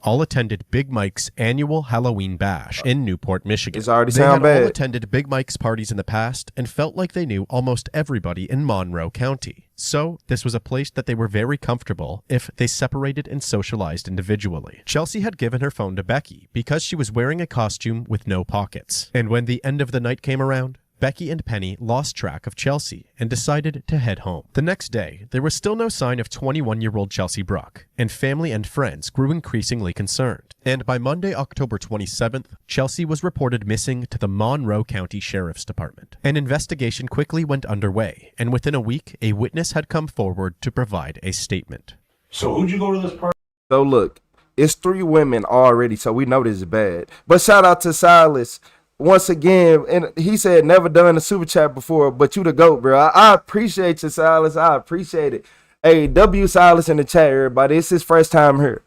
G: all attended Big Mike's annual Halloween bash in Newport, Michigan.
A: It's already
G: They
A: sound
G: had
A: bad.
G: all attended Big Mike's parties in the past and felt like they knew almost everybody in Monroe County. So this was a place that they were very comfortable if they separated and socialized individually. Chelsea had given her phone to Becky because she was wearing a costume with no pockets. And when the end of the night came around, Becky and Penny lost track of Chelsea and decided to head home. The next day, there was still no sign of 21-year-old Chelsea Bruck, and family and friends grew increasingly concerned. And by Monday, October 27th, Chelsea was reported missing to the Monroe County Sheriff's Department. An investigation quickly went underway, and within a week, a witness had come forward to provide a statement.
L: So who'd you go to this party?
A: So look, it's 3 women already, so we know this is bad. But shout out to Silas. Once again, and he said never done a super chat before, but you the GOAT, bro. I appreciate you, Silas. I appreciate it. Hey, W Silas in the chat, everybody. It's his first time here.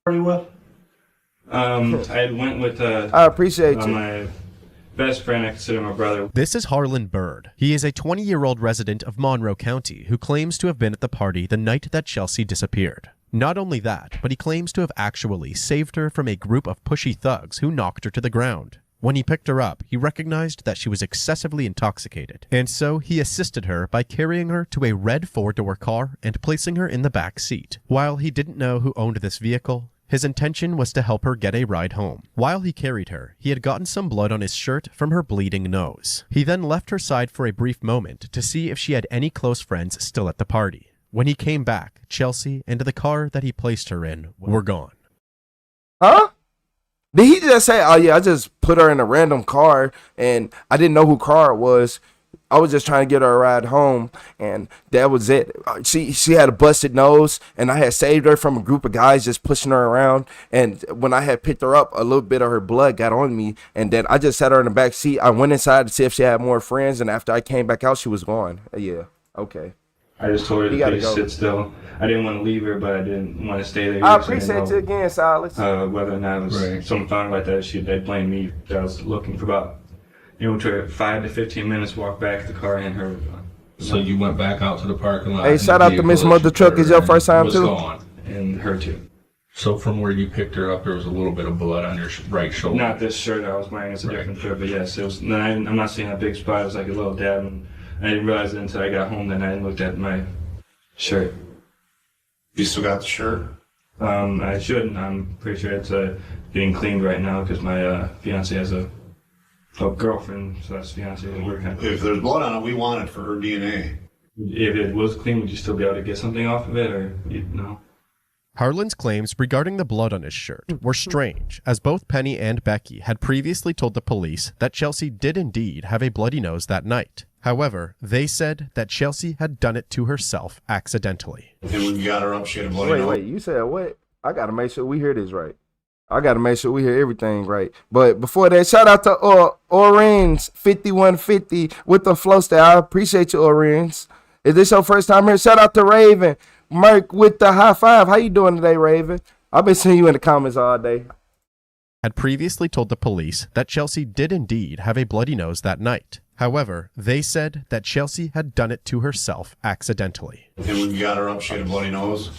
L: Party with? I went with
A: I appreciate you.
L: My best friend, I consider my brother.
G: This is Harlan Bird. He is a 20-year-old resident of Monroe County who claims to have been at the party the night that Chelsea disappeared. Not only that, but he claims to have actually saved her from a group of pushy thugs who knocked her to the ground. When he picked her up, he recognized that she was excessively intoxicated, and so he assisted her by carrying her to a red 4-door car and placing her in the back seat. While he didn't know who owned this vehicle, his intention was to help her get a ride home. While he carried her, he had gotten some blood on his shirt from her bleeding nose. He then left her side for a brief moment to see if she had any close friends still at the party. When he came back, Chelsea and the car that he placed her in were gone.
A: Huh? Did he just say, oh yeah, I just put her in a random car and I didn't know who car it was. I was just trying to get her a ride home and that was it. She had a busted nose and I had saved her from a group of guys just pushing her around. And when I had picked her up, a little bit of her blood got on me and then I just sat her in the back seat. I went inside to see if she had more friends and after I came back out, she was gone. Yeah, okay.
L: I just told her to please sit still. I didn't want to leave her, but I didn't want to stay there.
A: I appreciate you again, Silas.
L: Whether or not it was something found like that, they'd blame me. I was looking for about, 5 to 15 minutes walk back to the car and her.
P: So you went back out to the parking lot.
A: Hey, shout out to Miss Mother Truck. Is your first time too?
P: Gone.
L: And her too.
P: So from where you picked her up, there was a little bit of blood on your right shoulder.
L: Not this shirt I was wearing. It's a different shirt, but yes, it was. I'm not seeing a big spot. It was like a little dab, and I didn't realize it until I got home that night and looked at my shirt. You still got the shirt? I shouldn't. I'm pretty sure it's getting cleaned right now because my fiance has a girlfriend, so that's fiance.
R: If there's blood on it, we want it for her DNA.
L: If it was clean, would you still be able to get something off of it, or no?
G: Harlan's claims regarding the blood on his shirt were strange, as both Penny and Becky had previously told the police that Chelsea did indeed have a bloody nose that night. However, they said that Chelsea had done it to herself accidentally.
R: And when you got her up, she had a bloody nose.
A: Wait, you said what? I gotta make sure we hear this right. I gotta make sure we hear everything right. But before that, shout out to Orange 5150 with the flow style. I appreciate you, Orange. Is this your first time here? Shout out to Raven Merc with the high five. How you doing today, Raven? I've been seeing you in the comments all day.
G: Had previously told the police that Chelsea did indeed have a bloody nose that night. However, they said that Chelsea had done it to herself accidentally.
R: And when you got her up, she had a bloody nose?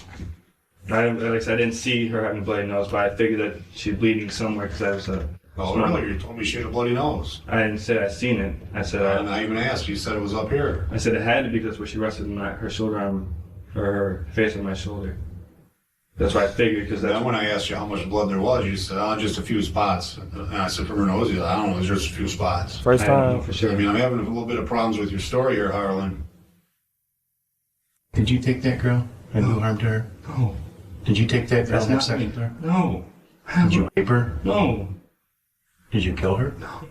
L: I didn't see her having a bloody nose, but I figured that she's bleeding somewhere because I was a...
R: Oh, earlier you told me she had a bloody nose.
L: I didn't say I seen it. I said...
R: And I even asked, you said it was up here.
L: I said it had to be because where she rested her shoulder arm, or her face on my shoulder. That's what I figured, because
R: then when I asked you how much blood there was, you said, oh, just a few spots. And I said, from her nose, you said, I don't know, it's just a few spots.
A: First time.
L: For sure.
R: I mean, I'm having a little bit of problems with your story here, Harlan.
W: Did you take that girl and who harmed her?
L: No.
W: Did you take that girl and have sex with her?
L: No.
W: Did you rape her?
L: No.
W: Did you kill her?
L: No.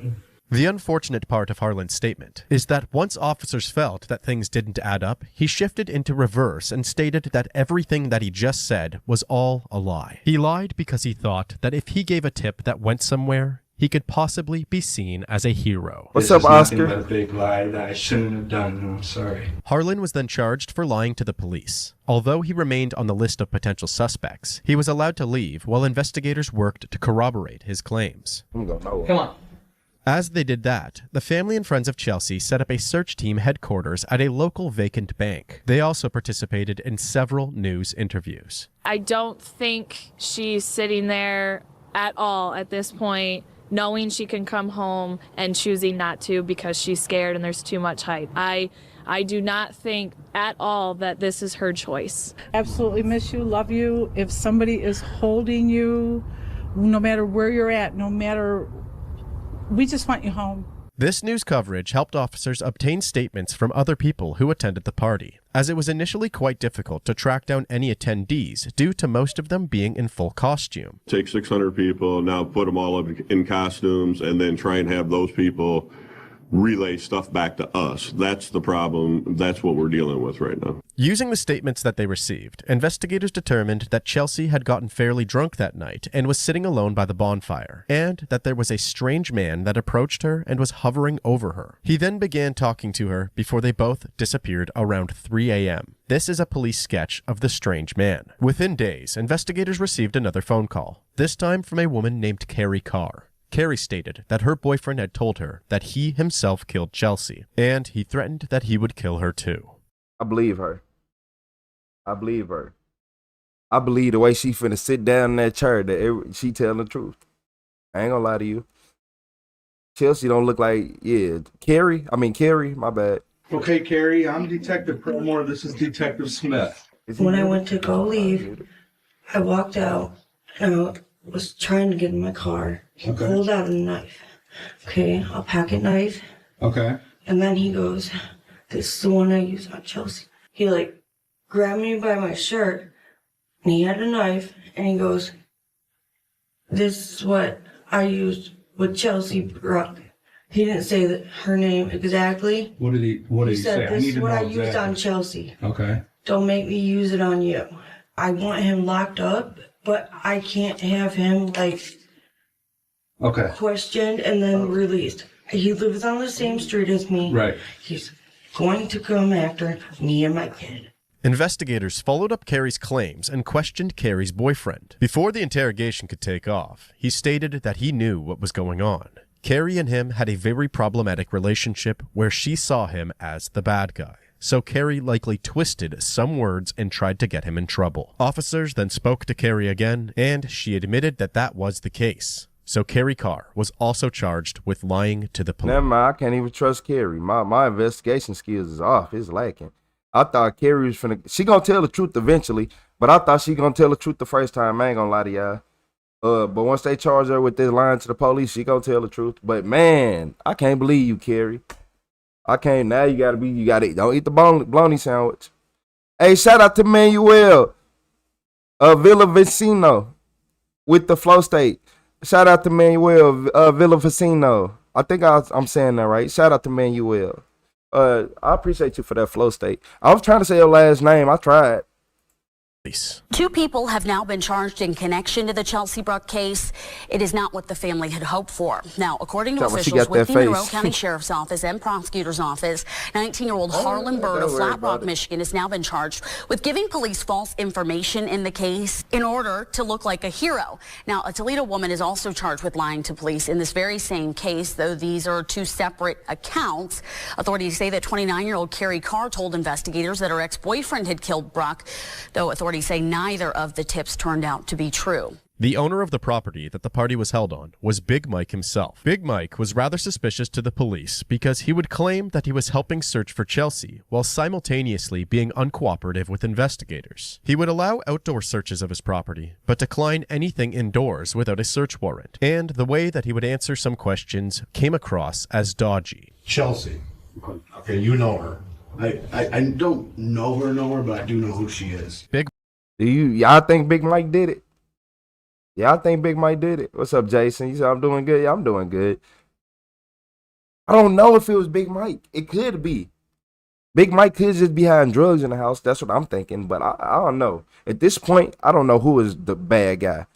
G: The unfortunate part of Harlan's statement is that once officers felt that things didn't add up, he shifted into reverse and stated that everything that he just said was all a lie. He lied because he thought that if he gave a tip that went somewhere, he could possibly be seen as a hero.
A: What's up, Oscar?
L: This is nothing but a big lie that I shouldn't have done. I'm sorry.
G: Harlan was then charged for lying to the police. Although he remained on the list of potential suspects, he was allowed to leave while investigators worked to corroborate his claims.
A: Come
W: on.
G: As they did that, the family and friends of Chelsea set up a search team headquarters at a local vacant bank. They also participated in several news interviews.
Y: I don't think she's sitting there at all at this point, knowing she can come home and choosing not to because she's scared and there's too much hype. I do not think at all that this is her choice.
Z: Absolutely miss you, love you. If somebody is holding you, no matter where you're at, we just want you home.
G: This news coverage helped officers obtain statements from other people who attended the party, as it was initially quite difficult to track down any attendees due to most of them being in full costume.
C: Take 600 people, now put them all in costumes, and then try and have those people relay stuff back to us. That's the problem. That's what we're dealing with right now.
G: Using the statements that they received, investigators determined that Chelsea had gotten fairly drunk that night and was sitting alone by the bonfire, and that there was a strange man that approached her and was hovering over her. He then began talking to her before they both disappeared around 3 a.m. This is a police sketch of the strange man. Within days, investigators received another phone call, this time from a woman named Carrie Carr. Carrie stated that her boyfriend had told her that he himself killed Chelsea, and he threatened that he would kill her too.
A: I believe her. I believe her. I believe the way she finna sit down in that chair that she telling the truth. I ain't gonna lie to you. Chelsea don't look like, Carrie, my bad.
H: Okay, Carrie, I'm Detective Promore. This is Detective Smith.
J: When I went to go leave, I walked out and I was trying to get in my car. He pulled out a knife. Okay, a pocket knife.
H: Okay.
J: And then he goes, this is the one I used on Chelsea. He grabbed me by my shirt and he had a knife and he goes, this is what I used with Chelsea Brock. He didn't say that her name exactly.
H: What did he say?
J: He said, this is what I used on Chelsea.
H: Okay.
J: Don't make me use it on you. I want him locked up, but I can't have him questioned and then released. He lives on the same street as me.
H: Right.
J: He's going to come after me and my kid.
G: Investigators followed up Carrie's claims and questioned Carrie's boyfriend. Before the interrogation could take off, he stated that he knew what was going on. Carrie and him had a very problematic relationship where she saw him as the bad guy. So Carrie likely twisted some words and tried to get him in trouble. Officers then spoke to Carrie again, and she admitted that that was the case. So Carrie Carr was also charged with lying to the police.
A: Never mind, I can't even trust Carrie. My investigation skills is off. It's lacking. I thought Carrie was she gonna tell the truth eventually, but I thought she gonna tell the truth the first time. I ain't gonna lie to y'all. But once they charge her with this lying to the police, she gonna tell the truth. But man, I can't believe you, Carrie. I can't. Now you gotta don't eat the bologna sandwich. Hey, shout out to Manuel, Villa Vicino with the flow state. Shout out to Manuel, Villa Vicino. I think I'm saying that right. Shout out to Manuel. I appreciate you for that flow state. I was trying to say your last name. I tried.
N: Two people have now been charged in connection to the Chelsea Bruck case. It is not what the family had hoped for. Now, according to officials with the Monroe County Sheriff's Office and Prosecutor's Office, 19-year-old Harlan Bird of Flat Rock, Michigan, has now been charged with giving police false information in the case in order to look like a hero. Now, a Toledo woman is also charged with lying to police in this very same case, though these are two separate accounts. Authorities say that 29-year-old Carrie Carr told investigators that her ex-boyfriend had killed Bruck, though authorities say neither of the tips turned out to be true.
G: The owner of the property that the party was held on was Big Mike himself. Big Mike was rather suspicious to the police because he would claim that he was helping search for Chelsea while simultaneously being uncooperative with investigators. He would allow outdoor searches of his property, but decline anything indoors without a search warrant. And the way that he would answer some questions came across as dodgy.
R: Chelsea. Okay, you know her. I don't know her, but I do know who she is.
A: Y'all think Big Mike did it? Y'all think Big Mike did it? What's up, Jason? You said I'm doing good? Yeah, I'm doing good. I don't know if it was Big Mike. It could be. Big Mike could just be hiding drugs in the house. That's what I'm thinking, but I don't know. At this point, I don't know who is the bad guy.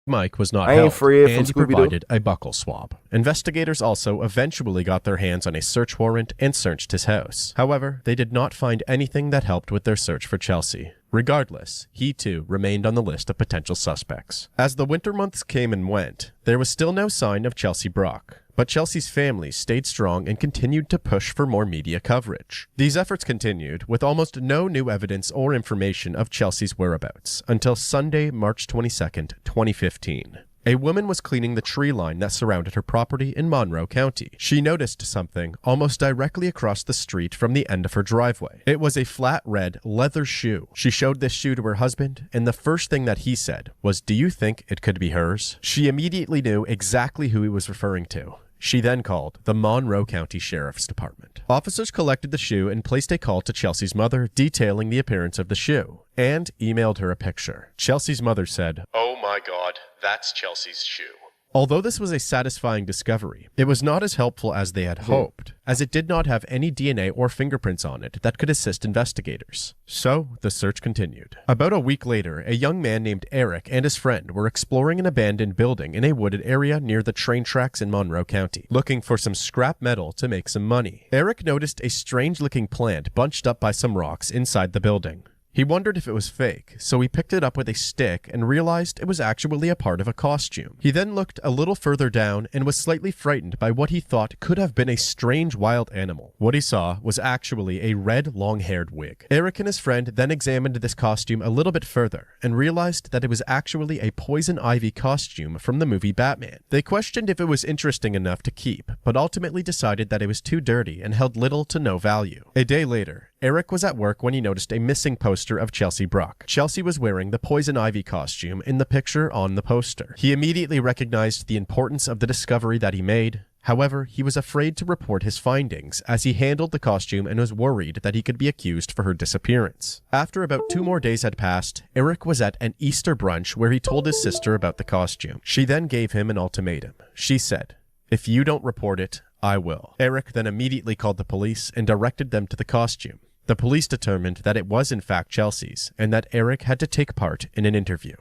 G: Mike was not
A: held,
G: and he provided a buccal swab. Investigators also eventually got their hands on a search warrant and searched his house. However, they did not find anything that helped with their search for Chelsea. Regardless, he too remained on the list of potential suspects. As the winter months came and went, there was still no sign of Chelsea Brock. But Chelsea's family stayed strong and continued to push for more media coverage. These efforts continued with almost no new evidence or information of Chelsea's whereabouts until Sunday, March 22nd, 2015. A woman was cleaning the tree line that surrounded her property in Monroe County. She noticed something almost directly across the street from the end of her driveway. It was a flat red leather shoe. She showed this shoe to her husband, and the first thing that he said was, "Do you think it could be hers?" She immediately knew exactly who he was referring to. She then called the Monroe County Sheriff's Department. Officers collected the shoe and placed a call to Chelsea's mother detailing the appearance of the shoe and emailed her a picture. Chelsea's mother said, "Oh my God, that's Chelsea's shoe." Although this was a satisfying discovery, it was not as helpful as they had hoped, as it did not have any DNA or fingerprints on it that could assist investigators. So, the search continued. About a week later, a young man named Eric and his friend were exploring an abandoned building in a wooded area near the train tracks in Monroe County, looking for some scrap metal to make some money. Eric noticed a strange-looking plant bunched up by some rocks inside the building. He wondered if it was fake, so he picked it up with a stick and realized it was actually a part of a costume. He then looked a little further down and was slightly frightened by what he thought could have been a strange wild animal. What he saw was actually a red long-haired wig. Eric and his friend then examined this costume a little bit further and realized that it was actually a poison ivy costume from the movie Batman. They questioned if it was interesting enough to keep, but ultimately decided that it was too dirty and held little to no value. A day later, Eric was at work when he noticed a missing poster of Chelsea Brock. Chelsea was wearing the poison ivy costume in the picture on the poster. He immediately recognized the importance of the discovery that he made. However, he was afraid to report his findings as he handled the costume and was worried that he could be accused for her disappearance. After about 2 more days had passed, Eric was at an Easter brunch where he told his sister about the costume. She then gave him an ultimatum. She said, "If you don't report it, I will." Eric then immediately called the police and directed them to the costume. The police determined that it was in fact Chelsea's and that Eric had to take part in an interview.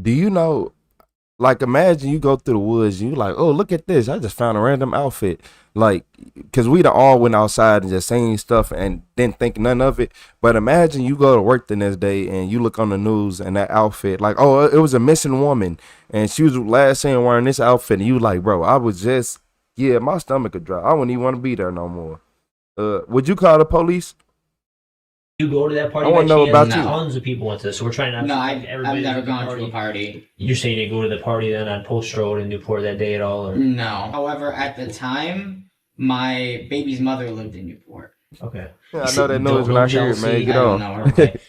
A: Do you know, like, imagine you go through the woods and you like, oh, look at this. I just found a random outfit. Like, because we all went outside and just saying stuff and didn't think none of it. But imagine you go to work the next day and you look on the news and that outfit, like, oh, it was a missing woman and she was last seen wearing this outfit. And you like, bro, I was just, yeah, my stomach could drop. I wouldn't even want to be there no more. Would you call the police?
B: You go to that party?
A: I want to know about you.
B: Tons of people went to this, so we're trying not to.
E: No, I've never gone to a party.
B: You're saying you go to the party then on Post Road in Newport that day at all? Or?
E: No. However, at the time, my baby's mother lived in Newport.
B: Okay.
A: Yeah, I know that noise when I hear it, man. Get on.
B: Okay.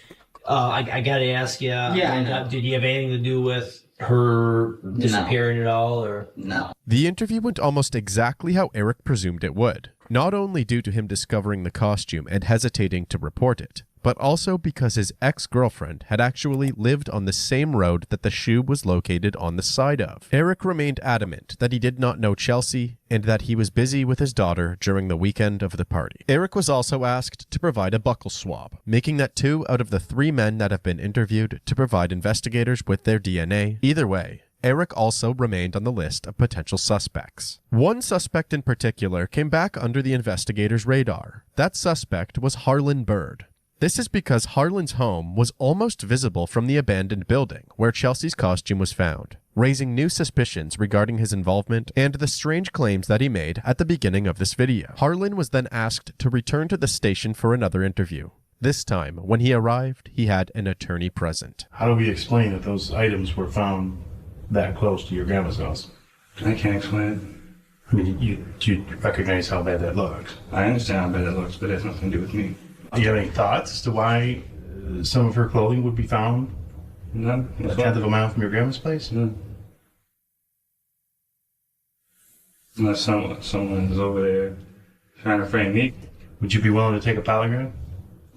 B: I got to ask you.
E: Yeah, I know.
B: Did you have anything to do with her disappearing at all? Or
E: no.
G: The interview went almost exactly how Eric presumed it would. Not only due to him discovering the costume and hesitating to report it, but also because his ex-girlfriend had actually lived on the same road that the shoe was located on the side of. Eric remained adamant that he did not know Chelsea and that he was busy with his daughter during the weekend of the party. Eric was also asked to provide a buckle swab, making that 2 out of the 3 men that have been interviewed to provide investigators with their DNA. Either way, Eric also remained on the list of potential suspects. One suspect in particular came back under the investigators' radar. That suspect was Harlan Bird. This is because Harlan's home was almost visible from the abandoned building where Chelsea's costume was found, raising new suspicions regarding his involvement and the strange claims that he made at the beginning of this video. Harlan was then asked to return to the station for another interview. This time, when he arrived, he had an attorney present.
O: How do we explain that those items were found that close to your grandma's house?
L: I can't explain it.
O: I mean, you recognize how bad that looks.
L: I understand how bad it looks, but it has nothing to do with me.
O: Do you have any thoughts as to why some of her clothing would be found?
L: No.
O: A 10th of a mile from your grandma's place?
L: No. Unless someone is over there trying to frame me.
O: Would you be willing to take a polygraph?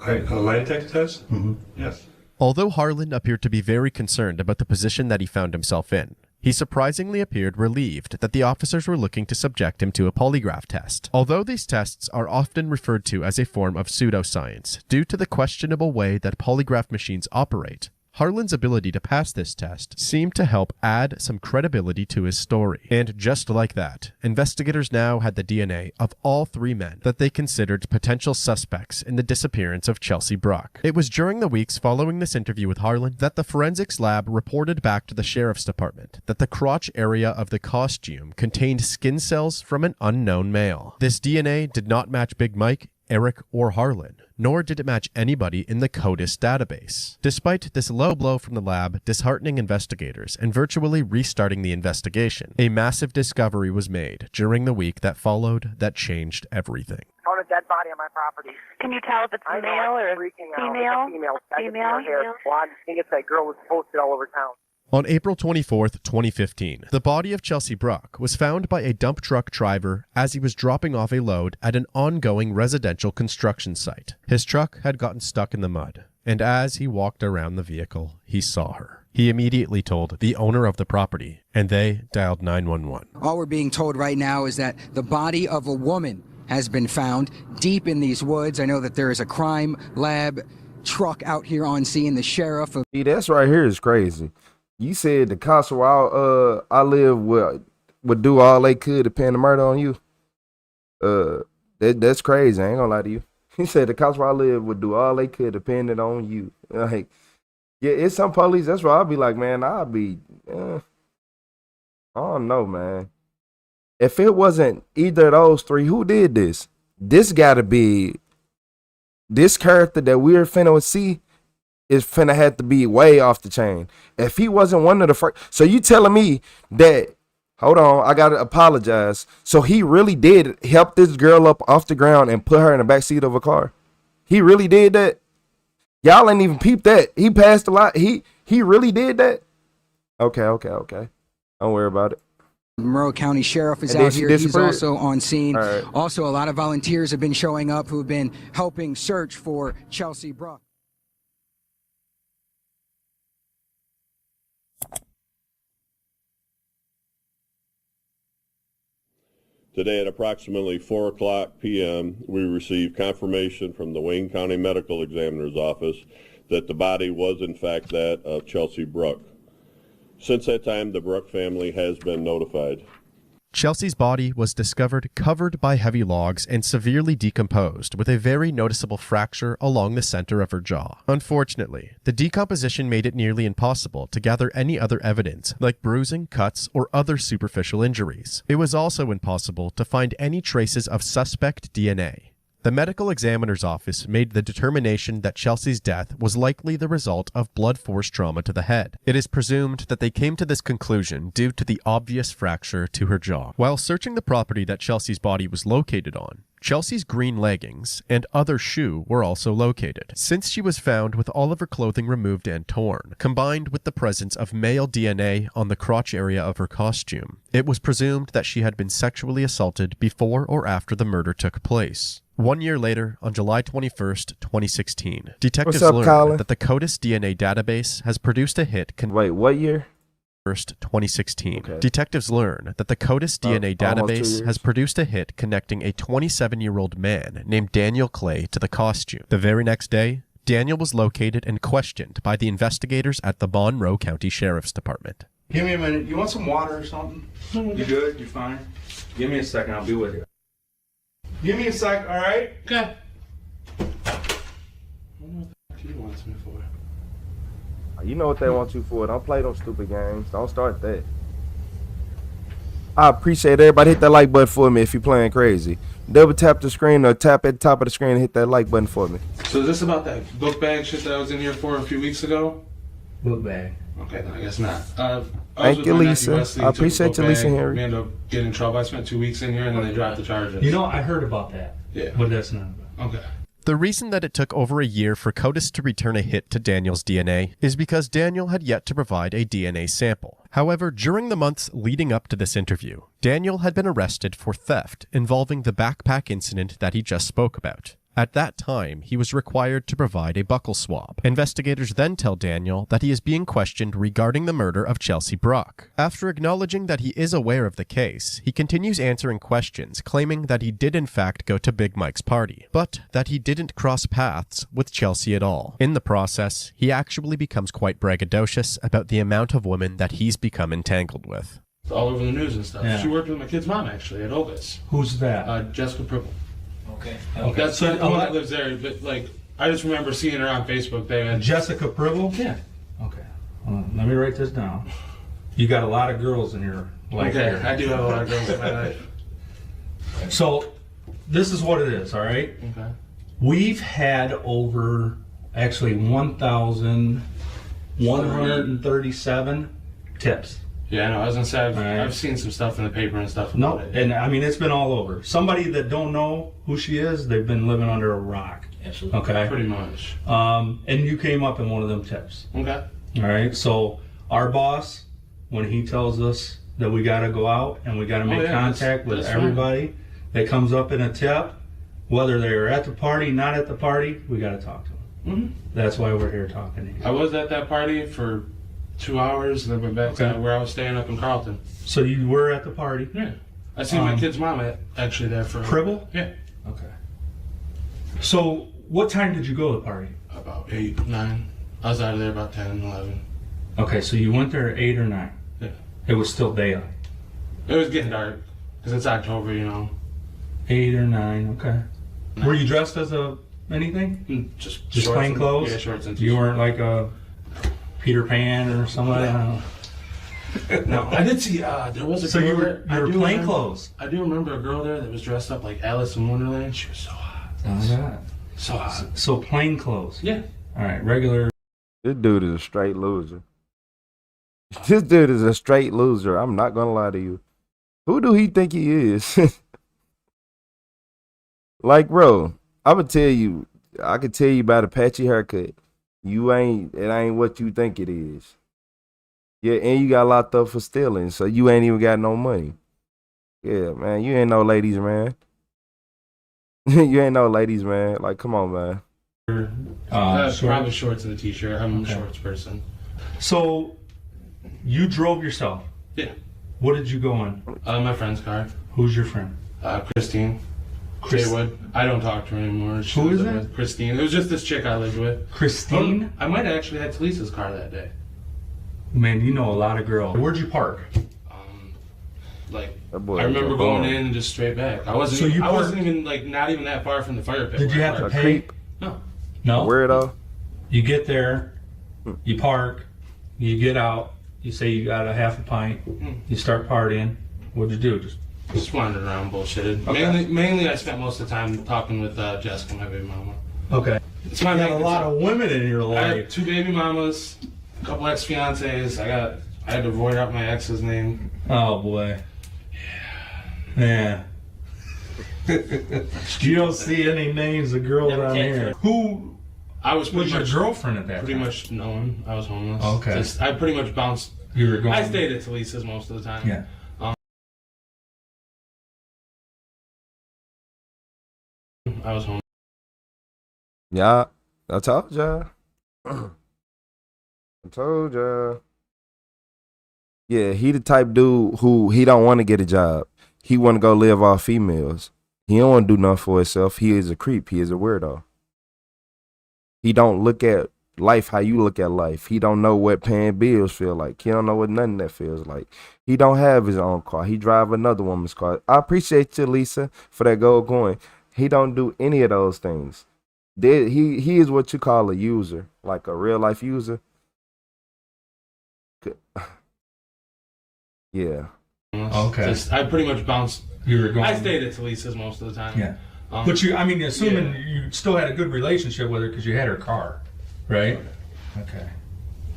L: A lie detector test?
O: Mm-hmm.
L: Yes.
G: Although Harlan appeared to be very concerned about the position that he found himself in, he surprisingly appeared relieved that the officers were looking to subject him to a polygraph test. Although these tests are often referred to as a form of pseudoscience due to the questionable way that polygraph machines operate, Harlan's ability to pass this test seemed to help add some credibility to his story. And just like that, investigators now had the DNA of all 3 men that they considered potential suspects in the disappearance of Chelsea Brock. It was during the weeks following this interview with Harlan that the forensics lab reported back to the sheriff's department that the crotch area of the costume contained skin cells from an unknown male. This DNA did not match Big Mike, Eric, or Harlan, nor did it match anybody in the CODIS database. Despite this low blow from the lab disheartening investigators and virtually restarting the investigation, a massive discovery was made during the week that followed that changed everything.
Q: Found a dead body on my property.
T: Can you tell if it's male or female?
Q: Female. Well, I just think it's that girl was posted all over town.
G: On April 24th, 2015, the body of Chelsea Bruck was found by a dump truck driver as he was dropping off a load at an ongoing residential construction site. His truck had gotten stuck in the mud, and as he walked around the vehicle, he saw her. He immediately told the owner of the property, and they dialed 911.
D: All we're being told right now is that the body of a woman has been found deep in these woods. I know that there is a crime lab truck out here on scene. The sheriff.
A: See, that's right here is crazy. You said the cops where I live would do all they could to pin the murder on you. That's crazy. I ain't gonna lie to you. He said the cops where I live would do all they could to pin it on you. Like, yeah, it's some police. That's why I'll be like, man, I don't know, man. If it wasn't either of those three, who did this? This gotta be this character that we're finna see. Is finna have to be way off the chain. If he wasn't one of the first, so you telling me that? Hold on, I gotta apologize. So he really did help this girl up off the ground and put her in the back seat of a car. He really did that. Y'all ain't even peeped that. He passed a lot. He really did that. Okay. Don't worry about it.
D: Monroe County Sheriff is out here. He's also on scene. Right. Also, a lot of volunteers have been showing up who've been helping search for Chelsea Bruck.
C: Today at approximately 4:00 p.m., we received confirmation from the Wayne County Medical Examiner's Office that the body was in fact that of Chelsea Bruck. Since that time, the Bruck family has been notified.
G: Chelsea's body was discovered covered by heavy logs and severely decomposed, with a very noticeable fracture along the center of her jaw. Unfortunately, the decomposition made it nearly impossible to gather any other evidence, like bruising, cuts, or other superficial injuries. It was also impossible to find any traces of suspect DNA. The medical examiner's office made the determination that Chelsea's death was likely the result of blunt force trauma to the head. It is presumed that they came to this conclusion due to the obvious fracture to her jaw. While searching the property that Chelsea's body was located on, Chelsea's green leggings and other shoe were also located. Since she was found with all of her clothing removed and torn, combined with the presence of male DNA on the crotch area of her costume, it was presumed that she had been sexually assaulted before or after the murder took place. 1 year later, on July 21st, 2016, detectives learned that the CODIS DNA database has produced a hit.
A: Wait, what year?
G: 2016. Okay. Detectives learn that the CODIS DNA database has produced a hit connecting a 27-year-old man named Daniel Clay to the costume. The very next day, Daniel was located and questioned by the investigators at the Monroe County Sheriff's Department.
L: Give me a minute. You want some water or something? You good? You fine? Give me a second. I'll be with you. Give me a sec, all right? Okay. I don't know what he wants me for.
A: You know what they want you for. Don't play those stupid games. Don't start that. I appreciate everybody. Hit that like button for me if you're playing crazy. Double tap the screen or tap at the top of the screen and hit that like button for me.
F: So is this about that book bag shit that I was in here for a few weeks ago?
L: Book bag.
F: Okay, then I guess not.
A: Thank you, Lisa. I appreciate you, Lisa Henry.
F: We ended up getting in trouble. I spent 2 weeks in here and then they dropped the charges.
O: You know, I heard about that.
F: Yeah.
O: But that's not about.
F: Okay.
G: The reason that it took over a year for CODIS to return a hit to Daniel's DNA is because Daniel had yet to provide a DNA sample. However, during the months leading up to this interview, Daniel had been arrested for theft involving the backpack incident that he just spoke about. At that time, he was required to provide a buccal swab. Investigators then tell Daniel that he is being questioned regarding the murder of Chelsea Bruck. After acknowledging that he is aware of the case, he continues answering questions, claiming that he did in fact go to Big Mike's party, but that he didn't cross paths with Chelsea at all. In the process, he actually becomes quite braggadocious about the amount of women that he's become entangled with.
F: It's all over the news and stuff.
O: Yeah.
F: She worked with my kid's mom, actually, at Ovis.
O: Who's that?
F: Jessica Pribble.
B: Okay.
F: That's the one that lives there, but like, I just remember seeing her on Facebook. They had
O: Jessica Pribble?
F: Yeah.
O: Okay. Let me write this down. You got a lot of girls in your life.
F: Okay,
O: here.
F: I do have a lot of girls in my life.
O: So, this is what it is, all right?
F: Okay.
O: We've had over, actually, 1,137 tips.
F: Yeah, I know. I was gonna say I've seen some stuff in the paper and stuff.
O: No, and I mean it's been all over. Somebody that don't know who she is, they've been living under a rock.
F: Absolutely.
O: Okay.
F: Pretty much.
O: And you came up in one of them tips.
F: Okay.
O: All right. So our boss, when he tells us that we got to go out and we got to make contact with everybody that comes up in a tip, whether they're at the party, not at the party, we got to talk to them.
F: Mm-hmm.
O: That's why we're here talking to you.
F: I was at that party for 2 hours, and then went back to where I was staying up in Carlton.
O: So you were at the party?
F: Yeah. I seen my kid's mom actually there for...
O: Cribble?
F: Yeah.
O: Okay. So what time did you go to the party?
F: About 8, 9. I was out of there about 10, 11.
O: Okay, so you went there at 8 or 9?
F: Yeah.
O: It was still daylight?
F: It was getting dark, because it's October, you know.
O: 8 or 9, okay. Were you dressed as anything?
F: Just
O: plain clothes?
F: Yeah, shorts and
O: You weren't like a Peter Pan or somebody?
F: No, I did see, there was a
O: so
F: girl
O: you
F: there.
O: were plain clothes?
F: I do remember a girl there that was dressed up like Alice in Wonderland. She was so hot. So hot.
O: So plain clothes?
F: Yeah.
O: All right, regular.
A: This dude is a straight loser. This dude is a straight loser. I'm not gonna lie to you. Who do he think he is? Like, bro, I could tell you about a patchy haircut. It ain't what you think it is. Yeah, and you got locked up for stealing, so you ain't even got no money. Yeah, man, you ain't no ladies, man. You ain't no ladies, man. Like, come on, man.
F: Probably shorts and a t-shirt. I'm a shorts person.
O: So, you drove yourself?
F: Yeah.
O: What did you go in?
F: My friend's car.
O: Who's your friend?
F: Christine. Jaywood. I don't talk to her anymore.
O: Who is that?
F: Christine. It was just this chick I lived with.
O: Christine?
F: I might have actually had Talisa's car that day.
O: Man, you know a lot of girls. Where'd you park?
F: I remember going in and just straight back. I wasn't even like not even that far from the fire pit.
O: Did you have to pay?
F: No.
O: No?
A: Weirdo.
O: You get there, you park, you get out, you say you got a half a pint, you start partying. What'd you do?
F: Just wandered around, bullshitted. Okay. Mainly, I spent most of the time talking with Jessica, my baby mama.
O: Okay.
F: It's my
O: you got a lot of women in your life.
F: I have 2 baby mamas, a couple ex-fiancés. I had to void out my ex's name.
O: Oh boy. Yeah. You don't see any names of girls on here. Who
F: was
O: your girlfriend at that time?
F: Pretty much no one. I was homeless.
O: Okay.
F: I pretty much bounced.
O: You were going.
F: I stayed at Talisa's most of the time.
O: Yeah.
F: I was home.
A: Yeah, I told ya. I told ya. Yeah, he the type dude who he don't want to get a job. He want to go live off females. He don't want to do nothing for himself. He is a creep. He is a weirdo. He don't look at life how you look at life. He don't know what paying bills feel like. He don't know what none of that feels like. He don't have his own car. He drive another woman's car. I appreciate you, Lisa, for that gold coin. He don't do any of those things. He is what you call a user, like a real life user. Yeah.
O: Okay.
F: I pretty much bounced.
O: You were going.
F: I stayed at Talisa's most of the time.
O: Yeah. But assuming you still had a good relationship with her because you had her car, right? Okay.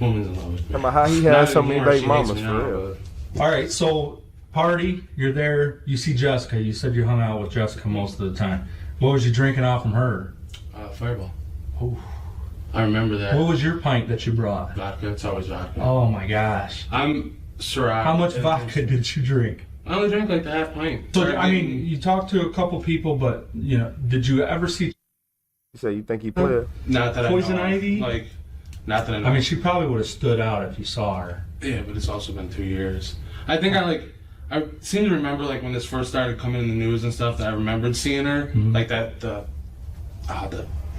F: Woman's in love with me.
A: Remember how he had so many baby mamas for real.
O: All right, so party, you're there, you see Jessica. You said you hung out with Jessica most of the time. What was you drinking off from her?
F: Fireball.
O: Oh.
F: I remember that.
O: What was your pint that you brought?
F: Vodka. It's always vodka.
O: Oh my gosh.
F: I'm Ciroc.
O: How much vodka did you drink?
F: I only drank like the half pint.
O: So you talked to a couple people, but did you ever see?
A: You say you think he played?
F: Not that
O: Poison
F: I know.
O: Ivy?
F: Like, not that I know.
O: I mean, she probably would have stood out if you saw her.
F: Yeah, but it's also been 2 years. I think I seem to remember like when this first started coming in the news and stuff that I remembered seeing her like that the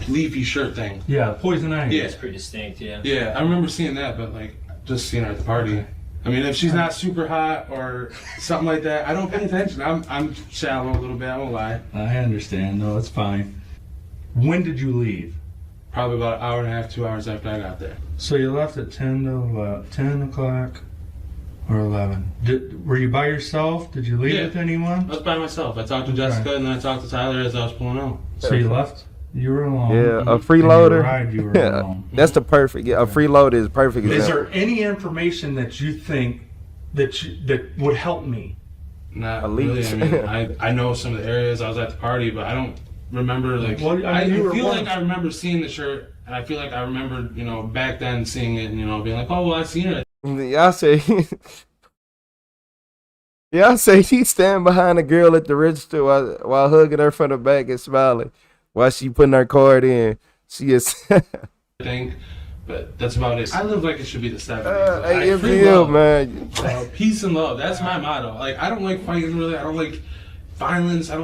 F: leafy shirt thing.
O: Yeah, Poison Ivy.
F: Yeah,
B: it's pretty distinct. Yeah.
F: Yeah, I remember seeing that, but like just seeing her at the party. I mean, if she's not super hot or something like that, I don't pay attention. I'm shallow a little bit. I won't lie.
O: I understand. No, it's fine. When did you leave?
F: Probably about an hour and a half, 2 hours after I got there.
O: So you left at 10 o'clock or 11. Were you by yourself? Did you leave with anyone?
F: I was by myself. I talked to Jessica and then I talked to Tyler as I was pulling out.
O: So you left? You were alone.
A: Yeah, a freeloader.
O: You were alone.
A: That's the perfect. Yeah, a freeloader is perfect.
O: Is there any information that you think that would help me?
F: Not really. I mean, I know some of the areas. I was at the party, but I don't remember like.
O: Well,
F: I feel like I remember seeing the shirt, and I feel like I remember back then seeing it, and being like, oh well, I seen her.
A: Y'all say, y'all say he stand behind a girl at the register while hugging her from the back and smiling while she putting her card in. She is.
F: Thing, but that's about it. I live like it should be the 70s.
A: Hey, FBL, man.
F: Peace and love. That's my motto. Like, I don't like fighting really. I don't like violence. I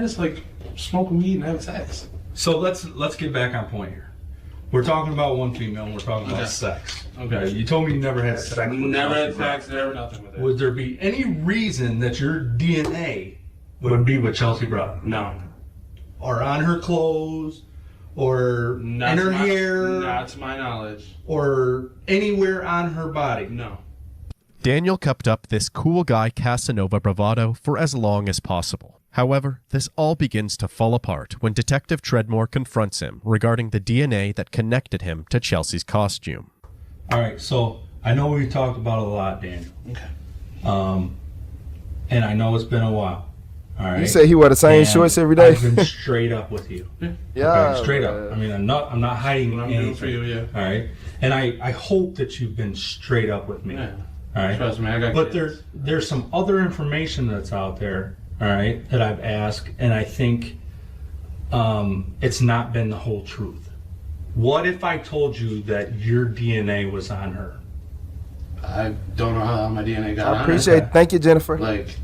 F: just like smoking weed and having sex.
O: So let's get back on point here. We're talking about one female and we're talking about sex. Okay. You told me you never had sex.
F: Never had sex, never nothing with her.
O: Would there be any reason that your DNA would be with Chelsea Brown?
F: No.
O: Or on her clothes, or in her hair?
F: Not to my knowledge.
O: Or anywhere on her body?
F: No.
G: Daniel kept up this cool guy Casanova bravado for as long as possible. However, this all begins to fall apart when Detective Treadmore confronts him regarding the DNA that connected him to Chelsea's costume.
O: All right, so I know we talked about it a lot, Daniel.
F: Okay.
O: And I know it's been a while. All right.
A: You say he wear the same shorts every day?
O: I've been straight up with you.
A: Yeah.
O: Okay, straight up. I mean, I'm not hiding
F: I'm
O: anything.
F: doing for you, yeah.
O: All right. And I hope that you've been straight up with me.
F: Yeah.
O: All right.
F: Trust me, I got
O: But
F: kids.
O: there's some other information that's out there, all right, that I've asked, and I think it's not been the whole truth. What if I told you that your DNA was on her?
F: I don't know how my DNA got on
A: I appreciate it. Thank you, Jennifer.
F: Like,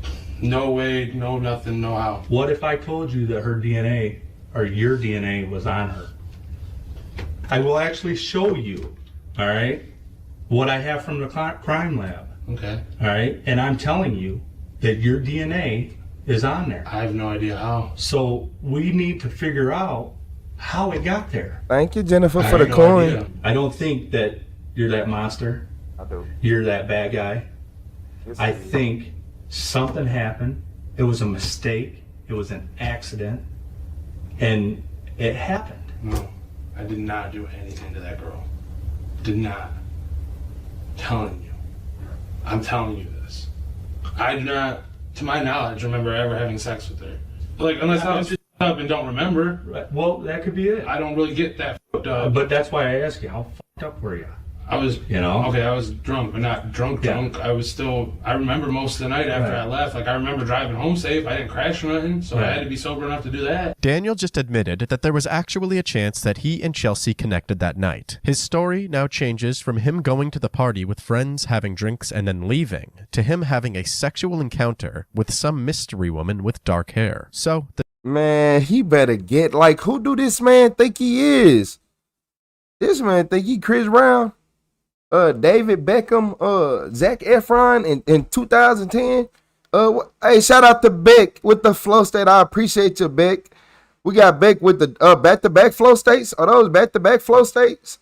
F: no way, no nothing, no how.
O: What if I told you that her DNA, or your DNA, was on her? I will actually show you, all right, what I have from the crime lab.
F: Okay.
O: All right, and I'm telling you that your DNA is on there.
F: I have no idea how.
O: So we need to figure out how it got there.
A: Thank you, Jennifer, for the coin.
O: Idea. I don't think that you're that monster.
A: I do.
O: You're that bad guy. I think something happened. It was a mistake. It was an accident. And it happened.
F: No, I did not do anything to that girl. Did not. Telling you. I'm telling you this. I do not, to my knowledge, remember ever having sex with her. Like, unless I was just up and don't remember.
O: Right. Well, that could be it.
F: I don't really get that fucked up.
O: But that's why I asked you, how fucked up were you?
F: I was, okay, I was drunk, but not drunk. I was still, I remember most of the night after I left. Like, I remember driving home safe. I didn't crash or nothing, so I had to be sober enough to do that.
G: Daniel just admitted that there was actually a chance that he and Chelsea connected that night. His story now changes from him going to the party with friends, having drinks, and then leaving, to him having a sexual encounter with some mystery woman with dark hair. So,
A: man, he better get, like, who do this man think he is? This man think he Chris Brown? David Beckham, Zac Efron in 2010. Hey, shout out to Beck with the flow state. I appreciate you, Beck. We got Beck with the back-to-back flow states. Are those back-to-back flow states?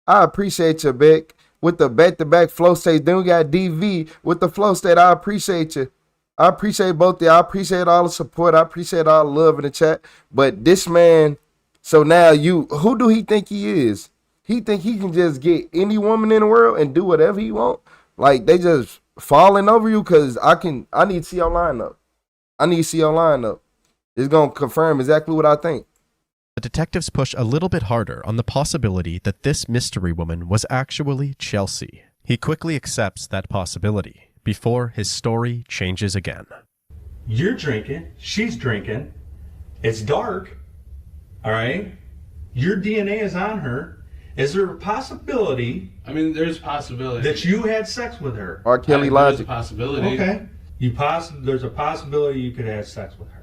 A: I appreciate you, Beck, with the back-to-back flow states. Then we got DV with the flow state. I appreciate you. I appreciate both of you. I appreciate all the support. I appreciate all the love in the chat. But this man, so now who do he think he is? He think he can just get any woman in the world and do whatever he want? Like, they just falling over you? Because I need to see your lineup. I need to see your lineup. It's going to confirm exactly what I think.
G: the detectives push a little bit harder on the possibility that this mystery woman was actually Chelsea. He quickly accepts that possibility before his story changes again.
O: You're drinking, she's drinking, it's dark, all right? Your DNA is on her. Is there a possibility?
F: I mean, there's a possibility
O: that you had sex with her.
A: R. Kelly logic.
F: There's a possibility.
O: Okay. There's a possibility you could have sex with her.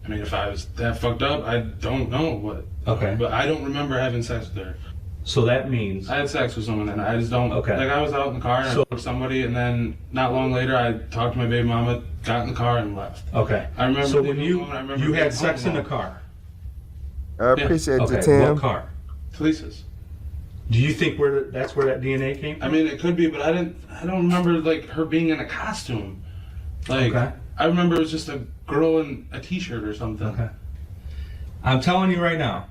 F: I mean, if I was that fucked up, I don't know what.
O: Okay.
F: But I don't remember having sex with her.
O: So that means
F: I had sex with someone, and I just don't.
O: Okay.
F: Like, I was out in the car and I talked to somebody, and then not long later, I talked to my baby mama, got in the car, and left.
O: Okay.
F: I remember.
O: So when you had sex in the car.
A: I appreciate
O: okay.
A: you, Tim.
O: What car?
F: Lisa's.
O: Do you think that's where that DNA came from?
F: I mean, it could be, but I don't remember like her being in a costume. Like,
O: okay.
F: I remember it was just a girl in a t-shirt or something.
O: Okay. I'm telling you right now,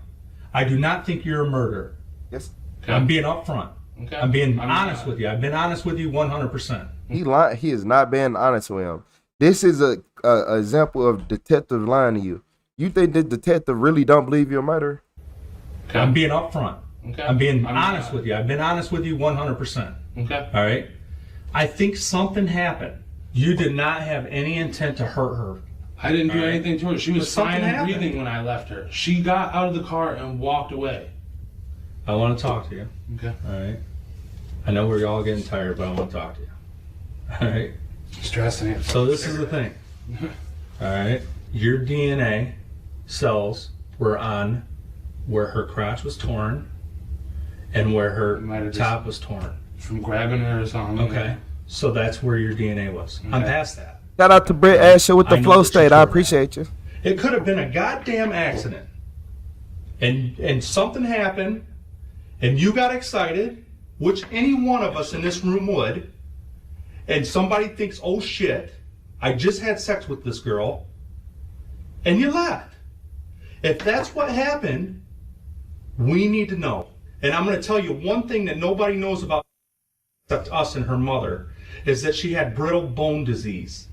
O: I do not think you're a murderer.
A: Yes.
O: Okay. I'm being upfront.
F: Okay.
O: I'm being honest with you. I've been honest with you 100%.
A: He is not being honest with him. This is a example of detective lying to you. You think the detective really don't believe you're a murderer?
O: Okay. I'm being upfront.
F: Okay.
O: I'm being honest with you. I've been honest with you 100%.
F: Okay.
O: All right. I think something happened. You did not have any intent to hurt her.
F: I didn't do anything to her. She was fine
O: happened.
F: breathing when I left her. She got out of the car and walked away.
O: I want to talk to you.
F: Okay.
O: All right. I know we're all getting tired, but I want to talk to you. All right.
F: Stressing it.
O: So this is the thing. All right. Your DNA cells were on where her crotch was torn and where her top was torn.
F: From grabbing her or something.
O: Okay. So that's where your DNA was. I'm past that.
A: Shout out to Britt Asher with the flow state. I appreciate you.
O: It could have been a goddamn accident. And something happened and you got excited, which any one of us in this room would, and somebody thinks, oh shit, I just had sex with this girl, and you left. If that's what happened, we need to know. And I'm going to tell you one thing that nobody knows about except us and her mother, is that she had brittle bone disease.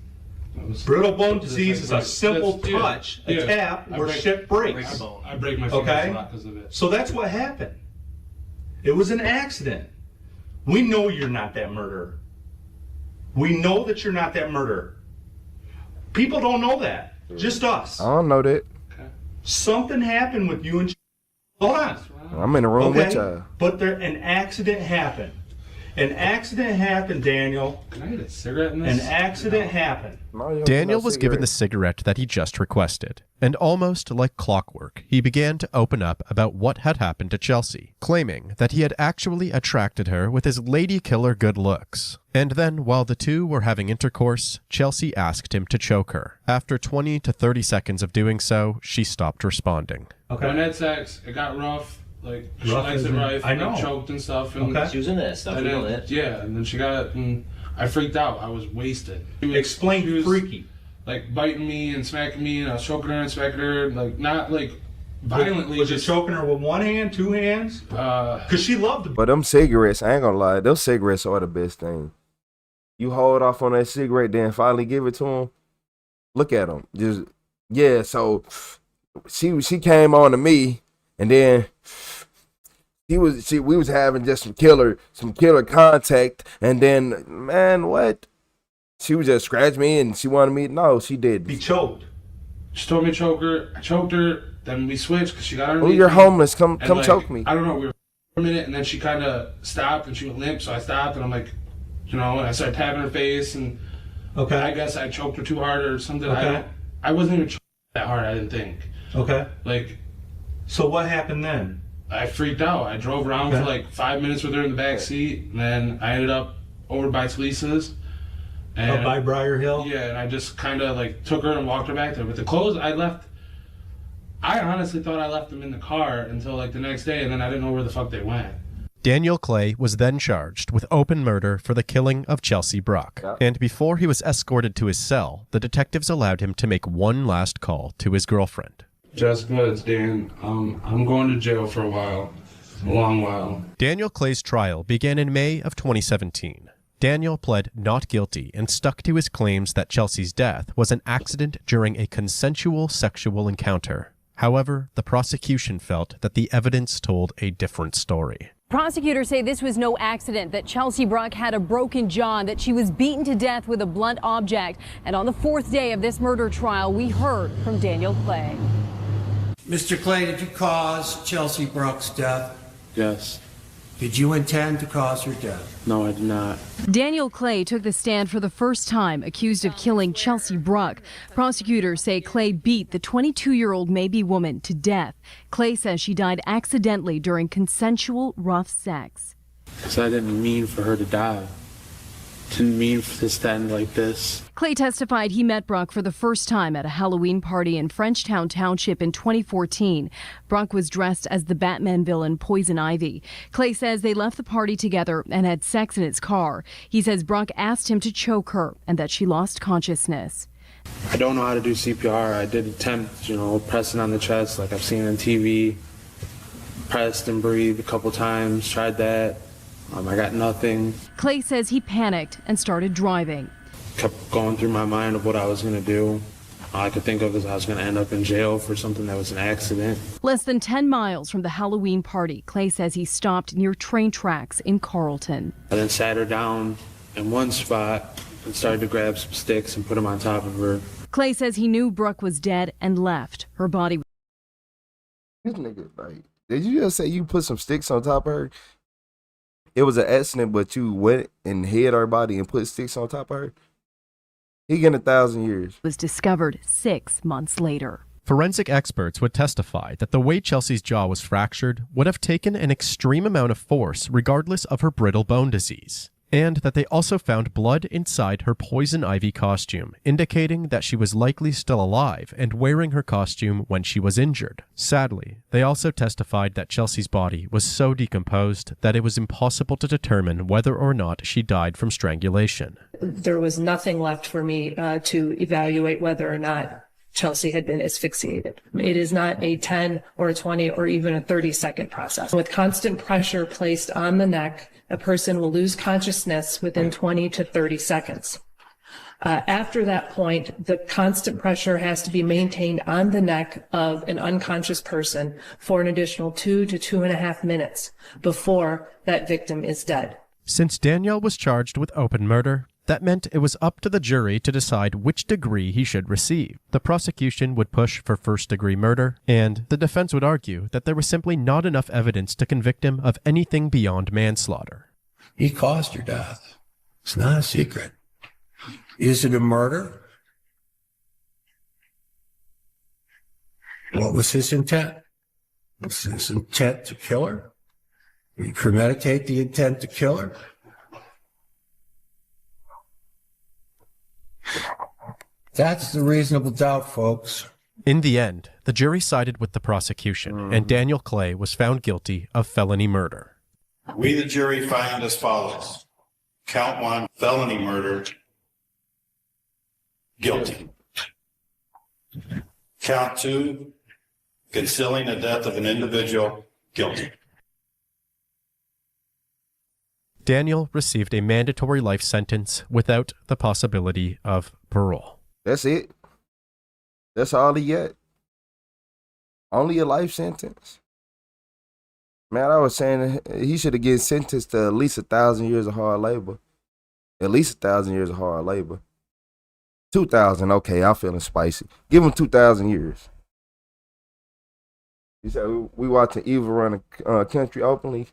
O: Brittle bone disease is a simple touch, a tap, where shit breaks.
F: I break my fingers a lot because of it.
O: So that's what happened. It was an accident. We know you're not that murderer. We know that you're not that murderer. People don't know that. Just us.
A: I don't know that.
O: Something happened with you and hold on.
A: I'm in the room with y'all.
O: But an accident happened. An accident happened, Daniel.
F: Can I get a cigarette in this?
O: An accident happened.
G: Daniel was given the cigarette that he just requested, and almost like clockwork, he began to open up about what had happened to Chelsea, claiming that he had actually attracted her with his lady killer good looks. And then, while the two were having intercourse, Chelsea asked him to choke her. After 20 to 30 seconds of doing so, she stopped responding.
F: Okay. When I had sex, it got rough. Like, she likes it rough.
O: I know.
F: Like, choked and stuff. And
B: She was into that stuff.
F: Yeah, and then she got, and I freaked out. I was wasted.
O: Explain freaky.
F: Like, biting me and smacking me, and I was choking her and smacking her. Like, not like violently.
O: Was it choking her with one hand, two hands? Because she loved them.
A: But them cigarettes, I ain't gonna lie, those cigarettes are the best thing. You hold off on that cigarette, then finally give it to him. Look at him. Just, yeah, so she came on to me, and then we was having just some killer contact, and then, man, what? She was just scratching me, and she wanted me. No, she didn't.
O: Be choked.
F: She told me to choke her. I choked her. Then we switched because she got underneath.
A: Oh, you're
F: me.
A: homeless. Come
F: And, like,
A: choke me.
F: I don't know. We were for a minute, and then she kind of stopped, and she went limp. So I stopped, and I'm like, and I started tapping her face, and I guess I choked her too hard or something. I wasn't even choking that hard. I didn't think.
O: Okay.
F: Like.
O: So what happened then?
F: I freaked out. I drove around for like 5 minutes with her in the back seat, and then I ended up over by Talisa's.
O: Up by Briar Hill?
F: Yeah, and I just kind of like took her and walked her back there. But the clothes I left, I honestly thought I left them in the car until like the next day, and then I didn't know where the fuck they went.
G: Daniel Clay was then charged with open murder for the killing of Chelsea Bruck. And before he was escorted to his cell, the detectives allowed him to make one last call to his girlfriend.
F: Jessica, it's Dan. I'm going to jail for a long while.
G: Daniel Clay's trial began in May of 2017. Daniel pled not guilty and stuck to his claims that Chelsea's death was an accident during a consensual sexual encounter. However, the prosecution felt that the evidence told a different story.
I: Prosecutors say this was no accident, that Chelsea Bruck had a broken jaw, that she was beaten to death with a blunt object. And on the fourth day of this murder trial, we heard from Daniel Clay.
K: Mr. Clay, did you cause Chelsea Bruck's death?
F: Yes.
K: Did you intend to cause her death?
F: No, I did not.
I: Daniel Clay took the stand for the first time, accused of killing Chelsea Bruck. Prosecutors say Clay beat the 22-year-old Maybe woman to death. Clay says she died accidentally during consensual rough sex.
F: Because I didn't mean for her to die. Didn't mean for this to end like this.
I: Clay testified he met Bruck for the first time at a Halloween party in Frenchtown Township in 2014. Bruck was dressed as the Batman villain Poison Ivy. Clay says they left the party together and had sex in his car. He says Bruck asked him to choke her and that she lost consciousness.
F: I don't know how to do CPR. I did attempt, pressing on the chest like I've seen on TV. Pressed and breathed a couple times, tried that. I got nothing.
I: Clay says he panicked and started driving.
F: Kept going through my mind of what I was going to do.
M: All I could think of is I was going to end up in jail for something that was an accident.
I: Less than 10 miles from the Halloween party, Clay says he stopped near train tracks in Carlton.
M: I then sat her down in one spot and started to grab some sticks and put them on top of her.
I: Clay says he knew Brooke was dead and left. Her body.
A: This nigga, like, did you just say you put some sticks on top of her? It was an accident, but you went and hid her body and put sticks on top of her? He getting 1,000 years.
I: Was discovered 6 months later.
G: Forensic experts would testify that the way Chelsea's jaw was fractured would have taken an extreme amount of force regardless of her brittle bone disease, and that they also found blood inside her poison ivy costume, indicating that she was likely still alive and wearing her costume when she was injured. Sadly, they also testified that Chelsea's body was so decomposed that it was impossible to determine whether or not she died from strangulation.
Z: There was nothing left for me to evaluate whether or not Chelsea had been asphyxiated. It is not a 10 or a 20 or even a 30-second process. With constant pressure placed on the neck, a person will lose consciousness within 20 to 30 seconds. After that point, the constant pressure has to be maintained on the neck of an unconscious person for an additional 2 to 2.5 minutes before that victim is dead.
G: Since Daniel was charged with open murder, that meant it was up to the jury to decide which degree he should receive. The prosecution would push for first-degree murder, and the defense would argue that there was simply not enough evidence to convict him of anything beyond manslaughter.
K: He caused her death. It's not a secret. Is it a murder? What was his intent? Was his intent to kill her? Did he premeditate the intent to kill her? That's the reasonable doubt, folks.
G: In the end, the jury sided with the prosecution, and Daniel Clay was found guilty of felony murder.
S: We, the jury, find as follows. Count 1, felony murder, guilty. Count 2, concealing the death of an individual, guilty.
G: Daniel received a mandatory life sentence without the possibility of parole.
A: That's it. That's all he got. Only a life sentence. Man, I was saying he should have get sentenced to at least 1,000 years of hard labor. At least 1,000 years of hard labor. 2,000, okay, I'm feeling spicy. Give him 2,000 years. You said we watching Eva run a country openly.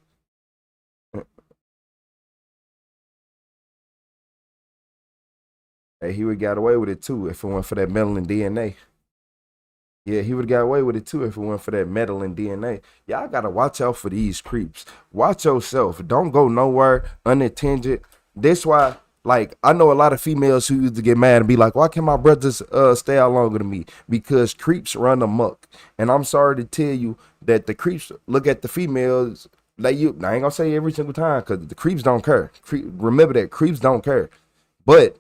A: Hey, he would have got away with it too if it weren't for that meddling DNA. Yeah, he would have got away with it too if it weren't for that meddling DNA. Y'all gotta watch out for these creeps. Watch yourself. Don't go nowhere unattended. That's why, like, I know a lot of females who used to get mad and be like, why can't my brothers stay out longer than me? Because creeps run amok. And I'm sorry to tell you that the creeps look at the females like you. I ain't gonna say every single time because the creeps don't care. Remember that, creeps don't care. But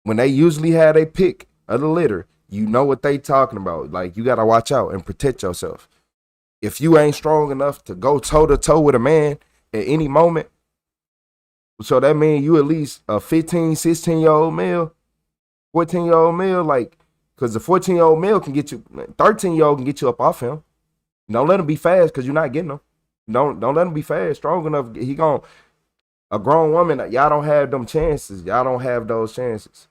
A: when they usually have a pick of the litter, you know what they talking about. Like, you gotta watch out and protect yourself. If you ain't strong enough to go toe-to-toe with a man at any moment, so that means you at least a 15, 16-year-old male, 14-year-old male, like, because the 14-year-old male can get you, 13-year-old can get you up off him. Don't let him be fast because you're not getting him. Don't let him be fast, strong enough. He gon' a grown woman, y'all don't have them chances. Y'all don't have those chances.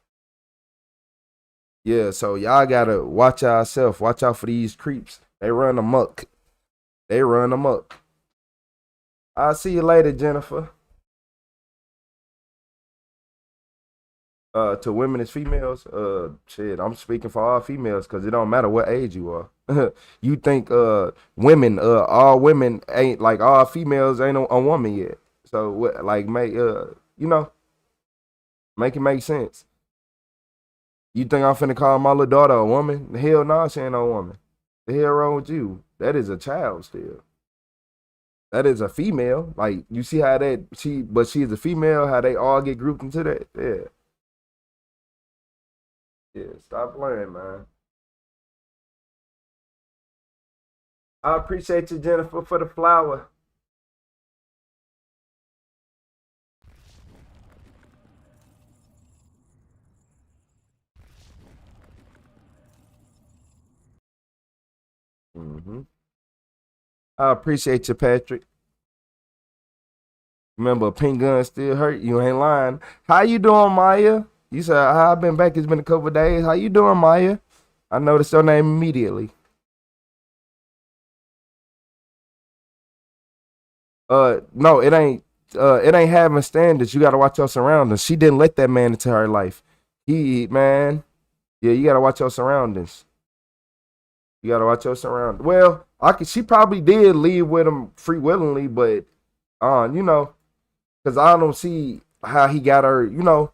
A: Yeah, so y'all gotta watch yourself. Watch out for these creeps. They run amok. They run amok. I'll see you later, Jennifer. To women as females, shit, I'm speaking for all females because it don't matter what age you are. You think women, all women ain't like all females ain't a woman yet. So what, like, make you know, make it make sense. You think I'm finna call my little daughter a woman? The hell no, she ain't no woman. The hell wrong with you? That is a child still. That is a female. Like, you see how that but she's a female, how they all get grouped into that? Yeah. Yeah, stop playing, man. I appreciate you, Jennifer, for the flower. I appreciate you, Patrick. Remember, a pink gun still hurt. You ain't lying. How you doing, Maya? You said, I've been back. It's been a couple of days. How you doing, Maya? I noticed your name immediately. No, it ain't having standards. You gotta watch your surroundings. She didn't let that man into her life. Man, yeah, you gotta watch your surroundings. You gotta watch your surroundings. Well, she probably did leave with him free willingly, but you know, because I don't see how he got her, you know.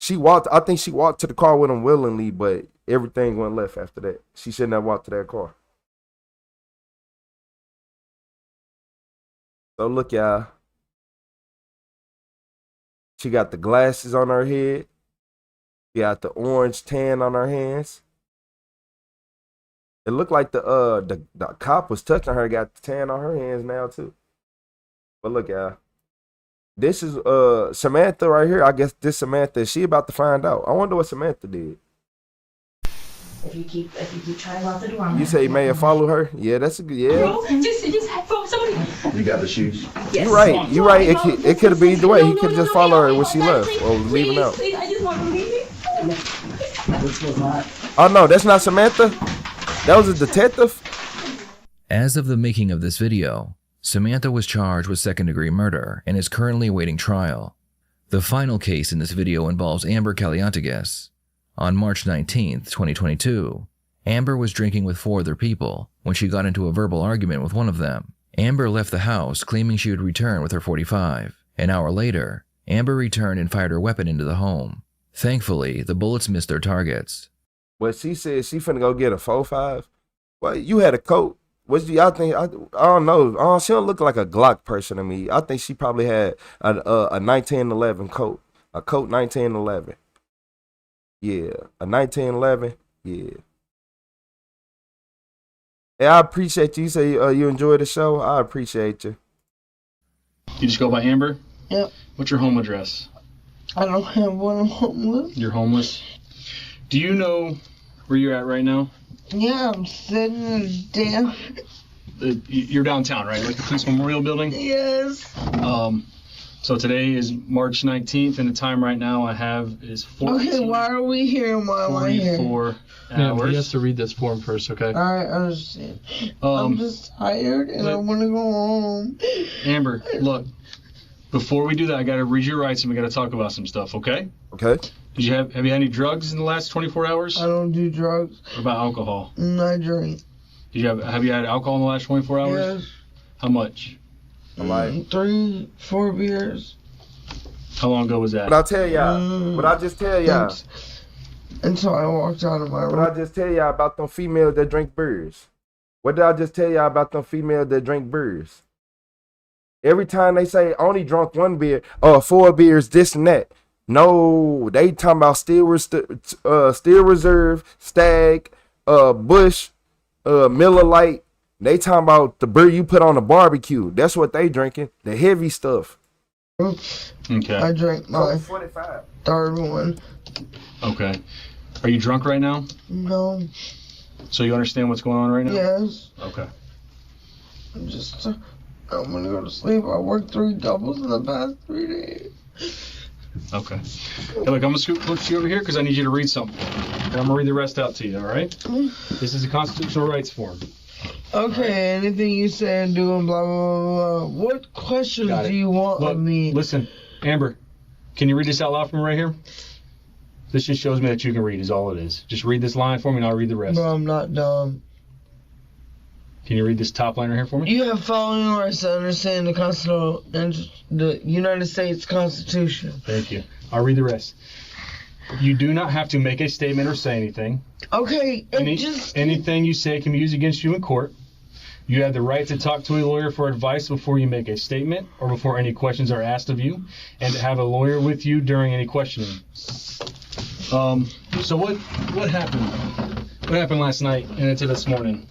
A: I think she walked to the car with him willingly, but everything went left after that. She shouldn't have walked to that car. So look, y'all. She got the glasses on her head. She got the orange tan on her hands. It looked like the cop was touching her, got the tan on her hands now too. But look, y'all. This is Samantha right here. I guess this Samantha, she about to find out. I wonder what Samantha did.
P: If you keep trying to lock the door.
A: You say you may have followed her? Yeah, that's a good, yeah.
P: Bro, just follow somebody.
R: You got the shoes?
P: Yes.
A: You're right. You're right. It could have been either way. He could have just followed her when she left or was leaving out.
P: Please, I just want to leave it.
A: Oh no, that's not Samantha. That was a detective.
T: As of the making of this video, Samantha was charged with second-degree murder and is currently awaiting trial. The final case in this video involves Amber Caliantegas. On March 19th, 2022, Amber was drinking with 4 other people when she got into a verbal argument with one of them. Amber left the house claiming she would return with her .45. An hour later, Amber returned and fired her weapon into the home. Thankfully, the bullets missed their targets.
A: But she said she finna go get a 45. Well, you had a coat. What do y'all think? I don't know. She don't look like a Glock person to me. I think she probably had a 1911 coat. A coat 1911. Yeah, a 1911. Yeah. Hey, I appreciate you. You say you enjoy the show. I appreciate you.
U: You just go by Amber?
J: Yep.
U: What's your home address?
J: I don't have one. I'm homeless.
U: You're homeless? Do you know where you're at right now?
J: Yeah, I'm sitting down.
U: You're downtown, right? Like the Police Memorial Building?
J: Yes.
U: So today is March 19th, and the time right now I have is 14.
J: Okay, why are we here? Why am I here?
U: 44
M: Yeah,
U: hours.
M: he has to read this form first, okay?
J: Alright, I understand. I'm just tired and I want to go home.
U: Amber, look, before we do that, I got to read your rights and we got to talk about some stuff, okay?
A: Okay.
U: Have you had any drugs in the last 24 hours?
J: I don't do drugs.
U: What about alcohol?
J: I drink.
U: Have you had alcohol in the last 24 hours?
J: Yes.
U: How much?
J: 3, 4 beers.
U: How long ago was that?
A: But I'll tell y'all. But I'll just tell y'all.
J: Until I walked out of my room.
A: But I'll just tell y'all about them females that drink beers. What did I just tell y'all about them females that drink beers? Every time they say only drunk 1 beer, 4 beers, this and that. No, they talking about Steel Reserve, Stag, Bush, Miller Lite. They talking about the beer you put on the barbecue. That's what they drinking. The heavy stuff.
U: Okay.
J: I drank my 3rd one.
U: Okay. Are you drunk right now?
J: No.
U: So you understand what's going on right now?
J: Yes.
U: Okay.
J: I'm gonna go to sleep. I worked 3 doubles in the past 3 days.
U: Okay. Hey, look, I'm gonna scoot you over here because I need you to read something. And I'm gonna read the rest out to you, all right? This is a constitutional rights form.
J: Okay, anything you say and do and blah, blah, blah, blah. What questions do you want of me?
U: Listen, Amber, can you read this out loud for me right here? This just shows me that you can read is all it is. Just read this line for me and I'll read the rest.
J: Bro, I'm not dumb.
U: Can you read this top line right here for me?
J: You have following rights to understand the United States Constitution.
U: Thank you. I'll read the rest. You do not have to make a statement or say anything.
J: Okay,
U: anything you say can be used against you in court. You have the right to talk to a lawyer for advice before you make a statement or before any questions are asked of you, and to have a lawyer with you during any questioning. So what happened? What happened last night and into this morning?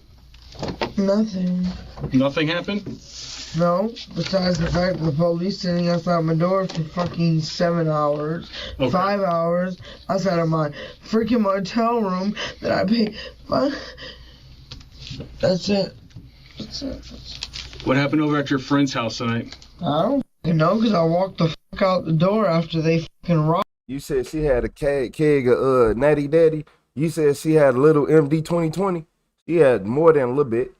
J: Nothing.
U: Nothing happened?
J: No, besides the fact that the police sitting outside my door for fucking 7 hours, 5 hours, outside of my freaking motel room that I paid. That's it.
U: What happened over at your friend's house tonight?
J: I don't fucking know, because I walked the fuck out the door after they fucking robbed.
A: You said she had a keg of Natty Daddy. You said she had a little MD 2020. She had more than a little bit.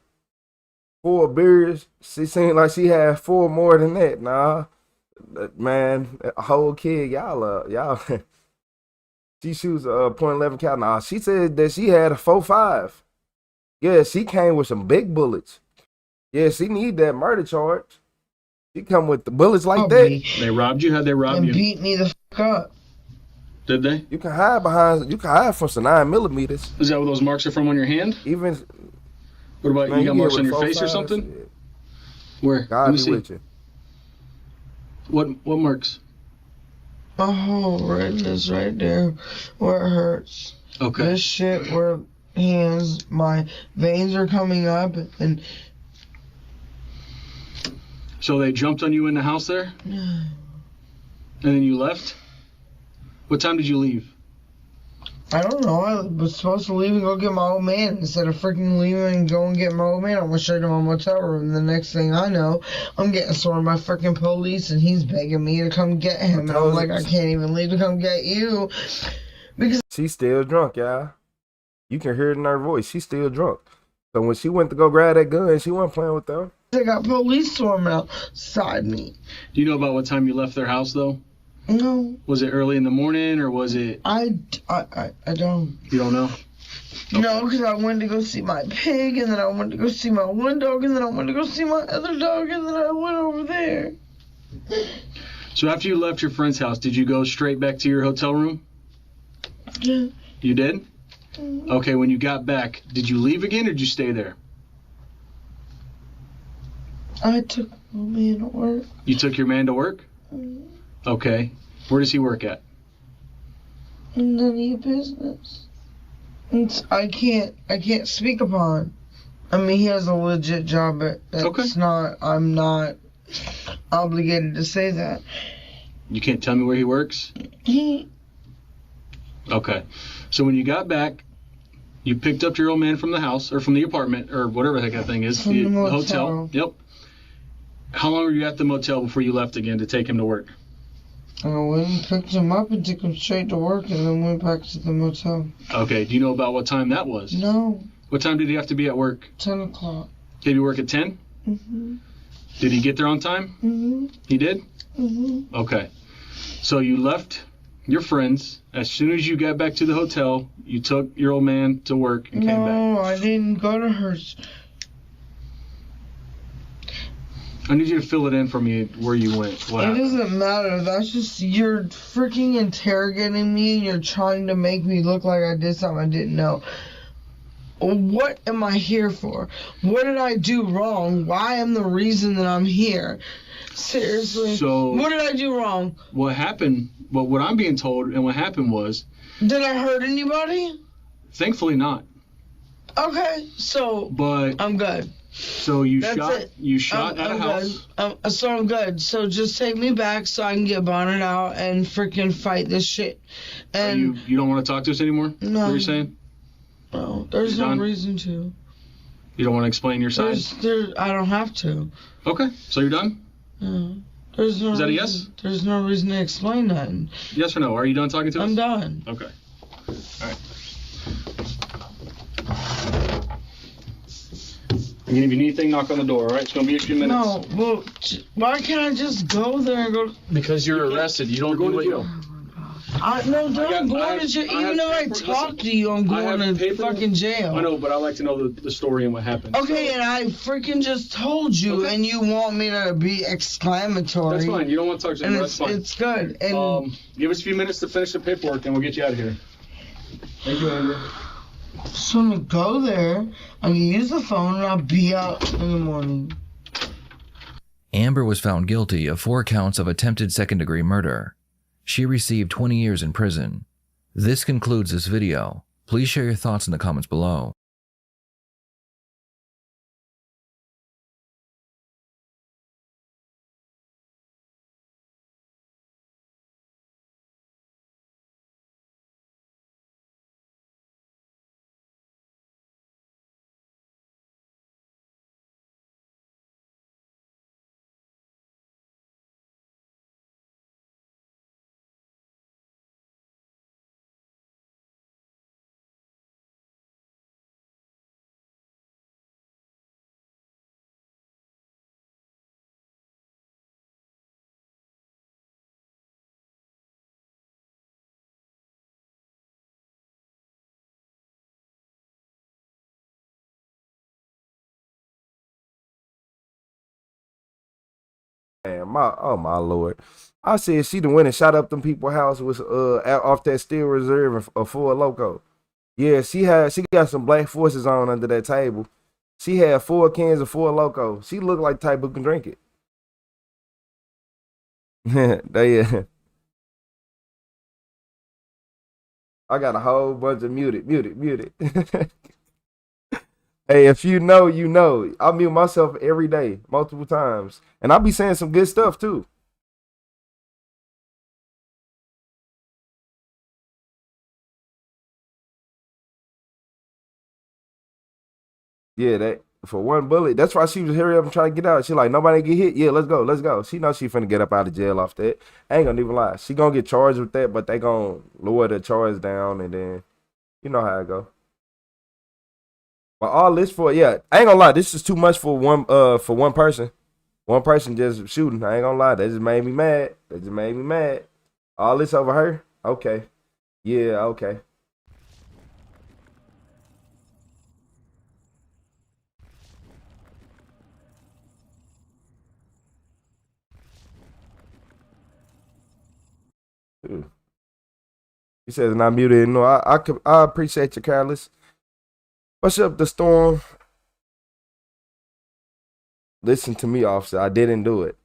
A: 4 beers. She seemed like she had 4 more than that. Nah, man, a whole keg. Y'all. She shoots a .11 cal. Nah, she said that she had a 4.5. Yeah, she came with some big bullets. Yeah, she need that murder charge. She come with the bullets like that.
U: They robbed you? How'd they rob you?
J: Beat me the fuck up.
U: Did they?
A: You can hide from some 9mm.
U: Is that where those marks are from on your hand?
A: Even.
U: What about
A: Man,
U: you got
A: get
U: marks
A: with
U: on your face or
A: 4.5s?
U: something?
A: Yeah.
U: Where?
A: God
U: Let me
A: be
U: see.
A: with you.
U: What marks?
J: My whole redness right there where it hurts.
U: Okay.
J: This shit where hands, my veins are coming up, and
U: So they jumped on you in the house there? And then you left? What time did you leave?
J: I don't know. I was supposed to leave and go get my old man. Instead of freaking leaving and go and get my old man, I went straight to my motel room. The next thing I know, I'm getting sworn by freaking police, and he's begging me to come get him. And I'm like, I can't even leave to come get you. Because
A: She's still drunk, y'all. You can hear it in her voice. She's still drunk. So when she went to go grab that gun, she wasn't playing with them.
J: they got police swarming outside me.
U: Do you know about what time you left their house, though?
J: No.
U: Was it early in the morning, or was it...
J: I don't.
U: You don't know?
J: No, because I went to go see my pig, and then I went to go see my one dog, and then I went to go see my other dog, and then I went over there.
U: So after you left your friend's house, did you go straight back to your hotel room?
J: Yeah.
U: You did? Okay, when you got back, did you leave again, or did you stay there?
J: I took my man to work.
U: You took your man to work? Okay. Where does he work at?
J: None of your business. I can't speak upon. I mean, he has a legit job, but that's not. I'm not obligated to say that.
U: You can't tell me where he works? Okay. So when you got back, you picked up your old man from the house, or from the apartment, or whatever the heck that thing is.
J: From the motel.
U: Hotel. Yep. How long were you at the motel before you left again to take him to work?
J: I went and picked him up and took him straight to work, and then went back to the motel.
U: Okay. Do you know about what time that was?
J: No.
U: What time did he have to be at work?
J: 10 o'clock.
U: Did he work at 10?
J: Mm-hmm.
U: Did he get there on time?
J: Mm-hmm.
U: He did?
J: Mm-hmm.
U: Okay. So you left your friends. As soon as you got back to the hotel, you took your old man to work and came back.
J: No, I didn't go to hers.
U: I need you to fill it in for me where you went. What
J: It
U: happened?
J: doesn't matter. That's just, you're freaking interrogating me, and you're trying to make me look like I did something I didn't know. What am I here for? What did I do wrong? Why am the reason that I'm here? Seriously.
U: So,
J: what did I do wrong?
U: What happened, well, what I'm being told and what happened was...
J: Did I hurt anybody?
U: Thankfully not.
J: Okay, so...
U: But...
J: I'm good.
U: So you
J: That's
U: shot
J: it.
U: you shot at a house.
J: So I'm good. So just take me back so I can get bonded out and freaking fight this shit. And
U: You don't want to talk to us anymore?
J: No.
U: What you're saying?
J: No, there's
U: You're
J: no
U: done?
J: reason to.
U: You don't want to explain your side?
J: I don't have to.
U: Okay, so you're done?
J: No. There's no
U: Is that a
J: reason,
U: yes?
J: There's no reason to explain that.
U: Yes or no? Are you done talking to us?
J: I'm done.
U: Okay. All right. Again, if you need anything, knock on the door, all right? It's going to be a few minutes.
J: No, well, why can't I just go there and go?
U: Because you're arrested. You don't do what you...
J: I'm going to jail. Even though I talk to you, I'm going to fucking jail.
U: I know, but I like to know the story and what happened.
J: Okay, and I freaking just told you, and you want me to be exclamatory.
U: That's fine. You don't want to talk to me. That's fine.
J: It's good. And
U: give us a few minutes to finish the paperwork, and we'll get you out of here. Thank you, Andrew.
J: So I'm going to go there, I can use the phone, and I'll be out in the morning.
T: Amber was found guilty of 4 counts of attempted second-degree murder. She received 20 years in prison. This concludes this video. Please share your thoughts in the comments below.
A: Man, my lord. I said she done went and shot up them people's house with off that Steel Reserve and a Four Loko. Yeah, she got some black forces on under that table. She had 4 cans of Four Loko. She looked like the type who can drink it. I got a whole bunch of muted. Hey, if you know, you know. I mute myself every day, multiple times. And I'll be saying some good stuff too. Yeah, that for one bullet. That's why she was hurry up and try to get out. She like, nobody get hit. Yeah, let's go. She knows she finna get up out of jail off that. I ain't gonna even lie. She gonna get charged with that, but they gonna lower the charge down and then you know how it go. But all this for, yeah, I ain't gonna lie, this is too much for one person. One person just shooting. I ain't gonna lie, that just made me mad. All this over her? Okay. Yeah, okay. He says not muted. No, I appreciate you, Carlos. What's up, the storm? Listen to me, officer. I didn't do it.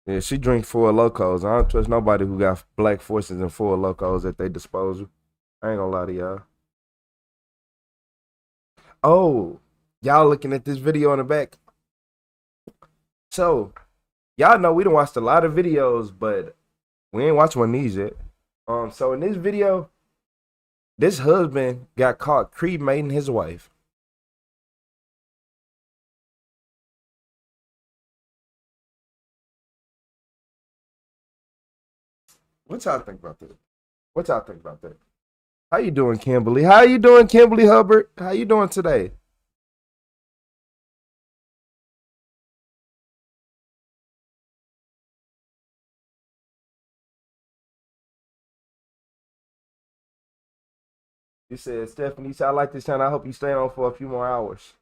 A: Yeah, she drinks Four Locos. I don't trust nobody who got black forces and Four Locos at their disposal. I ain't gonna lie to y'all. Oh, y'all looking at this video in the back. So, y'all know we done watched a lot of videos, but we ain't watched one of these yet. So in this video, this husband got caught cremating his wife. What y'all think about that? How you doing, Kimberly? How you doing, Kimberly Hubbard? How you doing today? You said, Stephanie, I like this channel. I hope you stay on for a few more hours.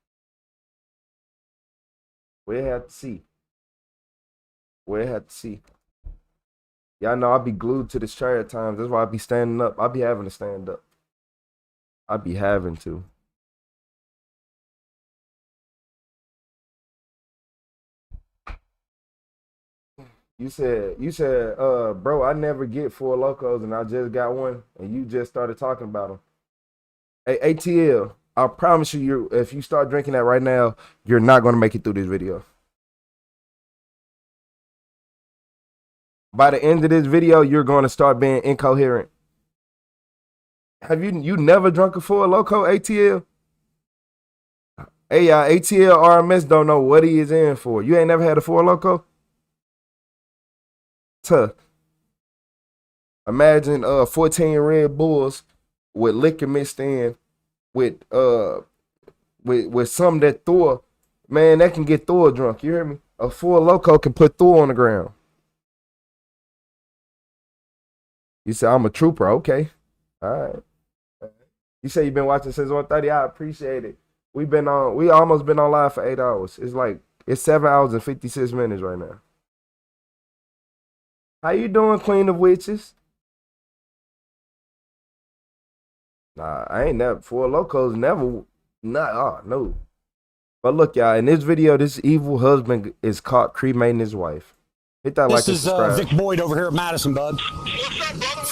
A: We'll have to see. Y'all know I be glued to this chair at times. That's why I be standing up. I be having to stand up. I be having to. You said, bro, I never get Four Locos and I just got one and you just started talking about them. Hey, ATL, I promise you, if you start drinking that right now, you're not going to make it through this video. By the end of this video, you're going to start being incoherent. Have you never drunk a Four Loko, ATL? Hey, y'all, ATL RMS don't know what he is in for. You ain't never had a Four Loko? Tuh. Imagine 14 Red Bulls with liquor mixed in with some that Thor, man, that can get Thor drunk. You hear me? A Four Loko can put Thor on the ground. You say I'm a trooper, okay? All right. You say you've been watching since 1:30. I appreciate it. We almost been on live for 8 hours. It's 7 hours and 56 minutes right now. How you doing, Queen of Witches? Nah, I ain't never. Four Locos never. No. But look, y'all, in this video, this evil husband is caught cremating his wife. Hit that like and subscribe.
H: This is Vic Boyd over here at Madison, bud.
Q: What's up, brother?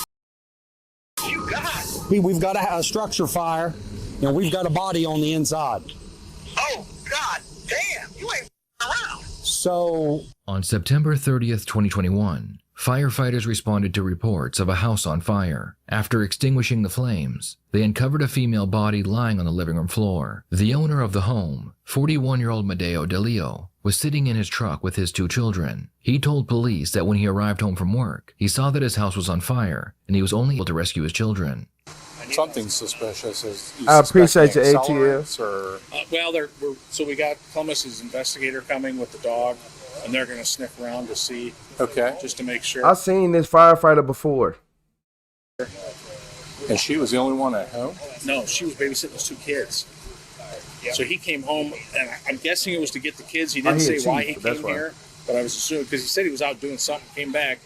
Q: You got?
H: We've got a structure fire, and we've got a body on the inside.
Q: Oh, God damn. You ain't around.
H: So,
T: on September 30th, 2021, firefighters responded to reports of a house on fire. After extinguishing the flames, they uncovered a female body lying on the living room floor. The owner of the home, 41-year-old Medeo DeLeo, was sitting in his truck with his 2 children. He told police that when he arrived home from work, he saw that his house was on fire and he was only able to rescue his children.
N: Something suspicious.
A: I appreciate you, ATL.
N: So we got Columbus's investigator coming with the dog, and they're going to sniff around to see. Okay. Just to make sure.
A: I've seen this firefighter before.
N: And she was the only one at home? No, she was babysitting those two kids. So he came home, and I'm guessing it was to get the kids. He didn't say why he came here, but I was assuming, because he said he was out doing something, came back,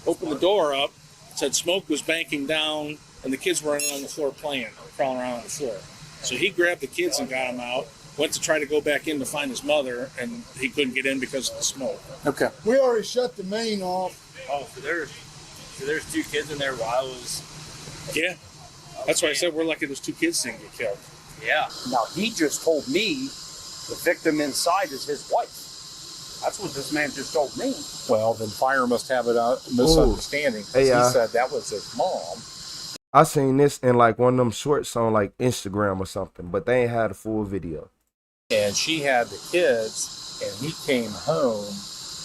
N: opened the door up, said smoke was banking down, and the kids were running on the floor playing, crawling around on the floor. So he grabbed the kids and got them out, went to try to go back in to find his mother, and he couldn't get in because of the smoke.
R: Okay.
D: We already shut the main off.
E: Oh, so there's two kids in there while it was...
N: Yeah. That's why I said we're lucky those two kids didn't get killed.
E: Yeah.
V: Now, he just told me the victim inside is his wife. That's what this man just told me.
N: Well, then fire must have a misunderstanding.
A: Hey,
N: he said that was his mom.
A: I seen this in like one of them shorts on like Instagram or something, but they ain't had a full video.
N: And she had the kids, and he came home,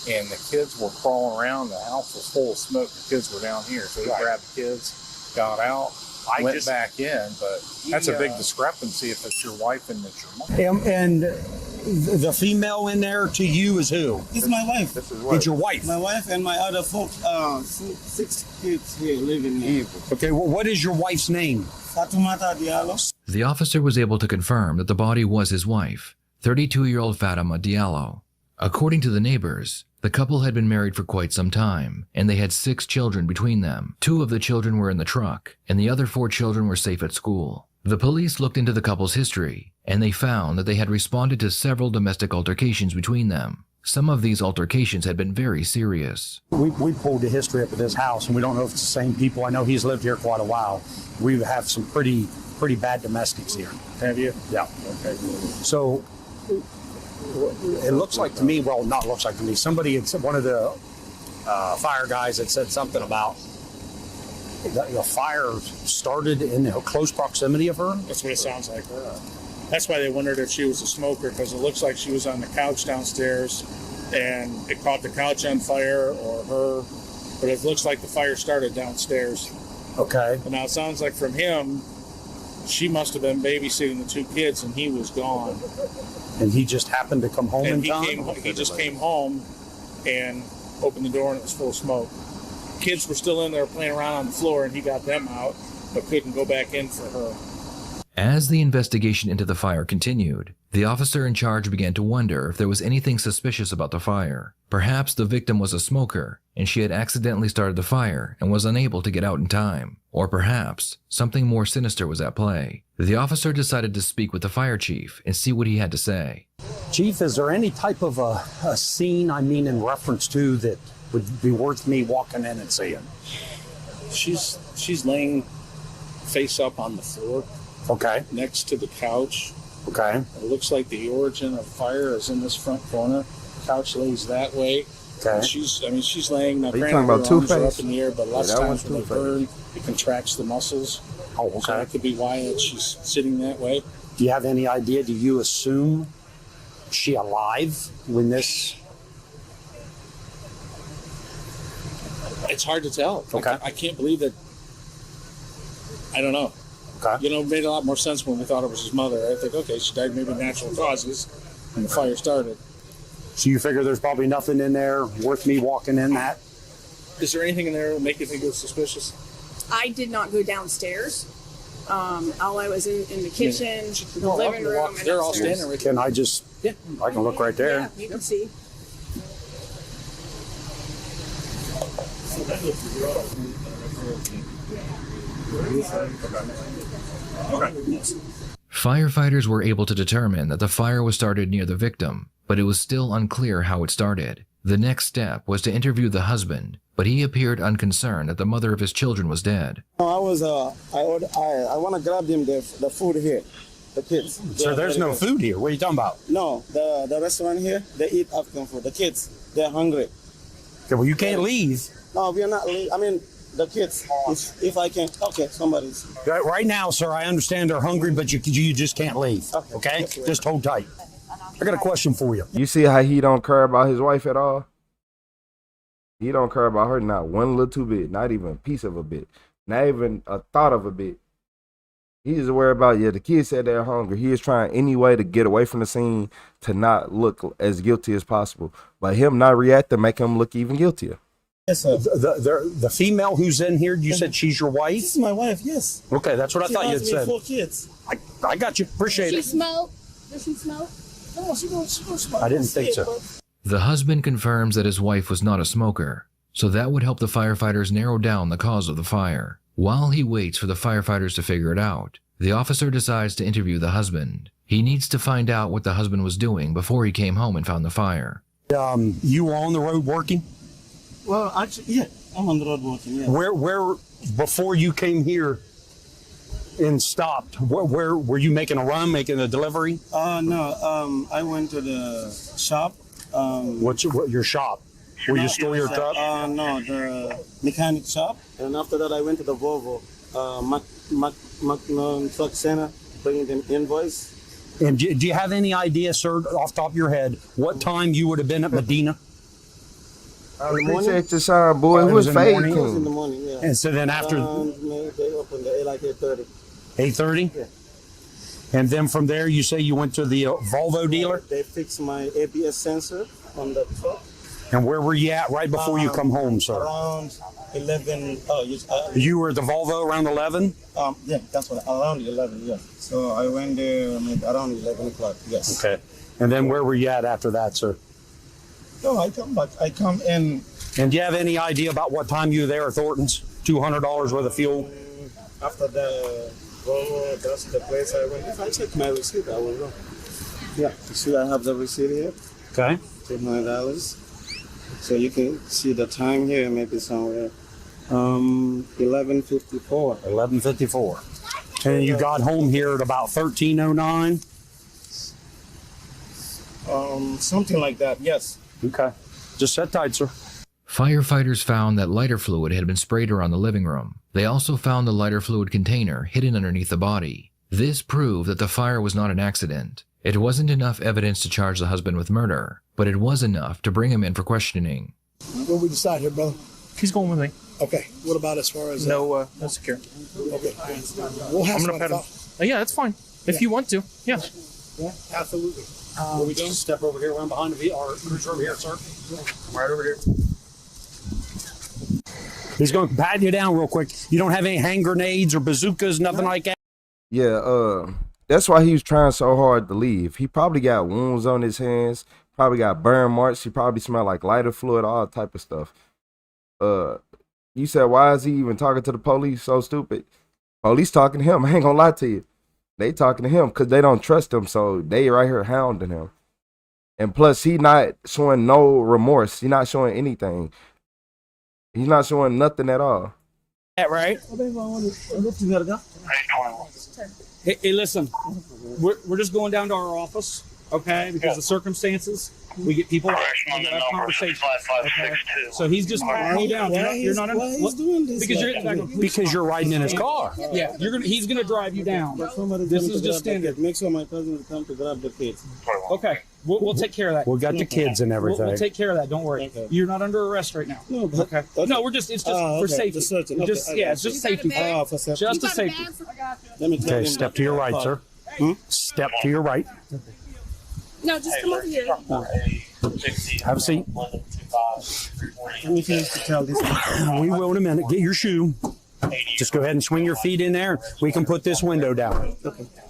N: and the kids were crawling around. The house was full of smoke. The kids were down here. So he grabbed the kids, got out, went back in. But that's a big discrepancy if it's your wife and it's your mom.
H: And the female in there to you is who?
D: It's my wife.
H: It's your wife.
D: My wife and my other folks, 6 kids here living here.
H: Okay, well, what is your wife's name?
D: Fatumata Diallo.
T: The officer was able to confirm that the body was his wife, 32-year-old Fatima Diallo. According to the neighbors, the couple had been married for quite some time, and they had 6 children between them. 2 of the children were in the truck, and the other 4 children were safe at school. The police looked into the couple's history, and they found that they had responded to several domestic altercations between them. Some of these altercations had been very serious.
H: We pulled the history up at this house, and we don't know if it's the same people. I know he's lived here quite a while. We have some pretty bad domestics here.
N: Have you?
H: Yeah. Okay. So it looks like to me, well, not looks like to me, somebody had said, one of the fire guys had said something about the fire started in close proximity of her.
N: That's what it sounds like. That's why they wondered if she was a smoker, because it looks like she was on the couch downstairs and it caught the couch on fire, or her, but it looks like the fire started downstairs.
H: Okay.
N: And now it sounds like from him, she must have been babysitting the 2 kids and he was gone.
H: And he just happened to come home in time?
N: He just came home and opened the door and it was full of smoke. Kids were still in there playing around on the floor, and he got them out, but couldn't go back in for her.
T: As the investigation into the fire continued, the officer in charge began to wonder if there was anything suspicious about the fire. Perhaps the victim was a smoker, and she had accidentally started the fire and was unable to get out in time. Or perhaps something more sinister was at play. The officer decided to speak with the fire chief and see what he had to say.
H: Chief, is there any type of a scene, in reference to that would be worth me walking in and seeing?
N: She's laying face up on the floor.
H: Okay.
N: Next to the couch.
H: Okay.
N: It looks like the origin of fire is in this front corner. The couch lays that way.
H: Okay.
N: And she's laying. Now,
A: Are you
N: granted,
A: talking about
N: her arms are
A: Two-Face?
N: up in the air, but lots of times when they burn, it contracts the muscles.
H: Oh, okay.
N: So that could be why she's sitting that way.
H: Do you have any idea? Do you assume she alive when this?
N: It's hard to tell.
H: Okay.
N: I can't believe that. I don't know.
H: Okay.
N: It made a lot more sense when we thought it was his mother. I think, okay, she died maybe natural causes, and the fire started.
H: So you figure there's probably nothing in there worth me walking in that?
N: Is there anything in there that would make you think it was suspicious?
W: I did not go downstairs. All I was in the kitchen, the living room, and
N: they're all
W: upstairs.
N: standing right
H: Can I just?
N: Yeah.
H: I can look right there.
W: Yeah, you can see.
T: Firefighters were able to determine that the fire was started near the victim, but it was still unclear how it started. The next step was to interview the husband, but he appeared unconcerned that the mother of his children was dead.
D: I want to grab them the food here, the kids.
H: So there's no food here. What are you talking about?
D: No, the restaurant here, they eat African food. The kids, they're hungry.
H: Okay, well, you can't leave.
D: No, we are not. The kids, if I can. Okay, somebody's.
H: Right now, sir, I understand they're hungry, but you just can't leave. Okay? Just hold tight. I got a question for you.
A: You see how he don't care about his wife at all? He don't care about her not one little bit, not even a piece of a bit, not even a thought of a bit. He's aware about, the kids said they're hungry. He is trying any way to get away from the scene to not look as guilty as possible. But him not reacting make him look even guiltier.
D: Yes, sir.
H: The female who's in here, you said she's your wife?
D: This is my wife, yes.
H: Okay, that's what I thought you had said.
D: 4 kids.
H: I got you. Appreciate
W: She
H: it.
W: smoke? Does she smoke?
D: No, she don't smoke.
H: I didn't think so.
T: The husband confirms that his wife was not a smoker, so that would help the firefighters narrow down the cause of the fire. While he waits for the firefighters to figure it out, the officer decides to interview the husband. He needs to find out what the husband was doing before he came home and found the fire.
H: You were on the road working?
D: Well, actually, yeah, I'm on the road working, yeah.
H: Where before you came here and stopped, where were you making a run, making a delivery?
D: No, I went to the shop.
H: What's your shop? Where you store your truck?
D: No, the mechanic shop. And after that, I went to the Volvo Truck Center, bringing them invoice.
H: And do you have any idea, sir, off the top of your head, what time you would have been at Medina?
A: Appreciate your sign, boy. It was faking.
D: It was in the morning, yeah.
H: And so then after...
D: They opened like 8:30.
H: 8:30?
D: Yeah.
H: And then from there, you say you went to the Volvo dealer?
D: They fixed my ABS sensor on the truck.
H: And where were you at right before you come home, sir?
D: Around 11.
H: You were at the Volvo around 11?
D: Yeah, that's what, around 11, yeah. So I went there around 11 o'clock, yes.
H: Okay. And then where were you at after that, sir?
D: No, I come back. I come in.
H: And do you have any idea about what time you were there at Thornton's? $200 worth of fuel?
D: After the Volvo, that's the place I went. If I check my receipt, I will know. Yeah, you see I have the receipt here.
H: Okay.
D: $200. So you can see the time here, maybe somewhere. 11:54.
H: 11:54. And you got home here at about 13:09?
D: Something like that, yes.
H: Okay. Just sit tight, sir.
T: Firefighters found that lighter fluid had been sprayed around the living room. They also found the lighter fluid container hidden underneath the body. This proved that the fire was not an accident. It wasn't enough evidence to charge the husband with murder, but it was enough to bring him in for questioning.
B: What we decide here, brother?
N: He's going with me.
B: Okay. What about as far as
N: no security?
B: Okay. We'll have
N: I'm gonna pet him. Yeah, that's fine. If you want to, yeah.
B: Yeah, absolutely.
H: What we doing? Step over here, run behind the our cruiser over here, sir. Right over here. He's going to pat you down real quick. You don't have any hand grenades or bazookas, nothing like that?
A: Yeah, that's why he was trying so hard to leave. He probably got wounds on his hands, probably got burn marks. He probably smelled like lighter fluid, all type of stuff. You said, why is he even talking to the police? So stupid. Police talking to him. I ain't gonna lie to you. They talking to him because they don't trust him, so they right here hounding him. And plus, he not showing no remorse. He not showing anything. He's not showing nothing at all.
V: That right? Hey, listen, we're just going down to our office, okay? Because of circumstances, we get people out and have conversations. Okay? So he's just patting you down. You're not
D: doing this?
H: Because you're riding in his car.
V: Yeah, he's gonna drive you down. This is just standard.
D: Make sure my cousin will come to grab the kids.
V: Okay, we'll take care of that.
H: We got the kids and everything.
V: We'll take care of that. Don't worry. Okay. You're not under arrest right now.
D: No, but,
V: okay. No, it's just for safety.
D: Just searching.
V: It's just safety.
D: For safety.
V: Just a safety.
D: Let me tell
H: Okay, step to your right, sir. Step to your right.
W: No, just come over here.
H: Have a seat.
D: Let me finish to tell this.
H: We will in a minute. Get your shoe. Just go ahead and swing your feet in there. We can put this window down.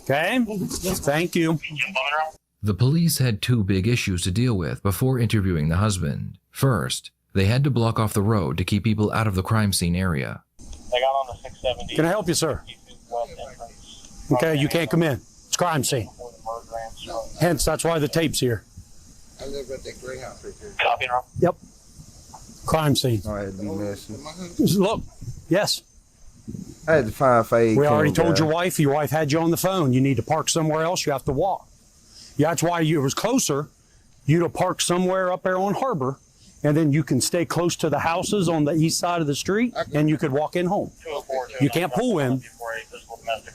H: Okay? Thank you.
T: The police had two big issues to deal with before interviewing the husband. First, they had to block off the road to keep people out of the crime scene area.
E: I got on the 670.
H: Can I help you, sir? Okay, you can't come in. It's crime scene. Hence, that's why the tape's here.
R: I live at the Gray House right there.
E: Copy, Rob.
H: Yep. Crime scene.
A: I had to be messy.
H: Look, yes.
A: I had to find fake.
H: We already told your wife had you on the phone. You need to park somewhere else. You have to walk. Yeah, that's why it was closer. You'd have parked somewhere up there on Harbor, and then you can stay close to the houses on the east side of the street, and you could walk in home. You can't pull in.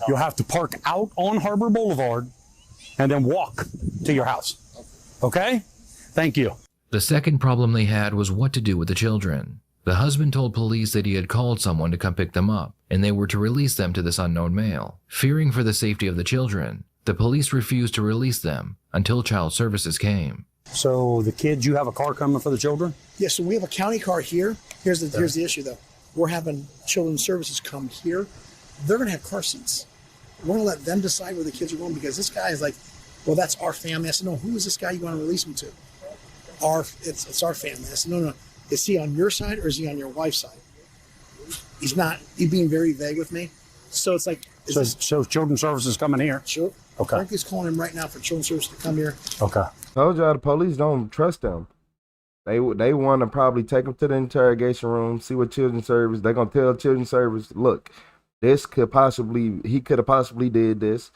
H: You'll have to park out on Harbor Boulevard and then walk to your house. Okay? Thank you.
T: The second problem they had was what to do with the children. The husband told police that he had called someone to come pick them up, and they were to release them to this unknown male. Fearing for the safety of the children, the police refused to release them until child services came.
H: So the kids, you have a car coming for the children?
B: Yeah, so we have a county car here. Here's the issue, though. We're having children's services come here. They're going to have car seats. We're going to let them decide where the kids are going because this guy is like, well, that's our family. I said, no, who is this guy you want to release me to? It's our family. I said, no. Is he on your side or is he on your wife's side? He's not. He's being very vague with me. So it's like.
H: So children's services coming here?
B: Sure.
H: Okay.
B: Frankie's calling him right now for children's services to come here.
H: Okay.
A: Told y'all the police don't trust them. They want to probably take them to the interrogation room, see what children's service. They're gonna tell children's service, look, he could have possibly did this,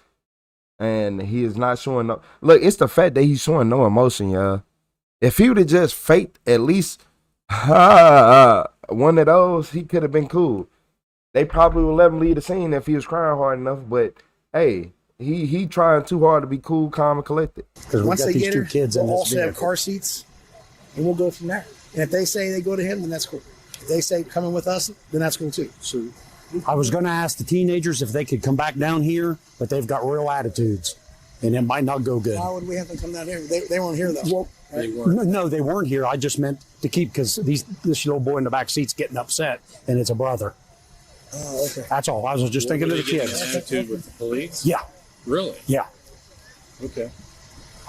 A: and he is not showing no. Look, it's the fact that he's showing no emotion, y'all. If he would have just faked at least one of those, he could have been cool. They probably would let him leave the scene if he was crying hard enough. But hey, he trying too hard to be cool, calm, and collected.
H: Because we got these two kids in
B: we'll
H: this
B: also
H: vehicle.
B: have car seats, and we'll go from there. And if they say they go to him, then that's cool. If they say coming with us, then that's cool too. So
H: I was going to ask the teenagers if they could come back down here, but they've got real attitudes, and it might not go good.
B: why would we have them come down here? They weren't here though.
H: Well,
B: right?
H: No, they weren't here. I just meant to keep because this little boy in the back seat's getting upset, and it's a brother.
B: Oh, okay.
H: That's all. I was just thinking of the kids.
N: Attitude with the police?
H: Yeah.
N: Really?
H: Yeah.
N: Okay.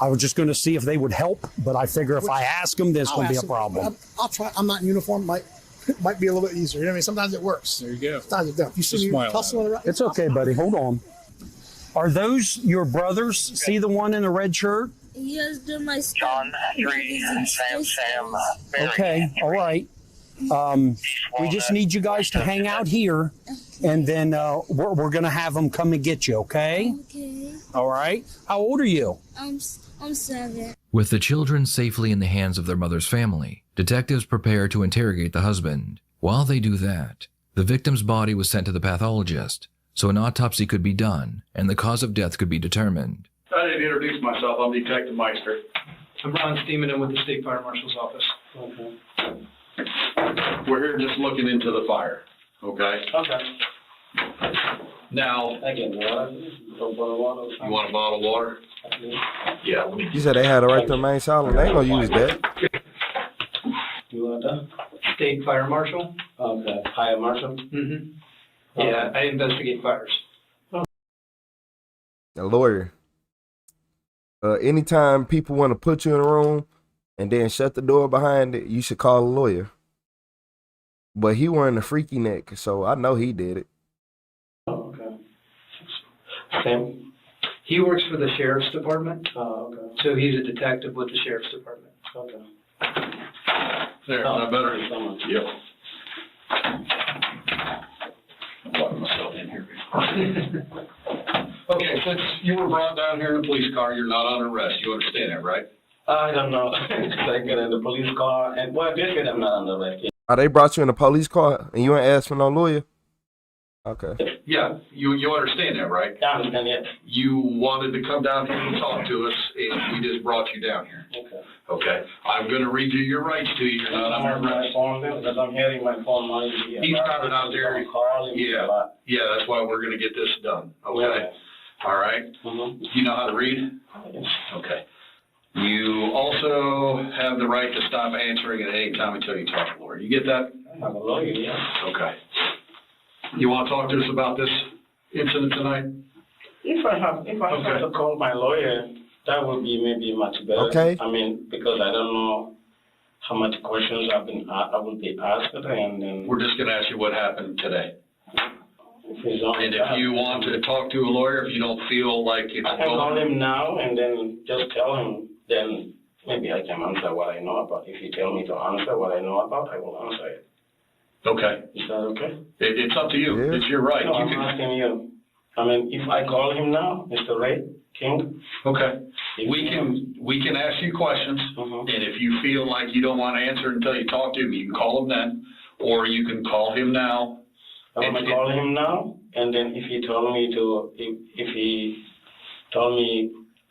H: I was just going to see if they would help, but I figure if I ask them, there's going to be a problem.
B: I'll try. I'm not in uniform. Might be a little bit easier. You know what I mean? Sometimes it works.
N: There you go.
B: Sometimes it don't. You see me tussling around.
H: It's okay, buddy. Hold on. Are those your brothers? See the one in the red shirt?
Q: Yes, they're my John, Sam,
H: Okay. All right. We just need you guys to hang out here, and then we're going to have them come and get you, okay?
Q: Okay.
H: All right. How old are you?
Q: I'm 7.
T: With the children safely in the hands of their mother's family, detectives prepare to interrogate the husband. While they do that, the victim's body was sent to the pathologist, so an autopsy could be done and the cause of death could be determined.
C: I didn't introduce myself. I'm Detective Meister.
V: I'm Ron Steeman. I'm with the State Fire Marshal's office. Okay.
C: We're here just looking into the fire, okay?
V: Okay.
C: Now,
V: Again, water.
C: you want a bottle of water? Yeah. Let me.
A: You said they had it right to remain silent. They ain't gonna use that.
V: You want that? State Fire Marshal? Okay. Fire Marshal? Mm-hmm. Yeah, I investigate fires.
A: A lawyer. Anytime people want to put you in a room and then shut the door behind it, you should call a lawyer. But he wearing a freaky neck, so I know he did it.
V: Oh, okay. Sam, he works for the Sheriff's Department. Oh, okay. So he's a detective with the Sheriff's Department. Okay.
C: There, I better. Yep. I'm locking myself in here. Okay, since you were brought down here in a police car, you're not under arrest. You understand that, right?
V: I don't know. I get in the police car, and well, I did get I'm not under arrest.
A: Oh, they brought you in a police car and you ain't asked for no lawyer? Okay.
C: Yeah, you understand that, right?
V: I understand, yes.
C: You wanted to come down here and talk to us, and we just brought you down here.
V: Okay.
C: Okay. I'm going to read you your rights to you. You're not under arrest.
V: Because I'm hearing my phone money.
C: He's coming out there. Yeah, that's why we're going to get this done. Okay.
V: Yeah.
C: All right.
V: Mm-hmm.
C: You know how to read?
V: Yes.
C: Okay. You also have the right to stop answering at any time until you talk to a lawyer. You get that?
V: I have a lawyer, yeah.
C: Okay. You want to talk to us about this incident tonight?
V: If I have to call my lawyer, that would be maybe much better.
A: Okay.
V: I mean, because I don't know how much questions I will be asked, and then
C: We're just going to ask you what happened today.
V: And
C: if you want to talk to a lawyer, if you don't feel like it's
V: I can call him now and then just tell him, then maybe I can answer what I know about. If you tell me to answer what I know about, I will answer it.
C: Okay.
V: Is that okay?
C: It's up to you. Yeah. It's your right.
V: No, I'm asking you. I mean, if I call him now, Mr. Ray King.
C: Okay. We can ask you questions, and if you feel like you don't want to answer until you talk to him, you can call him then, or you can call him now.
V: I'm gonna call him now, and then if he told me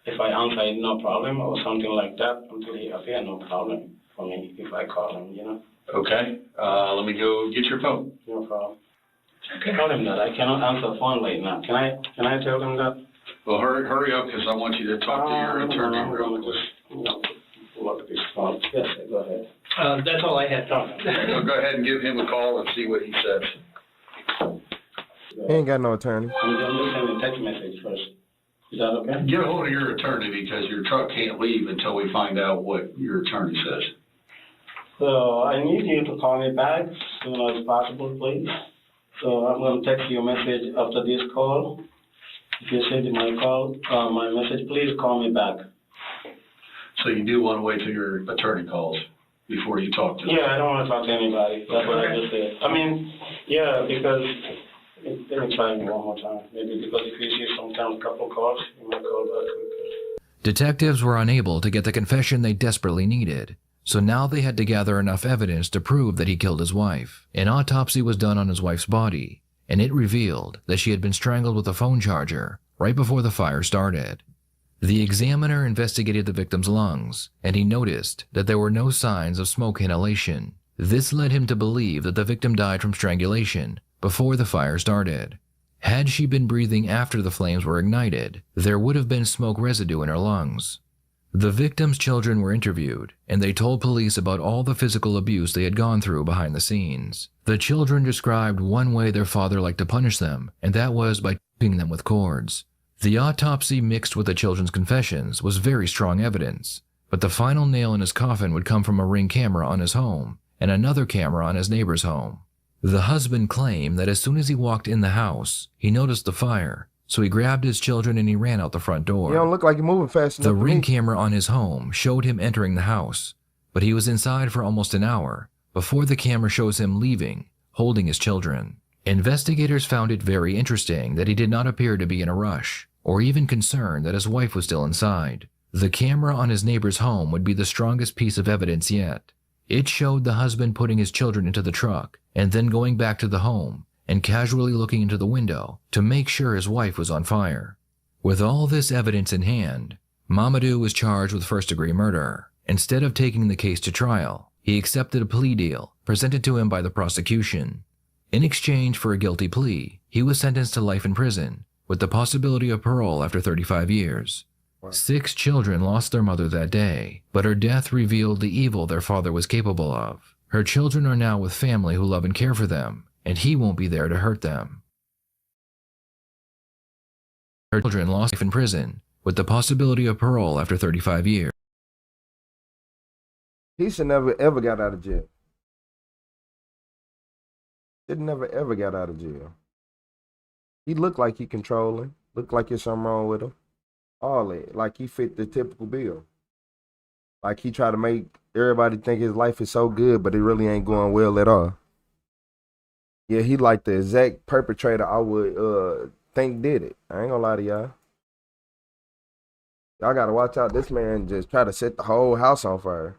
V: if I answer it, no problem, or something like that, I'm pretty happy and no problem for me if I call him, you know.
C: Okay. Let me go get your phone.
V: No problem. Okay. Tell him that I cannot answer the phone right now. Can I tell him that?
C: Well, hurry up, because I want you to talk to your attorney real quick.
D: Oh, yes, go ahead.
E: That's all I had.
C: Go ahead and give him a call and see what he says.
A: He ain't got no attorney.
D: I'm going to send a text message first. Is that okay?
C: Get a hold of your attorney because your truck can't leave until we find out what your attorney says.
D: So I need you to call me back as soon as possible, please. So I'm going to text you a message after this call. If you send my call, my message, please call me back.
C: So you do want to wait till your attorney calls before you talk to them?
D: Yeah, I don't want to talk to anybody. That's what I just said. I mean, yeah, because let me try one more time. Maybe because if you see sometimes a couple calls, you might call back quicker.
T: Detectives were unable to get the confession they desperately needed, so now they had to gather enough evidence to prove that he killed his wife. An autopsy was done on his wife's body, and it revealed that she had been strangled with a phone charger right before the fire started. The examiner investigated the victim's lungs, and he noticed that there were no signs of smoke inhalation. This led him to believe that the victim died from strangulation before the fire started. Had she been breathing after the flames were ignited, there would have been smoke residue in her lungs. The victim's children were interviewed, and they told police about all the physical abuse they had gone through behind the scenes. The children described one way their father liked to punish them, and that was by choking them with cords. The autopsy mixed with the children's confessions was very strong evidence, but the final nail in his coffin would come from a Ring camera on his home and another camera on his neighbor's home. The husband claimed that as soon as he walked in the house, he noticed the fire, so he grabbed his children and he ran out the front door.
A: You don't look like you're moving fast enough.
T: The Ring camera on his home showed him entering the house, but he was inside for almost an hour before the camera shows him leaving, holding his children. Investigators found it very interesting that he did not appear to be in a rush or even concerned that his wife was still inside. The camera on his neighbor's home would be the strongest piece of evidence yet. It showed the husband putting his children into the truck and then going back to the home and casually looking into the window to make sure his wife was on fire. With all this evidence in hand, Mamadou was charged with first-degree murder. Instead of taking the case to trial, he accepted a plea deal presented to him by the prosecution. In exchange for a guilty plea, he was sentenced to life in prison with the possibility of parole after 35 years. 6 children lost their mother that day, but her death revealed the evil their father was capable of. Her children are now with family who love and care for them, and he won't be there to hurt them. Her children lost life in prison with the possibility of parole after 35 years.
A: He should never ever got out of jail. Should never ever got out of jail. He looked like he controlling. Looked like there's something wrong with him. All that. Like he fit the typical bill. Like he tried to make everybody think his life is so good, but it really ain't going well at all. Yeah, he like the exact perpetrator I would think did it. I ain't gonna lie to y'all. Y'all gotta watch out. This man just try to set the whole house on fire.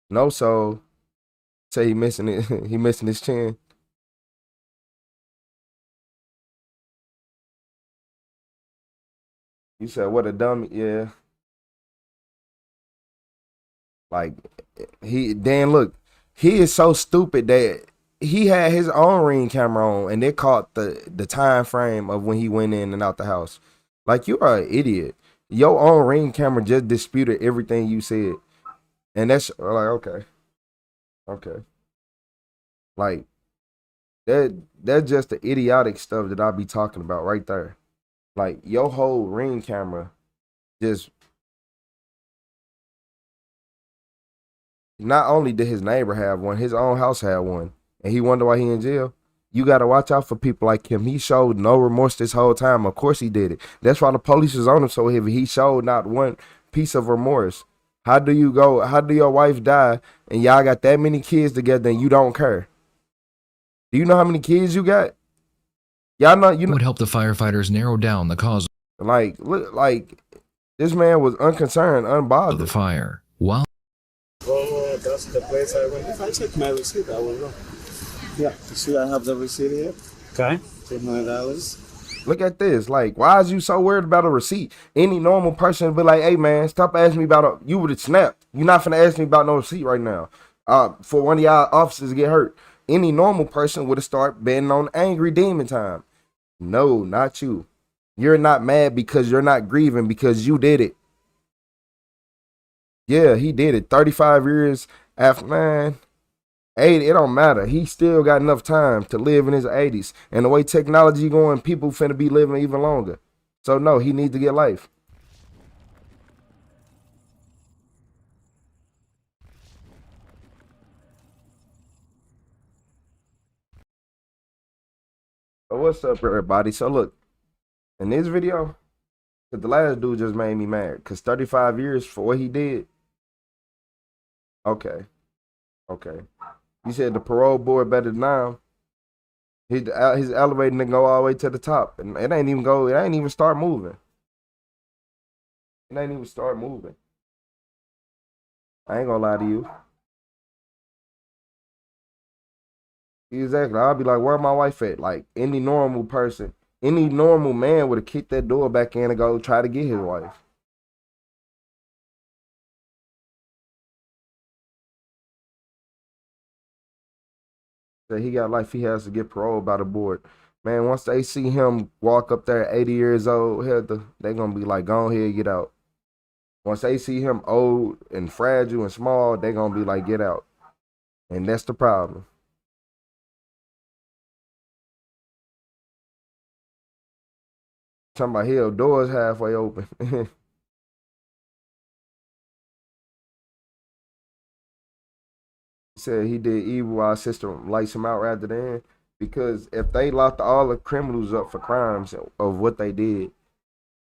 A: No soul. Say he missing it. He missing his chin. You said what a dummy. Yeah. Like Dan, look, he is so stupid that he had his own Ring camera on and it caught the time frame of when he went in and out the house. Like, you are an idiot. Your own Ring camera just disputed everything you said. And that's like, okay. Like, that's just the idiotic stuff that I be talking about right there. Like, your whole Ring camera just, not only did his neighbor have one, his own house had one, and he wonder why he in jail. You got to watch out for people like him. He showed no remorse this whole time. Of course he did it. That's why the police was on him so heavy. He showed not one piece of remorse. How do your wife die and y'all got that many kids together and you don't care? Do you know how many kids you got? Y'all know you
T: would help the firefighters narrow down the cause.
A: Like, look, like this man was unconcerned, unbothered
T: of the fire. While
D: That's the place I went. If I check my receipt, I will know. Yeah, you see, I have the receipt here.
V: Okay.
D: $200.
A: Look at this. Like, why is you so worried about a receipt? Any normal person would be like, hey, man, stop asking me about you would have snapped. You're not finna ask me about no receipt right now. For one of y'all officers to get hurt. Any normal person would have started betting on angry demon time. No, not you. You're not mad because you're not grieving because you did it. Yeah, he did it. 35 years after, man. 80, it don't matter. He still got enough time to live in his 80s. And the way technology going, people finna be living even longer. So no, he needs to get life. So what's up, everybody? So look, in this video, cause the last dude just made me mad. Cause 35 years for what he did. Okay. You said the parole board better than now. His elevator didn't go all the way to the top. And it ain't even start moving. I ain't gonna lie to you. Exactly. I'll be like, where my wife at? Like any normal person, any normal man would have kicked that door back in and go try to get his wife. So he got life, he has to get paroled by the board. Man, once they see him walk up there at 80 years old, they're gonna be like, go ahead, get out. Once they see him old and fragile and small, they're gonna be like, get out. And that's the problem. Talking about hell, doors halfway open. He said he did evil, our system lights him out rather than. Because if they locked all the criminals up for crimes of what they did,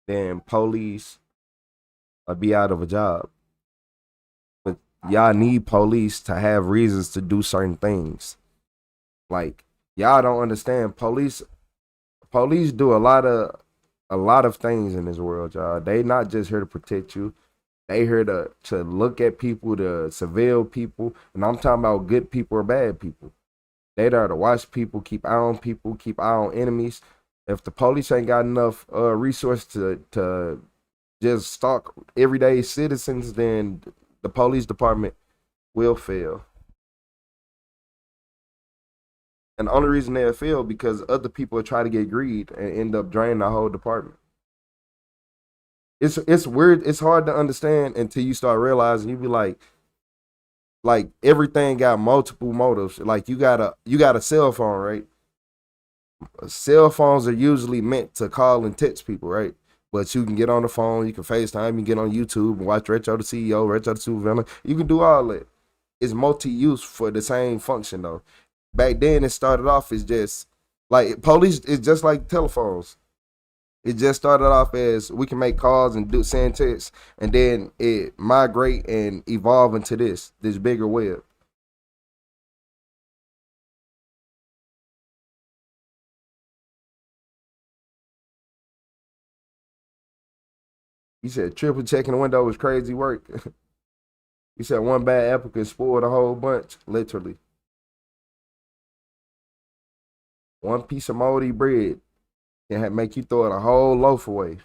A: then police would be out of a job. But y'all need police to have reasons to do certain things. Like, y'all don't understand. Police do a lot of things in this world, y'all. They not just here to protect you. They here to look at people, to surveil people. And I'm talking about good people or bad people. They there to watch people, keep eye on people, keep eye on enemies. If the police ain't got enough resource to just stalk everyday citizens, then the police department will fail. And the only reason they'll fail because other people try to get greed and end up draining the whole department. It's weird. It's hard to understand until you start realizing. You be like everything got multiple motives. Like you got a cell phone, right? Cell phones are usually meant to call and text people, right? But you can get on the phone, you can FaceTime, you can get on YouTube and watch RetroTheCeo, RetroTheCeo. You can do all that. It's multi-use for the same function though. Back then it started off as just like police. It's just like telephones. It just started off as we can make calls and send texts, and then it migrate and evolve into this bigger web. You said triple checking the window was crazy work. You said one bad apple can spoil the whole bunch, literally. One piece of moldy bread can make you throw it a whole loaf away.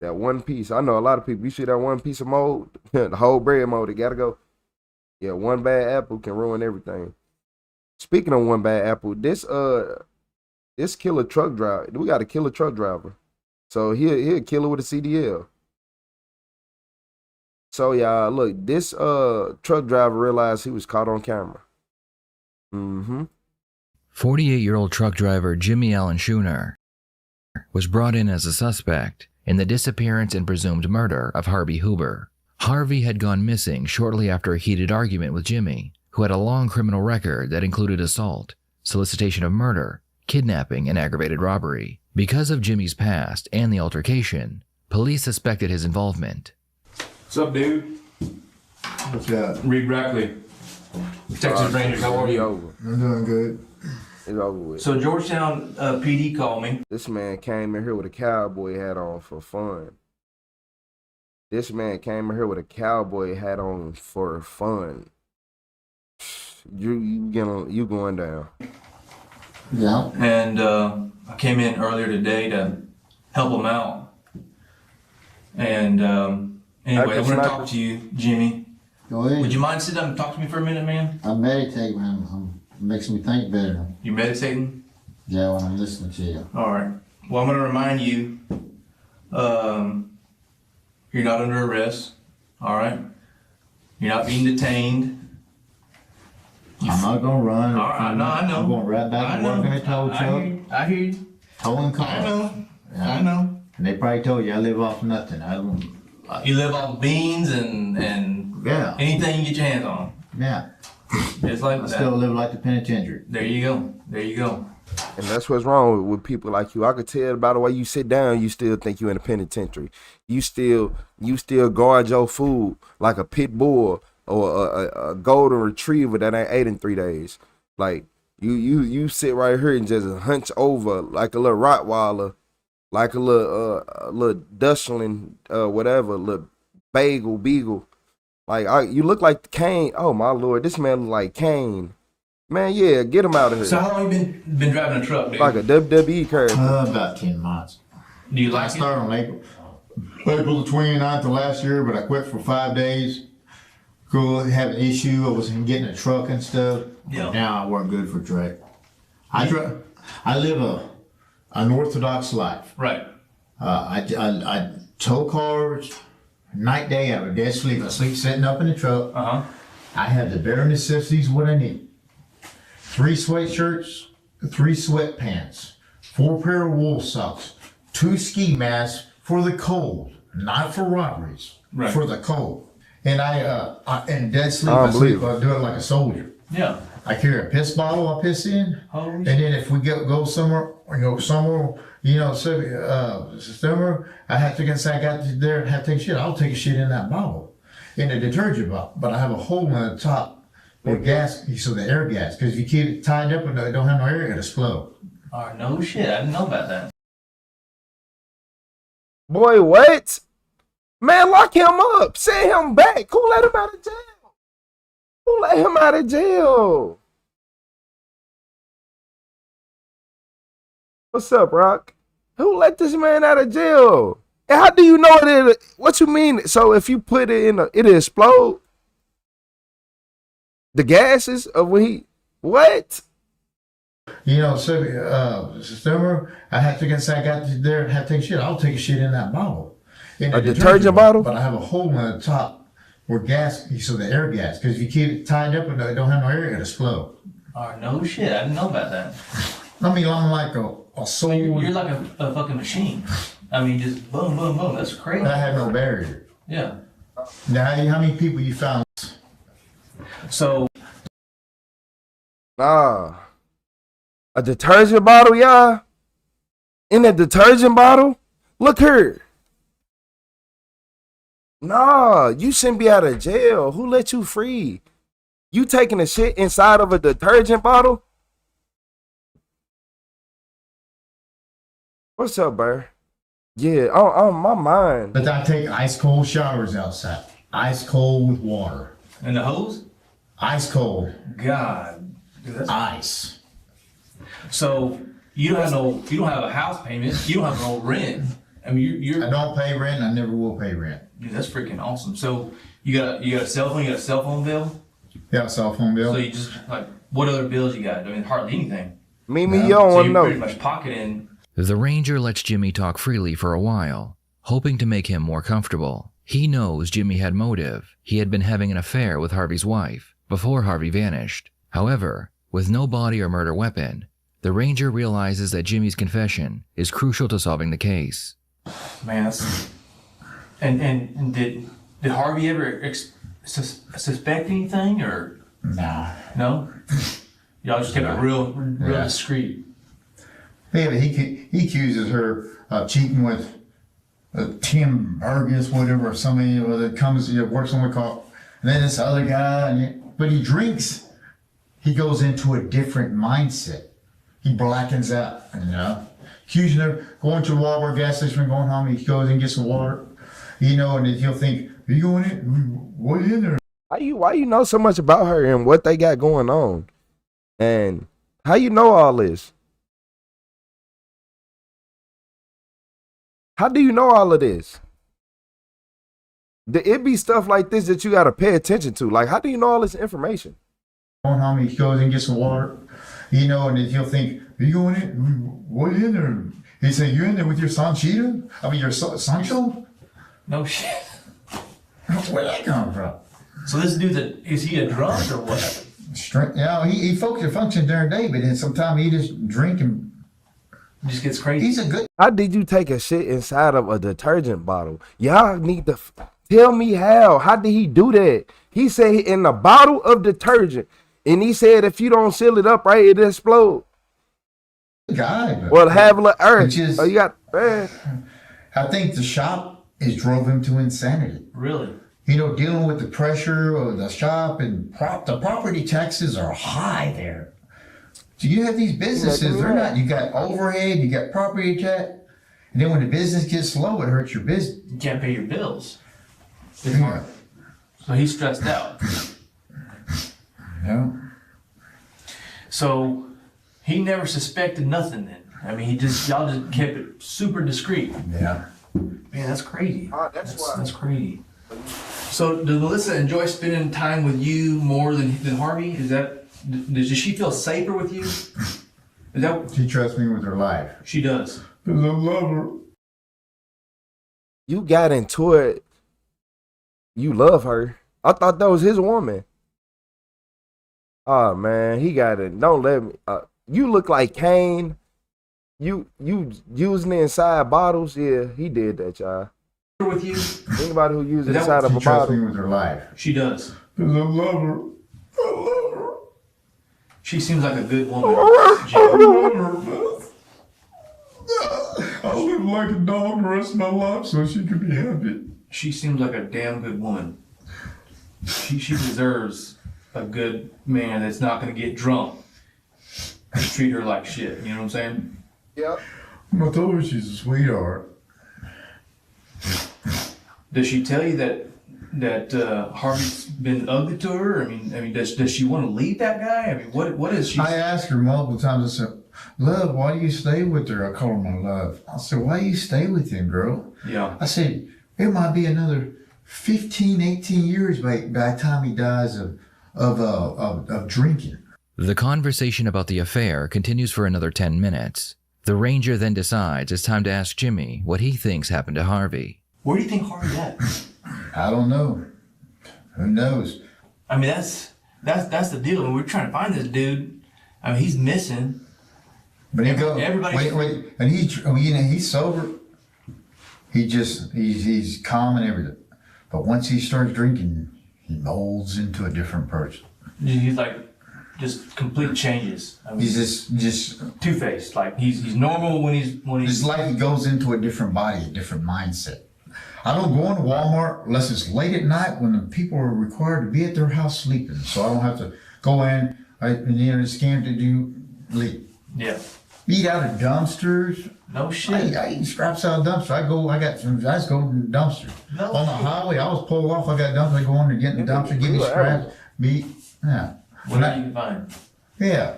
A: That one piece. I know a lot of people, you see that one piece of mold, the whole bread mold, it gotta go. Yeah, one bad apple can ruin everything. Speaking of one bad apple, this killer truck driver, we got a killer truck driver. So he'll kill it with a CDL. So y'all, look, this truck driver realized he was caught on camera.
T: 48-year-old truck driver Jimmy Allen Schooner was brought in as a suspect in the disappearance and presumed murder of Harvey Huber. Harvey had gone missing shortly after a heated argument with Jimmy, who had a long criminal record that included assault, solicitation of murder, kidnapping, and aggravated robbery. Because of Jimmy's past and the altercation, police suspected his involvement.
F: What's up, dude?
K: What's that?
F: Reed Brackley, Texas Rangers. How are you?
K: I'm doing good.
A: It's over with.
F: So Georgetown PD called me.
A: This man came in here with a cowboy hat on for fun. You going down.
K: Yeah.
F: And I came in earlier today to help him out. And anyway, I want to talk to you, Jimmy.
K: Go ahead.
F: Would you mind sitting down and talk to me for a minute, man?
K: I meditate when it makes me think better.
F: You meditating?
K: Yeah, when I'm listening to you.
F: All right. Well, I'm going to remind you You're not under arrest. All right. You're not being detained.
I: I'm not gonna run.
F: All right, no, I know.
I: I'm going right back to working at tow truck.
F: I hear you.
I: Towing cars.
F: I know.
I: Yeah.
F: I know.
I: And they probably told you I live off nothing. I don't.
F: You live off beans and
I: yeah,
F: anything you get your hands on.
I: Yeah.
F: Just like
I: I
F: that.
I: still live like the penitentiary.
F: There you go. There you go.
A: And that's what's wrong with people like you. I could tell by the way you sit down, you still think you're in a penitentiary. You still guard your food like a pit bull or a golden retriever that ain't ate in 3 days. Like you sit right here and just hunch over like a little Rottweiler, like a little Dachshund, whatever, little beagle. Like you look like Kane. Oh my Lord, this man look like Kane. Man, yeah, get him out of here.
F: So how long you been driving a truck, dude?
A: Like a WWE character.
I: About 10 months.
F: Do you like
I: I started on April the 29th of last year, but I quit for 5 days. Cool, have an issue. I was getting a truck and stuff.
F: Yeah.
I: Now I work good for Trek. I live a unorthodox life.
F: Right.
I: I tow cars night, day. I would dead sleep. I sleep sitting up in the truck. I have the bare necessities, what I need. 3 sweatshirts, 3 sweatpants, 4 pair of wool socks, 2 ski masks for the cold, not for robberies,
F: right.
I: For the cold. And I in dead sleep, I do it like a soldier.
F: Yeah.
I: I carry a piss bottle I piss in, and then if we go somewhere, summer, I have to get inside, I got there, have to take a shit. I'll take a shit in that bottle, in a detergent bottle, but I have a hole in the top for gas, so the air gas, because if you keep it tied up and it don't have no air, it'll explode.
F: Oh, no shit, I didn't know about that.
A: Boy, what? Man, lock him up. Send him back. Who let him out of jail? Who let him out of jail? What's up, Rock? Who let this man out of jail? And how do you know it? What you mean? So if you put it in, it'll explode? The gases of when he, what?
I: Summer, I have to get inside, I got there, have to take a shit. I'll take a shit in that bottle. In
A: a detergent bottle?
I: But I have a hole in the top where gas, so the air gas, because if you keep it tied up and it don't have no air, it'll explode.
F: Oh, no shit, I didn't know about that.
I: I mean, I'm like a soul.
F: You're like a fucking machine. I mean, just boom, boom, boom. That's crazy.
I: I have no barrier.
F: Yeah.
I: Now, how many people you found?
F: So.
A: Nah. A detergent bottle, y'all? In a detergent bottle? Look here. Nah, you shouldn't be out of jail. Who let you free? You taking a shit inside of a detergent bottle? What's up, bro? Yeah, on my mind.
I: But I take ice cold showers outside. Ice cold with water.
F: And the hose?
I: Ice cold.
F: God. Dude,
I: ice.
F: So you don't have a house payment. You don't have no rent. I mean, you're.
I: I don't pay rent. I never will pay rent.
F: Dude, that's freaking awesome. So you got a cell phone. You got a cell phone bill.
I: Yeah, cell phone bill.
F: So you just what other bills you got? I mean, hardly anything.
A: You don't want to know.
F: Pretty much pocketing.
T: The ranger lets Jimmy talk freely for a while, hoping to make him more comfortable. He knows Jimmy had motive. He had been having an affair with Harvey's wife before Harvey vanished. However, with no body or murder weapon, the ranger realizes that Jimmy's confession is crucial to solving the case.
F: Man, that's... And did Harvey ever suspect anything or?
I: Nah.
F: No? Y'all just kept it real discreet.
I: Yeah, but he accuses her of cheating with Tim Burgess, whatever, somebody that comes, works on the car, and then this other guy, but he drinks. He goes into a different mindset. He blackens out, accusing her, going to the Walmart gas station, going home, he goes and gets some water, and then he'll think, are you going in? What in there?
A: Why you know so much about her and what they got going on? And how you know all this? How do you know all of this? It be stuff like this that you got to pay attention to. Like, how do you know all this information?
I: Going home, he goes and gets some water, and then he'll think, are you going in? What in there? He said, you in there with your Sanchita? I mean, your Sancho?
F: No shit.
I: Where'd that come from?
F: So this dude, is he a drunk or what?
I: He functions during the day, but then sometimes he just drink and
F: just gets crazy.
I: He's a good.
A: How did you take a shit inside of a detergent bottle? Y'all need to tell me how. How did he do that? He said in a bottle of detergent, and he said if you don't seal it up right, it explode.
I: Guy,
A: well, have a little earth.
I: Just,
A: you got. Man.
I: I think the shop has drove him to insanity.
F: Really?
I: You know, dealing with the pressure of the shop and the property taxes are high there. So you have these businesses, they're not, you got overhead, you got property tax, and then when the business gets slow, it hurts your business.
F: You can't pay your bills. It's hard. So he's stressed out.
I: Yeah.
F: So he never suspected nothing then. I mean, y'all just kept it super discreet.
I: Yeah.
F: Man, that's crazy. That's crazy. So does Melissa enjoy spending time with you more than Harvey? Does she feel safer with you?
I: She trusts me with her life.
F: She does.
I: Because I love her.
A: You got into it. You love her. I thought that was his woman. Oh man, he got it. Don't let me. You look like Kane. You using it inside bottles? Yeah, he did that, y'all.
F: With you?
A: Anybody who uses inside of a
I: She trusts
A: bottle.
I: me with her life.
F: She does.
I: Because I love her. I love her.
F: She seems like a good woman.
I: I love her, Beth. I'll live like a dog the rest of my life so she can be happy.
F: She seems like a damn good woman. She deserves a good man that's not going to get drunk and treat her like shit. You know what I'm saying?
A: Yep.
I: I told her she's a sweetheart.
F: Does she tell you that Harvey's been ugly to her? I mean, does she want to leave that guy? I mean, what is she?
I: I asked her multiple times. I said, "Love, why do you stay with her?" I call her my love. I said, "Why do you stay with him, girl?"
F: Yeah.
I: I said, "It might be another 15, 18 years by the time he dies of drinking."
T: The conversation about the affair continues for another 10 minutes. The ranger then decides it's time to ask Jimmy what he thinks happened to Harvey.
F: Where do you think Harvey's at?
I: I don't know. Who knows?
F: I mean, that's the deal. We're trying to find this dude. I mean, he's missing.
I: But
F: everybody.
I: Wait, and he's sober. He's calm and everything. But once he starts drinking, he molds into a different person.
F: He's like just complete changes. I mean,
I: He's just
F: two-faced. Like he's normal when he's.
I: It's like he goes into a different body, a different mindset. I don't go into Walmart unless it's late at night when the people are required to be at their house sleeping. So I don't have to go in and scan to do leave.
F: Yeah.
I: Eat out of dumpsters.
F: No shit.
I: I eat scraps out of dumpsters. I just go to the dumpster.
F: No
I: On the highway, I was pulled off. I got dumpsters. I go in to get in the dumpster, give me scraps, meat. Yeah.
F: Whatever you can find.
I: Yeah.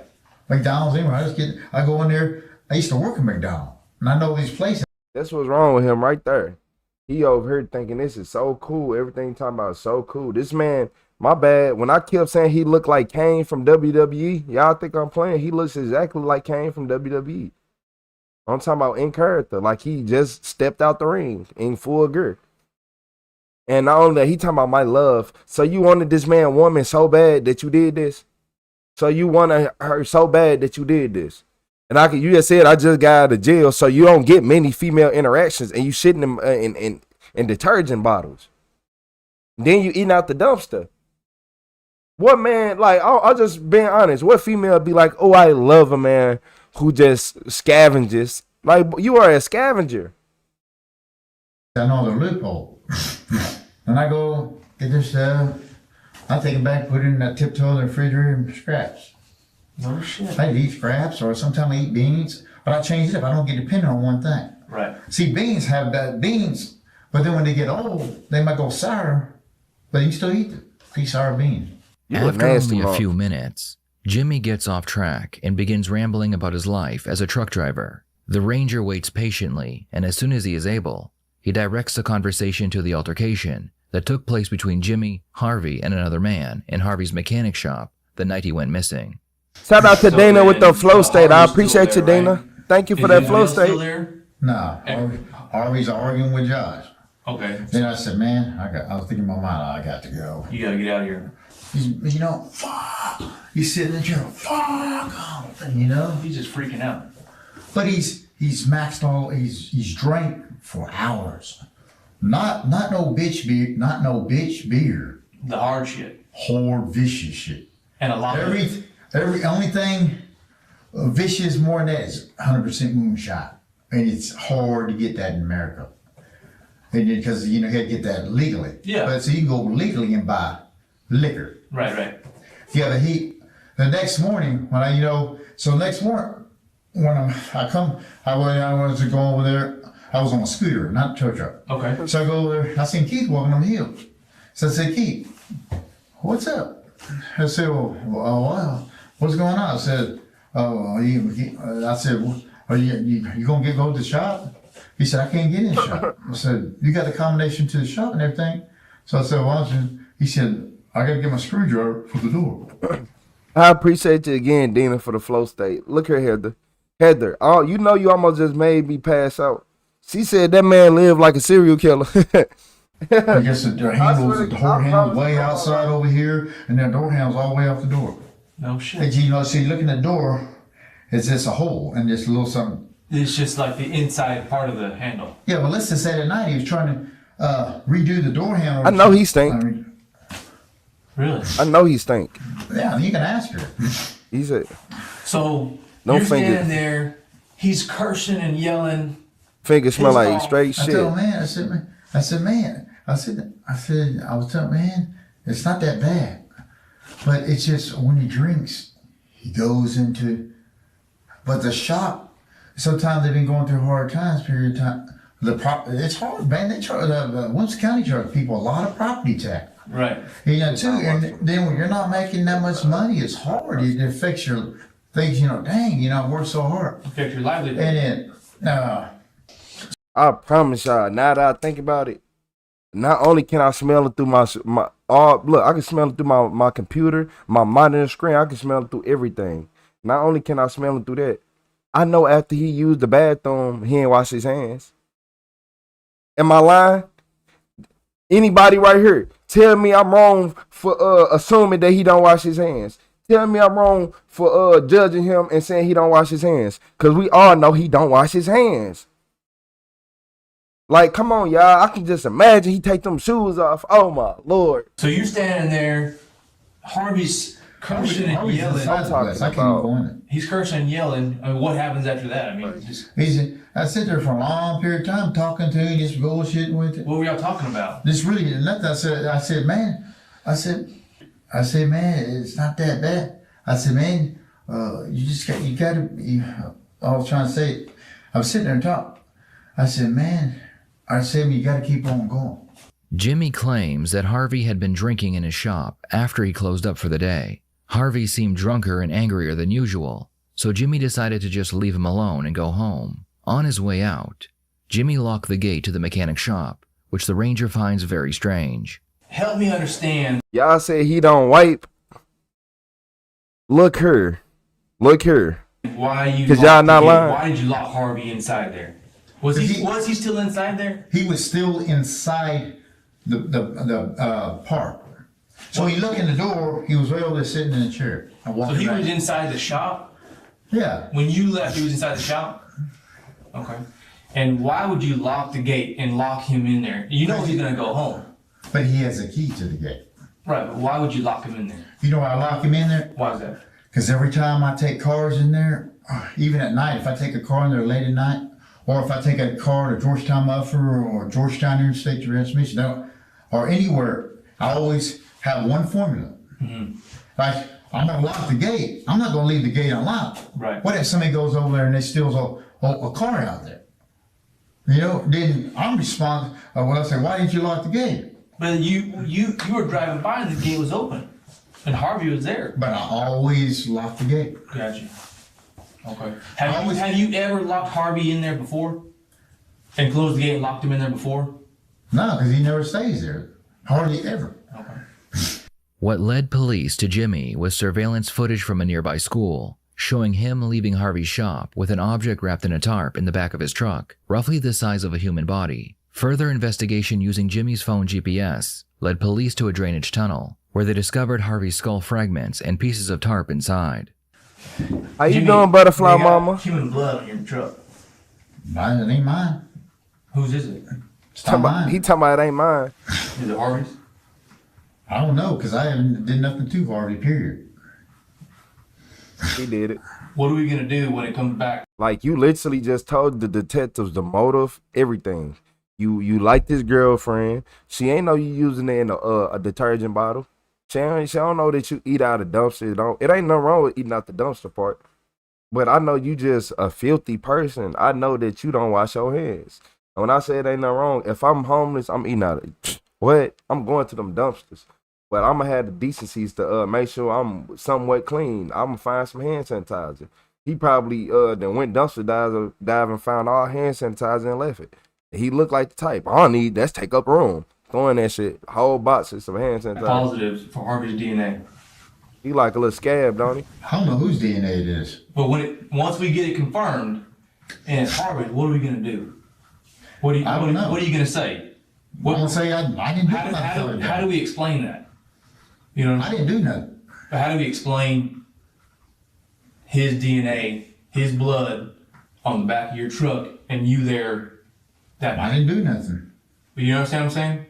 I: McDonald's anyway. I go in there. I used to work at McDonald's. And I know these places.
A: That's what's wrong with him right there. He over here thinking this is so cool. Everything talking about is so cool. This man, my bad. When I kept saying he looked like Kane from WWE, y'all think I'm playing? He looks exactly like Kane from WWE. I'm talking about in character. Like he just stepped out the ring in full gear. And not only that, he talking about my love. So you wanted this man woman so bad that you did this? So you wanted her so bad that you did this? And you just said I just got out of jail, so you don't get many female interactions, and you shitting them in detergent bottles. Then you eating out the dumpster. What man, like, I'll just being honest, what female be like, oh, I love a man who just scavenges? Like, you are a scavenger.
I: I know the loophole. And I go get this stuff. I take it back, put it in that tiptoe in the refrigerator and scraps.
F: No shit.
I: I eat scraps, or sometimes I eat beans, but I change it up. I don't get dependent on one thing.
F: Right.
I: See, beans have bad beans, but then when they get old, they might go sour, but you still eat the sour beans.
T: After only a few minutes, Jimmy gets off track and begins rambling about his life as a truck driver. The ranger waits patiently, and as soon as he is able, he directs the conversation to the altercation that took place between Jimmy, Harvey, and another man in Harvey's mechanic shop the night he went missing.
A: Shout out to Dana with the flow state. I appreciate you, Dana. Thank you for that flow state.
I: No, Harvey's arguing with Josh.
F: Okay.
I: Then I said, man, I was thinking in my mind, I got to go.
F: You gotta get out of here.
I: He's, you know, fuck. He's sitting in the chair, fuck. You know,
F: he's just freaking out.
I: But he's maxed all. He's drank for hours. Not no bitch beer. Not no bitch beer.
F: The hard shit.
I: Hard vicious shit.
F: And a lot of
I: every only thing vicious more than that is 100% moonshot, and it's hard to get that in America. And because you had to get that legally.
F: Yeah.
I: But so you can go legally and buy liquor.
F: Right.
I: Yeah, but the next morning when next morning when I wanted to go over there. I was on a scooter, not a tow truck.
F: Okay.
I: So I go over there. I seen Keith walking on the hill. So I said, Keith, what's up? I said, well, what's going on? I said, are you gonna go to the shop? He said, I can't get in the shop. I said, you got the combination to the shop and everything? So I said, well, he said, I got to get my screwdriver for the door.
A: I appreciate you again, Dina, for the flow state. Look here, Heather. Heather, you almost just made me pass out. She said that man lived like a serial killer.
I: I guess the door handle's way outside over here, and that door handle's all the way off the door.
F: No shit.
I: And you look in the door, it's just a hole and just a little something.
F: It's just like the inside part of the handle.
I: Yeah, well, let's just say that night he was trying to redo the door handle.
A: I know he stink.
F: Really?
A: I know he stink.
I: Yeah, you can ask her.
A: He said.
F: So
A: no
F: you're
A: finger.
F: Standing there, he's cursing and yelling.
A: Fingers smell like straight shit.
I: I told man, I was telling man, it's not that bad. But it's just when he drinks, he goes into, but the shop, sometimes they've been going through hard times, period of time. It's hard, man. They charge, Winston County charge people a lot of property tax.
F: Right.
I: Too. And then when you're not making that much money, it's hard. It affects your things, dang, I worked so hard.
F: Affect your livelihood.
I: And then,
A: I promise y'all, now that I think about it, not only can I smell it through I can smell it through my computer, my monitor screen, I can smell it through everything. Not only can I smell it through that, I know after he used the bathroom, he ain't wash his hands. Am I lying? Anybody right here, tell me I'm wrong for assuming that he don't wash his hands. Tell me I'm wrong for judging him and saying he don't wash his hands. Because we all know he don't wash his hands. Like, come on, y'all. I can just imagine he take them shoes off. Oh, my Lord.
F: So you're standing there. Harvey's cursing and yelling. He's cursing and yelling. I mean, what happens after that? I mean,
I: I sit there for a long period of time talking to him, just bullshitting with it.
F: What were y'all talking about?
I: This really nothing. I said, man, it's not that bad. I said, man, you gotta. I was trying to say, I was sitting there and talking. I said, man, you gotta keep on going.
T: Jimmy claims that Harvey had been drinking in his shop after he closed up for the day. Harvey seemed drunker and angrier than usual, so Jimmy decided to just leave him alone and go home. On his way out, Jimmy locked the gate to the mechanic shop, which the ranger finds very strange.
F: Help me understand.
A: Y'all say he don't wipe. Look here.
F: Why you?
A: Because y'all not lying.
F: Why did you lock Harvey inside there? Was he still inside there?
I: He was still inside the park. So when you look in the door, he was right over there sitting in a chair.
F: So he was inside the shop?
I: Yeah.
F: When you left, he was inside the shop? Okay. And why would you lock the gate and lock him in there? You know he's going to go home.
I: But he has a key to the gate.
F: Right, but why would you lock him in there?
I: You know why I lock him in there?
F: Why is that?
I: Because every time I take cars in there, even at night, if I take a car in there late at night, or if I take a car to Georgetown Buffer or Georgetown Interstate Transmission, or anywhere, I always have one formula.
F: Mm-hmm.
I: Like, I'm going to lock the gate. I'm not going to leave the gate unlocked.
F: Right.
I: What if somebody goes over there and they steals a car out there? Then I'm responsible. When I say, why didn't you lock the gate?
F: But you were driving by and the gate was open. And Harvey was there.
I: But I always lock the gate.
F: Gotcha. Okay. Have you ever locked Harvey in there before? And closed the gate and locked him in there before?
I: No, because he never stays there. Hardly ever.
F: Okay.
T: What led police to Jimmy was surveillance footage from a nearby school, showing him leaving Harvey's shop with an object wrapped in a tarp in the back of his truck, roughly the size of a human body. Further investigation using Jimmy's phone GPS led police to a drainage tunnel where they discovered Harvey's skull fragments and pieces of tarp inside.
A: How you doing, butterfly mama?
F: Human blood on your truck.
I: Mine, it ain't mine.
F: Whose is it?
I: It's not mine.
A: He talking about it ain't mine.
F: Is it Harvey's?
I: I don't know, because I haven't did nothing to Harvey, period.
A: He did it.
F: What are we gonna do when it comes back?
A: Like, you literally just told the detectives the motive, everything. You like this girlfriend. She ain't know you using it in a detergent bottle. She don't know that you eat out of dumpster. It ain't nothing wrong with eating out the dumpster part. But I know you just a filthy person. I know that you don't wash your hands. And when I say it ain't nothing wrong, if I'm homeless, I'm eating out of what? I'm going to them dumpsters. But I'm going to have the decencies to make sure I'm somewhat clean. I'm going to find some hand sanitizer. He probably then went dumpster dive and found all hand sanitizer and left it. He looked like the type. I don't need, that's take up room. Throwing that shit, whole boxes of hand sanitizer.
F: Positives for Harvey's DNA.
A: He like a little scab, don't he?
I: I don't know whose DNA it is.
F: But once we get it confirmed and it's Harvey, what are we gonna do? What are you gonna say?
I: I'm gonna say I didn't do nothing.
F: How do we explain that? You know,
I: I didn't do nothing.
F: But how do we explain his DNA, his blood on the back of your truck, and you there that night?
I: I didn't do nothing.
F: But you understand what I'm saying?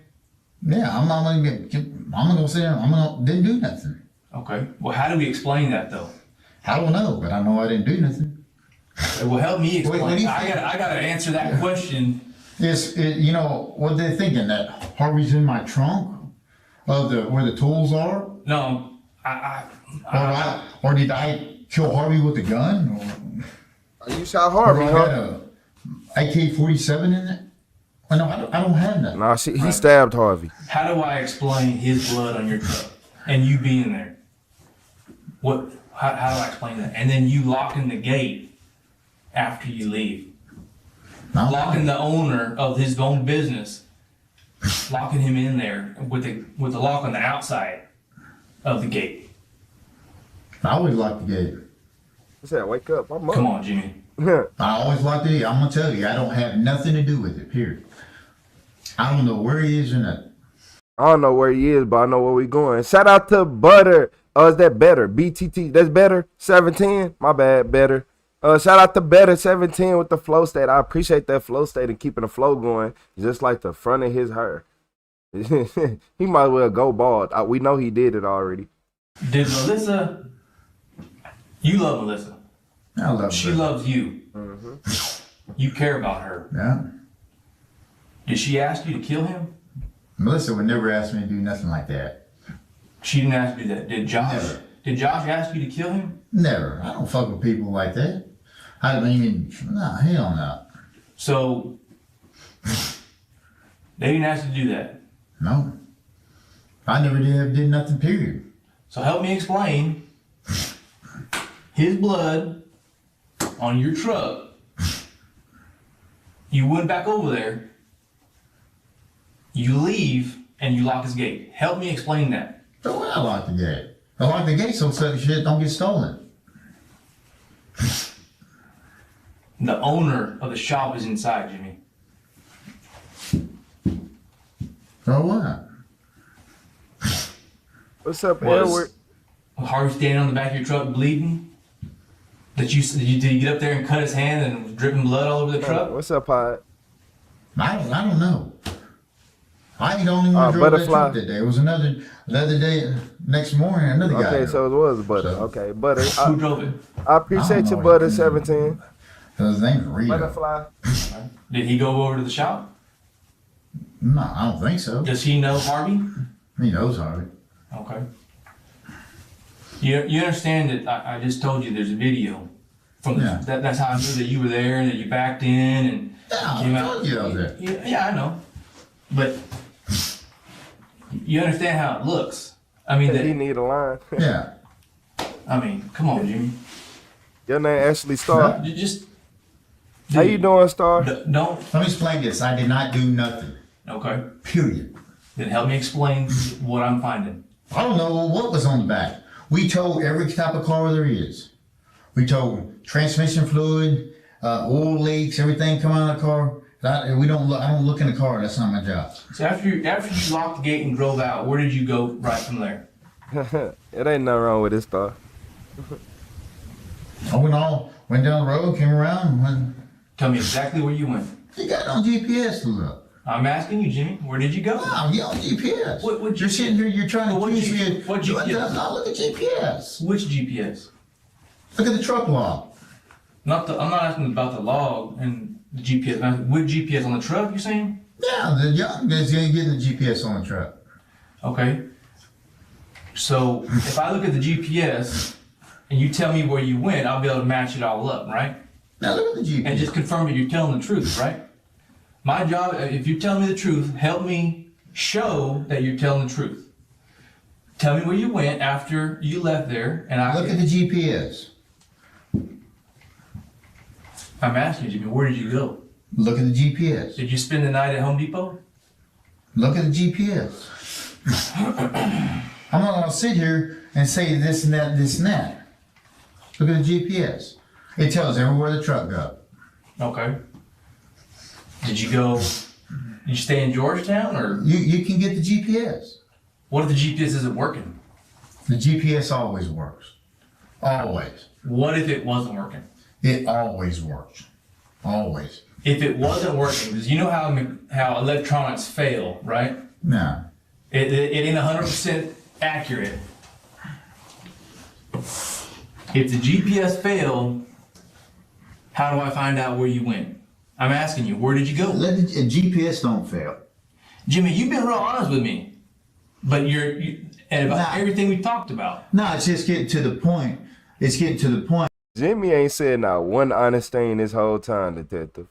I: Yeah, I'm not gonna say didn't do nothing.
F: Okay. Well, how do we explain that though?
I: I don't know, but I know I didn't do nothing.
F: Well, help me explain. I gotta answer that question.
I: Yes, you know what they're thinking, that Harvey's in my trunk of where the tools are.
F: No,
I: or did I kill Harvey with a gun? Or
A: you shot Harvey,
I: I
A: huh?
I: had a AK-47 in it. Oh, no, I don't have that.
A: Nah, he stabbed Harvey.
F: How do I explain his blood on your truck and you being there? How do I explain that? And then you locking the gate after you leave. Locking the owner of his own business, locking him in there with the lock on the outside of the gate.
I: I always lock the gate.
A: I said, wake up. I'm up.
F: Come on, Jimmy.
I: I always lock the gate. I'm gonna tell you, I don't have nothing to do with it, period. I don't know where he is or nothing.
A: I don't know where he is, but I know where we going. Shout out to Butter. Oh, is that Better? BTT. That's Better. 710. My bad, Better. Shout out to Better 710 with the flow state. I appreciate that flow state and keeping the flow going, just like the front of his hair. He might as well go bald. We know he did it already.
F: Did Melissa? You love Melissa.
I: I love her.
F: She loves you.
A: Mm-hmm.
F: You care about her.
I: Yeah.
F: Did she ask you to kill him?
I: Melissa would never ask me to do nothing like that.
F: She didn't ask you that. Did Josh?
I: Never.
F: Did Josh ask you to kill him?
I: Never. I don't fuck with people like that. I mean, nah, hell no.
F: So they didn't ask you to do that.
I: No. I never did nothing, period.
F: So help me explain his blood on your truck. You went back over there. You leave and you lock his gate. Help me explain that.
I: So when I lock the gate? I lock the gate so certain shit don't get stolen.
F: The owner of the shop is inside, Jimmy.
I: So what?
A: What's up, Edward?
F: Was Harvey standing on the back of your truck bleeding? Did you get up there and cut his hand and was dripping blood all over the truck?
A: What's up, Pod?
I: I don't know. I ain't the only one drove that truck that day. It was the other day, next morning, another guy.
A: Okay, so it was Butter.
I: So,
A: okay, Butter.
F: Who drove it?
A: I appreciate you, Butter 17.
I: His name's Rito.
A: Butterfly.
F: Did he go over to the shop?
I: No, I don't think so.
F: Does he know Harvey?
I: He knows Harvey.
F: Okay. You understand that I just told you there's a video from that's how I knew that you were there and that you backed in and came out.
I: I told you I was there.
F: Yeah, I know. But you understand how it looks. I mean,
A: he need a line.
I: Yeah.
F: I mean, come on, Jimmy.
A: Your name Ashley Star.
F: Just.
A: How you doing, Star?
F: Don't.
I: Let me explain this. I did not do nothing.
F: Okay.
I: Period.
F: Then help me explain what I'm finding.
I: I don't know what was on the back. We told every type of car there is. We told transmission fluid, oil leaks, everything come out of the car. We don't look. I don't look in the car. That's not my job.
F: So after you locked the gate and drove out, where did you go right from there?
A: It ain't nothing wrong with this stuff.
I: I went down the road, came around.
F: Tell me exactly where you went.
I: You got it on GPS, look.
F: I'm asking you, Jimmy. Where did you go?
I: No, you're on GPS.
F: What
I: you're sitting here. You're trying to accuse me.
F: What GPS?
I: No, look at GPS.
F: Which GPS?
I: Look at the truck log.
F: I'm not asking about the log and the GPS. What GPS on the truck? You saying?
I: Yeah, the young guys getting the GPS on the truck.
F: Okay. So if I look at the GPS and you tell me where you went, I'll be able to match it all up, right?
I: Now look at the GPS.
F: And just confirm that you're telling the truth, right? My job, if you're telling me the truth, help me show that you're telling the truth. Tell me where you went after you left there, and I
I: look at the GPS.
F: I'm asking you, Jimmy, where did you go?
I: Look at the GPS.
F: Did you spend the night at Home Depot?
I: Look at the GPS. I'm not gonna sit here and say this and that, this and that. Look at the GPS. It tells everywhere the truck goes.
F: Okay. Did you stay in Georgetown or?
I: You can get the GPS.
F: What if the GPS isn't working?
I: The GPS always works. Always.
F: What if it wasn't working?
I: It always works. Always.
F: If it wasn't working, because you know how electronics fail, right?
I: No.
F: It ain't 100% accurate. If the GPS failed, how do I find out where you went? I'm asking you, where did you go?
I: Let the GPS don't fail.
F: Jimmy, you've been real honest with me, but and about everything we talked about.
I: No, it's just getting to the point. It's getting to the point.
A: Jimmy ain't said not one honest thing this whole time, detective.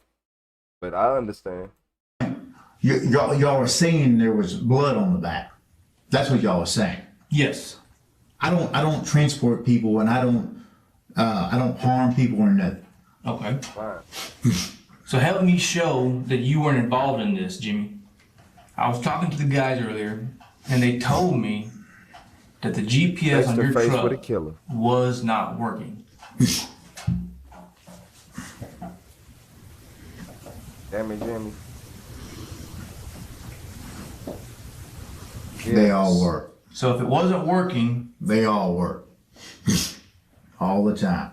A: But I understand.
I: Y'all were saying there was blood on the back. That's what y'all were saying.
F: Yes.
I: I don't transport people, and I don't harm people or nothing.
F: Okay. Fine. So help me show that you weren't involved in this, Jimmy. I was talking to the guys earlier, and they told me that the GPS on your truck was not working.
A: Damn it, Jimmy.
I: They all work.
F: So if it wasn't working,
I: they all work. All the time.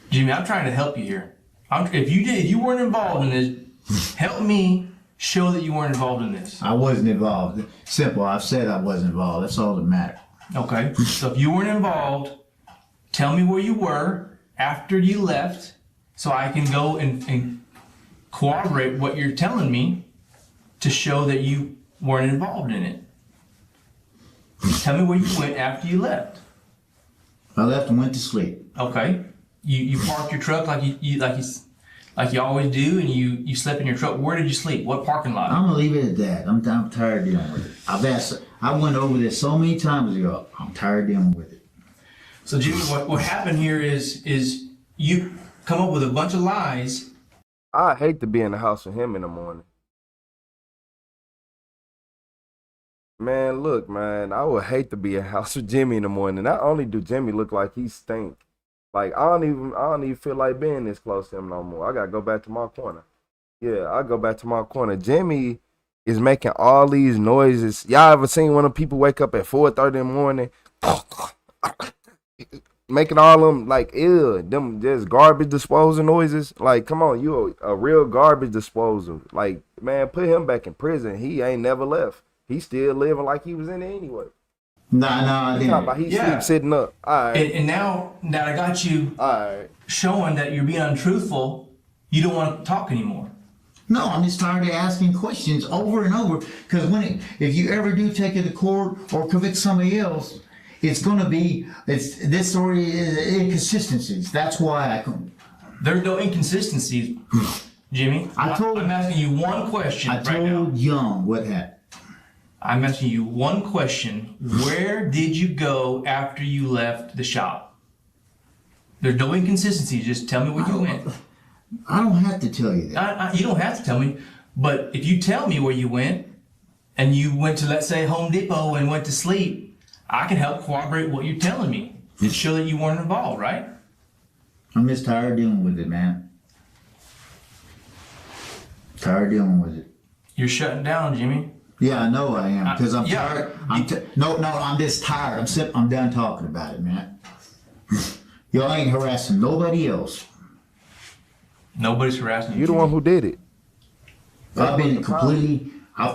F: Jimmy, I'm trying to help you here. If you weren't involved in this, help me show that you weren't involved in this.
I: I wasn't involved. Simple. I've said I wasn't involved. That's all that matters.
F: Okay. So if you weren't involved, tell me where you were after you left so I can go and corroborate what you're telling me to show that you weren't involved in it. Tell me where you went after you left.
I: I left and went to sleep.
F: Okay. You parked your truck like you always do, and you slept in your truck. Where did you sleep? What parking lot?
I: I'm gonna leave it at that. I'm tired of dealing with it. I went over this so many times ago. I'm tired of dealing with it.
F: So Jimmy, what happened here is you come up with a bunch of lies.
A: I hate to be in the house with him in the morning. Man, look, man, I would hate to be in the house with Jimmy in the morning. Not only do Jimmy look like he stink, like I don't even feel like being this close to him no more. I gotta go back to my corner. Yeah, I go back to my corner. Jimmy is making all these noises. Y'all ever seen one of people wake up at 4:30 in the morning? Making all them like them just garbage disposal noises. Like, come on, you a real garbage disposal. Like, man, put him back in prison. He ain't never left. He still living like he was in there anyway.
I: I didn't.
A: He sleep sitting up. All right.
F: And now that I got you showing that you're being untruthful, you don't want to talk anymore.
I: No, I'm just tired of asking questions over and over. Because if you ever do take it to court or convict somebody else, it's going to be, this story is inconsistencies. That's why I couldn't.
F: There's no inconsistencies, Jimmy. I'm asking you one question right now.
I: I told Young what happened.
F: I'm asking you one question. Where did you go after you left the shop? There's no inconsistencies. Just tell me where you went.
I: I don't have to tell you that.
F: You don't have to tell me. But if you tell me where you went, and you went to, let's say, Home Depot and went to sleep, I can help corroborate what you're telling me and show that you weren't involved, right?
I: I'm just tired of dealing with it, man. Tired dealing with it.
F: You're shutting down, Jimmy.
I: Yeah, I know I am, because I'm
F: yeah.
I: tired. No, I'm just tired. I'm done talking about it, man. Y'all ain't harassing nobody else.
F: Nobody's harassing you.
A: You're the one who did it.
I: I've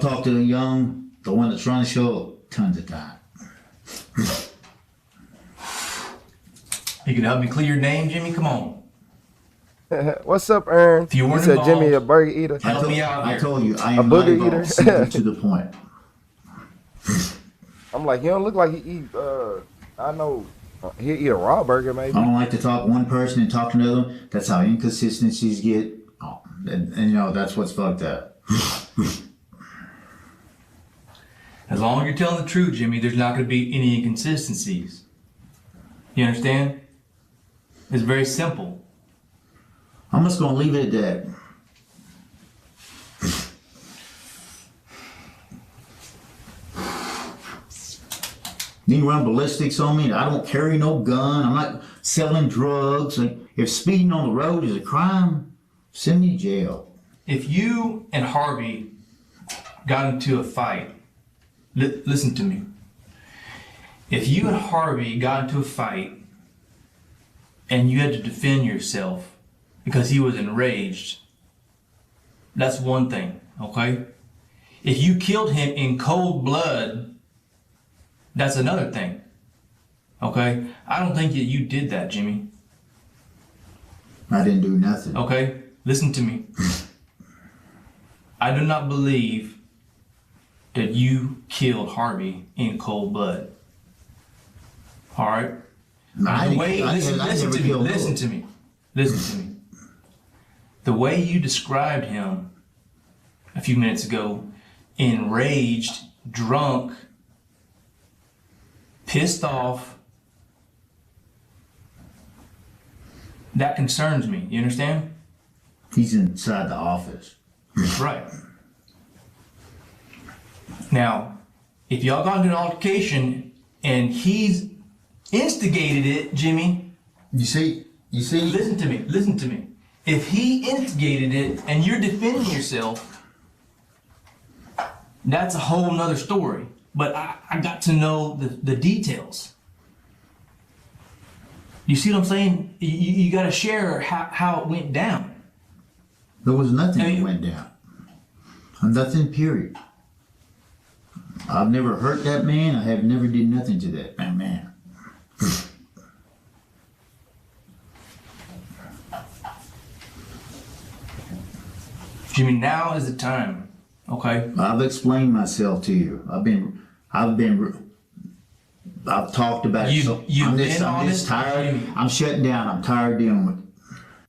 I: talked to the one that's running the show, tons of time.
F: You can help me clear your name, Jimmy? Come on.
A: What's up, Ern?
F: If you weren't
A: said
F: involved,
A: Jimmy a burger eater.
F: help me out here.
I: I told you, I
A: A
I: am not
A: booger
I: involved.
A: eater?
I: Simply to the point.
A: I'm like, he don't look like he eat, I know, he'll eat a raw burger maybe.
I: I don't like to talk one person and talk to another. That's how inconsistencies get. Oh, and you know, that's what's fucked up.
F: As long as you're telling the truth, Jimmy, there's not going to be any inconsistencies. You understand? It's very simple.
I: I'm just going to leave it at that. You can run ballistics on me. I don't carry no gun. I'm not selling drugs. Like, if speeding on the road is a crime, send me to jail.
F: If you and Harvey got into a fight, listen to me. If you and Harvey got into a fight and you had to defend yourself because he was enraged, that's one thing, okay? If you killed him in cold blood, that's another thing, okay? I don't think that you did that, Jimmy.
I: I didn't do nothing.
F: Okay, listen to me. I do not believe that you killed Harvey in cold blood. All right? Listen to me. The way you described him a few minutes ago, enraged, drunk, pissed off, that concerns me. You understand?
I: He's inside the office.
F: Right. Now, if y'all got into an altercation and he's instigated it, Jimmy.
I: You see?
F: Listen to me. If he instigated it and you're defending yourself, that's a whole nother story. But I got to know the details. You see what I'm saying? You got to share how it went down.
I: There was nothing that went down. Nothing, period. I've never hurt that man. I have never did nothing to that man.
F: Jimmy, now is the time, okay?
I: I've explained myself to you. I've talked about it. I'm just tired. I'm shutting down. I'm tired dealing with it.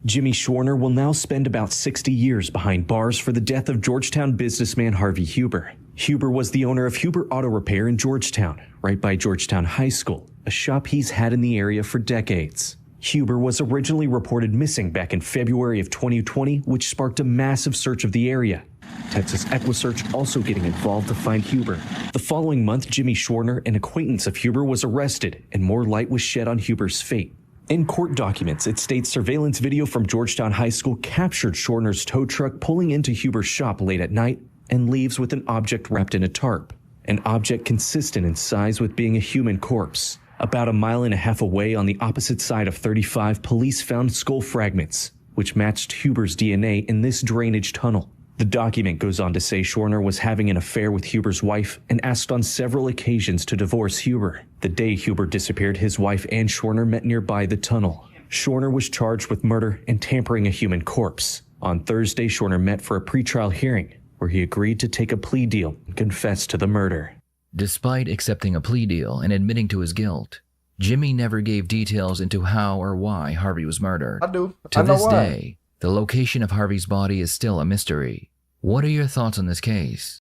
L: Jimmy Schwerner will now spend about 60 years behind bars for the death of Georgetown businessman Harvey Huber. Huber was the owner of Huber Auto Repair in Georgetown, right by Georgetown High School, a shop he's had in the area for decades. Huber was originally reported missing back in February of 2020, which sparked a massive search of the area. Texas EquiSearch also getting involved to find Huber. The following month, Jimmy Schwerner, an acquaintance of Huber, was arrested, and more light was shed on Huber's fate. In court documents, it states surveillance video from Georgetown High School captured Schwerner's tow truck pulling into Huber's shop late at night and leaves with an object wrapped in a tarp, an object consistent in size with being a human corpse. About 1.5 miles away on the opposite side of 35, police found skull fragments, which matched Huber's DNA in this drainage tunnel. The document goes on to say Schwerner was having an affair with Huber's wife and asked on several occasions to divorce Huber. The day Huber disappeared, his wife and Schwerner met nearby the tunnel. Schwerner was charged with murder and tampering a human corpse. On Thursday, Schwerner met for a pretrial hearing, where he agreed to take a plea deal and confess to the murder.
T: Despite accepting a plea deal and admitting to his guilt, Jimmy never gave details into how or why Harvey was murdered. To this day, the location of Harvey's body is still a mystery. What are your thoughts on this case?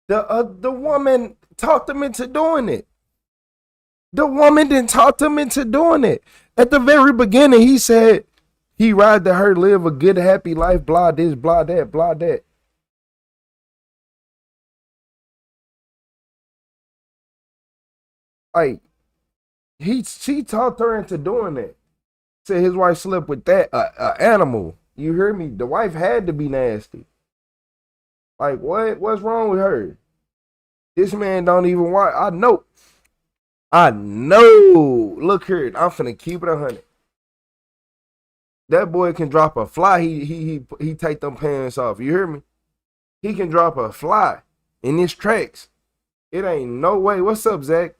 A: The woman talked him into doing it. The woman didn't talk him into doing it. At the very beginning, he said he rather her live a good, happy life, blah this, blah that, blah that. Like, she talked her into doing it. Said his wife slept with that animal. You hear me? The wife had to be nasty. Like, what? What's wrong with her? This man don't even watch. I know. Look here, I'm finna keep it 100. That boy can drop a fly. He take them pants off. You hear me? He can drop a fly in his tracks. It ain't no way. What's up, Zach?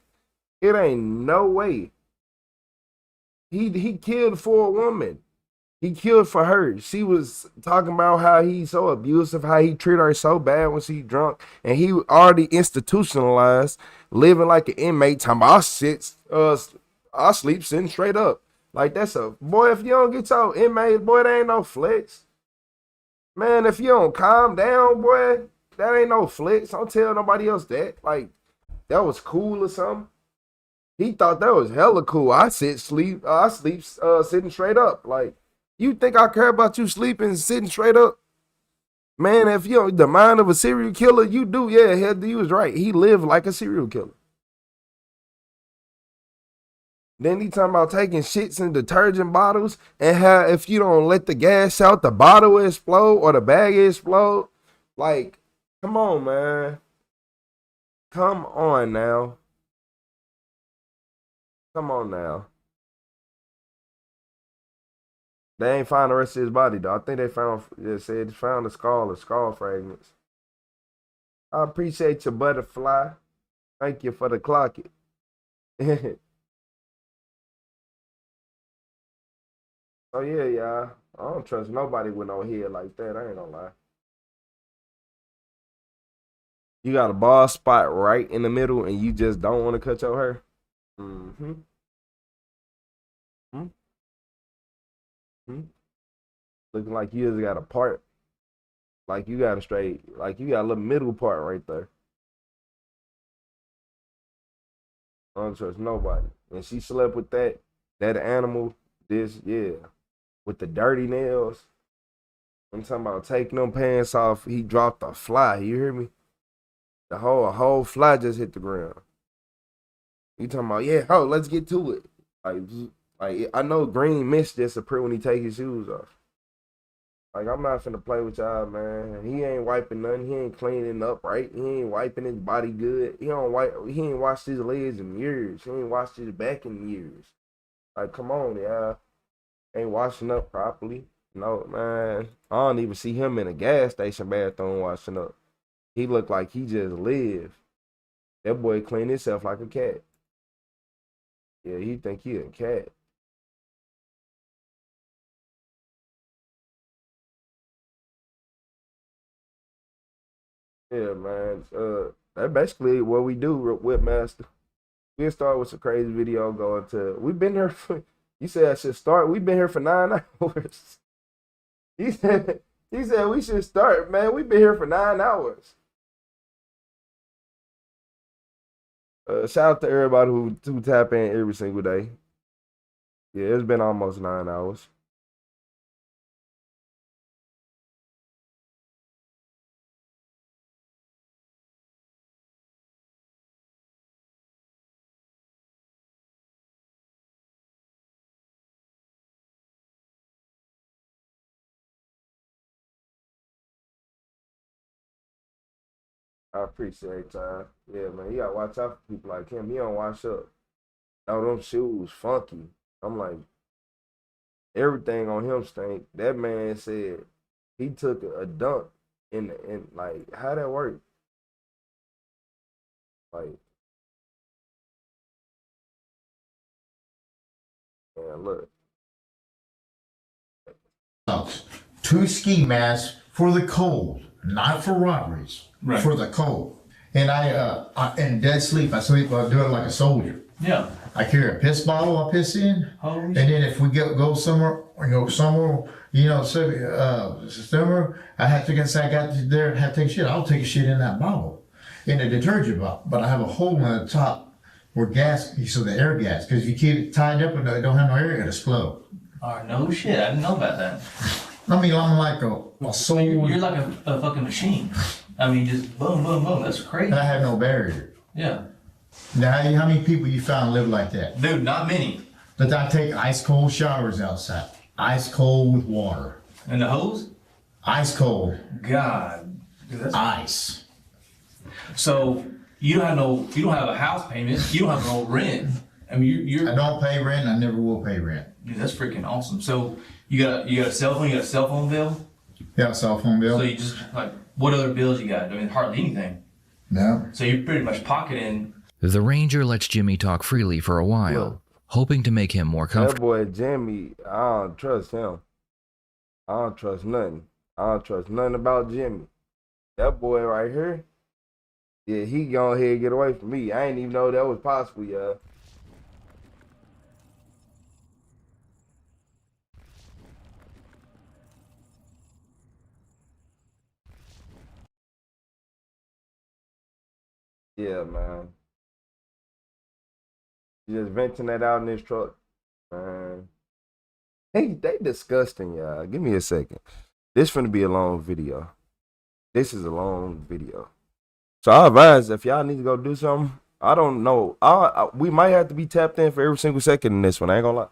A: It ain't no way. He killed for a woman. He killed for her. She was talking about how he's so abusive, how he treated her so bad when she drunk, and he already institutionalized, living like an inmate. Talking about I sleep sitting straight up. Like, that's a boy. If you don't get your inmate, boy, that ain't no flex. Man, if you don't calm down, boy, that ain't no flex. Don't tell nobody else that. Like, that was cool or something. He thought that was hella cool. I sleep sitting straight up. Like, you think I care about you sleeping sitting straight up? Man, if you the mind of a serial killer, you do. Yeah, hell, you was right. He lived like a serial killer. Then he talking about taking shits in detergent bottles and how if you don't let the gas out, the bottle will explode or the bag will explode. Like, come on, man. Come on now. Come on now. They ain't found the rest of his body, though. I think they found the skull fragments. I appreciate your butterfly. Thank you for the clock it. Oh, yeah, y'all. I don't trust nobody with no head like that. I ain't gonna lie. You got a bald spot right in the middle and you just don't want to cut your hair? Mm-hmm. Looking like you just got a part. Like you got a straight, like you got a little middle part right there. I don't trust nobody. And she slept with that animal, with the dirty nails. I'm talking about taking them pants off. He dropped a fly. You hear me? The whole fly just hit the ground. You talking about, yeah, let's get to it. Like I know green mist disappear when he take his shoes off. Like, I'm not finna play with y'all, man. He ain't wiping nothing. He ain't cleaning up right. He ain't wiping his body good. He ain't washed his legs in years. He ain't washed his back in years. Like, come on, y'all. Ain't washing up properly. No, man. I don't even see him in a gas station bathroom washing up. He look like he just lived. That boy clean himself like a cat. Yeah, he think he a cat. Yeah, man. That's basically what we do with Master. We'll start with some crazy video going to. We've been here for. You said I should start. We've been here for 9 hours. He said we should start, man. We've been here for 9 hours. Shout out to everybody who tap in every single day. Yeah, it's been almost 9 hours. I appreciate y'all. Yeah, man, you gotta watch out for people like him. He don't wash up. Oh, them shoes funky. I'm like, everything on him stink. That man said he took a dunk in like, how that work? Like, man, look.
I: 2 ski masks for the cold, not for robberies, for the cold. And I in dead sleep, I do it like a soldier.
F: Yeah.
I: I carry a piss bottle, I piss in, and then if we go somewhere, somewhere, I have to get, I got there, have to take shit. I'll take a shit in that bottle, in a detergent bottle. But I have a hole in the top where gas, so the air gas, because if you keep it tied up and it don't have no air, it'll explode.
F: Oh, no shit. I didn't know about that.
I: I mean, I'm like a soul.
F: You're like a fucking machine. I mean, just boom, boom, boom. That's crazy.
I: I have no barrier.
F: Yeah.
I: Now, how many people you found live like that?
F: Dude, not many.
I: But I take ice cold showers outside. Ice cold with water.
F: And the hose?
I: Ice cold.
F: God Nice. So you don't have a house payment. You don't have no rent. I mean,
I: I don't pay rent. I never will pay rent.
F: Dude, that's freaking awesome. So you got a cell phone. You got a cell phone bill.
I: Yeah, a cell phone bill.
F: So you just what other bills you got? I mean, hardly anything.
I: No.
F: So you're pretty much pocketing.
T: The ranger lets Jimmy talk freely for a while, hoping to make him more comfortable.
A: That boy Jimmy, I don't trust him. I don't trust nothing. I don't trust nothing about Jimmy. That boy right here, yeah, he go ahead and get away from me. I ain't even know that was possible, y'all. Yeah, man. You just venting that out in this truck, man. Hey, they disgusting, y'all. Give me a second. This finna be a long video. This is a long video. So I advise if y'all need to go do something, I don't know. We might have to be tapped in for every single second in this one. I ain't gonna lie.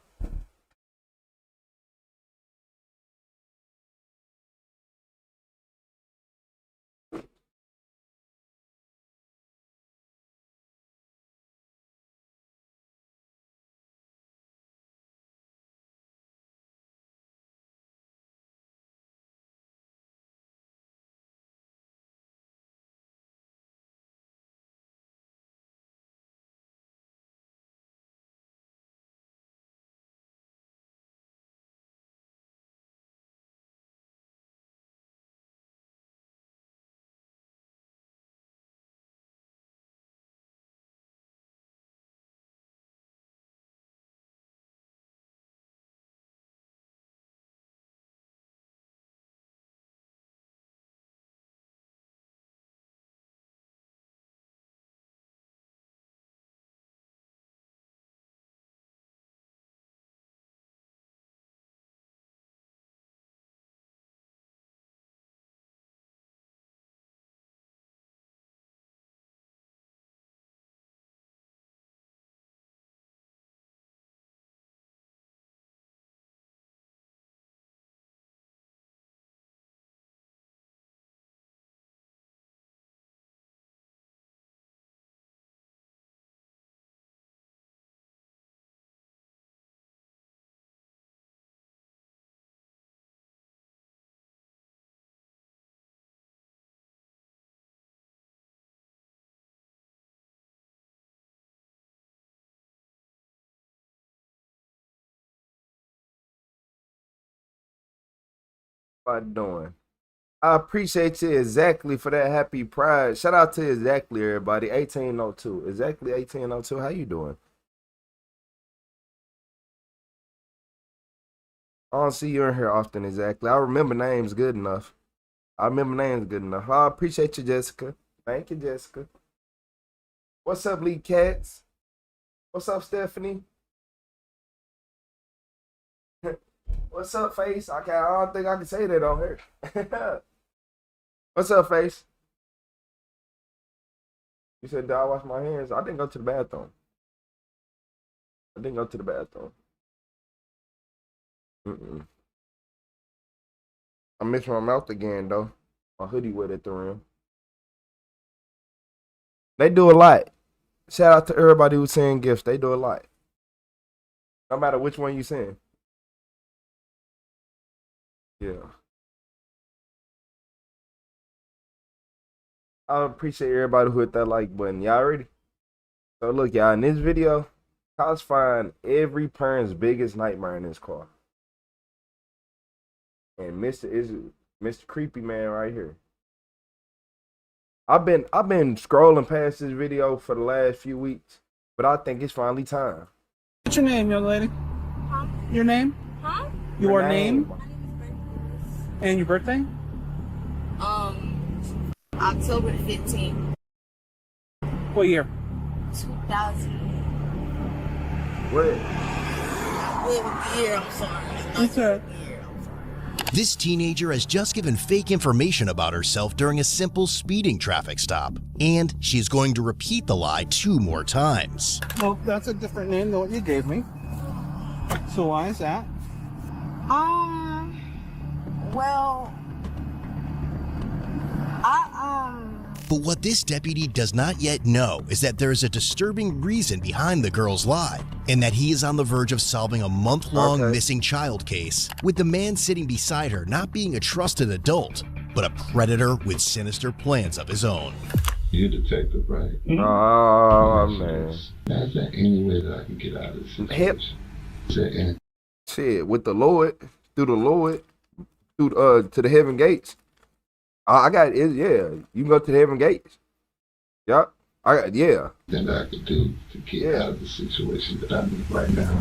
A: Doing. I appreciate you exactly for that happy pride. Shout out to exactly everybody. 1802. Exactly 1802. How you doing? I don't see you in here often exactly. I remember names good enough. I appreciate you, Jessica. Thank you, Jessica. What's up, Lee Cats? What's up, Stephanie? What's up, Face? I don't think I can say that on here. What's up, Face? You said, did I wash my hands? I didn't go to the bathroom. I missed my mouth again, though. My hoodie wet at the rim. They do a lot. Shout out to everybody who's sending gifts. They do a lot. No matter which one you send. Yeah. I appreciate everybody who hit that like button. Y'all ready? So look, y'all, in this video, cops find every parent's biggest nightmare in this car. And Mr. Creepy Man right here. I've been scrolling past this video for the last few weeks, but I think it's finally time.
V: What's your name, young lady?
W: Huh?
V: Your name?
W: Huh?
V: Your name? And your birthday?
W: October 15th.
V: What year?
W: 2000.
A: What?
W: What was the year? I'm sorry.
V: Okay.
G: This teenager has just given fake information about herself during a simple speeding traffic stop, and she's going to repeat the lie 2 more times.
V: Well, that's a different name than what you gave me. So why is that?
W: Well,
G: But what this deputy does not yet know is that there is a disturbing reason behind the girl's lie, and that he is on the verge of solving a month-long missing child case, with the man sitting beside her not being a trusted adult, but a predator with sinister plans of his own.
O: You're a detective, right?
A: Oh, man.
O: Now, is there any way that I can get out of this situation? Is there any?
A: Shit, with the Lord, through the Lord, through to the heaven gates. I got it. Yeah, you can go to the heaven gates. Yep. Yeah.
O: Then that I could do to get out of the situation that I'm in right now.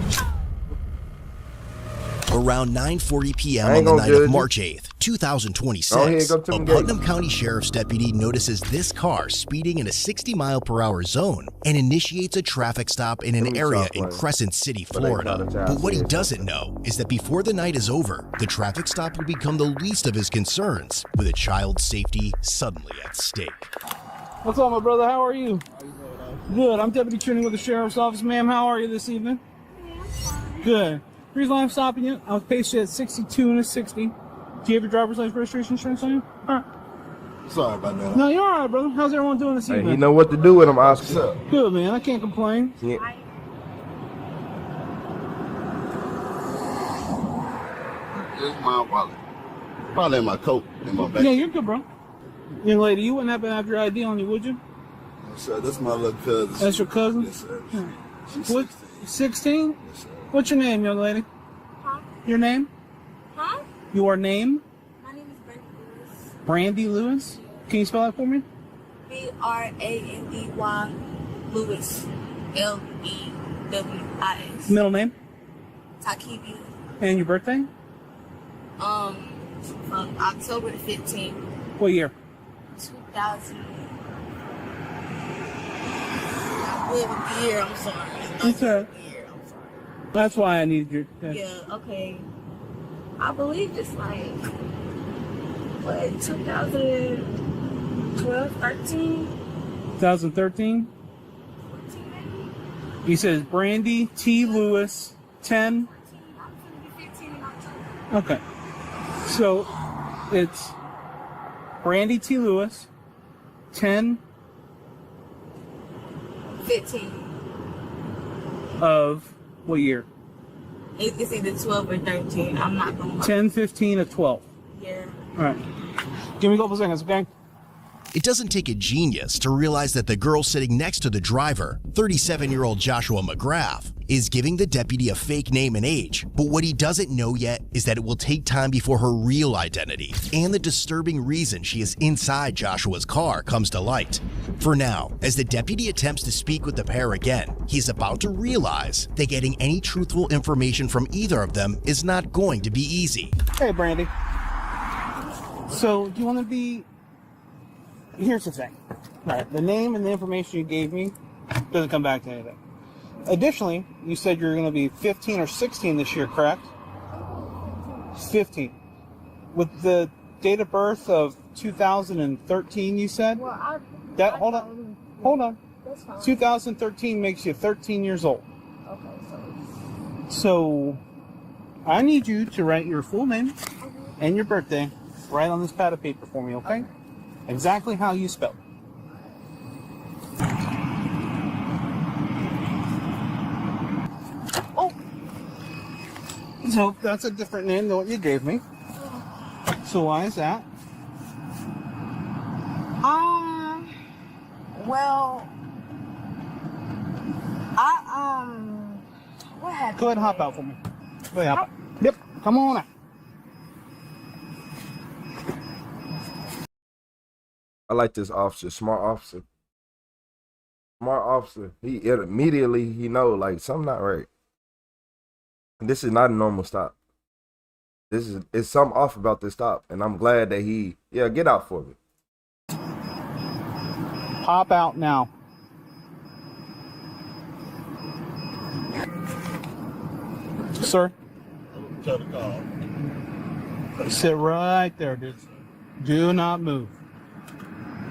G: Around 9:40 p.m. on the night of March 8th, 2026, a Putnam County Sheriff's deputy notices this car speeding in a 60-mile-per-hour zone and initiates a traffic stop in an area in Crescent City, Florida. But what he doesn't know is that before the night is over, the traffic stop will become the least of his concerns, with a child's safety suddenly at stake.
V: What's up, my brother? How are you? Good. I'm Deputy Trini with the Sheriff's Office. Ma'am, how are you this evening? Good. The reason why I'm stopping you, I was paced you at 62 and a 60. Do you have your driver's license registration insurance on you? All right.
O: Sorry about that.
V: No, you're all right, brother. How's everyone doing this evening?
A: Hey, he know what to do with him, Oscar.
V: Good, man. I can't complain.
A: Yeah.
O: Here's my wallet. Probably in my coat, in my bag.
V: Yeah, you're good, bro. Young lady, you wouldn't happen to have your ID on you, would you?
O: No, sir. That's my little cousin.
V: That's your cousin?
O: Yes, sir.
V: What? 16?
O: Yes, sir.
V: What's your name, young lady?
W: Huh?
V: Your name?
W: Huh?
V: Your name?
W: My name is Brandy Lewis.
V: Brandy Lewis? Can you spell that for me?
W: B-R-A-N-D-Y Lewis. L-E-W-I-S.
V: Middle name?
W: Takibia.
V: And your birthday?
W: From October the 15th.
V: What year?
W: 2000. I live a year, I'm sorry.
V: Okay. That's why I need your...
W: Yeah, okay. I believe it's like, what, 2012, 13?
V: 2013? He says Brandy T. Lewis, 10. Okay. So, it's Brandy T. Lewis, 10.
W: 15.
V: Of what year?
W: It's either 12 or 13. I'm not going to
V: 10, 15, or 12.
W: Yeah.
V: All right. Give me a couple seconds, okay?
G: It doesn't take a genius to realize that the girl sitting next to the driver, 37-year-old Joshua McGrath, is giving the deputy a fake name and age. But what he doesn't know yet is that it will take time before her real identity and the disturbing reason she is inside Joshua's car comes to light. For now, as the deputy attempts to speak with the pair again, he's about to realize that getting any truthful information from either of them is not going to be easy.
V: Hey, Brandy. So, do you want to be... Here's the thing. Right, the name and the information you gave me doesn't come back to anything. Additionally, you said you're going to be 15 or 16 this year, correct? 15. With the date of birth of 2013, you said?
W: Well,
V: hold on.
W: That's fine.
V: 2013 makes you 13 years old.
W: Okay,
V: So, I need you to write your full name and your birthday right on this pad of paper for me, okay? Exactly how you spell it. Oh! So, that's a different name than what you gave me. So, why is that?
W: well, what happened?
V: Go ahead and hop out for me. Go ahead, hop out. Yep, come on out.
A: I like this officer, smart officer. Smart officer. He immediately he know like something not right. This is not a normal stop. It's something off about this stop, and I'm glad that get out for me.
V: Hop out now. Sir? Sit right there, dude. Do not move.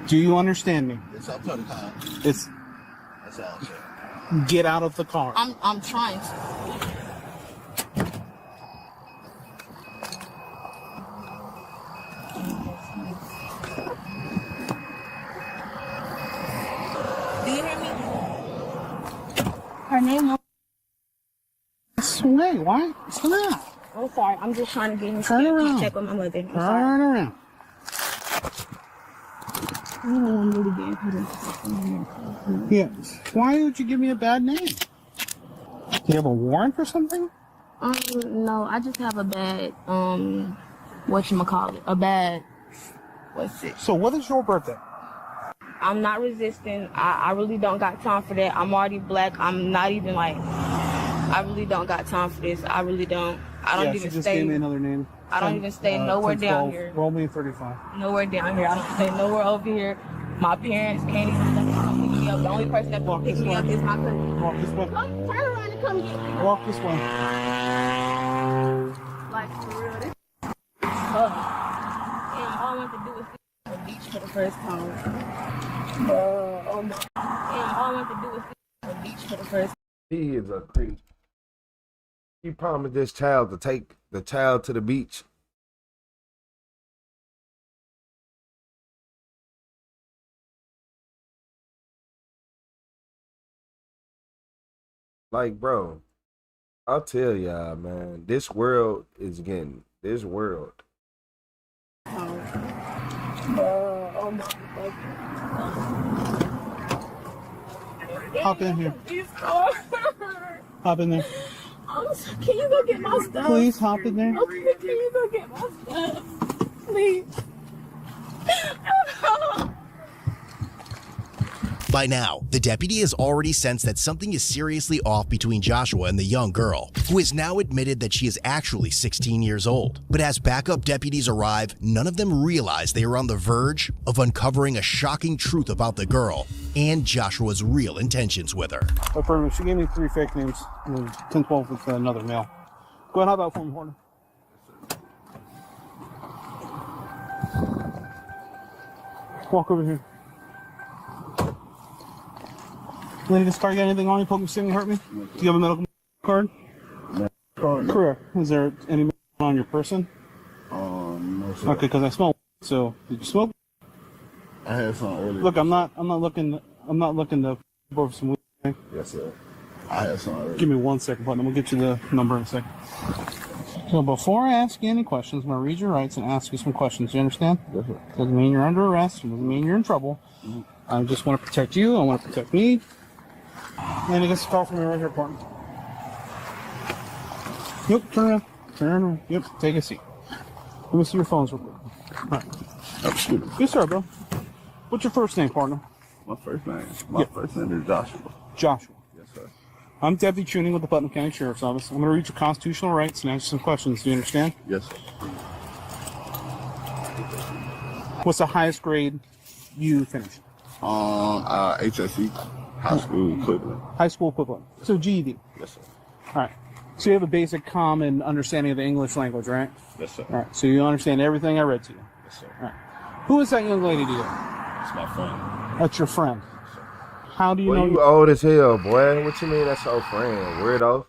V: Do you understand me?
O: Yes, I'll turn the car.
V: It's.
O: That's all, sir.
V: Get out of the car.
W: I'm trying to. her name.
M: Wait, what? Stop.
W: I'm sorry. I'm just trying to get him
M: Turn around.
W: check with my mother. I'm
M: Turn
W: sorry.
M: around.
W: I don't know what I'm really
M: Yeah. Why would you give me a bad name? Do you have a warrant for something?
W: No, I just have a bad, whatchamacallit, a bad, what's it?
M: So what is your birthday?
W: I'm not resisting. I really don't got time for that. I'm already black. I'm not even like, I really don't got time for this. I really don't. I don't even
M: she just
W: stay.
M: gave me another name.
W: I don't even stay nowhere
M: 10,
W: down
M: 12.
W: here.
M: Roll me 35.
W: Nowhere down here. I don't stay nowhere over here. My parents can't even come pick me up. The only person that can pick me up is my cousin.
M: Walk this way.
W: Turn around and come get me.
M: Walk this way.
W: Like, for real, this tough. And all I want to do is see the beach for the first time. And all I want to do is see the beach for the first time.
A: He is a creep. He promised this child to take the child to the beach. Like, bro, I'll tell y'all, man, this world is getting, this world.
M: Hop in here. Hop in there.
W: Can you go get my stuff?
M: Please hop in there.
W: Okay, can you go get my stuff? Please.
G: By now, the deputy has already sensed that something is seriously off between Joshua and the young girl, who has now admitted that she is actually 16 years old. But as backup deputies arrive, none of them realize they are on the verge of uncovering a shocking truth about the girl and Joshua's real intentions with her.
M: Affirmative. She gave me 3 fake names. 10-12 with another male. Go ahead, hop out for me, Horner. Walk over here. Lady, this car got anything on you? Poke me, sting me, hurt me? Do you have a medical card?
O: No.
M: Correct. Is there any on your person?
O: No, sir.
M: Okay, because I smell. So, did you smoke?
O: I had some earlier.
M: Look, I'm not looking to over some weed. Okay?
O: Yes, sir. I had some earlier.
M: Give me 1 second, button. We'll get you the number in a second. So before I ask you any questions, I'm going to read your rights and ask you some questions. You understand?
O: Yes, sir.
M: Doesn't mean you're under arrest. It doesn't mean you're in trouble.
O: Mm-hmm.
M: I just want to protect you. I want to protect me. And it gets a call from me right here, partner. Yep, turn around. Turn around. Yep, take a seat. Let me see your phones real quick. All right.
O: Absolutely.
M: Yes, sir, bro. What's your first name, partner?
O: My first name? My first name is Joshua.
M: Joshua.
O: Yes, sir.
M: I'm Deputy Tuning with the Putnam County Sheriff's Office. I'm going to read your constitutional rights and answer some questions. Do you understand?
O: Yes, sir.
M: What's the highest grade you finished?
O: HSE, high school equivalent.
M: High school equivalent. So GED.
O: Yes, sir.
M: All right. So you have a basic common understanding of the English language, right?
O: Yes, sir.
M: All right. So you understand everything I read to you.
O: Yes, sir.
M: All right. Who is that young lady to you?
O: It's my friend.
M: That's your friend. How do you know?
A: You old as hell, boy. What you mean that's your friend, weirdo?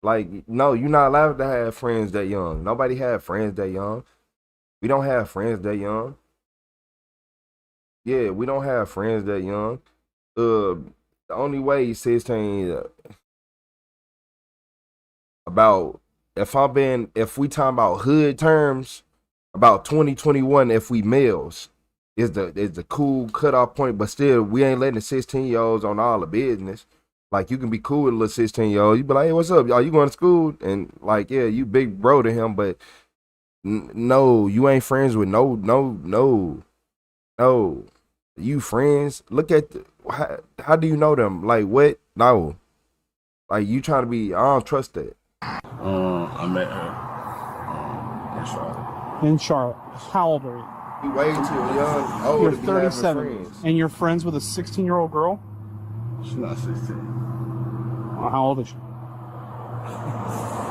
A: Like, no, you're not allowed to have friends that young. Nobody had friends that young. We don't have friends that young. Yeah, we don't have friends that young. The only way he's 16 about if we talking about hood terms, about 2021, if we males is the cool cutoff point, but still we ain't letting the 16-year-olds on all the business. Like, you can be cool with a little 16-year-old. You be like, hey, what's up? Are you going to school? And like, yeah, you big bro to him, but no, you ain't friends with no. You friends? Look at how do you know them? Like, what? No. Like, you trying to be, I don't trust that.
O: I met her in Charlotte.
M: In Charlotte. How old are you?
A: You way too young. Old
M: You're
A: to be having
M: 37.
A: friends.
M: And you're friends with a 16-year-old girl?
O: She's not 16.
M: Well, how old is she?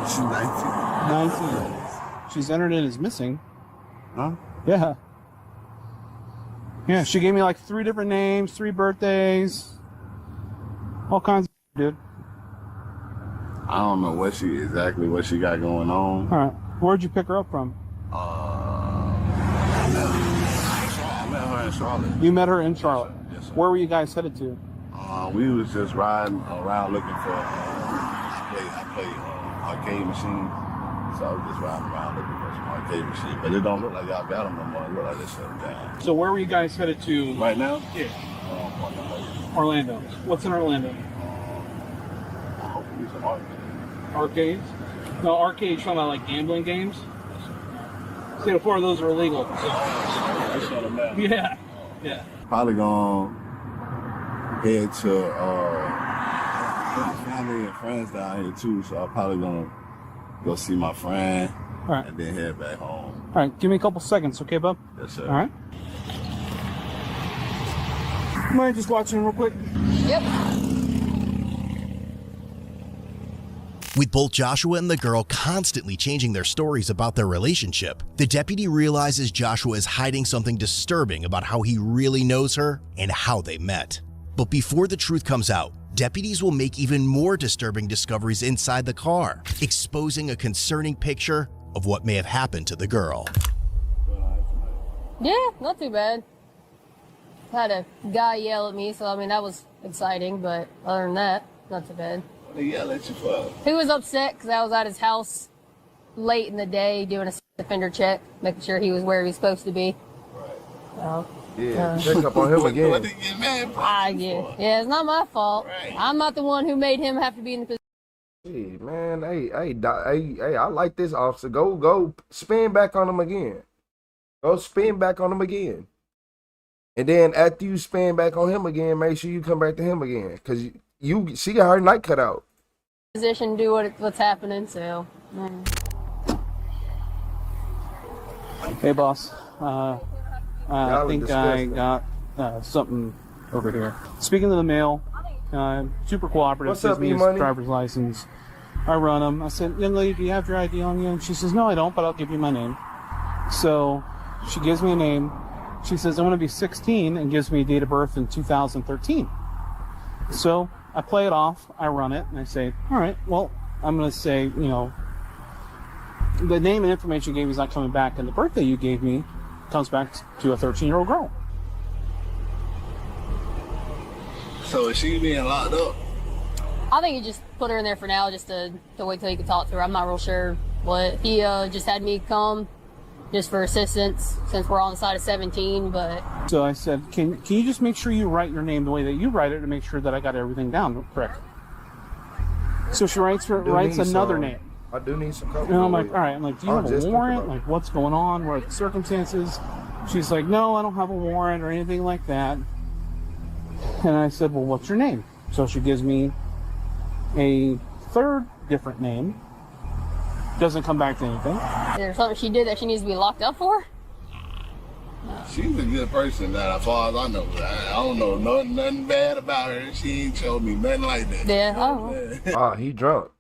O: She's 19.
M: 19. She's entered in as missing.
O: Huh?
M: Yeah. Yeah, she gave me like 3 different names, 3 birthdays, all kinds of dude.
O: I don't know what she got going on.
M: All right. Where'd you pick her up from?
O: I met her in Charlotte.
M: You met her in Charlotte.
O: Yes, sir.
M: Where were you guys headed to?
O: We was just riding around looking for. I play arcade machines, so I was just riding around looking for some arcade machines. But it don't look like y'all got them no more. It look like they shut them down.
V: So where were you guys headed to?
O: Right now?
V: Yeah. Orlando. What's in Orlando?
O: Hopefully some arcades.
V: Arcades? No, arcades talking about like gambling games. See, before those are illegal.
O: They shut them down.
V: Yeah. Yeah.
O: Probably gonna head to family and friends down here too, so I'm probably gonna go see my friend and then head back home.
V: All right, give me a couple seconds, okay, bub?
O: Yes, sir.
V: All right. Mind just watching real quick?
W: Yep.
G: With both Joshua and the girl constantly changing their stories about their relationship, the deputy realizes Joshua is hiding something disturbing about how he really knows her and how they met. But before the truth comes out, deputies will make even more disturbing discoveries inside the car, exposing a concerning picture of what may have happened to the girl.
W: Yeah, not too bad. Had a guy yell at me, so I mean that was exciting, but other than that, not too bad.
O: What did he yell at you for?
W: He was upset because I was at his house late in the day doing a offender check, making sure he was where he was supposed to be. Right.
A: Yeah, check up on him again.
O: What did you get mad for?
W: Yeah, it's not my fault. Right. I'm not the one who made him have to be in the position.
A: Hey, man, hey, I like this officer. Go spin back on him again. Go spin back on him again. And then after you spin back on him again, make sure you come back to him again. Because she got her night cut out.
W: Position to do what's happening, so.
V: Hey, boss. I think I got something over here. Speaking of the mail, super cooperative.
A: What's up,
V: gives me his
A: E-Money?
V: driver's license. I run him. I said, young lady, do you have your ID on you? And she says, no, I don't, but I'll give you my name. So she gives me a name. She says, I'm going to be 16 and gives me a date of birth in 2013. So I play it off. I run it and I say, all right, well, I'm going to say, you know, the name and information you gave me is not coming back, and the birthday you gave me comes back to a 13-year-old girl.
O: So is she being locked up?
W: I think he just put her in there for now, just to wait till he could talk to her. I'm not real sure what. He just had me come just for assistance since we're on the side of 17, but.
V: So I said, can you just make sure you write your name the way that you write it to make sure that I got everything down correct? So she writes another name.
A: I do need some cover.
V: And I'm like, all right. I'm like, do you have a warrant? Like, what's going on? What are the circumstances? She's like, no, I don't have a warrant or anything like that. And I said, well, what's your name? So she gives me a third different name. Doesn't come back to anything.
W: Is there something she did that she needs to be locked up for?
O: She's a good person, that as far as I know. I don't know nothing bad about her. She ain't showed me nothing like that.
W: Yeah, I
A: Ah, he drunk.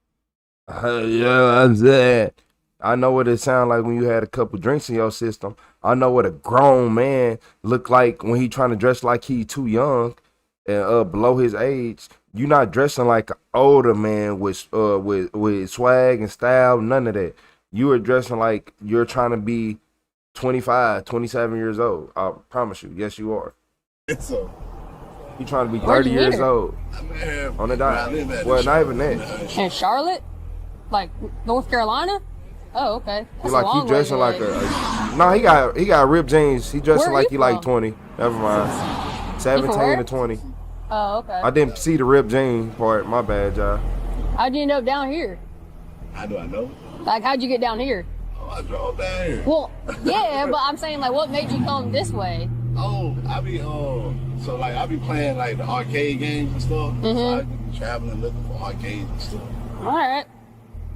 A: Yeah, I'm saying. I know what it sound like when you had a couple drinks in your system. I know what a grown man look like when he trying to dress like he too young and below his age. You not dressing like an older man with swag and style, none of that. You are dressing like you're trying to be 25, 27 years old. I promise you. Yes, you are.
O: So
A: you trying to be
W: Where'd
A: 30
W: you meet
A: years
W: her?
A: old on the dot. Well, not even that.
W: In Charlotte? Like North Carolina? Oh, okay. That's
A: Like
W: a long
A: he dressing
W: way
A: like
W: away.
A: no, he got ripped jeans. He dressing
W: Where are
A: like
W: you
A: he like
W: from?
A: 20. Never mind. 17
W: where?
A: to 20.
W: Oh, okay.
A: I didn't see the ripped jean part. My bad, y'all.
W: How'd you end up down here?
O: How do I know?
W: Like, how'd you get down here?
O: Oh, I drove down here.
W: Well, yeah, but I'm saying, like, what made you come this way?
O: Oh, I be playing like the arcade games and stuff.
W: Mm-hmm.
O: So I be traveling looking for arcades and stuff.
W: All right.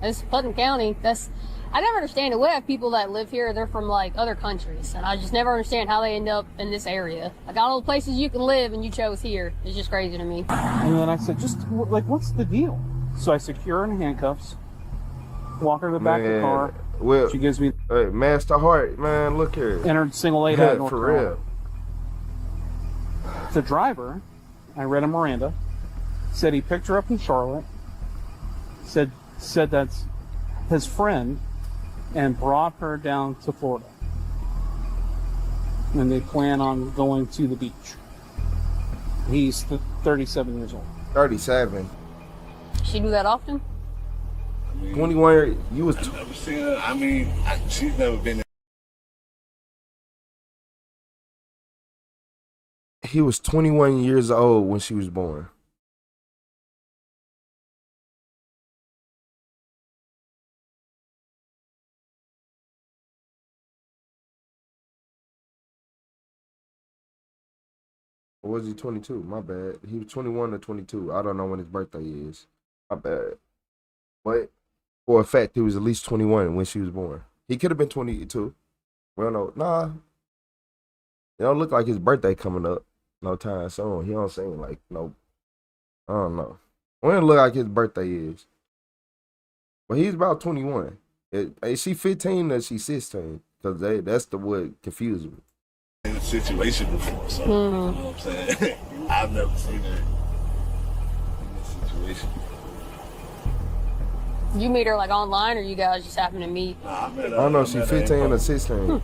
W: It's Putnam County. I never understand it. We have people that live here, they're from like other countries, and I just never understand how they end up in this area. Like all the places you can live and you chose here. It's just crazy to me.
V: And then I said, just like, what's the deal? So I secure her in handcuffs, walk her to the back of the car.
A: Well,
V: she gives me
A: Master Heart, man, look here.
V: Entered single A out North
A: for
V: Carolina.
A: real.
V: The driver, I read a Miranda, said he picked her up in Charlotte, said that's his friend, and brought her down to Florida. And they plan on going to the beach. He's
M: 37 years old.
A: 37.
W: She do that often?
A: 21. You was.
O: I've never seen her. I mean, she's never been.
A: He was 21 years old when she was born. Or was he 22? My bad. He was 21 or 22. I don't know when his birthday is. My bad. But for a fact, he was at least 21 when she was born. He could have been 22. Well, no. Nah. It don't look like his birthday coming up no time soon. He don't seem like no. I don't know. It don't look like his birthday is. But he's about 21. Is she 15 or she 16? Because that's the what confused me.
O: In a situation before, so you know what I'm saying? I've never seen her in this situation.
W: Did you meet her like online, or you guys just happen to meet?
O: Nah, I
A: don't know. She's 15 or 16.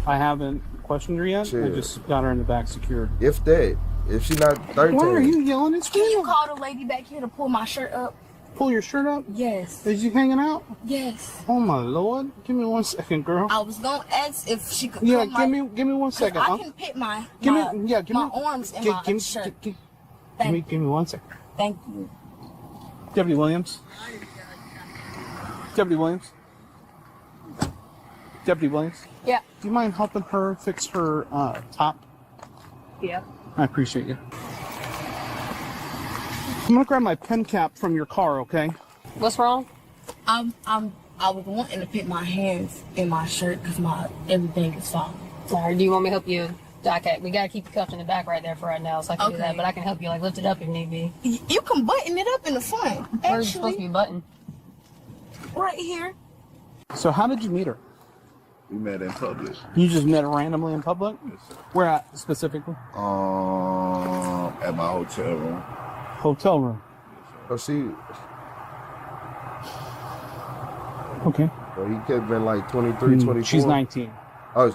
M: I haven't questioned her yet.
A: Shit.
M: I just got her in the back secured.
A: If that. If she's not 13.
M: Why are you yelling and
P: Can
M: screaming?
P: you call the lady back here to pull my shirt up?
M: Pull your shirt up?
P: Yes.
M: Is you hanging out?
P: Yes.
M: Oh my lord! Give me 1 second, girl.
P: I was gonna ask if she could.
M: Yeah,
P: put my,
M: give me 1 second.
P: I can pit my
M: Give
P: my,
M: me, yeah, give
P: my
M: me,
P: arms in
M: give,
P: my
M: give,
P: shirt.
M: give me 1 second.
P: Thank you.
M: Deputy Williams. Deputy Williams. Deputy Williams.
W: Yeah.
M: Do you mind helping her fix her top?
W: Yeah.
M: I appreciate you. I'm gonna grab my pen cap from your car, okay?
W: What's wrong?
P: I was wanting to put my hands in my shirt because my everything is falling.
W: All right. Do you want me to help you? Okay, we gotta keep the cuff in the back right there for right now, so I can do that. But I can help you like lift it up if need be.
P: You can button it up in the front.
W: Where's it supposed to be buttoned?
P: Right here.
M: So how did you meet her?
O: We met in public.
M: You just met her randomly in public?
O: Yes, sir.
M: Where at specifically?
O: At my hotel room.
M: Hotel room.
A: Oh, she.
M: Okay.
A: Well, he could have been like 23, 24.
M: She's 19.
A: Oh,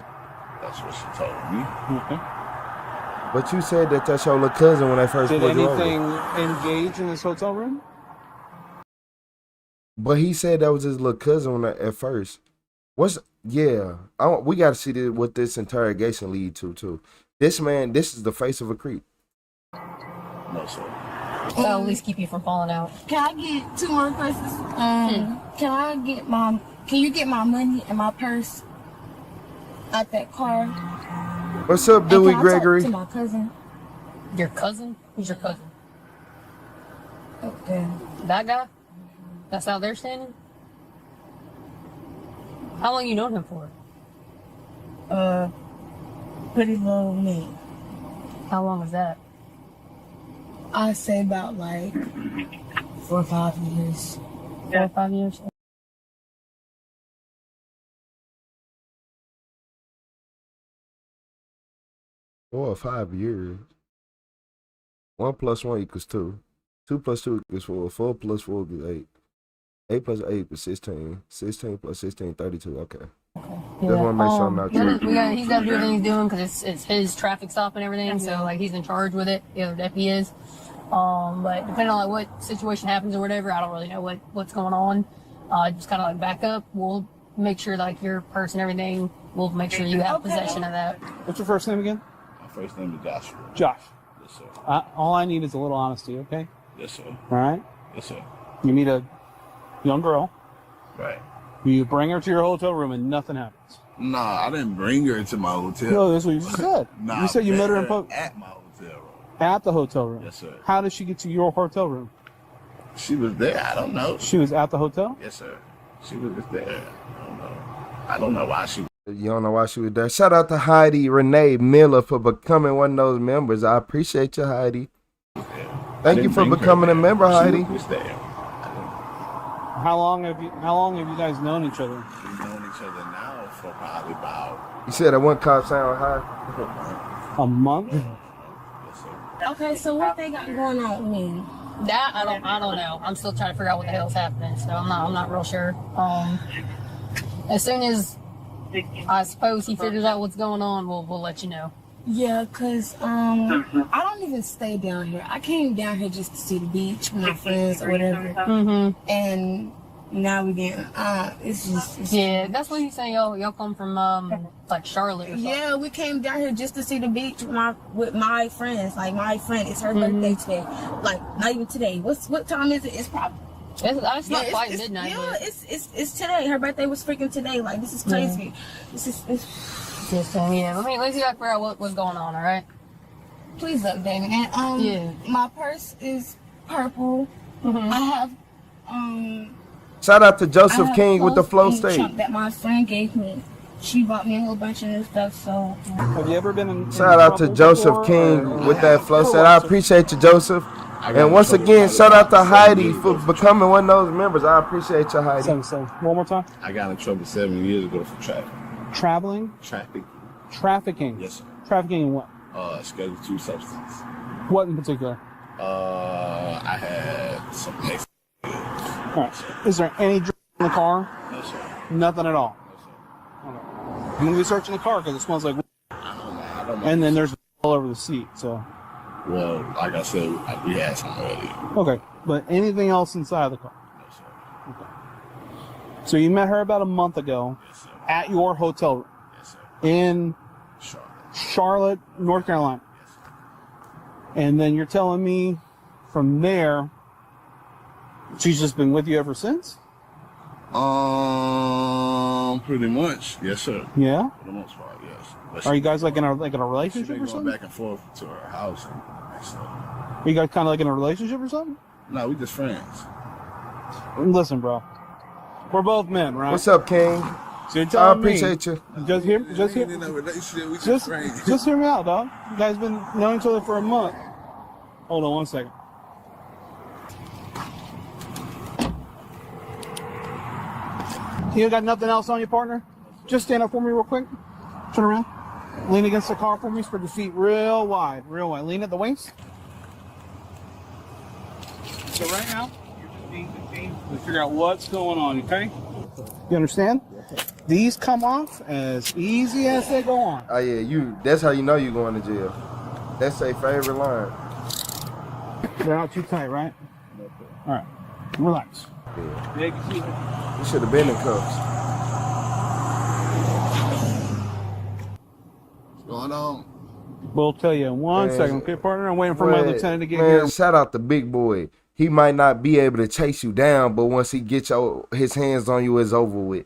O: that's what she told me.
M: Okay.
A: But you said that that's your little cousin when they first
M: Did
A: pulled you over.
M: anything engage in this hotel room?
A: But he said that was his little cousin at first. We got to see what this interrogation lead to too. This man, this is the face of a creep.
O: No, sir.
W: That'll at least keep you from falling out.
P: Can I get 2 more questions? Can you get my money and my purse out that car?
A: What's up, Dewey Gregory?
P: To my cousin.
W: Your cousin? Who's your cousin?
P: Okay.
W: That guy? That's how they're standing? How long you known him for?
P: Pretty long me.
W: How long is that?
P: I say about like 4 or 5 years.
W: 4 or 5 years?
A: 4 or 5 years. 1 + 1 = 2. 2 + 2 = 4. 4 + 4 = 8. 8 + 8 = 16. 16 + 16 = 32. Okay. Just want to make sure I'm not tripping.
W: He's got to do everything he's doing because it's his traffic stop and everything. So like he's in charge with it. The other deputy is. But depending on like what situation happens or whatever, I don't really know what's going on. Just kind of like back up. We'll make sure like your purse and everything. We'll make sure you have possession of that.
M: What's your first name again?
O: My first name is Joshua.
M: Josh.
O: Yes, sir.
M: All I need is a little honesty, okay?
O: Yes, sir.
M: All right?
O: Yes, sir.
M: You meet a young girl.
O: Right.
M: You bring her to your hotel room and nothing happens.
O: Nah, I didn't bring her to my hotel.
M: No, that's what you said.
O: Nah,
M: you said you met her in
O: at my hotel room.
M: At the hotel room?
O: Yes, sir.
M: How did she get to your hotel room?
O: She was there. I don't know.
M: She was at the hotel?
O: Yes, sir. She was just there. I don't know why she was.
A: You don't know why she was there. Shout out to Heidi Renee Miller for becoming one of those members. I appreciate you, Heidi. Thank you for becoming a member, Heidi.
O: She was there.
M: How long have you guys known each other?
O: We've known each other now for probably about.
A: You said that one cop sound high.
M: A month?
P: Okay, so what they got going on with me?
W: That I don't know. I'm still trying to figure out what the hell's happening. So I'm not real sure. As soon as I suppose he figures out what's going on, we'll let you know.
P: Yeah, cause I don't even stay down here. I came down here just to see the beach with my friends or whatever. And now we getting it's just
W: yeah. That's what he's saying. Y'all come from like Charlotte. Or something.
P: Yeah, we came down here just to see the beach with my friends. Like my friend, it's her birthday today. Like not even today. What time is it? It's probably.
W: It's not quite midnight.
P: Yeah, it's today. Her birthday was freaking today. Like this is crazy.
W: Yeah, let's see if I figure out what's going on, alright?
P: Please update me. And my purse is purple. I have
A: Shout out to Joseph King with the flow
P: state
A: state.
P: That my friend gave me. She bought me a whole bunch of new stuff. So
M: have you ever been in
A: shout out to Joseph King with that flow state. I appreciate you, Joseph. And once again, shout out to Heidi for becoming one of those members. I appreciate you, Heidi.
M: One more time.
O: I got in trouble 7 years ago for traffic.
M: Traveling? Trafficking.
O: Yes, sir.
M: Trafficking in what?
O: Schedule 2 substance.
M: What in particular?
O: I had some next.
M: Alright. Is there any drugs in the car?
O: No, sir.
M: Nothing at all? Okay. I'm going to be searching the car because it smells like
O: I don't know.
M: and then there's all over the seat, so.
O: Well, like I said, we had some earlier.
M: Okay. But anything else inside the car?
O: No, sir.
M: Okay. So you met her about a month ago at your hotel room in Charlotte, North Carolina. And then you're telling me from there, she's just been with you ever since?
O: Pretty much, yes, sir.
M: Yeah?
O: For the most part, yes. But
M: Are you guys like in a relationship or
O: going
M: something?
O: back and forth to her house and stuff.
M: Are you guys kind of like in a relationship or something?
O: No, we just friends.
M: Listen, bro. We're both men, right?
A: What's up, King?
M: So you're
A: I
M: telling
A: appreciate
M: me,
A: you.
M: Just hear me out, dog. You guys been knowing each other for a month. Hold on 1 second. You got nothing else on you, partner? Just stand up for me real quick. Turn around. Lean against the car for me. Spread your feet real wide, real wide. Lean at the waist. So right now, you're just being contained to figure out what's going on, okay? You understand? These come off as easy as they go on.
A: Oh yeah, that's how you know you're going to jail. That's their favorite line.
M: They're not too tight, right? All right. Relax.
A: Yeah. You should have been in cuffs.
O: What's going on?
M: We'll tell you in 1 second, okay, partner? I'm waiting for my lieutenant to get here.
A: Shout out to Big Boy. He might not be able to chase you down, but once he gets his hands on you, it's over with.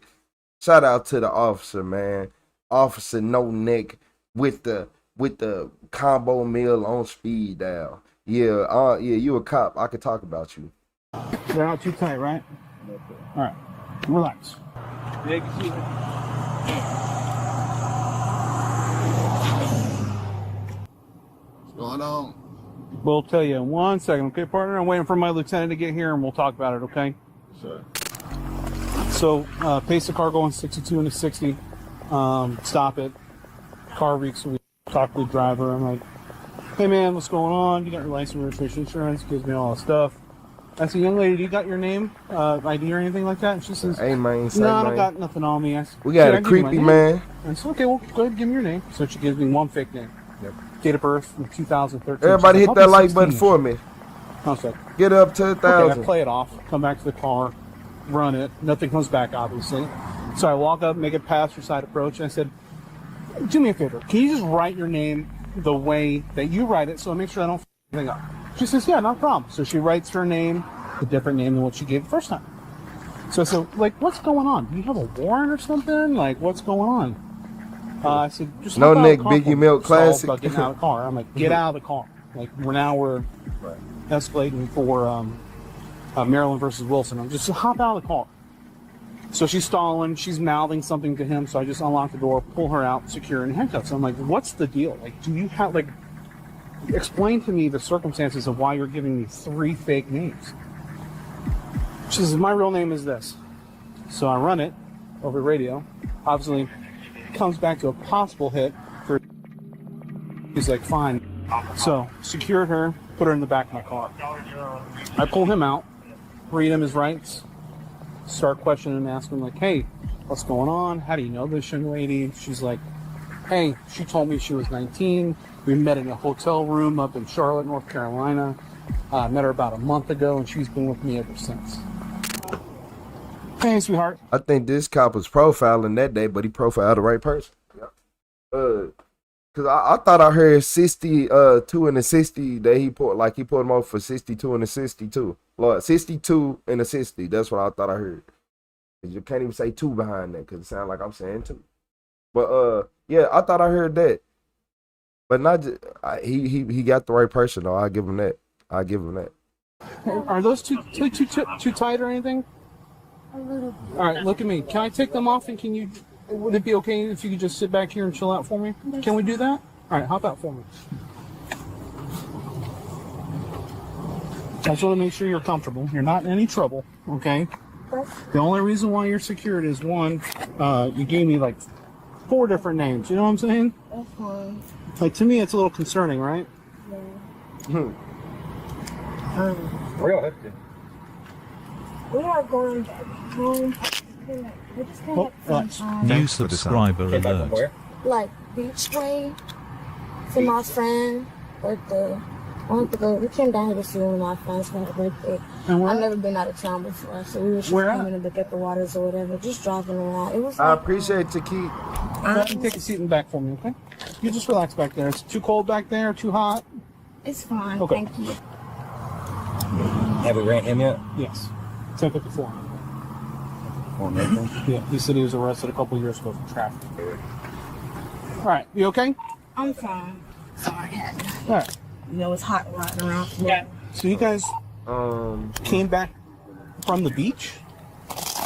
A: Shout out to the officer, man. Officer No Neck with the combo meal on speed dial. Yeah, you a cop. I could talk about you.
M: They're not too tight, right? All right. Relax.
O: What's going on?
M: We'll tell you in 1 second, okay, partner? I'm waiting for my lieutenant to get here, and we'll talk about it, okay?
O: Sure.
M: So, pace the car going 62 into 60. Stop it. Car reeks. We talk to the driver. I'm like, hey, man, what's going on? You got your license, registration, insurance. Gives me all that stuff. I said, young lady, do you got your name, ID or anything like that? And she says,
A: hey, man,
M: no, I don't got nothing on me. I said,
A: we got a creepy man.
M: I said, okay, well, go ahead and give me your name. So she gives me one fake name. Yep. Date of birth from 2013.
A: Everybody hit that like button for me.
M: One sec.
A: Get up to 1,000.
M: Okay, I play it off, come back to the car, run it. Nothing comes back, obviously. So I walk up, make it past your side approach, and I said, do me a favor. Can you just write your name the way that you write it so I make sure I don't f anything up? She says, yeah, no problem. So she writes her name, a different name than what she gave the first time. So I said, like, what's going on? Do you have a warrant or something? Like, what's going on? I said, just
A: No
M: hop out
A: Nick,
M: of the car
A: Biggie
M: for me.
A: Milk
M: So I was
A: Classic.
M: about getting out of the car. I'm like, get out of the car. Like, we're escalating for Maryland versus Wilson. I'm just hop out of the car. So she's stalling. She's mouthing something to him. So I just unlock the door, pull her out, secure in handcuffs. I'm like, what's the deal? Like, do you have, like, explain to me the circumstances of why you're giving me 3 fake names. She says, my real name is this. So I run it over radio. Obviously, comes back to a possible hit. He's like, fine. So secured her, put her in the back of my car. I pull him out, read him his rights, start questioning and asking him, like, hey, what's going on? How do you know this young lady? She's like, hey, she told me she was 19. We met in a hotel room up in Charlotte, North Carolina. Met her about a month ago, and she's been with me ever since. Hey, sweetheart.
A: I think this cop was profiling that day, but he profiled the right person. Cause I thought I heard 62 and a 60 that he put him over for 62 and a 62. Lord, 62 and a 60. That's what I thought I heard. You can't even say 2 behind that because it sounds like I'm saying 2. But yeah, I thought I heard that. But not just, he got the right person though. I'll give him that.
M: Are those too tight or anything?
P: A little bit.
M: All right, look at me. Can I take them off, and would it be okay if you could just sit back here and chill out for me? Can we do that? All right, hop out for me. I just want to make sure you're comfortable. You're not in any trouble, okay? The only reason why you're secured is one, you gave me like 4 different names. You know what I'm saying?
P: That's fine.
M: Like, to me, it's a little concerning, right?
P: Yeah. We are going back home. We just came back from
J: New subscriber alert.
P: like beach way to my friend birthday. We came down here to see one of my friends for her birthday. I've never been out of town before, so we were just coming to look at the waters or whatever, just driving around. It was.
A: I appreciate you, Keith.
M: Take a seat in the back for me, okay? You just relax back there. It's too cold back there, too hot?
P: It's fine,
M: okay.
P: Thank you.
E: Have we ran him yet?
M: Yes. 1054. Yeah, he said he was arrested a couple years ago for traffic. All right, you okay?
P: I'm fine. Sorry.
M: All right.
P: You know, it's hot riding around.
M: Yeah. So you guys came back from the beach?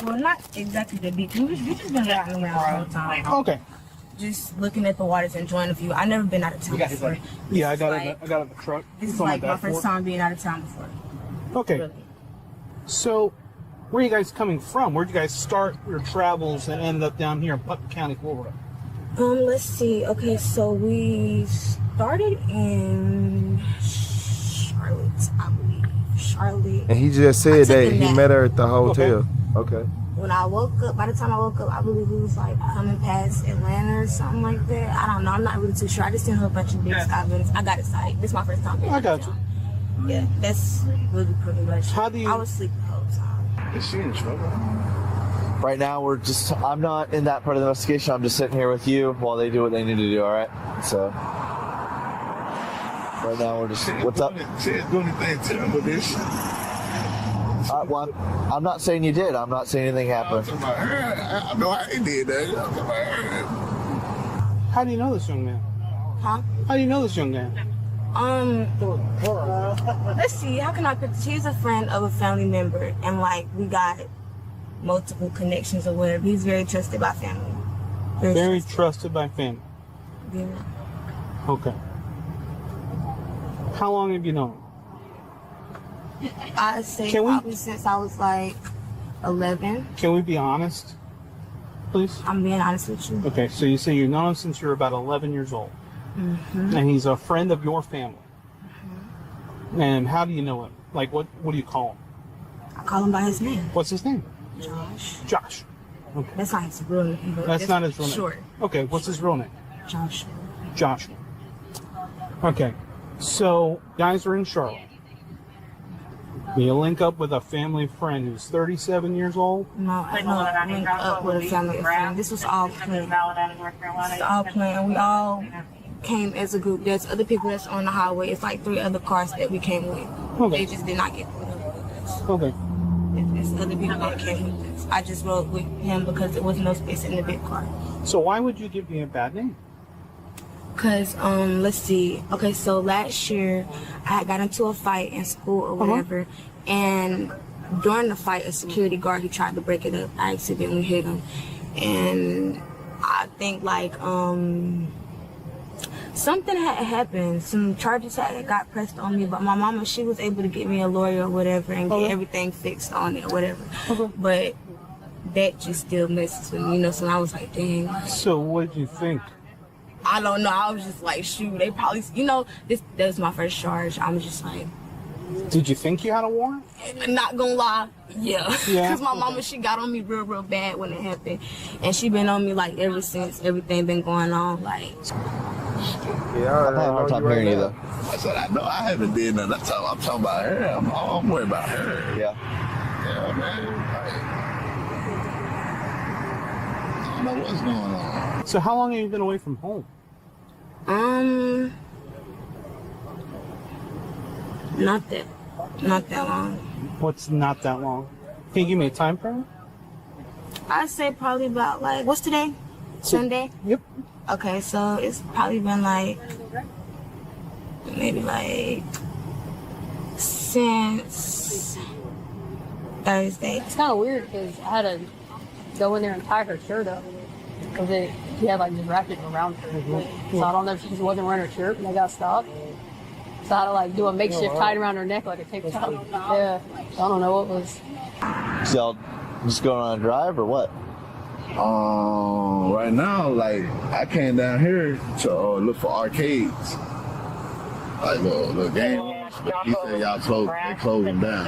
P: Well, not exactly the beach. We just been riding around all the time.
M: Okay.
P: Just looking at the waters, enjoying the view. I never been out of town before.
M: Yeah, I got in the truck.
P: This is like my first time being out of town before.
M: Okay.
P: Really.
M: So, where are you guys coming from? Where'd you guys start your travels and ended up down here in Putnam County, Florida?
P: Let's see. Okay, so we started in Charlotte, I believe. Charlotte.
A: And he just said that he met her at the hotel. Okay.
P: When I woke up, by the time I woke up, I believe we was like coming past Atlanta or something like that. I don't know. I'm not really too sure. I just seen a whole bunch of big sky buildings. I got excited. This is my first time being
M: I got you.
P: Yeah, that's really pretty much.
M: How do you?
P: I was sleeping the whole time.
E: Is she in trouble?
S: Right now, I'm not in that part of the investigation. I'm just sitting here with you while they do what they need to do, all right? So, right now, we're just, what's up?
O: She didn't do anything terrible, did she?
S: Well, I'm not saying you did. I'm not saying anything happened.
O: I know I did that.
M: How do you know this young man?
P: Huh?
M: How do you know this young man?
P: Let's see. How can I put this? He's a friend of a family member, and like we got multiple connections or whatever. He's very trusted by family.
M: Very trusted by family.
P: Yeah.
M: Okay. How long have you known him?
P: I'd say probably since I was like 11.
M: Can we be honest, please?
P: I'm being honest with you.
M: Okay, so you say you've known him since you were about 11 years old.
P: Mm-hmm.
M: And he's a friend of your family.
P: Mm-hmm.
M: And how do you know him? Like, what do you call him?
P: I call him by his name.
M: What's his name?
P: Josh.
M: Josh. Okay.
P: That's not his real name. But
M: That's not his real name.
P: Short.
M: Okay, what's his real name?
P: Josh.
M: Josh. Okay, so guys are in Charlotte. You link up with a family friend who's 37 years old?
P: No, I linked up with a family friend. This was all planned. This was all planned. We all came as a group. There's other people that's on the highway. It's like 3 other cars that we came with.
M: Okay.
P: They just did not get with us.
M: Okay.
P: It's other people that came with us. I just rode with him because there was no space in the big car.
M: So why would you give me a bad name?
P: Cause let's see. Okay, so last year I got into a fight in school or whatever, and during the fight, a security guard, he tried to break it up. I accidentally hit him, and I think like something had happened. Some charges had got pressed on me, but my mama, she was able to get me a lawyer or whatever and get everything fixed on it or whatever. But that just still messes with me, you know. So I was like, dang.
M: So what did you think?
P: I don't know. I was just like, shoot, they probably, you know, that was my first charge. I was just like,
M: Did you think you had a warrant?
P: Not gonna lie, yeah.
M: Yeah?
P: Cause my mama, she got on me real bad when it happened, and she been on me like ever since everything been going on. Like,
A: Yeah,
S: I'm having a hard time hearing you though.
O: I said, I know I haven't did nothing. That's all I'm talking about her. I'm worried about her.
S: Yeah.
O: Yeah, man. I don't know what's going on.
M: So how long have you been away from home?
P: not that long.
M: What's not that long? Can you give me a time frame?
P: I'd say probably about like, what's today? Sunday?
M: Yep.
P: Okay, so it's probably been like, maybe like, since Thursday.
W: It's kind of weird because I had to go in there and tie her shirt up because she had like just wrapped it around her. So I don't know if she just wasn't wearing her shirt and I got stopped. So I had to like do a makeshift tie around her neck like a tape top. Yeah, I don't know what was.
S: So y'all just going on a drive or what?
O: Right now, like, I came down here to look for arcades. Like little games. But he said y'all closed them down.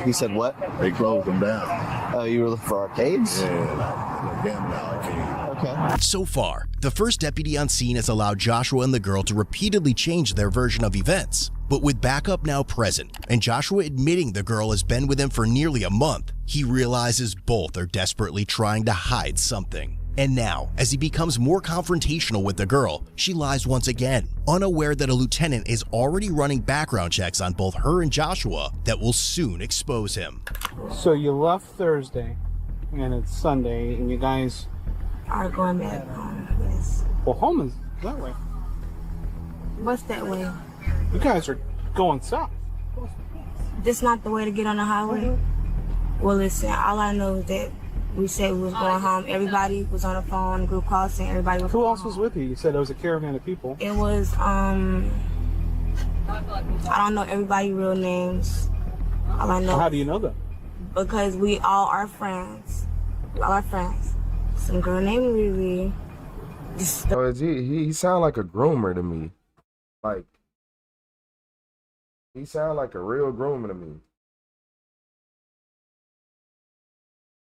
S: He said what?
O: They closed them down.
S: Oh, you were looking for arcades?
O: Yeah, like gambling arcades.
S: Okay.
G: So far, the first deputy on scene has allowed Joshua and the girl to repeatedly change their version of events. But with backup now present, and Joshua admitting the girl has been with him for nearly a month, he realizes both are desperately trying to hide something. And now, as he becomes more confrontational with the girl, she lies once again, unaware that a lieutenant is already running background checks on both her and Joshua that will soon expose him.
M: So you left Thursday, and it's Sunday, and you guys
P: are going back home. Yes.
M: Well, home is that way.
P: What's that way?
M: You guys are going south.
P: This not the way to get on the highway? Well, listen, all I know is that we said we was going home. Everybody was on the phone, group call saying everybody was.
M: Who else was with you? You said it was a caravan of people.
P: It was, I don't know everybody's real names. All I know.
M: Well, how do you know them?
P: Because we all are friends. We all are friends. Some girl named Riri.
A: Oh, he sound like a groomer to me. Like, he sound like a real groomer to me.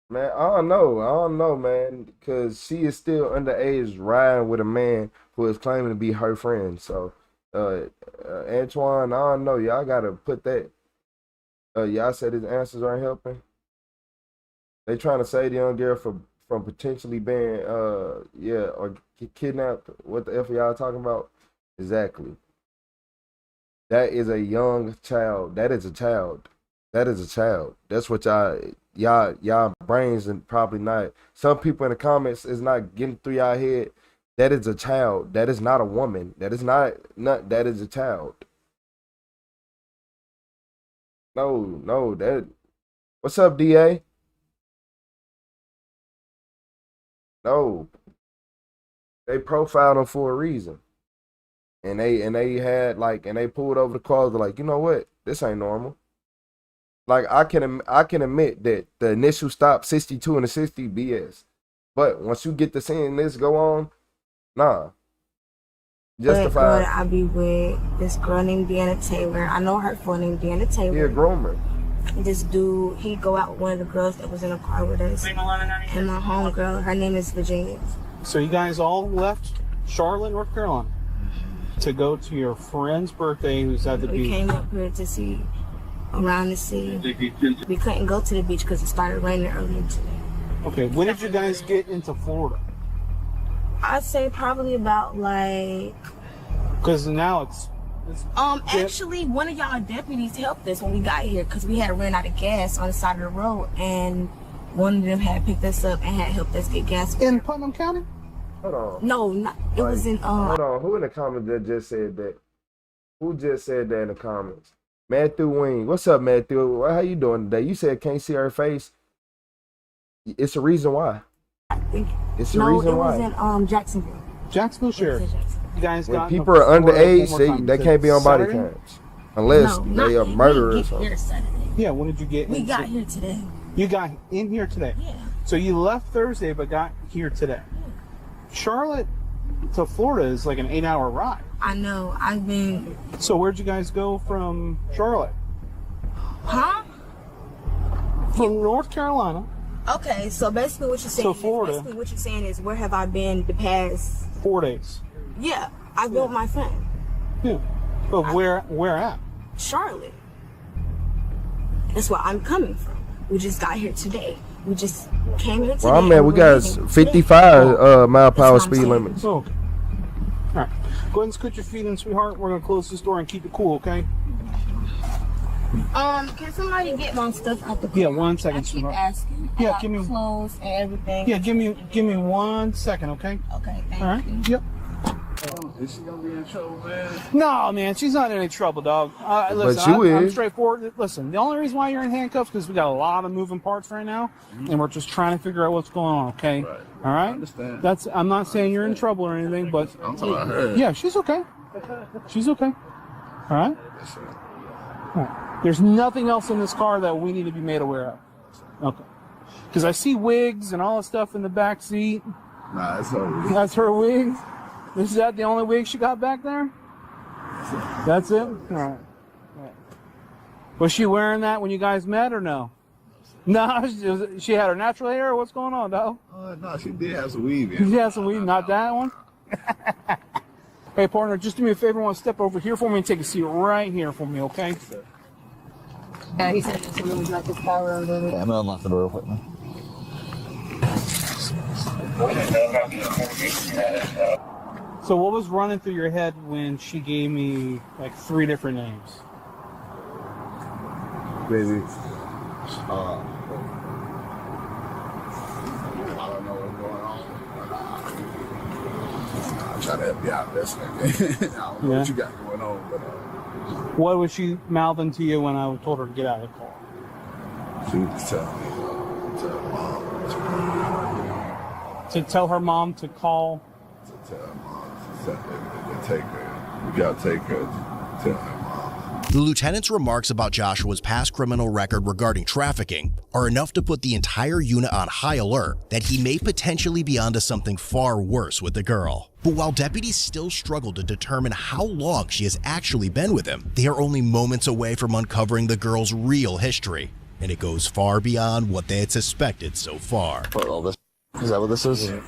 A: Man, I don't know, man, because she is still underage riding with a man who is claiming to be her friend. So, Antoine, I don't know. Y'all got to put that. Y'all said his answers aren't helping. They trying to save the young girl from potentially being, or kidnapped. What the F are y'all talking about? Exactly. That is a young child. That is a child. That is a child. That's what y'all brains and probably not. Some people in the comments is not getting through y'all head. That is a child. That is not a woman. That is not that is a child. No, that. What's up, DA? No. They profiled him for a reason. And they pulled over the cars. They're like, you know what? This ain't normal. Like, I can admit that the initial stop 62 and the 60 BS, but once you get to seeing this go on, nah. Justified.
P: I be with this girl named Deanna Taylor. I know her full name, Deanna Taylor.
A: He a groomer.
P: This dude, he go out with one of the girls that was in the car with us, and my homegirl, her name is Virginia.
M: So you guys all left Charlotte, North Carolina, to go to your friend's birthday who's at the beach.
P: We came up here to see around the sea. We couldn't go to the beach because it started raining earlier today.
M: Okay, when did you guys get into Florida?
P: I'd say probably about like.
M: Because now it's
P: actually, one of y'all deputies helped us when we got here because we had run out of gas on the side of the road, and one of them had picked us up and had helped us get gas.
M: In Putnam County?
A: Hold on.
P: No, it was in.
A: Hold on. Who in the comments that just said that? Who just said that in the comments? Matthew Wing. What's up, Matthew? How you doing today? You said can't see her face. It's a reason why. It's a reason why.
P: No, it was in Jacksonville.
M: Jacksonville Sheriff. You guys
A: when
M: got
A: people are underage, they can't be on body cams unless they are murderers.
M: Yeah, when did you get?
P: We got here today.
M: You got in here today.
P: Yeah.
M: So you left Thursday, but got here today. Yeah. Charlotte to Florida is like an 8-hour ride.
P: I know. I've been.
M: So where'd you guys go from Charlotte?
P: Huh?
M: From North Carolina.
P: Okay, so basically what you're saying.
M: Florida.
P: Basically what you're saying is, where have I been the past
M: 4 days?
P: Yeah, I've been with my friend.
M: Yeah. But where at?
P: Charlotte. That's where I'm coming from. We just got here today. We just came here today.
A: Well, man, we got 55 mile per hour speed limits.
M: Okay. All right. Go ahead and scoot your feet in, sweetheart. We're gonna close this door and keep it cool, okay?
P: Can somebody get my stuff out the car?
M: Yeah, 1 second,
P: I keep
M: sweetheart.
P: asking.
M: Yeah, give me
P: clothes and everything.
M: Yeah, give me 1 second, okay?
P: Okay, thank
M: All right.
P: you.
M: Yep.
O: Is she gonna be in trouble, man?
M: No, man, she's not in any trouble, dog. Listen, I'm straightforward. Listen, the only reason why you're in handcuffs is because we got a lot of moving parts right now, and we're just trying to figure out what's going on. Okay,
O: Right.
M: all right.
O: I understand.
M: I'm not saying you're in trouble or anything, but
O: I'm talking about her.
M: yeah, she's okay. She's okay. All right.
O: Yes, sir.
M: All right. There's nothing else in this car that we need to be made aware of. Okay. Because I see wigs and all the stuff in the back seat.
O: Nah, that's her.
M: That's her wig. Is that the only wig she got back there? That's it? All right. Was she wearing that when you guys met or no? No, she had her natural hair or what's going on, though?
O: No, she did have some weave in.
M: She had some weave, not that one? Hey, partner, just do me a favor. I want to step over here for me and take a seat right here for me, okay?
P: Yeah, he said it's really like this power over there.
S: Yeah, I'm gonna unlock the door real quick, man.
M: So what was running through your head when she gave me like 3 different names?
O: Baby. I don't know what's going on. I'm trying to help you out this thing. I don't know what you got going on, but
M: What was she mouthing to you when I told her to get out of the car?
O: she was telling me to mom.
M: To tell her mom to call?
O: To tell her mom to take her. You gotta take her to tell her mom.
G: The lieutenant's remarks about Joshua's past criminal record regarding trafficking are enough to put the entire unit on high alert that he may potentially be onto something far worse with the girl. But while deputies still struggle to determine how long she has actually been with him, they are only moments away from uncovering the girl's real history, and it goes far beyond what they had suspected so far.
S: What, all this? Is that what this is?
O: Yeah.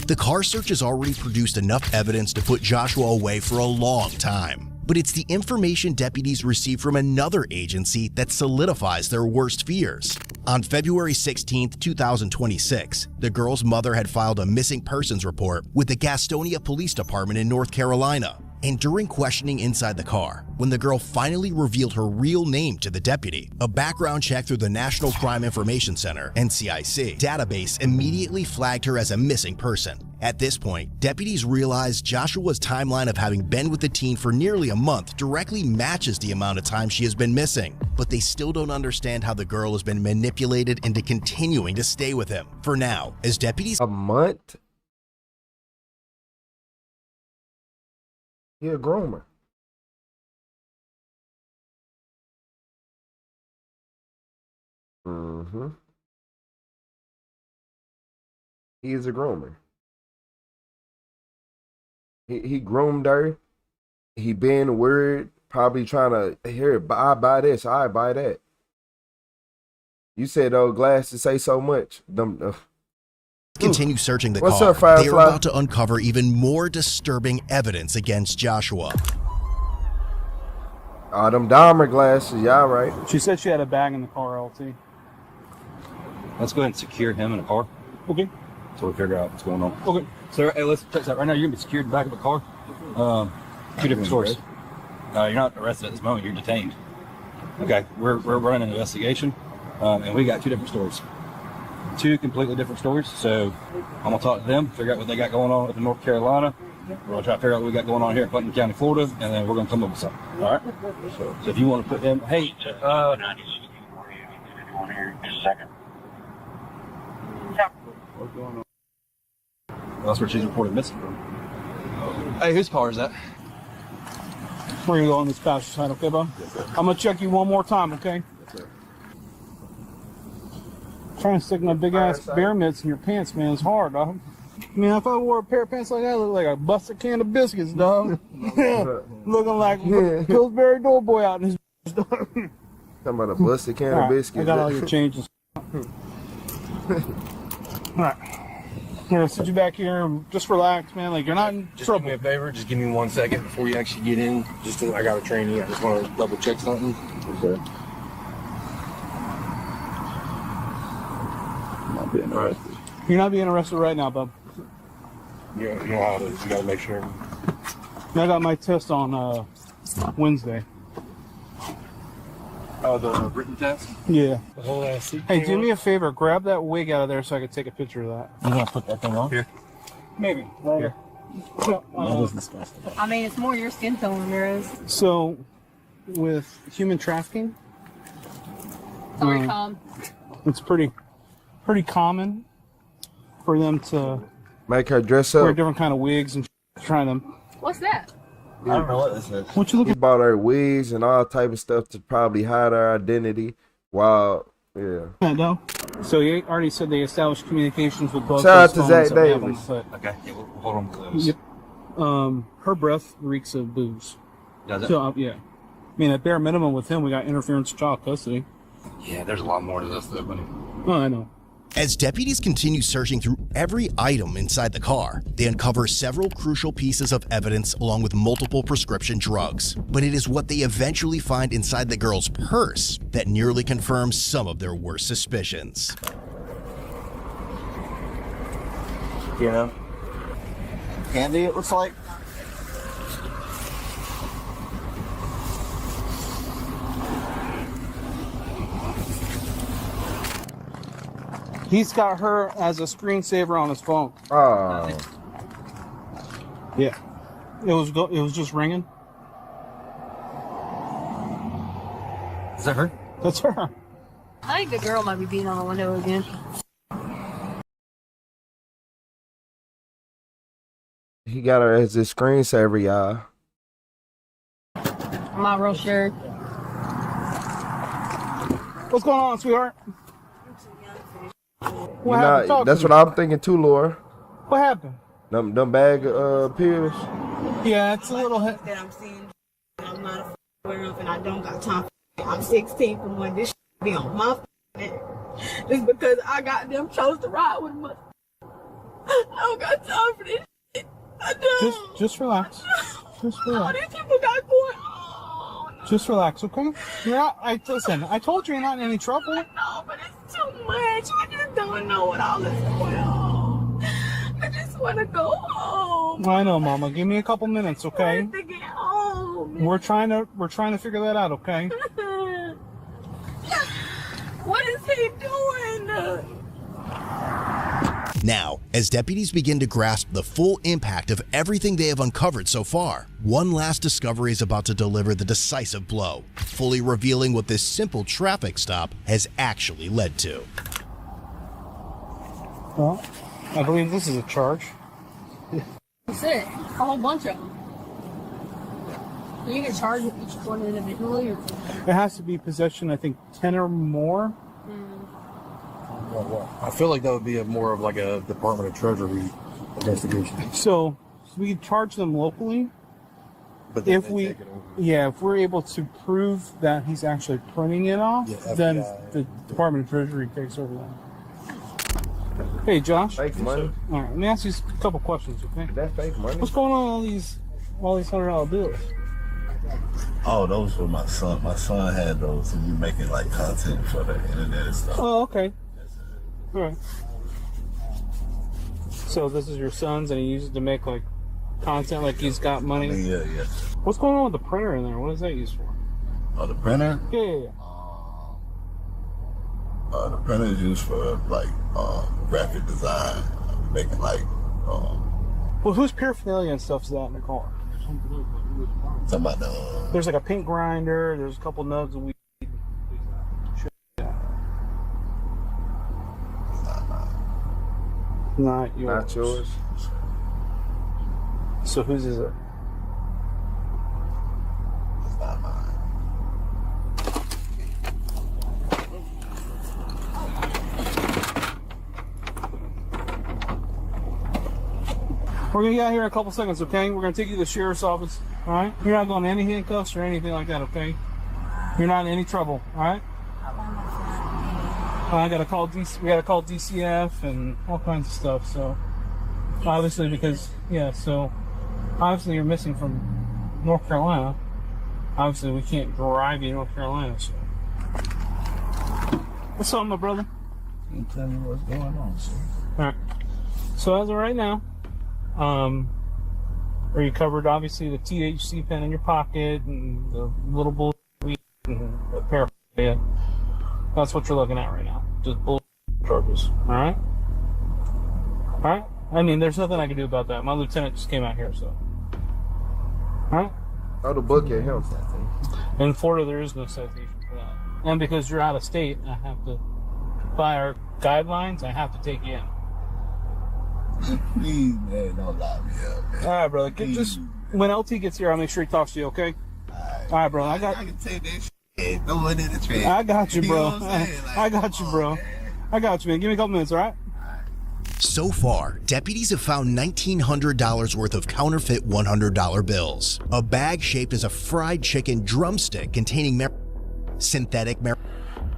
G: The car search has already produced enough evidence to put Joshua away for a long time. But it's the information deputies receive from another agency that solidifies their worst fears. On February 16, 2026, the girl's mother had filed a missing persons report with the Gastonia Police Department in North Carolina. And during questioning inside the car, when the girl finally revealed her real name to the deputy, a background check through the National Crime Information Center (NCIC) database immediately flagged her as a missing person. At this point, deputies realized Joshua's timeline of having been with the teen for nearly a month directly matches the amount of time she has been missing. But they still don't understand how the girl has been manipulated into continuing to stay with him. For now, as deputies—
A: A month? He a groomer. Mm-hmm. He is a groomer. He groomed her. He been word, probably trying to here, I buy this, I buy that. You said, oh, glasses say so much.
G: Continue searching the
A: What's
G: car,
A: up, Firefly?
G: they are about to uncover even more disturbing evidence against Joshua.
A: Them Dahmer glasses, y'all right.
M: She said she had a bag in the car, LT.
N: Let's go ahead and secure him in a car.
M: Okay.
N: So we figure out what's going on.
M: Okay.
N: So hey, let's check that. Right now, you're gonna be secured in the back of a car. 2 different stories. You're not arrested at this moment. You're detained. Okay. We're running an investigation, and we got 2 different stories. 2 completely different stories. So I'm gonna talk to them, figure out what they got going on up in North Carolina. We're gonna try to figure out what we got going on here in Putnam County, Florida, and then we're gonna come up with something. All right. So if you want to put him, hey,
R: Just a second.
N: What's going on? That's where she's reported missing from. Hey, whose car is that?
M: We're gonna go on this passenger side, okay, bro?
N: Yes, sir.
M: I'm gonna check you one more time, okay?
N: Yes, sir.
M: Trying to stick my big ass bear mitts in your pants, man, it's hard, dog. Man, if I wore a pair of pants like that, I look like a busted can of biscuits, dog. Looking like Pillsbury Doughboy out in his dog.
A: Talking about a busted can of biscuits.
M: I got all your changes. Alright. I'm gonna sit you back here and just relax, man. Like, you're not in
F: Just
M: trouble.
F: do me a favor. Just give me 1 second before you actually get in. I got a trainee. I just want to double check something.
N: Okay. Not being arrested.
M: You're not being arrested right now, bub.
F: You know how it is. You got to make sure.
M: I got my test on Wednesday.
F: Oh, the written test?
M: Yeah.
F: The whole ass seat.
M: Hey, do me a favor. Grab that wig out of there so I can take a picture of that.
F: You want to put that thing on? Here.
M: Maybe. Later.
W: I mean, it's more your skin tone than theirs.
M: So, with human trafficking,
W: Sorry, Tom.
M: it's pretty common for them to
A: Make her dress
M: wear
A: up.
M: different kind of wigs and trying to.
W: What's that?
N: I don't know what this is.
M: What you looking?
A: He bought her wigs and all type of stuff to probably hide her identity. While
M: at, though? So he already said they established communications with both.
A: Shout out
M: those
A: to
M: phones
A: Zach
M: that we have on
A: Davis.
M: foot.
N: Okay, yeah, we'll hold on close.
M: Yep. Her breath reeks of booze.
N: Does it?
M: So yeah. I mean, at bare minimum with him, we got interference of child custody.
N: Yeah, there's a lot more to this, though, buddy.
M: Oh, I know.
G: As deputies continue searching through every item inside the car, they uncover several crucial pieces of evidence along with multiple prescription drugs. But it is what they eventually find inside the girl's purse that nearly confirms some of their worst suspicions.
S: You know? Candy, it looks like.
M: He's got her as a screensaver on his phone.
A: Oh.
M: Yeah. It was just ringing.
N: Is that her?
M: That's her.
W: I think the girl might be beating on the window again.
A: He got her as his screensaver, y'all.
W: I'm not real sure.
M: What's going on, sweetheart?
A: You not, that's what I'm thinking too, Laura.
M: What happened?
A: Them bag pills.
M: Yeah, it's a little.
P: That I'm seeing, I'm not aware of, and I don't got time. I'm 16 from when this be on my head. Just because I got them chose to ride with them. I don't got time for this. I don't.
M: Just relax. Just
P: All
M: relax.
P: these people got going on.
M: Just relax, okay? You're not. Listen. I told you you're not in any trouble.
P: No, but it's too much. I just don't know what all is going on. I just want to go home.
M: I know, Mama. Give me a couple minutes, okay?
P: I want to get home.
M: We're trying to figure that out, okay?
P: What is he doing?
G: Now, as deputies begin to grasp the full impact of everything they have uncovered so far, one last discovery is about to deliver the decisive blow, fully revealing what this simple traffic stop has actually led to.
M: Well, I believe this is a charge.
W: That's it. A whole bunch of them. You can charge each one individually, or
M: It has to be possession, I think, 10 or more.
F: I feel like that would be more of like a Department of Treasury investigation.
M: So we can charge them locally.
F: But
M: if we're able to prove that he's actually printing it off, then the Department of Treasury takes over that. Hey, Josh.
A: Fake money.
M: All right, let me ask you a couple questions, okay?
A: That fake money.
M: What's going on with all these $100 bills?
O: Oh, those were my son. My son had those. He be making like content for the internet and stuff.
M: Oh, okay. All right. So this is your son's, and he uses it to make like content, like he's got money.
O: Yeah.
M: What's going on with the printer in there? What is that used for?
O: Oh, the printer?
M: Yeah.
O: The printer is used for like graphic design, making like.
M: Well, whose paraphernalia and stuff is that in the car?
O: Somebody.
M: There's like a paint grinder. There's a couple nugs of weed. Not yours.
A: Not yours.
M: So whose is it?
O: It's not mine.
M: We're gonna get out here in a couple seconds, okay? We're gonna take you to the sheriff's office, all right? You're not going to any handcuffs or anything like that, okay? You're not in any trouble, all right? We gotta call DCF and all kinds of stuff. So obviously, because so obviously you're missing from North Carolina. Obviously, we can't drive you to North Carolina. So what's up, my brother?
O: You tell me what's going on, sir.
M: All right. So as of right now, are you covered? Obviously, the THC pen in your pocket and the little bull weed and the paraphernalia. That's what you're looking at right now. Just bull charges. All right. All right. I mean, there's nothing I can do about that. My lieutenant just came out here, so. All right.
A: Throw the book at him.
M: In Florida, there is no citation for that. And because you're out of state, I have to, by our guidelines, I have to take you in.
O: Please, man, don't lock me up, man.
M: All right, brother. Just when LT gets here, I'll make sure he talks to you. Okay. All right, bro. I can
O: take that shit. Throw it in the trash.
M: I got you, bro.
O: You know what I'm saying?
M: I got you, bro. I got you, man. Give me a couple minutes, all right?
G: So far, deputies have found $1,900 worth of counterfeit $100 bills. A bag shaped as a fried chicken drumstick containing synthetic marijuana.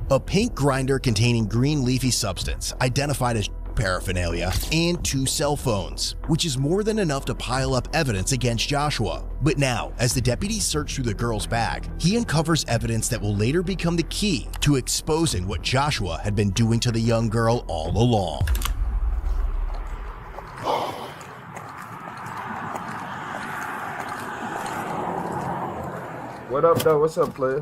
G: A paint grinder containing green leafy substance identified as paraphernalia, and 2 cell phones, which is more than enough to pile up evidence against Joshua. But now, as the deputies search through the girl's bag, he uncovers evidence that will later become the key to exposing what Joshua had been doing to the young girl all along.
A: What up, though? What's up, player?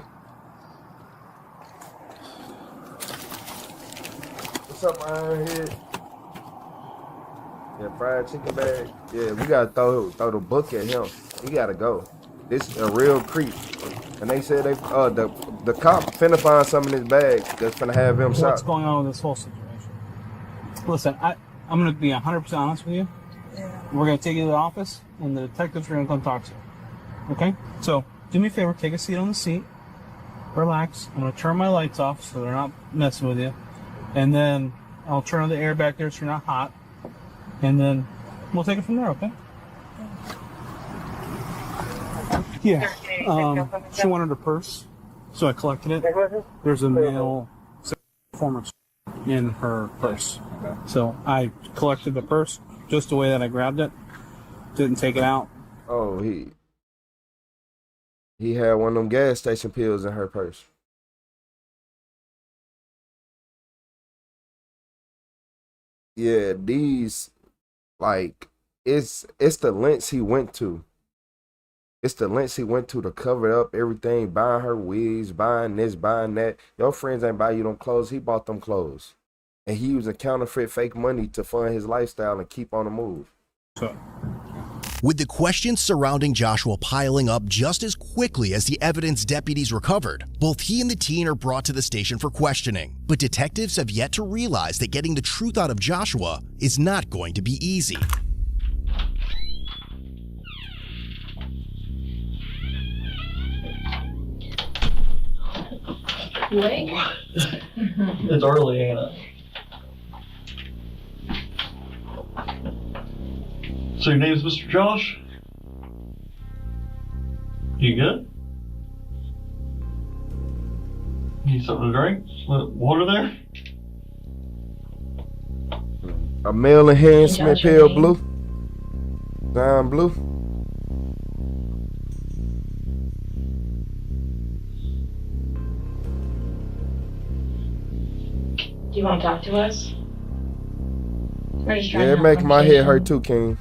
A: What's up, Ironhead? Yeah, fried chicken bag. Yeah, we gotta throw the book at him. He gotta go. This a real creep. And they said the cop finna find something in his bag that's finna have him shot.
M: What's going on with this whole situation? Listen, I'm gonna be 100% honest with you. We're gonna take you to the office, and the detectives are gonna come talk to you. Okay? So do me a favor, take a seat on the seat. Relax. I'm gonna turn my lights off so they're not messing with you, and then I'll turn on the air back there so you're not hot. And then we'll take it from there, okay? Yeah. She wanted her purse, so I collected it. There's a mail performance in her purse. So I collected the purse just the way that I grabbed it. Didn't take it out.
A: Oh, he had one of them gas station pills in her purse. Yeah, these, like, it's the lengths he went to. It's the lengths he went to cover up everything, buying her wigs, buying this, buying that. Your friends ain't buy you them clothes. He bought them clothes. And he used counterfeit fake money to fund his lifestyle and keep on the move.
G: With the questions surrounding Joshua piling up just as quickly as the evidence deputies recovered, both he and the teen are brought to the station for questioning. But detectives have yet to realize that getting the truth out of Joshua is not going to be easy.
B: Wake?
D: It's early, ain't it? So your name's Mr. Josh? You good? Need something to drink? Water there?
A: A male enhancement pill, blue. Down blue.
B: Do you want to talk to us? We're just trying
A: Yeah, it
B: to
A: make my head hurt too, King.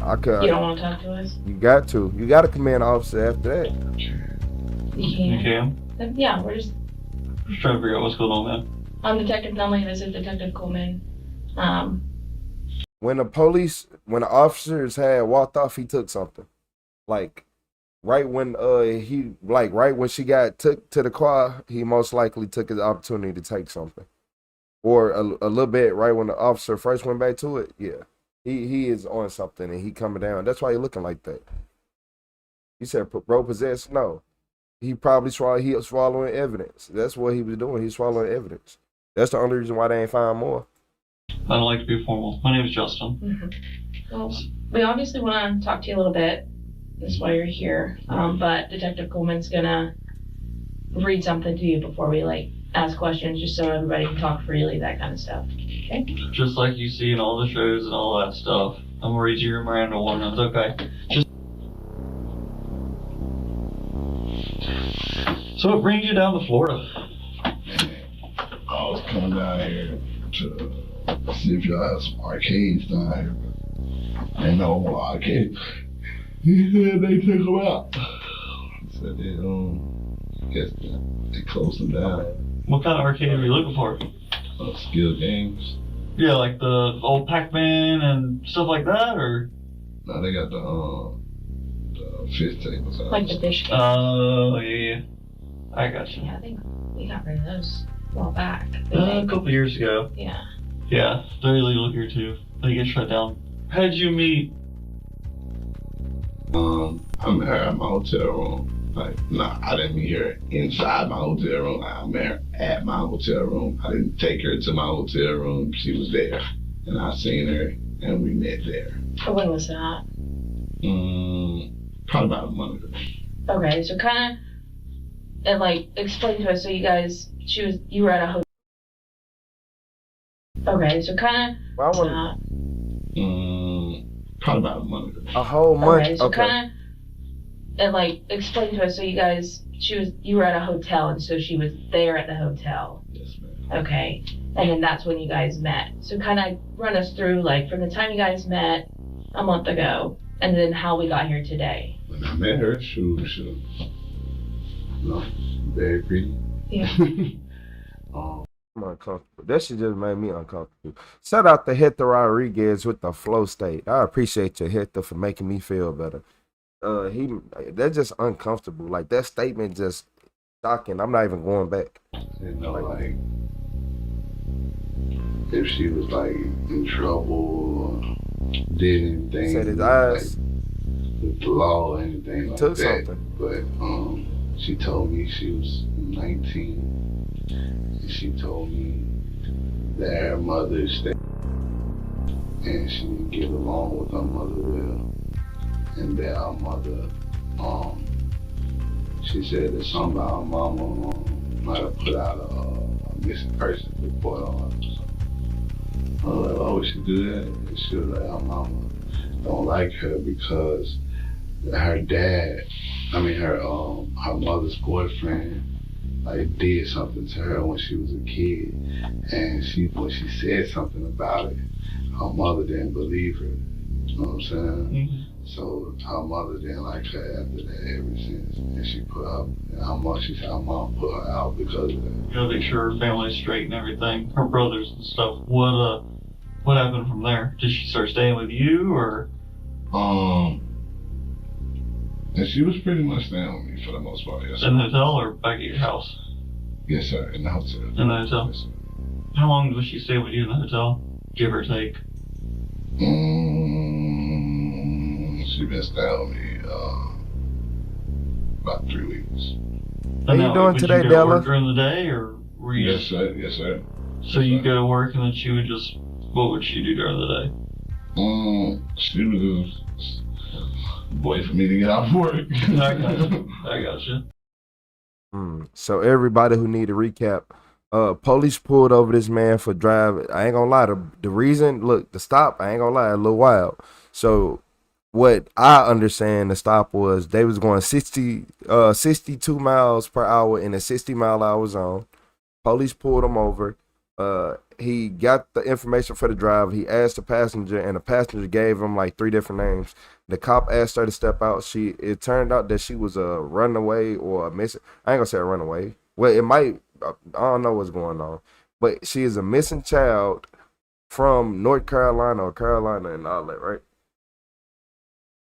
B: You don't want to talk to us?
A: You got to. You got to command officer after that.
B: You
D: can?
B: Yeah, we're just
D: trying to figure out what's going on, man.
B: I'm Detective Nunley. This is Detective Coleman.
A: When the officers had walked off, he took something. Like, right when right when she got took to the car, he most likely took his opportunity to take something. or a little bit right when the officer first went back to it, yeah, he is on something and he coming down. That's why he looking like that. You said bro possessed? No, he probably he was swallowing evidence. That's what he was doing. He's swallowing evidence. That's the only reason why they ain't find more.
H: I don't like to be formal. My name is Justin.
B: Well, we obviously want to talk to you a little bit. That's why you're here. But Detective Coleman's gonna read something to you before we ask questions, just so everybody can talk freely, that kind of stuff. Okay?
H: Just like you see in all the shows and all that stuff. I'm gonna read you your Miranda warnings, okay? So what brings you down to Florida?
O: I was coming down here to see if y'all have some arcades down here. Ain't no more arcades. He said they took them out. He said they closed them down.
H: What kind of arcade are you looking for?
O: Skill games.
H: Yeah, like the old Pac-Man and stuff like that, or?
O: No, they got the fish tables out.
B: Like the fish games.
H: Oh, yeah. I got you.
B: Yeah, I think we got rid of those a while back.
H: A couple years ago.
B: Yeah.
H: Yeah, they're illegal here too. They get shut down. How did you meet?
O: I met her at my hotel room. I didn't meet her inside my hotel room. I met her at my hotel room. I didn't take her to my hotel room. She was there, and I seen her, and we met there.
B: When was that?
O: Probably about a month ago.
B: Okay, so kind of, and explain to us. So you were at a hotel. Okay, so kind of.
A: Well,
O: Probably about a month ago.
A: A whole month.
B: Okay, so kind of, and explain to us. So you were at a hotel, and so she was there at the hotel.
O: Yes, ma'am.
B: Okay, and then that's when you guys met. So kind of run us through from the time you guys met a month ago, and then how we got here today.
O: When I met her, she was very pretty.
B: Yeah.
A: I'm uncomfortable. That shit just made me uncomfortable. Shout out to Hector Rodriguez with the flow state. I appreciate you, Hector, for making me feel better. That's just uncomfortable. Like that statement just shocking. I'm not even going back.
O: If she was in trouble or did anything,
A: Said his eyes
O: with the law or anything like
A: took
O: that.
A: something.
O: But she told me she was 19. And she told me that her mother stayed and she didn't get along with her mother well. And that her mother, she said that somehow her mama might have put out a missing person report on her. I was like, why would she do that? And she was like, her mama don't like her because her mother's boyfriend did something to her when she was a kid, and when she said something about it, her mother didn't believe her. You know what I'm saying?
H: Mm-hmm.
O: So her mother didn't like her after that ever since, and she said her mom put her out because of that.
H: You gotta make sure her family's straight and everything. Her brothers and stuff. What happened from there? Did she start staying with you, or?
O: And she was pretty much staying with me for the most part, yes.
H: In the hotel or back at your house?
O: Yes, sir, in the hotel.
H: In the hotel? Yes, how long was she stay with you in the hotel, give or take?
O: She been staying with me about 3 weeks.
A: How you doing today,
H: Della?
A: Della?
H: Work during the day, or were you?
O: Yes, sir. Yes, sir.
H: So you go to work and then she would just, what would she do during the day?
O: She would just wait for me to get off work.
H: I got you.
A: So everybody who need a recap, police pulled over this man for driving. I ain't gonna lie, the reason, look, the stop, I ain't gonna lie, a little wild. So what I understand the stop was they was going 62 miles per hour in a 60-mile-an-hour zone. Police pulled him over. He got the information for the driver. He asked the passenger, and the passenger gave him 3 different names. The cop asked her to step out. It turned out that she was a runaway or a missing. I ain't gonna say a runaway. Well, it might. I don't know what's going on, but she is a missing child from North Carolina or Carolina and all that, right?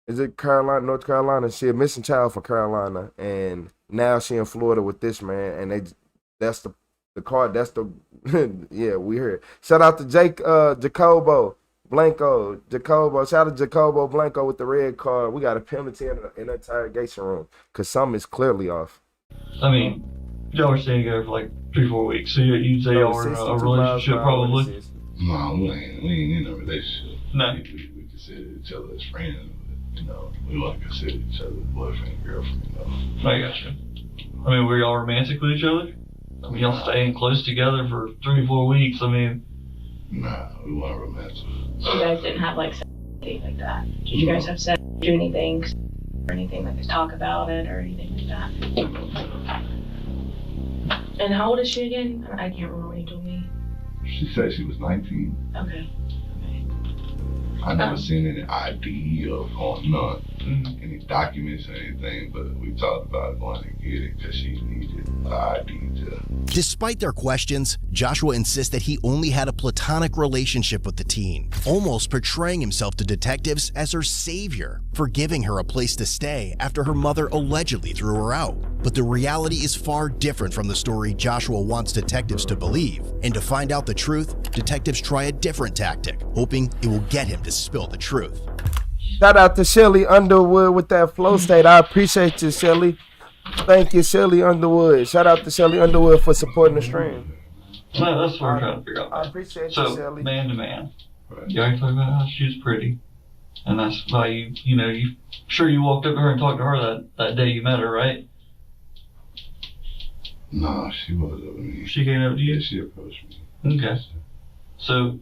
A: Is it Carolina, North Carolina? She a missing child from Carolina, and now she in Florida with this man, and that's the The car, that's the yeah, we heard. Shout out to Jacobo Blanco. Shout out to Jacobo Blanco with the red car. We got a penalty in the interrogation room because something is clearly off.
H: I mean, y'all were staying together for like 3-4 weeks, so you'd say y'all were in a relationship probably?
O: No, we ain't in a relationship.
H: No.
O: We consider each other as friends. You know, we want to consider each other boyfriend and girlfriend. You know.
H: I got you. I mean, were y'all romantic with each other? I mean, y'all staying close together for 3-4 weeks. I mean,
O: nah, we weren't romantic.
B: So you guys didn't have like sex or anything like that? Did you guys have sex, do anything, or anything like talk about it or anything like that? And how old is she again? I can't remember what you told me.
O: She said she was 19.
B: Okay.
O: I never seen any ID or any documents or anything, but we talked about going to get it because she needed an ID to.
G: Despite their questions, Joshua insists that he only had a platonic relationship with the teen, almost portraying himself to detectives as her savior for giving her a place to stay after her mother allegedly threw her out. But the reality is far different from the story Joshua wants detectives to believe. And to find out the truth, detectives try a different tactic, hoping it will get him to spill the truth.
A: Shout out to Shelly Underwood with that flow state. I appreciate you, Shelly. Thank you, Shelly Underwood. Shout out to Shelly Underwood for supporting the stream.
H: No, that's what we're trying to figure out.
A: I appreciate
H: you,
A: Shelly.
H: Man to man. You already talked about how she's pretty. And that's why you sure you walked up to her and talked to her that day you met her, right?
O: No, she wasn't up to me.
H: She came up to you?
O: Yeah, she approached me.
H: Okay. So,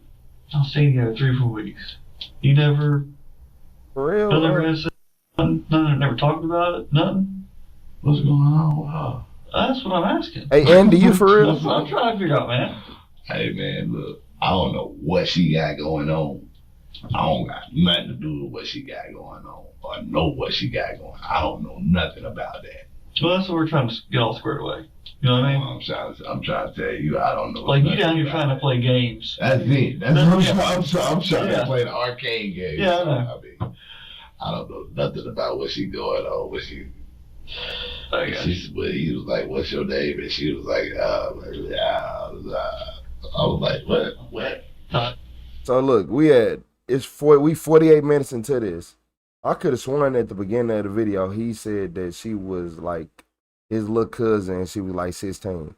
H: I'll stay together 3-4 weeks. You never...
A: For real?
H: Never talked about it? Nothing?
O: What's going on with her?
H: That's what I'm asking.
A: Hey, Andy, you for real?
H: That's what I'm trying to figure out, man.
O: Hey, man, look, I don't know what she got going on. I don't got nothing to do with what she got going on or know what she got going on. I don't know nothing about that.
H: Well, that's what we're trying to get all squared away. You know what I mean?
O: I'm trying to tell you, I don't know.
H: Like you down here trying to play games.
O: That's it. That's what I'm trying to play the arcade game.
H: Yeah, I know.
O: I mean, I don't know nothing about what she going on. What she. He was like, "What's your name?" And she was like, I was like, "What?"
A: So look, we 48 minutes into this. I could have sworn at the beginning of the video he said that she was like his little cousin and she was like 16.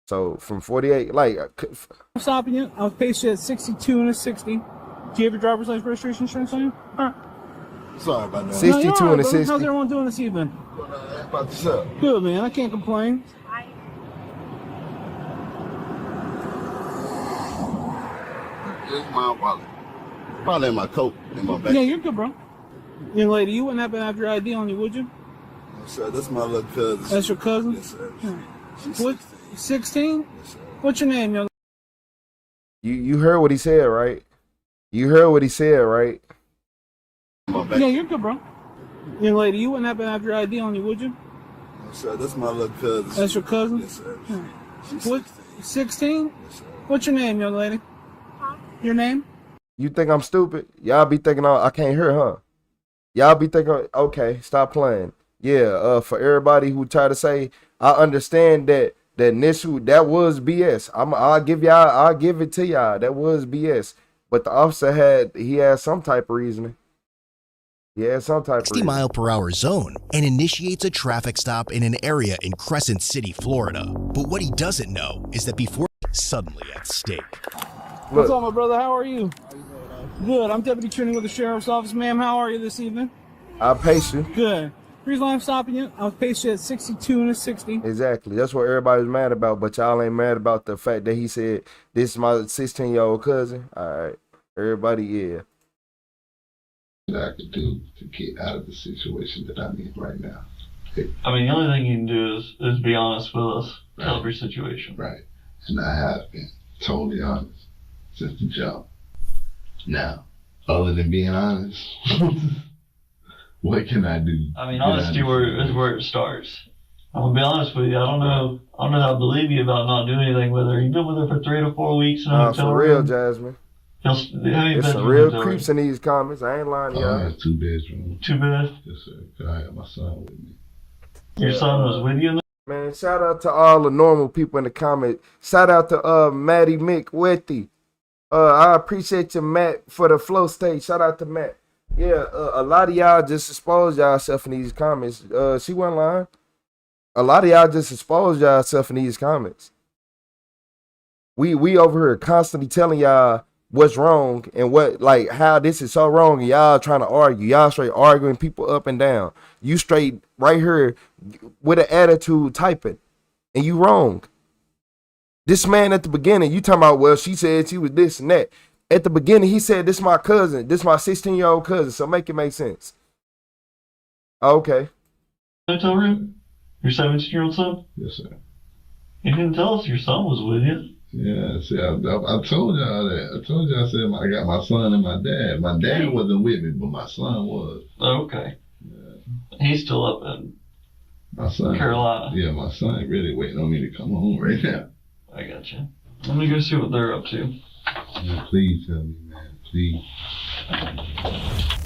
A: So from 48, like
M: I'm stopping you. I was paced you at 62 and a 60. Do you have your driver's license registration insurance on you? All right.
O: Sorry about that.
A: 62 and a 60.
M: How's everyone doing this evening?
O: About yourself?
M: Good, man. I can't complain.
O: It's my wallet. Probably in my coat, in my bag.
M: Yeah, you're good, bro. Young lady, you wouldn't happen to have your ID on you, would you?
O: No, sir, that's my little cousin.
M: That's your cousin?
O: Yes, sir.
M: What? 16? Yes, sir. What's your name, young?
A: You heard what he said, right? You heard what he said, right?
M: Yeah, you're good, bro. Young lady, you wouldn't happen to have your ID on you, would you?
O: No, sir, that's my little cousin.
M: That's your cousin?
O: Yes, sir.
M: What? 16?
O: Yes, sir.
M: What's your name, young lady? Your name?
A: You think I'm stupid? Y'all be thinking I can't hear, huh? Y'all be thinking, okay, stop playing. Yeah, for everybody who try to say, I understand that that was BS. I'll give it to y'all. That was BS. But the officer had some type of reasoning. Yeah, some type of
G: 60-mile-per-hour zone and initiates a traffic stop in an area in Crescent City, Florida. But what he doesn't know is that before suddenly at stake.
M: What's up, my brother? How are you? Good. I'm Deputy Trini with the Sheriff's Office. Ma'am, how are you this evening?
A: I pace you.
M: Good. The reason why I'm stopping you, I was paced you at 62 and a 60.
A: Exactly. That's what everybody's mad about, but y'all ain't mad about the fact that he said, this is my 16-year-old cousin. All right. Everybody, yeah.
O: That I could do to get out of the situation that I'm in right now.
H: I mean, the only thing you can do is be honest with us about every situation.
O: Right. And I have been totally honest since the jump. Now, other than being honest, what can I do?
H: I mean, honesty is where it starts. I'm gonna be honest with you. I don't know how to believe you about not doing anything with her. You've been with her for 3 to 4 weeks now.
A: For real, Jasmine. There's some real creeps in these comments. I ain't lying to y'all.
O: I have 2 bedrooms.
H: 2 beds?
O: Yes, sir. I have my son with me.
H: Your son was with you in
A: Man, shout out to all the normal people in the comment. Shout out to Maddie Mick Wetty. I appreciate you, Matt, for the flow state. Shout out to Matt. Yeah, a lot of y'all just exposed y'allself in these comments. She wasn't lying. A lot of y'all just exposed y'allself in these comments. We over here constantly telling y'all what's wrong and what, like, how this is so wrong, and y'all trying to argue. Y'all straight arguing people up and down. You straight right here with an attitude typing, and you wrong. This man at the beginning, you talking about, well, she said she was this and that. At the beginning, he said, this my cousin. This my 16-year-old cousin, so make it make sense. Okay.
H: I tell him? Your 17-year-old son?
O: Yes, sir.
H: You didn't tell us your son was with you.
O: Yeah, see, I told y'all that. I told y'all, I said, I got my son and my dad. My dad wasn't with me, but my son was.
H: Okay. Yeah. He's still up in
O: my son,
H: Carolina.
O: Yeah, my son really waiting on me to come home right now.
H: I got you. I'm gonna go see what they're up to.
O: Yeah, please tell me, man. Please.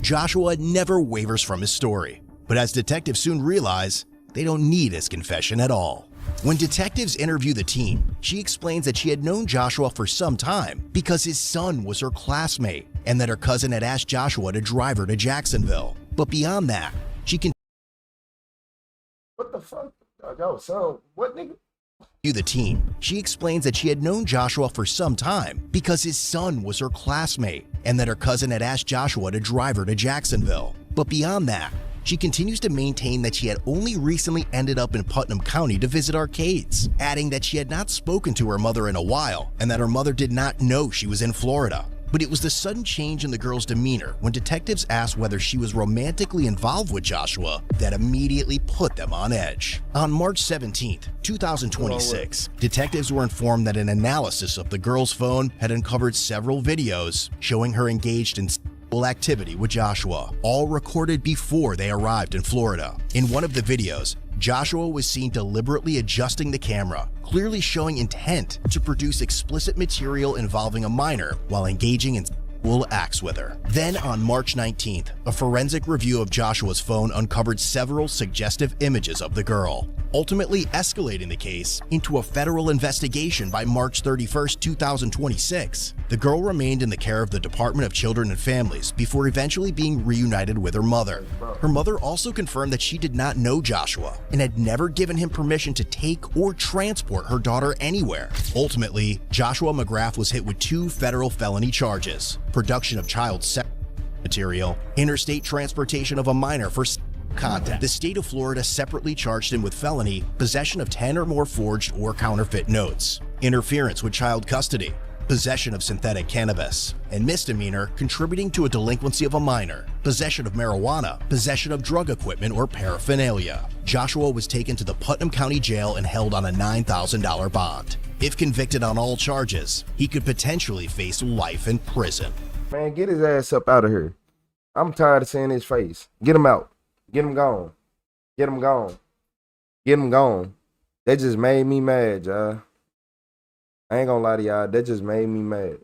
G: Joshua never wavers from his story, but as detectives soon realize, they don't need his confession at all. When detectives interview the teen, she explains that she had known Joshua for some time because his son was her classmate and that her cousin had asked Joshua to drive her to Jacksonville. But beyond that, she can.
A: What the fuck? Yo, so what, nigga?
G: The teen, she explains that she had known Joshua for some time because his son was her classmate and that her cousin had asked Joshua to drive her to Jacksonville. But beyond that, she continues to maintain that she had only recently ended up in Putnam County to visit arcades, adding that she had not spoken to her mother in a while and that her mother did not know she was in Florida. But it was the sudden change in the girl's demeanor when detectives asked whether she was romantically involved with Joshua that immediately put them on edge. On March 17th, 2026, detectives were informed that an analysis of the girl's phone had uncovered several videos showing her engaged in sexual activity with Joshua, all recorded before they arrived in Florida. In one of the videos, Joshua was seen deliberately adjusting the camera, clearly showing intent to produce explicit material involving a minor while engaging in sexual acts with her. Then on March 19th, a forensic review of Joshua's phone uncovered several suggestive images of the girl, ultimately escalating the case into a federal investigation by March 31st, 2026. The girl remained in the care of the Department of Children and Families before eventually being reunited with her mother. Her mother also confirmed that she did not know Joshua and had never given him permission to take or transport her daughter anywhere. Ultimately, Joshua McGrath was hit with 2 federal felony charges: production of child sex material, interstate transportation of a minor for content. The state of Florida separately charged him with felony possession of 10 or more forged or counterfeit notes, interference with child custody, possession of synthetic cannabis, and misdemeanor contributing to a delinquency of a minor, possession of marijuana, possession of drug equipment or paraphernalia. Joshua was taken to the Putnam County Jail and held on a $9,000 bond. If convicted on all charges, he could potentially face life in prison.
A: Man, get his ass up out of here. I'm tired of seeing his face. Get him out. Get him gone. Get him gone. Get him gone. That just made me mad, y'all. I ain't gonna lie to y'all. That just made me mad.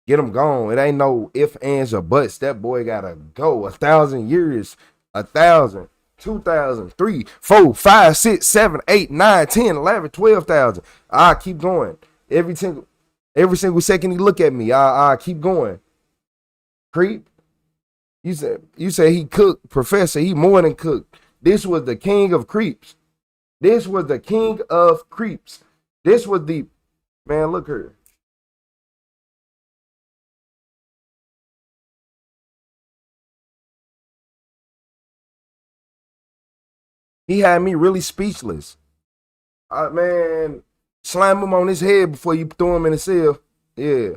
A: Get him gone. It ain't no ifs, ands, or buts. That boy gotta go. 1,000 years. 1,000. 2,000. 3, 4, 5, 6, 7, 8, 9, 10, 11, 12,000. I keep going. Every single second he look at me, I keep going. Creep. You said he cooked, Professor. He more than cooked. This was the king of creeps. This was the king of creeps. This was the man. Look here. He had me really speechless. Man, slam him on his head before you throw him in the cell. Yeah.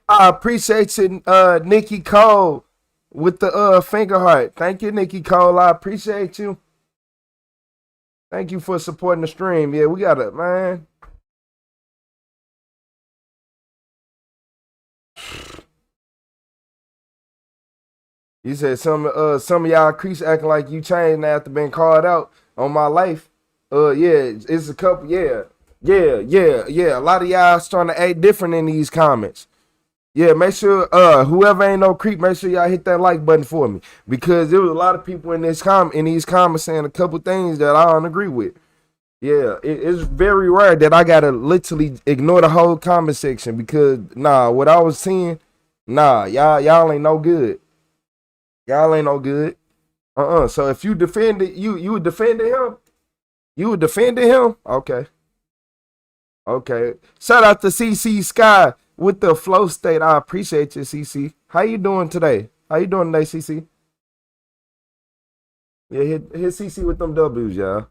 A: I appreciate you, Nikki Cole, with the finger heart. Thank you, Nikki Cole. I appreciate you. Thank you for supporting the stream. Yeah, we got it, man. You said some of y'all creeps acting like you changed after being called out on my life. Yeah, it's a couple. Yeah. A lot of y'all starting to act different in these comments. Yeah, make sure whoever ain't no creep, make sure y'all hit that like button for me, because there was a lot of people in these comments saying a couple things that I don't agree with. Yeah, it's very rare that I gotta literally ignore the whole comment section because what I was seeing, y'all ain't no good. Y'all ain't no good. So if you defended you were defending him, Okay. Okay. Shout out to CC Sky with the flow state. I appreciate you, CC. How you doing today? CC? Yeah, hit CC with them W's, y'all.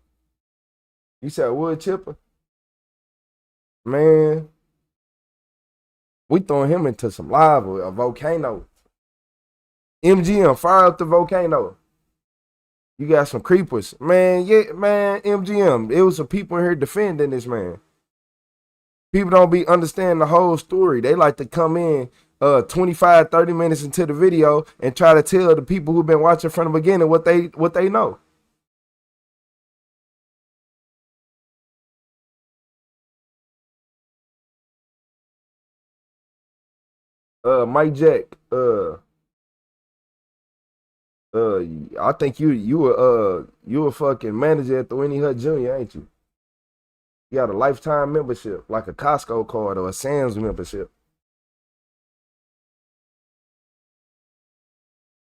A: You said wood chipper? Man, we throwing him into some lava, a volcano. MGM, fire up the volcano. You got some creepers. Man, yeah, man, MGM. It was some people in here defending this man. People don't be understanding the whole story. They like to come in 25, 30 minutes into the video and try to tell the people who've been watching from the beginning what they know. Mike Jack, I think you a fucking manager at the Winnie Hut Jr., ain't you? You got a lifetime membership, like a Costco card or a Sam's membership.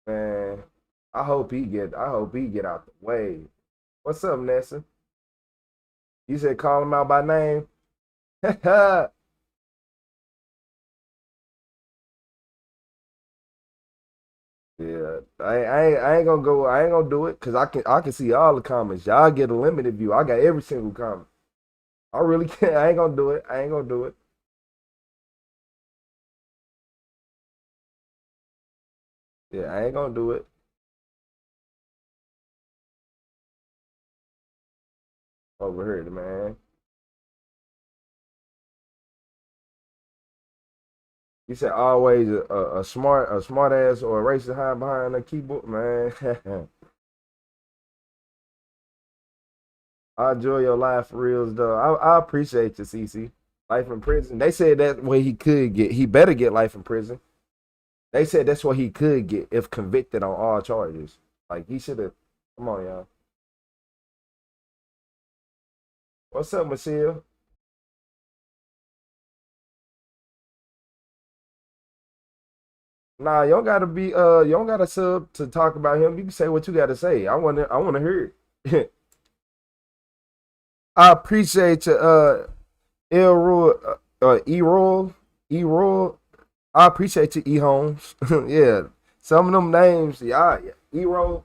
A: Man, I hope he get out the way. What's up, Nessa? You said call him out by name? Yeah, I ain't gonna do it because I can see all the comments. Y'all get a limited view. I got every single comment. I really can't. I ain't gonna do it. Yeah, I ain't gonna do it. Over here, man. You said always a smart ass or a racist hide behind the keyboard, man. I enjoy your life for reals though. I appreciate you, CC. Life in prison. They said that's what he could get. He better get life in prison. They said that's what he could get if convicted on all charges. Like he should have. Come on, y'all. What's up, Michelle? Nah, you don't gotta be you don't gotta sub to talk about him. You can say what you gotta say. I wanna hear it. I appreciate you, Elroy, E-Roll. I appreciate you, E Holmes. Yeah, some of them names, yeah, E-Roll,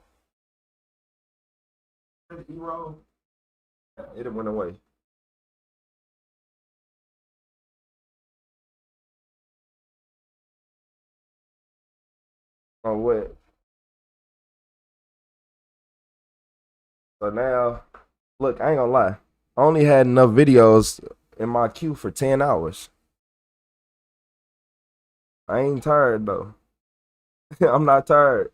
A: E-Roll. It went away. Oh, what? So now, look, I ain't gonna lie. I only had enough videos in my queue for 10 hours. I ain't tired though. I'm not tired.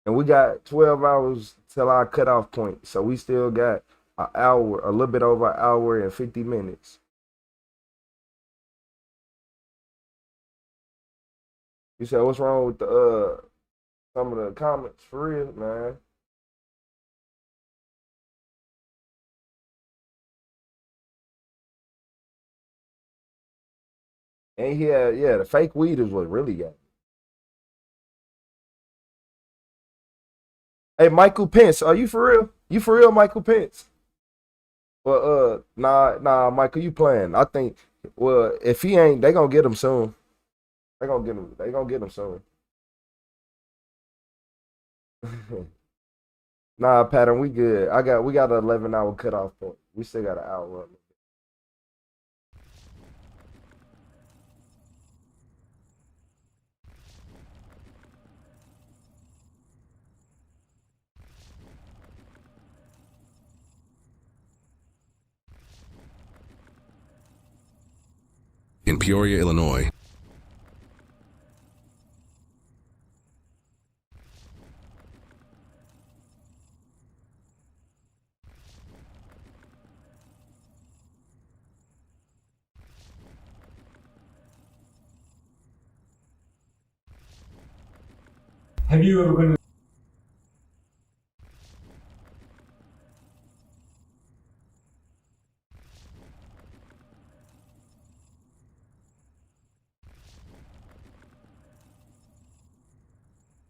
A: And we got 12 hours till our cutoff point. So we still got an hour, a little bit over an hour and 50 minutes. You said what's wrong with the some of the comments for real, man? And yeah, the fake weed is what really got me. Hey, Michael Pence, are you for real? You for real, Michael Pence? Well, nah, Michael, you playing? I think. Well, if he ain't, they gonna get him soon. They gonna get him. They gonna get him soon. Nah, pattern, we good. We got an 11-hour cutoff point. We still got an hour.
Q: In Peoria, Illinois. Have you ever been?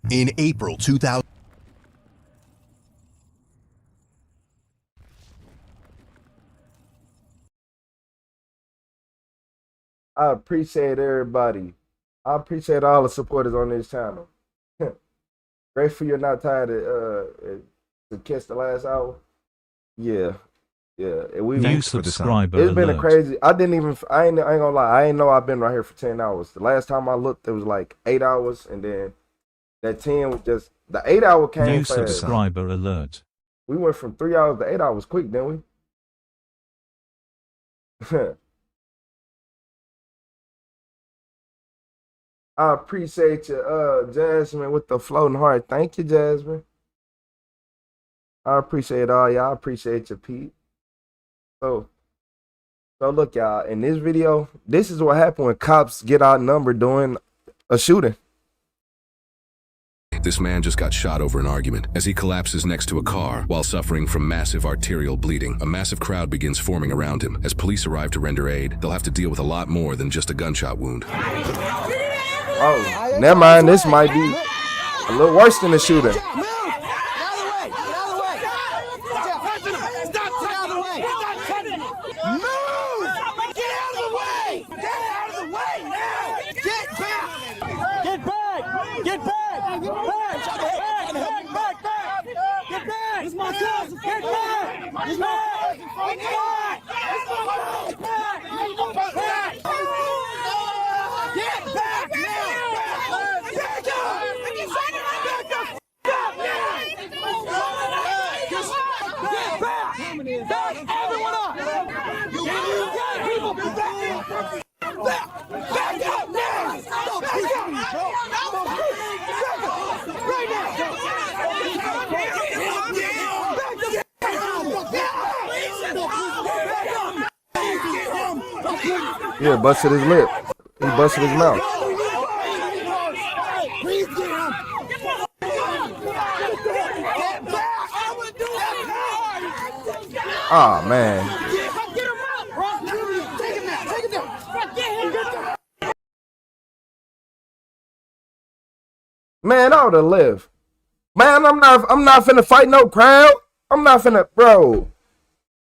G: In April 2000.
A: I appreciate everybody. I appreciate all the supporters on this channel. Grateful you're not tired to catch the last hour. Yeah. Yeah.
J: New subscriber
A: It's been a
J: alert.
A: crazy. I ain't gonna lie. I ain't know I've been right here for 10 hours. The last time I looked, it was like 8 hours, and then that 10 was just the 8 hour came
J: New
A: fast.
J: subscriber alert.
A: We went from 3 hours to 8 hours quick, didn't we? I appreciate you, Jasmine, with the floating heart. Thank you, Jasmine. I appreciate all y'all. I appreciate you, Pete. So look, y'all, in this video, this is what happened when cops get outnumbered during a shooting.
R: This man just got shot over an argument. As he collapses next to a car while suffering from massive arterial bleeding, a massive crowd begins forming around him. As police arrive to render aid, they'll have to deal with a lot more than just a gunshot wound.
A: Oh, never mind. This might be a little worse than the shooting. Yeah, busted his lip. He busted his mouth. Oh, man. Man, I would've lived. Man, I'm not finna fight no crowd. I'm not finna, bro.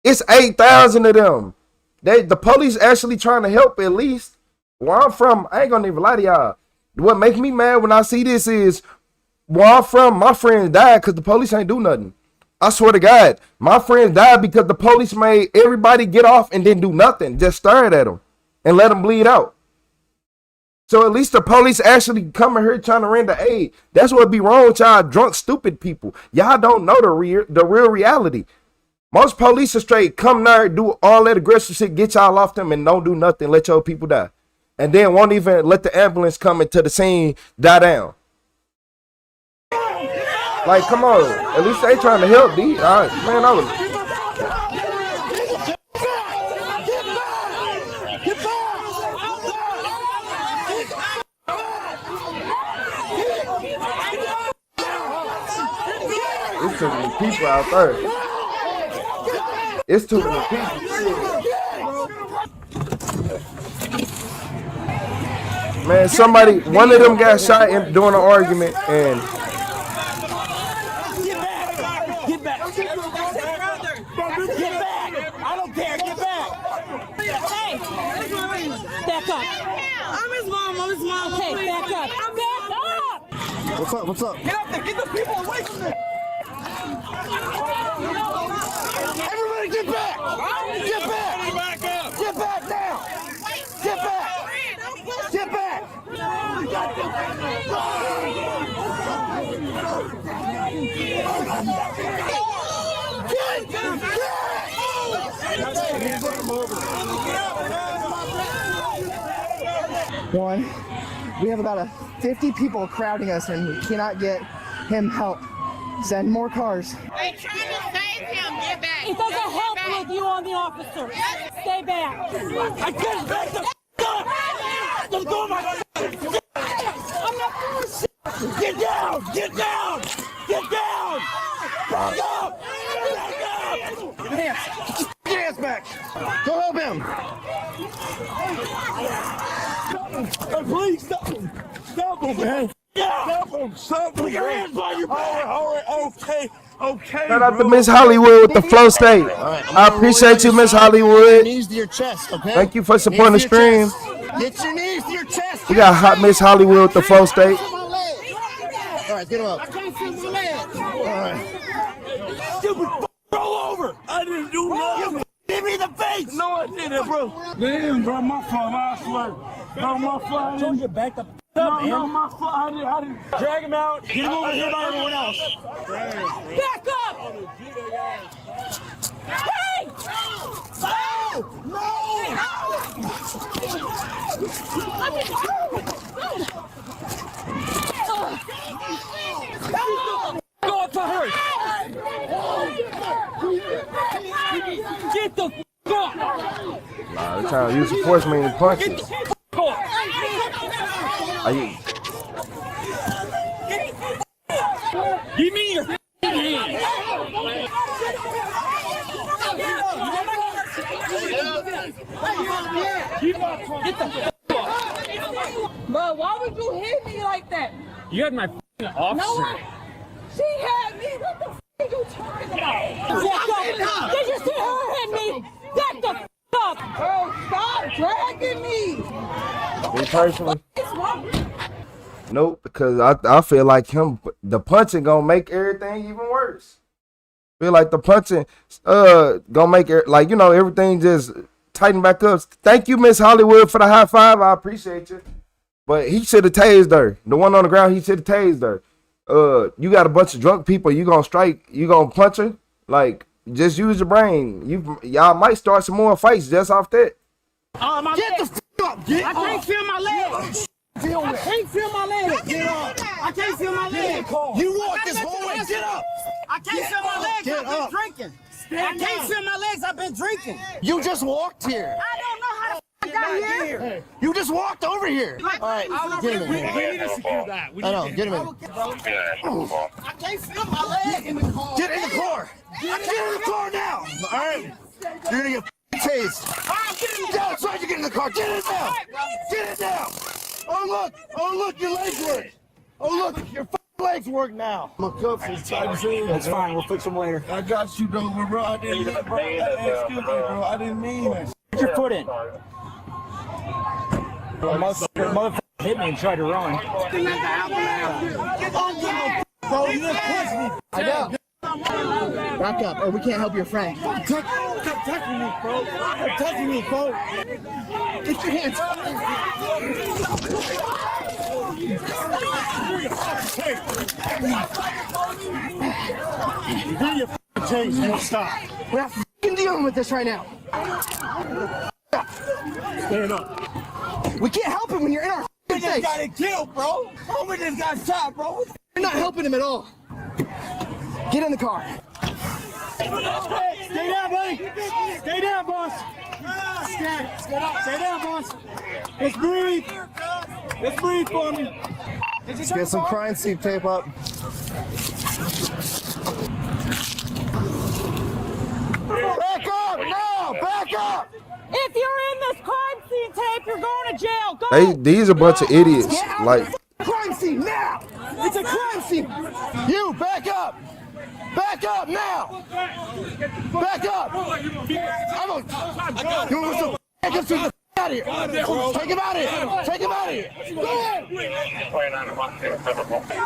A: It's 8,000 of them. The police actually trying to help at least. Where I'm from, I ain't gonna even lie to y'all. What make me mad when I see this is where I'm from, my friends died because the police ain't do nothing. I swear to God, my friends died because the police made everybody get off and didn't do nothing. Just stared at them and let them bleed out. So at least the police actually coming here trying to render aid. That's what be wrong with y'all drunk, stupid people. Y'all don't know the real reality. Most police are straight come there, do all that aggressive shit, get y'all off them and don't do nothing, let your people die. And then won't even let the ambulance come into the scene, die down. Like, come on. At least they trying to help, D. Man, I was... It's too many people out there. It's too many people. Man, one of them got shot during an argument and...
U: Get back! Get back! I don't care, get back! Hey! Back up! I'm his mom, Okay, back up! Back up!
I: What's up?
U: Get up there, get the people away from me! Everybody get back! Get back! Get back now! Get back! Get back!
X: One, we have about 50 people crowding us and we cannot get him help. Send more cars.
U: They're trying to save him. Get back. It doesn't help with you on the officer. Stay back. I can't back the up. Let's go, my I'm not doing shit. Get down. Get
I: Go help him.
C: Please stop him. Stop him, man. Stop him. Stop him. Put your hands on your back. All right. Okay. Okay.
A: Shout out to Miss Hollywood with the flow state. I appreciate you, Miss Hollywood.
I: Knees to your chest, okay?
A: Thank you for supporting the stream.
I: Get your knees to your chest.
A: We got hot Miss Hollywood with the flow state.
I: All right, get him up. I can't feel my leg. All right.
C: Stupid roll over. I didn't do nothing.
I: You hit me in the face.
C: No, I didn't, bro. Damn, bro, my fault. I swear. No, my fault.
N: Don't get backed up.
C: No, my fault. I didn't.
N: Drag him out. Get him over here by everyone else.
U: Back up! Hey! No!
N: Go up to her. Get the f*** up.
A: Nah, they're trying to use the force meaning punches. Are you?
N: Give me your hand. Get the f*** up.
U: Bro, why would you hit me like that?
N: You had my officer.
U: No, she had me. What the f*** are you talking about? Did you see her hit me? Get the f*** up. Bro, stop dragging me.
A: Me personally? Nope, because I feel like the punching gonna make everything even worse. Feel like the punching gonna make it, like, you know, everything just tighten back up. Thank you, Miss Hollywood, for the high five. I appreciate you. But he should have tased her. The one on the ground, he should have tased her. You got a bunch of drunk people. You gonna strike? You gonna punch her? Like, just use your brain. Y'all might start some more fights just off that.
U: Get the f*** up. I can't feel my leg. I can't feel my leg.
I: Get up.
U: I can't feel my leg.
I: You walk this whole way. Get up.
U: I can't feel my legs.
I: Get
U: I've been
I: up.
U: drinking. I can't feel my legs. I've been drinking.
I: You just walked here.
U: I don't know how the f*** I got here.
I: You just walked over here. All right, get him in here.
C: We need to secure that.
I: I know, get him in.
U: I can't feel my leg in the car.
I: Get in the car. Get in the car now. All right. You're gonna get tased. Get outside. You get in the car. Get in now. Get in now. Oh look, your legs work. Oh look, your legs work now. My cuffs is tight.
N: That's fine. We'll fix them later.
C: I got you, though, bro. I didn't mean, bro. Excuse me, bro. I didn't mean that.
N: Put your foot in. Motherfucker hit me and tried to run.
I: Bro, you just pushed me. I know. Back up, or we can't help your friend. Stop touching me, bro. Stop touching me, bro. Get your hands.
C: You do your change, you won't stop.
I: We're not dealing with this right now.
C: Stand up.
I: We can't help him when you're in our
C: We just
I: face.
C: got him killed, bro. Homie just got shot, bro.
I: You're not helping him at all. Get in the car.
C: Stay down, buddy. Stay down, boss. Stay down, boss. Let's breathe. Let's breathe for me.
I: Let's get some crime scene tape up. Back up now! Back up!
U: If you're in this crime scene tape, you're going to jail. Go.
A: These a bunch of idiots.
I: Get out
A: Like,
I: of the crime scene now! It's a crime scene! You, back up! Back up now! Back up! You want some handcuffs to the out of here! Take him out of here! Take him out of here!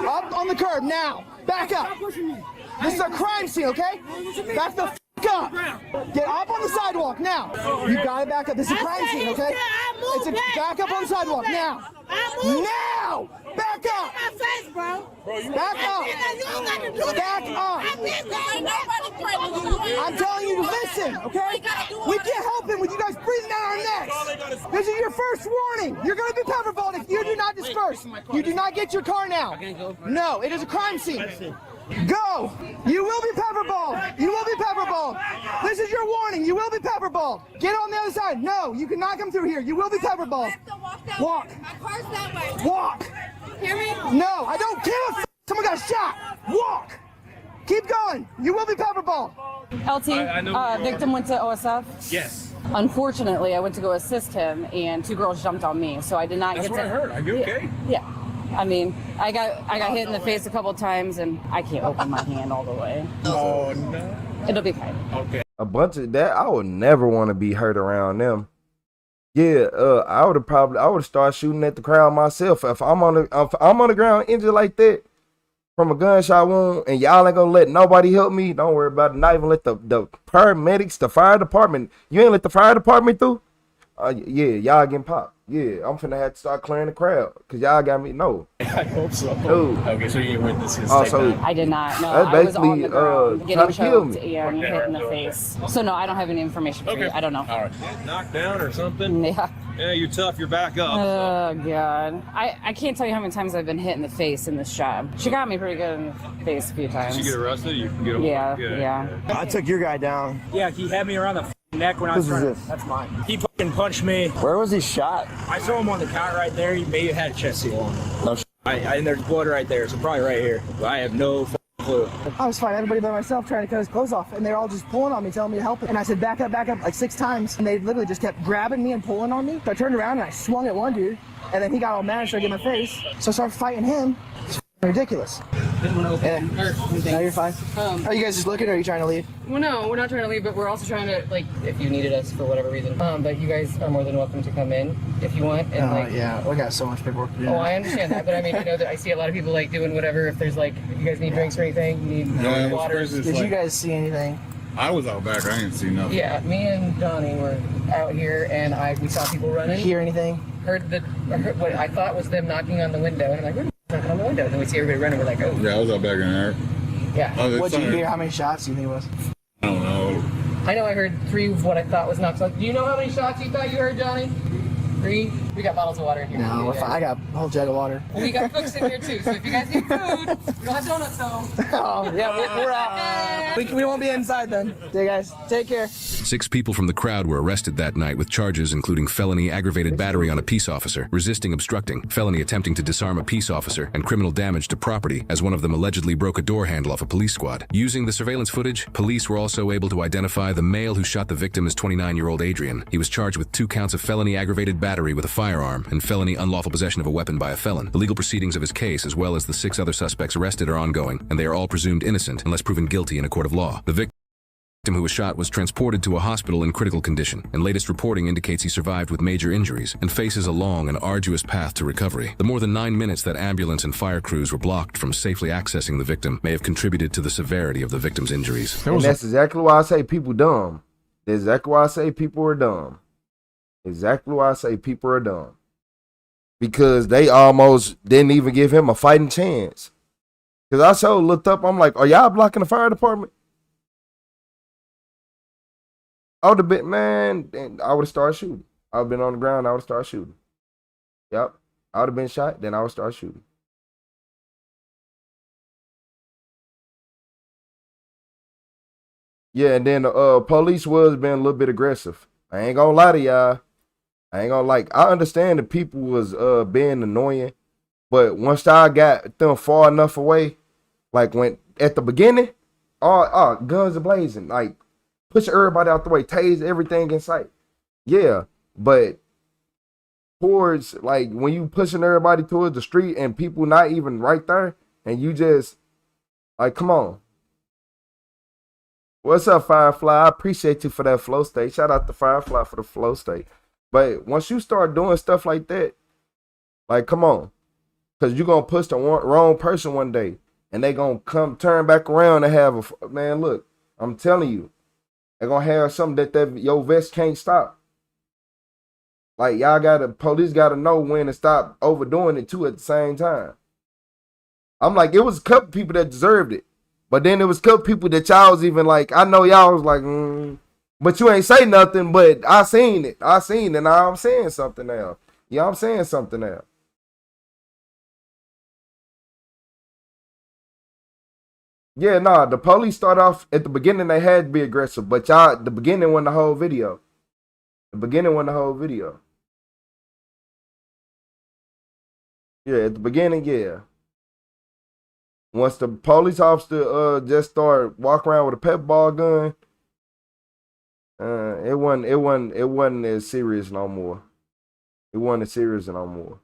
I: Up on the curb now! Back up! This is a crime scene, okay? Back the f up! Get up on the sidewalk now! You gotta back up. This is a crime scene, okay? It's a back up on the sidewalk now! Now! Back up! Back up! Back up! I'm telling you to listen, okay? We can't help him with you guys breathing down our necks. This is your first warning. You're gonna be pepperballed if you do not disperse. You do not get your car now. No, it is a crime scene. Go! You will be pepperballed! You will be pepperballed! This is your warning. You will be pepperballed. Get on the other side. No, you cannot come through here. You will be pepperballed. Walk. Walk.
U: Hear me?
I: No, I don't give a f. Someone got shot. Walk. Keep going. You will be pepperballed.
U: LT, victim went to OSF.
E: Yes.
K: Unfortunately, I went to go assist him, and 2 girls jumped on me, so I did not
E: That's
K: get
E: what
K: to.
E: I heard. Are you okay?
K: Yeah. I mean, I got hit in the face a couple times, and I can't open my hand all the way.
E: Oh no.
K: It'll be fine.
E: Okay.
A: A bunch of that, I would never want to be hurt around them. Yeah, I would have started shooting at the crowd myself. If I'm on the ground injured like that from a gunshot wound, and y'all ain't gonna let nobody help me, don't worry about it. Not even let the paramedics, the fire department. You ain't let the fire department through. Yeah, y'all getting popped. Yeah, I'm finna have to start clearing the crowd because y'all got me. No,
E: I hope so.
A: Dude.
E: Okay, so you witnessed his
K: I did not. No,
A: That's
K: I was on
A: basically,
K: the ground
A: trying
K: getting
A: to kill
K: choked
A: me.
K: and hit in the face. So no, I don't have any information for you. I don't know.
E: All right. Knocked down or something?
K: Yeah.
E: Yeah, you're tough. You're back up.
K: Oh God, I can't tell you how many times I've been hit in the face in this job. She got me pretty good in the face a few times.
E: Did you get arrested? You can get away.
K: Yeah,
E: Good.
K: yeah.
L: I took your guy down.
V: Yeah, he had me around the neck when I was
L: Whose
V: trying
L: is
V: to.
L: this?
V: That's mine. He fucking punched me.
L: Where was he shot?
V: I saw him on the count right there. He may have had a chest seal on him.
L: No
V: and there's blood right there, so probably right here. But I have no clue.
X: I was fighting everybody by myself trying to cut his clothes off, and they're all just pulling on me, telling me to help him. And I said, back up, like 6 times. And they literally just kept grabbing me and pulling on me. So I turned around and I swung at one dude, and then he got all mad and started getting my face. So I started fighting him. It's ridiculous.
K: Didn't want to open.
X: No, you're fine. Are you guys just looking, or are you trying to leave?
K: Well, no, we're not trying to leave, but we're also trying to, like, if you needed us for whatever reason. But you guys are more than welcome to come in if you want. And,
X: yeah, we got so much paperwork to do.
K: Oh, I understand that, but I mean, you know that I see a lot of people like doing whatever. If there's like, if you guys need drinks or anything, you need water.
X: Did you guys see anything?
Q: I was out back. I didn't see nothing.
K: Yeah, me and Donnie were out here, and we saw people running.
X: Hear anything?
K: Heard what I thought was them knocking on the window, and I'm like, we're knocking on the window. And then we see everybody running. We're like, oh.
Q: Yeah, I was out back in there.
K: Yeah.
Q: Oh,
X: What'd you hear? How many shots do you think it was?
Q: I don't know.
K: I know I heard 3 of what I thought was knocks. Do you know how many shots you thought you heard, Johnny? 3? We got bottles of water in here.
X: No, I got a whole jug of water.
K: We got cooks in here too, so if you guys need food, we don't have donuts though.
X: Oh, yeah, we're out. We won't be inside then. Okay, guys, take care.
R: 6 people from the crowd were arrested that night with charges including felony aggravated battery on a peace officer, resisting obstructing, felony attempting to disarm a peace officer, and criminal damage to property, as one of them allegedly broke a door handle off a police squad. Using the surveillance footage, police were also able to identify the male who shot the victim as 29-year-old Adrian. He was charged with 2 counts of felony aggravated battery with a firearm and felony unlawful possession of a weapon by a felon. The legal proceedings of his case, as well as the 6 other suspects arrested, are ongoing, and they are all presumed innocent unless proven guilty in a court of law. The victim who was shot was transported to a hospital in critical condition, and latest reporting indicates he survived with major injuries and faces a long and arduous path to recovery. The more than 9 minutes that ambulance and fire crews were blocked from safely accessing the victim may have contributed to the severity of the victim's injuries.
A: And that's exactly why I say people dumb. That's exactly why I say people are dumb. Exactly why I say people are dumb. Because they almost didn't even give him a fighting chance. Because I so looked up, I'm like, are y'all blocking the fire department? I would have been, man, I would have started shooting. I would have been on the ground, I would have started shooting. Yep. I would have been shot, then I would start shooting. Yeah, and then the police was being a little bit aggressive. I ain't gonna lie to y'all. I understand the people was being annoying, but once I got them far enough away, like when at the beginning, all guns are blazing, like push everybody out the way, tase everything in sight. Yeah, but towards like when you pushing everybody towards the street and people not even right there, and you just like, come on. What's up, Firefly? I appreciate you for that flow state. Shout out to Firefly for the flow state. But once you start doing stuff like that, like, come on. Because you're going to push the wrong person one day. And they going to come turn back around and have a... Man, look, I'm telling you. They're going to have something that your vest can't stop. Like, police got to know when to stop overdoing it, too, at the same time. I'm like, it was a couple people that deserved it. But then there was a couple people that y'all was even like, I know y'all was like, but you ain't say nothing, but I seen it. And now I'm saying something now. Yeah, I'm saying something now. Yeah, nah, the police start off, at the beginning they had to be aggressive, but the beginning wasn't the whole video. Yeah, at the beginning, yeah. Once the police officer just started walking around with a pep ball gun, It wasn't as serious no more. It wasn't as serious no more.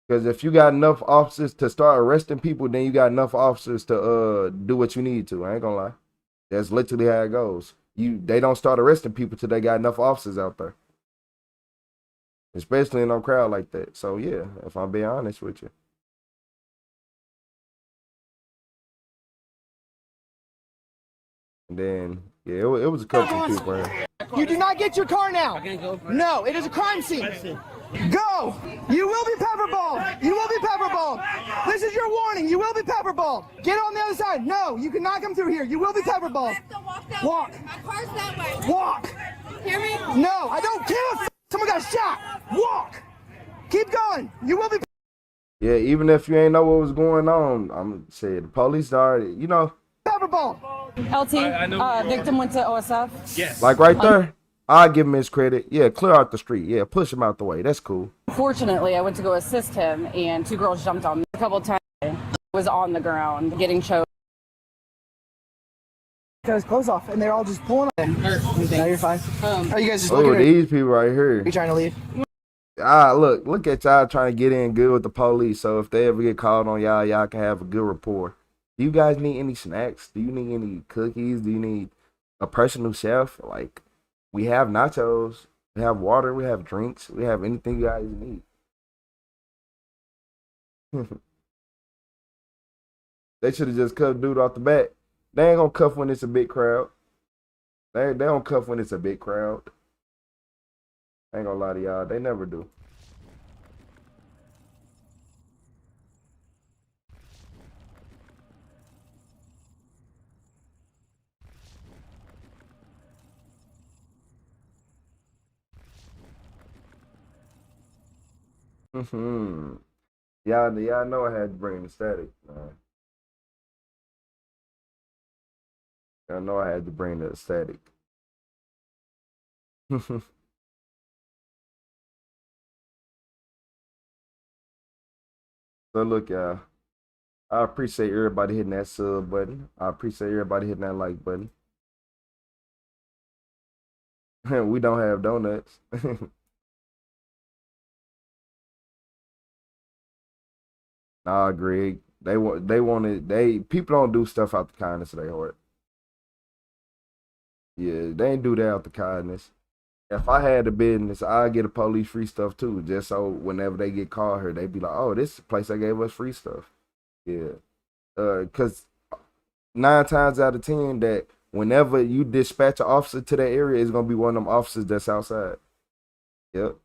A: Because if you got enough officers to start arresting people, then you got enough officers to do what you need to. I ain't gonna lie. That's literally how it goes. They don't start arresting people till they got enough officers out there. Especially in a crowd like that. So yeah, if I'm being honest with you. And then yeah, it was a couple of people there.
X: You do not get your car now. No, it is a crime scene. Go! You will be pepperballed. You will be pepperballed. This is your warning. You will be pepperballed. Get on the other side. No, you cannot come through here. You will be pepperballed. Walk.
U: My car's that way.
X: Walk.
U: Hear me?
X: No, I don't give a f. Someone got shot. Walk. Keep going. You will be.
A: Yeah, even if you ain't know what was going on, I'm saying the police already, you know.
X: Pepperball.
K: LT, victim went to OSF.
V: Yes.
A: Like right there, I give him his credit. Yeah, clear out the street. Yeah, push him out the way. That's cool.
K: Fortunately, I went to go assist him, and two girls jumped on me a couple of times. I was on the ground getting choked.
X: Got his clothes off, and they're all just pulling on him. No, you're fine. Are you guys just
A: Oh,
X: looking at
A: these people right here.
X: you trying to leave?
A: Look at y'all trying to get in good with the police. So if they ever get called on y'all, y'all can have a good rapport. Do you guys need any snacks? Do you need any cookies? Do you need a personal chef? Like, we have nachos, we have water, we have drinks, we have anything you guys need. They should have just cuffed dude off the bat. They ain't gonna cuff when it's a big crowd. They don't cuff when it's a big crowd. I ain't gonna lie to y'all, they never do. Y'all know I had to bring the static, man. Y'all know I had to bring the static. So look, y'all. I appreciate everybody hitting that sub button. I appreciate everybody hitting that like button. We don't have donuts. Nah, Greg. People don't do stuff out the kindness of their heart. Yeah, they ain't do that out the kindness. If I had a business, I'd get a police free stuff too, just so whenever they get called here, they be like, oh, this is the place that gave us free stuff. Yeah. Cause 9 times out of 10 that whenever you dispatch an officer to that area, it's gonna be one of them officers that's outside. Yep.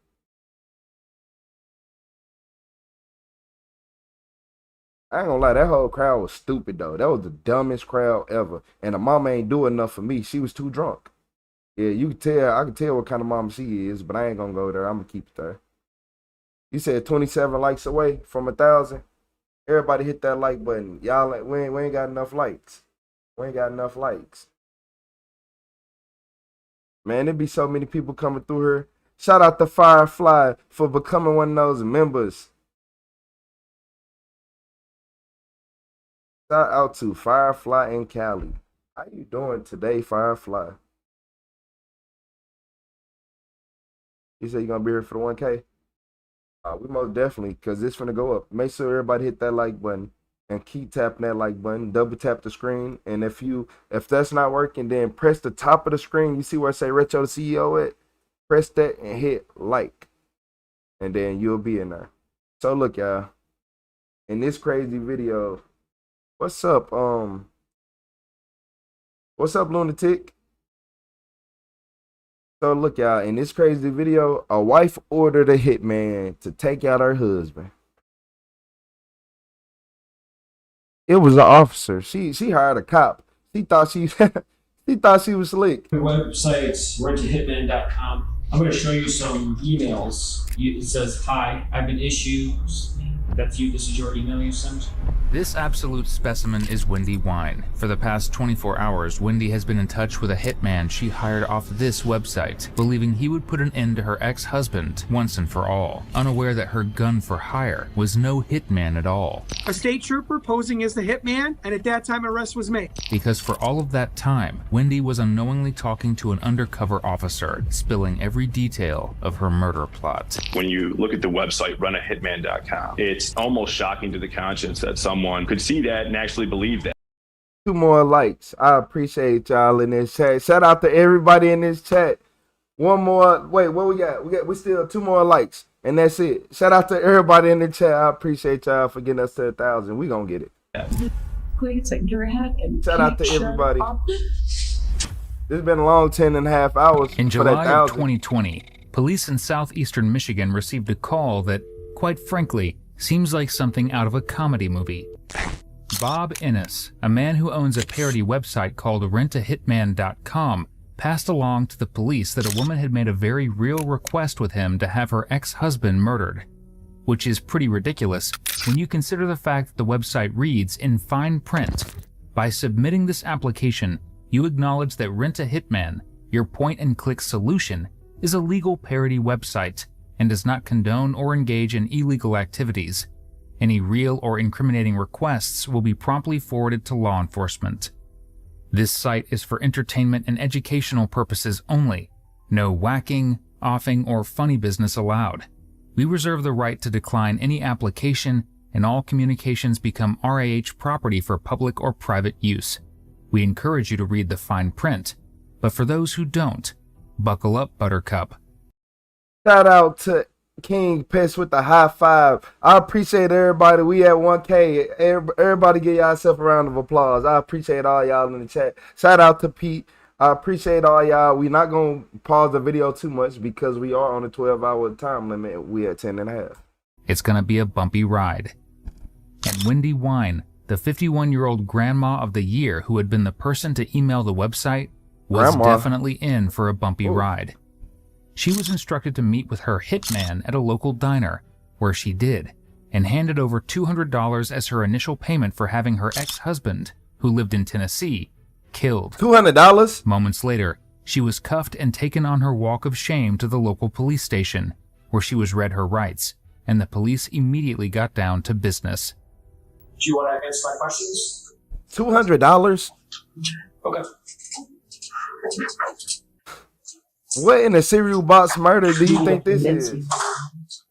A: I ain't gonna lie, that whole crowd was stupid though. That was the dumbest crowd ever. And the mama ain't do enough for me. She was too drunk. Yeah, you can tell. I can tell what kind of mama she is, but I ain't gonna go there. I'm gonna keep it there. You said 27 likes away from 1,000. Everybody hit that like button. Y'all, we ain't got enough likes. We ain't got enough likes. Man, there be so many people coming through here. Shout out to Firefly for becoming one of those members. Shout out to Firefly and Cali. How you doing today, Firefly? You said you're gonna be here for the 1K? We most definitely, because it's gonna go up. Make sure everybody hit that like button and keep tapping that like button. Double tap the screen, and if that's not working, then press the top of the screen. You see where I say RetroTheCeo at? Press that and hit like, and then you'll be in there. So look, y'all, in this crazy video, what's up, lunatic? So look, y'all, in this crazy video, a wife ordered a hitman to take out her husband. It was an officer. She hired a cop. She thought she was slick.
P: The website's rentohitman.com. I'm going to show you some emails. It says, "Hi, I've been issued." That's you. This is your email you sent.
F: This absolute specimen is Wendy Wine. For the past 24 hours, Wendy has been in touch with a hitman she hired off this website, believing he would put an end to her ex-husband once and for all, unaware that her gun for hire was no hitman at all.
S: A state trooper posing as the hitman, and at that time an arrest was made.
F: Because for all of that time, Wendy was unknowingly talking to an undercover officer, spilling every detail of her murder plot.
T: When you look at the website, runahitman.com, it's almost shocking to the conscience that someone could see that and actually believe that.
A: 2 more likes. I appreciate y'all in this chat. Shout out to everybody in this chat. 1 more. Wait, what we got? We still 2 more likes, and that's it. Shout out to everybody in the chat. I appreciate y'all for getting us to 1,000. We gonna get it.
W: Please take your hat and
A: shout out to everybody. This has been a long 10.5 hours.
F: In July of 2020, police in southeastern Michigan received a call that, quite frankly, seems like something out of a comedy movie. Bob Ennis, a man who owns a parody website called RetroTheCeo, passed along to the police that a woman had made a very real request with him to have her ex-husband murdered, which is pretty ridiculous when you consider the fact that the website reads in fine print, "By submitting this application, you acknowledge that Rent a Hitman, your point-and-click solution, is a legal parody website and does not condone or engage in illegal activities. Any real or incriminating requests will be promptly forwarded to law enforcement. This site is for entertainment and educational purposes only. No whacking, offing, or funny business allowed. We reserve the right to decline any application, and all communications become RAH property for public or private use. We encourage you to read the fine print, but for those who don't, buckle up, Buttercup."
A: Shout out to King Piss with the high 5. I appreciate everybody. We at 1K. Everybody give yourself a round of applause. I appreciate all y'all in the chat. Shout out to Pete. I appreciate all y'all. We're not going to pause the video too much because we are on a 12-hour time limit. We at 10.5.
F: It's gonna be a bumpy ride. And Wendy Wine, the 51-year-old grandma of the year who had been the person to email the website, was definitely in for a bumpy ride. She was instructed to meet with her hitman at a local diner, where she did, and handed over $200 as her initial payment for having her ex-husband, who lived in Tennessee, killed.
A: $200?
F: Moments later, she was cuffed and taken on her walk of shame to the local police station, where she was read her rights, and the police immediately got down to business.
P: Do you want to answer my questions?
A: $200?
P: Okay.
A: What in a serial box murder do you think this is?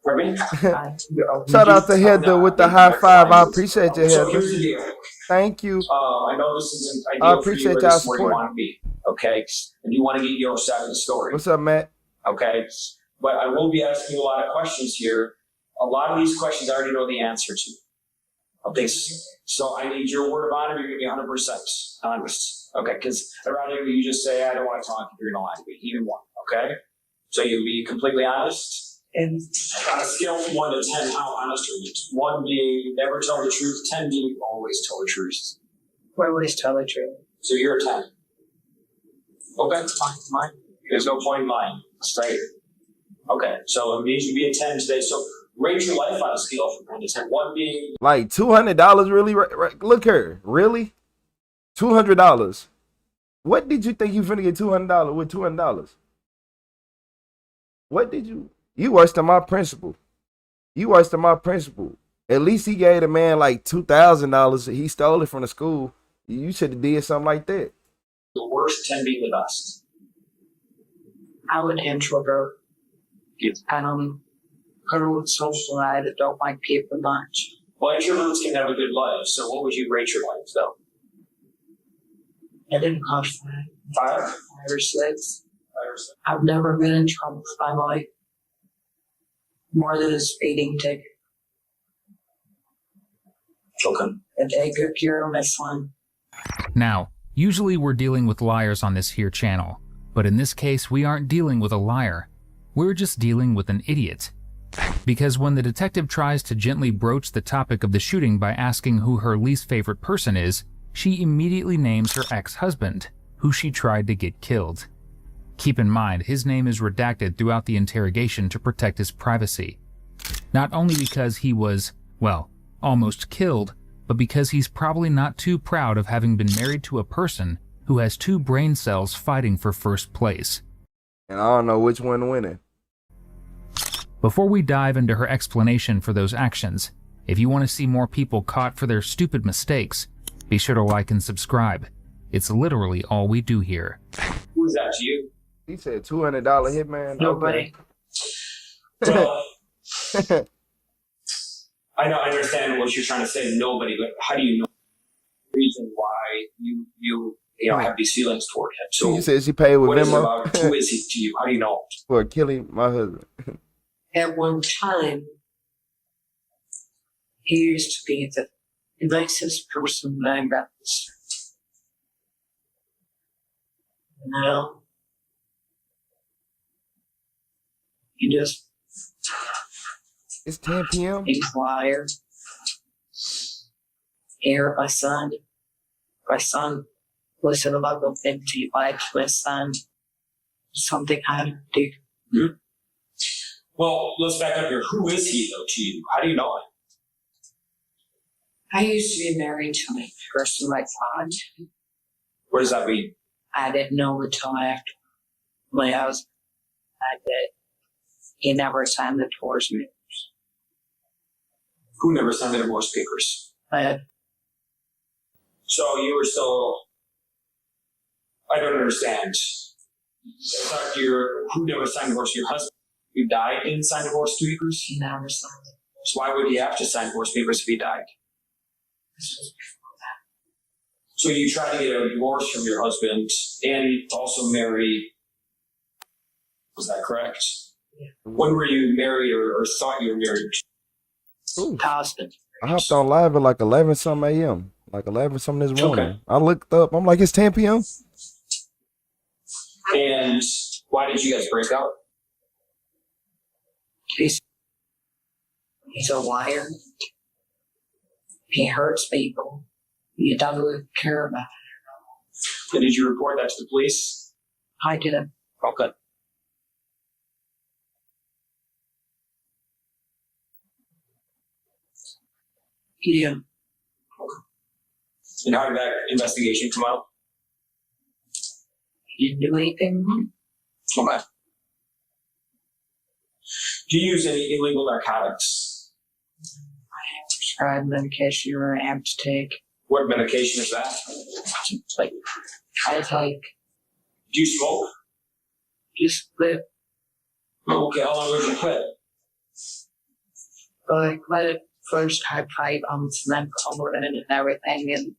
P: Pardon me?
A: Shout out to Heather with the high 5. I appreciate you,
P: So
A: Heather.
P: here's the deal.
A: Thank you.
P: I know this isn't
A: I
P: ideal for
A: appreciate
P: you, but
A: y'all
P: this is where you
A: support.
P: want to be, okay? And you want to get your side of the story.
A: What's up, Matt?
P: Okay? But I will be asking you a lot of questions here. A lot of these questions I already know the answer to. Okay? So I need your word of honor. You're going to be 100% honest. Okay? Because I'd rather you just say, I don't want to talk if you're going to lie to me. Even one. Okay? So you'll be completely honest. And on a scale from 1 to 10, how honest are you? 1 being never tell the truth, 10 being always tell the truth.
W: We always tell the truth.
P: So you're a 10. Okay, fine. There's no point in lying. Straight. Okay, so it means you be a 10 today. So rate your life on a scale from 1 to 10. 1 being
A: Like $200 really? Look here. Really? $200. What did you think you finna get $200 with $200? What did you? You worse than my principal. You worse than my principal. At least he gave the man like $2,000. He stole it from the school. You should have did something like that.
P: the worst, 10 being the best.
W: I'm an introvert. I don't socialize. I don't like people much.
P: Well, introverts can have a good life, so what would you rate your life, though?
W: I didn't cost
P: 5?
W: 5 or 6. I've never been in trouble in my life. More than a speeding ticket.
P: Okay.
W: And they could cure this one.
F: Now, usually we're dealing with liars on this here channel, but in this case we aren't dealing with a liar. We're just dealing with an idiot. Because when the detective tries to gently broach the topic of the shooting by asking who her least favorite person is, she immediately names her ex-husband, who she tried to get killed. Keep in mind, his name is redacted throughout the interrogation to protect his privacy. Not only because he was, well, almost killed, but because he's probably not too proud of having been married to a person who has 2 brain cells fighting for first place.
A: And I don't know which one winning.
F: Before we dive into her explanation for those actions, if you want to see more people caught for their stupid mistakes, be sure to like and subscribe. It's literally all we do here.
P: Who's that to you?
A: He said $200 hitman.
P: Nobody. Well, I know, I understand what you're trying to say. Nobody, but how do you know the reason why you have these feelings toward him? So
A: you said she paid with
P: what is it
A: Venmo.
P: about? Who is he to you? How do you know?
A: For killing my husband.
W: At one time, he used to be the nicest person that I met. Now, he just...
A: It's 10 p.m.
W: He's a liar. Here, my son was in love with him to like my son. Something I had to do.
P: Well, let's back up here. Who is he, though, to you? How do you know him?
W: I used to be married to a person like God.
P: What does that mean?
W: I didn't know until after my husband died that he never signed the divorce papers.
P: Who never signed the divorce papers?
W: I had.
P: So you were still... I don't understand. It's not who never signed divorce? Your husband who died didn't sign divorce papers?
W: He never signed it.
P: So why would he have to sign divorce papers if he died? So you tried to get a divorce from your husband and also marry. Was that correct?
W: Yeah.
P: When were you married or thought you were married?
W: Husband.
A: I hopped on live at like 11 something a.m. Like 11 something this morning.
P: Okay.
A: I looked up. I'm like, it's 10 p.m.
P: And why did you guys break up?
W: He's a liar. He hurts people. He doesn't care about it.
P: And did you report that to the police?
W: I didn't.
P: Okay.
W: He didn't.
P: And how did that investigation come out?
W: He didn't do anything.
P: Okay. Do you use any illegal narcotics?
W: I have prescribed medication or I have to take.
P: What medication is that?
W: Like, I take.
P: Do you smoke?
W: Just quit.
P: Okay, how long did you quit?
W: Like, let it first have 5 months and then covered it and everything. And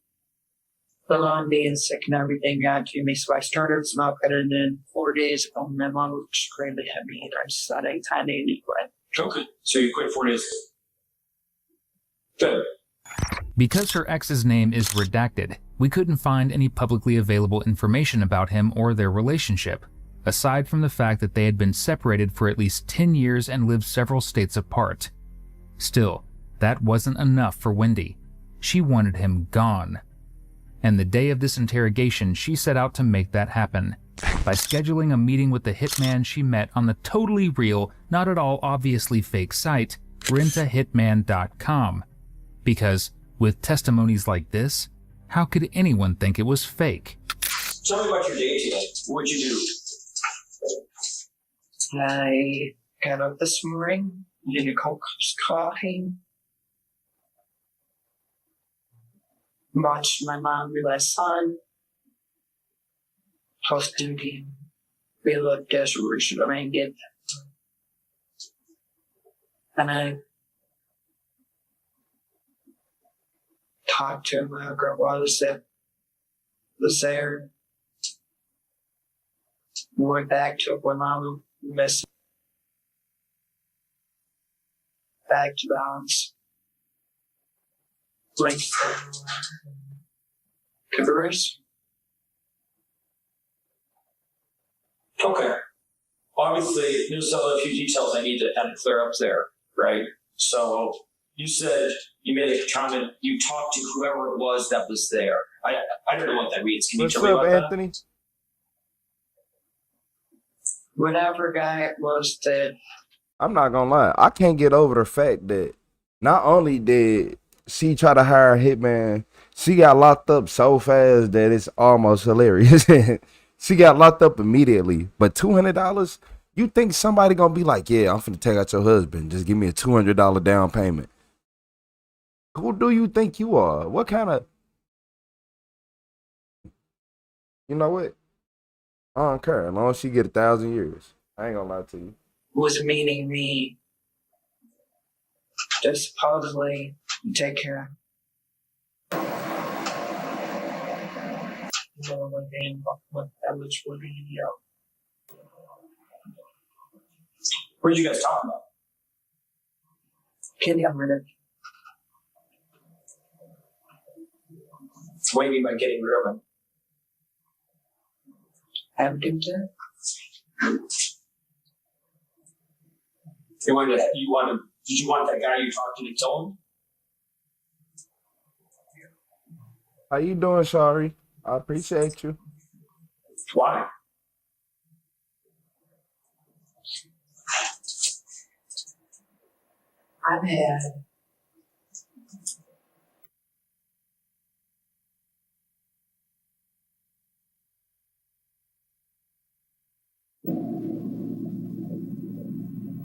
W: the on being sick and everything got to me. So I started smoking and then 4 days ago, my mom was screaming at me and I decided I needed to quit.
P: Okay. So you quit 4 days ago. Good.
F: Because her ex's name is redacted, we couldn't find any publicly available information about him or their relationship, aside from the fact that they had been separated for at least 10 years and lived several states apart. Still, that wasn't enough for Wendy. She wanted him gone. And the day of this interrogation, she set out to make that happen by scheduling a meeting with the hitman she met on the totally real, not at all obviously fake site, rentahitman.com. Because with testimonies like this, how could anyone think it was fake?
P: Tell me about your day today. What'd you do?
W: I got up this morning, did a cup of coffee, watched my mom with my son, hosted him. We looked at we should have made it. And I talked to my grandmother that was there. We went back to when Mom missed. Back to balance. Link Converse.
P: Okay. Obviously, there's a few details I need to kind of clear up there, right? So you said you made a comment, you talked to whoever it was that was there. I don't know what that means. Can you tell me about
A: Anthony?
P: that?
W: Whatever guy it was that...
A: I'm not gonna lie. I can't get over the fact that not only did she tried to hire a hitman. She got locked up so fast that it's almost hilarious. She got locked up immediately. But $200, you think somebody gonna be like, yeah, I'm finna take out your husband. Just give me a $200 down payment. Who do you think you are? What kind of, you know what? I don't care. As long as she get 1,000 years. I ain't gonna lie to you.
W: Was meaning me to supposedly take care of.
P: What did you guys talk about?
W: Getting rid of.
P: What do you mean by getting rid of him?
W: Have to do.
P: Did you want that guy you talked to kill him?
A: How you doing, Shari? I appreciate you.
P: Why?
W: I've had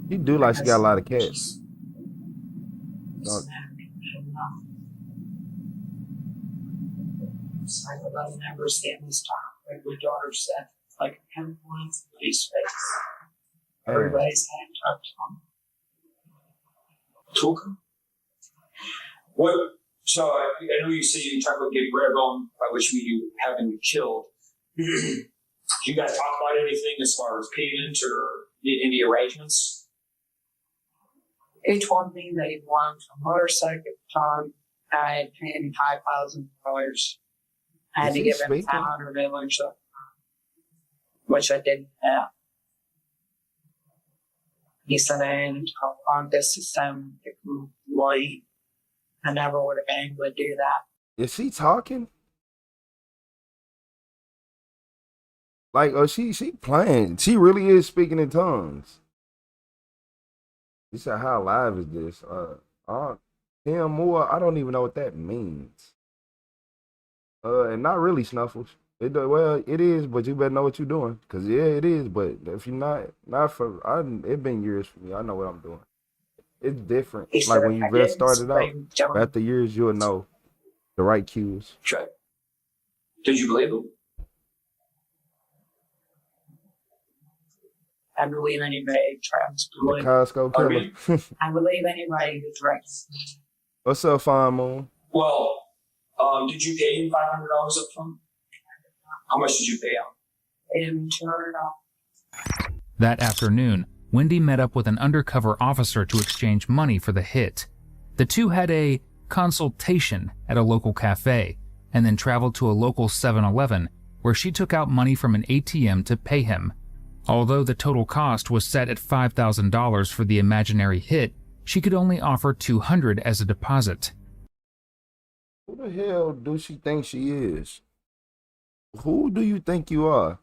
A: You do like she got a lot of cats. Don't-
W: I would love never stand this talk. Like my daughter said, like a hemp police face. Everybody's had talked to them.
P: Took him? What? So I know you say you talk about getting rid of him, by which mean you have him killed. Did you guys talk about anything as far as payment or any arrangements?
W: He told me that he wanted a motorcycle time. I had paid him $5,000. I had to give him $500, which I didn't have. He said I had to talk on this system late. I never would have been able to do that.
A: Is she talking? Like, oh, she playing. She really is speaking in tongues. You said, how live is this? Tim Moore, I don't even know what that means. And not really, Snuffles. Well, it is, but you better know what you're doing. Cause yeah, it is. But if you're not for, it's been years for me. I know what I'm doing. It's different. Like when you first started out, after years, you'll know the right cues.
P: Sure. Did you believe him?
W: I believe anybody tries to believe.
A: The Costco killer.
W: I believe anybody who tries.
A: What's up, Fine Moon?
P: Well, did you pay him $500 up front? How much did you pay him?
W: Paid him $200.
F: That afternoon, Wendy met up with an undercover officer to exchange money for the hit. The two had a consultation at a local cafe and then traveled to a local 7-Eleven where she took out money from an ATM to pay him. Although the total cost was set at $5,000 for the imaginary hit, she could only offer $200 as a deposit.
A: Who the hell do she think she is? Who do you think you are?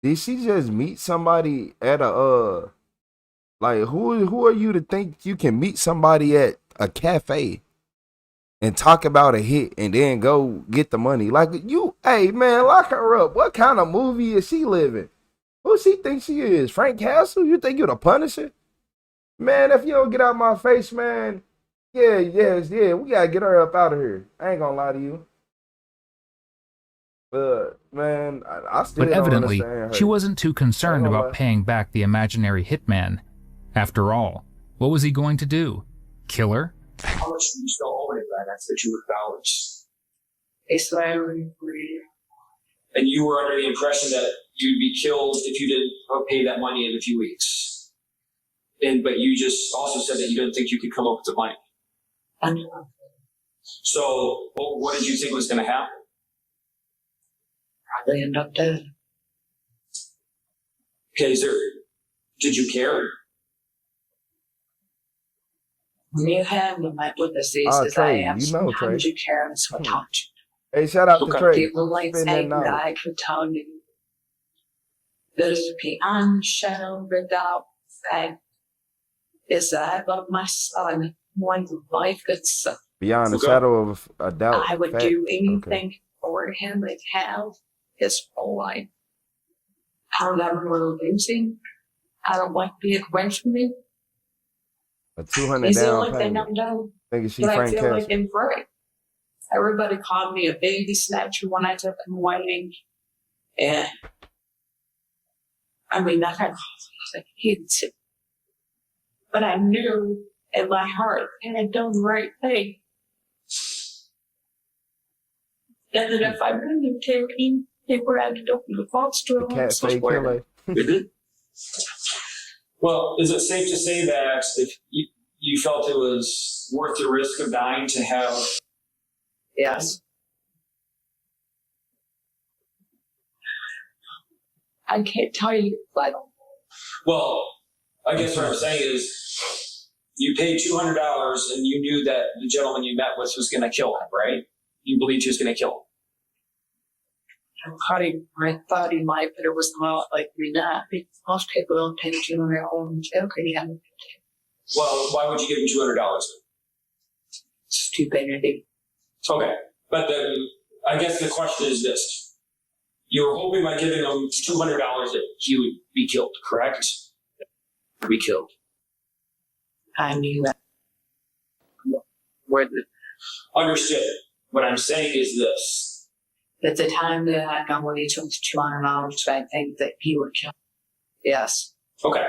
A: Did she just meet somebody at a like who are you to think you can meet somebody at a cafe and talk about a hit and then go get the money? Like you, hey man, lock her up. What kind of movie is she living? Who she think she is? Frank Castle? You think you're the Punisher? Man, if you don't get out my face, man, yeah, we gotta get her up out of here. I ain't gonna lie to you. Man, I still
F: But
A: don't
F: evidently,
A: understand her.
F: she wasn't too concerned about paying back the imaginary hitman. After all, what was he going to do? Kill her?
P: How much do you still owe it by that $200?
W: It's very free.
P: And you were under the impression that you'd be killed if you didn't pay that money in a few weeks. But you just also said that you didn't think you could come up with the money. So, what did you think was going to happen?
W: Probably end up dead.
P: Okay, did you care?
W: When you have met with the diseases I have, sometimes you care, and sometimes you
A: Hey, shout out to Trey.
W: people like saying that I could tell you there's beyond shadow of a doubt fact is that I love my son. One life that's
A: Beyond a
P: Okay.
A: shadow of a doubt.
W: I would
A: fact.
W: do anything
A: Okay.
W: for him and have his whole life. I'll never lose him. I don't want to be away from him.
A: A 200
W: He's the
A: down
W: only thing
A: payment.
W: I'm done.
A: Thinking she
W: But I
A: Frank
W: feel
A: Castle.
W: like I'm free. Everybody called me a baby snatcher when I took him away. And I mean, I had like kids. But I knew in my heart and I'd done the right thing. And that if I really take him, they were at the false to
A: The cat fake killer.
P: Well, is it safe to say that if you felt it was worth the risk of dying to have?
W: Yes. I can't tell you, but
P: Well, I guess what I'm saying is you paid $200 and you knew that the gentleman you met with was going to kill him, right? You believed he was going to kill him.
W: I thought he might, but it was not like me not. Most people don't take you on their own joking.
P: Well, why would you give him $200?
W: Stupidity.
P: Okay, but I guess the question is this. You were hoping by giving him $200 that he would be killed, correct? Be killed.
W: I knew that. Where the
P: Understood. What I'm saying is this.
W: at the time that I got when he took $200, I think that he would kill. Yes.
P: Okay.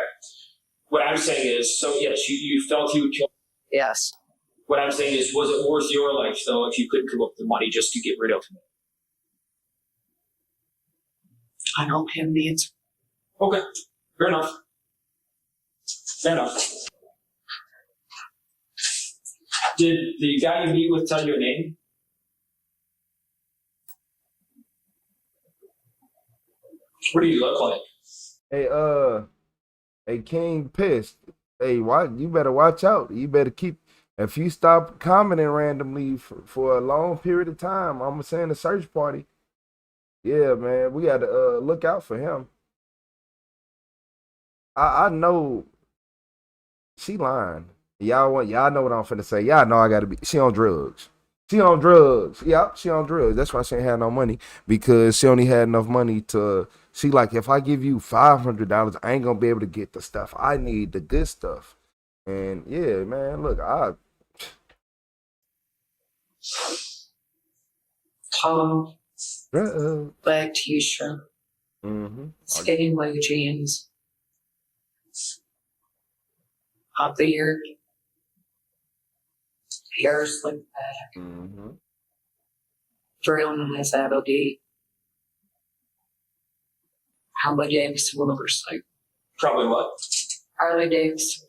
P: What I'm saying is, so yes, you felt he would kill.
W: Yes.
P: What I'm saying is, was it worth your life, though, if you couldn't come up with the money just to get rid of him?
W: I don't have the answer.
P: Okay. Fair enough. Fair enough. Did the guy you meet with tell you a name? What do you look like?
A: Hey, King Pissed. Hey, you better watch out. You better keep, if you stop commenting randomly for a long period of time, I'm saying a search party. Yeah, man, we got to look out for him. I know she lying. Y'all know what I'm finna say. Y'all know I gotta be. She on drugs. She on drugs. Yep, she on drugs. That's why she ain't had no money, because she only had enough money to. She like, if I give you $500, I ain't gonna be able to get the stuff I need, the good stuff. And yeah, man, look,
W: Black t-shirt. Skinny blue jeans. Up here. Hair slicked back. Drilling in his ABD. Harley Davidson motorcycle.
P: Probably what?
W: Harley Davidson.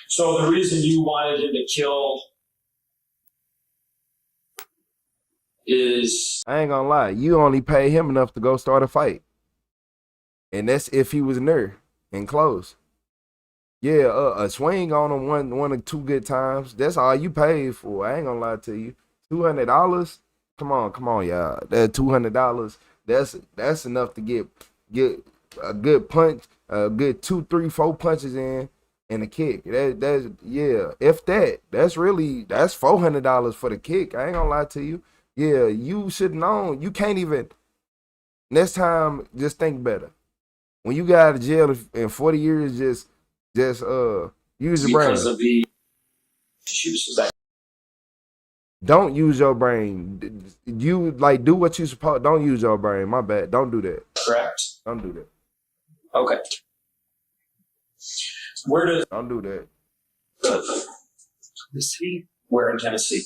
P: So the reason you wanted him to kill is...
A: I ain't gonna lie, you only pay him enough to go start a fight. And that's if he was near and close. Yeah, a swing on him one or two good times. That's all you paid for. I ain't gonna lie to you. $200? Come on, y'all. That $200, that's enough to get a good punch, a good 2, 3, 4 punches in and a kick. That's yeah. If that's $400 for the kick. I ain't gonna lie to you. Yeah, you should have known. You can't even. Next time, just think better. When you got out of jail in 40 years, just use your brain.
P: Because of the issues that.
A: Don't use your brain. You do what you supposed. Don't use your brain. My bad. Don't do that.
P: Correct.
A: Don't do that.
P: Okay. Where does?
A: Don't do that.
P: Tennessee. Where in Tennessee?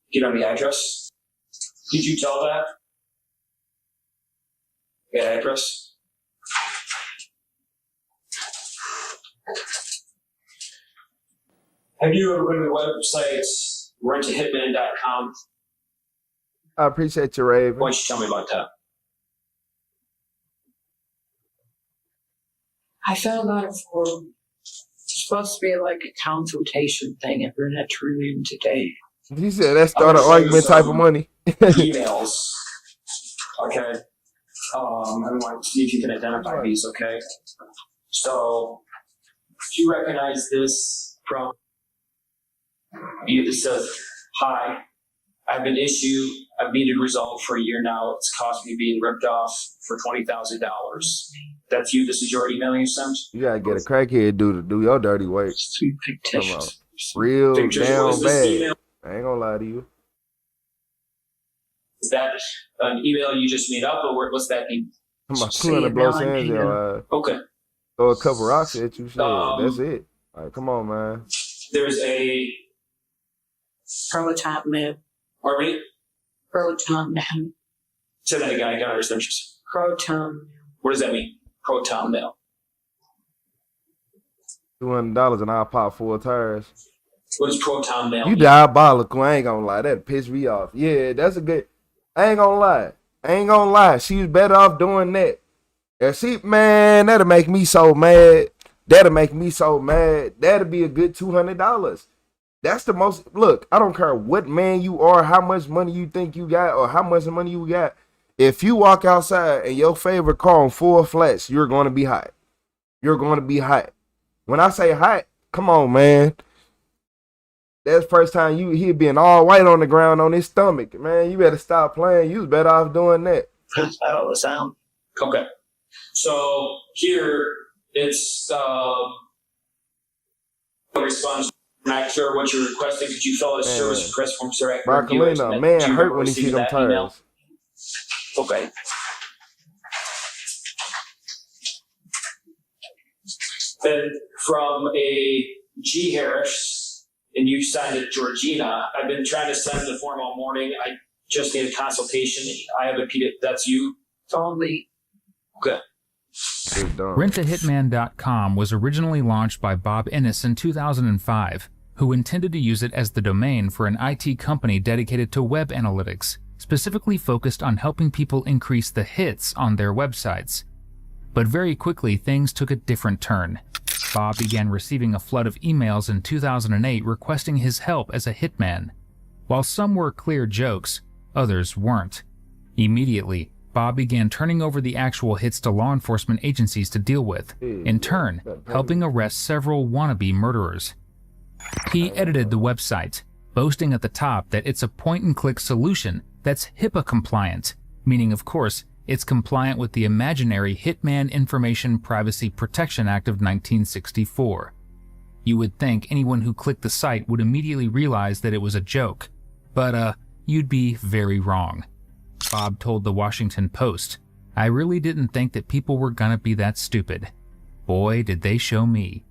P: You know the address? Did you tell that? The address? Have you ever been to the website rentahitman.com?
A: I appreciate you, Raven.
P: Why don't you tell me about that?
W: I found out it's supposed to be like a consultation thing if you're not turning in today.
A: He said that start an argument type of money.
P: Emails. Okay. I want to see if you can identify these, okay? So, do you recognize this from you? It says, "Hi, I've needed resolved for a year now. It's cost me being ripped off for $20,000. That's you. This is your email you sent.
A: You gotta get a crackhead to do your dirty work. Come on, real
P: Pictures.
A: damn
P: What is this
A: bad.
P: email?
A: I ain't gonna lie to you.
P: Is that an email you just made up, or what's that mean?
A: I'm about 200 blow sands in your eye.
P: Okay.
A: Throw a couple rocks at you. Shit, that's it. All right, come on, man.
P: There's a
W: Proton mail.
P: Pardon me?
W: Proton mail.
P: Say that again. I don't understand.
W: Proton.
P: What does that mean? Proton mail.
A: $200 and I'll pop 4 tires.
P: What is proton mail?
A: You diabolical. I ain't gonna lie. That pissed me off. Yeah, that's a good. I ain't gonna lie. She was better off doing that. If she, man, that'll make me so mad. That'll be a good $200. That's the most. Look, I don't care what man you are, how much money you think you got, or how much money you got. If you walk outside and your favorite car on 4 flats, you're going to be hot. You're going to be hot. When I say hot, come on, man. That's the first time he been all white on the ground on his stomach. Man, you better stop playing. You was better off doing that.
W: That's how it sound.
P: Okay. So here it's a response. I'm not sure what you're requesting. Could you fill out a service request form, sir?
A: Broccolina, man hurt when he see them tires.
P: Okay. Then from a G. Harris, and you signed it, Georgina. I've been trying to send the form all morning. I just need a consultation. I have a PD. That's you?
W: It's all me.
P: Okay.
F: RentAHitman.com was originally launched by Bob Innes in 2005, who intended to use it as the domain for an IT company dedicated to web analytics, specifically focused on helping people increase the hits on their websites. But very quickly, things took a different turn. Bob began receiving a flood of emails in 2008 requesting his help as a hitman. While some were clear jokes, others weren't. Immediately, Bob began turning over the actual hits to law enforcement agencies to deal with, in turn, helping arrest several wannabe murderers. He edited the website, boasting at the top that it's a point-and-click solution that's HIPAA compliant, meaning, of course, it's compliant with the imaginary Hitman Information Privacy Protection Act of 1964. You would think anyone who clicked the site would immediately realize that it was a joke, but you'd be very wrong. Bob told the Washington Post, "I really didn't think that people were gonna be that stupid. Boy, did they show me."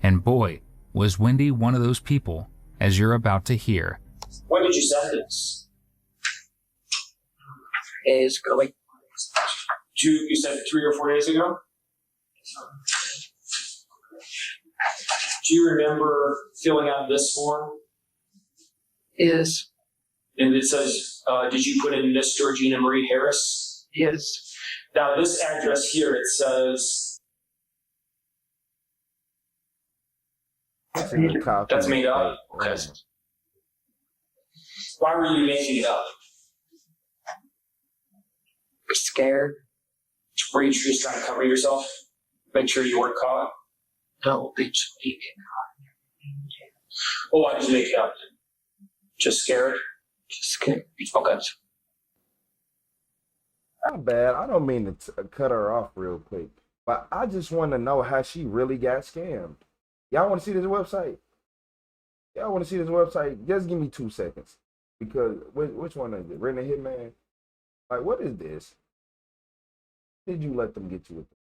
F: And boy, was Wendy one of those people, as you're about to hear.
P: When did you send this?
W: Days ago, like
P: you sent it 3 or 4 days ago? Do you remember filling out this form?
W: Yes.
P: And it says, did you put in Miss Georgina Marie Harris?
W: Yes.
P: Now this address here, it says... That's made up? Okay. Why were you making it up?
W: Scared.
P: Were you just trying to cover yourself? Make sure you weren't caught?
W: No, bitch.
P: Well, why did you make it up? Just scared?
W: Just scared.
P: Okay.
A: Not bad. I don't mean to cut her off real quick, but I just want to know how she really got scammed. Y'all want to see this website? Just give me 2 seconds. Because which one is it? Rent a Hitman? Like, what is this? Did you let them get you with it?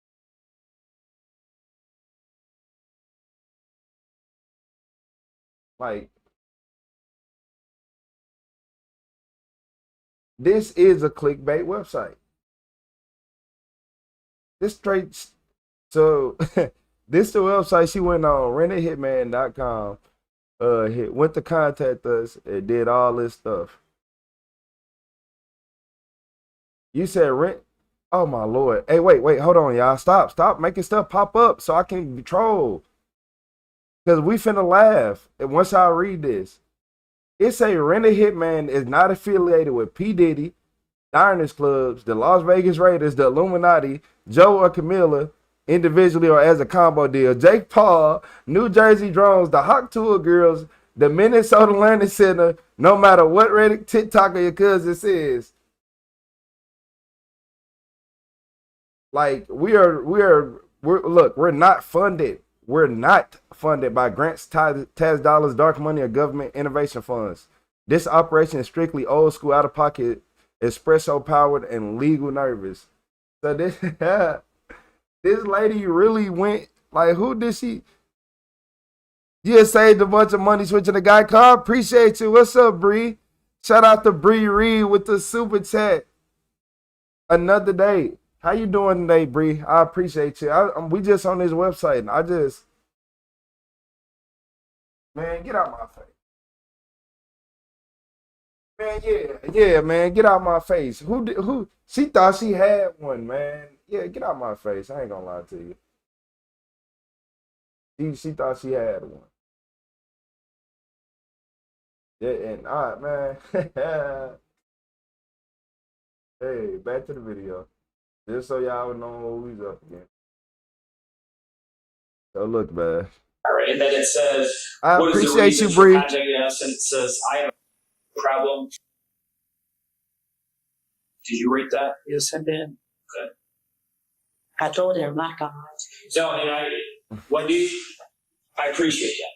A: Like, this is a clickbait website. This straight, so this the website she went on, rentahitman.com, went to contact us and did all this stuff. You said rent. Oh my Lord. Hey, wait, hold on, y'all. Stop making stuff pop up so I can troll. Because we finna laugh. And once I read this, it say Rent a Hitman is not affiliated with P. Diddy, Diners Clubs, the Las Vegas Raiders, the Illuminati, Joe or Camilla, individually or as a combo deal, Jake Paul, New Jersey Drones, the Hawk Tour Girls, the Minnesota Learning Center, no matter what Reddit, TikTok, or your cousin says. Like, we're not funded. We're not funded by grants, tax dollars, dark money, or government innovation funds. This operation is strictly old school, out of pocket, espresso powered, and legal nervous. So this this lady really went, like, who did she? You saved a bunch of money switching the guy car. Appreciate you. What's up, Bree? Shout out to Bree Reed with the super chat. Another day. How you doing today, Bree? I appreciate you. We just on this website, and man, get out my face. Man, yeah, man, get out my face. Who? She thought she had one, man. Yeah, get out my face. I ain't gonna lie to you. She thought she had one. Yeah, and all right, man. Hey, back to the video. Just so y'all know who's up again. So look, man.
P: All right, and then it says,
A: I
P: what
A: appreciate
P: is the reason
A: you,
P: for
A: Bree.
P: contacting us? And it says, I have a problem. Did you read that?
W: Yes, I did.
P: Okay.
W: I told him not to.
P: So, and Wendy, I appreciate that.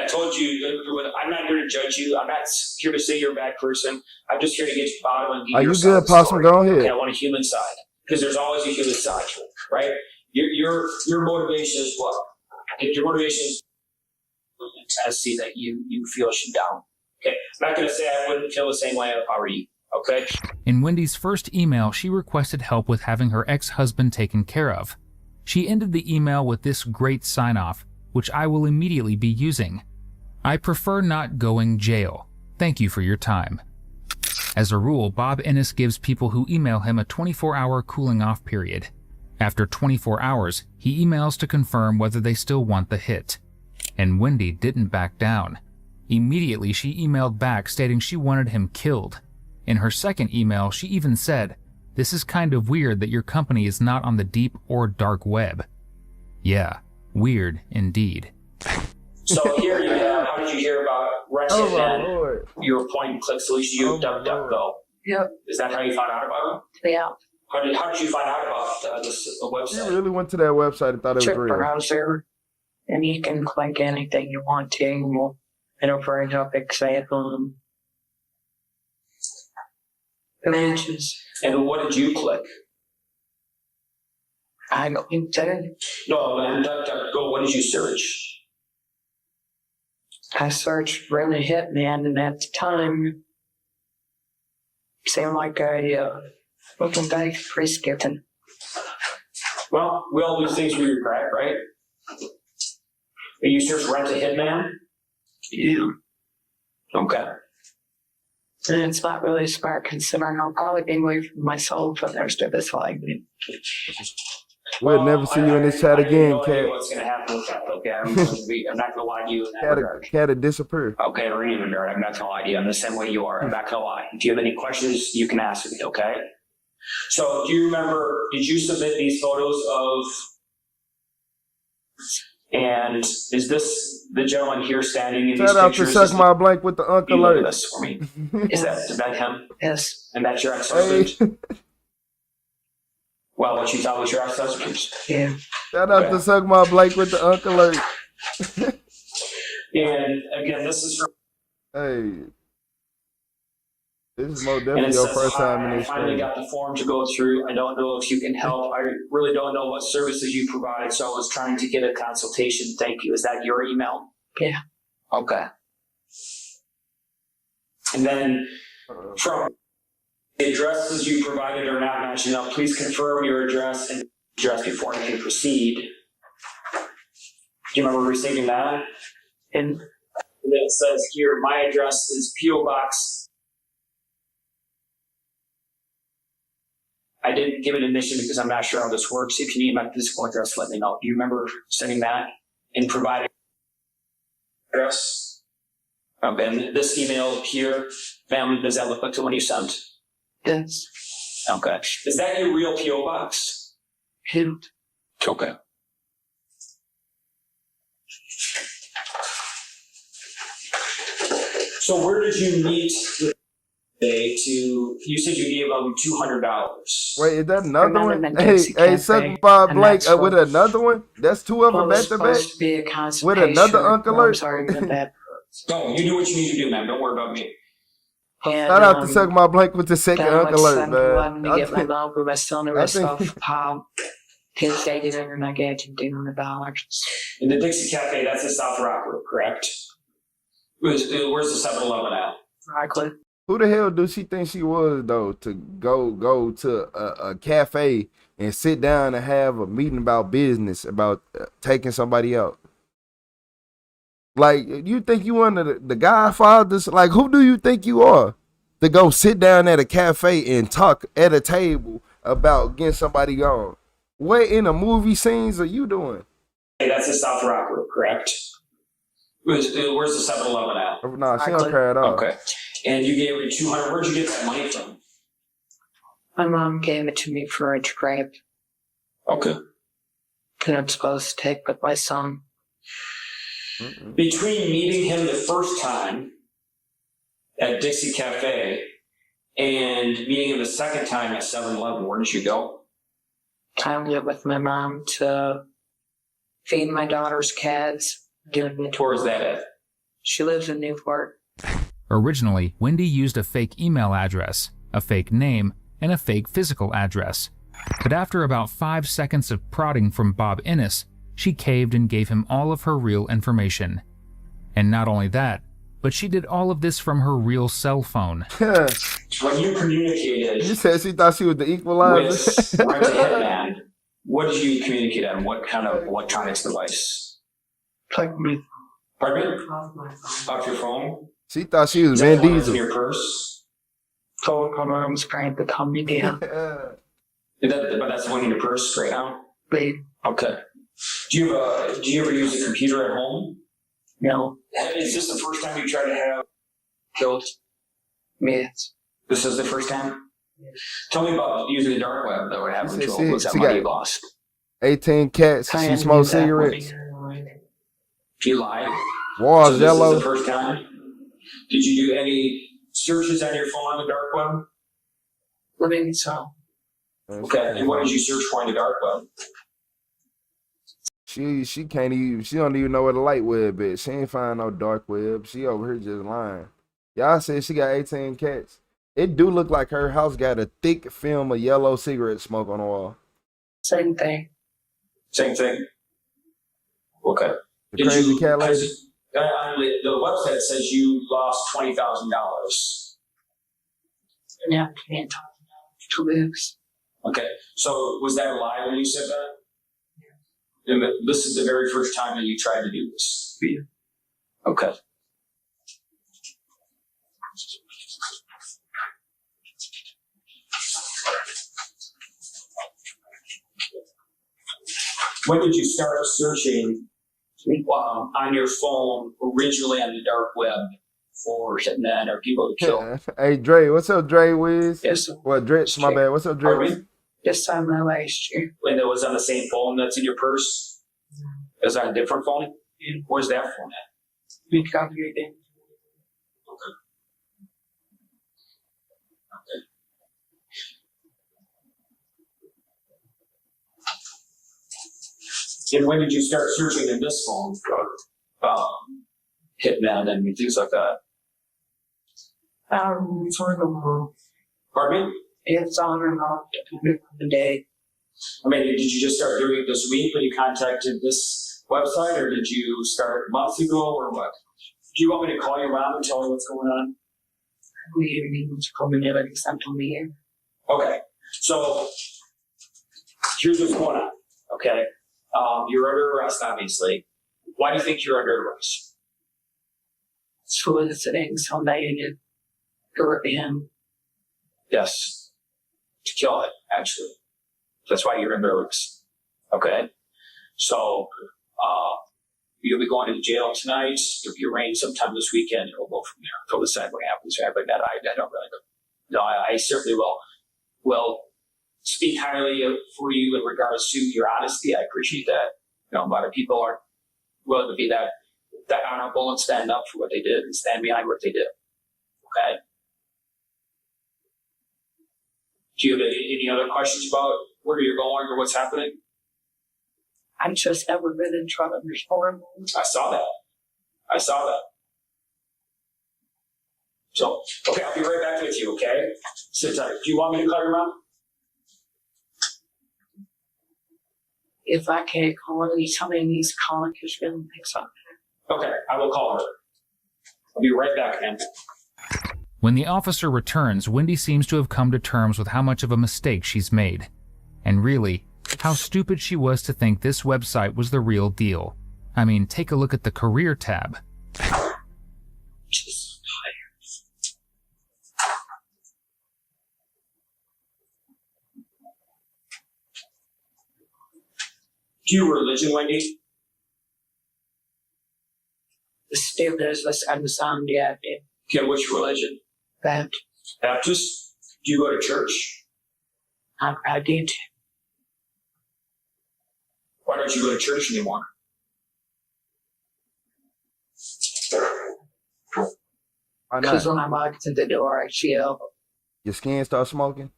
P: I told you, I'm not here to judge you. I'm not here to say you're a bad person. I'm just here to get to the bottom and give
A: Are
P: your
A: you
P: side of
A: good,
P: the
A: Possum?
P: story.
A: Go ahead.
P: Okay, I want a human side, because there's always a human side, right? Your motivation is what? If your motivation is to see that you feel shut down. Okay, I'm not going to say I wouldn't feel the same way if I were you. Okay.
F: In Wendy's first email, she requested help with having her ex-husband taken care of. She ended the email with this great sign-off, which I will immediately be using. I prefer not going jail. Thank you for your time. As a rule, Bob Ennis gives people who email him a 24-hour cooling-off period. After 24 hours, he emails to confirm whether they still want the hit. And Wendy didn't back down. Immediately, she emailed back stating she wanted him killed. In her second email, she even said, "This is kind of weird that your company is not on the deep or dark web." Yeah, weird indeed.
P: So here you have, how did you hear about Rent your point and click solution? You have DuckDuckGo.
W: Yep.
P: Is that how you found out about it?
W: Yeah.
P: How did you find out about this website?
A: You really went to that website and thought it was
W: Trip
A: real.
W: browser, and you can click anything you want to. It'll bring up example images.
P: And what did you click?
W: I don't think so.
P: No, in DuckDuckGo, what did you search?
W: I searched Run a Hitman, and at the time, it seemed like a looking back Chris Gibson.
P: Well, we all do things we regret, right? You search Rent a Hitman?
W: Yeah.
P: Okay.
W: And it's not really smart considering I'll probably be away from myself for the rest of this life.
A: We'll never see you in this chat again,
P: I
A: Cat.
P: don't know what's going to happen with that, okay? I'm not going to lie to you in that regard.
A: Cat to disappear.
P: Okay, or even there, I'm not going to lie to you. I'm the same way you are. I'm not going to lie. If you have any questions, you can ask me, okay? So, do you remember, did you submit these photos of, and is this the gentleman here standing in these
A: Shout out to
P: pictures?
A: Suck My Blank with the Uncle
P: You look at
A: Alert.
P: this for me. Is that him?
W: Yes.
P: And that's your ex-husband?
A: Hey.
P: Well, what you thought was your ex-husband?
W: Yeah.
A: Shout out to Suck My Blank with the Uncle Alert.
P: And again, this is from.
A: Hey. This is most
P: And
A: definitely
P: it
A: your
P: says,
A: first time in
P: "Hi, I
A: this
P: finally
A: stream.
P: got the form to go through. I don't know if you can help. I really don't know what services you provide, so I was trying to get a consultation. Thank you." Is that your email?
W: Yeah.
P: Okay. And then from the addresses you provided are not matching up. Please confirm your address and address before I can proceed. Do you remember receiving that? And then it says here, my address is P.O. Box. I didn't give an admission because I'm not sure how this works. If you need my physical address, let me know. Do you remember sending that and providing address? And this email here, ma'am, does that look like the one you sent?
W: Yes.
P: Okay. Is that your real P.O. box?
W: Hint.
P: Okay. So where did you meet with Day to, you said you gave them $200.
A: Wait, is that another
W: Remember
A: one?
W: the
A: Hey,
W: Dixie
A: hey,
W: Cafe,
A: suck my
W: and
A: blank
W: that's
A: with
W: what-
A: another one? That's two of them
W: Well,
A: back
W: it's
A: to back?
W: supposed to be a
A: With
W: constipation.
A: another uncle
W: I'm
A: alert?
W: sorry about that.
P: No, you do what you need to do, man. Don't worry about me.
W: And,
A: Shout out to Suck My Blank with the second
W: then I went
A: uncle
W: to
A: alert,
W: 7-Eleven
A: man.
W: to get my milk with my son the
A: I
W: rest
A: think-
W: off Pop. His day dinner and I gave him $200.
P: In the Dixie Cafe, that's in South Rockwood, correct? Where's the 7-Eleven at?
W: Rockwood.
A: Who the hell do she think she was, though, to go to a cafe and sit down and have a meeting about business, about taking somebody out? Like, you think you one of the Godfathers? Like, who do you think you are to go sit down at a cafe and talk at a table about getting somebody gone? What in the movie scenes are you doing?
P: Hey, that's in South Rockwood, correct? Where's the 7-Eleven at?
A: Nah, she don't care at all.
P: Okay. And you gave her $200. Where'd you get that money from?
W: My mom gave it to me for a trip
P: Okay.
W: that I'm supposed to take with my son.
P: Between meeting him the first time at Dixie Cafe and meeting him the second time at 7-Eleven, where did you go?
W: I went with my mom to feed my daughter's cats.
P: Where's that at?
W: She lives in Newport.
F: Originally, Wendy used a fake email address, a fake name, and a fake physical address. But after about 5 seconds of prodding from Bob Innes, she caved and gave him all of her real information. And not only that, but she did all of this from her real cell phone.
P: When you communicated
A: You said she thought she was the equalizer.
P: with Rent a Hitman, what did you communicate on? What kind of electronics device? Pardon me? Off your phone?
A: She thought she was
P: Is that
A: Vin
P: the one that's
A: Diesel.
P: in your purse?
W: Told my mom's trying to calm me down.
P: But that's the one in your purse right now?
W: Wait.
P: Okay. Do you ever use a computer at home?
W: No.
P: Is this the first time you tried to have killed?
W: Yes.
P: This is the first time? Tell me about using the dark web, though. What happened to you? Was that
A: she
P: money you
A: got-
P: lost?
A: 18 cats. She smoked cigarettes.
P: You lied.
A: Walls
P: So this
A: yellow.
P: is the first time? Did you do any searches on your phone on the dark web?
W: Living so.
P: Okay. And what did you search for in the dark web?
A: She can't even, she don't even know what a light web is. She ain't find no dark web. She over here just lying. Y'all said she got 18 cats. It do look like her house got a thick film of yellow cigarette smoke on the wall.
W: Same thing.
P: Same thing. Okay.
A: The crazy cat lady.
P: The website says you lost $20,000.
W: Yeah, can't talk to weeks.
P: Okay. So was that a lie when you said that? And this is the very first time that you tried to do this?
W: Yeah.
P: Okay. When did you start searching on your phone originally on the dark web for hitmen or people to kill?
A: Hey Dre, what's up, Dre Wiz?
W: Yes, sir.
A: What Dre? My bad. What's up, Dre?
P: Pardon me?
W: This time last year.
P: When it was on the same phone that's in your purse? Is that a different phone?
W: Yeah.
P: Where's that phone at?
W: We got your thing.
P: And when did you start searching in this phone for hitmen and things like that?
W: For the world.
P: Pardon me?
W: It's on and off the day.
P: I mean, did you just start doing it this week when you contacted this website, or did you start months ago, or what? Do you want me to call your mom and tell her what's going on?
W: We need to come in and accept on the year.
P: Okay. So here's what's going on. Okay. You're under arrest, obviously. Why do you think you're under arrest?
W: Soliciting somebody to hurt him.
P: Yes. To kill it, actually. That's why you're under arrest. Okay. So you'll be going to jail tonight. You'll be arraigned sometime this weekend. You'll go from there. They'll decide what happens. But that I don't really know. No, I certainly will. Will speak highly for you in regards to your honesty. I appreciate that. You know, a lot of people aren't willing to be that honorable and stand up for what they did and stand behind what they did. Okay. Do you have any other questions about where you're going or what's happening?
W: I've just never been in trouble before.
P: I saw that. So, okay, I'll be right back with you, okay? Sit tight. Do you want me to call your mom?
W: If I can't call her, somebody needs to call her because she's going to pick something.
P: Okay, I will call her. I'll be right back, man.
F: When the officer returns, Wendy seems to have come to terms with how much of a mistake she's made. And really, how stupid she was to think this website was the real deal. I mean, take a look at the career tab.
P: Do you religion, Wendy?
W: The state is less understand, yeah.
P: Okay, which religion?
W: Baptist.
P: Baptist? Do you go to church?
W: I did.
P: Why don't you go to church anymore?
W: Because when I walked in the door, I chill.
A: Your skin start smoking?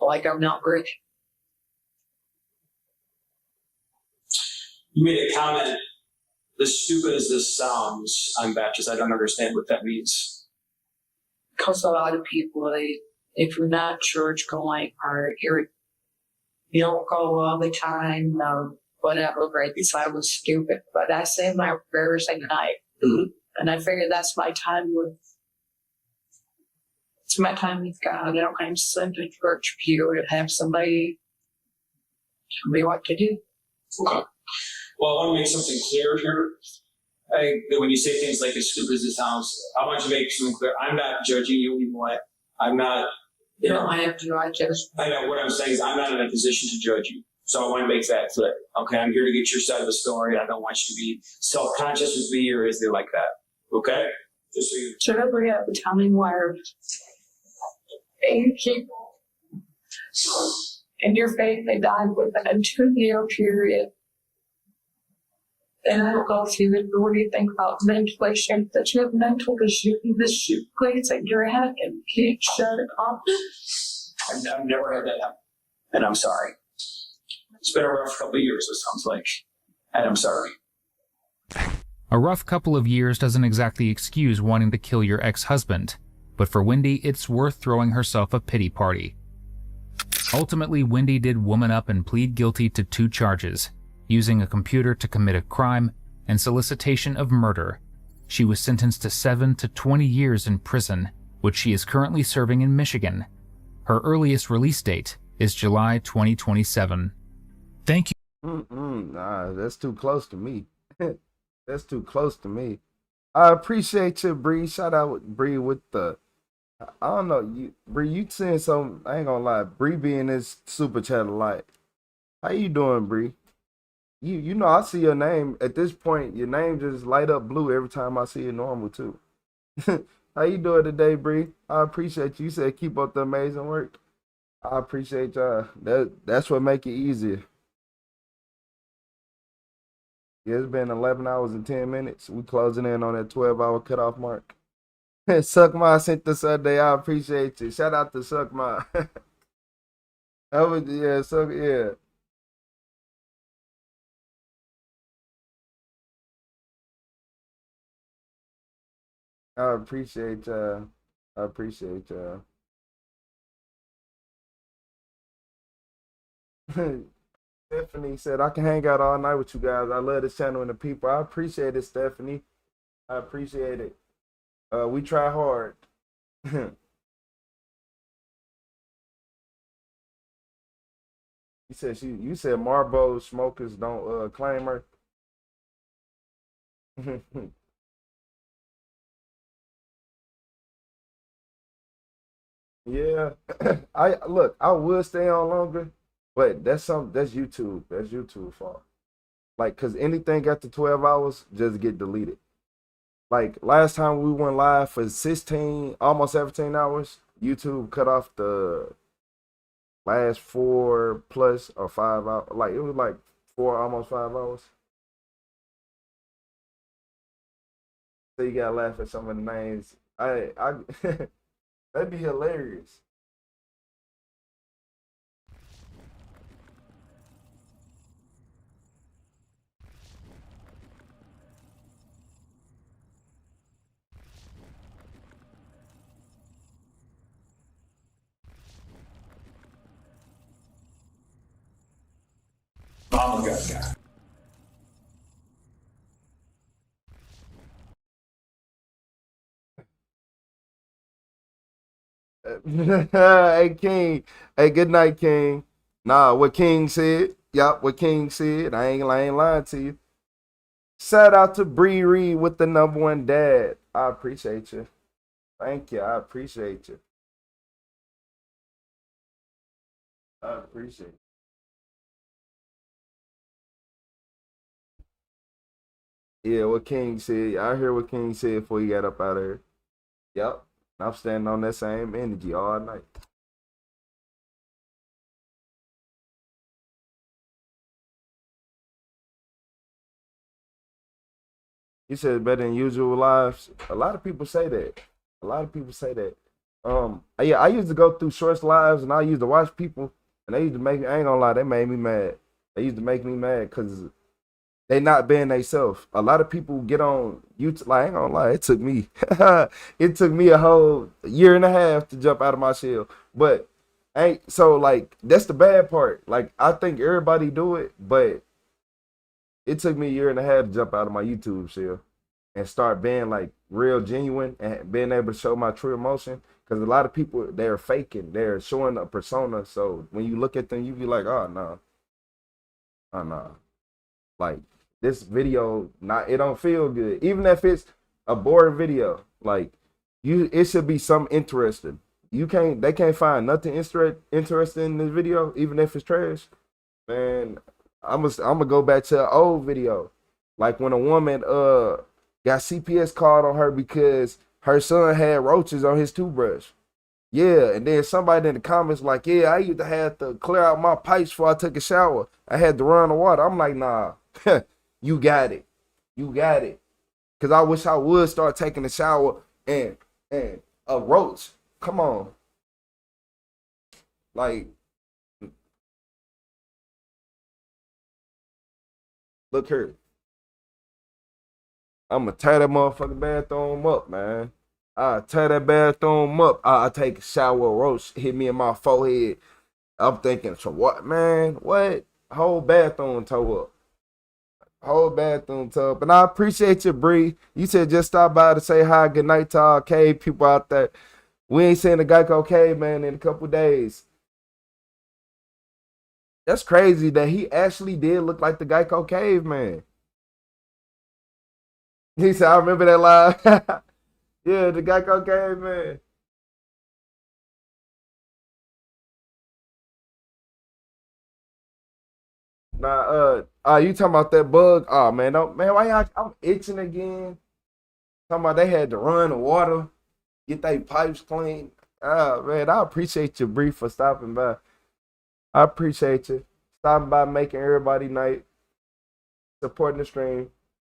W: Like I'm not rich.
P: You made a comment, as stupid as this sounds, I'm Baptist. I don't understand what that means.
W: Because a lot of people, if you're not church going or you don't go all the time, no, whatever, right? This I was stupid. But I say my prayers at night. Mm-hmm. And I figure that's my time it's my time with God. I don't have to send to church pew and have somebody tell me what to do.
P: Okay. Well, I want to make something clear here. When you say things like as stupid as it sounds, I want you to make something clear. I'm not judging you anymore. I'm not.
W: You don't have to. I
P: know what I'm saying is I'm not in a position to judge you. So I want to make that clear. Okay, I'm here to get your side of the story. I don't want you to be self-conscious with me or anything like that. Okay? Just so you.
W: Should I bring up a time where 8 people in your faith, they died within a 2-year period? And I don't know if you would really think about ventilation, that you have mental issues, this shoot plates at your head and can't shut it off.
P: I've never had that happen. And I'm sorry. It's been a rough couple of years, it sounds like. And I'm sorry.
F: A rough couple of years doesn't exactly excuse wanting to kill your ex-husband, but for Wendy, it's worth throwing herself a pity party. Ultimately, Wendy did woman up and plead guilty to 2 charges. Using a computer to commit a crime, and solicitation of murder. She was sentenced to 7 to 20 years in prison, which she is currently serving in Michigan. Her earliest release date is July 2027. Thank you.
A: Nah, that's too close to me. That's too close to me. I appreciate you, Bree. Shout out Bree with the, I don't know, Bree, you saying something, I ain't gonna lie, Bree being this super chat a lot. How you doing, Bree? You know, I see your name. At this point, your name just light up blue every time I see it normal, too. How you doing today, Bree? I appreciate you. You said keep up the amazing work. I appreciate y'all. That's what make it easier. Yeah, it's been 11 hours and 10 minutes. We closing in on that 12-hour cutoff mark. Suck Ma sent the Sunday. I appreciate you. Shout out to Suck Ma. Yeah. I appreciate y'all. Stephanie said, I can hang out all night with you guys. I love this channel and the people. I appreciate it, Stephanie. I appreciate it. We try hard. You said Marlboro smokers don't claim her. Yeah. I would stay on longer, but that's YouTube. That's YouTube fault. Like, cause anything after 12 hours just get deleted. Like last time we went live for 16, almost 17 hours, YouTube cut off the last 4 plus or 5 hours. Like it was like 4, almost 5 hours. So you gotta laugh at some of the names. I that'd be hilarious.
P: Mama got.
A: Hey King. Hey, good night, King. Nah, what King said. Yup, what King said. I ain't lying to you. Shout out to Bree Reed with the #1 dad. I appreciate you. Thank you. I appreciate you. I appreciate it. Yeah, what King said. I hear what King said before he got up out of here. Yep. I'm standing on that same energy all night. He said better than usual lives. A lot of people say that. A lot of people say that. Yeah, I used to go through shorts lives and I used to watch people and they used to make me, I ain't gonna lie, they made me mad. They used to make me mad because they not being themselves. A lot of people get on YouTube. Like, I ain't gonna lie, it took me it took me a whole year and a half to jump out of my shell. But ain't so like that's the bad part. Like I think everybody do it, but it took me a year and a half to jump out of my YouTube shell and start being like real genuine and being able to show my true emotion. Because a lot of people, they're faking, they're showing a persona. So when you look at them, you be like, oh no, oh no. Like this video, it don't feel good. Even if it's a boring video, like it should be something interesting. They can't find nothing interesting in this video, even if it's trash. Man, I'm gonna go back to an old video, like when a woman got CPS called on her because her son had roaches on his toothbrush. Yeah, and then somebody in the comments like, yeah, I used to have to clear out my pipes before I took a shower. I had to run the water. I'm like, nah, you got it, you got it. Cause I wish I would start taking a shower and a roach. Come on, like. Look here. I'm gonna tear that motherfucking bathroom up, man. I tear that bathroom up. I take a shower, roach hit me in my forehead. I'm thinking, so what, man? What? Whole bathroom toe up. Whole bathroom toe up. And I appreciate you, Bree. You said just stop by to say hi, good night to all cave people out there. We ain't seen the Geico caveman in a couple days. That's crazy that he actually did look like the Geico caveman. He said, I remember that live. Yeah, the Geico caveman. Nah, you talking about that bug? Oh man, why I'm itching again? Talking about they had to run the water, get their pipes clean. Oh man, I appreciate you, Bree, for stopping by. I appreciate you stopping by, making everybody night, supporting the stream.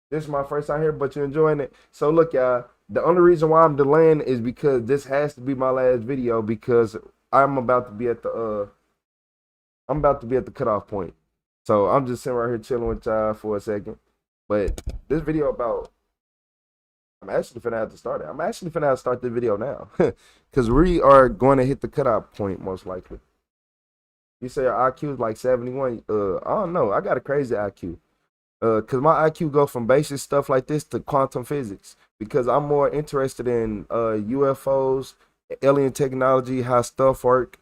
A: This is my first time here, but you're enjoying it. So look, y'all, the only reason why I'm delaying is because this has to be my last video because I'm about to be at the cutoff point. So I'm just sitting right here chilling with y'all for a second. But this video I'm actually finna have to start it. I'm actually finna have to start the video now. Because we are going to hit the cutoff point most likely. You say our IQ is like 71. I don't know. I got a crazy IQ. Because my IQ go from basic stuff like this to quantum physics. Because I'm more interested in UFOs, alien technology, how stuff work,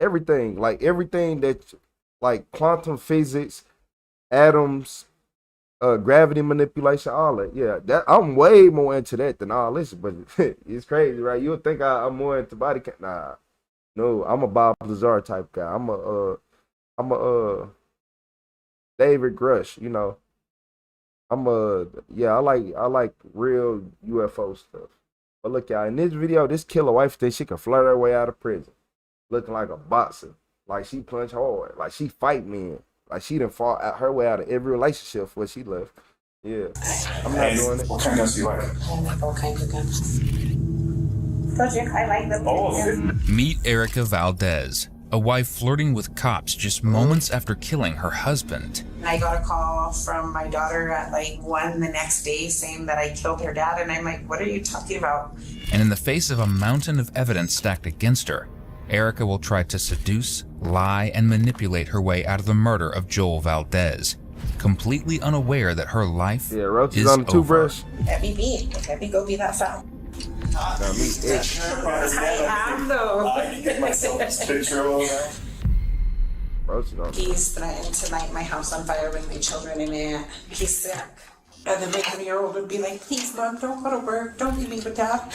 A: everything. Like everything that, like quantum physics, atoms, gravity manipulation, all that. Yeah, that I'm way more into that than all this. But it's crazy, right? You would think I'm more into body cam. Nah, no, I'm a Bob Lazar type guy. I'm a David Grush, you know. I like real UFO stuff. But look, y'all, in this video, this killer wife thinks she can flirt her way out of prison. Looking like a boxer. Like she punch hard. Like she fight men. Like she done fought out her way out of every relationship where she left. Yeah. I'm not doing it.
C: What kind of guns do you like?
W: I like all kinds of guns. I like them.
C: All of it.
F: Meet Erica Valdez, a wife flirting with cops just moments after killing her husband.
W: I got a call from my daughter at like 1 the next day saying that I killed her dad, and I'm like, what are you talking about?
F: And in the face of a mountain of evidence stacked against her, Erica will try to seduce, lie, and manipulate her way out of the murder of Joel Valdez, completely unaware that her life is
A: on the toothbrush.
W: Let me be. Let me go be that foul. I am though. He's threatened to light my house on fire with my children in it. He's sick. And then my 7-year-old would be like, please, Mom, don't go to work. Don't leave me with Dad.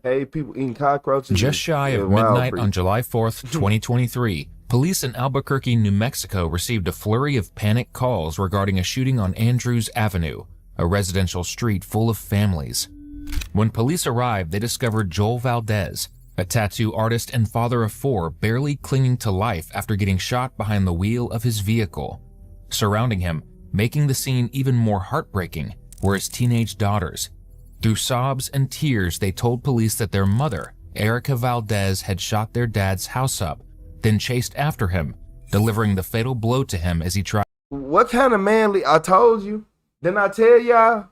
A: Hey, people eating cockroaches.
F: Just shy of midnight on July 4th, 2023, police in Albuquerque, New Mexico received a flurry of panic calls regarding a shooting on Andrews Avenue, a residential street full of families. When police arrived, they discovered Joel Valdez, a tattoo artist and father of 4, barely clinging to life after getting shot behind the wheel of his vehicle. Surrounding him, making the scene even more heartbreaking, were his teenage daughters. Through sobs and tears, they told police that their mother, Erica Valdez, had shot their dad's house up, then chased after him, delivering the fatal blow to him as he tried.
A: What kind of manly? I told you. Didn't I tell y'all?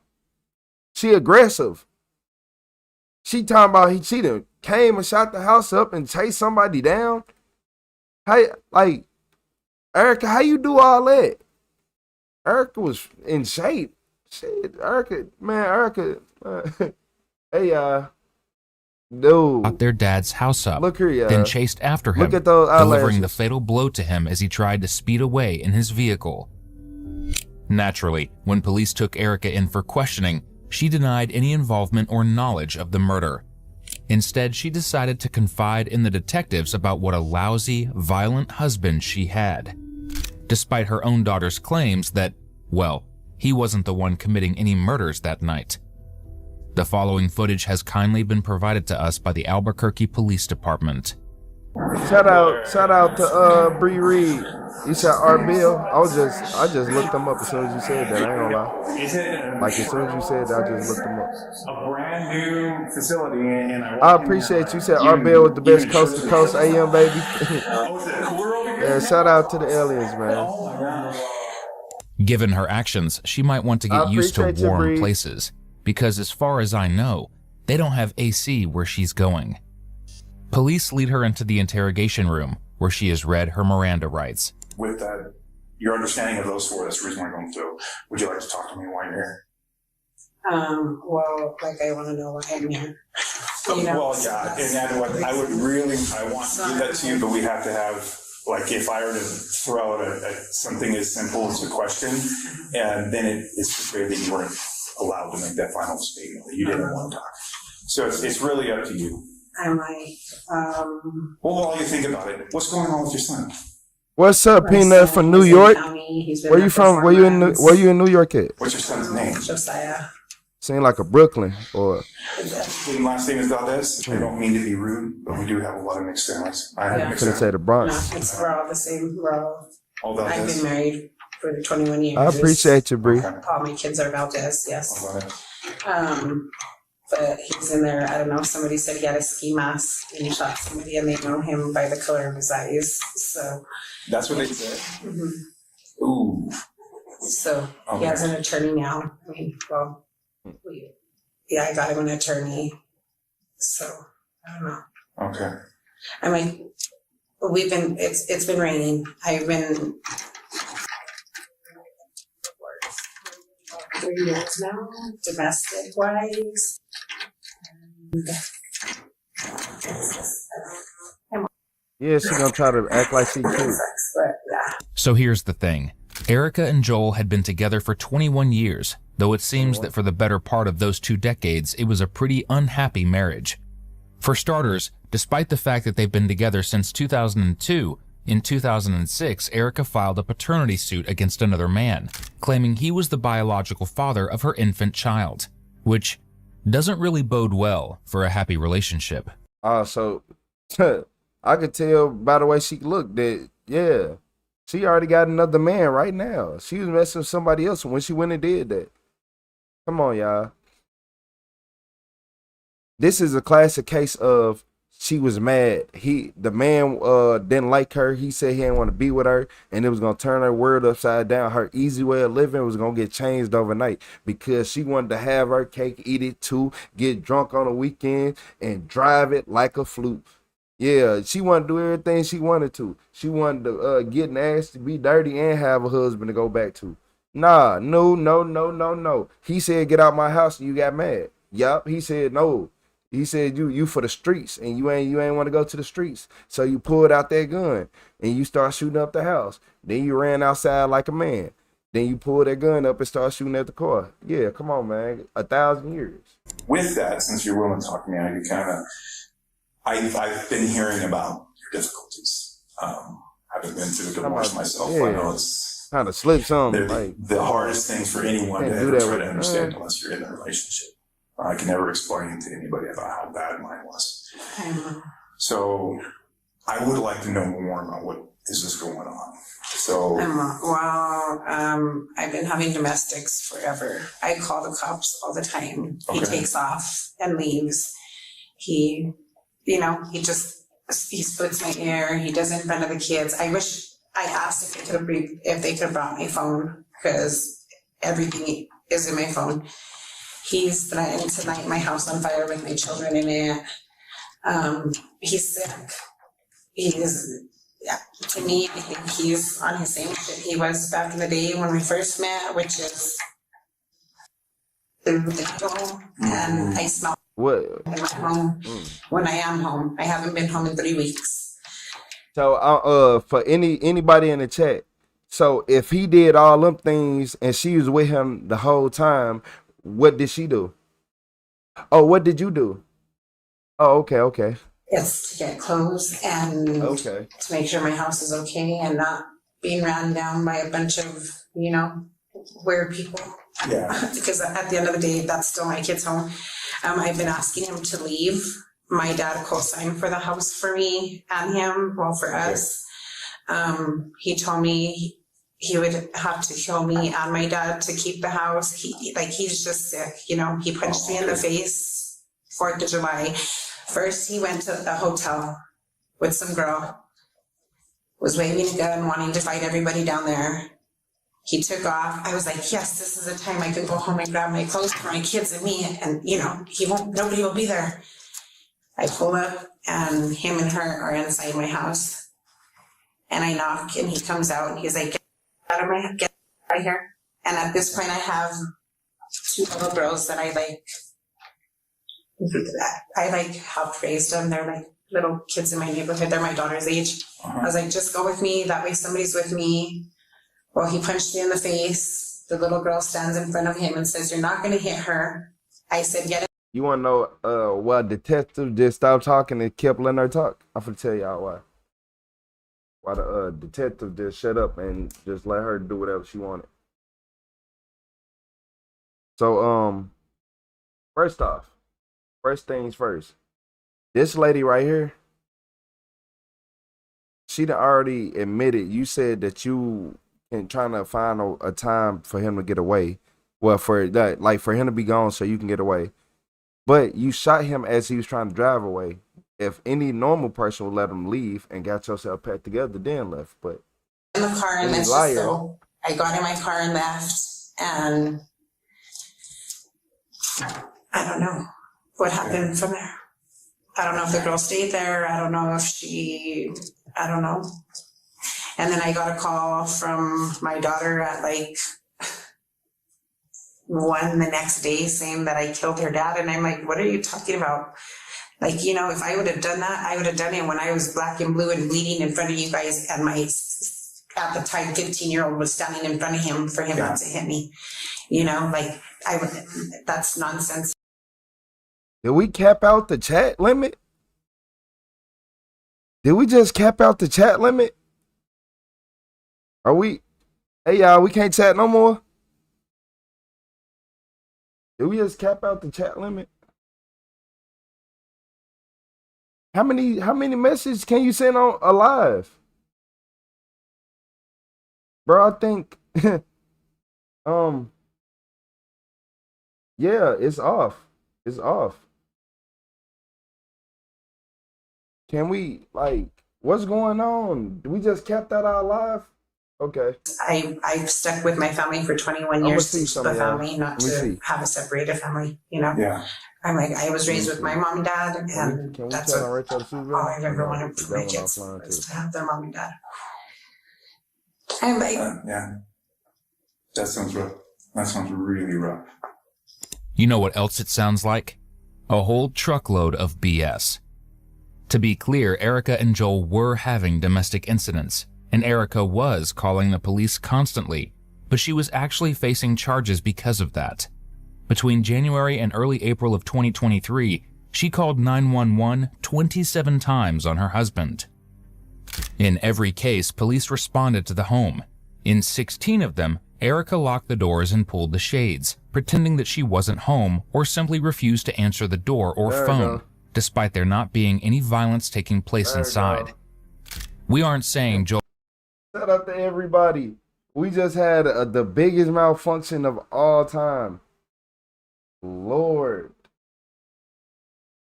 A: She aggressive. She talking about she done came and shot the house up and chased somebody down. Hey, like, Erica, how you do all that? Erica was in shape. Shit, Erica, hey, dude.
F: Shot their dad's house up,
A: look here,
F: then chased after him,
A: look at those
F: delivering the fatal blow to him as he tried to speed away in his vehicle. Naturally, when police took Erica in for questioning, she denied any involvement or knowledge of the murder. Instead, she decided to confide in the detectives about what a lousy, violent husband she had, despite her own daughter's claims that, well, he wasn't the one committing any murders that night. The following footage has kindly been provided to us by the Albuquerque Police Department.
A: Shout out to Bree Reed. You said Art Bill. I just looked them up as soon as you said that. I ain't gonna lie. Like as soon as you said that, I just looked them up.
C: A brand new facility, and
A: I appreciate you said Art Bill with the best coast to coast AM, baby. Yeah, shout out to the aliens, man.
F: Given her actions, she might want to get used to warm places, because as far as I know, they don't have AC where she's going. Police lead her into the interrogation room, where she is read her Miranda rights.
C: With that, your understanding of those 4, that's the reason we're going through. Would you like to talk to me while you're here?
W: Well, like I want to know why I'm here. You know,
C: well, yeah, and what I want to give that to you, but we have to have, like, if I were to throw out something as simple as a question, and then it's frustrated that you weren't allowed to make that final statement, that you didn't want to talk. So it's really up to you.
W: I'm like,
C: well, while you think about it, what's going on with your son?
A: What's up, Peanut from New York? Where you from? Where you in New York at?
C: What's your son's name?
W: Josiah.
A: Seem like a Brooklyn or.
C: The last name is Valdez. I don't mean to be rude, but we do have a lot of mixed families. I have mixed
A: Couldn't say the Bronx.
W: No, we're all the same. We're all
C: Valdez.
W: I've been married for 21 years.
A: I appreciate you, Bree.
W: All my kids are Valdez, yes. But he's in there. I don't know. Somebody said he had a ski mask and he shot somebody, and they know him by the color of his eyes. So
C: that's what they said.
W: Mm-hmm.
C: Ooh.
W: So he has an attorney now. I mean, well, yeah, I got him an attorney. So I don't know.
C: Okay.
W: I'm like, it's been raining. I've been 3 years now, domestic wise.
A: Yeah, she's gonna try to act like she's cute.
F: So here's the thing. Erica and Joel had been together for 21 years, though it seems that for the better part of those 2 decades, it was a pretty unhappy marriage. For starters, despite the fact that they've been together since 2002, in 2006, Erica filed a paternity suit against another man, claiming he was the biological father of her infant child, which, doesn't really bode well for a happy relationship.
A: So I could tell by the way she looked that, yeah, she already got another man right now. She was messing with somebody else when she went and did that. Come on, y'all. This is a classic case of she was mad. The man didn't like her. He said he didn't want to be with her, and it was gonna turn her world upside down. Her easy way of living was gonna get changed overnight because she wanted to have her cake, eat it too, get drunk on the weekend, and drive it like a flute. Yeah, she wanted to do everything she wanted to. She wanted to get nasty, be dirty, and have a husband to go back to. Nah, no. He said, get out my house, and you got mad. Yup, he said no. He said you for the streets, and you ain't want to go to the streets. So you pulled out that gun and you start shooting up the house. Then you ran outside like a man. Then you pulled that gun up and start shooting at the car. Yeah, come on, man. 1,000 years.
C: With that, since you're willing to talk to me, I've been hearing about your difficulties. Having been through a divorce myself,
A: yeah.
C: I know it's
A: kind of slip something.
C: Like the hardest thing for anyone to ever try to understand unless you're in a relationship. I can never explain to anybody about how bad mine was. So I would like to know more about what is this going on. So
B: I've been having domestics forever. I call the cops all the time.
C: Okay.
B: He takes off and leaves. He splits my ear. He does it in front of the kids. I wish I asked if they could have brought my phone because everything is in my phone. He's threatened to light my house on fire with my children in it. He's sick. To me, I think he's on his same shit he was back in the day when we first met, which is the devil. And I smell in my home when I am home. I haven't been home in 3 weeks.
A: So for anybody in the chat, so if he did all them things and she was with him the whole time, what did she do? Oh, what did you do? Oh, okay.
B: It's to get clothes and to make sure my house is okay and not being ran down by a bunch of, weird people.
C: Yeah.
B: Because at the end of the day, that's still my kid's home. I've been asking him to leave. My dad co-signed for the house for me and him, for us. He told me he would have to kill me and my dad to keep the house. He's just sick, he punched me in the face, 4th of July. First, he went to a hotel with some girl, was waving a gun, wanting to fight everybody down there. He took off. I was like, yes, this is the time I can go home and grab my clothes for my kids and me. And, nobody will be there. I pull up and him and her are inside my house. And I knock and he comes out and he's like, get out of here. And at this point I have 2 little girls that I helped raise them. They're like little kids in my neighborhood. They're my daughter's age. I was like, just go with me. That way somebody's with me. Well, he punched me in the face. The little girl stands in front of him and says, you're not going to hit her. I said, get it.
A: You want to know why detective just stopped talking and kept letting her talk? I'm going to tell y'all why. Why the detective just shut up and just let her do whatever she wanted. So, first things first. This lady right here, she done already admitted, you said that you been trying to find a time for him to get away. Well, for that, like for him to be gone so you can get away. But you shot him as he was trying to drive away. If any normal person would let him leave and got yourself packed together, then left. But
B: in the car and that's just so I got in my car and left, and I don't know what happened from there. I don't know if the girl stayed there. I don't know if I don't know. And then I got a call from my daughter at 1 the next day saying that I killed her dad. And I'm like, what are you talking about? If I would have done that, I would have done it when I was black and blue and bleeding in front of you guys. And my, at the time, 15-year-old was standing in front of him for him not to hit me. That's nonsense.
A: Did we cap out the chat limit? Did we just cap out the chat limit? Are we? Hey, y'all, we can't chat no more? Did we just cap out the chat limit? How many messages can you send on a live? Bro, I think yeah, it's off. It's off. Can we, like, what's going on? We just kept that out live? Okay.
B: I've stuck with my family for 21 years to keep a family, not to have a separated family, you know?
C: Yeah.
B: I'm like, I was raised with my mom and dad, and that's what all I've ever wanted for my kids was to have their mom and dad. I'm like,
C: yeah. That sounds rough. That sounds really rough.
F: You know what else it sounds like? A whole truckload of BS. To be clear, Erica and Joel were having domestic incidents, and Erica was calling the police constantly, but she was actually facing charges because of that. Between January and early April of 2023, she called 911 27 times on her husband. In every case, police responded to the home. In 16 of them, Erica locked the doors and pulled the shades, pretending that she wasn't home or simply refused to answer the door or phone, despite there not being any violence taking place inside. We aren't saying Joel...
A: Shout out to everybody. We just had the biggest malfunction of all time. Lord.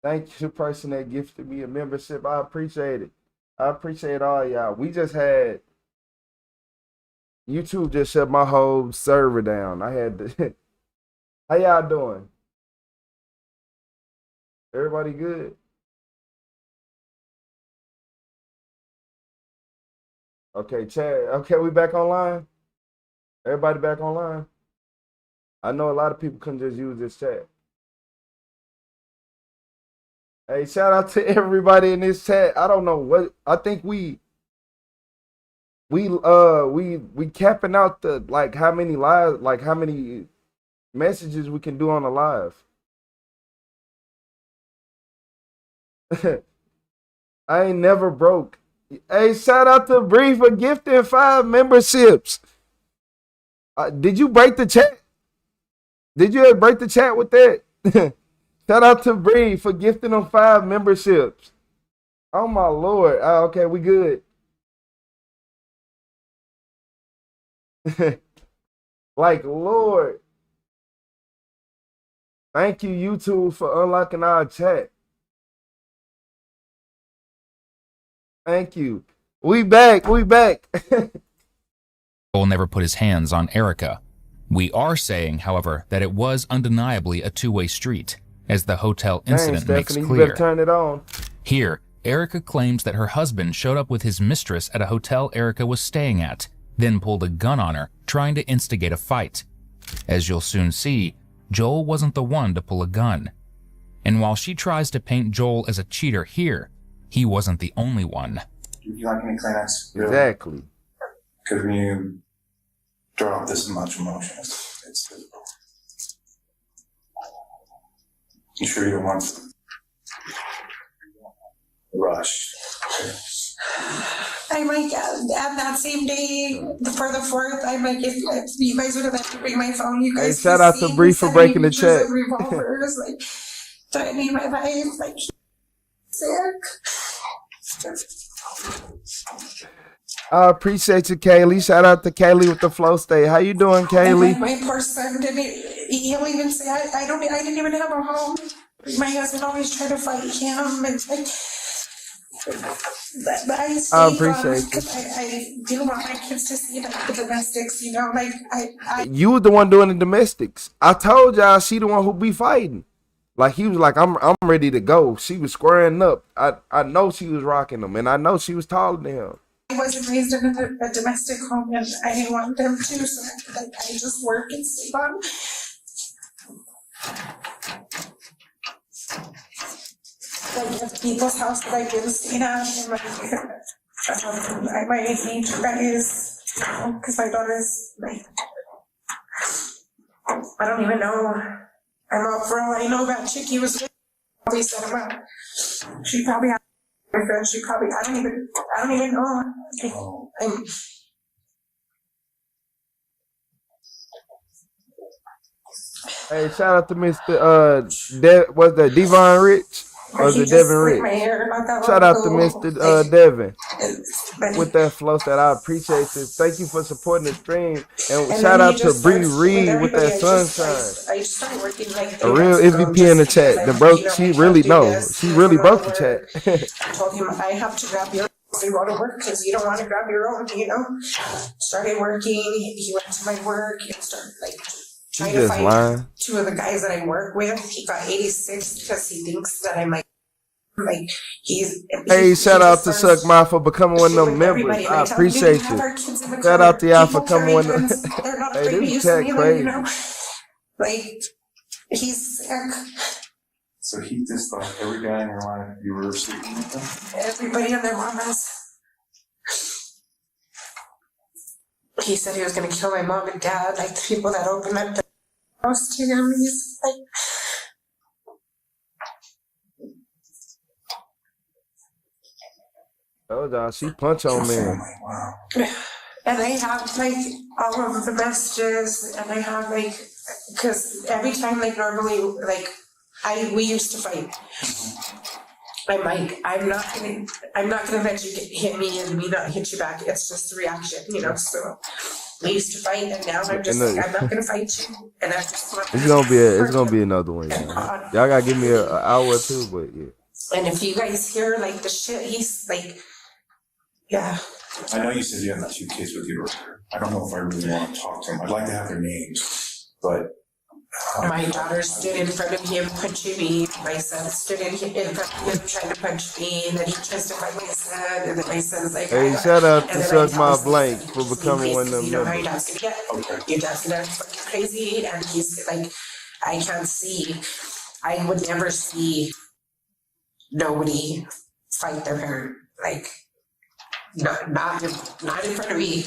A: Thank you to the person that gifted me a membership. I appreciate it. I appreciate all y'all. We just had... YouTube just shut my whole server down. I had to... How y'all doing? Everybody good? Okay, chat. Okay, we back online? Everybody back online? I know a lot of people couldn't just use this chat. Hey, shout out to everybody in this chat. I don't know what... I think we capping out the, like, how many lives, like, how many messages we can do on a live. I ain't never broke. Hey, shout out to Bree for gifting 5 memberships. Did you break the chat? Did you break the chat with that? Shout out to Bree for gifting them 5 memberships. Oh my Lord. Okay, we good. Like, Lord. Thank you, YouTube, for unlocking our chat. Thank you. We back. We back.
F: Joel never put his hands on Erica. We are saying, however, that it was undeniably a two-way street, as the hotel incident makes
A: Stephanie,
F: clear.
A: You better turn it on.
F: Here, Erica claims that her husband showed up with his mistress at a hotel Erica was staying at, then pulled a gun on her, trying to instigate a fight. As you'll soon see, Joel wasn't the one to pull a gun. And while she tries to paint Joel as a cheater here, he wasn't the only one.
C: Do you like any Kleenex? Really?
A: Exactly.
C: Because when you throw out this much emotion, it's physical. You sure you don't want to rush?
B: I might, at that same day, for the 4th, I might, if you guys would have had to bring my phone, you guys.
A: Hey, shout out to Bree for breaking the chat.
B: Revolvers, like, threatening my life, like, sick.
A: I appreciate you, Kaylee. Shout out to Kaylee with the flow state. How you doing, Kaylee?
B: My poor son didn't. He'll even say, I didn't even have a home. My husband always tried to fight him, and like. But I
A: appreciate
B: it because I didn't want my kids to see the domestics, you know, like
A: You were the one doing the domestics. I told y'all she the one who be fighting. Like, he was like, I'm ready to go. She was squaring up. I know she was rocking him, and I know she was taller than him.
B: I wasn't raised in a domestic home, and I didn't want them to, so like I just work and sleep on. Like at people's house that I didn't stay at, and like I might need you guys, because my daughter's like, I don't even know. I'm out for all I know that chick he was with. Probably set him up. She probably had a boyfriend. She probably I don't even know. I'm
A: Hey, shout out to Mr. Was that Devon Rich? Or was
B: He
A: it
B: just
A: Devin
B: split
A: Rich?
B: my hair not that
A: Shout
B: long
A: out to
B: ago.
A: Mr. Devin
B: But
A: with that flow set. I appreciate you. Thank you for supporting the stream. And
B: and
A: shout
B: then he
A: out to
B: just
A: Bree
B: starts with
A: Reed with
B: everybody.
A: that sunshine.
B: I started working like
A: A
B: 3
A: real
B: months ago
A: MVP in the
B: just because
A: chat.
B: I,
A: The broke,
B: you know,
A: she
B: I can't
A: really
B: do
A: no,
B: this.
A: she
B: I
A: really
B: don't know
A: broke the
B: where.
A: chat.
B: I told him I have to grab your if you want to work because you don't want to grab your own, you know. Started working. He went to my work and started like trying to
A: just
B: find
A: lying.
B: 2 of the guys that I work with. He got 86 because he thinks that I'm like he's.
A: Hey, shout
B: he
A: out
B: just
A: to
B: starts
A: Suck My for becoming one of them
B: with
A: members.
B: everybody, and
A: I
B: I tell him,
A: appreciate
B: we have
A: you.
B: our kids in the
A: Shout
B: car.
A: out to y'all for
B: People
A: coming
B: carry
A: one of
B: guns. They're not
A: Hey,
B: afraid to
A: this
B: use
A: chat
B: them either,
A: crazy.
B: you know. Like he's sick.
C: So he just thought every guy in your life you were sleeping with them?
B: Everybody and their mamas. He said he was gonna kill my mom and dad, like the people that opened up the house to him. He's like.
A: Oh, y'all, she punch on man.
B: And I have like all of the messages, and I have like, because every time like normally like we used to fight. I'm like, I'm not gonna let you hit me and me not hit you back. It's just a reaction, you know. So we used to fight, and now I'm just like, I'm not gonna fight you, and I just want.
A: It's gonna be another one, y'all. Y'all gotta give me an hour or two, but yeah.
B: And if you guys hear like the shit, he's like, yeah.
C: I know you said you have 2 kids with you. I don't know if I really want to talk to them. I'd like to have their names, but.
B: My daughter stood in front of him punching me. My son stood in front of him trying to punch me, and then he justified my son, and then my son's like,
A: Hey, shout out to Suck My Blank for becoming one of them
B: you know how your
A: members.
B: dad's gonna get? Your dad's gonna fucking crazy, and he's like, I can't see. I would never see nobody fight their parent. Like, not in front of me.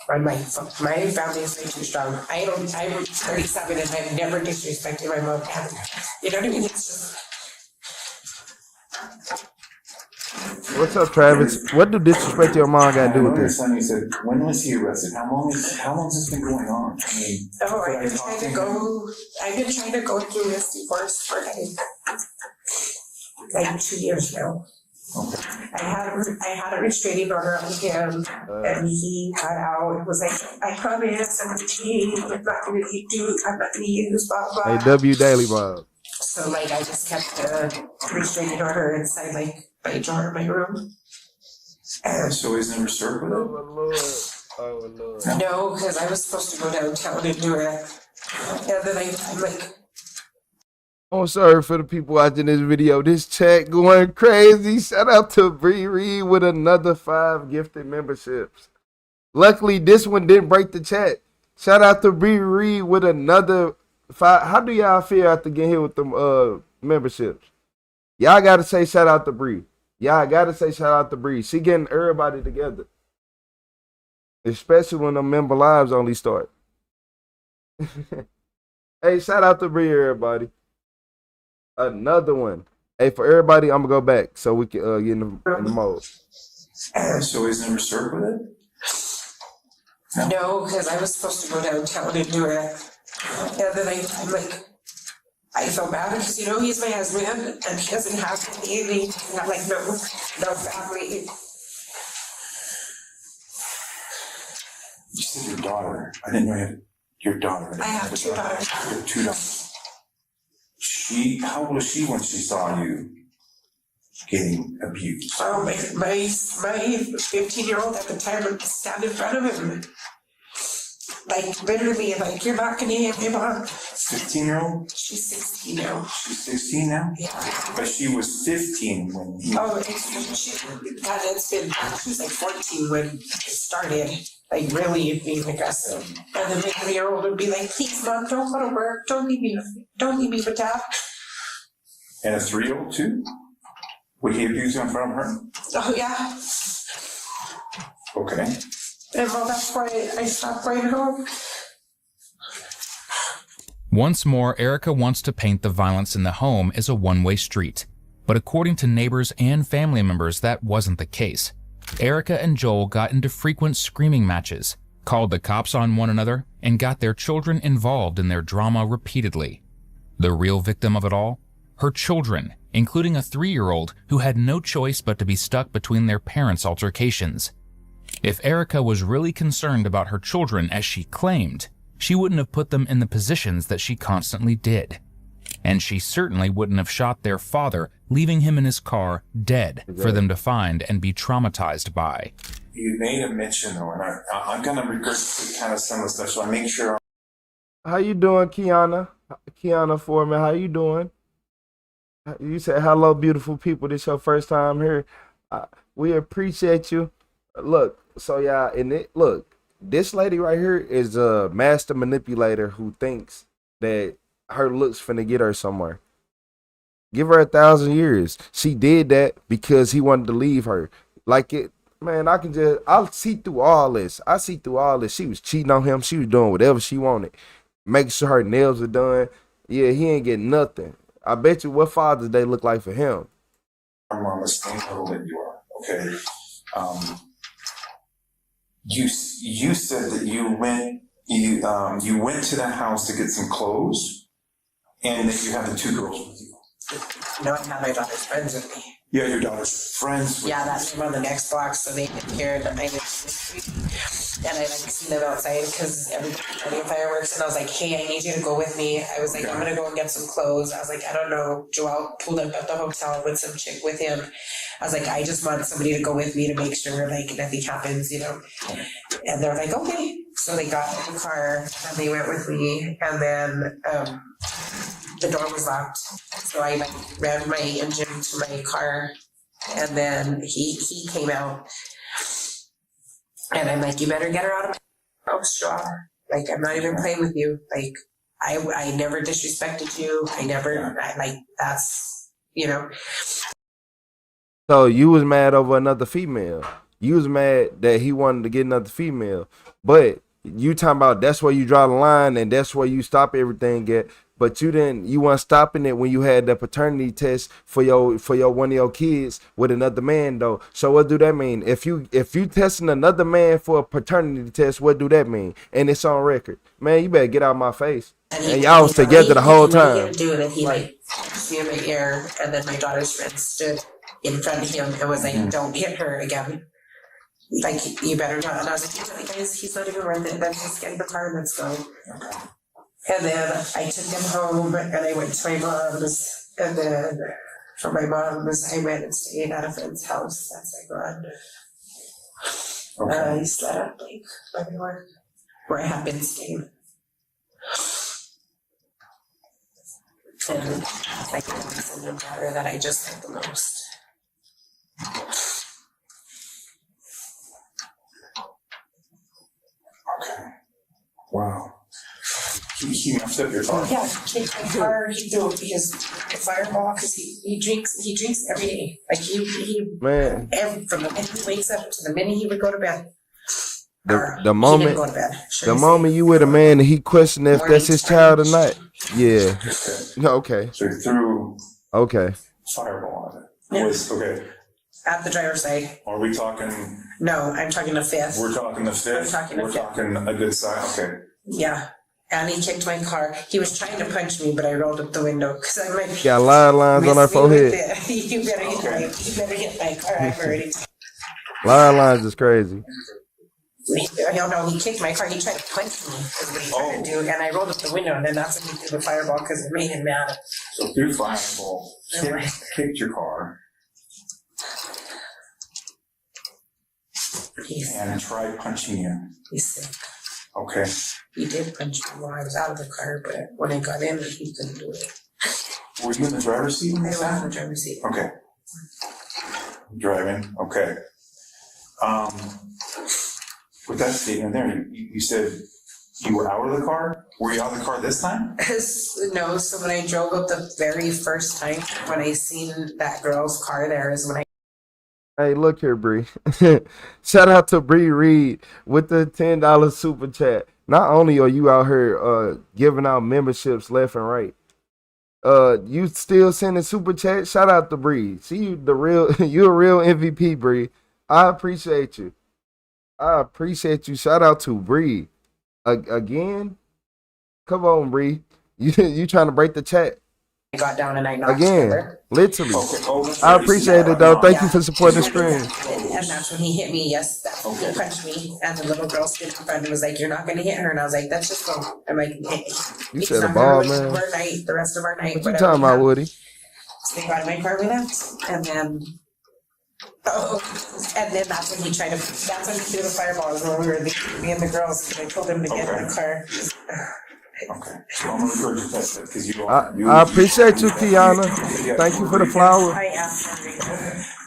B: My family is way too strong. I'm 37 and I've never disrespected my mom. You know what I mean? It's just.
A: What's up, Travis? What do disrespect your mom got to do with this?
C: He said, when was he arrested? How long has this been going on? I mean,
B: I've been trying to go through this divorce for like 2 years now. I had a restraining order on him, and he got out. It was like, I promise, I'm gonna change. I'm not gonna use blah blah.
A: Hey, W Daily Bob.
B: So like, I just kept the restraining order inside like my drawer in my room.
C: So he's never served with it?
A: Oh Lord.
B: No, because I was supposed to go downtown and do it, and then I'm like.
A: I'm sorry for the people watching this video. This chat going crazy. Shout out to Bree Reed with another 5 gifted memberships. Luckily, this one didn't break the chat. Shout out to Bree Reed with another 5. How do y'all feel after getting hit with them memberships? Y'all gotta say shout out to Bree. Y'all gotta say shout out to Bree. She getting everybody together. Especially when the member lives only start. Hey, shout out to Bree, everybody. Another one. Hey, for everybody, I'm gonna go back so we can get in the mode.
C: So he's never served with it?
B: No, because I was supposed to go downtown and do it, and then I'm like, I felt bad because you know he's my husband and he doesn't have any, not like no family.
C: You said your daughter. I didn't know you had your daughter.
B: I have 2 daughters.
C: You have 2 daughters. How old was she when she saw you getting abused?
B: Oh, my 15-year-old at the time would stand in front of him. Like, literally, like, you're not gonna hit him on.
C: 15-year-old?
B: She's 16 now.
C: She's 16 now?
B: Yeah.
C: But she was 15 when he...
B: Oh, she was like 14 when it started. Like, really being aggressive. And then the 3-year-old would be like, please, Mom, don't go to work. Don't leave me with Dad.
C: And a 3-year-old too? Would he abuse you in front of her?
B: Oh, yeah.
C: Okay.
B: And well, that's why I stopped going home.
F: Once more, Erica wants to paint the violence in the home as a one-way street. But according to neighbors and family members, that wasn't the case. Erica and Joel got into frequent screaming matches, called the cops on one another, and got their children involved in their drama repeatedly. The real victim of it all? Her children, including a 3-year-old who had no choice but to be stuck between their parents' altercations. If Erica was really concerned about her children as she claimed, she wouldn't have put them in the positions that she constantly did. And she certainly wouldn't have shot their father, leaving him in his car dead for them to find and be traumatized by.
C: You made a mention, though, and I'm going to regurgitate kind of some of the stuff, so I make sure.
A: How you doing, Kiana? Kiana Foreman, how you doing? You said, hello, beautiful people. This your first time here. We appreciate you. Look, so yeah, look, this lady right here is a master manipulator who thinks that her looks finna get her somewhere. Give her 1,000 years. She did that because he wanted to leave her. Like it, man, I'll see through all this. I see through all this. She was cheating on him. She was doing whatever she wanted. Making sure her nails are done. Yeah, he ain't getting nothing. I bet you what Father's Day look like for him.
C: I'm on the same level that you are, okay? You said that you went to the house to get some clothes, and that you have the 2 girls with you.
B: No, I have my daughter's friends with me.
C: Yeah, your daughter's friends with
B: Yeah, that's from on the next block, so they get here and I see them outside because everybody's starting fireworks, and I was like, hey, I need you to go with me. I was like, I'm gonna go and get some clothes. I was like, I don't know. Joel pulled up at the hotel with some chick with him. I was like, I just want somebody to go with me to make sure like nothing happens, you know. And they're like, okay. So they got in the car and they went with me, and then the door was locked. So I like ran my engine to my car, and then he came out. And I'm like, you better get her out of my house, Joel. Like, I'm not even playing with you. Like, I never disrespected you. That's, you know.
A: So you was mad over another female. You was mad that he wanted to get another female. But you talking about that's where you draw the line and that's where you stop everything at. But you weren't stopping it when you had the paternity test for your one of your kids with another man though. So what do that mean? If you testing another man for a paternity test, what do that mean? And it's on record. Man, you better get out of my face. And y'all was together the whole time.
B: He didn't do it, and he like threw in my ear, and then my daughter's friend stood in front of him and was like, don't hit her again. Like, you better not. And I was like, guys, he's not even worth it. Let's just get in the car and let's go. And then I took him home and I went to my mom's. And then from my mom's, I went and stayed at a friend's house. That's like gone. He slept like everywhere where I have been staying. And like the son and daughter that I just like the most.
C: Okay. Wow. He messed up your car.
B: Yeah, he kicked my car. He threw because the fireball because he drinks every day. Like he
A: man.
B: From the minute he wakes up to the minute he would go to bed.
A: The moment you with a man and he questioned if that's his child or not. Yeah. Okay.
C: So he threw fireball on it.
B: Yeah.
C: Okay.
B: At the driver's side.
C: Are we talking?
B: No, I'm talking a fifth.
C: We're talking a fifth. We're talking a good size. Okay.
B: Yeah. And he kicked my car. He was trying to punch me, but I rolled up the window because I'm like,
A: got lines on our forehead.
B: You better hit my car. I've already.
A: Lines is crazy.
B: No, he kicked my car. He tried to punch me, is what he tried to do, and I rolled up the window, and then that's when he threw the fireball because it made him mad.
C: So threw fireball, kicked your car, and tried punching you.
B: He's sick.
C: Okay.
B: He did punch me while I was out of the car, but when I got in, he couldn't do it.
C: Were you in the driver's seat?
B: I was in the driver's seat.
C: Okay. Driving. Okay. With that statement there, you said you were out of the car? Were you out of the car this time?
B: No, so when I drove up the very first time, when I seen that girl's car there is when I...
A: Hey, look here, Bree. Shout out to Bree Reed with the $10 super chat. Not only are you out here giving out memberships left and right, you still sending super chat. Shout out to Bree. See you a real MVP, Bree. I appreciate you. I appreciate you. Shout out to Bree. Again, come on, Bree. You trying to break the chat?
B: I got down and I knocked
A: Again,
B: her.
A: literally. I appreciate it though. Thank you for supporting the screen.
B: And that's when he hit me. Yes, that's when he punched me. And the little girl stood in front and was like, "You're not going to hit her." And I was like, "That's just so." I'm like, "Hey,
A: You
B: it's
A: said a
B: not
A: ball,
B: gonna
A: man.
B: ruin our night, the rest of our night."
A: What you talking about, Woody?
B: So they got in my car with that, and then. And then that's when he tried to. That's when he threw the fireballs when we were me and the girls. And I told him to get in the car.
C: Okay. So I'm gonna encourage you to test it because you.
A: I appreciate you, Kiana. Thank you for the flower.
B: I am.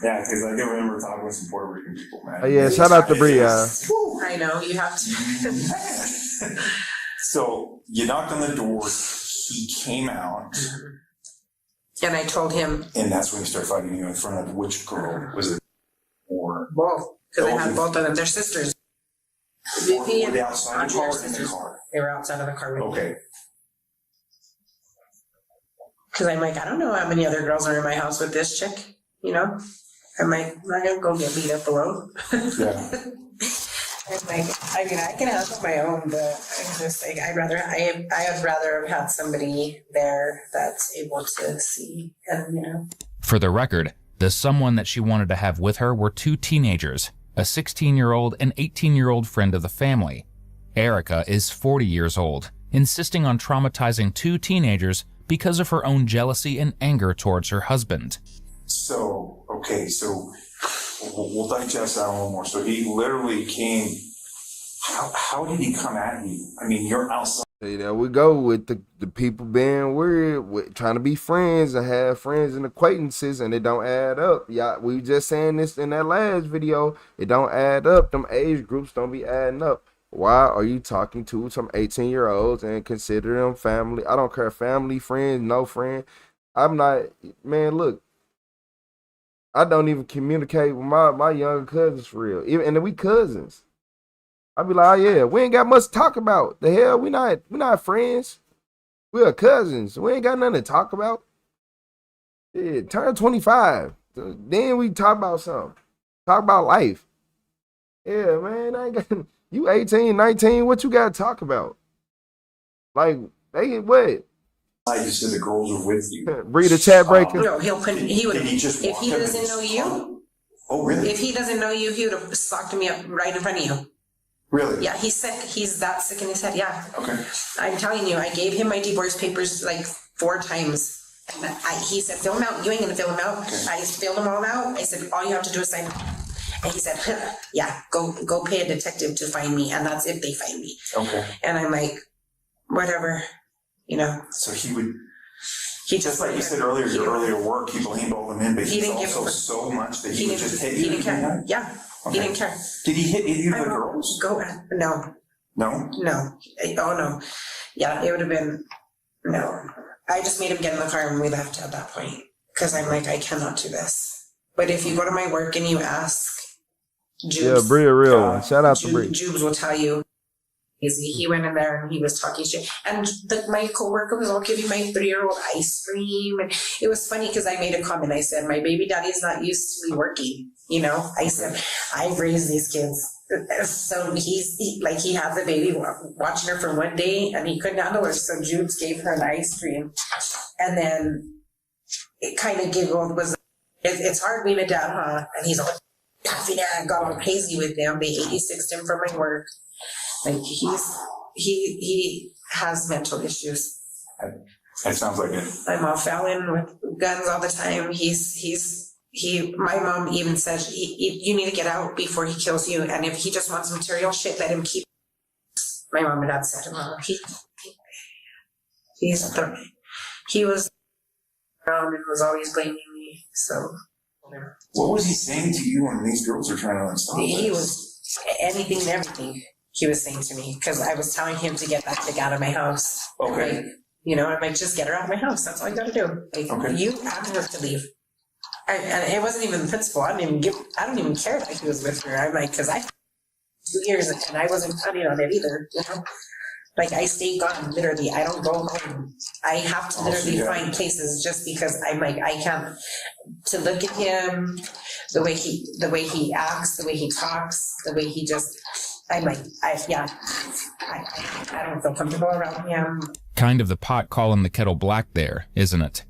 C: Yeah, because I can remember talking with some Puerto Rican people, man.
A: Oh, yeah, shout out to Bree.
B: I know you have to.
C: So you knocked on the door. He came out.
B: And I told him.
C: And that's when you start fighting you in front of which girl? Was it? Or
B: both, because I had both of them. They're sisters.
C: Were they outside the car or in the car?
B: They were outside of the car.
C: Okay.
B: Because I'm like, I don't know how many other girls are in my house with this chick. You know, I'm like, I'm not gonna go get beat up alone.
C: Yeah.
B: I'm like, I mean, I can handle my own, but I'm just like, I would rather have had somebody there that's able to see, and you know.
F: For the record, the someone that she wanted to have with her were two teenagers, a 16-year-old and 18-year-old friend of the family. Erica is 40 years old, insisting on traumatizing two teenagers because of her own jealousy and anger towards her husband.
C: So, okay, so we'll digest that a little more. So he literally came, how did he come at you? I mean, you're outside.
A: Hey, there we go with the people being weird, with trying to be friends and have friends and acquaintances, and it don't add up. Yeah, we just saying this in that last video. It don't add up. Them age groups don't be adding up. Why are you talking to some 18-year-olds and consider them family? I don't care, family, friends, no friend. I'm not, man, look. I don't even communicate with my younger cousins for real. Even, and we cousins. I be like, oh yeah, we ain't got much to talk about. The hell, we not friends. We're cousins. We ain't got nothing to talk about. Yeah, turn 25. Then we talk about something. Talk about life. Yeah, man, I ain't got, you 18, 19, what you got to talk about? Like, they what?
C: I just said the girls are with you.
A: Read a chat breaker.
B: No, he would,
C: Did he just
B: if
C: walk
B: he
C: up
B: doesn't
C: and
B: know you.
C: Oh, really?
B: If he doesn't know you, he would have socked me up right in front of you.
C: Really?
B: Yeah, he's sick. He's that sick in his head. Yeah.
C: Okay.
B: I'm telling you, I gave him my divorce papers like 4 times. And he said, fill them out. You ain't gonna fill them out. Okay. I filled them all out. I said, all you have to do is sign. And he said, yeah, go pay a detective to find me. And that's if they find me.
C: Okay.
B: And I'm like, whatever, you know.
C: So he just like you said earlier, your earlier work, you blamed all them in, but he's also so much that he would just hit you.
B: He didn't care. Yeah.
C: Okay.
B: He didn't care.
C: Did he hit any of the girls?
B: No.
C: No?
B: No. Oh, no. Yeah, it would have been, no. I just made him get in the car and we left at that point. Because I'm like, I cannot do this. But if you go to my work and you ask Jubes.
A: Yeah, Bree, a real one. Shout out to Bree.
B: Jubes will tell you. He went in there and he was talking shit. And my coworker was all giving my 3-year-old ice cream. And it was funny because I made a comment. I said, my baby daddy is not used to me working. You know, I said, I've raised these kids. So he had the baby watching her for one day and he couldn't handle her. So Jubes gave her an ice cream. And then it kind of giggled. It's hard being a dad, huh? And he's all, I got all crazy with them. They 86'd him from my work. Like he has mental issues.
C: That sounds like it.
B: I'm off Fallon with guns all the time. My mom even said, you need to get out before he kills you. And if he just wants material shit, let him keep. My mom and dad said, he was around and was always blaming me. So.
C: What was he saying to you when these girls were trying to stop
B: He was anything and everything. He was saying to me, because I was telling him to get that chick out of my house.
C: Okay.
B: Like, you know, I'm like, just get her out of my house. That's all you gotta do. Like,
C: okay.
B: You asked her to leave. And it wasn't even the principal. I don't even care that he was with her. I'm like, because I 2 years and I wasn't planning on it either, you know? Like, I stay gone, literally. I don't go home. I have to literally find places just because I'm like, I can't, to look at him, the way he acts, the way he talks, the way he just, I don't feel comfortable around him.
F: Kind of the pot calling the kettle black there, isn't it?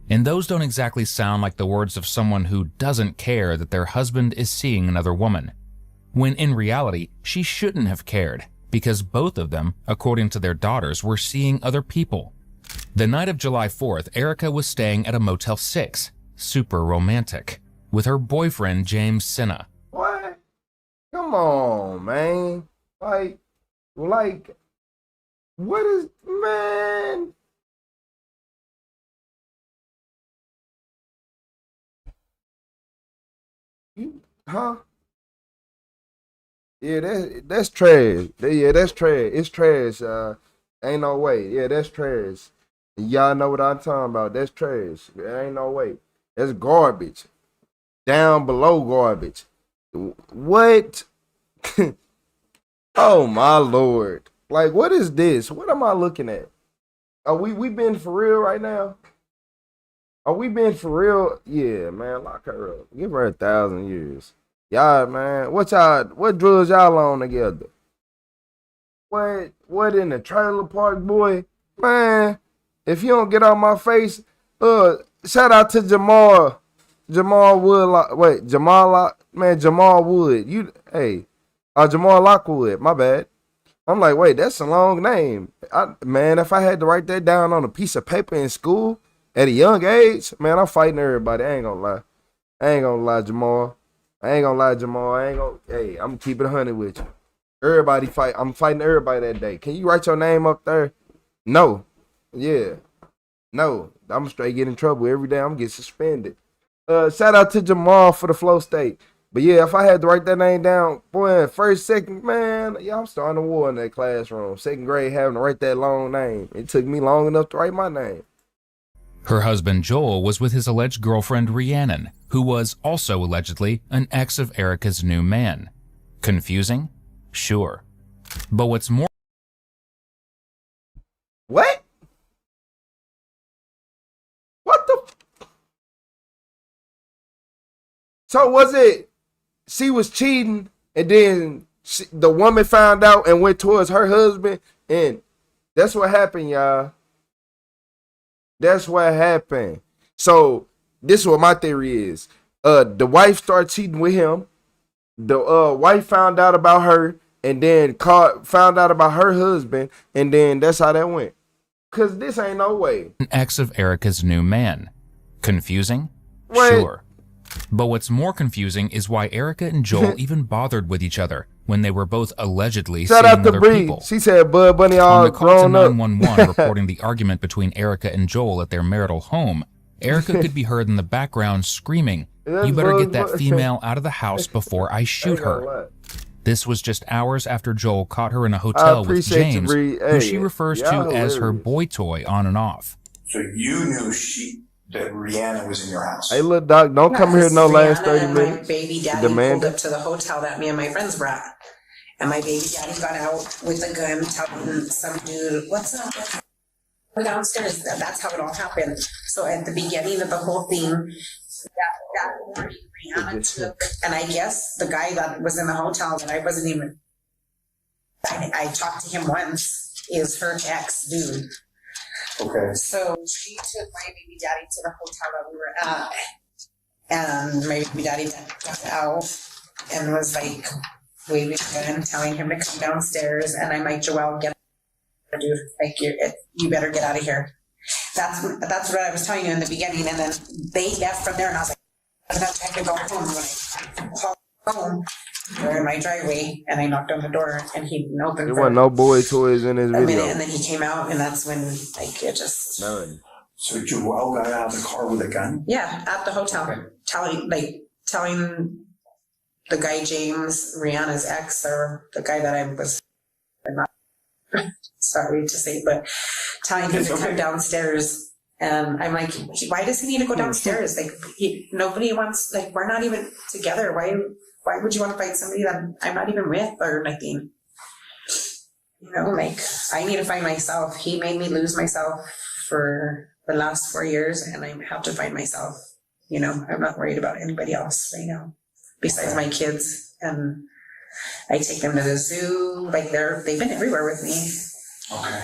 F: And those don't exactly sound like the words of someone who doesn't care that their husband is seeing another woman. When in reality, she shouldn't have cared, because both of them, according to their daughters, were seeing other people. The night of July 4th, Erica was staying at a Motel 6, super romantic, with her boyfriend James Senna.
A: What? Come on, man. Like, what is, man? Huh? Yeah, that's trash. Yeah, that's trash. It's trash. Ain't no way. Yeah, that's trash. Y'all know what I'm talking about. That's trash. There ain't no way. That's garbage. Down below garbage. What? Oh my Lord. Like, what is this? What am I looking at? Are we been for real right now? Are we been for real? Yeah, man, lock her up. Give her 1,000 years. Y'all, man, what drugs y'all on together? What in the trailer park, boy? Man, if you don't get on my face, shout out to Jamal Wood. Jamal Wood. Jamal Lockwood, my bad. I'm like, wait, that's a long name. Man, if I had to write that down on a piece of paper in school at a young age, man, I'm fighting everybody. I ain't gonna lie, Jamal. Hey, I'm keeping 100 with you. Everybody fight. I'm fighting everybody that day. Can you write your name up there? No. Yeah. No. I'm straight get in trouble every day. I'm get suspended. Shout out to Jamal for the flow state. But yeah, if I had to write that name down, boy, first, second, man, yeah, I'm starting a war in that classroom. Second grade, having to write that long name. It took me long enough to write my name.
F: Her husband Joel was with his alleged girlfriend Rhiannon, who was also allegedly an ex of Erica's new man. Confusing? Sure. But what's more...
A: What? What the... So was it she was cheating and then the woman found out and went towards her husband, and that's what happened, y'all. That's what happened. So this is what my theory is. The wife started cheating with him. The wife found out about her and then found out about her husband, and then that's how that went. Cause this ain't no way.
F: An ex of Erica's new man. Confusing? Sure. But what's more confusing is why Erica and Joel even bothered with each other when they were both allegedly seeing other people.
A: She said Bud Bunny all
F: on the call to
A: grown up.
F: 911 reporting the argument between Erica and Joel at their marital home, Erica could be heard in the background screaming, "You better get that female out of the house before I shoot her." This was just hours after Joel caught her in a hotel with James, who she refers to as her boy toy on and off.
C: So you knew that Rhiannon was in your house.
A: Hey, look, Doc, don't come here no last 30
B: and
A: minutes.
B: My baby daddy pulled up to the hotel that me and my friends were at. And my baby daddy got out with a gun telling some dude, "What's up? We're downstairs." That's how it all happened. So at the beginning of the whole thing, that morning, Rhiannon took, and I guess the guy that was in the hotel that I wasn't even, I talked to him once, is her ex dude.
C: Okay.
B: So she took my baby daddy to the hotel that we were at, and my baby daddy got out and was like waving and telling him to come downstairs. And I'm like, "Joelle, get out, dude! Like you better get out of here." That's what I was telling you in the beginning. And then they left from there, and I was like, "I don't have time to go home." When I called home, they're in my driveway, and I knocked on the door, and he didn't open.
A: There wasn't no boy toys in his
B: a
A: video.
B: minute, and then he came out, and that's when like it just.
A: None.
C: So Joelle got out of the car with a gun?
B: Yeah, at the hotel, telling the guy James, Rhianna's ex, or the guy that I was not sorry to say, but telling him to come downstairs. And I'm like, why does he need to go downstairs? Like, nobody wants, like, we're not even together. Why would you want to fight somebody that I'm not even with or nothing? You know, like, I need to find myself. He made me lose myself for the last 4 years, and I have to find myself. You know, I'm not worried about anybody else right now besides my kids. And I take them to the zoo. Like they've been everywhere with me.
C: Okay.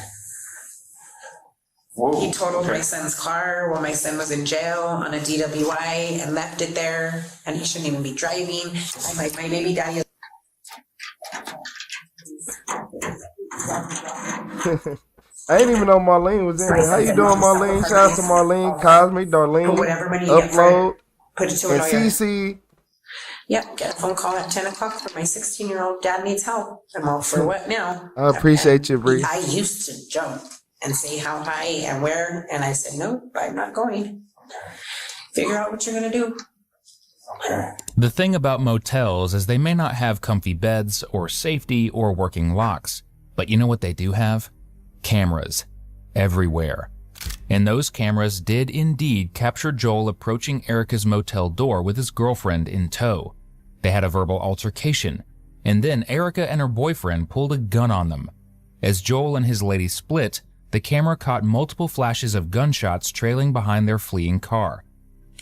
C: Whoa.
B: He totaled my son's car while my son was in jail on a DWI and left it there, and he shouldn't even be driving. I'm like, my baby daddy.
A: I didn't even know Marlene was in here. How you doing, Marlene? Shout out to Marlene, Cosmic, Darlene, Upload,
B: Put it to
A: and
B: a lawyer.
A: CC.
B: Yep, get a phone call at 10 o'clock from my 16-year-old dad needs help. I'm all for what now?
A: I appreciate you, Bree.
B: I used to jump and say how high and where, and I said, no, I'm not going. Figure out what you're going to do.
C: Okay.
F: The thing about motels is they may not have comfy beds or safety or working locks, but you know what they do have? Cameras. Everywhere. And those cameras did indeed capture Joel approaching Erica's motel door with his girlfriend in tow. They had a verbal altercation, and then Erica and her boyfriend pulled a gun on them. As Joel and his lady split, the camera caught multiple flashes of gunshots trailing behind their fleeing car.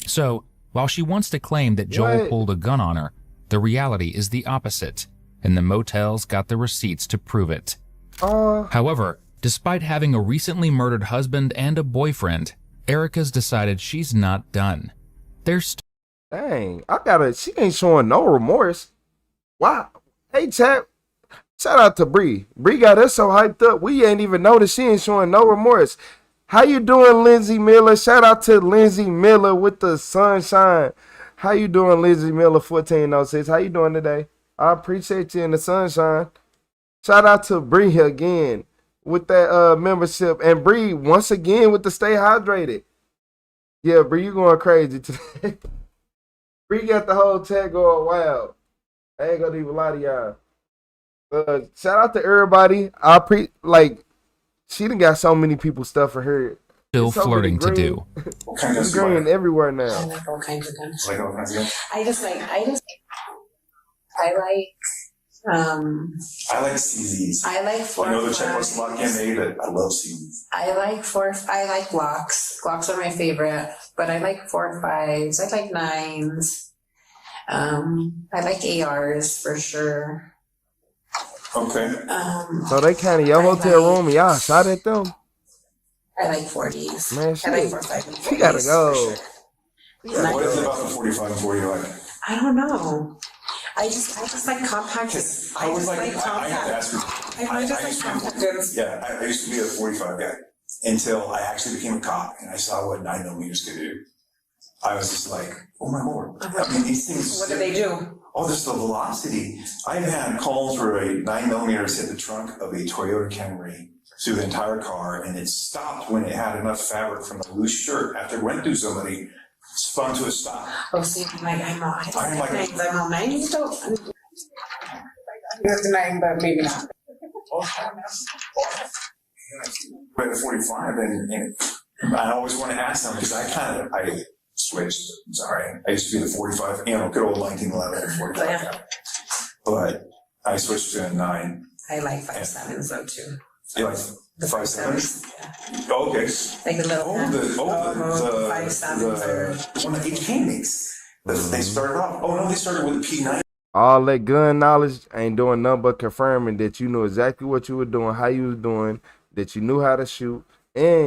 F: So, while she wants to claim that Joel pulled a gun on her, the reality is the opposite, and the motels got the receipts to prove it. However, despite having a recently murdered husband and a boyfriend, Erica's decided she's not done.
A: Dang, she ain't showing no remorse. Wow. Hey, chat. Shout out to Bree. Bree got us so hyped up, we ain't even noticed she ain't showing no remorse. How you doing, Lindsay Miller? Shout out to Lindsay Miller with the sunshine. How you doing, Lindsay Miller 1406? How you doing today? I appreciate you in the sunshine. Shout out to Bree again with that membership. And Bree, once again, with the stay hydrated. Yeah, Bree, you going crazy today. Bree got the whole chat going wild. I ain't gonna even lie to y'all. Shout out to everybody. She done got so many people stuff for her.
F: Still flirting to do.
A: She's green everywhere now.
B: I like all kinds of guns.
C: Like all kinds of guns?
B: I like
C: CZs.
B: I like
C: I know the Czechoslovakian made it. I love CZs.
B: I like Glocks. Glocks are my favorite, but I like 4.5s. I like 9s. I like ARs for sure.
C: Okay.
A: So they kind of your hotel room, y'all shot at them?
B: I like 40s.
A: Man,
B: I like 4.5 and 40s.
A: She gotta go.
C: What is it about the 45 and 40 you like?
B: I don't know. I just like compact. I just like compact.
C: I have to ask you.
B: I just like compact guns.
C: Yeah, I used to be a 45 guy until I actually became a cop and I saw what 9mm could do. I was just like, oh my lord. I mean, these things.
B: What do they do?
C: Oh, just the velocity. I've had calls where a 9mm hit the trunk of a Toyota Camry through the entire car, and it stopped when it had enough fabric from a loose shirt. After it went through somebody, spun to a stop.
B: Oh, see, I'm all 9s. Don't. You're the 9, but maybe not.
C: But at 45, and I always want to ask them because I switched. I'm sorry. I used to be the 45, good old 1911 45 guy. But I switched to a 9.
B: I like 5.7s though too.
C: You like the 5.7s? Yeah. Oh, okay.
B: Like the little.
C: The
B: 5.7s.
C: The one that AK makes. They started off. Oh no, they started with a P90.
A: All that gun knowledge ain't doing nothing but confirming that you knew exactly what you were doing, how you was doing, that you knew how to shoot, and